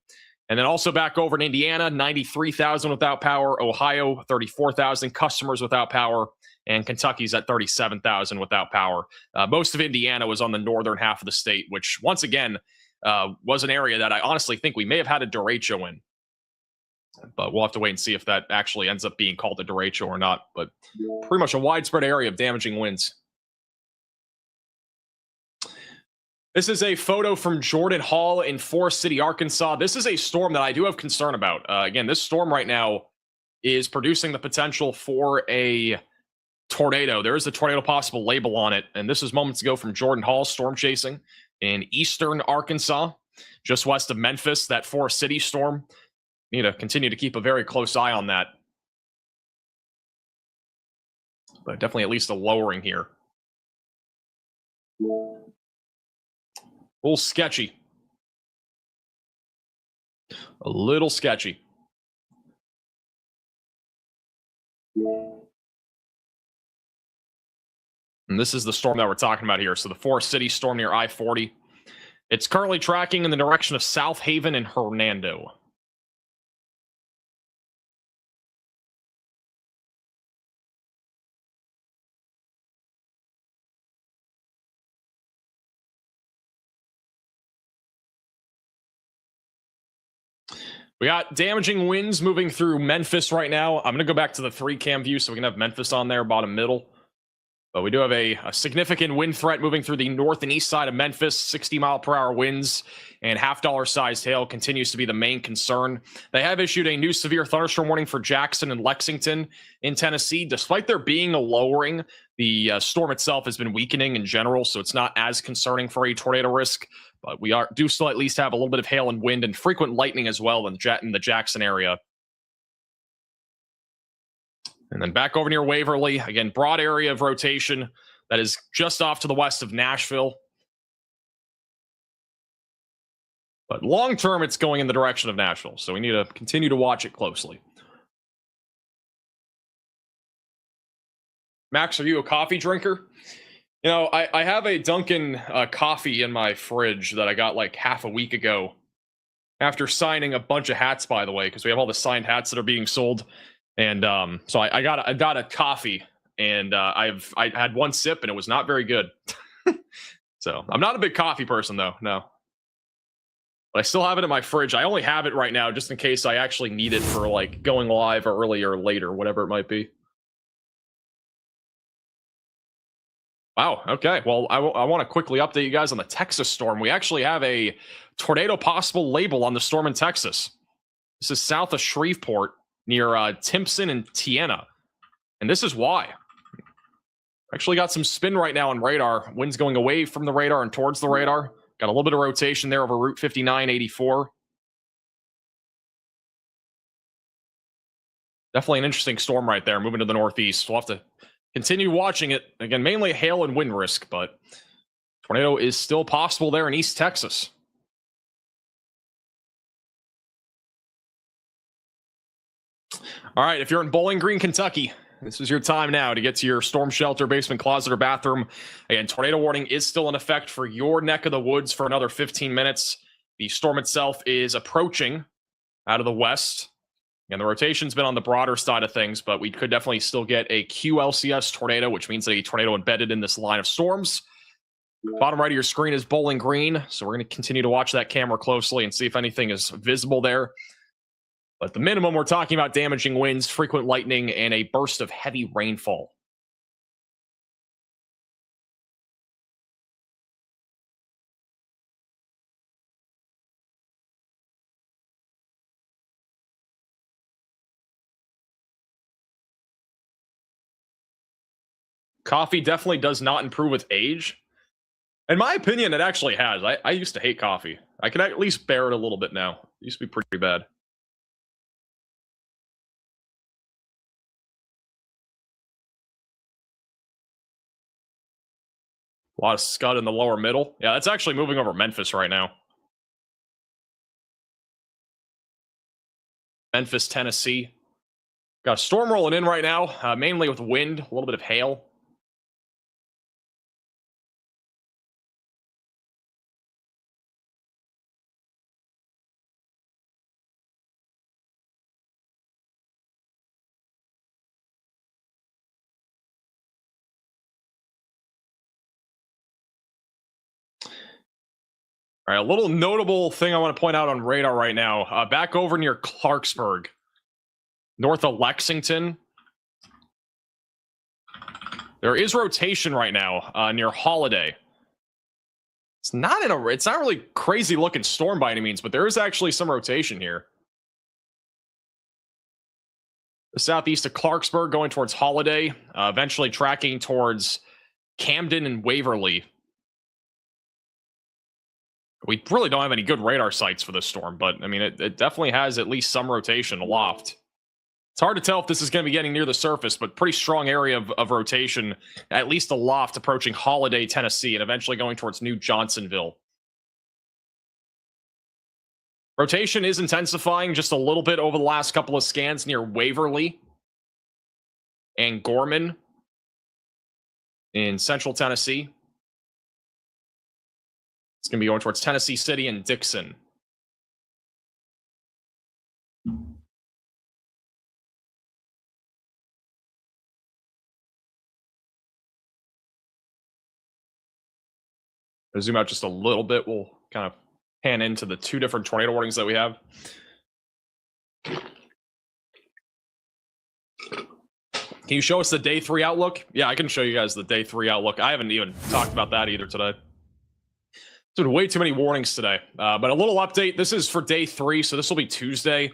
And then also back over in Indiana, 93,000 without power. Ohio, 34,000 customers without power. And Kentucky's at 37,000 without power. Most of Indiana was on the northern half of the state, which once again was an area that I honestly think we may have had a derecho in. But we'll have to wait and see if that actually ends up being called a derecho or not. But pretty much a widespread area of damaging winds. This is a photo from Jordan Hall in Forest City, Arkansas. This is a storm that I do have concern about. Again, this storm right now is producing the potential for a tornado. There is a tornado possible label on it. And this is moments ago from Jordan Hall storm chasing in eastern Arkansas, just west of Memphis, that Forest City storm. Need to continue to keep a very close eye on that. But definitely at least a lowering here. A little sketchy. A little sketchy. And this is the storm that we're talking about here. So the Forest City storm near I-40. It's currently tracking in the direction of South Haven and Hernando. We got damaging winds moving through Memphis right now. I'm going to go back to the 3-cam view so we can have Memphis on there, bottom middle. But we do have a significant wind threat moving through the north and east side of Memphis. 60-mile-per-hour winds and half-dollar-sized hail continues to be the main concern. They have issued a new severe thunderstorm warning for Jackson and Lexington in Tennessee. Despite there being a lowering, the storm itself has been weakening in general, so it's not as concerning for a tornado risk. But we do still at least have a little bit of hail and wind and frequent lightning as well in the Jackson area. And then back over near Waverly, again, broad area of rotation that is just off to the west of Nashville. But long term, it's going in the direction of Nashville, so we need to continue to watch it closely. Max, are you a coffee drinker? You know, I have a Dunkin' coffee in my fridge that I got like half a week ago after signing a bunch of hats, by the way, because we have all the signed hats that are being sold. And so I got a coffee, and I had one sip, and it was not very good. So I'm not a big coffee person, though, no. But I still have it in my fridge. I only have it right now just in case I actually need it for like going live or early or later, whatever it might be. Wow. Okay. Well, I want to quickly update you guys on the Texas storm. We actually have a tornado possible label on the storm in Texas. This is south of Shreveport near Timpson and Tiana. And this is why. Actually got some spin right now on radar. Winds going away from the radar and towards the radar. Got a little bit of rotation there over Route 5984. Definitely an interesting storm right there, moving to the northeast. We'll have to continue watching it. Again, mainly hail and wind risk, but tornado is still possible there in East Texas. All right, if you're in Bowling Green, Kentucky, this is your time now to get to your storm shelter, basement, closet, or bathroom. Again, tornado warning is still in effect for your neck of the woods for another 15 minutes. The storm itself is approaching out of the west. And the rotation's been on the broader side of things, but we could definitely still get a QLCS tornado, which means a tornado embedded in this line of storms. Bottom right of your screen is Bowling Green, so we're going to continue to watch that camera closely and see if anything is visible there. But the minimum, we're talking about damaging winds, frequent lightning, and a burst of heavy rainfall. Coffee definitely does not improve with age. In my opinion, it actually has. I used to hate coffee. I can at least bear it a little bit now. It used to be pretty bad. A lot of scud in the lower middle. Yeah, that's actually moving over Memphis right now. Memphis, Tennessee. Got a storm rolling in right now, mainly with wind, a little bit of hail. All right, a little notable thing I want to point out on radar right now. Back over near Clarksburg, north of Lexington. There is rotation right now near Holiday. It's not really crazy looking storm by any means, but there is actually some rotation here. The southeast of Clarksburg going towards Holiday, eventually tracking towards Camden and Waverly. We really don't have any good radar sites for this storm, but I mean, it definitely has at least some rotation aloft. It's hard to tell if this is going to be getting near the surface, but pretty strong area of rotation, at least aloft, approaching Holiday, Tennessee, and eventually going towards New Johnsonville. Rotation is intensifying just a little bit over the last couple of scans near Waverly and Gorman in central Tennessee. It's going to be going towards Tennessee City and Dixon. I'll zoom out just a little bit. We'll kind of pan into the two different tornado warnings that we have. Can you show us the day 3 outlook? Yeah, I can show you guys the day 3 outlook. I haven't even talked about that either today. There's been way too many warnings today. But a little update. This is for day 3, so this will be Tuesday.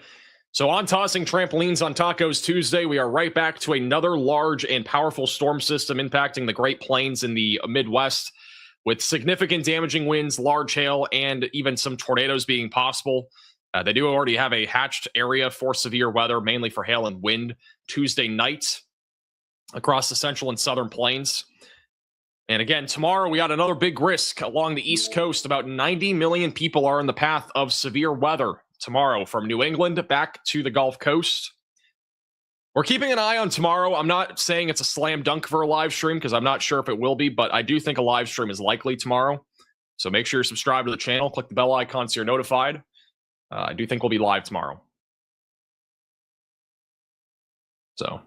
So on Tossing Trampolines on Tacos Tuesday, we are right back to another large and powerful storm system impacting the Great Plains in the Midwest, with significant damaging winds, large hail, and even some tornadoes being possible. They do already have a hatched area for severe weather, mainly for hail and wind, Tuesday night across the central and southern plains. And again, tomorrow we got another big risk along the East Coast. About 90 million people are in the path of severe weather tomorrow from New England back to the Gulf Coast. We're keeping an eye on tomorrow. I'm not saying it's a slam dunk for a live stream because I'm not sure if it will be, but I do think a live stream is likely tomorrow. So make sure you're subscribed to the channel. Click the bell icon so you're notified. I do think we'll be live tomorrow. So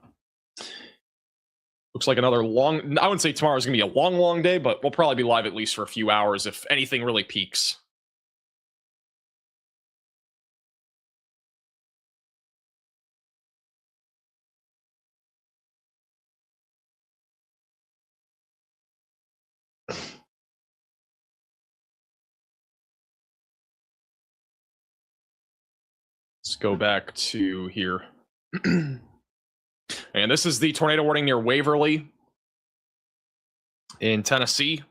looks like another long, I wouldn't say tomorrow's going to be a long day, but we'll probably be live at least for a few hours if anything really peaks. Let's go back to here. And this is the tornado warning near Waverly in Tennessee.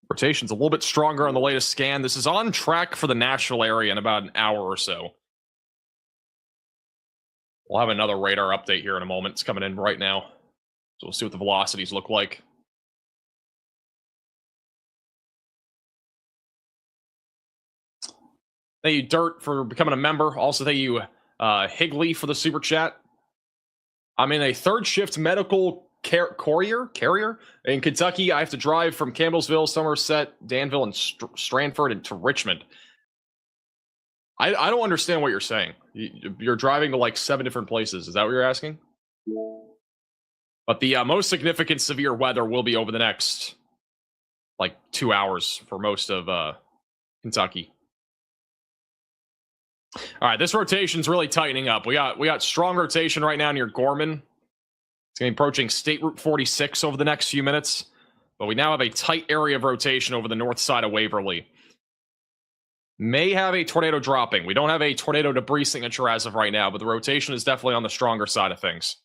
Rotation's a little bit stronger on the latest scan. This is on track for the Nashville area in about an hour or so. We'll have another radar update here in a moment. It's coming in right now. So we'll see what the velocities look like. Thank you, Dirt, for becoming a member. Also, thank you, Higley, for the super chat. I'm in a third shift medical carrier in Kentucky. I have to drive from Campbellsville, Somerset, Danville, and Stranford into Richmond. I don't understand what you're saying. You're driving to like 7 different places. Is that what you're asking? But the most significant severe weather will be over the next like 2 hours for most of Kentucky. All right, this rotation's really tightening up. We got strong rotation right now near Gorman. It's going to be approaching State Route 46 over the next few minutes. But we now have a tight area of rotation over the north side of Waverly. May have a tornado dropping. We don't have a tornado debris signature as of right now, but the rotation is definitely on the stronger side of things.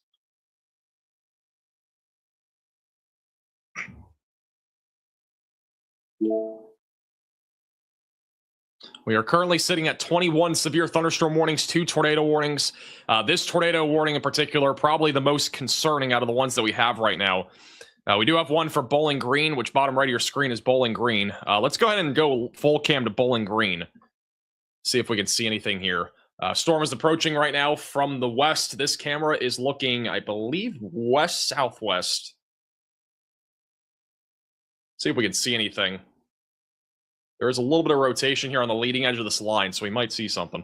We are currently sitting at 21 severe thunderstorm warnings, 2 tornado warnings. This tornado warning in particular, probably the most concerning out of the ones that we have right now. We do have one for Bowling Green, which bottom right of your screen is Bowling Green. Let's go ahead and go full cam to Bowling Green. See if we can see anything here. Storm is approaching right now from the west. This camera is looking, I believe, west-southwest. See if we can see anything. There is a little bit of rotation here on the leading edge of this line, so we might see something.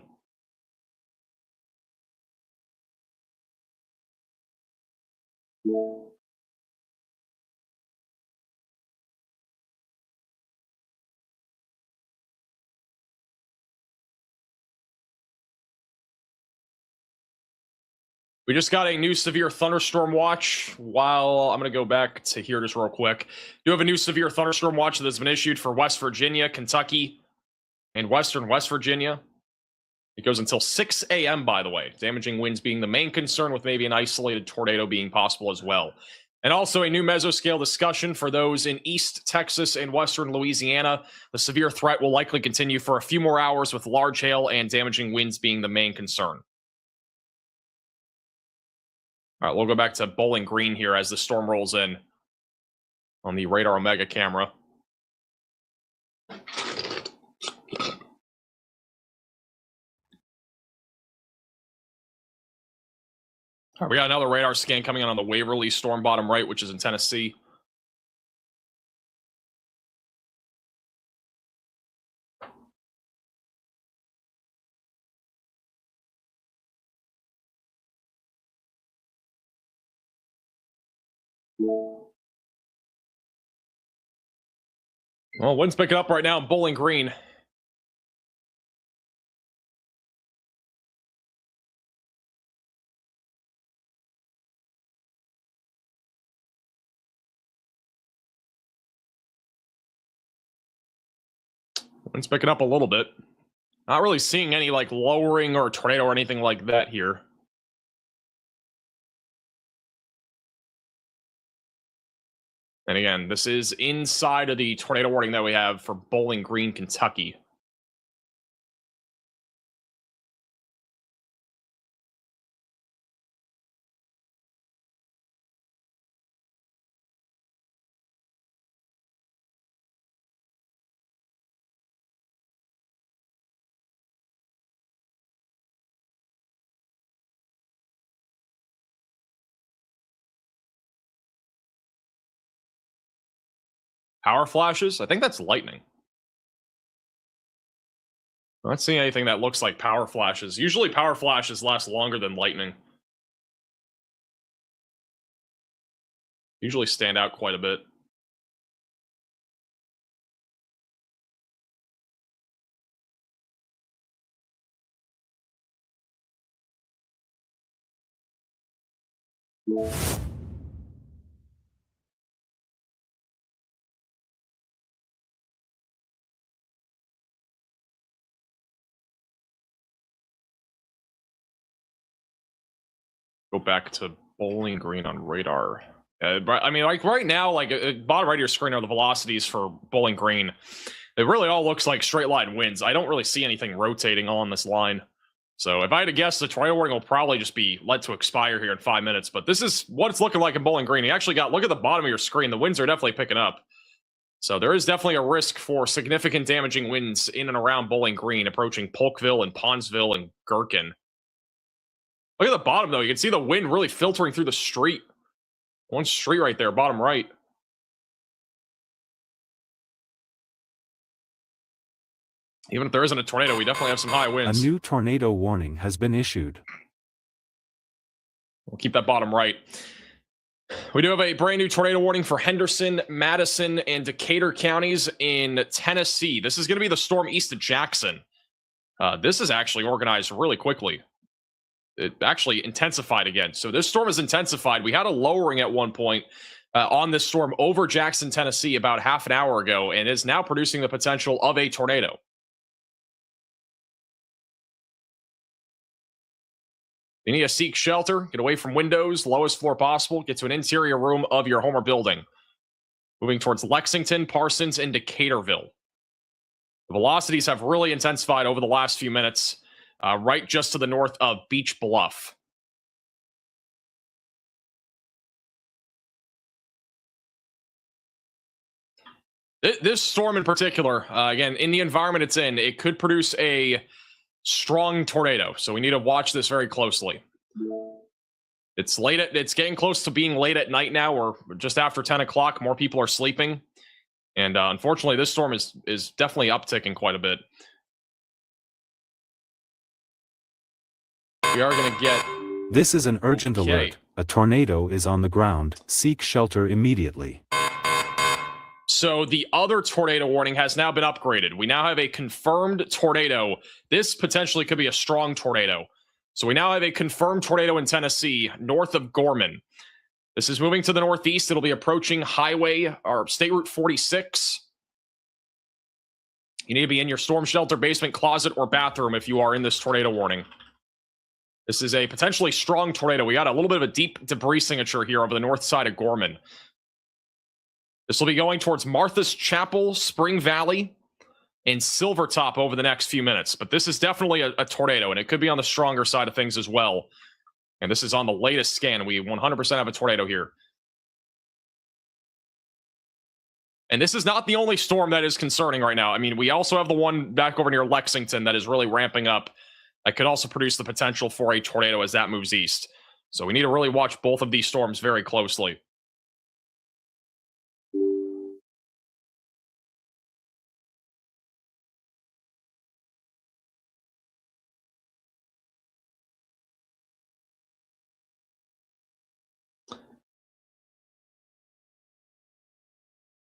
We just got a new severe thunderstorm watch. While I'm going to go back to here just real quick. You have a new severe thunderstorm watch that has been issued for West Virginia, Kentucky, and western West Virginia. It goes until 6 a.m., by the way. Damaging winds being the main concern, with maybe an isolated tornado being possible as well. And also a new mesoscale discussion for those in East Texas and Western Louisiana. The severe threat will likely continue for a few more hours, with large hail and damaging winds being the main concern. All right, we'll go back to Bowling Green here as the storm rolls in on the Radar Omega camera. All right, we got another radar scan coming in on the Waverly storm bottom right, which is in Tennessee. Well, wind's picking up right now in Bowling Green. Wind's picking up a little bit. Not really seeing any like lowering or tornado or anything like that here. And again, this is inside of the tornado warning that we have for Bowling Green, Kentucky. Power flashes? I think that's lightning. I'm not seeing anything that looks like power flashes. Usually power flashes last longer than lightning. Usually stand out quite a bit. Go back to Bowling Green on radar. I mean, like right now, like bottom right of your screen are the velocities for Bowling Green. It really all looks like straight line winds. I don't really see anything rotating on this line. So if I had to guess, the tornado warning will probably just be let to expire here in 5 minutes. But this is what it's looking like in Bowling Green. You actually got, look at the bottom of your screen. The winds are definitely picking up. So there is definitely a risk for significant damaging winds in and around Bowling Green, approaching Polkville and Pondsville and Gherkin. Look at the bottom, though. You can see the wind really filtering through the street. One street right there, bottom right. Even if there isn't a tornado, we definitely have some high winds. A new tornado warning has been issued. We'll keep that bottom right. We do have a brand new tornado warning for Henderson, Madison, and Decatur counties in Tennessee. This is going to be the storm east of Jackson. This is actually organized really quickly. It actually intensified again. So this storm has intensified. We had a lowering at one point on this storm over Jackson, Tennessee about half an hour ago, and is now producing the potential of a tornado. You need to seek shelter, get away from windows, lowest floor possible, get to an interior room of your home or building. Moving towards Lexington, Parsons, and Decaturville. The velocities have really intensified over the last few minutes, right just to the north of Beach Bluff. This storm in particular, again, in the environment it's in, it could produce a strong tornado. So we need to watch this very closely. It's getting close to being late at night now, or just after 10 o'clock. More people are sleeping. And unfortunately, this storm is definitely upticking quite a bit. We are going to get... This is an urgent alert. A tornado is on the ground. Seek shelter immediately. So the other tornado warning has now been upgraded. We now have a confirmed tornado. This potentially could be a strong tornado. So we now have a confirmed tornado in Tennessee, north of Gorman. This is moving to the northeast. It'll be approaching highway or State Route 46. You need to be in your storm shelter, basement, closet, or bathroom if you are in this tornado warning. This is a potentially strong tornado. We got a little bit of a deep debris signature here over the north side of Gorman. This will be going towards Martha's Chapel, Spring Valley, and Silvertop over the next few minutes. But this is definitely a tornado, and it could be on the stronger side of things as well. And this is on the latest scan. We 100% have a tornado here. And this is not the only storm that is concerning right now. I mean, we also have the one back over near Lexington that is really ramping up. That could also produce the potential for a tornado as that moves east. So we need to really watch both of these storms very closely.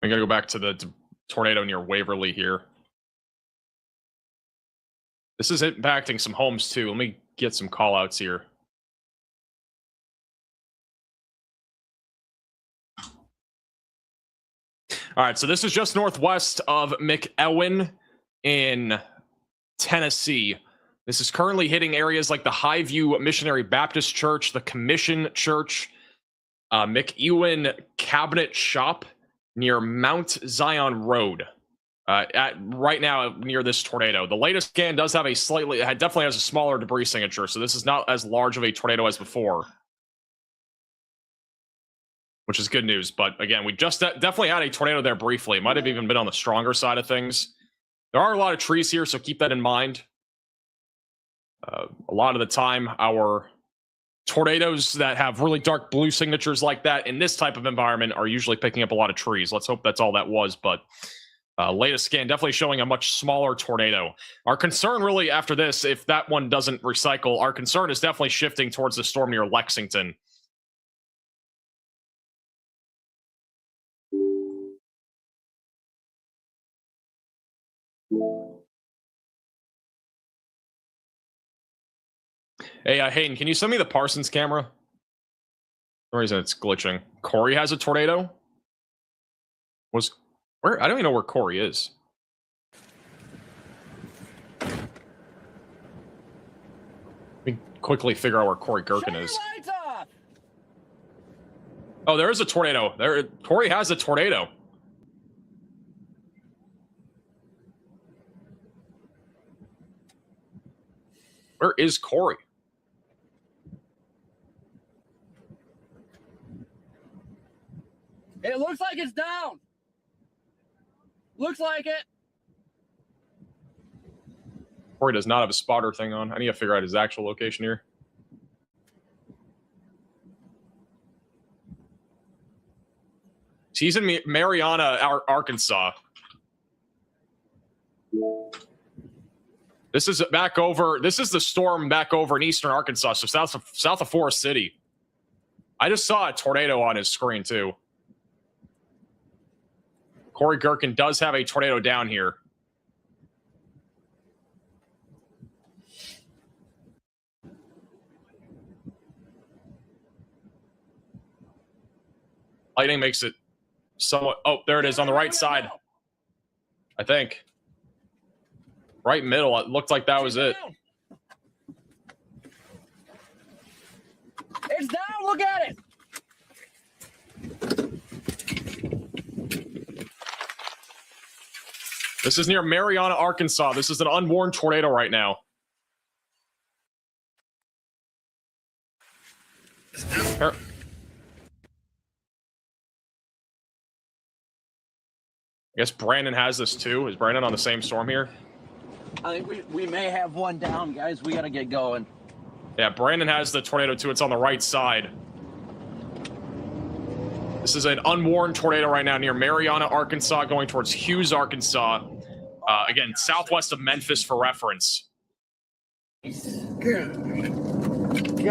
We got to go back to the tornado near Waverly here. This is impacting some homes too. Let me get some call outs here. All right, so this is just northwest of McEwen in Tennessee. This is currently hitting areas like the Highview Missionary Baptist Church, the Commission Church, McEwen Cabinet Shop, near Mount Zion Road, right now near this tornado. The latest scan does have it definitely has a smaller debris signature, so this is not as large of a tornado as before, which is good news. But again, we just definitely had a tornado there briefly. It might have even been on the stronger side of things. There are a lot of trees here, so keep that in mind. A lot of the time, our tornadoes that have really dark blue signatures like that in this type of environment are usually picking up a lot of trees. Let's hope that's all that was, but latest scan definitely showing a much smaller tornado. Our concern really after this, if that one doesn't recycle, our concern is definitely shifting towards the storm near Lexington. Hey, Hayden, can you send me the Parsons camera? For some reason it's glitching. Corey has a tornado? Where? I don't even know where Corey is. Let me quickly figure out where Corey Gherkin is. Oh, there is a tornado. Corey has a tornado. Where is Corey? It looks like it's down. Looks like it. Corey does not have a spotter thing on. I need to figure out his actual location here. He's in Mariana, Arkansas. This is back over. This is the storm back over in eastern Arkansas, so south of Forest City. I just saw a tornado on his screen too. Corey Gherkin does have a tornado down here. Lighting makes it somewhat... Oh, there it is on the right side. I think. Right middle. It looked like that was it. It's down. Look at it. This is near Mariana, Arkansas. This is an unwarned tornado right now. Here. I guess Brandon has this too. Is Brandon on the same storm here? I think we may have one down, guys. We got to get going. Yeah, Brandon has the tornado too. It's on the right side. This is an unwarned tornado right now near Mariana, Arkansas, going towards Hughes, Arkansas. Again, southwest of Memphis for reference. Go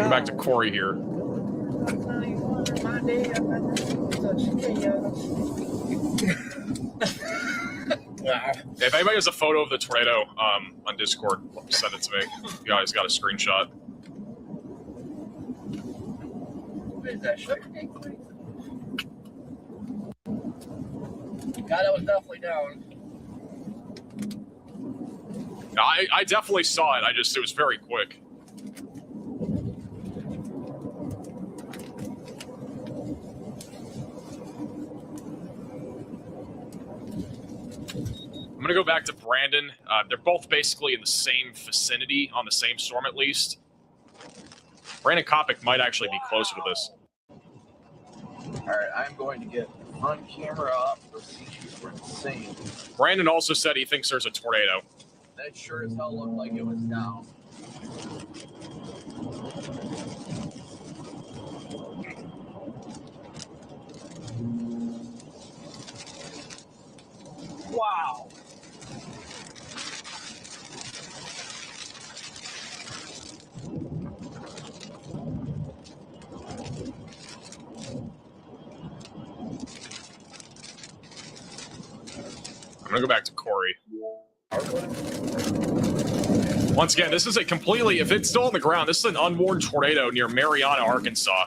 back to Corey here. If anybody has a photo of the tornado on Discord, send it to me. You guys got a screenshot. What is that? Sugar cake? God, that was definitely down. I definitely saw it. It was very quick. I'm going to go back to Brandon. They're both basically in the same vicinity, on the same storm at least. Brandon Kopic might actually be closer to this. All right, I'm going to get on camera up for CG. We're insane. Brandon also said he thinks there's a tornado. That sure as hell looked like it was down. Wow. I'm going to go back to Corey. Once again, this is a completely, if it's still on the ground, this is an unwarned tornado near Marietta, Arkansas.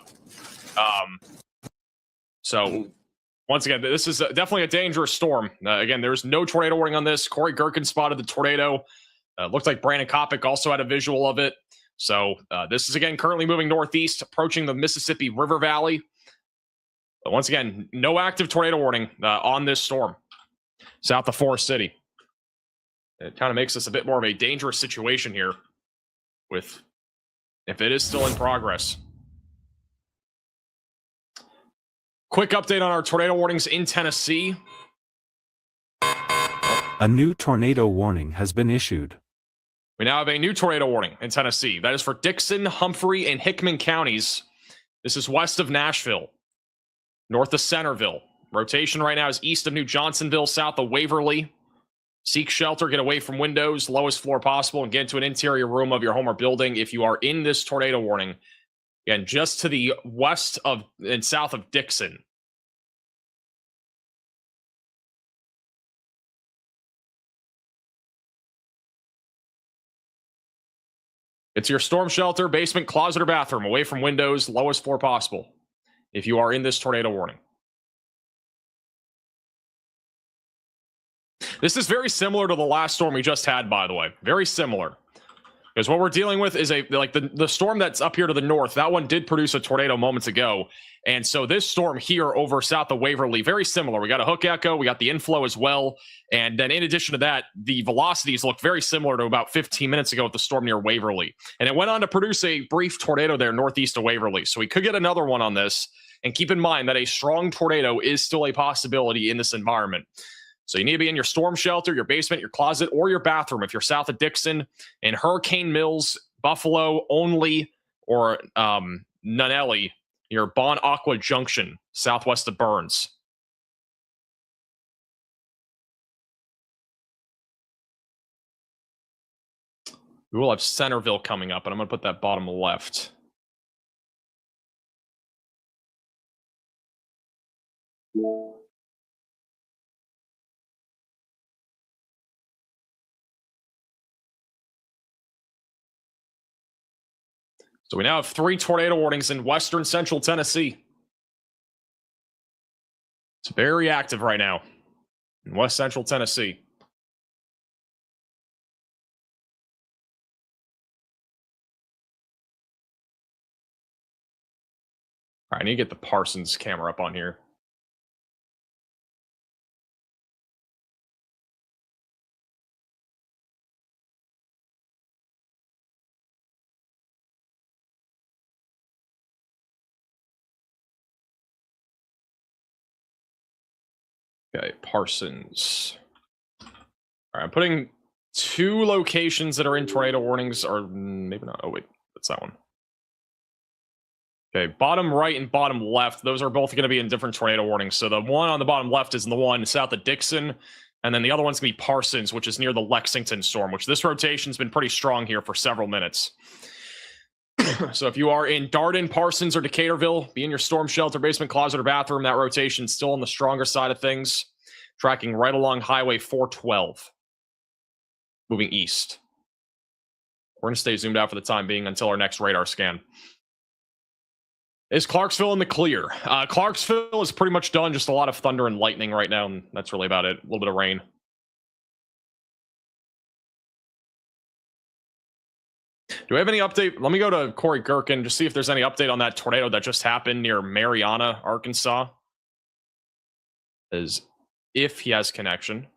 So, once again, this is definitely a dangerous storm. Again, there's no tornado warning on this. Corey Gerken spotted the tornado. Looked like Brandon Kopic also had a visual of it. So, this is, again, currently moving northeast, approaching the Mississippi River Valley. But once again, no active tornado warning on this storm south of Forest City. It kind of makes this a bit more of a dangerous situation here with if it is still in progress. Quick update on our tornado warnings in Tennessee. A new tornado warning has been issued. We now have a new tornado warning in Tennessee. That is for Dixon, Humphrey, and Hickman counties. This is west of Nashville, north of Centerville. Rotation right now is east of New Johnsonville, south of Waverly. Seek shelter, get away from windows, lowest floor possible, and get into an interior room of your home or building if you are in this tornado warning. Again, just to the west of and south of Dixon. It's your storm shelter, basement, closet, or bathroom, away from windows, lowest floor possible if you are in this tornado warning. This is very similar to the last storm we just had, by the way. Very similar. Because what we're dealing with is the storm that's up here to the north. That one did produce a tornado moments ago. And so this storm here over south of Waverly, very similar. We got a hook echo. We got the inflow as well. And then in addition to that, the velocities look very similar to about 15 minutes ago with the storm near Waverly. And it went on to produce a brief tornado there northeast of Waverly. So we could get another one on this. And keep in mind that a strong tornado is still a possibility in this environment. So you need to be in your storm shelter, your basement, your closet, or your bathroom if you're south of Dixon, in Hurricane Mills, Buffalo, Only, or Nunelli, near Bon Aqua Junction, southwest of Burns. We will have Centerville coming up, and I'm going to put that bottom left. So we now have 3 tornado warnings in western central Tennessee. It's very active right now in west central Tennessee. All right, I need to get the Parsons camera up on here. Okay, Parsons. All right, I'm putting 2 locations that are in tornado warnings, or maybe not. Oh, wait, that's that one. Okay, bottom right and bottom left, those are both going to be in different tornado warnings. So the one on the bottom left is the one south of Dixon, and then the other one's going to be Parsons, which is near the Lexington storm, which this rotation's been pretty strong here for several minutes. So if you are in Darden, Parsons, or Decaturville, be in your storm shelter, basement, closet, or bathroom. That rotation's still on the stronger side of things, tracking right along Highway 412, moving east. We're going to stay zoomed out for the time being until our next radar scan. Is Clarksville in the clear? Clarksville is pretty much done. Just a lot of thunder and lightning right now, and that's really about it. A little bit of rain. Do we have any update? Let me go to Corey Gherkin, just see if there's any update on that tornado that just happened near Mariana, Arkansas. As if he has connection. Let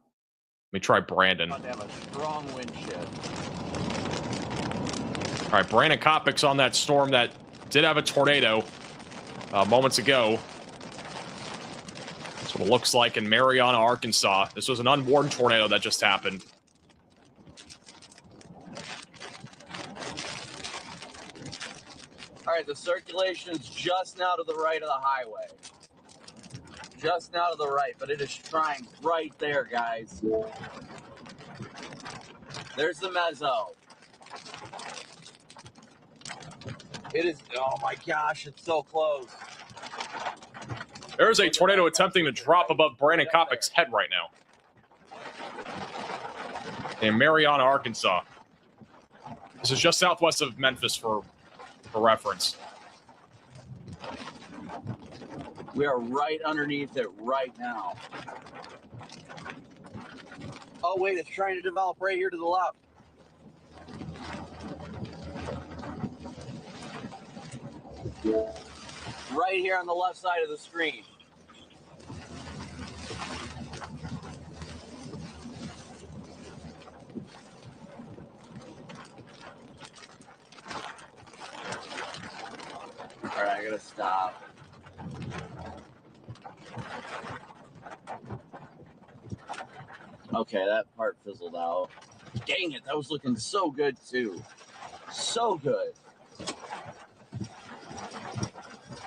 me try Brandon. About to have a strong wind shift. All right, Brandon Kopic's on that storm that did have a tornado moments ago. That's what it looks like in Mariana, Arkansas. This was an unwarned tornado that just happened. All right, the circulation's just now to the right of the highway. Just now to the right, but it is trying right there, guys. There's the mezzo. It is, oh my gosh, it's so close. There's a tornado attempting to drop above Brandon Kopic's head right now. In Mariana, Arkansas. This is just southwest of Memphis for reference. We are right underneath it right now. Oh, wait, it's trying to develop right here to the left. Right here on the left side of the screen. All right, I gotta stop. Okay, that part fizzled out. Dang it, that was looking so good too. So good.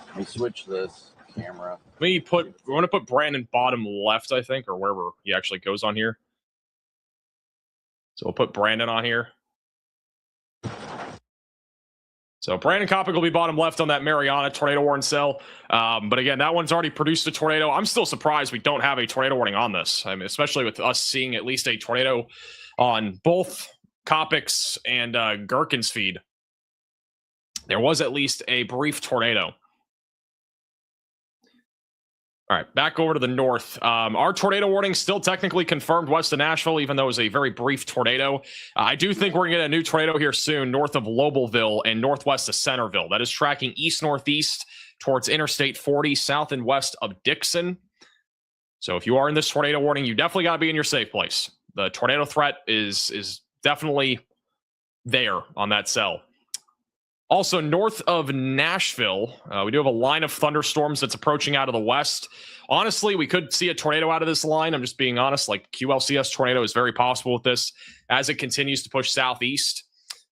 Let me switch this camera. We want to put Brandon bottom left, I think, or wherever he actually goes on here. So we'll put Brandon on here. So Brandon Kopic will be bottom left on that Mariana tornado warning cell. But again, that one's already produced a tornado. I'm still surprised we don't have a tornado warning on this. I mean, especially with us seeing at least a tornado on both Kopic's and Gherkin's feed. There was at least a brief tornado. All right, back over to the north. Our tornado warning still technically confirmed west of Nashville, even though it was a very brief tornado. I do think we're going to get a new tornado here soon, north of Lobelville and northwest of Centerville. That is tracking east-northeast towards Interstate 40, south and west of Dixon. So if you are in this tornado warning, you definitely got to be in your safe place. The tornado threat is definitely there on that cell. Also, north of Nashville, we do have a line of thunderstorms that's approaching out of the west. Honestly, we could see a tornado out of this line. I'm just being honest. Like, QLCS tornado is very possible with this as it continues to push southeast.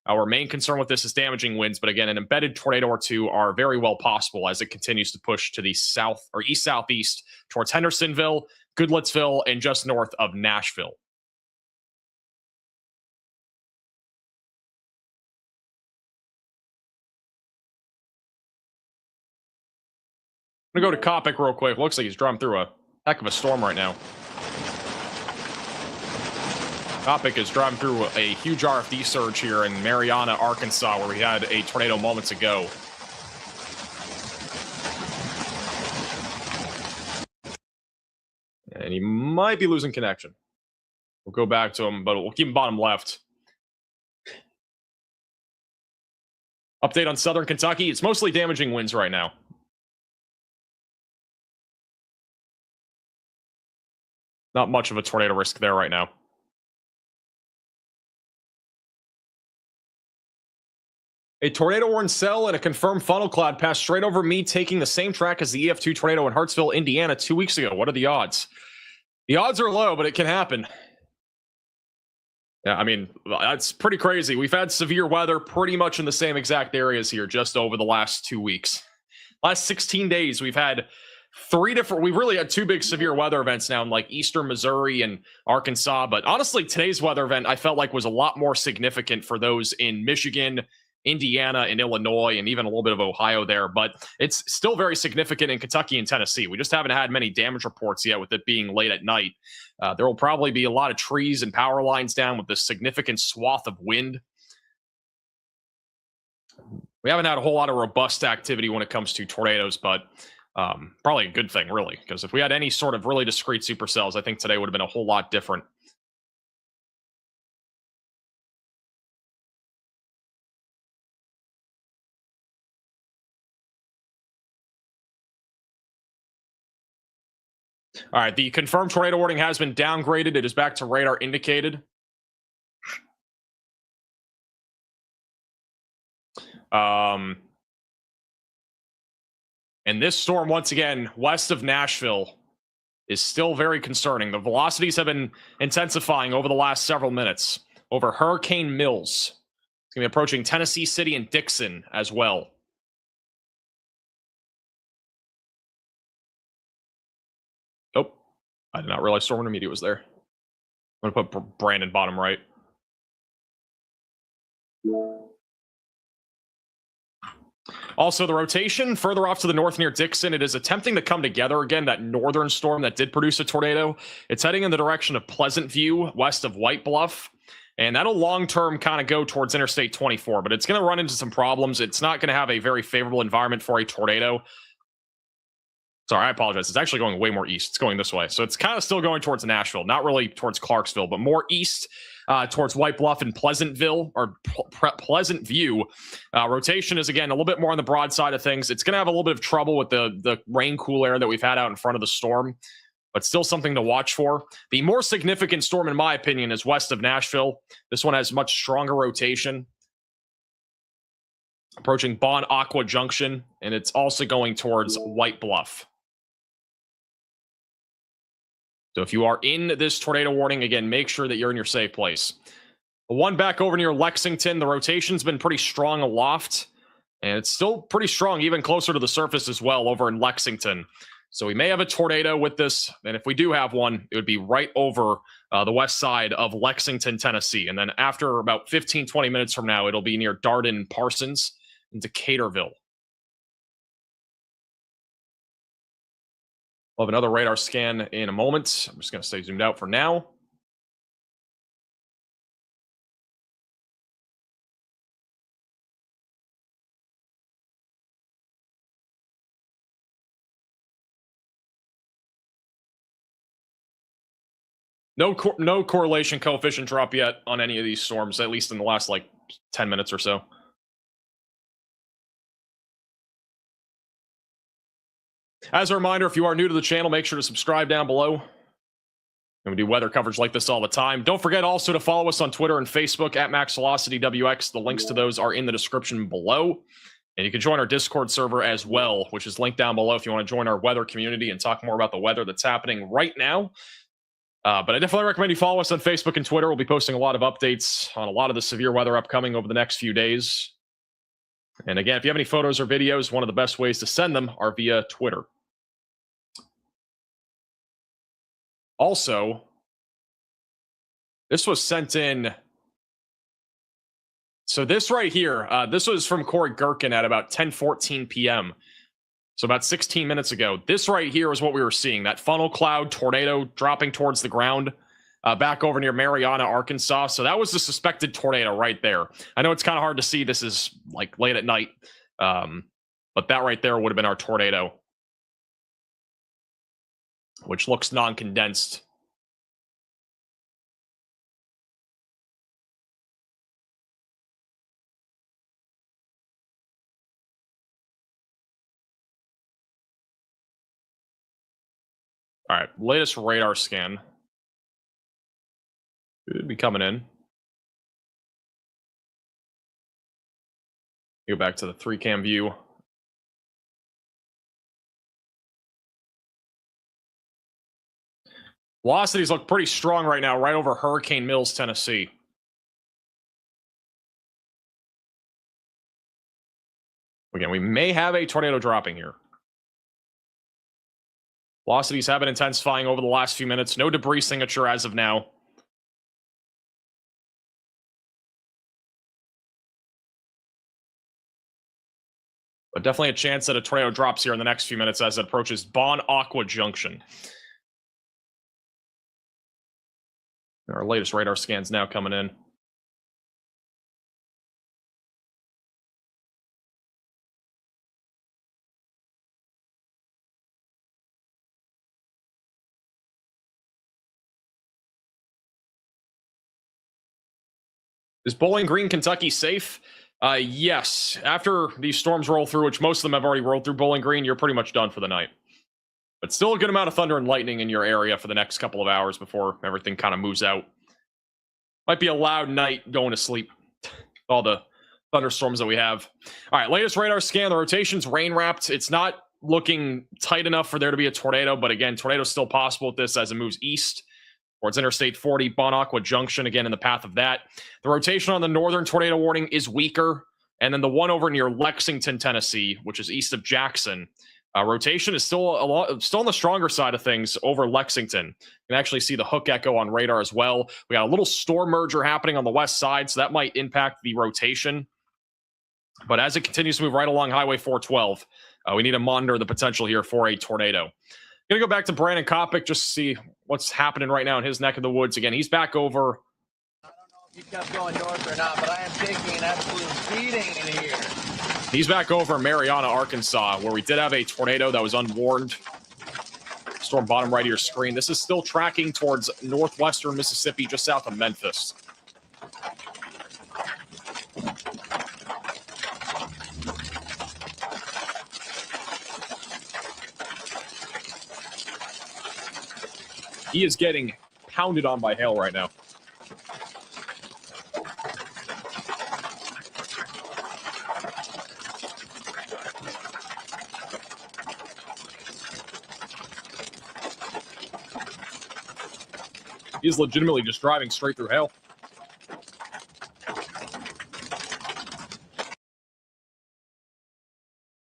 Our main concern with this is damaging winds. But again, an embedded tornado or two are very well possible as it continues to push to the south or east-southeast towards Hendersonville, Goodlettsville, and just north of Nashville. I'm going to go to Kopic real quick. Looks like he's driving through a heck of a storm right now. Kopic is driving through a huge RFD surge here in Mariana, Arkansas, where we had a tornado moments ago. And he might be losing connection. We'll go back to him, but we'll keep him bottom left. Update on Southern Kentucky. It's mostly damaging winds right now. Not much of a tornado risk there right now. A tornado warned cell and a confirmed funnel cloud passed straight over me, taking the same track as the EF2 tornado in Hartsville, Indiana 2 weeks ago. What are the odds? The odds are low, but it can happen. Yeah, I mean, that's pretty crazy. We've had severe weather pretty much in the same exact areas here just over the last 2 weeks. Last 16 days, we've had we've really had two big severe weather events now in like eastern Missouri and Arkansas. But honestly, today's weather event I felt like was a lot more significant for those in Michigan, Indiana, and Illinois, and even a little bit of Ohio there. But it's still very significant in Kentucky and Tennessee. We just haven't had many damage reports yet with it being late at night. There will probably be a lot of trees and power lines down with this significant swath of wind. We haven't had a whole lot of robust activity when it comes to tornadoes, but probably a good thing, really, because if we had any sort of really discrete supercells, I think today would have been a whole lot different. All right, the confirmed tornado warning has been downgraded. It is back to radar indicated. And this storm, once again, west of Nashville, is still very concerning. The velocities have been intensifying over the last several minutes over Hurricane Mills. It's going to be approaching Tennessee City and Dixon as well. Oh, I did not realize Storm Intermediate was there. I'm going to put Brandon bottom right. Also, the rotation further off to the north near Dixon, it is attempting to come together again, that northern storm that did produce a tornado. It's heading in the direction of Pleasant View, west of White Bluff. And that'll long-term kind of go towards Interstate 24, but it's going to run into some problems. It's not going to have a very favorable environment for a tornado. Sorry, I apologize. It's actually going way more east. It's going this way. So it's kind of still going towards Nashville, not really towards Clarksville, but more east towards White Bluff and Pleasantville, or Pleasant View. Rotation is, again, a little bit more on the broad side of things. It's going to have a little bit of trouble with the rain cool air that we've had out in front of the storm, but still something to watch for. The more significant storm, in my opinion, is west of Nashville. This one has much stronger rotation, approaching Bon Aqua Junction, and it's also going towards White Bluff. So if you are in this tornado warning, again, make sure that you're in your safe place. The one back over near Lexington, the rotation's been pretty strong aloft, and it's still pretty strong even closer to the surface as well over in Lexington. So we may have a tornado with this, and if we do have one, it would be right over the west side of Lexington, Tennessee. And then after about 15, 20 minutes from now, it'll be near Darden, Parsons, and Decaturville. We'll have another radar scan in a moment. I'm just going to stay zoomed out for now. No correlation coefficient drop yet on any of these storms, at least in the last like 10 minutes or so. As a reminder, if you are new to the channel, make sure to subscribe down below. And we do weather coverage like this all the time. Don't forget also to follow us on Twitter and Facebook at MaxVelocityWX. The links to those are in the description below. And you can join our Discord server as well, which is linked down below if you want to join our weather community and talk more about the weather that's happening right now. But I definitely recommend you follow us on Facebook and Twitter. We'll be posting a lot of updates on a lot of the severe weather upcoming over the next few days. And again, if you have any photos or videos, one of the best ways to send them are via Twitter. Also, this was sent in. So this right here, this was from Corey Gherkin at about 10:14 p.m. So about 16 minutes ago. This right here is what we were seeing. That funnel cloud tornado dropping towards the ground back over near Marianna, Arkansas. So that was the suspected tornado right there. I know it's kind of hard to see. This is like late at night. But that right there would have been our tornado, which looks non-condensed. All right, latest radar scan. Should be coming in. Go back to the 3-cam view. Velocities look pretty strong right now, right over Hurricane Mills, Tennessee. Again, we may have a tornado dropping here. Velocities have been intensifying over the last few minutes. No debris signature as of now. But definitely a chance that a tornado drops here in the next few minutes as it approaches Bon Aqua Junction. Our latest radar scans now coming in. Is Bowling Green, Kentucky safe? Yes. After these storms roll through, which most of them have already rolled through Bowling Green, you're pretty much done for the night. But still a good amount of thunder and lightning in your area for the next couple of hours before everything kind of moves out. Might be a loud night going to sleep. All the thunderstorms that we have. All right, latest radar scan. The rotation's rain wrapped. It's not looking tight enough for there to be a tornado, but again, tornado's still possible with this as it moves east towards Interstate 40, Bon Aqua Junction, again in the path of that. The rotation on the northern tornado warning is weaker, and then the one over near Lexington, Tennessee, which is east of Jackson, rotation is still on the stronger side of things over Lexington. You can actually see the hook echo on radar as well. We got a little storm merger happening on the west side, so that might impact the rotation. But as it continues to move right along Highway 412, we need to monitor the potential here for a tornado. Going to go back to Brandon Kopic just to see what's happening right now in his neck of the woods. Again, he's back over. I don't know if you kept going north or not, but I am taking an absolute beating in here. He's back over in Mariana, Arkansas, where we did have a tornado that was unwarned. Storm bottom right of your screen. This is still tracking towards northwestern Mississippi, just south of Memphis. He is getting pounded on by hail right now. He's legitimately just driving straight through hail.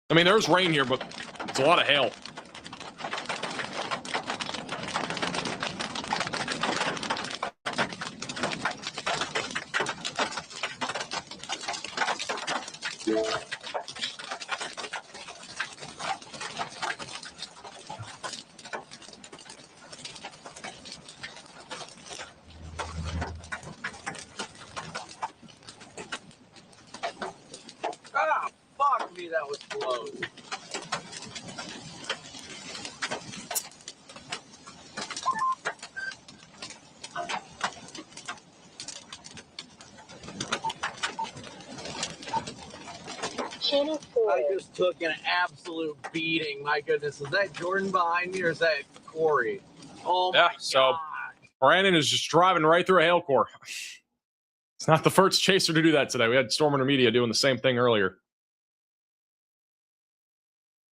I mean, there's rain here, but it's a lot of hail. Ah, fuck me, that was close. Channel 4. I just took an absolute beating. My goodness, is that Jordan behind me or is that Corey? Oh my Yeah, so Brandon is just driving right through a hail core. It's not the first chaser to do that today. We had Storm Intermedia doing the same thing earlier.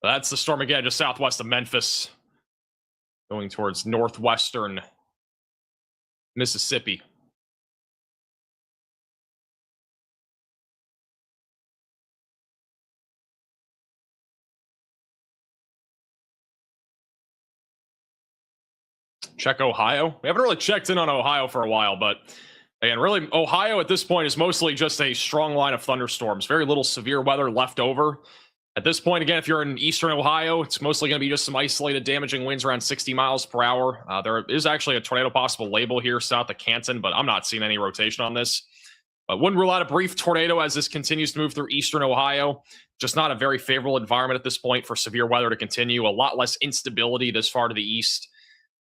That's the storm again, just southwest of Memphis, going towards northwestern Mississippi. Check Ohio. We haven't really checked in on Ohio for a while, but again, really, Ohio at this point is mostly just a strong line of thunderstorms. Very little severe weather left over. At this point, again, if you're in eastern Ohio, it's mostly going to be just some isolated damaging winds around 60 miles per hour. There is actually a tornado possible label here south of Canton, but I'm not seeing any rotation on this. Wouldn't rule out a brief tornado as this continues to move through eastern Ohio. Just not a very favorable environment at this point for severe weather to continue. A lot less instability this far to the east.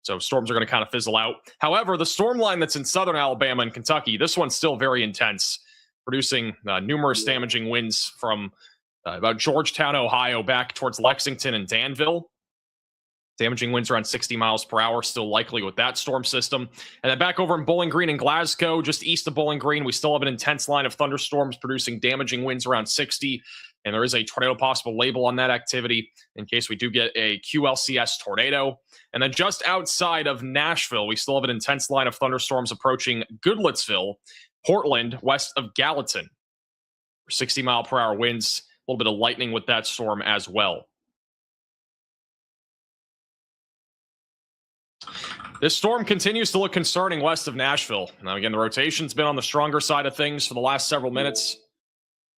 So storms are going to kind of fizzle out. However, the storm line that's in southern Alabama and Kentucky, this one's still very intense, producing numerous damaging winds from about Georgetown, Ohio, back towards Lexington and Danville. Damaging winds around 60 miles per hour, still likely with that storm system. And then back over in Bowling Green and Glasgow, just east of Bowling Green, we still have an intense line of thunderstorms producing damaging winds around 60. And there is a tornado possible label on that activity in case we do get a QLCS tornado. And then just outside of Nashville, we still have an intense line of thunderstorms approaching Goodlettsville, Portland, west of Gallatin. 60 mile per hour winds, a little bit of lightning with that storm as well. This storm continues to look concerning west of Nashville. Now, again, the rotation's been on the stronger side of things for the last several minutes.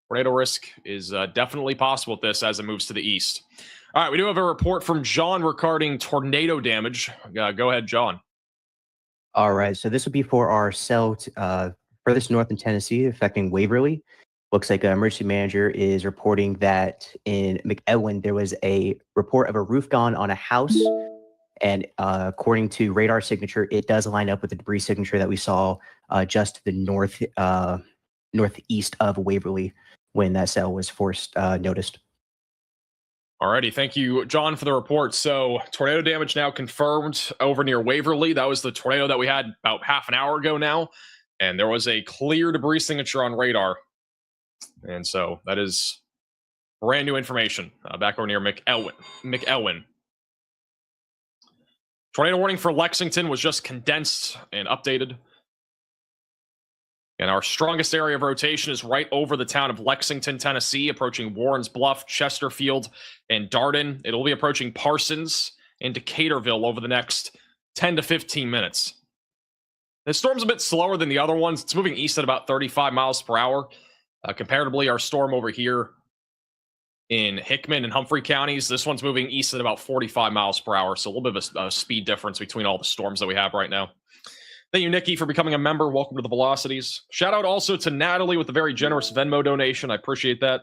Tornado risk is definitely possible with this as it moves to the east. All right, we do have a report from John regarding tornado damage. Go ahead, John. All right, so this would be for our cell furthest north in Tennessee, affecting Waverly. Looks like an emergency manager is reporting that in McEwen, there was a report of a roof gone on a house. And according to radar signature, it does line up with the debris signature that we saw just to the northeast of Waverly when that cell was noticed. Alrighty, thank you, John, for the report. So, tornado damage now confirmed over near Waverly. That was the tornado that we had about half an hour ago now, and there was a clear debris signature on radar. And so that is brand new information back over near McElwin. Tornado warning for Lexington was just condensed and updated. And our strongest area of rotation is right over the town of Lexington, Tennessee, approaching Warrens Bluff, Chesterfield, and Darden. It'll be approaching Parsons and Decaturville over the next 10 to 15 minutes. The storm's a bit slower than the other ones. It's moving east at about 35 miles per hour. Comparatively, our storm over here in Hickman and Humphrey counties, this one's moving east at about 45 miles per hour. So a little bit of a speed difference between all the storms that we have right now. Thank you, Nikki, for becoming a member. Welcome to the Velocities. Shout out also to Natalie with a very generous Venmo donation. I appreciate that.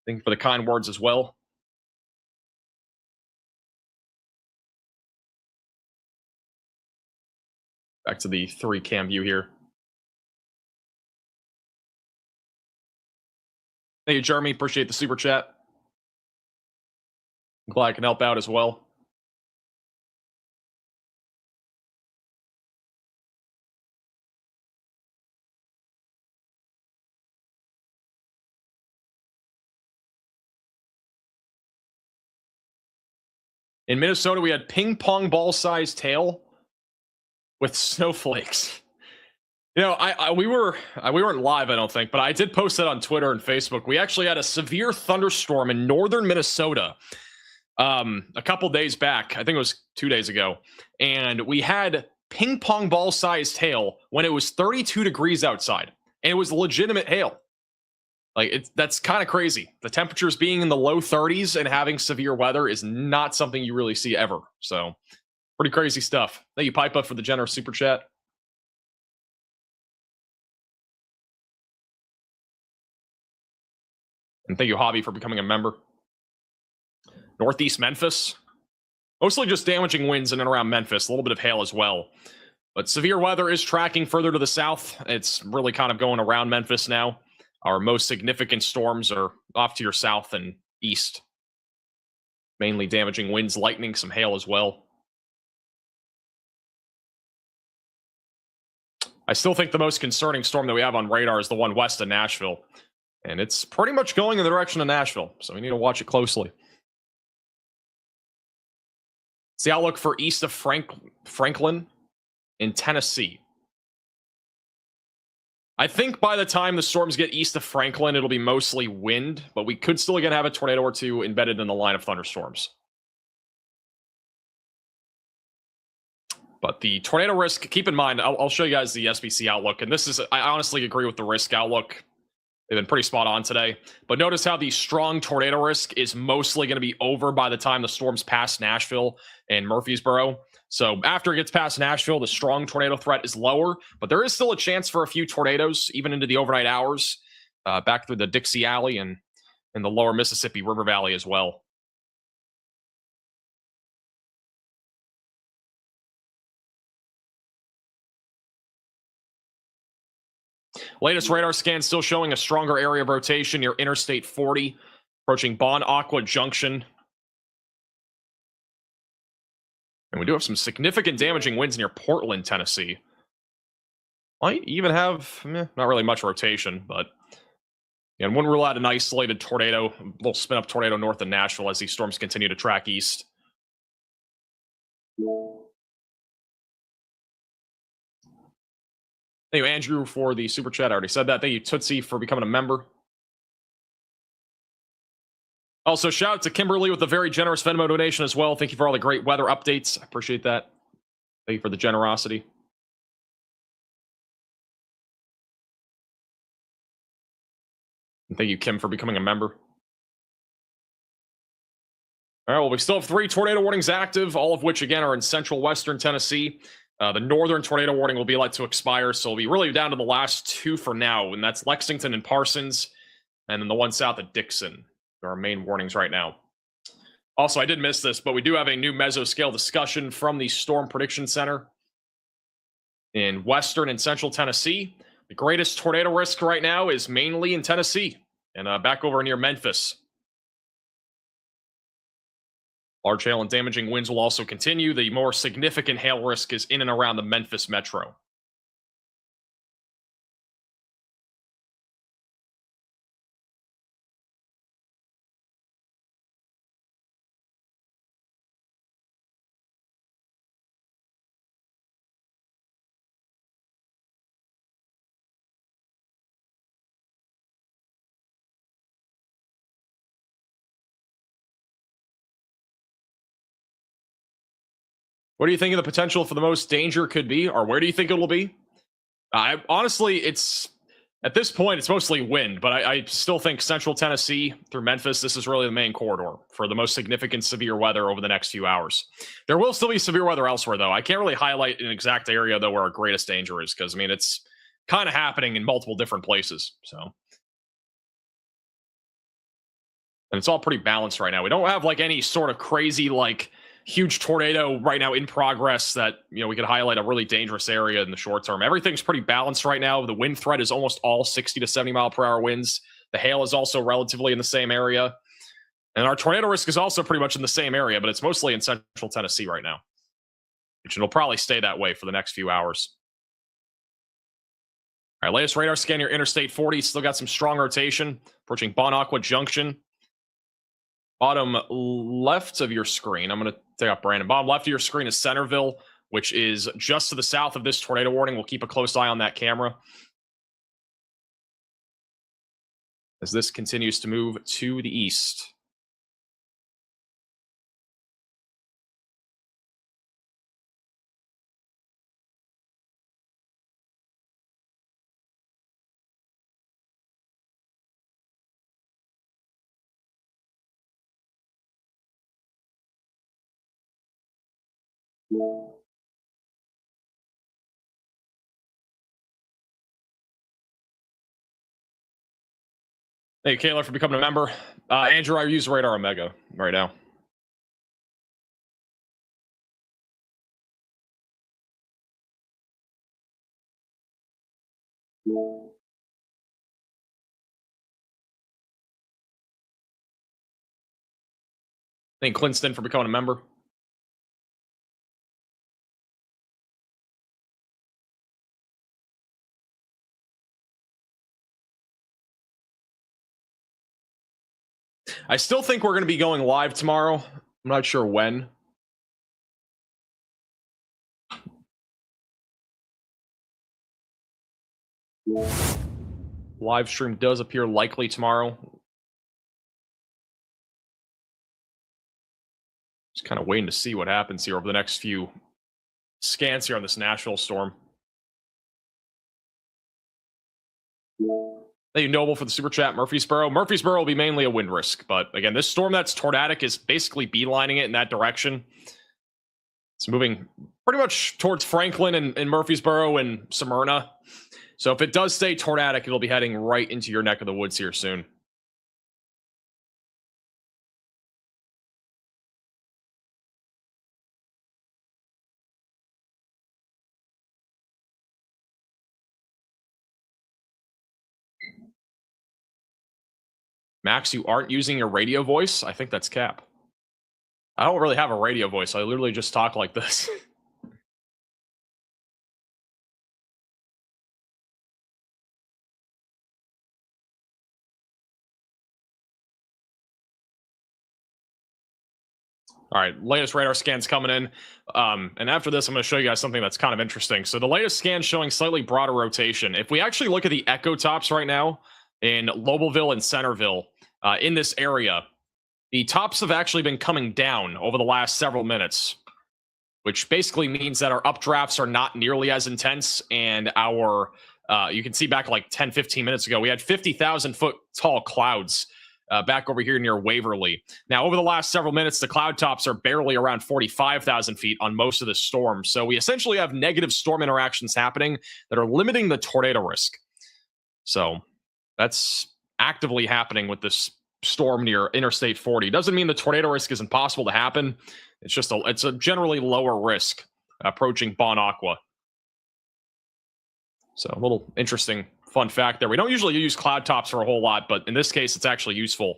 Thank you for the kind words as well. Back to the 3-cam view here. Thank you, Jeremy. Appreciate the super chat. I'm glad I can help out as well. In Minnesota, we had ping pong ball sized hail with snowflakes. You know, we weren't live, I don't think, but I did post that on Twitter and Facebook. We actually had a severe thunderstorm in northern Minnesota a couple days back. I think it was 2 days ago. And we had ping pong ball sized hail when it was 32 degrees outside. And it was legitimate hail. Like, that's kind of crazy. The temperatures being in the low 30s and having severe weather is not something you really see ever. So, pretty crazy stuff. Thank you, Pipe Up, for the generous super chat. And thank you, Hobby, for becoming a member. Northeast Memphis. Mostly just damaging winds in and around Memphis. A little bit of hail as well. But severe weather is tracking further to the south. It's really kind of going around Memphis now. Our most significant storms are off to your south and east. Mainly damaging winds, lightning, some hail as well. I still think the most concerning storm that we have on radar is the one west of Nashville. And it's pretty much going in the direction of Nashville, so we need to watch it closely. It's the outlook for east of Franklin in Tennessee. I think by the time the storms get east of Franklin, it'll be mostly wind, but we could still again have a tornado or two embedded in the line of thunderstorms. But the tornado risk, keep in mind, I'll show you guys the SBC outlook, and this is, I honestly agree with the risk outlook. They've been pretty spot on today. But notice how the strong tornado risk is mostly going to be over by the time the storms pass Nashville and Murfreesboro. So after it gets past Nashville, the strong tornado threat is lower, but there is still a chance for a few tornadoes, even into the overnight hours, back through the Dixie Alley and in the lower Mississippi River Valley as well. Latest radar scan still showing a stronger area of rotation near Interstate 40, approaching Bon Aqua Junction. And we do have some significant damaging winds near Portland, Tennessee. Might even have, not really much rotation, but and wouldn't rule out an isolated tornado, a little spin-up tornado north of Nashville as these storms continue to track east. Thank you, Andrew, for the super chat. I already said that. Thank you, Tootsie, for becoming a member. Also, shout out to Kimberly with a very generous Venmo donation as well. Thank you for all the great weather updates. I appreciate that. Thank you for the generosity. And thank you, Kim, for becoming a member. All right, well, we still have 3 tornado warnings active, all of which, again, are in central western Tennessee. The northern tornado warning will be let to expire, so we'll be really down to the last 2 for now, and that's Lexington and Parsons, and then the one south of Dixon. There are main warnings right now. Also, I did miss this, but we do have a new mesoscale discussion from the Storm Prediction Center in western and central Tennessee. The greatest tornado risk right now is mainly in Tennessee and back over near Memphis. Large hail and damaging winds will also continue. The more significant hail risk is in and around the Memphis metro. What do you think of the potential for the most danger could be, or where do you think it will be? Honestly, it's at this point, it's mostly wind, but I still think central Tennessee through Memphis, this is really the main corridor for the most significant severe weather over the next few hours. There will still be severe weather elsewhere, though. I can't really highlight an exact area, though, where our greatest danger is, because, I mean, it's kind of happening in multiple different places, so. And it's all pretty balanced right now. We don't have, like, any sort of crazy, like, huge tornado right now in progress that, you know, we could highlight a really dangerous area in the short term. Everything's pretty balanced right now. The wind threat is almost all 60 to 70 mile per hour winds. The hail is also relatively in the same area. And our tornado risk is also pretty much in the same area, but it's mostly in central Tennessee right now, which it'll probably stay that way for the next few hours. All right, latest radar scan, your Interstate 40. Still got some strong rotation approaching Bon Aqua Junction. Bottom left of your screen, I'm going to take out Brandon. Bottom left of your screen is Centerville, which is just to the south of this tornado warning. We'll keep a close eye on that camera as this continues to move to the east. Thank you, Kayla, for becoming a member. Andrew, I use Radar Omega right now. Thank Clinston for becoming a member. I still think we're going to be going live tomorrow. I'm not sure when. Live stream does appear likely tomorrow. Just kind of waiting to see what happens here over the next few scans here on this Nashville storm. Thank you, Noble, for the super chat. Murfreesboro. Murfreesboro will be mainly a wind risk, but again, this storm that's tornadic is basically beelining it in that direction. It's moving pretty much towards Franklin and Murfreesboro and Smyrna. So if it does stay tornadic, it'll be heading right into your neck of the woods here soon. Max, you aren't using your radio voice? I think that's cap. I don't really have a radio voice. I literally just talk like this. All right, latest radar scans coming in. And after this, I'm going to show you guys something that's kind of interesting. So the latest scan showing slightly broader rotation. If we actually look at the echo tops right now in Lobelville and Centerville, in this area, the tops have actually been coming down over the last several minutes, which basically means that our updrafts are not nearly as intense. And our, you can see back like 10, 15 minutes ago, we had 50,000 foot tall clouds back over here near Waverly. Now, over the last several minutes, the cloud tops are barely around 45,000 feet on most of the storm. So we essentially have negative storm interactions happening that are limiting the tornado risk. So that's actively happening with this storm near Interstate 40. Doesn't mean the tornado risk is impossible to happen. It's just it's a generally lower risk approaching Bon Aqua. So a little interesting fun fact there. We don't usually use cloud tops for a whole lot, but in this case, it's actually useful.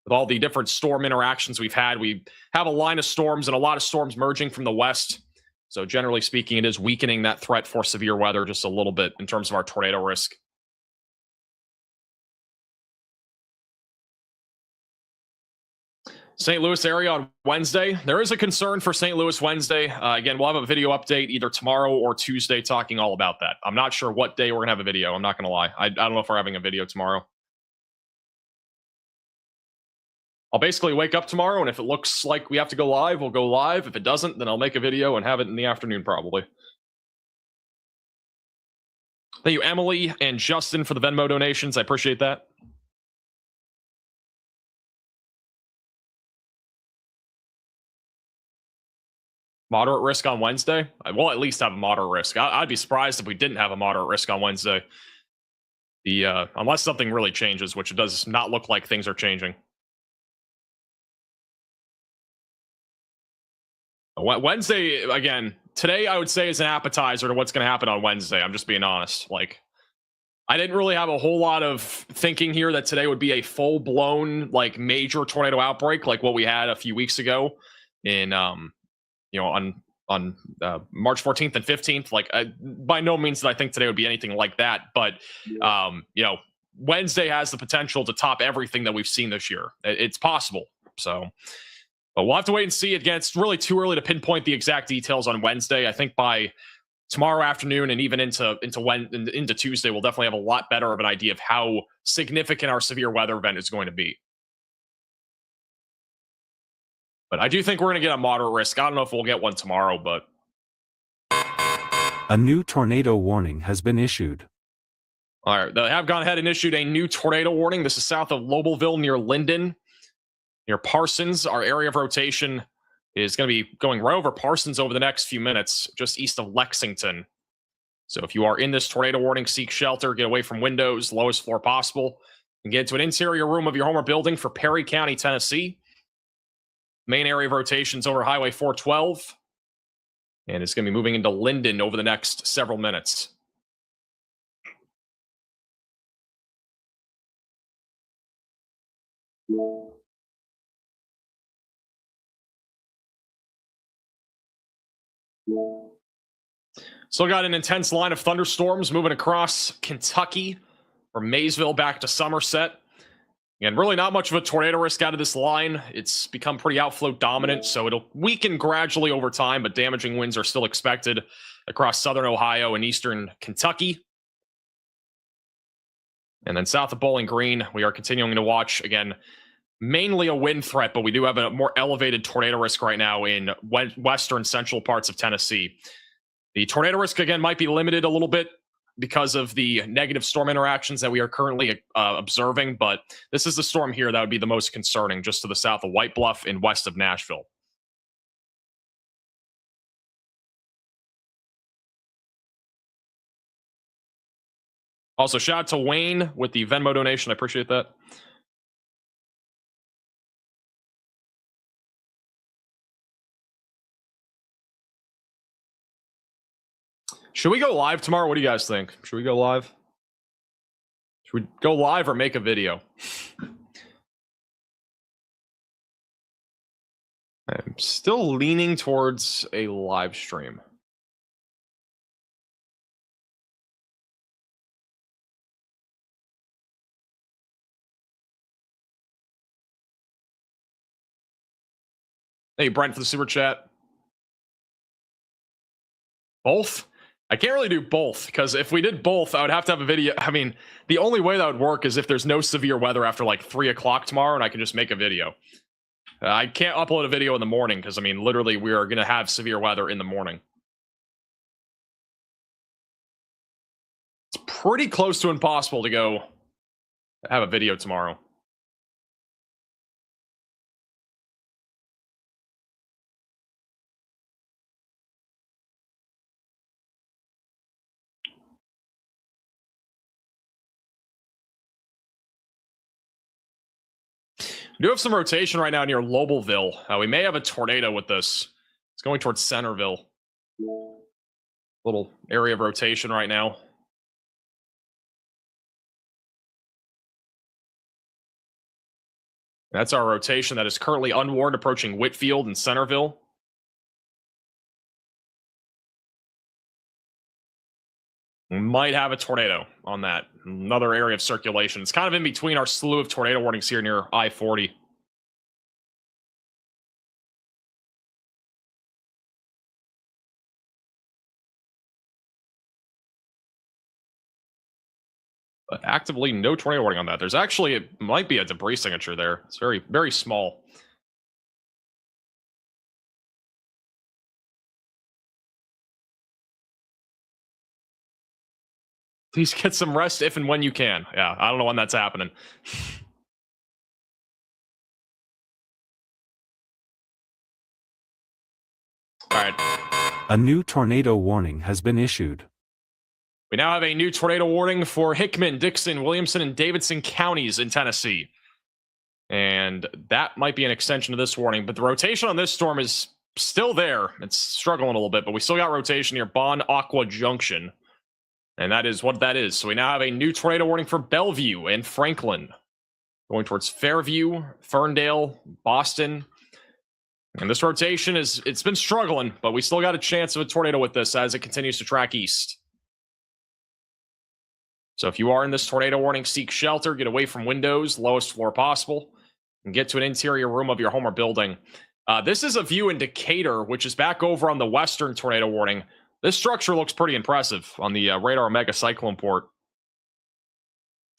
With all the different storm interactions we've had, we have a line of storms and a lot of storms merging from the west. So generally speaking, it is weakening that threat for severe weather just a little bit in terms of our tornado risk. St. Louis area on Wednesday. There is a concern for St. Louis Wednesday. Again, we'll have a video update either tomorrow or Tuesday talking all about that. I'm not sure what day we're going to have a video. I'm not going to lie. I don't know if we're having a video tomorrow. I'll basically wake up tomorrow, and if it looks like we have to go live, we'll go live. If it doesn't, then I'll make a video and have it in the afternoon probably. Thank you, Emily and Justin, for the Venmo donations. I appreciate that. Moderate risk on Wednesday? We'll at least have a moderate risk. I'd be surprised if we didn't have a moderate risk on Wednesday. Unless something really changes, which it does not look like things are changing. Wednesday, again, today I would say is an appetizer to what's going to happen on Wednesday. I'm just being honest. Like, I didn't really have a whole lot of thinking here that today would be a full-blown, like, major tornado outbreak like what we had a few weeks ago in, you know, on March 14th and 15th. Like, by no means did I think today would be anything like that. But, you know, Wednesday has the potential to top everything that we've seen this year. It's possible. So... but we'll have to wait and see. Again, it's really too early to pinpoint the exact details on Wednesday. I think by tomorrow afternoon and even into Tuesday, we'll definitely have a lot better of an idea of how significant our severe weather event is going to be. But I do think we're going to get a moderate risk. I don't know if we'll get one tomorrow, but... A new tornado warning has been issued. All right, they have gone ahead and issued a new tornado warning. This is south of Lobelville near Linden. Near Parsons, our area of rotation is going to be going right over Parsons over the next few minutes, just east of Lexington. So if you are in this tornado warning, seek shelter, get away from windows, lowest floor possible, and get into an interior room of your home or building for Perry County, Tennessee. Main area of rotation is over Highway 412, and it's going to be moving into Linden over the next several minutes. Still got an intense line of thunderstorms moving across Kentucky from Maysville back to Somerset. And really not much of a tornado risk out of this line. It's become pretty outflow dominant, so it'll weaken gradually over time, but damaging winds are still expected across southern Ohio and eastern Kentucky. And then south of Bowling Green, we are continuing to watch, again, mainly a wind threat, but we do have a more elevated tornado risk right now in western central parts of Tennessee. The tornado risk, again, might be limited a little bit because of the negative storm interactions that we are currently observing, but this is the storm here that would be the most concerning, just to the south of White Bluff and west of Nashville. Also, shout out to Wayne with the Venmo donation. I appreciate that. Should we go live tomorrow? What do you guys think? Should we go live? Should we go live or make a video? I'm still leaning towards a live stream. Hey, Brent, for the super chat. Both? I can't really do both, because if we did both, I would have to have a video. I mean, the only way that would work is if there's no severe weather after like 3 o'clock tomorrow, and I can just make a video. I can't upload a video in the morning, because, I mean, literally, we are going to have severe weather in the morning. It's pretty close to impossible to go have a video tomorrow. We do have some rotation right now near Lobelville. We may have a tornado with this. It's going towards Centerville. Little area of rotation right now. That's our rotation that is currently unwarned approaching Whitfield and Centerville. We might have a tornado on that. Another area of circulation. It's kind of in between our slew of tornado warnings here near I-40. But actively, no tornado warning on that. There's actually, it might be a debris signature there. It's very, very small. Please get some rest if and when you can. Yeah, I don't know when that's happening. All right. A new tornado warning has been issued. We now have a new tornado warning for Hickman, Dixon, Williamson, and Davidson counties in Tennessee. And that might be an extension of this warning, but the rotation on this storm is still there. It's struggling a little bit, but we still got rotation near Bon Aqua Junction. And that is what that is. So we now have a new tornado warning for Bellevue and Franklin. Going towards Fairview, Ferndale, Boston. And this rotation it's been struggling, but we still got a chance of a tornado with this as it continues to track east. So if you are in this tornado warning, seek shelter, get away from windows, lowest floor possible, and get to an interior room of your home or building. This is a view in Decatur, which is back over on the western tornado warning. This structure looks pretty impressive on the radar mega cyclone port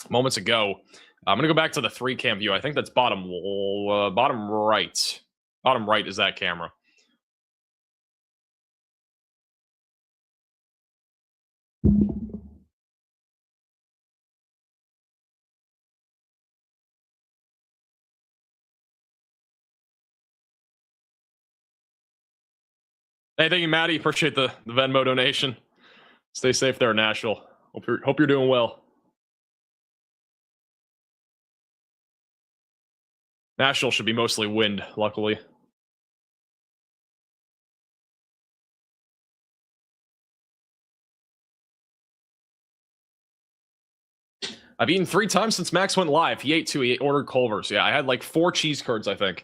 moments ago. I'm going to go back to the 3-cam view. I think that's bottom right. Bottom right is that camera. Hey, thank you, Maddie. Appreciate the Venmo donation. Stay safe there in Nashville. Hope you're doing well. Nashville should be mostly wind, luckily. I've eaten 3 times since Max went live. He ate 2. He ordered Culver's. Yeah, I had like 4 cheese curds, I think.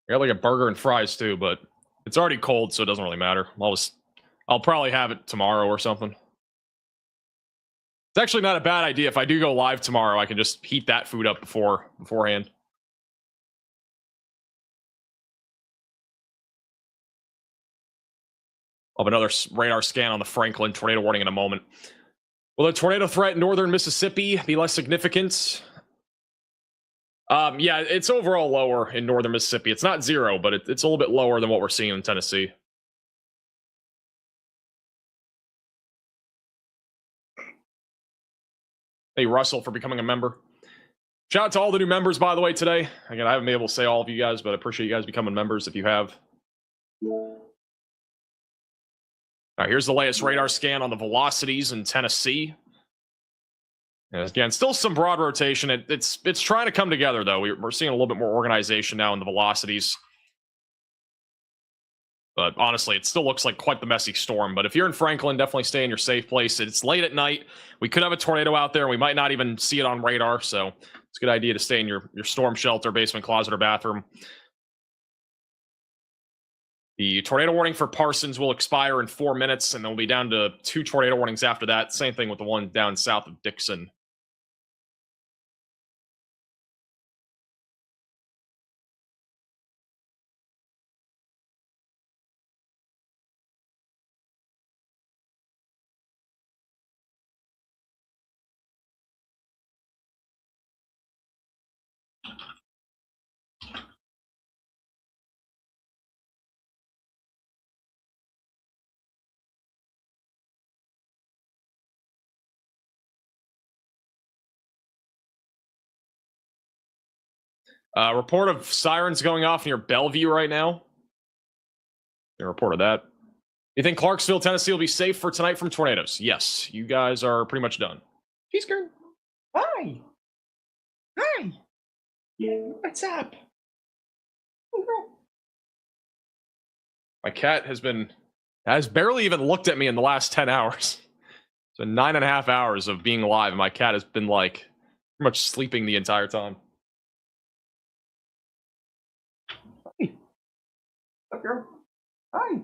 I got like a burger and fries too, but it's already cold, so it doesn't really matter. I'll probably have it tomorrow or something. It's actually not a bad idea. If I do go live tomorrow, I can just heat that food up beforehand. I'll have another radar scan on the Franklin tornado warning in a moment. Will the tornado threat in northern Mississippi be less significant? Yeah, it's overall lower in northern Mississippi. It's not 0, but it's a little bit lower than what we're seeing in Tennessee. Hey, Russell, for becoming a member. Shout out to all the new members, by the way, today. Again, I haven't been able to say all of you guys, but I appreciate you guys becoming members if you have. All right, here's the latest radar scan on the velocities in Tennessee. And again, still some broad rotation. It's trying to come together, though. We're seeing a little bit more organization now in the velocities. But honestly, it still looks like quite the messy storm. But if you're in Franklin, definitely stay in your safe place. It's late at night. We could have a tornado out there. We might not even see it on radar. So it's a good idea to stay in your storm shelter, basement, closet, or bathroom. The tornado warning for Parsons will expire in 4 minutes, and then we'll be down to 2 tornado warnings after that. Same thing with the one down south of Dixon. Report of sirens going off near Bellevue right now. They reported that. You think Clarksville, Tennessee will be safe for tonight from tornadoes? Yes. You guys are pretty much done. Cheese curd. Hi. Hi. What's up? My cat has barely even looked at me in the last 10 hours. So 9.5 hours of being alive. My cat has been like pretty much sleeping the entire time. Up, girl. Hi.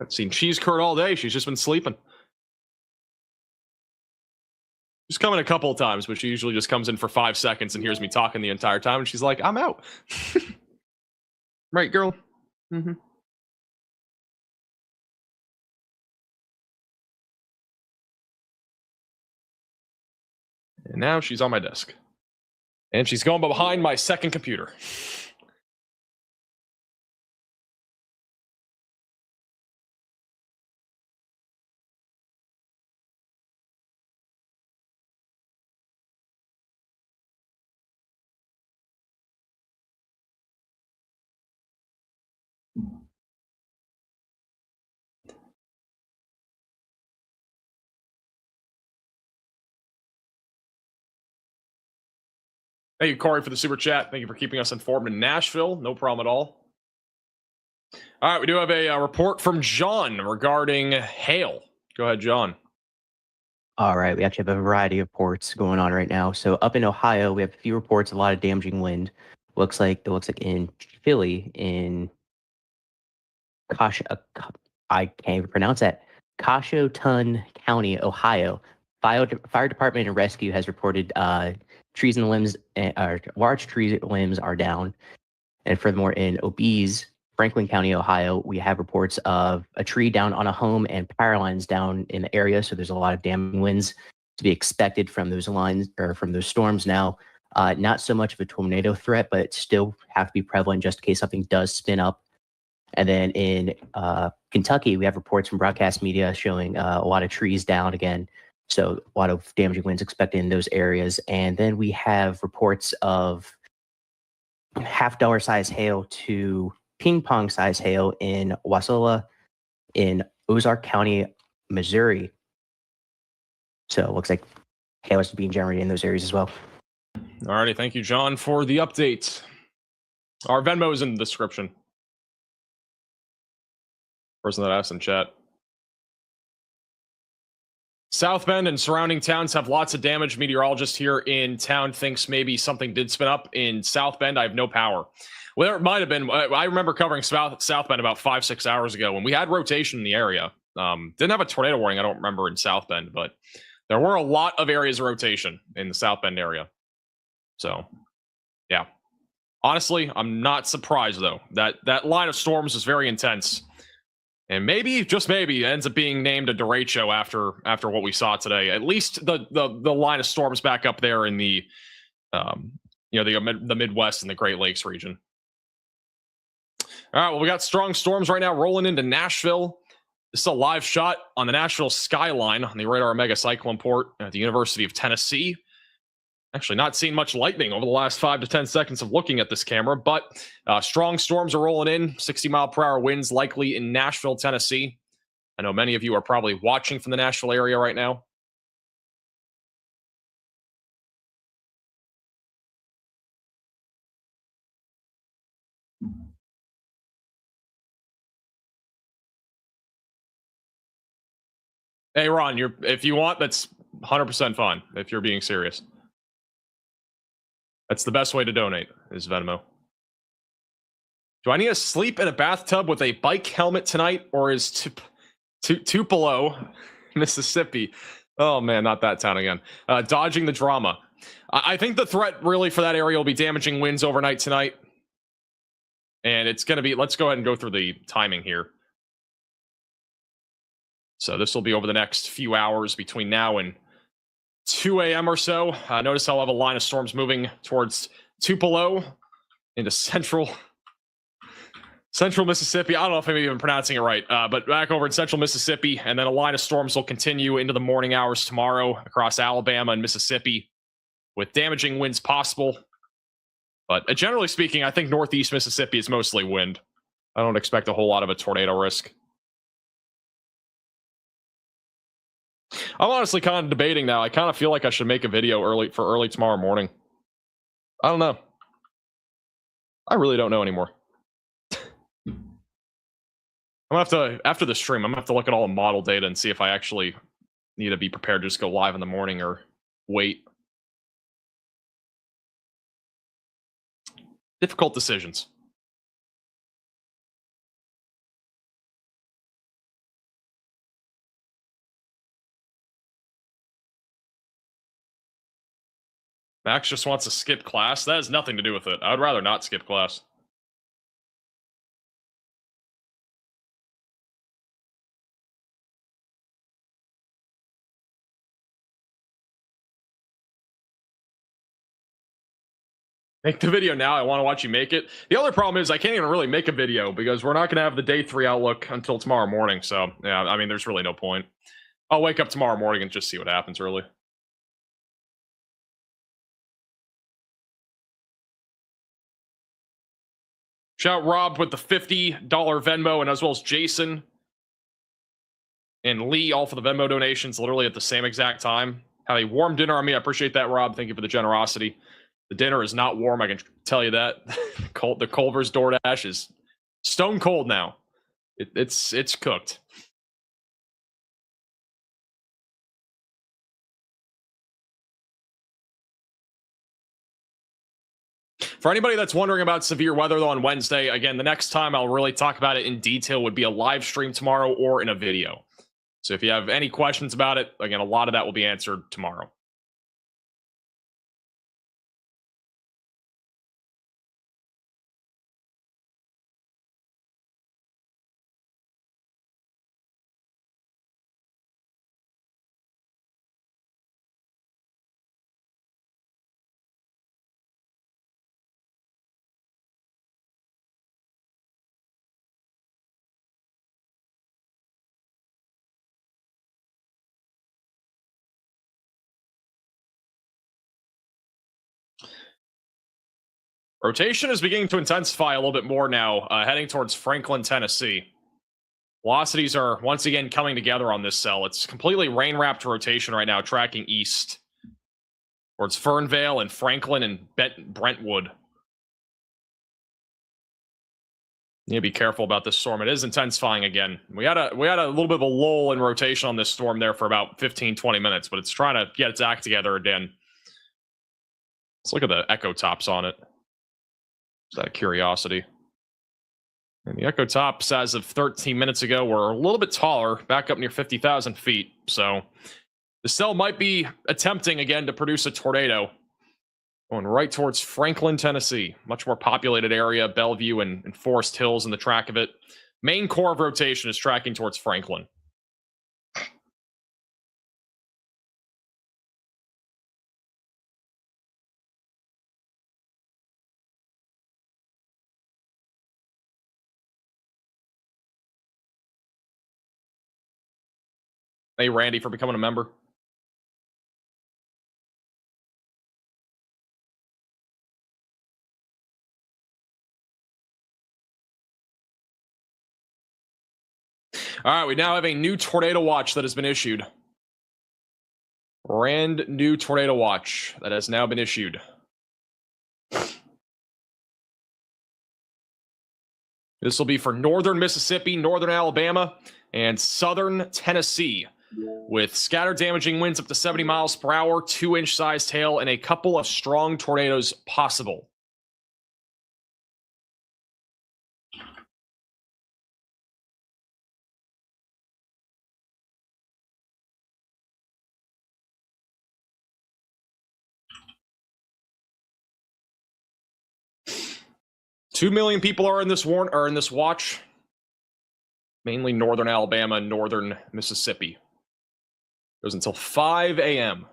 I've seen cheese curd all day. She's just been sleeping. She's come in a couple of times, but she usually just comes in for 5 seconds and hears me talking the entire time. And she's like, I'm out. Right, girl? Mm-hmm. And now she's on my desk. And she's going behind my second computer. Thank you, Corey, for the super chat. Thank you for keeping us informed in Nashville. No problem at all. All right, we do have a report from John regarding hail. Go ahead, John. All right, we actually have a variety of reports going on right now. So up in Ohio, we have a few reports, a lot of damaging wind. It looks like in Philly, in I can't even pronounce that. Cashotun County, Ohio. Fire department and rescue has reported trees and limbs, large tree limbs are down. And furthermore, in Obese, Franklin County, Ohio, we have reports of a tree down on a home and power lines down in the area. So there's a lot of damaging winds to be expected from those lines or from those storms now. Not so much of a tornado threat, but it still have to be prevalent just in case something does spin up. And then in Kentucky, we have reports from broadcast media showing a lot of trees down again. So a lot of damaging winds expected in those areas. And then we have reports of $50 size hail to ping pong size hail in Wasilla in Ozark County, Missouri. So it looks like hail is being generated in those areas as well. All righty. Thank you, John, for the update. Our Venmo is in the description. Person that asked in chat. South Bend and surrounding towns have lots of damage. Meteorologist here in town thinks maybe something did spin up in South Bend. I have no power. Well, it might have been. I remember covering South Bend about 5-6 hours ago when we had rotation in the area. Didn't have a tornado warning, I don't remember, in South Bend, but there were a lot of areas of rotation in the South Bend area. So, yeah. Honestly, I'm not surprised, though. That line of storms is very intense. And maybe, just maybe, it ends up being named a derecho after what we saw today. At least the line of storms back up there in the the Midwest and the Great Lakes region. All right, well, we got strong storms right now rolling into Nashville. This is a live shot on the Nashville skyline on the Radar Mega Cyclone Port at the University of Tennessee. Actually, not seeing much lightning over the last 5 to 10 seconds of looking at this camera, but strong storms are rolling in. 60-mile-per-hour winds likely in Nashville, Tennessee. I know many of you are probably watching from the Nashville area right now. Hey, Ron, if you want, that's 100% fine if you're being serious. That's the best way to donate, is Venmo. Do I need to sleep in a bathtub with a bike helmet tonight, or is Tupelo, Mississippi? Oh, man, not that town again. Dodging the drama. I think the threat really for that area will be damaging winds overnight tonight. And it's going to be, let's go ahead and go through the timing here. So this will be over the next few hours between now and 2 a.m. or so. Notice I'll have a line of storms moving towards Tupelo into central Mississippi. I don't know if I'm even pronouncing it right, but back over in central Mississippi, and then a line of storms will continue into the morning hours tomorrow across Alabama and Mississippi with damaging winds possible. But generally speaking, I think northeast Mississippi is mostly wind. I don't expect a whole lot of a tornado risk. I'm honestly kind of debating now. I kind of feel like I should make a video early tomorrow morning. I don't know. I really don't know anymore. I'm gonna have to, after the stream, I'm gonna have to look at all the model data and see if I actually need to be prepared to just go live in the morning or wait. Difficult decisions. Max just wants to skip class. That has nothing to do with it. I would rather not skip class. Make the video now. I want to watch you make it. The other problem is I can't even really make a video because we're not going to have the day 3 outlook until tomorrow morning. So, yeah, I mean, there's really no point. I'll wake up tomorrow morning and just see what happens early. Shout Rob with the $50 Venmo, and as well as Jason and Lee, all for the Venmo donations, literally at the same exact time. Have a warm dinner on me. I appreciate that, Rob. Thank you for the generosity. The dinner is not warm, I can tell you that. The Culver's DoorDash is stone cold now. It's cooked. For anybody that's wondering about severe weather, though, on Wednesday, again, the next time I'll really talk about it in detail would be a live stream tomorrow or in a video. So if you have any questions about it, again, a lot of that will be answered tomorrow. Rotation is beginning to intensify a little bit more now, heading towards Franklin, Tennessee. Velocities are once again coming together on this cell. It's completely rain-wrapped rotation right now, tracking east towards Fernvale and Franklin and Brentwood. You need to be careful about this storm. It is intensifying again. We had a little bit of a lull in rotation on this storm there for about 15-20 minutes, but it's trying to get its act together again. Let's look at the echo tops on it. Just out of curiosity. And the echo tops as of 13 minutes ago were a little bit taller, back up near 50,000 feet. So the cell might be attempting again to produce a tornado. Going right towards Franklin, Tennessee. Much more populated area, Bellevue and Forest Hills in the track of it. Main core of rotation is tracking towards Franklin. Hey, Randy, for becoming a member. All right, we now have a new tornado watch that has been issued. Brand new tornado watch that has now been issued. This will be for northern Mississippi, northern Alabama, and southern Tennessee, with scattered damaging winds up to 70 miles per hour, 2-inch sized hail, and a couple of strong tornadoes possible. Two million people are in this watch. Mainly northern Alabama and northern Mississippi. Goes until 5 a.m.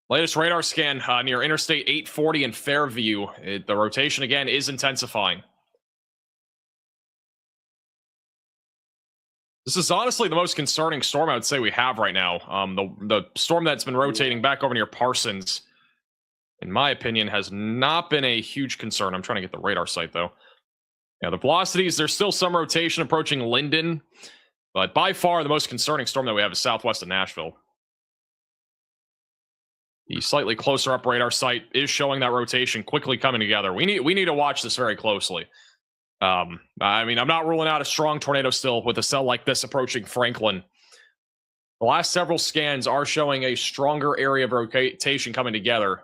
Latest radar scan near Interstate 840 in Fairview. The rotation again is intensifying. This is honestly the most concerning storm I would say we have right now. The storm that's been rotating back over near Parsons, in my opinion, has not been a huge concern. I'm trying to get the radar site, though. Yeah, the velocities, there's still some rotation approaching Linden, but by far the most concerning storm that we have is southwest of Nashville. The slightly closer up radar site is showing that rotation quickly coming together. We need to watch this very closely. I mean, I'm not ruling out a strong tornado still with a cell like this approaching Franklin. The last several scans are showing a stronger area of rotation coming together.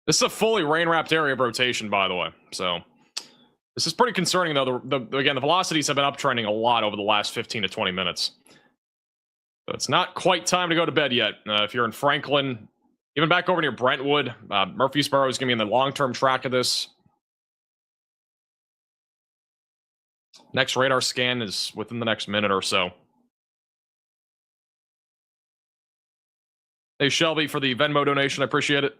This is a fully rain-wrapped area of rotation, by the way. So this is pretty concerning, though. Again, the velocities have been uptrending a lot over the last 15 to 20 minutes. So it's not quite time to go to bed yet. If you're in Franklin, even back over near Brentwood, Murfreesboro is going to be in the long-term track of this. Next radar scan is within the next minute or so. Hey, Shelby, for the Venmo donation. I appreciate it.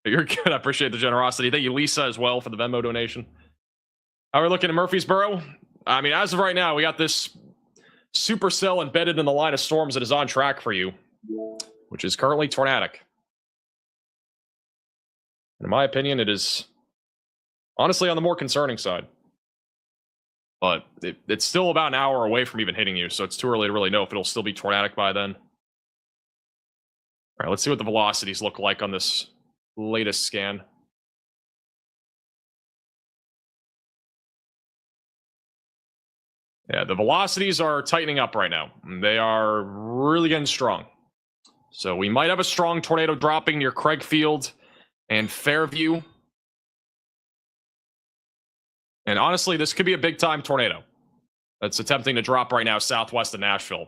You're good. I appreciate the generosity. Thank you, Lisa, as well, for the Venmo donation. How are we looking at Murfreesboro? I mean, as of right now, we got this supercell embedded in the line of storms that is on track for you, which is currently tornadic. In my opinion, it is honestly on the more concerning side. But it's still about an hour away from even hitting you, so it's too early to really know if it'll still be tornadic by then. All right, let's see what the velocities look like on this latest scan. Yeah, the velocities are tightening up right now. They are really getting strong. So we might have a strong tornado dropping near Craigfield and Fairview. And honestly, this could be a big-time tornado that's attempting to drop right now southwest of Nashville.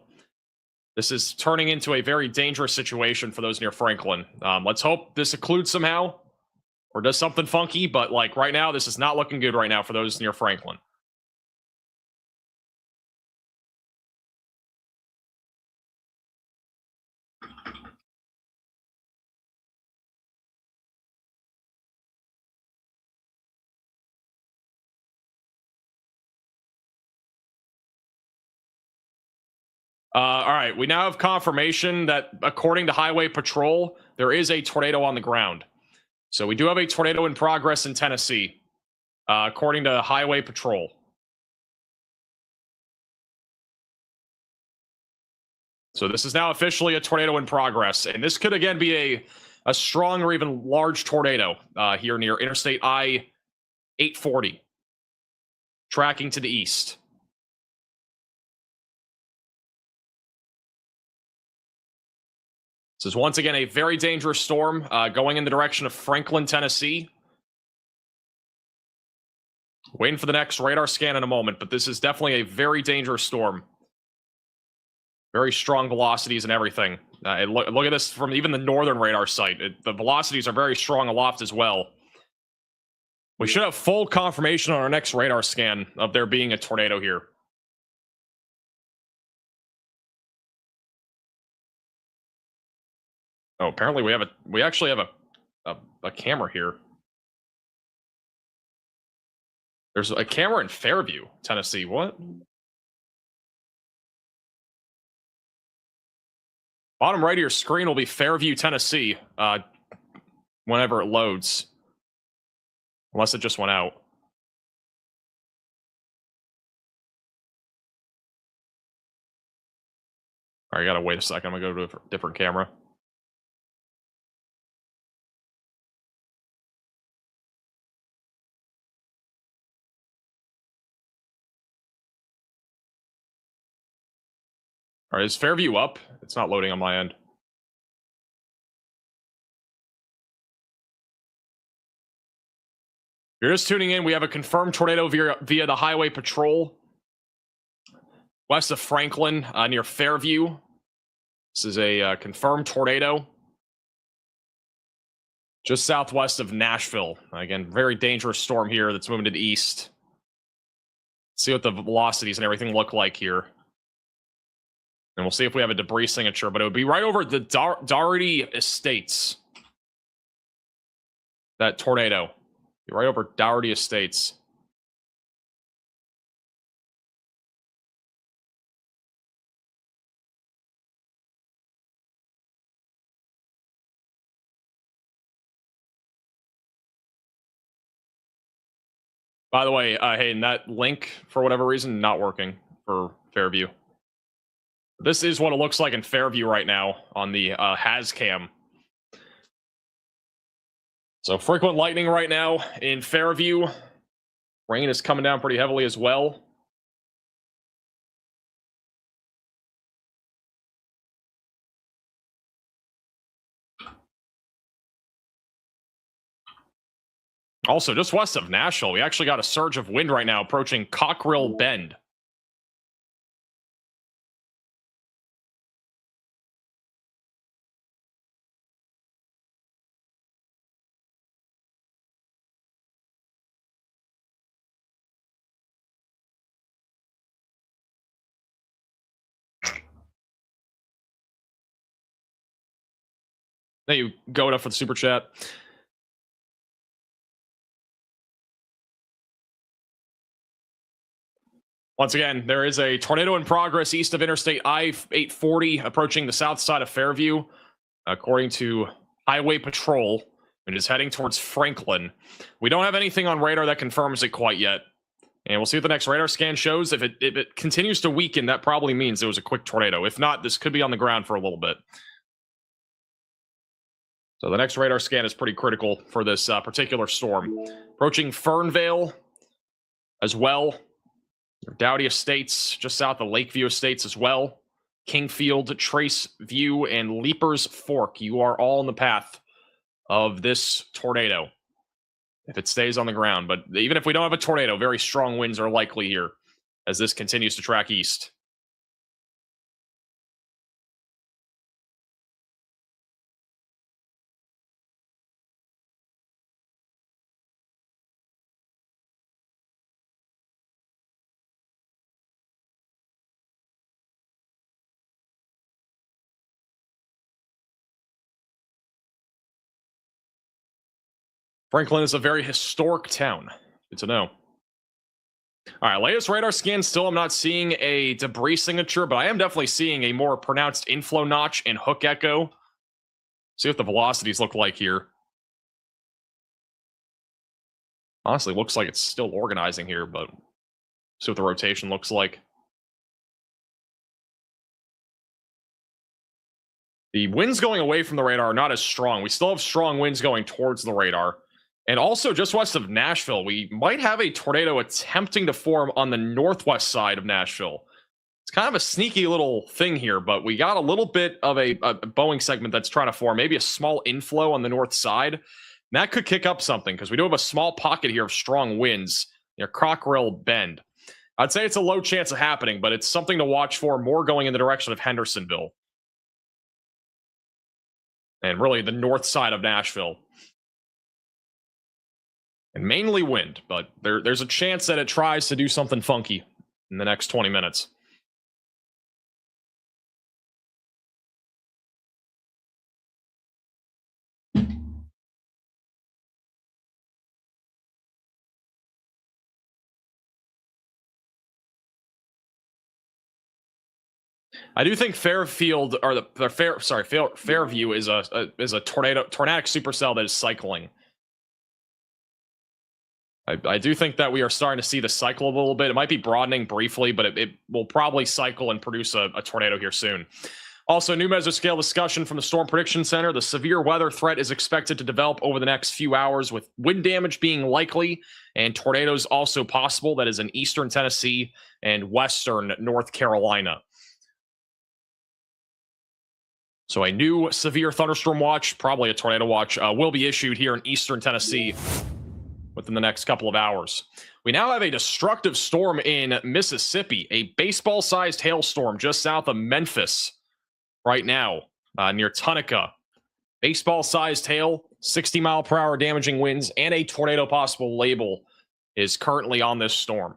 This is turning into a very dangerous situation for those near Franklin. Let's hope this occludes somehow or does something funky, but like right now, this is not looking good right now for those near Franklin. All right, we now have confirmation that according to Highway Patrol, there is a tornado on the ground. So we do have a tornado in progress in Tennessee, according to Highway Patrol. So this is now officially a tornado in progress, and this could again be a strong or even large tornado here near Interstate I-840, tracking to the east. This is once again a very dangerous storm going in the direction of Franklin, Tennessee. Waiting for the next radar scan in a moment, but this is definitely a very dangerous storm. Very strong velocities and everything. And look at this from even the northern radar site. The velocities are very strong aloft as well. We should have full confirmation on our next radar scan of there being a tornado here. Oh, apparently we actually have a camera here. There's a camera in Fairview, Tennessee. What? Bottom right of your screen will be Fairview, Tennessee, whenever it loads. Unless it just went out. All right, I gotta wait a second. I'm gonna go to a different camera. All right, is Fairview up? It's not loading on my end. you're just tuning in, we have a confirmed tornado via the highway patrol west of Franklin near Fairview. This is a confirmed tornado just southwest of Nashville. Again, very dangerous storm here that's moving to the east. See what the velocities and everything look like here. And we'll see if we have a debris signature, but it would be right over the Doherty Estates. That tornado. Be right over Doherty Estates. By the way, hey, and that link, for whatever reason, not working for Fairview. This is what it looks like in Fairview right now on the HazCam. So frequent lightning right now in Fairview. Rain is coming down pretty heavily as well. Also, just west of Nashville, we actually got a surge of wind right now approaching Cockrell Bend. Thank you, Goda, for the super chat. Once again, there is a tornado in progress east of Interstate I-840 approaching the south side of Fairview, according to Highway Patrol. It is heading towards Franklin. We don't have anything on radar that confirms it quite yet. And we'll see what the next radar scan shows. If it continues to weaken, that probably means it was a quick tornado. If not, this could be on the ground for a little bit. So the next radar scan is pretty critical for this particular storm. Approaching Fernvale as well. Dowdy Estates, just south of Lakeview Estates as well. Kingfield, Trace View, and Leapers Fork. You are all in the path of this tornado if it stays on the ground. But even if we don't have a tornado, very strong winds are likely here as this continues to track east. Franklin is a very historic town. Good to know. All right, latest radar scan. Still, I'm not seeing a debris signature, but I am definitely seeing a more pronounced inflow notch and hook echo. See what the velocities look like here. Honestly, looks like it's still organizing here, but see what the rotation looks like. The winds going away from the radar are not as strong. We still have strong winds going towards the radar. And also, just west of Nashville, we might have a tornado attempting to form on the northwest side of Nashville. It's kind of a sneaky little thing here, but we got a little bit of a Boeing segment that's trying to form, maybe a small inflow on the north side. And that could kick up something because we do have a small pocket here of strong winds near Cockrell Bend. I'd say it's a low chance of happening, but it's something to watch for, more going in the direction of Hendersonville. And really the north side of Nashville. And mainly wind, but there's a chance that it tries to do something funky in the next 20 minutes. I do think Fairfield, or Fairview is a tornadic supercell that is cycling. I do think that we are starting to see the cycle a little bit. It might be broadening briefly, but it will probably cycle and produce a tornado here soon. Also, new mesoscale discussion from the Storm Prediction Center. The severe weather threat is expected to develop over the next few hours, with wind damage being likely and tornadoes also possible. That is in eastern Tennessee and western North Carolina. So a new severe thunderstorm watch, probably a tornado watch, will be issued here in eastern Tennessee within the next couple of hours. We now have a destructive storm in Mississippi, a baseball-sized hailstorm just south of Memphis right now, near Tunica. Baseball-sized hail, 60-mile-per-hour damaging winds, and a tornado possible label is currently on this storm.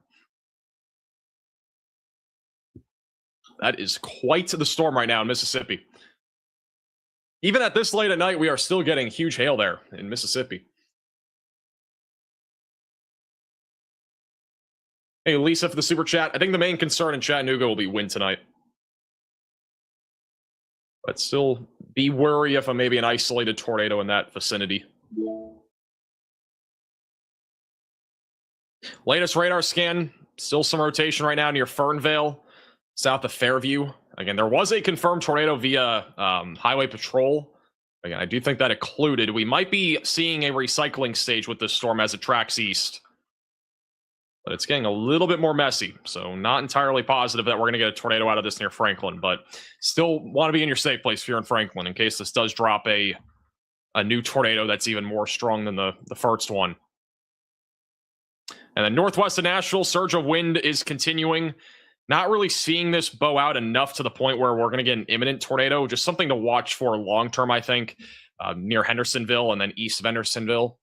That is quite the storm right now in Mississippi. Even at this late at night, we are still getting huge hail there in Mississippi. Hey, Lisa, for the super chat. I think the main concern in Chattanooga will be wind tonight. But still be wary of maybe an isolated tornado in that vicinity. Latest radar scan, still some rotation right now near Fernvale, south of Fairview. Again, there was a confirmed tornado via Highway Patrol. Again, I do think that occluded. We might be seeing a recycling stage with this storm as it tracks east. But it's getting a little bit more messy, so not entirely positive that we're going to get a tornado out of this near Franklin, but still want to be in your safe place if you're in Franklin in case this does drop a new tornado that's even more strong than the first one. And then northwest of Nashville, surge of wind is continuing. Not really seeing this bow out enough to the point where we're going to get an imminent tornado. Just something to watch for long term, I think, near Hendersonville and then east of Hendersonville.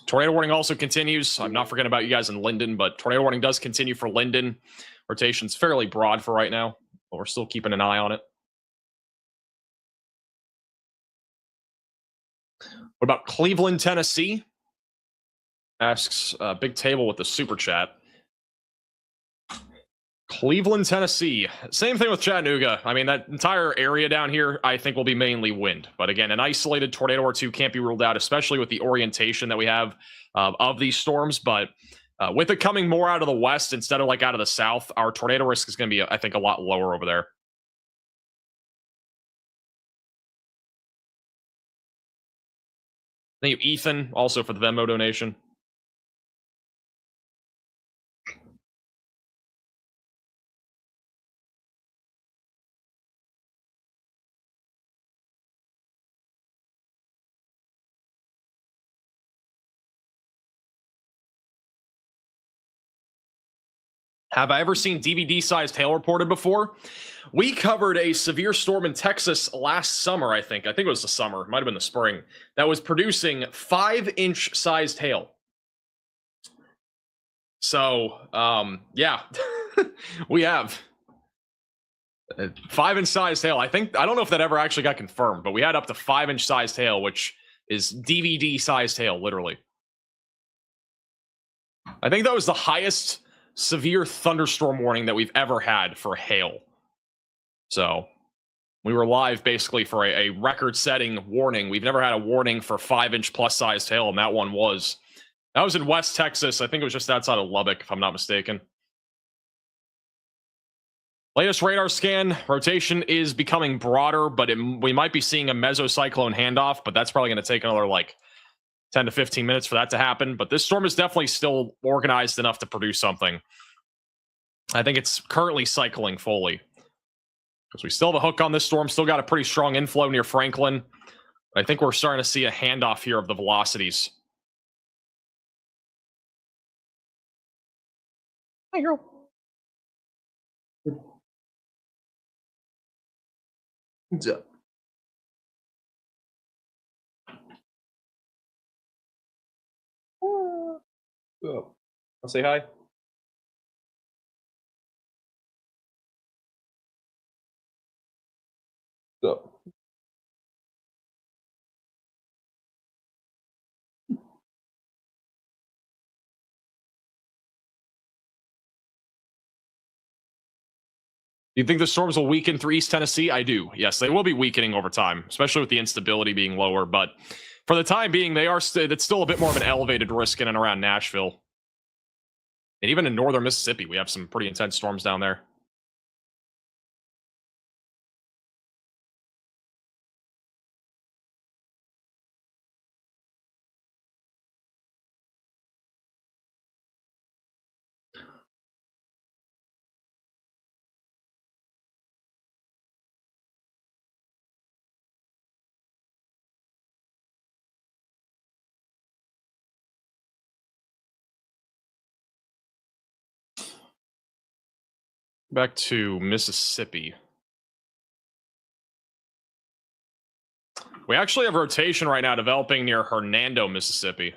Tornado warning also continues. I'm not forgetting about you guys in Linden, but tornado warning does continue for Linden. Rotation's fairly broad for right now, but we're still keeping an eye on it. What about Cleveland, Tennessee? Asks Big Table with the super chat. Cleveland, Tennessee. Same thing with Chattanooga. I mean, that entire area down here, I think, will be mainly wind. But again, an isolated tornado or two can't be ruled out, especially with the orientation that we have of these storms. But with it coming more out of the west instead of like out of the south, our tornado risk is going to be, I think, a lot lower over there. Thank you, Ethan, also for the Venmo donation. Have I ever seen DVD-sized hail reported before? We covered a severe storm in Texas last summer, I think. I think it was the summer. It might have been the spring. That was producing 5-inch sized hail. So, yeah, we have 5-inch sized hail. I don't know if that ever actually got confirmed, but we had up to 5-inch sized hail, which is DVD-sized hail, literally. I think that was the highest severe thunderstorm warning that we've ever had for hail. So we were live basically for a record-setting warning. We've never had a warning for 5-inch plus sized hail, and that one was. That was in West Texas. I think it was just outside of Lubbock, if I'm not mistaken. Latest radar scan, rotation is becoming broader, but we might be seeing a mesocyclone handoff, but that's probably going to take another like 10 to 15 minutes for that to happen. But this storm is definitely still organized enough to produce something. I think it's currently cycling fully. Because we still have a hook on this storm. Still got a pretty strong inflow near Franklin. I think we're starting to see a handoff here of the velocities. Hi, girl. What's up? Oh, I'll say hi. So. Do you think the storms will weaken through East Tennessee? I do. Yes, they will be weakening over time, especially with the instability being lower. But for the time being, they are it's still a bit more of an elevated risk in and around Nashville. And even in northern Mississippi, we have some pretty intense storms down there. Back to Mississippi. We actually have rotation right now developing near Hernando, Mississippi.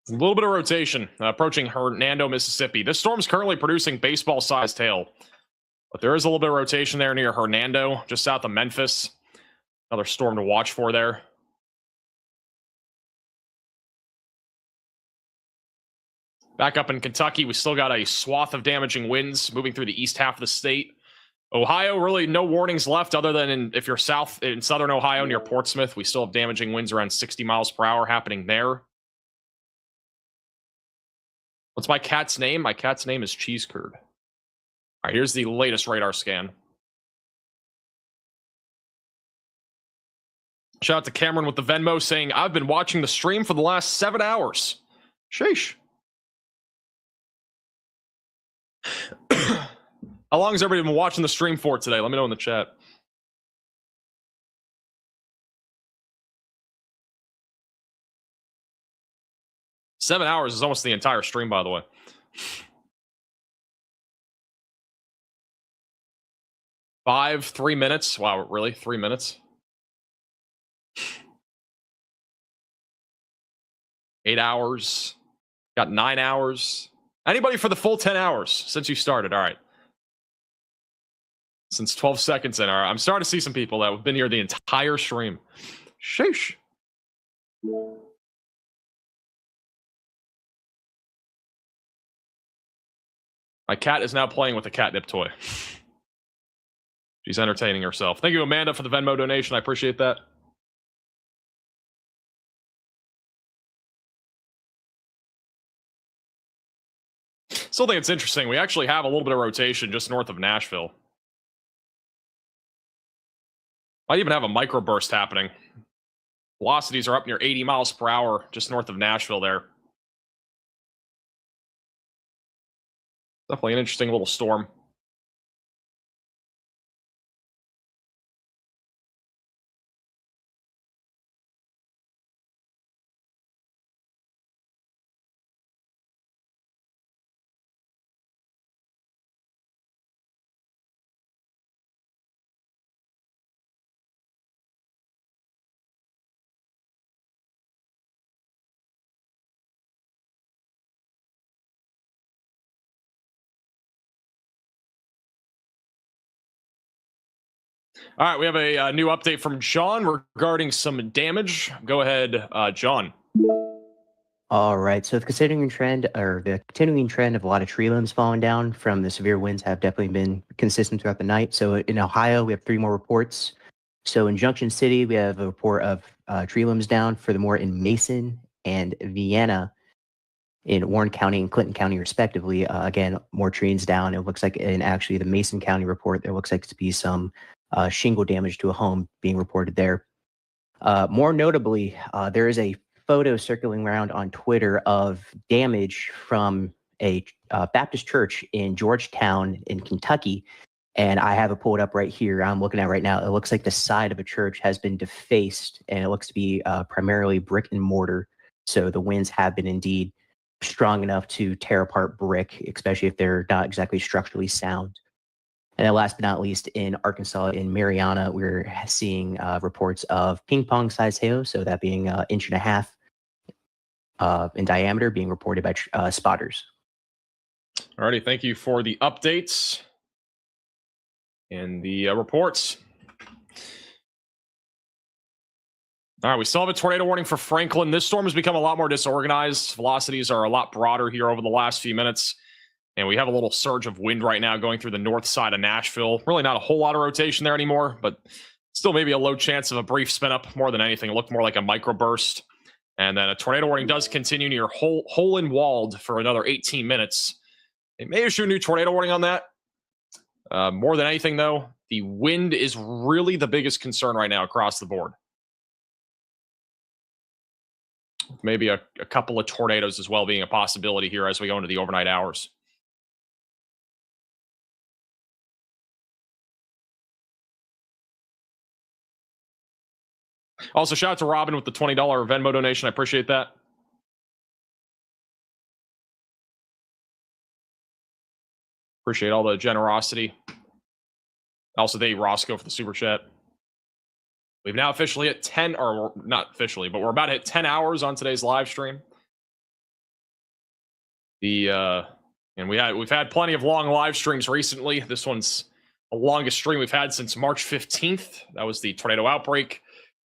A little bit of rotation approaching Hernando, Mississippi. This storm's currently producing baseball-sized hail, but there is a little bit of rotation there near Hernando, just south of Memphis. Another storm to watch for there. Back up in Kentucky, we still got a swath of damaging winds moving through the east half of the state. Ohio, really no warnings left other than if you're south in southern Ohio near Portsmouth, we still have damaging winds around 60 miles per hour happening there. What's my cat's name? My cat's name is Cheese Curd. All right, here's the latest radar scan. Shout out to Cameron with the Venmo saying, I've been watching the stream for the last 7 hours. Sheesh. How long has everybody been watching the stream for today? Let me know in the chat. Seven hours is almost the entire stream, by the way. Five, 3 minutes. Wow, really? 3 minutes? 8 hours. Got 9 hours. Anybody for the full 10 hours since you started? All right. Since 12 seconds in. All right. I'm starting to see some people that have been here the entire stream. Sheesh. My cat is now playing with a catnip toy. She's entertaining herself. Thank you, Amanda, for the Venmo donation. I appreciate that. Still think it's interesting. We actually have a little bit of rotation just north of Nashville. Might even have a microburst happening. Velocities are up near 80 miles per hour just north of Nashville there. Definitely an interesting little storm. All right, we have a new update from John regarding some damage. Go ahead, John. All right, so the continuing trend of a lot of tree limbs falling down from the severe winds have definitely been consistent throughout the night. So in Ohio, we have 3 more reports. So in Junction City, we have a report of tree limbs down. Furthermore, in Mason and Vienna, in Warren County and Clinton County, respectively, again, more trees down. It looks like in actually the Mason County report, there looks like to be some shingle damage to a home being reported there. More notably, there is a photo circling around on Twitter of damage from a Baptist church in Georgetown in Kentucky. And I have it pulled up right here. I'm looking at it right now. It looks like the side of a church has been defaced, and it looks to be primarily brick and mortar. So the winds have been indeed strong enough to tear apart brick, especially if they're not exactly structurally sound. And then last but not least, in Arkansas, in Mariana, we're seeing reports of ping pong size hail, so that being 1.5 inches in diameter, being reported by spotters. Alrighty, thank you for the updates and the reports. All right, we still have a tornado warning for Franklin. This storm has become a lot more disorganized. Velocities are a lot broader here over the last few minutes. And we have a little surge of wind right now going through the north side of Nashville. Really not a whole lot of rotation there anymore, but still maybe a low chance of a brief spin up more than anything. It looked more like a microburst. And then a tornado warning does continue near Hole-in-Wald for another 18 minutes. They may issue a new tornado warning on that. More than anything, though, the wind is really the biggest concern right now across the board. Maybe a couple of tornadoes as well being a possibility here as we go into the overnight hours. Also, shout out to Robin with the $20 Venmo donation. I appreciate that. Appreciate all the generosity. Also, thank you, Roscoe, for the super chat. We've now officially hit 10, or not officially, but we're about to hit 10 hours on today's live stream. And we've had plenty of long live streams recently. This one's the longest stream we've had since March 15th. That was the tornado outbreak.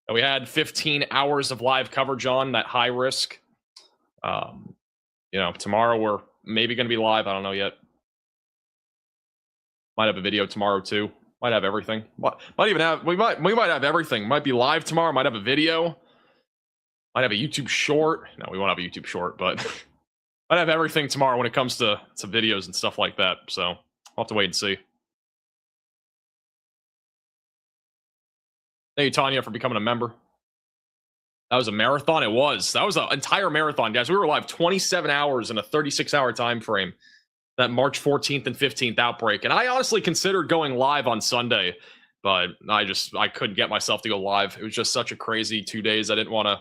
And we had 15 hours of live coverage on that high risk. Tomorrow we're maybe going to be live. I don't know yet. Might have a video tomorrow too. Might have everything. We might have everything. Might be live tomorrow. Might have a video. Might have a YouTube short. No, we won't have a YouTube short, but might have everything tomorrow when it comes to videos and stuff like that. So I'll have to wait and see. Thank you, Tanya, for becoming a member. That was a marathon. It was. That was an entire marathon, guys. We were live 27 hours in a 36-hour time frame. That March 14th and 15th outbreak. And I honestly considered going live on Sunday, but I couldn't get myself to go live. It was just such a crazy 2 days. I didn't want to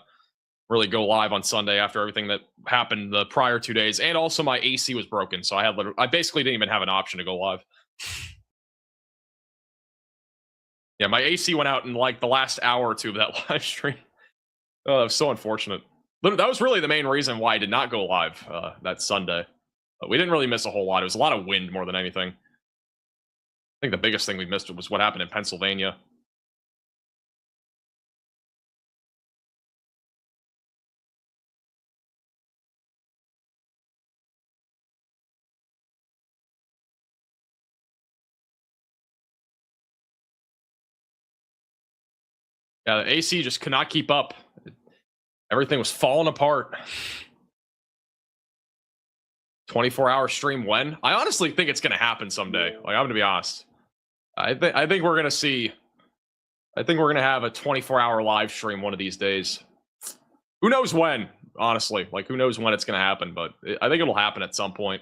really go live on Sunday after everything that happened the prior 2 days. And also my AC was broken. So I basically didn't even have an option to go live. Yeah, my AC went out in like the last hour or two of that live stream. Oh, that was so unfortunate. That was really the main reason why I did not go live that Sunday. But we didn't really miss a whole lot. It was a lot of wind more than anything. I think the biggest thing we missed was what happened in Pennsylvania. Yeah, the AC just could not keep up. Everything was falling apart. 24-hour stream when? I honestly think it's going to happen someday. Like, I'm going to be honest. I think we're going to see. I think we're going to have a 24-hour live stream one of these days. Who knows when? Honestly, like, who knows when it's going to happen? But I think it'll happen at some point.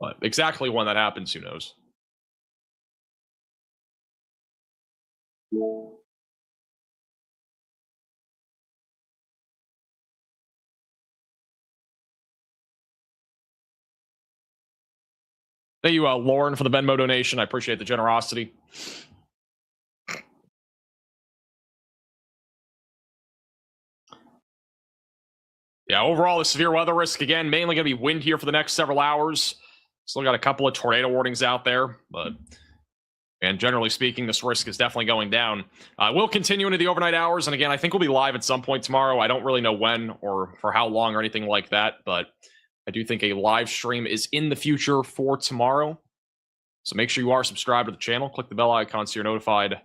But exactly when that happens, who knows? Thank you, Lauren, for the Venmo donation. I appreciate the generosity. Yeah, overall, the severe weather risk, again, mainly going to be wind here for the next several hours. Still got a couple of tornado warnings out there, but and generally speaking, this risk is definitely going down. We'll continue into the overnight hours, and again, I think we'll be live at some point tomorrow. I don't really know when or for how long or anything like that, but I do think a live stream is in the future for tomorrow. So make sure you are subscribed to the channel. Click the bell icon so you're notified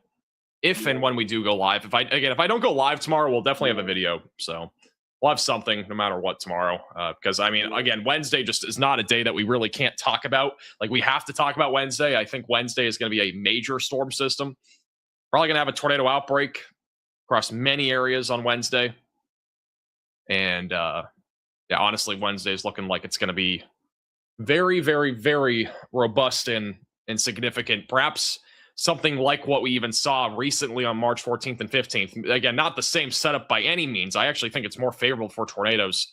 if and when we do go live. If I don't go live tomorrow, we'll definitely have a video. So we'll have something no matter what tomorrow. Because, I mean, again, Wednesday just is not a day that we really can't talk about. Like, we have to talk about Wednesday. I think Wednesday is going to be a major storm system. Probably going to have a tornado outbreak across many areas on Wednesday. And, yeah, honestly, Wednesday is looking like it's going to be very, very, very robust and significant. Perhaps something like what we even saw recently on March 14th and 15th. Again, not the same setup by any means. I actually think it's more favorable for tornadoes.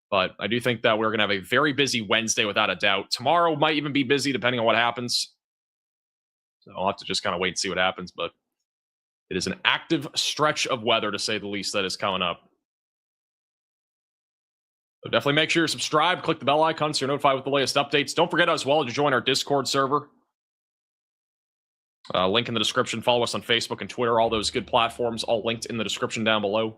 But I do think that we're going to have a very busy Wednesday without a doubt. Tomorrow might even be busy depending on what happens. So I'll have to just kind of wait and see what happens. But it is an active stretch of weather, to say the least, that is coming up. So definitely make sure you're subscribed. Click the bell icon so you're notified with the latest updates. Don't forget as well to join our Discord server. Link in the description. Follow us on Facebook and Twitter. All those good platforms, all linked in the description down below.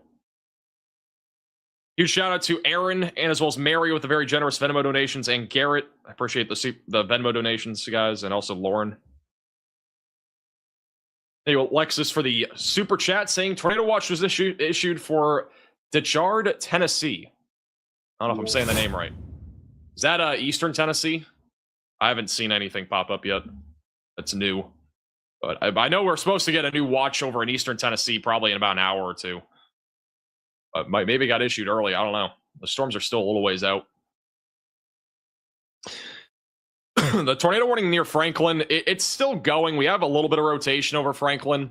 Huge shout out to Aaron and as well as Mary with the very generous Venmo donations, and Garrett. I appreciate the Venmo donations, guys, and also Lauren. Thank you, Alexis, for the super chat saying tornado watch was issued for Dechard, Tennessee. I don't know if I'm saying the name right. Is that Eastern Tennessee? I haven't seen anything pop up yet. That's new. But I know we're supposed to get a new watch over in Eastern Tennessee probably in about an hour or two. But maybe got issued early. I don't know. The storms are still a little ways out. The tornado warning near Franklin, it's still going. We have a little bit of rotation over Franklin.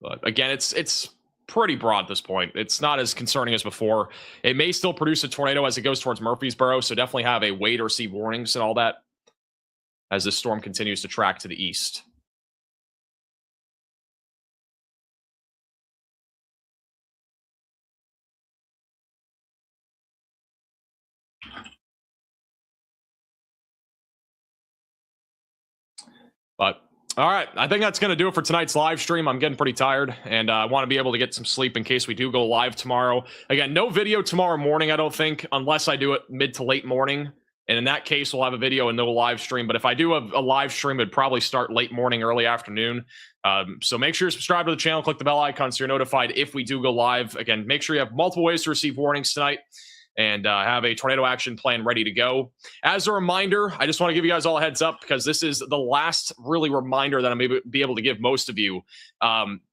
But again, it's pretty broad at this point. It's not as concerning as before. It may still produce a tornado as it goes towards Murfreesboro, so definitely have a wait or see warnings and all that as this storm continues to track to the east. But all right, I think that's going to do it for tonight's live stream. I'm getting pretty tired, and I want to be able to get some sleep in case we do go live tomorrow. Again, no video tomorrow morning, I don't think, unless I do it mid to late morning. And in that case, we'll have a video and no live stream. But if I do a live stream, it'd probably start late morning, early afternoon. So make sure you subscribe to the channel, click the bell icon so you're notified if we do go live. Again, make sure you have multiple ways to receive warnings tonight, and have a tornado action plan ready to go. As a reminder, I just want to give you guys all a heads up because this is the last really reminder that I'm going to be able to give most of you.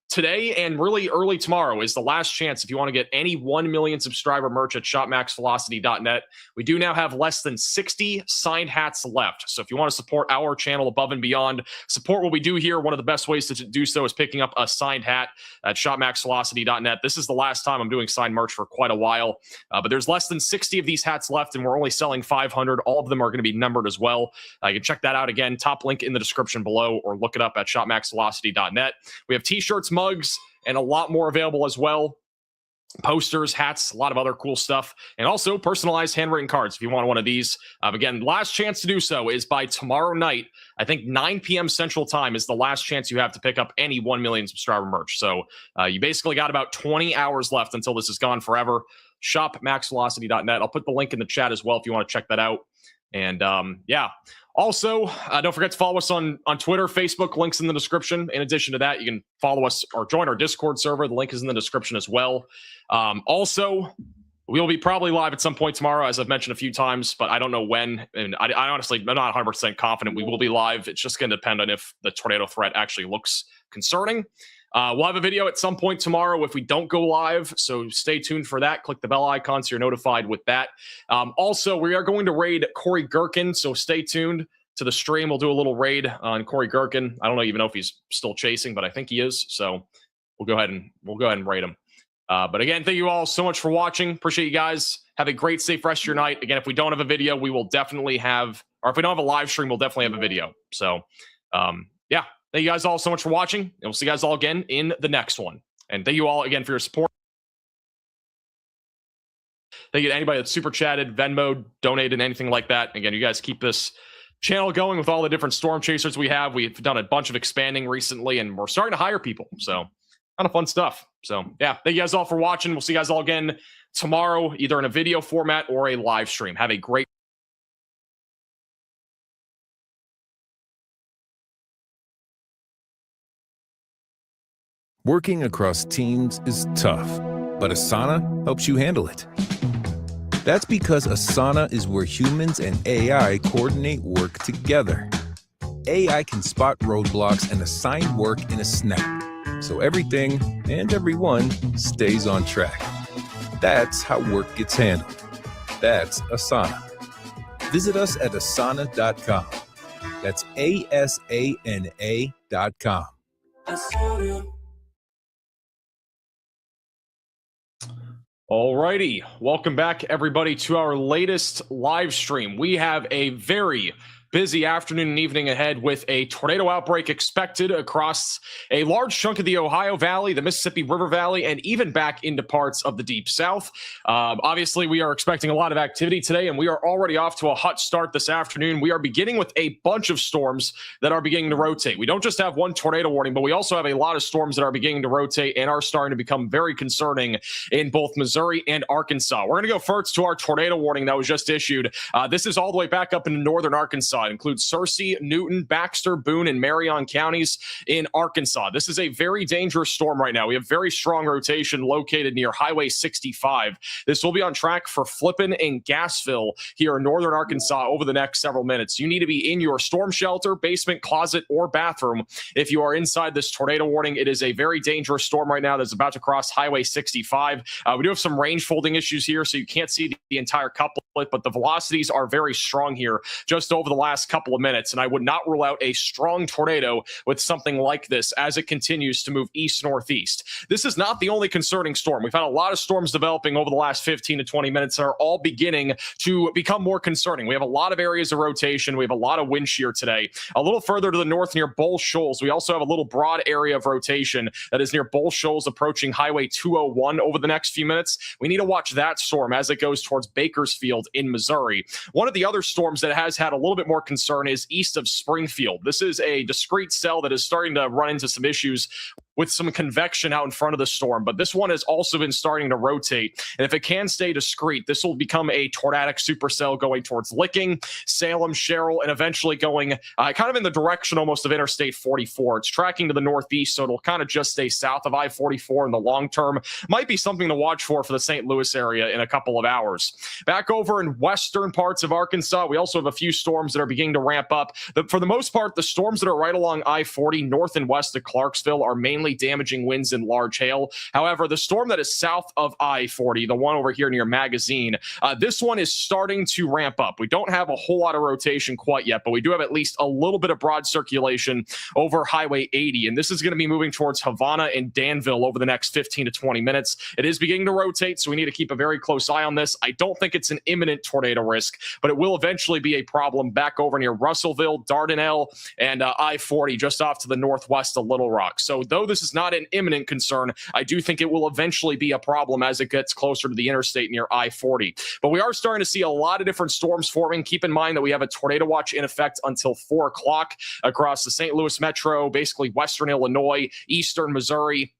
Today and really early tomorrow is the last chance if you want to get any 1 million subscriber merch at shopmaxvelocity.net. We do now have less than 60 signed hats left. So if you want to support our channel above and beyond, support what we do here, one of the best ways to do so is picking up a signed hat at shopmaxvelocity.net. This is the last time I'm doing signed merch for quite a while, but there's less than 60 of these hats left, and we're only selling 500. All of them are going to be numbered as well. You can check that out again, top link in the description below, or look it up at shopmaxvelocity.net. We have t-shirts, mugs, and a lot more available as well. Posters, hats, a lot of other cool stuff, and also personalized handwritten cards if you want one of these. Again, last chance to do so is by tomorrow night. I think 9 p.m. Central Time is the last chance you have to pick up any 1 million subscriber merch. So you basically got about 20 hours left until this is gone forever. Shopmaxvelocity.net. I'll put the link in the chat as well if you want to check that out. And yeah. Also, don't forget to follow us on Twitter, Facebook, links in the description. In addition to that, you can follow us or join our Discord server. The link is in the description as well. Also, we'll be probably live at some point tomorrow, as I've mentioned a few times, but I don't know when. And I honestly, I'm not 100% confident we will be live. It's just going to depend on if the tornado threat actually looks concerning. We'll have a video at some point tomorrow if we don't go live, so stay tuned for that. Click the bell icon so you're notified with that. Also, we are going to raid Corey Gherkin, so stay tuned to the stream. We'll do a little raid on Corey Gherkin. I don't even know if he's still chasing, but I think he is, so we'll go ahead and raid him. But again, thank you all so much for watching. Appreciate you guys. Have a great, safe rest of your night. Again, if we don't have a video, we will definitely have, or if we don't have a live stream, we'll definitely have a video. So, yeah. Thank you guys all so much for watching, and we'll see you guys all again in the next one. And thank you all again for your support. Thank you to anybody that super chatted, Venmo, donated, anything like that. Again, you guys keep this channel going with all the different storm chasers we have. We've done a bunch of expanding recently, and we're starting to hire people. So, kind of fun stuff. So, yeah, thank you guys all for watching. We'll see you guys all again tomorrow, either in a video format or a live stream. Have a great Working across teams is tough, but Asana helps you handle it. That's because Asana is where humans and AI coordinate work together. AI can spot roadblocks and assign work in a snap, so everything and everyone stays on track. That's how work gets handled. That's Asana. Visit us at asana.com. That's ASANA.com. Alrighty, welcome back everybody to our latest live stream. We have a very busy afternoon and evening ahead with a tornado outbreak expected across a large chunk of the Ohio Valley, the Mississippi River Valley, and even back into parts of the Deep South. Obviously, we are expecting a lot of activity today, and we are already off to a hot start this afternoon. We are beginning with a bunch of storms that are beginning to rotate. We don't just have one tornado warning, but we also have a lot of storms that are beginning to rotate and are starting to become very concerning in both Missouri and Arkansas. We're going to go first to our tornado warning that was just issued. This is all the way back up in northern Arkansas. It includes Searcy, Newton, Baxter, Boone, and Marion counties in Arkansas. This is a very dangerous storm right now. We have very strong rotation located near Highway 65. This will be on track for Flippin and Gassville here in northern Arkansas over the next several minutes. You need to be in your storm shelter, basement, closet, or bathroom if you are inside this tornado warning. It is a very dangerous storm right now that's about to cross Highway 65. We do have some range folding issues here, so you can't see the entire couple. but the velocities are very strong here just over the last couple of minutes. And I would not rule out a strong tornado with something like this as it continues to move east-northeast. This is not the only concerning storm. We've had a lot of storms developing over the last 15 to 20 minutes that are all beginning to become more concerning. We have a lot of areas of rotation. We have a lot of wind shear today. A little further to the north near Bull Shoals, we also have a little broad area of rotation that is near Bull Shoals approaching Highway 201 over the next few minutes. We need to watch that storm as it goes towards Bakersfield in Missouri. One of the other storms that has had a little bit more concern is east of Springfield. This is a discrete cell that is starting to run into some issues with some convection out in front of the storm, but this one has also been starting to rotate. And if it can stay discrete, this will become a tornadic supercell going towards Licking, Salem, Sherrill, and eventually going kind of in the direction almost of Interstate 44. It's tracking to the northeast, so it'll kind of just stay south of I-44 in the long term. Might be something to watch for the St. Louis area in a couple of hours. Back over in western parts of Arkansas, we also have a few storms that are beginning to ramp up. For the most part, the storms that are right along I-40 north and west of Clarksville are mainly damaging winds and large hail. However, the storm that is south of I-40, the one over here near Magazine, this one is starting to ramp up. We don't have a whole lot of rotation quite yet, but we do have at least a little bit of broad circulation over Highway 80, and this is going to be moving towards Havana and Danville over the next 15 to 20 minutes. It is beginning to rotate, so we need to keep a very close eye on this. I don't think it's an imminent tornado risk, but it will eventually be a problem back over near Russellville, Dardanelle, and I-40 just off to the northwest of Little Rock. So though this is not an imminent concern, I do think it will eventually be a problem as it gets closer to the interstate near I-40. But we are starting to see a lot of different storms forming. Keep in mind that we have a tornado watch in effect until 4 o'clock across the St. Louis Metro, basically western Illinois, eastern Missouri,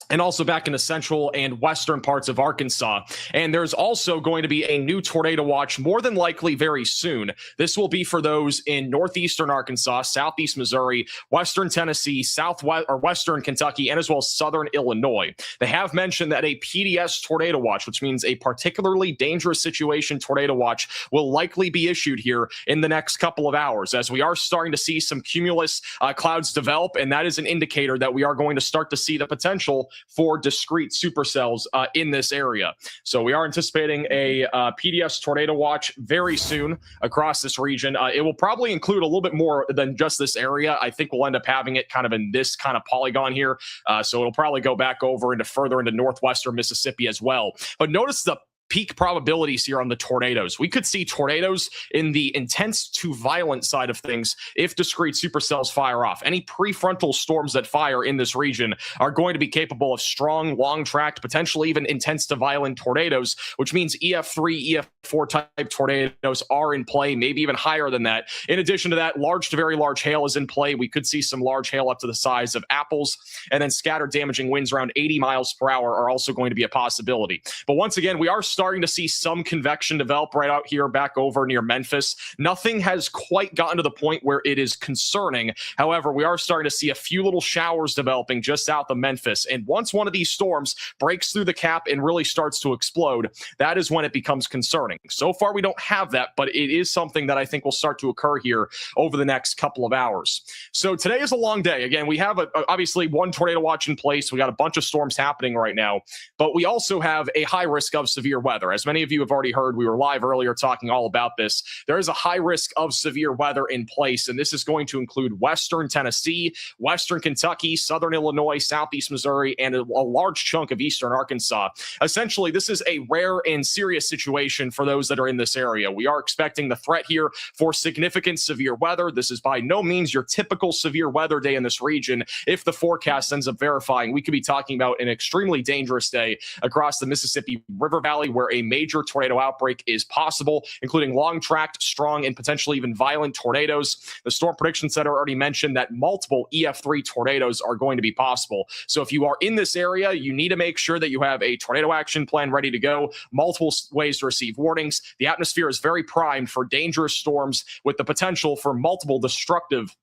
and also back in the central and western parts of Arkansas. And there's also going to be a new tornado watch, more than likely very soon. This will be for those in northeastern Arkansas, southeast Missouri, western Tennessee, southwest or western Kentucky, and as well as southern Illinois. They have mentioned that a PDS tornado watch, which means a particularly dangerous situation tornado watch, will likely be issued here in the next couple of hours, as we are starting to see some cumulus clouds develop, and that is an indicator that we are going to start to see the potential for discrete supercells in this area. So we are anticipating a PDS tornado watch very soon across this region. It will probably include a little bit more than just this area. I think we'll end up having it kind of in this kind of polygon here. So it'll probably go back over into further into northwestern Mississippi as well. But notice the peak probabilities here on the tornadoes. We could see tornadoes in the intense to violent side of things if discrete supercells fire off. Any prefrontal storms that fire in this region are going to be capable of strong, long-tracked, potentially even intense to violent tornadoes, which means EF3, EF4 type tornadoes are in play, maybe even higher than that. In addition to that, large to very large hail is in play. We could see some large hail up to the size of apples, and then scattered damaging winds around 80 miles per hour are also going to be a possibility. But once again, we are starting to see some convection develop right out here back over near Memphis. Nothing has quite gotten to the point where it is concerning. However, we are starting to see a few little showers developing just south of Memphis. And once one of these storms breaks through the cap and really starts to explode, that is when it becomes concerning. So far, we don't have that, but it is something that I think will start to occur here over the next couple of hours. So today is a long day. Again, we have obviously one tornado watch in place. We got a bunch of storms happening right now, but we also have a high risk of severe weather. As many of you have already heard, we were live earlier talking all about this. There is a high risk of severe weather in place, and this is going to include western Tennessee, western Kentucky, southern Illinois, southeast Missouri, and a large chunk of eastern Arkansas. Essentially, this is a rare and serious situation for those that are in this area. We are expecting the threat here for significant severe weather. This is by no means your typical severe weather day in this region. If the forecast ends up verifying, we could be talking about an extremely dangerous day across the Mississippi River Valley, where a major tornado outbreak is possible, including long-tracked, strong, and potentially even violent tornadoes. The Storm Prediction Center already mentioned that multiple EF3 tornadoes are going to be possible. So if you are in this area, you need to make sure that you have a tornado action plan ready to go, multiple ways to receive warnings. The atmosphere is very primed for dangerous storms with the potential for multiple destructive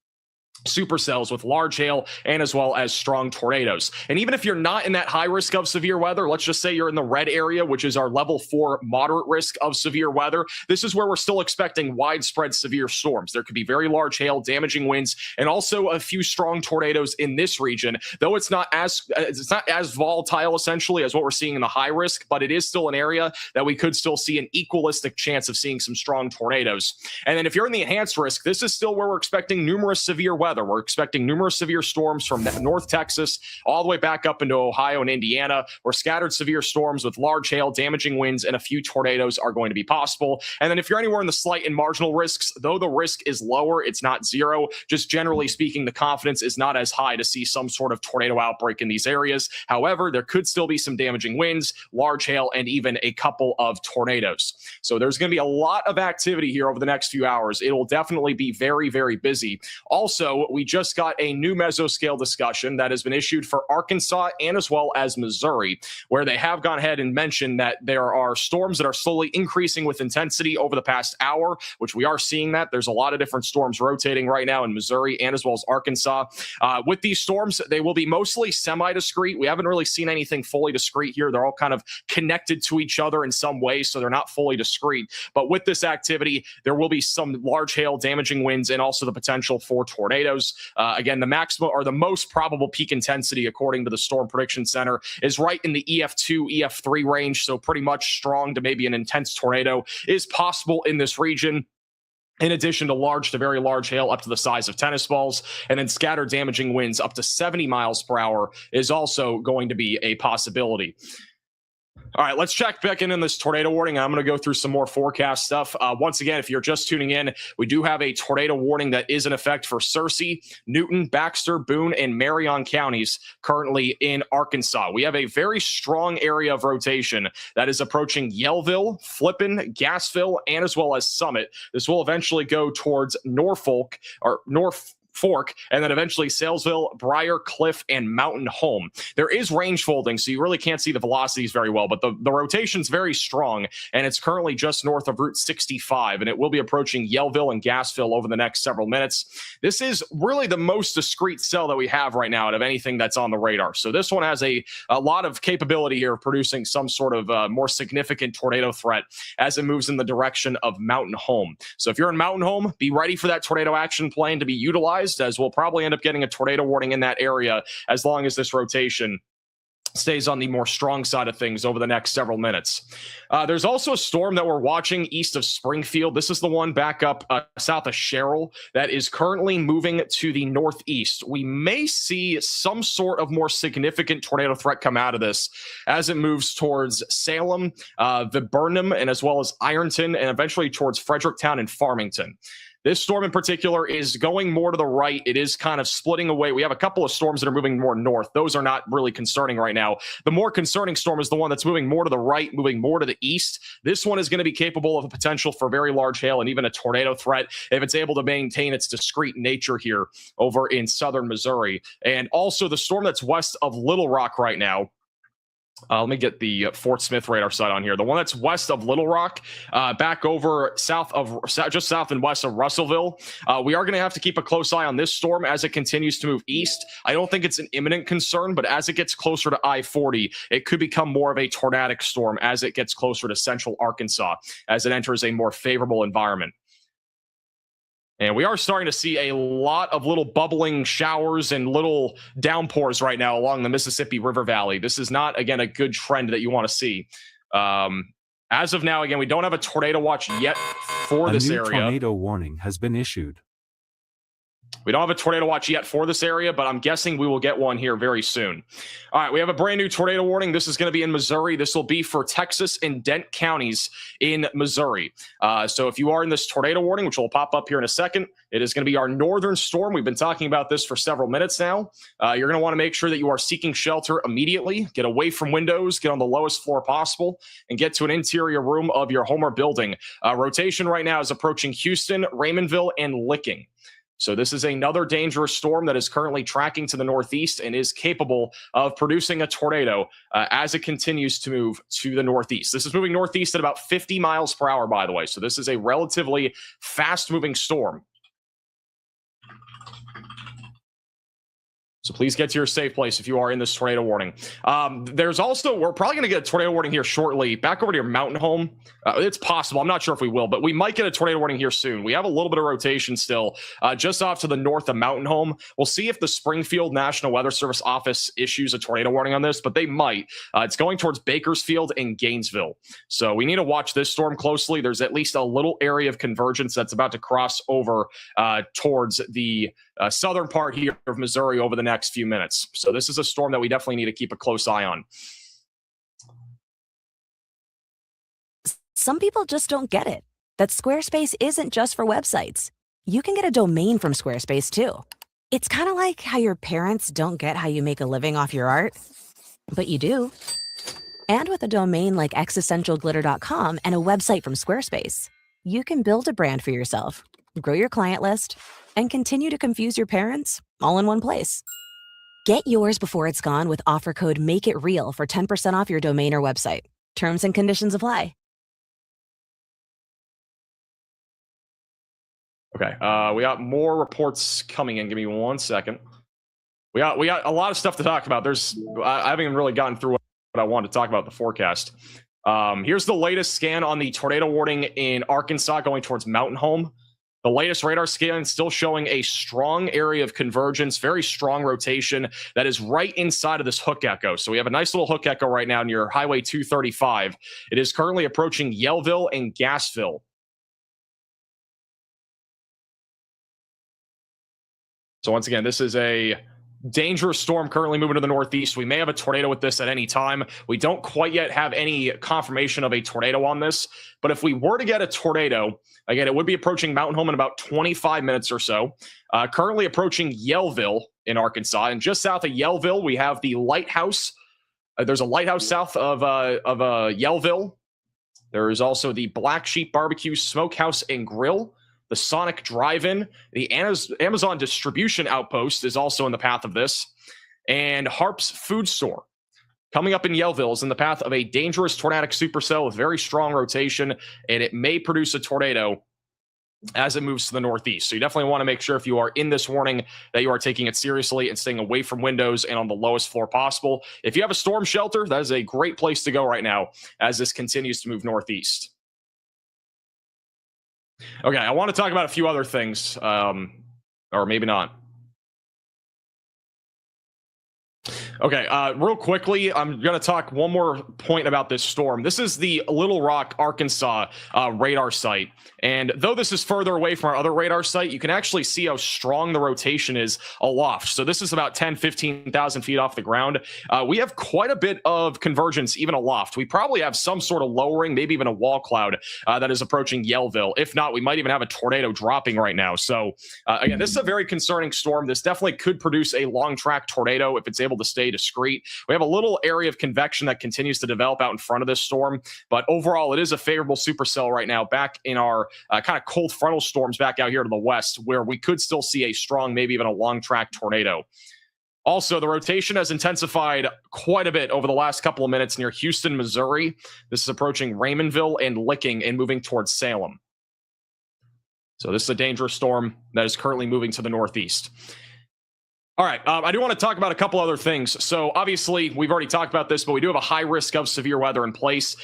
supercells with large hail and as well as strong tornadoes. And even if you're not in that high risk of severe weather, let's just say you're in the red area, which is our level 4 moderate risk of severe weather, this is where we're still expecting widespread severe storms. There could be very large hail, damaging winds, and also a few strong tornadoes in this region, though it's not as volatile essentially as what we're seeing in the high risk, but it is still an area that we could still see an equalistic chance of seeing some strong tornadoes. And then if you're in the enhanced risk, this is still where we're expecting numerous severe weather. We're expecting numerous severe storms from North Texas all the way back up into Ohio and Indiana, where scattered severe storms with large hail, damaging winds, and a few tornadoes are going to be possible. And then if you're anywhere in the slight and marginal risks, though the risk is lower, it's not zero. Just generally speaking, the confidence is not as high to see some sort of tornado outbreak in these areas. However, there could still be some damaging winds, large hail, and even a couple of tornadoes. So there's going to be a lot of activity here over the next few hours. It will definitely be very, very busy. Also, we just got a new mesoscale discussion that has been issued for Arkansas and as well as Missouri, where they have gone ahead and mentioned that there are storms that are slowly increasing with intensity over the past hour, which we are seeing that. There's a lot of different storms rotating right now in Missouri and as well as Arkansas. With these storms, they will be mostly semi-discrete. We haven't really seen anything fully discrete here. They're all kind of connected to each other in some way, so they're not fully discrete. But with this activity, there will be some large hail, damaging winds, and also the potential for tornadoes. Again, the maximum or the most probable peak intensity, according to the Storm Prediction Center, is right in the EF2, EF3 range. So pretty much strong to maybe an intense tornado is possible in this region, in addition to large to very large hail up to the size of tennis balls. And then scattered damaging winds up to 70 miles per hour is also going to be a possibility. All right, let's check back in this tornado warning. I'm going to go through some more forecast stuff. Once again, if you're just tuning in, we do have a tornado warning that is in effect for Searcy, Newton, Baxter, Boone, and Marion counties currently in Arkansas. We have a very strong area of rotation that is approaching Yellville, Flippin, Gassville, and as well as Summit. This will eventually go towards Norfolk or North Fork, and then eventually Salesville, Briar, Cliff, and Mountain Home. There is range folding, so you really can't see the velocities very well, but the rotation's very strong, and it's currently just north of Route 65, and it will be approaching Yellville and Gassville over the next several minutes. This is really the most discrete cell that we have right now out of anything that's on the radar. So this one has a lot of capability here of producing some sort of more significant tornado threat as it moves in the direction of Mountain Home. So if you're in Mountain Home, be ready for that tornado action plane to be utilized, as we'll probably end up getting a tornado warning in that area as long as this rotation stays on the more strong side of things over the next several minutes. There's also a storm that we're watching east of Springfield. This is the one back up south of Sherrill that is currently moving to the northeast. We may see some sort of more significant tornado threat come out of this as it moves towards Salem, Viburnum, and as well as Ironton, and eventually towards Fredericktown and Farmington. This storm in particular is going more to the right. It is kind of splitting away. We have a couple of storms that are moving more north. Those are not really concerning right now. The more concerning storm is the one that's moving more to the right, moving more to the east. This one is going to be capable of a potential for very large hail and even a tornado threat if it's able to maintain its discrete nature here over in southern Missouri. And also the storm that's west of Little Rock right now. Let me get the Fort Smith radar site on here. The one that's west of Little Rock, back over just south and west of Russellville. We are going to have to keep a close eye on this storm as it continues to move east. I don't think it's an imminent concern, but as it gets closer to I-40, it could become more of a tornadic storm as it gets closer to central Arkansas, as it enters a more favorable environment. And we are starting to see a lot of little bubbling showers and little downpours right now along the Mississippi River Valley. This is not, again, a good trend that you want to see. As of now, again, we don't have a tornado watch yet for this area. A new tornado warning has been issued. We don't have a tornado watch yet for this area, but I'm guessing we will get one here very soon. All right, we have a brand new tornado warning. This is going to be in Missouri. This will be for Texas and Dent counties in Missouri. So if you are in this tornado warning, which will pop up here in a second, it is going to be our northern storm. We've been talking about this for several minutes now. You're going to want to make sure that you are seeking shelter immediately. Get away from windows, get on the lowest floor possible, and get to an interior room of your home or building. Rotation right now is approaching Houston, Raymondville, and Licking. So this is another dangerous storm that is currently tracking to the northeast and is capable of producing a tornado as it continues to move to the northeast. This is moving northeast at about 50 miles per hour, by the way. So this is a relatively fast-moving storm. So please get to your safe place if you are in this tornado warning. There's also, we're probably going to get a tornado warning here shortly. Back over to your mountain home. It's possible. I'm not sure if we will, but we might get a tornado warning here soon. We have a little bit of rotation still just off to the north of Mountain Home. We'll see if the Springfield National Weather Service office issues a tornado warning on this, but they might. It's going towards Bakersfield and Gainesville. So we need to watch this storm closely. There's at least a little area of convergence that's about to cross over towards the southern part here of Missouri over the next few minutes. So this is a storm that we definitely need to keep a close eye on. Some people just don't get it, that Squarespace isn't just for websites. You can get a domain from Squarespace too. It's kind of like how your parents don't get how you make a living off your art, but you do. And with a domain like existentialglitter.com and a website from Squarespace, you can build a brand for yourself, grow your client list, and continue to confuse your parents all in one place. Get yours before it's gone with offer code MAKEITREAL for 10% off your domain or website. Terms and conditions apply. Okay, we got more reports coming in. Give me 1 second. We got a lot of stuff to talk about. I haven't even really gotten through what I wanted to talk about the forecast. Here's the latest scan on the tornado warning in Arkansas going towards Mountain Home. The latest radar scan still showing a strong area of convergence, very strong rotation that is right inside of this hook echo. So we have a nice little hook echo right now near Highway 235. It is currently approaching Yellville and Gassville. So once again, this is a dangerous storm currently moving to the northeast. We may have a tornado with this at any time. We don't quite yet have any confirmation of a tornado on this, but if we were to get a tornado, again, it would be approaching Mountain Home in about 25 minutes or so. Currently approaching Yellville in Arkansas, and just south of Yellville, we have the lighthouse. There's a lighthouse south of Yellville. There is also the Black Sheep Barbecue Smokehouse and Grill. The Sonic Drive-In, the Amazon Distribution Outpost is also in the path of this, and Harp's Food Store. Coming up in Yellville is in the path of a dangerous tornadic supercell with very strong rotation, and it may produce a tornado as it moves to the northeast. So you definitely want to make sure if you are in this warning that you are taking it seriously and staying away from windows and on the lowest floor possible. If you have a storm shelter, that is a great place to go right now as this continues to move northeast. Okay, I want to talk about a few other things, or maybe not. Okay, real quickly, I'm going to talk one more point about this storm. This is the Little Rock, Arkansas radar site. And though this is further away from our other radar site, you can actually see how strong the rotation is aloft. So this is about 10, 15,000 feet off the ground. We have quite a bit of convergence even aloft. We probably have some sort of lowering, maybe even a wall cloud that is approaching Yellville. If not, we might even have a tornado dropping right now. So again, this is a very concerning storm. This definitely could produce a long track tornado if it's able to stay discreet. We have a little area of convection that continues to develop out in front of this storm, but overall it is a favorable supercell right now back in our kind of cold frontal storms back out here to the west, where we could still see a strong, maybe even a long track tornado. Also, the rotation has intensified quite a bit over the last couple of minutes near Houston, Missouri. This is approaching Raymondville and Licking and moving towards Salem. So this is a dangerous storm that is currently moving to the northeast. All right, I do want to talk about a couple other things. So obviously, we've already talked about this, but we do have a high risk of severe weather in place.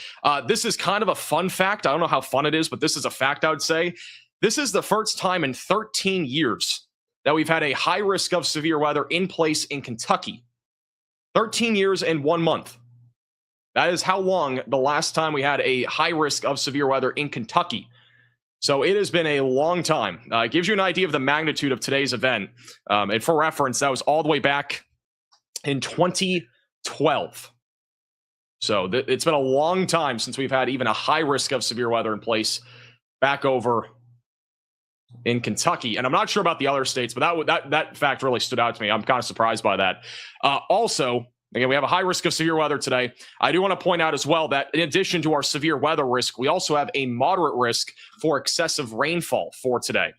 This is kind of a fun fact. I don't know how fun it is, but this is a fact I would say. This is the first time in 13 years that we've had a high risk of severe weather in place in Kentucky. 13 years and 1 month. That is how long the last time we had a high risk of severe weather in Kentucky. So it has been a long time. It gives you an idea of the magnitude of today's event. And for reference, that was all the way back in 2012. So it's been a long time since we've had even a high risk of severe weather in place back over in Kentucky. And I'm not sure about the other states, but that fact really stood out to me. I'm kind of surprised by that. Also, again, we have a high risk of severe weather today. I do want to point out as well that in addition to our severe weather risk, we also have a moderate risk for excessive rainfall for today.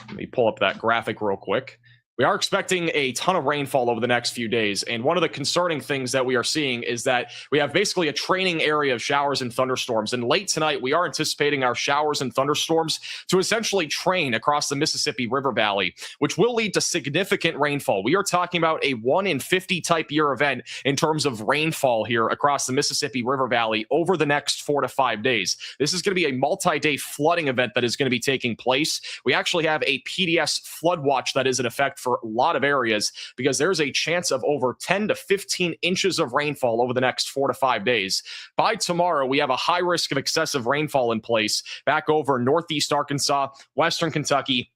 Let me pull up that graphic real quick. We are expecting a ton of rainfall over the next few days. And one of the concerning things that we are seeing is that we have basically a training area of showers and thunderstorms. And late tonight, we are anticipating our showers and thunderstorms to essentially train across the Mississippi River Valley, which will lead to significant rainfall. We are talking about a 1 in 50 type year event in terms of rainfall here across the Mississippi River Valley over the next 4 to 5 days. This is going to be a multi-day flooding event that is going to be taking place. We actually have a PDS flood watch that is in effect for a lot of areas because there's a chance of over 10 to 15 inches of rainfall over the next 4 to 5 days. By tomorrow, we have a high risk of excessive rainfall in place back over northeast Arkansas, western Kentucky,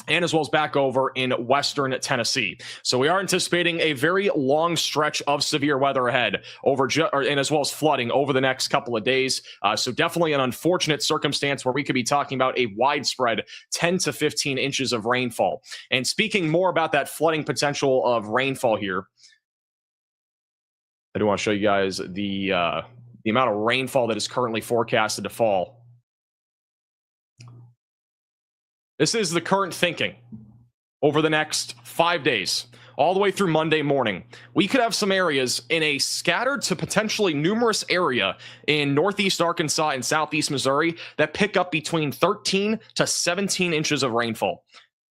and as well as back over in western Tennessee. So we are anticipating a very long stretch of severe weather ahead and as well as flooding over the next couple of days. So definitely an unfortunate circumstance where we could be talking about a widespread 10 to 15 inches of rainfall. And speaking more about that flooding potential of rainfall here, I do want to show you guys the amount of rainfall that is currently forecasted to fall. This is the current thinking over the next 5 days, all the way through Monday morning. We could have some areas in a scattered to potentially numerous area in northeast Arkansas and southeast Missouri that pick up between 13 to 17 inches of rainfall.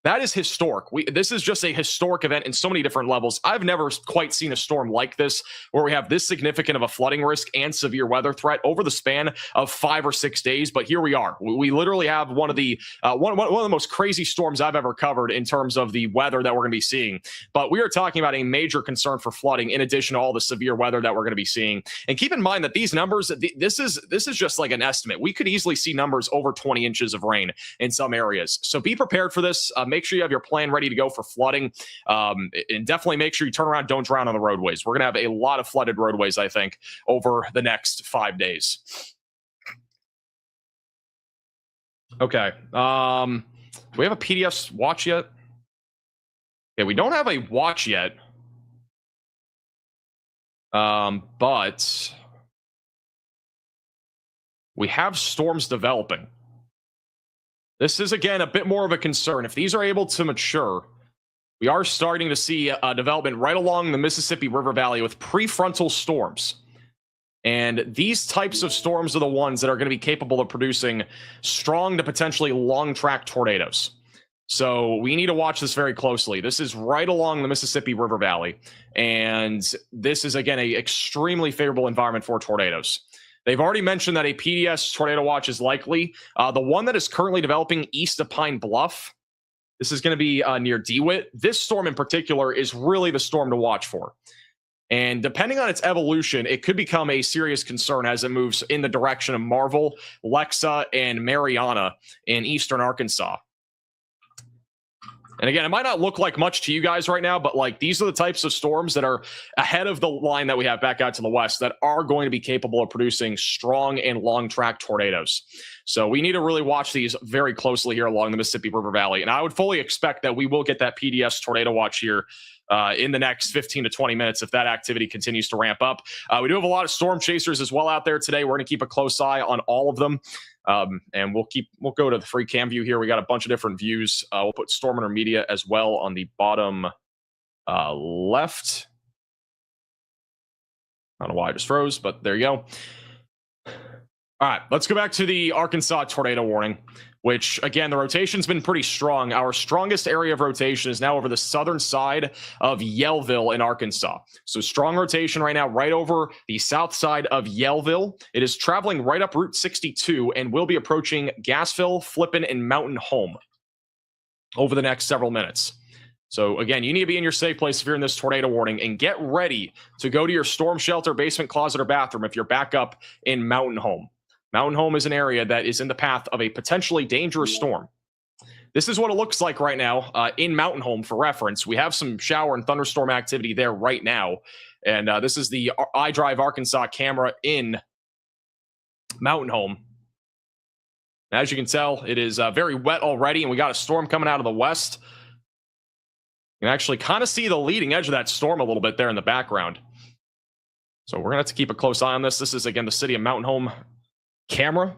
That is historic. This is just a historic event in so many different levels. I've never quite seen a storm like this where we have this significant of a flooding risk and severe weather threat over the span of 5 or 6 days. But here we are. We literally have one of the most crazy storms I've ever covered in terms of the weather that we're going to be seeing. But we are talking about a major concern for flooding in addition to all the severe weather that we're going to be seeing. And keep in mind that these numbers, this is just like an estimate. We could easily see numbers over 20 inches of rain in some areas. So be prepared for this. Make sure you have your plan ready to go for flooding, and definitely make sure you turn around, don't drown on the roadways. We're going to have a lot of flooded roadways, I think, over the next 5 days. Okay. Do we have a PDF watch yet? Okay, we don't have a watch yet. But we have storms developing. This is, again, a bit more of a concern. If these are able to mature, we are starting to see a development right along the Mississippi River Valley with prefrontal storms. And these types of storms are the ones that are going to be capable of producing strong to potentially long-track tornadoes. So we need to watch this very closely. This is right along the Mississippi River Valley. And this is, again, an extremely favorable environment for tornadoes. They've already mentioned that a PDS tornado watch is likely. The one that is currently developing east of Pine Bluff, this is going to be near DeWitt. This storm in particular is really the storm to watch for. And depending on its evolution, it could become a serious concern as it moves in the direction of Marvel, Lexa, and Mariana in eastern Arkansas. And again, it might not look like much to you guys right now, but like these are the types of storms that are ahead of the line that we have back out to the west that are going to be capable of producing strong and long track tornadoes. So we need to really watch these very closely here along the Mississippi River Valley. And I would fully expect that we will get that PDS tornado watch here in the next 15 to 20 minutes if that activity continues to ramp up. We do have a lot of storm chasers as well out there today. We're going to keep a close eye on all of them. And we'll go to the free cam view here. We got a bunch of different views. We'll put Storm Intermediate as well on the bottom left. I don't know why I just froze, but there you go. All right, let's go back to the Arkansas tornado warning, which, again, the rotation's been pretty strong. Our strongest area of rotation is now over the southern side of Yellville in Arkansas. So strong rotation right now, right over the south side of Yellville. It is traveling right up Route 62 and will be approaching Gassville, Flippin, and Mountain Home over the next several minutes. So again, you need to be in your safe place if you're in this tornado warning, and get ready to go to your storm shelter, basement, closet, or bathroom if you're back up in Mountain Home. Mountain Home is an area that is in the path of a potentially dangerous storm. This is what it looks like right now in Mountain Home. For reference, we have some shower and thunderstorm activity there right now. And this is the iDrive Arkansas camera in Mountain Home. As you can tell, it is very wet already, and we got a storm coming out of the west. You can actually kind of see the leading edge of that storm a little bit there in the background. So we're going to have to keep a close eye on this. This is, again, the city of Mountain Home camera.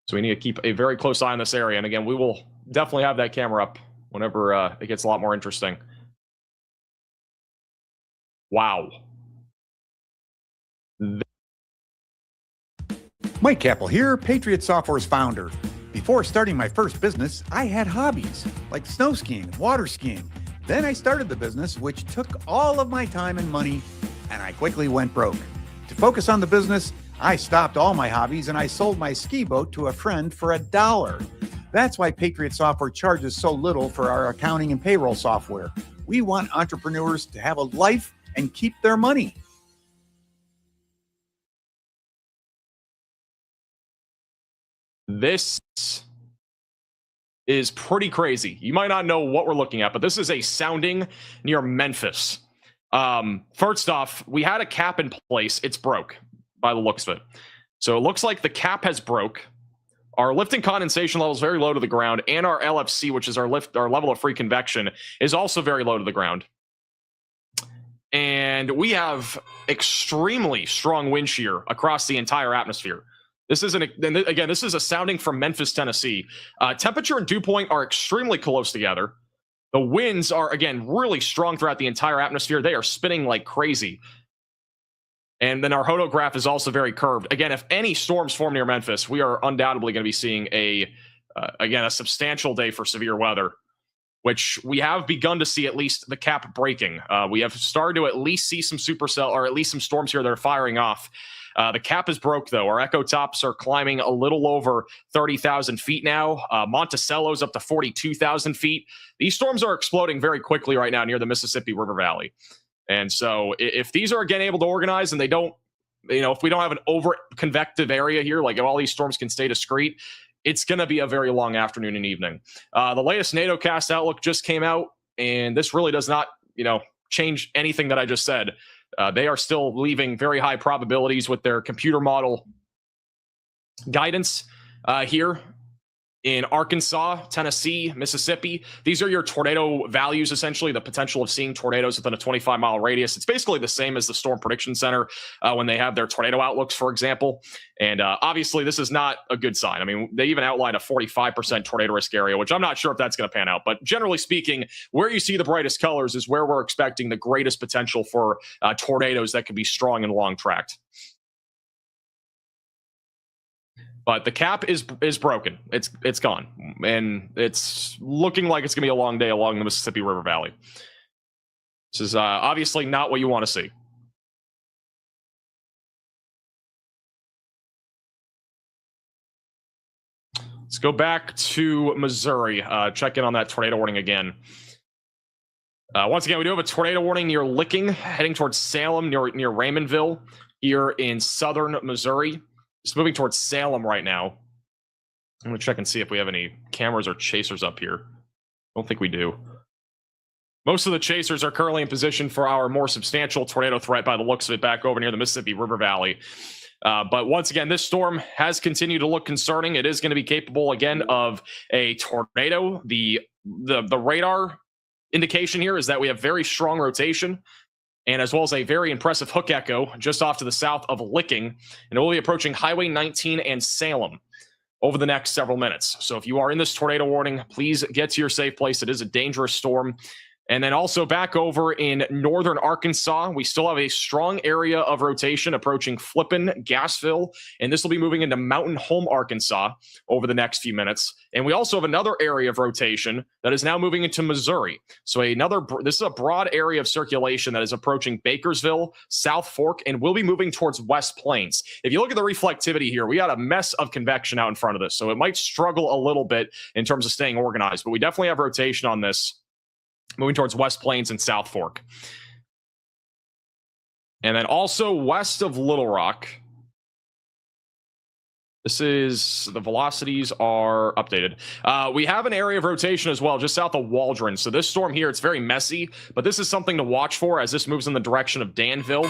So we need to keep a very close eye on this area. And again, we will definitely have that camera up whenever it gets a lot more interesting. Wow. Mike Capel here, Patriot Software's founder. Before starting my first business, I had hobbies like snow skiing, water skiing. Then I started the business, which took all of my time and money, and I quickly went broke. To focus on the business, I stopped all my hobbies and I sold my ski boat to a friend for $1. That's why Patriot Software charges so little for our accounting and payroll software. We want entrepreneurs to have a life and keep their money. This is pretty crazy. You might not know what we're looking at, but this is a sounding near Memphis. First off, we had a cap in place. It's broke by the looks of it. So it looks like the cap has broke. Our lift and condensation level is very low to the ground, and our LFC, which is our level of free convection, is also very low to the ground. And we have extremely strong wind shear across the entire atmosphere. This is this is a sounding from Memphis, Tennessee. Temperature and dew point are extremely close together. The winds are, again, really strong throughout the entire atmosphere. They are spinning like crazy. And then our hodograph is also very curved. Again, if any storms form near Memphis, we are undoubtedly going to be seeing a substantial day for severe weather, which we have begun to see at least the cap breaking. We have started to at least see some supercell, or at least some storms here that are firing off. The cap is broke, though. Our echo tops are climbing a little over 30,000 feet now. Monticello's up to 42,000 feet. These storms are exploding very quickly right now near the Mississippi River Valley. And so if these are again able to organize and they don't, if we don't have an over convective area here, like if all these storms can stay discrete, it's going to be a very long afternoon and evening. The latest NATOcast outlook just came out, and this really does not, change anything that I just said. They are still leaving very high probabilities with their computer model guidance here in Arkansas, Tennessee, Mississippi. These are your tornado values, essentially, the potential of seeing tornadoes within a 25-mile radius. It's basically the same as the Storm Prediction Center when they have their tornado outlooks, for example. And obviously, this is not a good sign. I mean, they even outlined a 45% tornado risk area, which I'm not sure if that's going to pan out. But generally speaking, where you see the brightest colors is where we're expecting the greatest potential for tornadoes that could be strong and long-tracked. But the cap is broken. It's gone. And it's looking like it's going to be a long day along the Mississippi River Valley. This is obviously not what you want to see. Let's go back to Missouri. Check in on that tornado warning again. Once again, we do have a tornado warning near Licking, heading towards Salem, near Raymondville, here in southern Missouri. Just moving towards Salem right now. I'm going to check and see if we have any cameras or chasers up here. I don't think we do. Most of the chasers are currently in position for our more substantial tornado threat by the looks of it back over near the Mississippi River Valley. But once again, this storm has continued to look concerning. It is going to be capable again of a tornado. The radar indication here is that we have very strong rotation, and as well as a very impressive hook echo just off to the south of Licking. And it will be approaching Highway 19 and Salem over the next several minutes. So if you are in this tornado warning, please get to your safe place. It is a dangerous storm. And then also back over in northern Arkansas, we still have a strong area of rotation approaching Flippin, Gassville, and this will be moving into Mountain Home, Arkansas over the next few minutes. And we also have another area of rotation that is now moving into Missouri. So this is a broad area of circulation that is approaching Bakersville, South Fork, and will be moving towards West Plains. If you look at the reflectivity here, we got a mess of convection out in front of this, so it might struggle a little bit in terms of staying organized, but we definitely have rotation on this, moving towards West Plains and South Fork. And then also west of Little Rock, the velocities are updated. We have an area of rotation as well, just south of Waldron. So this storm here, it's very messy, but this is something to watch for as this moves in the direction of Danville.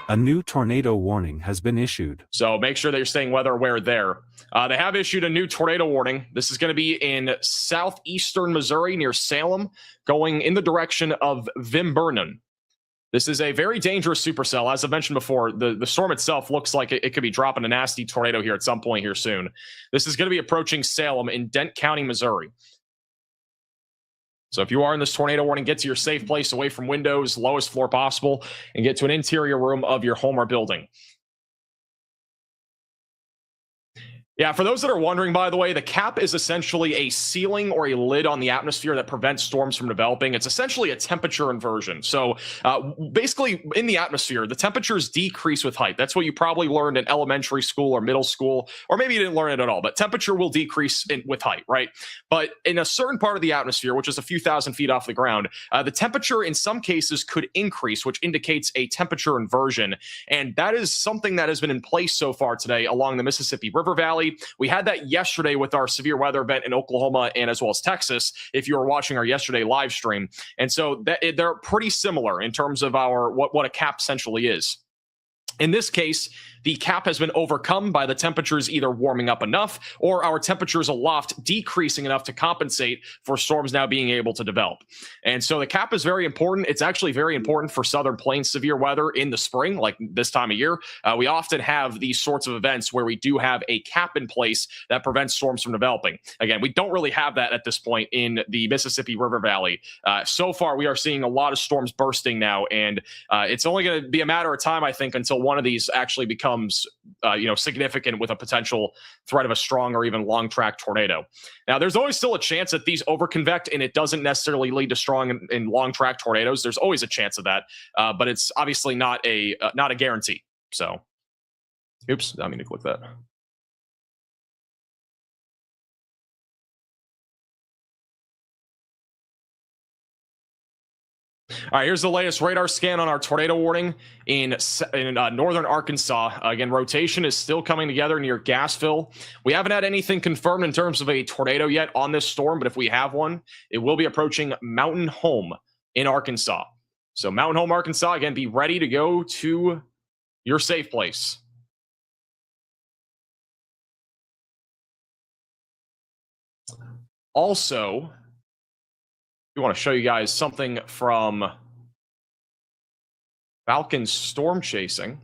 A new tornado warning has been issued. So make sure that you're staying weather aware there. They have issued a new tornado warning. This is going to be in southeastern Missouri near Salem, going in the direction of Vimbernon. This is a very dangerous supercell. As I mentioned before, the storm itself looks like it could be dropping a nasty tornado here at some point here soon. This is going to be approaching Salem in Dent County, Missouri. So if you are in this tornado warning, get to your safe place away from windows, lowest floor possible, and get to an interior room of your home or building. Yeah, for those that are wondering, by the way, the cap is essentially a ceiling or a lid on the atmosphere that prevents storms from developing. It's essentially a temperature inversion. So basically, in the atmosphere, the temperatures decrease with height. That's what you probably learned in elementary school or middle school, or maybe you didn't learn it at all, but temperature will decrease with height, right? But in a certain part of the atmosphere, which is a few thousand feet off the ground, the temperature in some cases could increase, which indicates a temperature inversion. And that is something that has been in place so far today along the Mississippi River Valley. We had that yesterday with our severe weather event in Oklahoma and as well as Texas, if you were watching our yesterday live stream. And so they're pretty similar in terms of what a cap essentially is. In this case, the cap has been overcome by the temperatures either warming up enough or our temperatures aloft decreasing enough to compensate for storms now being able to develop. And so the cap is very important. It's actually very important for Southern Plains severe weather in the spring, like this time of year. We often have these sorts of events where we do have a cap in place that prevents storms from developing. Again, we don't really have that at this point in the Mississippi River Valley. So far, we are seeing a lot of storms bursting now, and it's only going to be a matter of time, I think, until one of these actually becomes significant with a potential threat of a strong or even long track tornado. Now, there's always still a chance that these overconvect and it doesn't necessarily lead to strong and long track tornadoes. There's always a chance of that, but it's obviously not a guarantee. So, oops, I mean to click that. All right, here's the latest radar scan on our tornado warning in northern Arkansas. Again, rotation is still coming together near Gassville. We haven't had anything confirmed in terms of a tornado yet on this storm, but if we have one, it will be approaching Mountain Home in Arkansas. So Mountain Home, Arkansas, again, be ready to go to your safe place. Also, we want to show you guys something from Falcon Storm Chasing.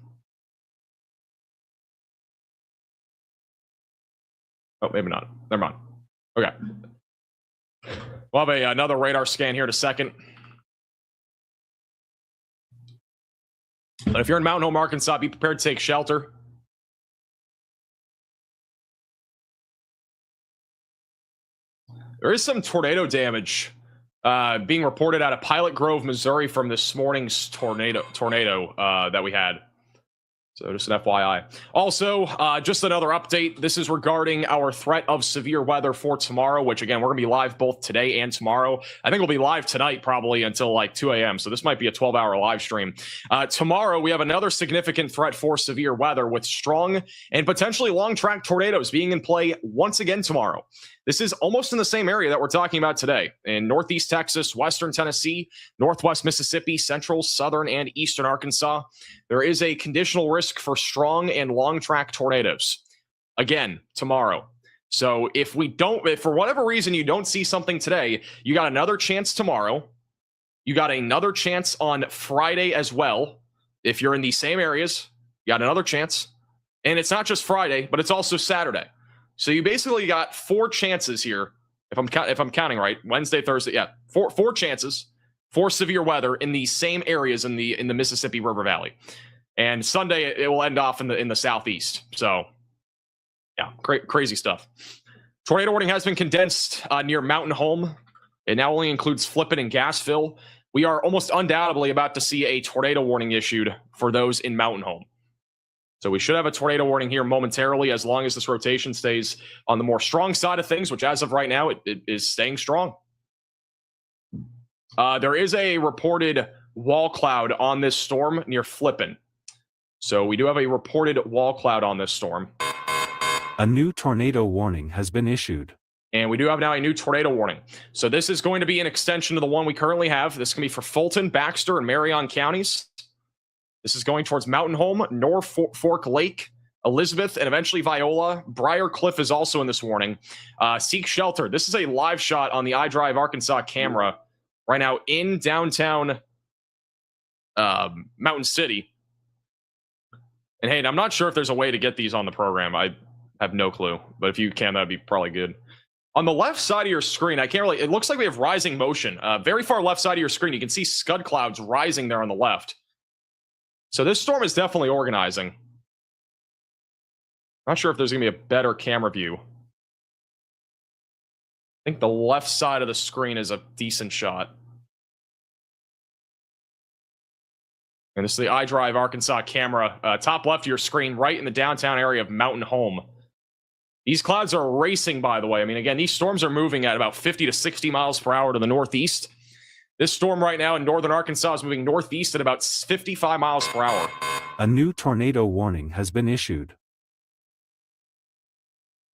Oh, maybe not. Never mind. Okay. We'll have another radar scan here in a second. But if you're in Mountain Home, Arkansas, be prepared to take shelter. There is some tornado damage being reported out of Pilot Grove, Missouri from this morning's tornado that we had. So just an FYI. Also, just another update. This is regarding our threat of severe weather for tomorrow, which again, we're going to be live both today and tomorrow. I think we'll be live tonight probably until like 2 a.m. So this might be a 12-hour live stream. Tomorrow, we have another significant threat for severe weather with strong and potentially long-track tornadoes being in play once again tomorrow. This is almost in the same area that we're talking about today in Northeast Texas, Western Tennessee, Northwest Mississippi, Central, Southern, and Eastern Arkansas. There is a conditional risk for strong and long track tornadoes again tomorrow. So if for whatever reason you don't see something today, you got another chance tomorrow. You got another chance on Friday as well. If you're in these same areas, you got another chance. And it's not just Friday, but it's also Saturday. So you basically got 4 chances here, if I'm counting right. Wednesday, Thursday, yeah, four chances for severe weather in these same areas in the Mississippi River Valley. And Sunday it will end off in the southeast. So yeah, crazy stuff. Tornado warning has been condensed near Mountain Home. It now only includes Flippin and Gassville. We are almost undoubtedly about to see a tornado warning issued for those in Mountain Home. So we should have a tornado warning here momentarily as long as this rotation stays on the more strong side of things, which as of right now, it is staying strong. There is a reported wall cloud on this storm near Flippin. So we do have a reported wall cloud on this storm. A new tornado warning has been issued. And we do have now a new tornado warning. So this is going to be an extension of the one we currently have. This can be for Fulton, Baxter, and Marion counties. This is going towards Mountain Home, Norfolk Lake, Elizabeth, and eventually Viola. Briar Cliff is also in this warning. Seek shelter. This is a live shot on the iDrive Arkansas camera right now in downtown Mountain City. And hey, I'm not sure if there's a way to get these on the program. I have no clue, but if you can, that'd be probably good. On the left side of your screen, I can't really, it looks like we have rising motion. Very far left side of your screen, you can see scud clouds rising there on the left. So this storm is definitely organizing. Not sure if there's going to be a better camera view. I think the left side of the screen is a decent shot. And this is the iDrive Arkansas camera. Top left of your screen, right in the downtown area of Mountain Home. These clouds are racing, by the way. I mean, again, these storms are moving at about 50 to 60 miles per hour to the northeast. This storm right now in northern Arkansas is moving northeast at about 55 miles per hour. A new tornado warning has been issued.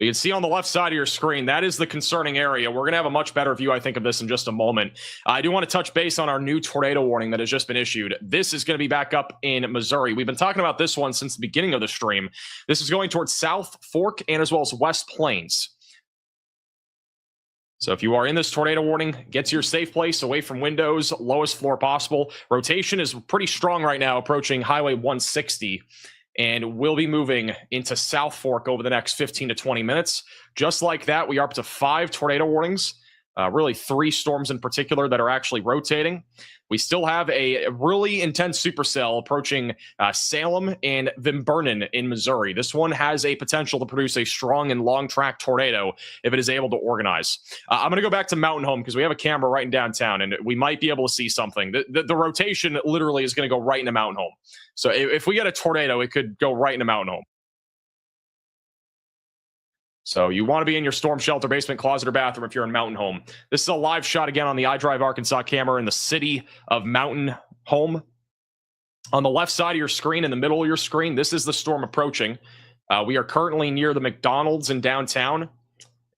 You can see on the left side of your screen, that is the concerning area. We're going to have a much better view, I think, of this in just a moment. I do want to touch base on our new tornado warning that has just been issued. This is going to be back up in Missouri. We've been talking about this one since the beginning of the stream. This is going towards South Fork and as well as West Plains. So if you are in this tornado warning, get to your safe place, away from windows, lowest floor possible. Rotation is pretty strong right now, approaching Highway 160. And we'll be moving into South Fork over the next 15 to 20 minutes. Just like that, we are up to 5 tornado warnings, really 3 storms in particular that are actually rotating. We still have a really intense supercell approaching Salem and Van Buren in Missouri. This one has a potential to produce a strong and long track tornado if it is able to organize. I'm going to go back to Mountain Home because we have a camera right in downtown and we might be able to see something. The rotation literally is going to go right into Mountain Home. So if we get a tornado, it could go right into Mountain Home. So you want to be in your storm shelter, basement, closet, or bathroom if you're in Mountain Home. This is a live shot again on the iDrive Arkansas camera in the city of Mountain Home. On the left side of your screen, in the middle of your screen, this is the storm approaching. We are currently near the McDonald's in downtown,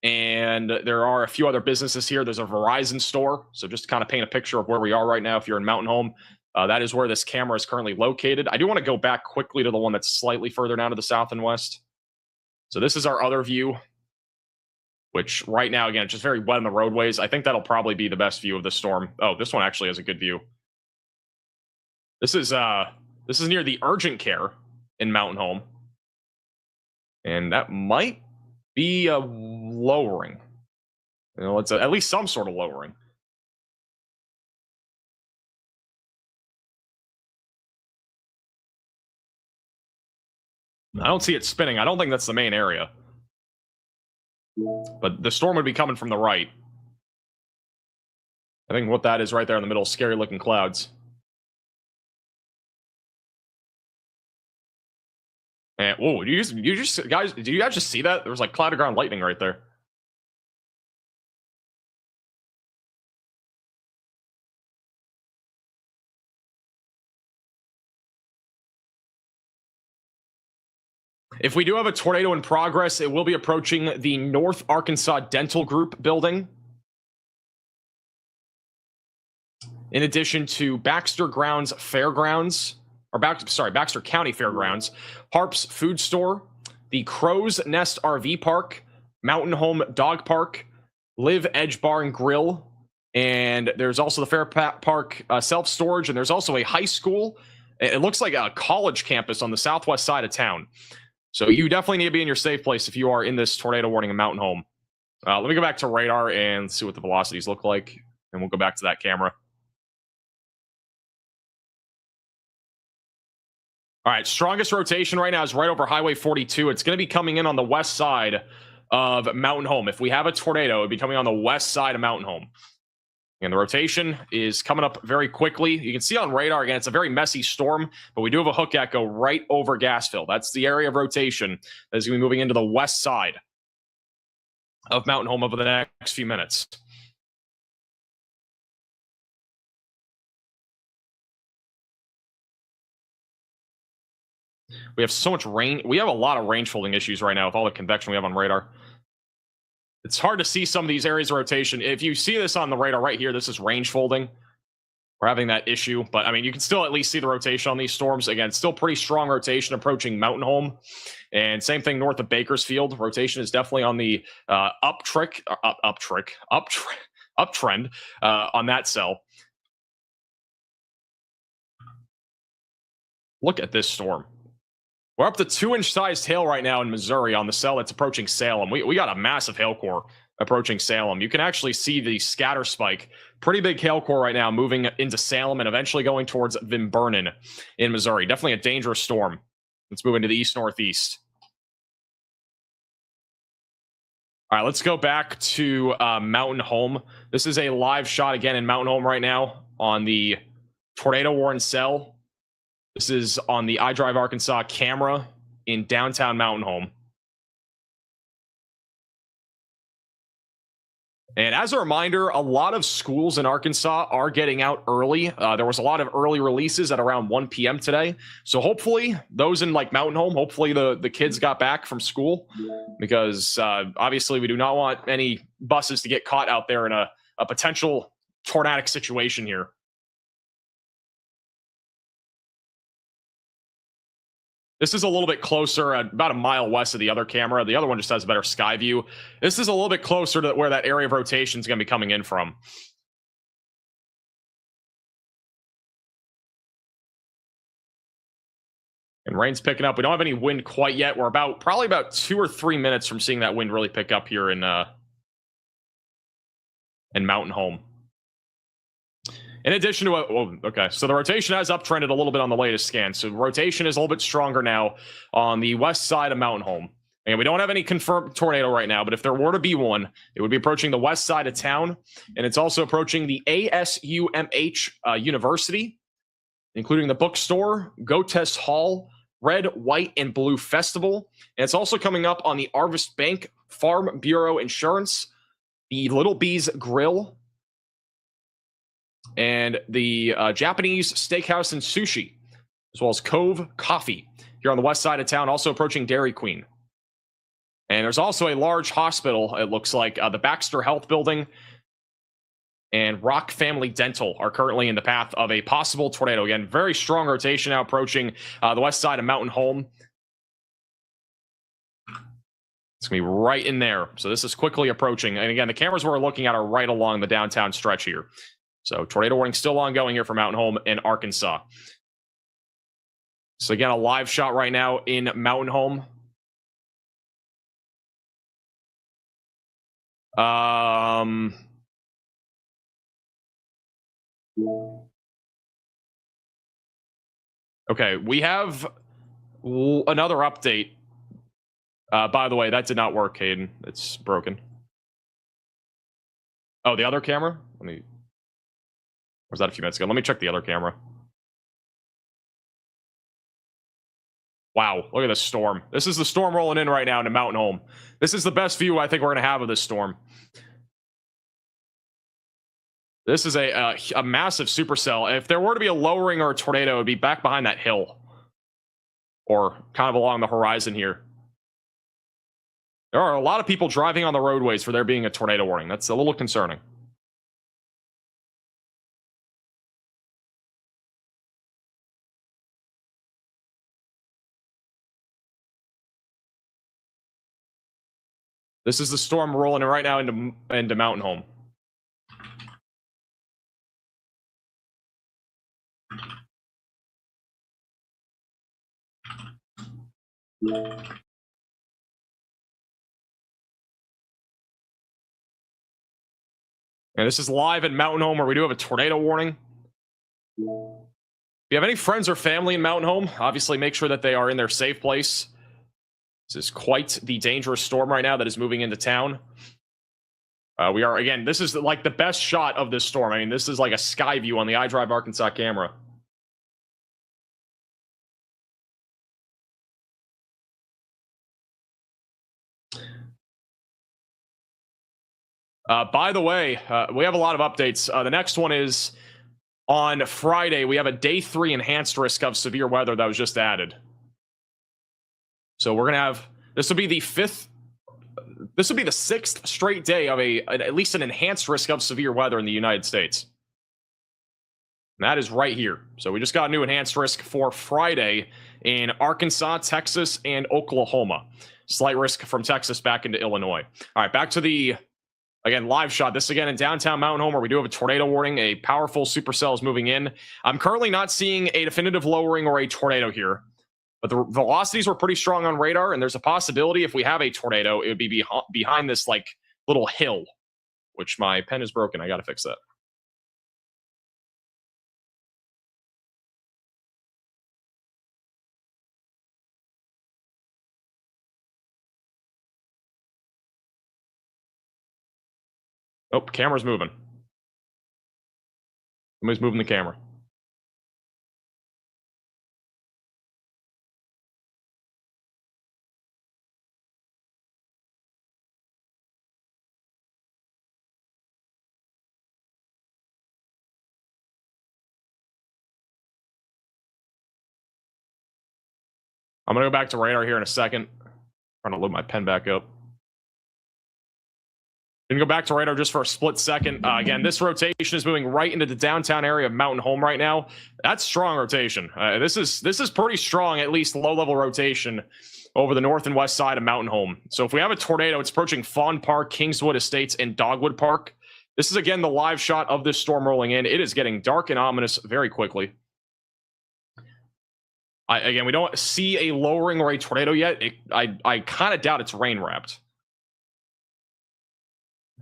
and there are a few other businesses here. There's a Verizon store, so just to kind of paint a picture of where we are right now if you're in Mountain Home. That is where this camera is currently located. I do want to go back quickly to the one that's slightly further down to the south and west. So this is our other view, which right now, again, it's just very wet on the roadways. I think that'll probably be the best view of the storm. Oh, this one actually has a good view. This is near the urgent care in Mountain Home. And that might be a lowering. You know, it's at least some sort of lowering. I don't see it spinning. I don't think that's the main area. But the storm would be coming from the right. I think what that is right there in the middle, scary looking clouds. And whoa, you just guys, did you guys just see that? There was like cloud of ground lightning right there. If we do have a tornado in progress, it will be approaching the North Arkansas Dental Group building. In addition to Baxter Grounds Fairgrounds, or Baxter County Fairgrounds, Harp's Food Store, the Crow's Nest RV Park, Mountain Home Dog Park, Live Edge Bar and Grill, and there's also the Fair Park self-storage, and there's also a high school. It looks like a college campus on the southwest side of town. So you definitely need to be in your safe place if you are in this tornado warning in Mountain Home. Let me go back to radar and see what the velocities look like, and we'll go back to that camera. All right, strongest rotation right now is right over Highway 42. It's going to be coming in on the west side of Mountain Home. If we have a tornado, it would be coming on the west side of Mountain Home. And the rotation is coming up very quickly. You can see on radar, again, it's a very messy storm, but we do have a hook echo right over Gasville. That's the area of rotation that is going to be moving into the west side of Mountain Home over the next few minutes. We have so much rain. We have a lot of range folding issues right now with all the convection we have on radar. It's hard to see some of these areas of rotation. If you see this on the radar right here, this is range folding. We're having that issue, but I mean, you can still at least see the rotation on these storms. Again, still pretty strong rotation approaching Mountain Home. And same thing north of Bakersfield. Rotation is definitely on the uptrend on that cell. Look at this storm. We're up to 2-inch sized hail right now in Missouri on the cell that's approaching Salem. We got a massive hail core approaching Salem. You can actually see the scatter spike. Pretty big hail core right now moving into Salem and eventually going towards Van Buren in Missouri. Definitely a dangerous storm. Let's move into the east-northeast. All right, let's go back to Mountain Home. This is a live shot again in Mountain Home right now on the tornado warning cell. This is on the iDrive Arkansas camera in downtown Mountain Home. And as a reminder, a lot of schools in Arkansas are getting out early. There was a lot of early releases at around 1 p.m. today. So hopefully those in like Mountain Home, hopefully the kids got back from school, because obviously we do not want any buses to get caught out there in a potential tornadic situation here. This is a little bit closer, about a mile west of the other camera. The other one just has a better sky view. This is a little bit closer to where that area of rotation is going to be coming in from. And rain's picking up. We don't have any wind quite yet. We're probably about 2 or 3 minutes from seeing that wind really pick up here in Mountain Home. In addition to okay, so the rotation has uptrended a little bit on the latest scan. So rotation is a little bit stronger now on the west side of Mountain Home. And we don't have any confirmed tornado right now, but if there were to be one, it would be approaching the west side of town. And it's also approaching the ASUMH University, including the bookstore, Gotes Hall, Red, White, and Blue Festival. And it's also coming up on the Arvest Bank, Farm Bureau Insurance, the Little Bees Grill, and the Japanese Steakhouse and Sushi, as well as Cove Coffee here on the west side of town, also approaching Dairy Queen. And there's also a large hospital, it looks like. The Baxter Health Building and Rock Family Dental are currently in the path of a possible tornado. Again, very strong rotation now approaching the west side of Mountain Home. It's going to be right in there. So this is quickly approaching. And again, the cameras we're looking at are right along the downtown stretch here. So tornado warning still ongoing here for Mountain Home in Arkansas. So again, a live shot right now in Mountain Home. Okay, we have another update. By the way, that did not work, Hayden. It's broken. Oh, the other camera? Let me... Or was that a few minutes ago? Let me check the other camera. Wow, look at this storm. This is the storm rolling in right now into Mountain Home. This is the best view I think we're going to have of this storm. This is a massive supercell. If there were to be a lowering or a tornado, it would be back behind that hill. Or kind of along the horizon here. There are a lot of people driving on the roadways for there being a tornado warning. That's a little concerning. This is the storm rolling in right now into Mountain Home. And this is live in Mountain Home, where we do have a tornado warning. If you have any friends or family in Mountain Home, obviously make sure that they are in their safe place. This is quite the dangerous storm right now that is moving into town. We are, again, this is like the best shot of this storm. I mean, this is like a sky view on the iDrive Arkansas camera. By the way, we have a lot of updates. The next one is on Friday. We have a day 3 enhanced risk of severe weather that was just added. So we're gonna have, this will be the 6th straight day of at least an enhanced risk of severe weather in the United States. And that is right here. So we just got a new enhanced risk for Friday in Arkansas, Texas, and Oklahoma. Slight risk from Texas back into Illinois. All right, back to the Again, live shot. This again in downtown Mountain Home, where we do have a tornado warning. A powerful supercell is moving in. I'm currently not seeing a definitive lowering or a tornado here, but the velocities were pretty strong on radar, and there's a possibility if we have a tornado, it would be behind this like little hill, which my pen is broken. I got to fix that. Oh, camera's moving. Somebody's moving the camera. I'm going to go back to radar here in a second. Trying to load my pen back up. Gonna go back to radar just for a split second. Again, this rotation is moving right into the downtown area of Mountain Home right now. That's strong rotation. This is pretty strong, at least low-level rotation over the north and west side of Mountain Home. So if we have a tornado, it's approaching Fawn Park, Kingswood Estates, and Dogwood Park. This is, again, the live shot of this storm rolling in. It is getting dark and ominous very quickly. Again, we don't see a lowering or a tornado yet. I kind of doubt it's rain-wrapped.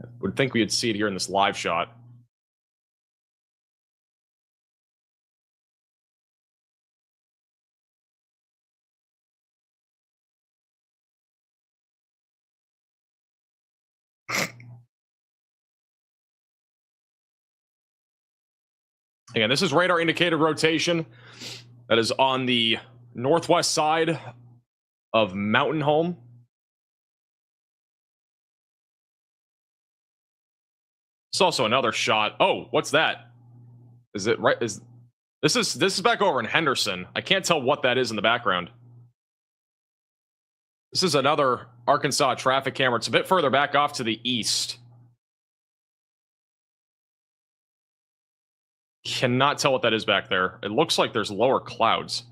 I would think we'd see it here in this live shot. Again, this is radar indicated rotation that is on the northwest side of Mountain Home. It's also another shot. Oh, what's that? Is it right? This is back over in Henderson. I can't tell what that is in the background. This is another Arkansas traffic camera. It's a bit further back off to the east. Cannot tell what that is back there. It looks like there's lower clouds.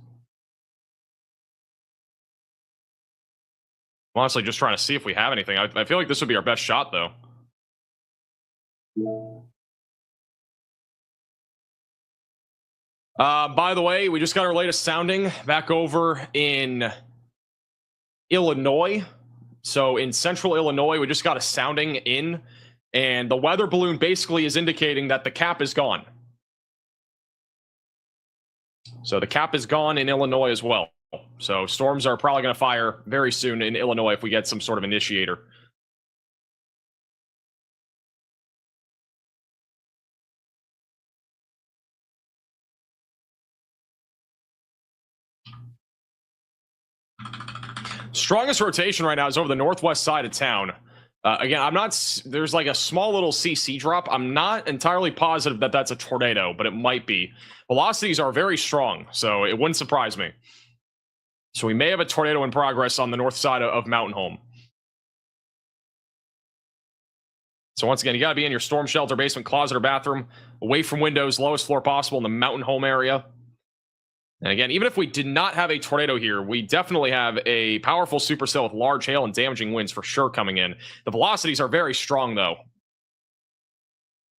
I'm honestly just trying to see if we have anything. I feel like this would be our best shot, though. By the way, we just got our latest sounding back over in Illinois. So in central Illinois, we just got a sounding in, and the weather balloon basically is indicating that the cap is gone. So the cap is gone in Illinois as well. So storms are probably going to fire very soon in Illinois if we get some sort of initiator. Strongest rotation right now is over the northwest side of town. Again, I'm not, there's like a small little CC drop. I'm not entirely positive that that's a tornado, but it might be. Velocities are very strong, so it wouldn't surprise me. So we may have a tornado in progress on the north side of Mountain Home. So once again, you got to be in your storm shelter, basement, closet, or bathroom, away from windows, lowest floor possible in the Mountain Home area. And again, even if we did not have a tornado here, we definitely have a powerful supercell with large hail and damaging winds for sure coming in. The velocities are very strong, though.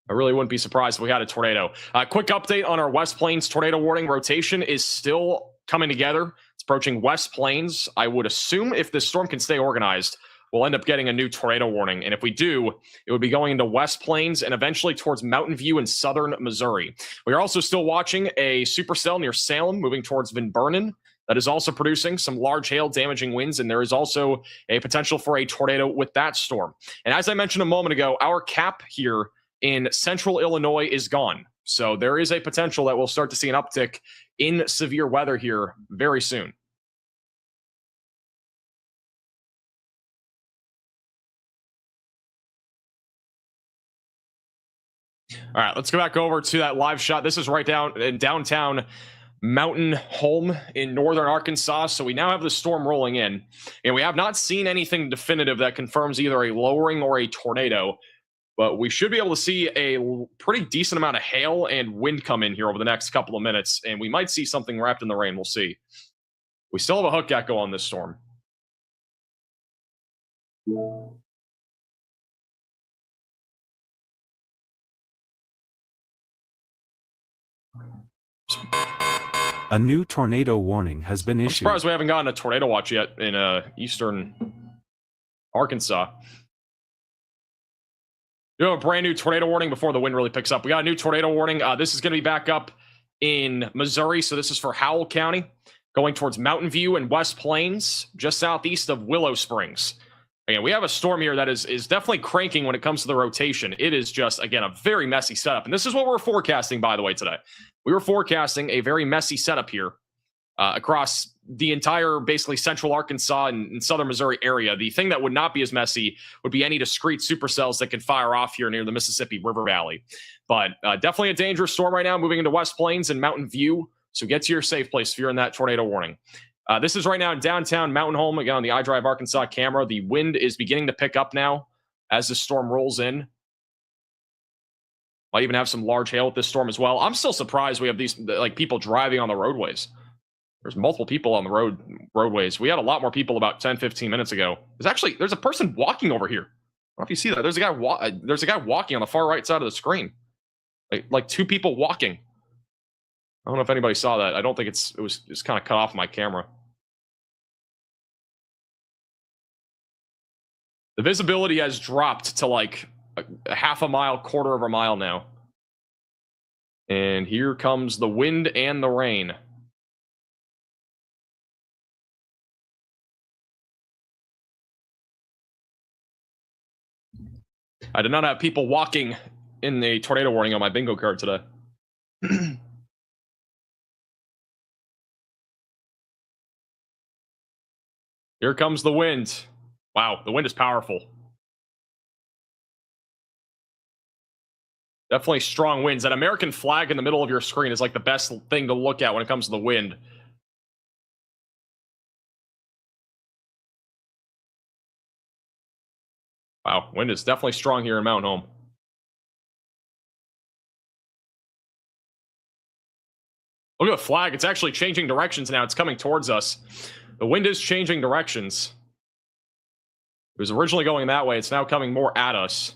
I really wouldn't be surprised if we had a tornado. Quick update on our West Plains tornado warning. Rotation is still coming together. It's approaching West Plains. I would assume if this storm can stay organized, we'll end up getting a new tornado warning. And if we do, it would be going into West Plains and eventually towards Mountain View in southern Missouri. We are also still watching a supercell near Salem moving towards Van Buren that is also producing some large hail damaging winds, and there is also a potential for a tornado with that storm. And as I mentioned a moment ago, our cap here in central Illinois is gone. So there is a potential that we'll start to see an uptick in severe weather here very soon. All right, let's go back over to that live shot. This is right down in downtown Mountain Home in northern Arkansas. So we now have the storm rolling in, and we have not seen anything definitive that confirms either a lowering or a tornado, but we should be able to see a pretty decent amount of hail and wind come in here over the next couple of minutes, and we might see something wrapped in the rain. We'll see. We still have a hook echo on this storm. A new tornado warning has been I'm issued. surprised we haven't gotten a tornado watch yet in eastern Arkansas. You have a brand new tornado warning before the wind really picks up. We got a new tornado warning. This is going to be back up in Missouri. So this is for Howell County, going towards Mountain View and West Plains, just southeast of Willow Springs. Again, we have a storm here that is definitely cranking when it comes to the rotation. It is just, again, a very messy setup. And this is what we're forecasting, by the way, today. We were forecasting a very messy setup here across the entire, basically, central Arkansas and southern Missouri area. The thing that would not be as messy would be any discrete supercells that can fire off here near the Mississippi River Valley. But definitely a dangerous storm right now, moving into West Plains and Mountain View. So get to your safe place if you're in that tornado warning. This is right now in downtown Mountain Home, again on the iDrive Arkansas camera. The wind is beginning to pick up now as the storm rolls in. Might even have some large hail with this storm as well. I'm still surprised we have these like people driving on the roadways. There's multiple people on the roadways. We had a lot more people about 10, 15 minutes ago. There's a person walking over here. I don't know if you see that. There's a guy walking on the far right side of the screen. Like two people walking. I don't know if anybody saw that. I don't think it was just kind of cut off my camera. The visibility has dropped to like a half a mile, quarter of a mile now. And here comes the wind and the rain. I did not have people walking in the tornado warning on my bingo card today. Here comes the wind. Wow, the wind is powerful. Definitely strong winds. That American flag in the middle of your screen is like the best thing to look at when it comes to the wind. Wow, wind is definitely strong here in Mountain Home. Look at the flag. It's actually changing directions now. It's coming towards us. The wind is changing directions. It was originally going that way. It's now coming more at us.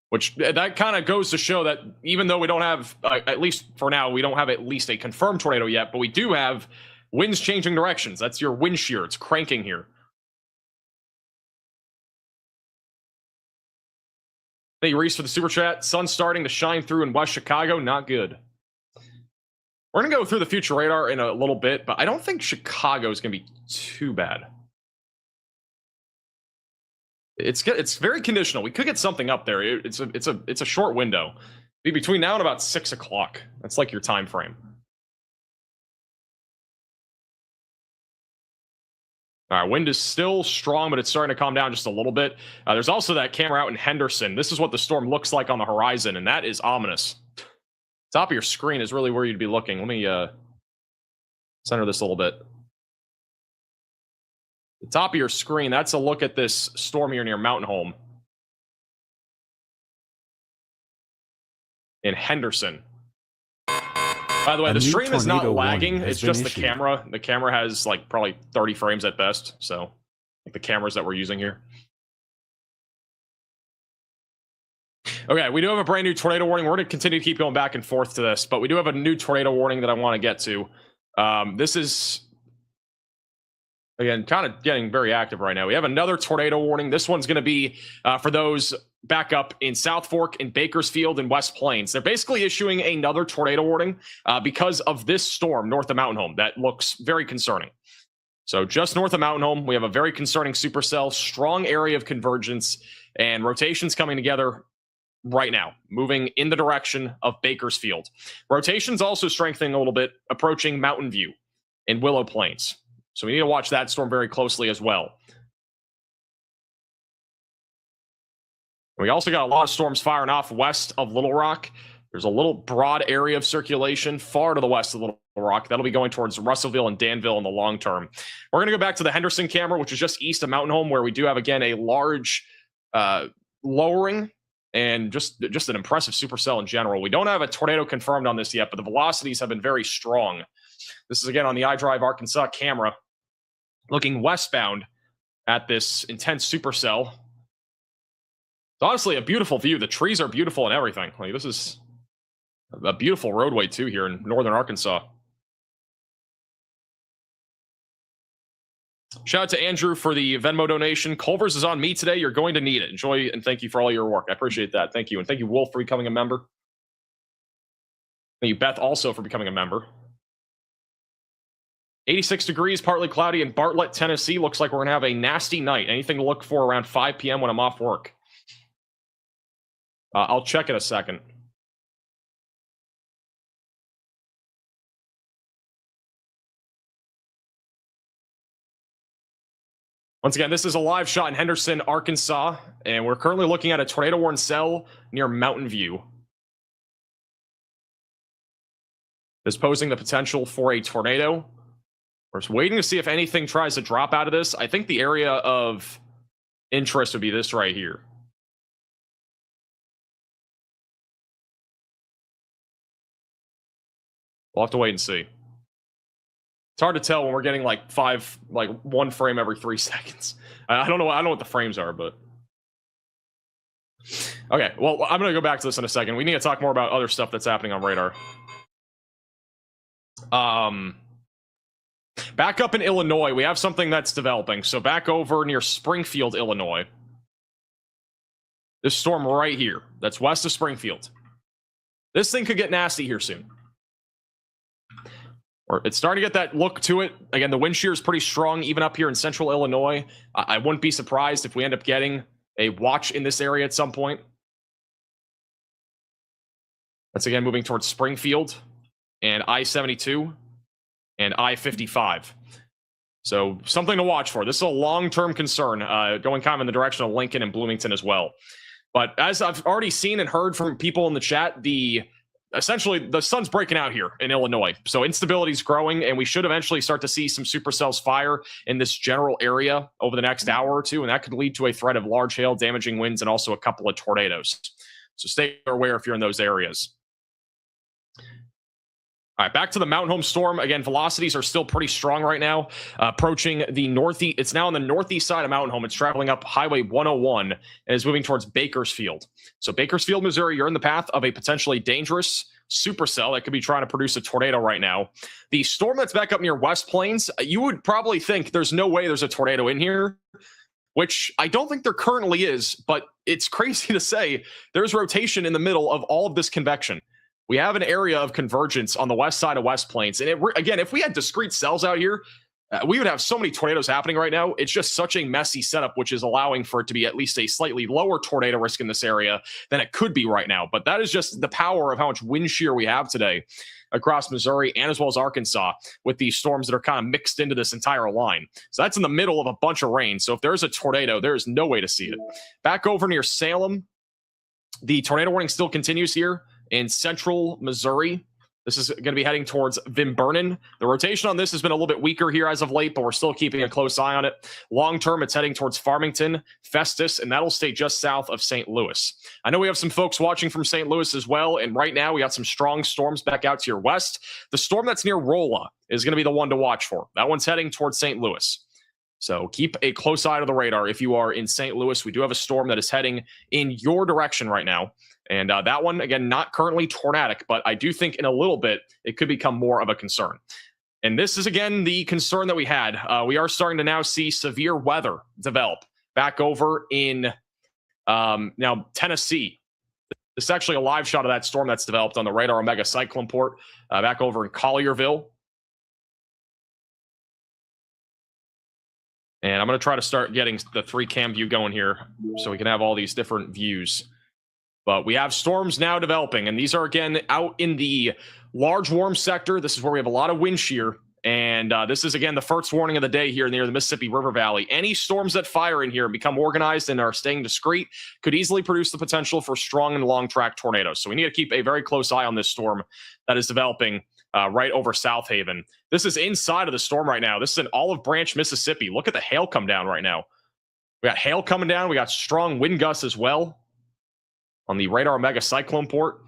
Which, that kind of goes to show that even though we don't have, at least for now, we don't have at least a confirmed tornado yet, but we do have winds changing directions. That's your wind shear. It's cranking here. Thank you, Reese, for the super chat. Sun's starting to shine through in West Chicago. Not good. We're going to go through the future radar in a little bit, but I don't think Chicago is going to be too bad. It's very conditional. We could get something up there. It's a short window. Be between now and about 6 o'clock. That's like your time frame. All right, wind is still strong, but it's starting to calm down just a little bit. There's also that camera out in Henderson. This is what the storm looks like on the horizon, and that is ominous. Top of your screen is really where you'd be looking. Let me center this a little bit. The top of your screen, that's a look at this storm here near Mountain Home. In Henderson. By the way, the stream is not lagging. It's just the camera. The camera has like probably 30 frames at best. So like the cameras that we're using here. Okay, we do have a brand new tornado warning. We're going to continue to keep going back and forth to this, but we do have a new tornado warning that I want to get to. This is, again, kind of getting very active right now. We have another tornado warning. This one's going to be for those back up in South Fork and Bakersfield and West Plains. They're basically issuing another tornado warning because of this storm north of Mountain Home that looks very concerning. So just north of Mountain Home, we have a very concerning supercell, strong area of convergence, and rotations coming together right now, moving in the direction of Bakersfield. Rotation's also strengthening a little bit, approaching Mountain View and Willow Plains. So we need to watch that storm very closely as well. We also got a lot of storms firing off west of Little Rock. There's a little broad area of circulation far to the west of Little Rock. That'll be going towards Russellville and Danville in the long term. We're going to go back to the Henderson camera, which is just east of Mountain Home, where we do have, again, a large lowering and just an impressive supercell in general. We don't have a tornado confirmed on this yet, but the velocities have been very strong. This is, again, on the iDrive Arkansas camera, looking westbound at this intense supercell. It's honestly a beautiful view. The trees are beautiful and everything. Like, this is A beautiful roadway, too, here in northern Arkansas. Shout out to Andrew for the Venmo donation. Culver's is on me today. You're going to need it. Enjoy and thank you for all your work. I appreciate that. Thank you. And thank you, Wolf, for becoming a member. Thank you, Beth, also for becoming a member. 86 degrees, partly cloudy in Bartlett, Tennessee. Looks like we're going to have a nasty night. Anything to look for around 5 p.m. when I'm off work? I'll check in a second. Once again, this is a live shot in Henderson, Arkansas, and we're currently looking at a tornado-warned cell near Mountain View. This posing the potential for a tornado. We're just waiting to see if anything tries to drop out of this. I think the area of interest would be this right here. We'll have to wait and see. It's hard to tell when we're getting like one frame every 3 seconds. I don't know what the frames are, but okay. Well, I'm gonna go back to this in a second. We need to talk more about other stuff that's happening on radar. Back up in Illinois, we have something that's developing. So back over near Springfield, Illinois. This storm right here, that's west of Springfield. This thing could get nasty here soon. Or it's starting to get that look to it. Again, the wind shear is pretty strong, even up here in central Illinois. I wouldn't be surprised if we end up getting a watch in this area at some point. That's again moving towards Springfield and I-72 and I-55. So something to watch for. This is a long-term concern, going kind of in the direction of Lincoln and Bloomington as well. But as I've already seen and heard from people in the chat, essentially the sun's breaking out here in Illinois. So instability is growing, and we should eventually start to see some supercells fire in this general area over the next hour or two, and that could lead to a threat of large hail, damaging winds, and also a couple of tornadoes. So stay aware if you're in those areas. All right, back to the Mountain Home storm. Again, velocities are still pretty strong right now, approaching the northeast. It's now on the northeast side of Mountain Home. It's traveling up Highway 101 and is moving towards Bakersfield. So Bakersfield, Missouri, you're in the path of a potentially dangerous supercell that could be trying to produce a tornado right now. The storm that's back up near West Plains, you would probably think there's no way there's a tornado in here, which I don't think there currently is, but it's crazy to say there's rotation in the middle of all of this convection. We have an area of convergence on the west side of West Plains. And again, if we had discrete cells out here, we would have so many tornadoes happening right now. It's just such a messy setup, which is allowing for it to be at least a slightly lower tornado risk in this area than it could be right now. But that is just the power of how much wind shear we have today across Missouri and as well as Arkansas with these storms that are kind of mixed into this entire line. So that's in the middle of a bunch of rain. So if there's a tornado, there is no way to see it. Back over near Salem, the tornado warning still continues here in central Missouri. This is going to be heading towards Van Buren. The rotation on this has been a little bit weaker here as of late, but we're still keeping a close eye on it. Long term, it's heading towards Farmington, Festus, and that'll stay just south of St. Louis. I know we have some folks watching from St. Louis as well, and right now we got some strong storms back out to your west. The storm that's near Rolla is going to be the one to watch for. That one's heading towards St. Louis. So keep a close eye to the radar if you are in St. Louis. We do have a storm that is heading in your direction right now. And that one, again, not currently tornadic, but I do think in a little bit it could become more of a concern. And this is, again, the concern that we had. We are starting to now see severe weather develop back over in now Tennessee. This is actually a live shot of that storm that's developed on the Radar Omega Cyclone Port back over in Collierville. And I'm going to try to start getting the 3-cam view going here so we can have all these different views. But we have storms now developing, and these are, again, out in the large warm sector. This is where we have a lot of wind shear. And this is, again, the first warning of the day here near the Mississippi River Valley. Any storms that fire in here and become organized and are staying discrete could easily produce the potential for strong and long-track tornadoes. So we need to keep a very close eye on this storm that is developing right over South Haven. This is inside of the storm right now. This is in Olive Branch, Mississippi. Look at the hail come down right now. We got hail coming down. We got strong wind gusts as well on the Radar Omega Cyclone Port.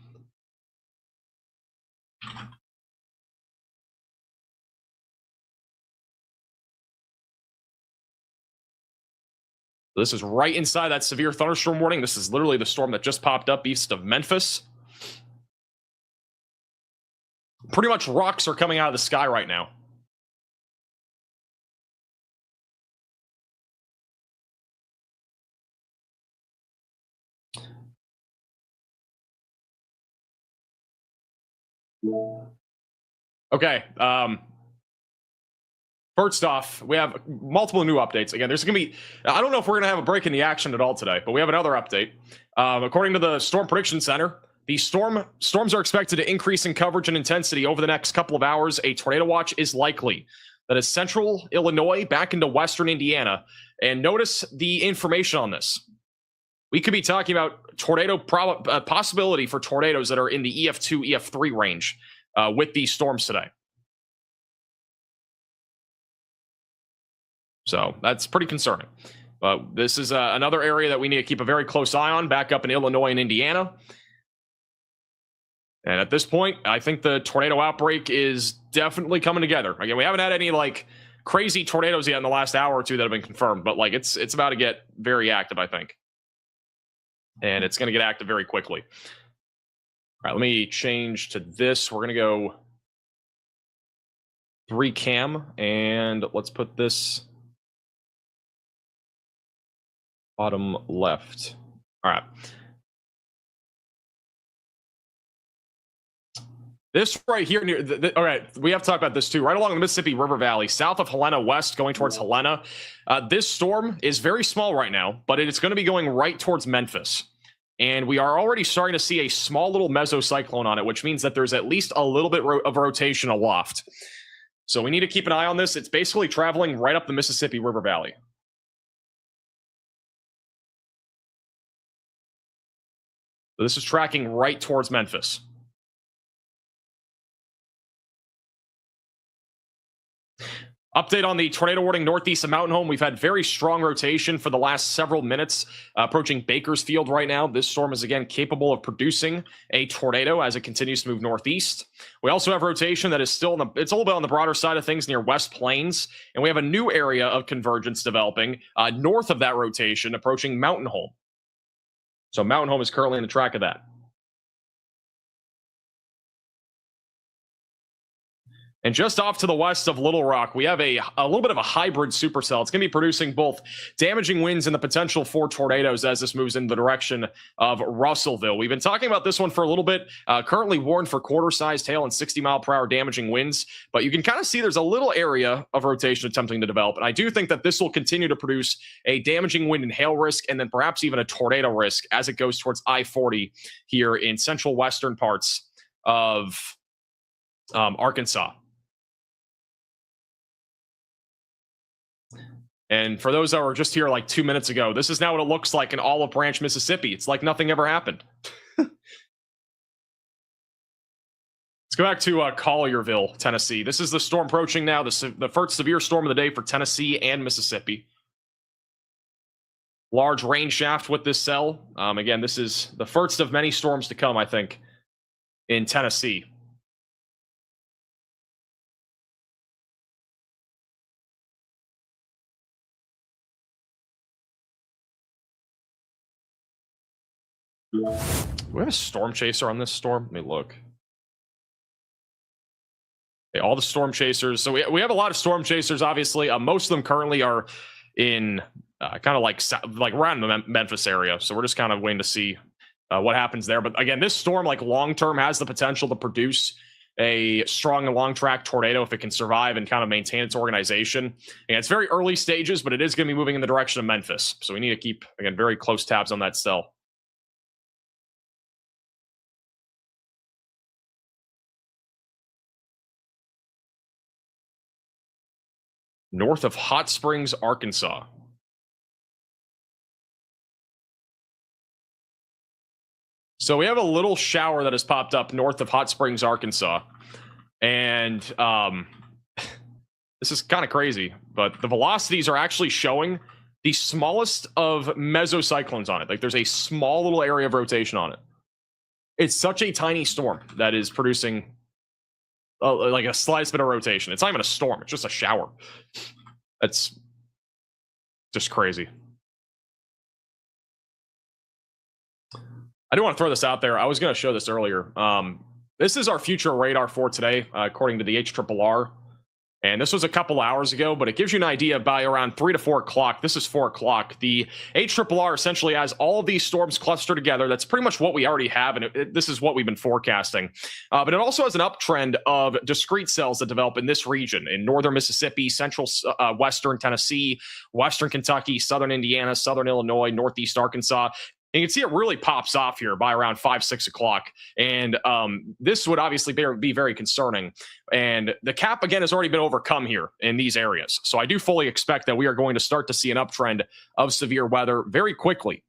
This is right inside that severe thunderstorm warning. This is literally the storm that just popped up east of Memphis. Pretty much rocks are coming out of the sky right now. Okay. First off, we have multiple new updates. Again, there's going to be, I don't know if we're going to have a break in the action at all today, but we have another update. According to the Storm Prediction Center, the storms are expected to increase in coverage and intensity over the next couple of hours. A tornado watch is likely. That is central Illinois back into western Indiana. And notice the information on this. We could be talking about tornado possibility for tornadoes that are in the EF2, EF3 range with these storms today. So that's pretty concerning. But this is another area that we need to keep a very close eye on back up in Illinois and Indiana. And at this point, I think the tornado outbreak is definitely coming together. Again, we haven't had any like crazy tornadoes yet in the last hour or two that have been confirmed, but like it's about to get very active, I think. And it's going to get active very quickly. All right, let me change to this. We're going to go 3 cam, and let's put this bottom left. All right. This right here, all right, we have to talk about this too. Right along the Mississippi River Valley, south of Helena West, going towards Helena. This storm is very small right now, but it's going to be going right towards Memphis. And we are already starting to see a small little mesocyclone on it, which means that there's at least a little bit of rotation aloft. So we need to keep an eye on this. It's basically traveling right up the Mississippi River Valley. So this is tracking right towards Memphis. Update on the tornado warning northeast of Mountain Home. We've had very strong rotation for the last several minutes, approaching Bakersfield right now. This storm is again capable of producing a tornado as it continues to move northeast. We also have rotation that is still it's a little bit on the broader side of things near West Plains, and we have a new area of convergence developing north of that rotation, approaching Mountain Home. So Mountain Home is currently in the track of that. And just off to the west of Little Rock, we have a little bit of a hybrid supercell. It's going to be producing both damaging winds and the potential for tornadoes as this moves in the direction of Russellville. We've been talking about this one for a little bit. Currently warned for quarter-sized hail and 60-mile-per-hour damaging winds. But you can kind of see there's a little area of rotation attempting to develop. And I do think that this will continue to produce a damaging wind and hail risk, and then perhaps even a tornado risk as it goes towards I-40 here in central western parts of Arkansas. And for those that were just here like 2 minutes ago, this is now what it looks like in Olive Branch, Mississippi. It's like nothing ever happened. Let's go back to Collierville, Tennessee. This is the storm approaching now, the first severe storm of the day for Tennessee and Mississippi. Large rain shaft with this cell. Again, this is the first of many storms to come, I think, in Tennessee. Do we have a storm chaser on this storm? Let me look. Okay, all the storm chasers. So we have a lot of storm chasers, obviously. Most of them currently are in kind of like around the Memphis area. So we're just kind of waiting to see what happens there. But again, this storm, like long term, has the potential to produce a strong and long track tornado if it can survive and kind of maintain its organization. And it's very early stages, but it is going to be moving in the direction of Memphis. So we need to keep, again, very close tabs on that cell. North of Hot Springs, Arkansas. So we have a little shower that has popped up north of Hot Springs, Arkansas. And this is kind of crazy, but the velocities are actually showing the smallest of mesocyclones on it. Like there's a small little area of rotation on it. It's such a tiny storm that is producing like a slight bit of rotation. It's not even a storm. It's just a shower. That's just crazy. I do want to throw this out there. I was going to show this earlier. this is our future radar for today, according to the HRRR. And this was a couple hours ago, but it gives you an idea by around 3 to 4 o'clock. This is 4 o'clock. The HRRR essentially has all of these storms clustered together. That's pretty much what we already have, and this is what we've been forecasting. But it also has an uptrend of discrete cells that develop in this region, in northern Mississippi, central western Tennessee, western Kentucky, southern Indiana, southern Illinois, northeast Arkansas. And you can see it really pops off here by around 5, 6 o'clock. And this would obviously be very concerning. And the cap, again, has already been overcome here in these areas. So I do fully expect that we are going to start to see an uptrend of severe weather very quickly.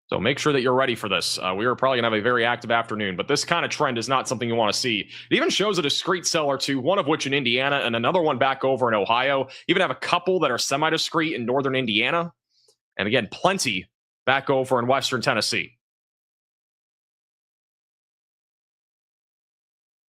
So make sure that you're ready for this. We are probably going to have a very active afternoon, but this kind of trend is not something you want to see. It even shows a discrete cell or two, one of which in Indiana and another one back over in Ohio. Even have a couple that are semi-discrete in northern Indiana. And again, plenty back over in western Tennessee.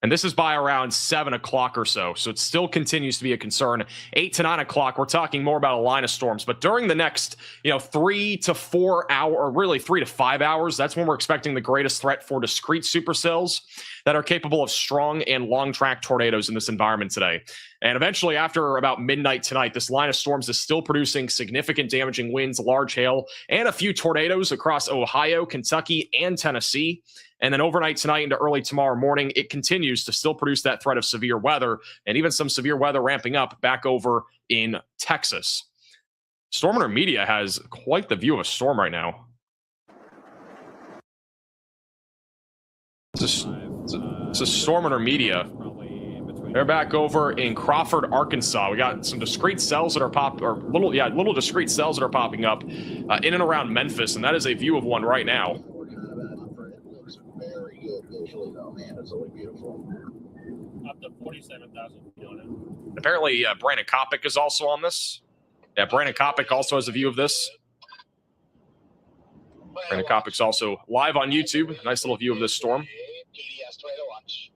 And this is by around 7 o'clock or so. So it still continues to be a concern. 8 to 9 o'clock, we're talking more about a line of storms. But during the next, 3 to 4 hours, or really 3 to 5 hours, that's when we're expecting the greatest threat for discrete supercells that are capable of strong and long track tornadoes in this environment today. And eventually, after about midnight tonight, this line of storms is still producing significant damaging winds, large hail, and a few tornadoes across Ohio, Kentucky, and Tennessee. And then overnight tonight into early tomorrow morning, it continues to still produce that threat of severe weather, and even some severe weather ramping up back over in Texas. Storm Media has quite the view of a storm right now. This is Storm Media. They're back over in Crawford, Arkansas. We got some discrete cells that are little discrete cells that are popping up in and around Memphis, and that is a view of one right now. Visually, though, man, it's really beautiful. Up to 47,000 feet on it. Apparently, Brandon Kopic is also on this. Yeah, Brandon Kopic also has a view of this. Brandon Kopic's also live on YouTube. Nice little view of this storm. PDS Tornado Watch.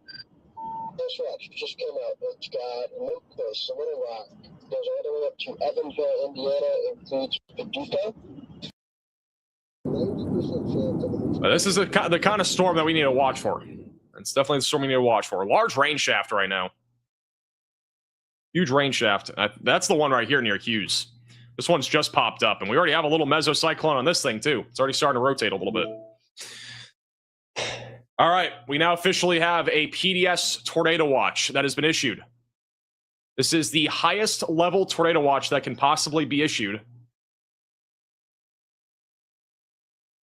This watch just came out. It's got Memphis, Little Rock, goes all the way up to Evansville, Indiana, includes Paducah. 90% chance of This is the kind of storm that we need to watch for. It's definitely the storm we need to watch for. Large rain shaft right now. Huge rain shaft. That's the one right here near Hughes. This one's just popped up, and we already have a little mesocyclone on this thing, too. It's already starting to rotate a little bit. All right, we now officially have a PDS tornado watch that has been issued. This is the highest level tornado watch that can possibly be issued.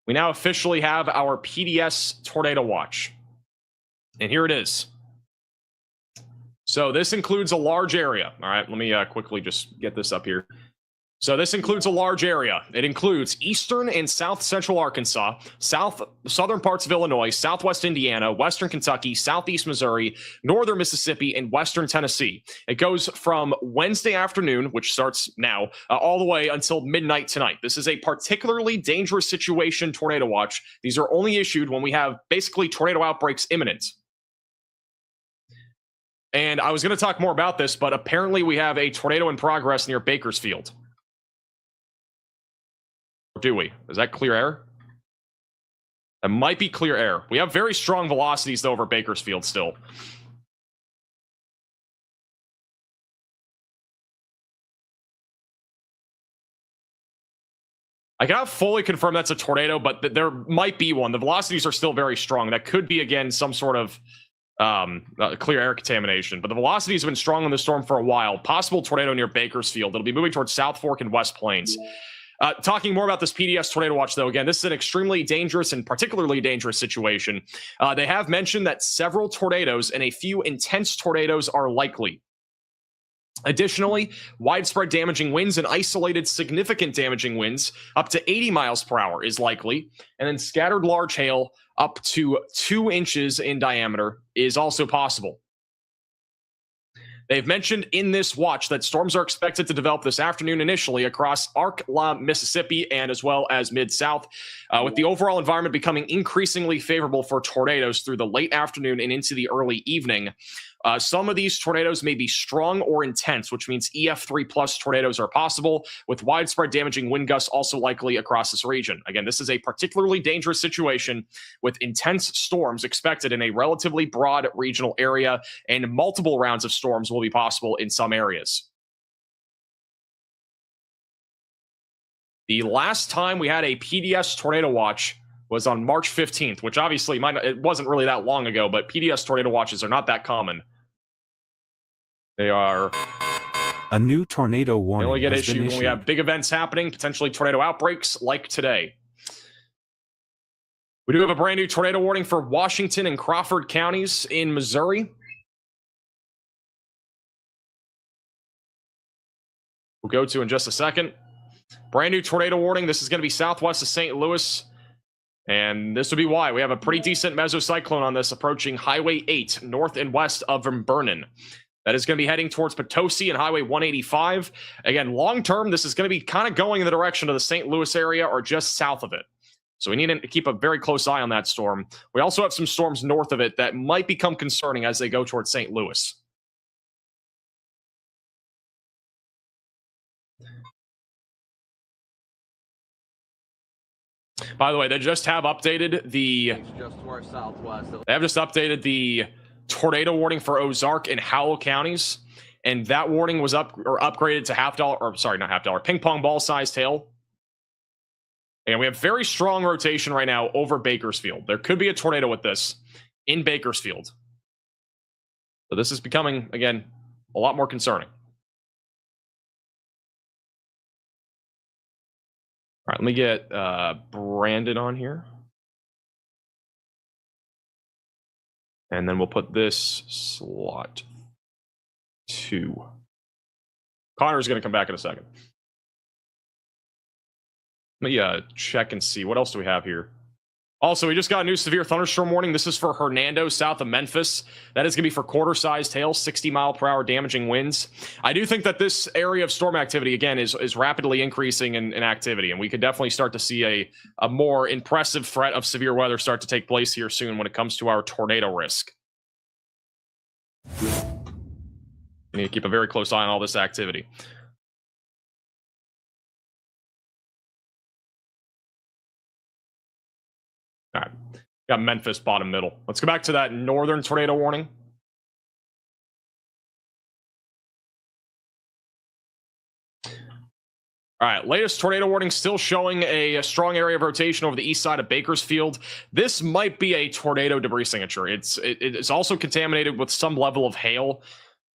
We now officially have our PDS tornado watch. And here it is. So this includes a large area. All right, let me quickly just get this up here. So this includes a large area. It includes eastern and south central Arkansas, southern parts of Illinois, southwest Indiana, western Kentucky, southeast Missouri, northern Mississippi, and western Tennessee. It goes from Wednesday afternoon, which starts now, all the way until midnight tonight. This is a particularly dangerous situation tornado watch. These are only issued when we have basically tornado outbreaks imminent. And I was going to talk more about this, but apparently we have a tornado in progress near Bakersfield. Do we? Is that clear air? That might be clear air. We have very strong velocities, though, over Bakersfield still. I cannot fully confirm that's a tornado, but there might be one. The velocities are still very strong. That could be, again, some sort of clear air contamination. But the velocities have been strong in the storm for a while. Possible tornado near Bakersfield. It'll be moving towards South Fork and West Plains. Talking more about this PDS tornado watch, though, again, this is an extremely dangerous and particularly dangerous situation. They have mentioned that several tornadoes and a few intense tornadoes are likely. Additionally, widespread damaging winds and isolated significant damaging winds up to 80 miles per hour is likely. And then scattered large hail up to 2 inches in diameter is also possible. They've mentioned in this watch that storms are expected to develop this afternoon initially across Ark-La, Mississippi, and as well as Mid-South, with the overall environment becoming increasingly favorable for tornadoes through the late afternoon and into the early evening. Some of these tornadoes may be strong or intense, which means EF3 plus tornadoes are possible, with widespread damaging wind gusts also likely across this region. Again, this is a particularly dangerous situation with intense storms expected in a relatively broad regional area, and multiple rounds of storms will be possible in some areas. The last time we had a PDS tornado watch was on March 15th, which obviously it wasn't really that long ago, but PDS tornado watches are not that common. They are... A new tornado They warning only get has been issued when we issued. have big events happening, potentially tornado outbreaks like today. We do have a brand new tornado warning for Washington and Crawford counties in Missouri. We'll go to in just a second. Brand new tornado warning. This is going to be southwest of St. Louis. And this would be why. We have a pretty decent mesocyclone on this approaching Highway 8 north and west of Vernon. That is going to be heading towards Potosi and Highway 185. Again, long term, this is going to be kind of going in the direction of the St. Louis area or just south of it. So we need to keep a very close eye on that storm. We also have some storms north of it that might become concerning as they go towards St. Louis. By the way, they just have updated the... Just to our southwest. They have just updated the tornado warning for Ozark and Howell counties, and that warning was upgraded to ping pong ball sized hail. And we have very strong rotation right now over Bakersfield. There could be a tornado with this in Bakersfield. So this is becoming, again, a lot more concerning. All right, let me get Brandon on here. And then we'll put this slot 2. Connor's going to come back in a second. Let me check and see. What else do we have here? Also, we just got a new severe thunderstorm warning. This is for Hernando, south of Memphis. That is going to be for quarter-sized hail, 60-mile-per-hour damaging winds. I do think that this area of storm activity, again, is rapidly increasing in activity, and we could definitely start to see a more impressive threat of severe weather start to take place here soon when it comes to our tornado risk. We need to keep a very close eye on all this activity. All right, got Memphis bottom middle. Let's go back to that northern tornado warning. All right, latest tornado warning still showing a strong area of rotation over the east side of Bakersfield. This might be a tornado debris signature. It's also contaminated with some level of hail,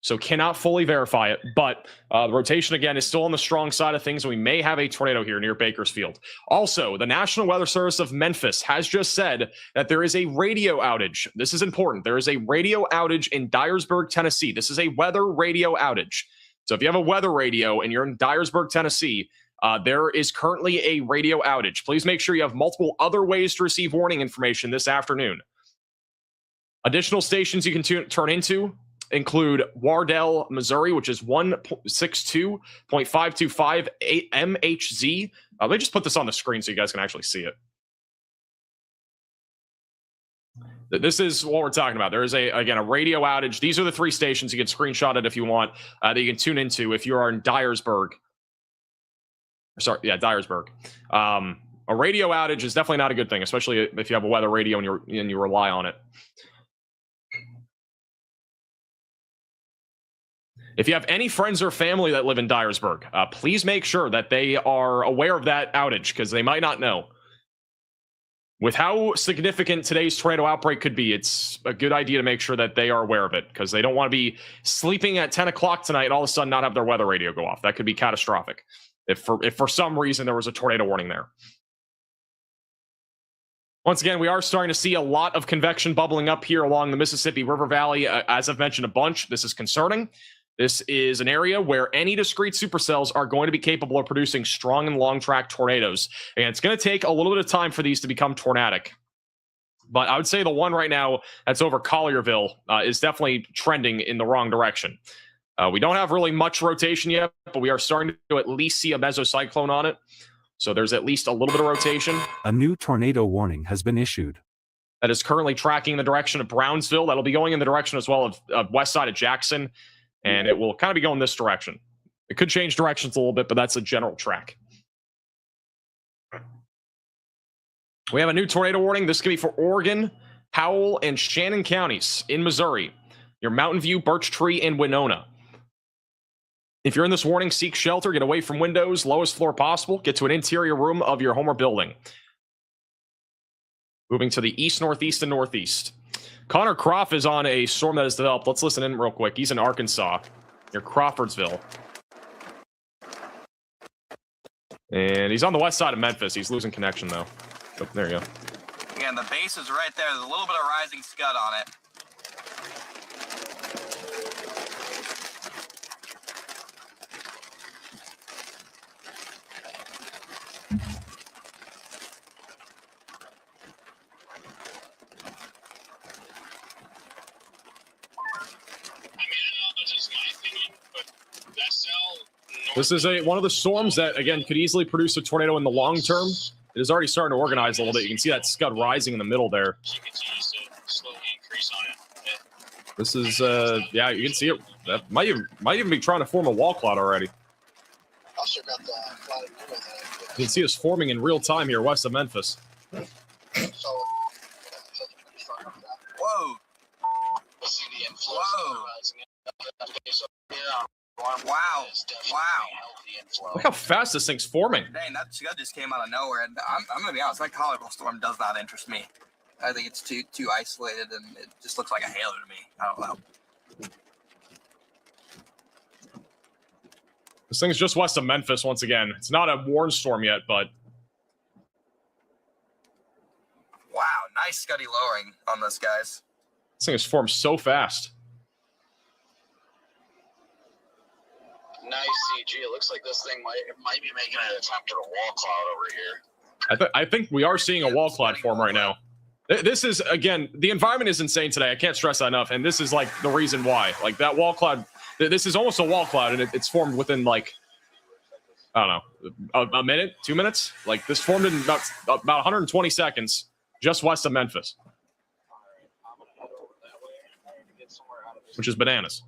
so cannot fully verify it, but the rotation, again, is still on the strong side of things, and we may have a tornado here near Bakersfield. Also, the National Weather Service of Memphis has just said that there is a radio outage. This is important. There is a radio outage in Dyersburg, Tennessee. This is a weather radio outage. So if you have a weather radio and you're in Dyersburg, Tennessee, there is currently a radio outage. Please make sure you have multiple other ways to receive warning information this afternoon. Additional stations you can turn into include Wardell, Missouri, which is 162.525 MHZ. Let me just put this on the screen so you guys can actually see it. This is what we're talking about. There is a radio outage. These are the 3 stations. You can screenshot it if you want, that you can tune into if you are in Dyersburg. Sorry, yeah, Dyersburg. A radio outage is definitely not a good thing, especially if you have a weather radio and you rely on it. If you have any friends or family that live in Dyersburg, please make sure that they are aware of that outage, because they might not know. With how significant today's tornado outbreak could be, it's a good idea to make sure that they are aware of it, because they don't want to be sleeping at 10 o'clock tonight and all of a sudden not have their weather radio go off. That could be catastrophic if for some reason there was a tornado warning there. Once again, we are starting to see a lot of convection bubbling up here along the Mississippi River Valley. As I've mentioned a bunch, this is concerning. This is an area where any discrete supercells are going to be capable of producing strong and long-track tornadoes. And it's going to take a little bit of time for these to become tornadic. But I would say the one right now that's over Collierville is definitely trending in the wrong direction. We don't have really much rotation yet, but we are starting to at least see a mesocyclone on it. So there's at least a little bit of rotation. A new tornado warning has been issued. that is currently tracking in the direction of Brownsville. That'll be going in the direction as well of west side of Jackson, and it will kind of be going this direction. It could change directions a little bit, but that's a general track. We have a new tornado warning. This can be for Oregon, Howell, and Shannon counties in Missouri. Your Mountain View, Birch Tree, and Winona. If you're in this warning, seek shelter, get away from windows, lowest floor possible, get to an interior room of your home or building. Moving to the east, northeast, and northeast. Connor Croft is on a storm that has developed. Let's listen in real quick. He's in Arkansas, near Crawfordsville. And he's on the west side of Memphis. He's losing connection, though. Oh, there you go. Again, the base is right there. There's a little bit of rising scud on it. This is one of the storms that, again, could easily produce a tornado in the long term. It is already starting to organize a little bit. You can see that scud rising in the middle there. This is, yeah, you can see it. That might even be trying to form a wall cloud already. You can see us forming in real time here west of Memphis. Whoa. Whoa. Wow. Wow. Look how fast this thing's forming. Dang, that scud just came out of nowhere. And I'm going to be honest, that collarbone storm does not interest me. I think it's too isolated, and it just looks like a halo to me. I don't know. This thing's just west of Memphis once again. It's not a warn storm yet, but... Wow, nice scuddy lowering on this, guys. This thing has formed so fast. Nice CG. It looks like this thing might be making an attempt at a wall cloud over here. I think we are seeing a wall cloud form right now. This is, again, the environment is insane today. I can't stress that enough. And this is like the reason why. Like that wall cloud, this is almost a wall cloud, and it's formed within like, I don't know, a minute, 2 minutes. Like this formed in about 120 seconds just west of Memphis, which is bananas.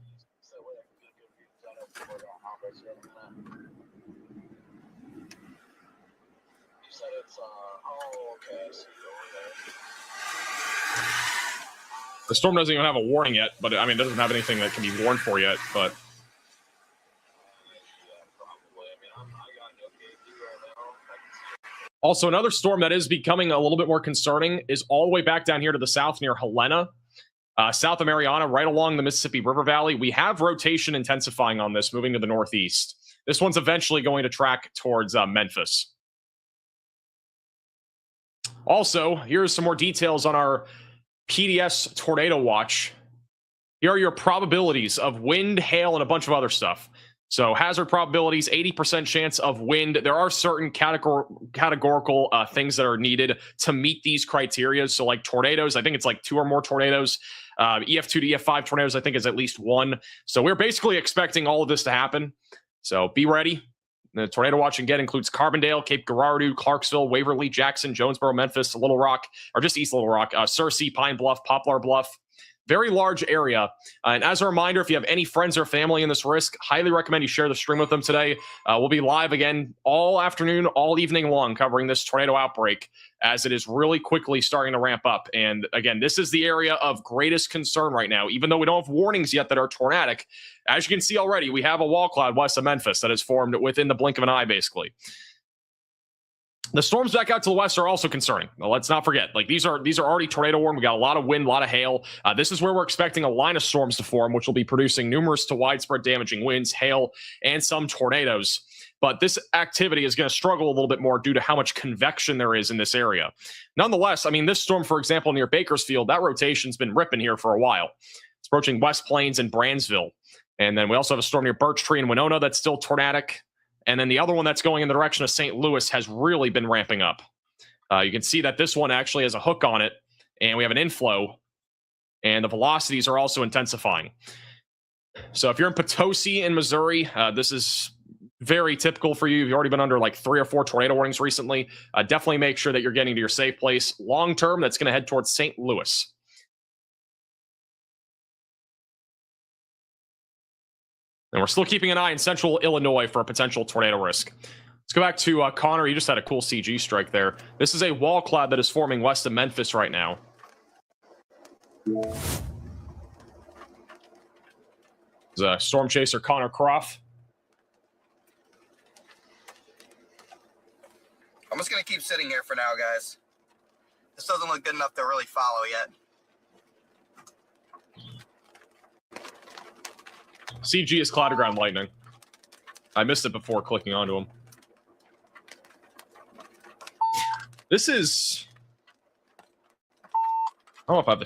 The storm doesn't even have a warning yet, but I mean, it doesn't have anything that can be warned for yet, but. Also, another storm that is becoming a little bit more concerning is all the way back down here to the south near Helena, south of Mariana, right along the Mississippi River Valley. We have rotation intensifying on this, moving to the northeast. This one's eventually going to track towards Memphis. Also, here's some more details on our PDS Tornado Watch. Here are your probabilities of wind, hail, and a bunch of other stuff. So hazard probabilities, 80% chance of wind. There are certain categorical things that are needed to meet these criteria. So like tornadoes, I think it's like 2 or more tornadoes. EF2 to EF5 tornadoes, I think is at least 1. So we're basically expecting all of this to happen. So be ready. The Tornado Watch again includes Carbondale, Cape Girardeau, Clarksville, Waverly, Jackson, Jonesboro, Memphis, Little Rock, or just East Little Rock, Searcy, Pine Bluff, Poplar Bluff. Very large area. And as a reminder, if you have any friends or family in this risk, highly recommend you share the stream with them today. We'll be live again all afternoon, all evening long, covering this tornado outbreak as it is really quickly starting to ramp up. And again, this is the area of greatest concern right now, even though we don't have warnings yet that are tornadic. As you can see already, we have a wall cloud west of Memphis that has formed within the blink of an eye, basically. The storms back out to the west are also concerning. Well, let's not forget, like these are already tornado warned. We got a lot of wind, a lot of hail. This is where we're expecting a line of storms to form, which will be producing numerous to widespread damaging winds, hail, and some tornadoes. But this activity is going to struggle a little bit more due to how much convection there is in this area. Nonetheless, I mean, this storm, for example, near Bakersfield, that rotation's been ripping here for a while. It's approaching West Plains and Brandsville. And then we also have a storm near Birch Tree and Winona that's still tornadic. And then the other one that's going in the direction of St. Louis has really been ramping up. You can see that this one actually has a hook on it, and we have an inflow, and the velocities are also intensifying. So if you're in Potosi in Missouri, this is very typical for you. You've already been under like 3 or 4 tornado warnings recently. Definitely make sure that you're getting to your safe place. Long term, that's going to head towards St. Louis. And we're still keeping an eye in central Illinois for a potential tornado risk. Let's go back to Connor. You just had a cool CG strike there. This is a wall cloud that is forming west of Memphis right now. It's Storm Chaser Connor Croft. I'm just gonna keep sitting here for now, guys. This doesn't look good enough to really follow yet. CG is Cloud Ground Lightning. I missed it before clicking onto him. This is... I don't know if I have the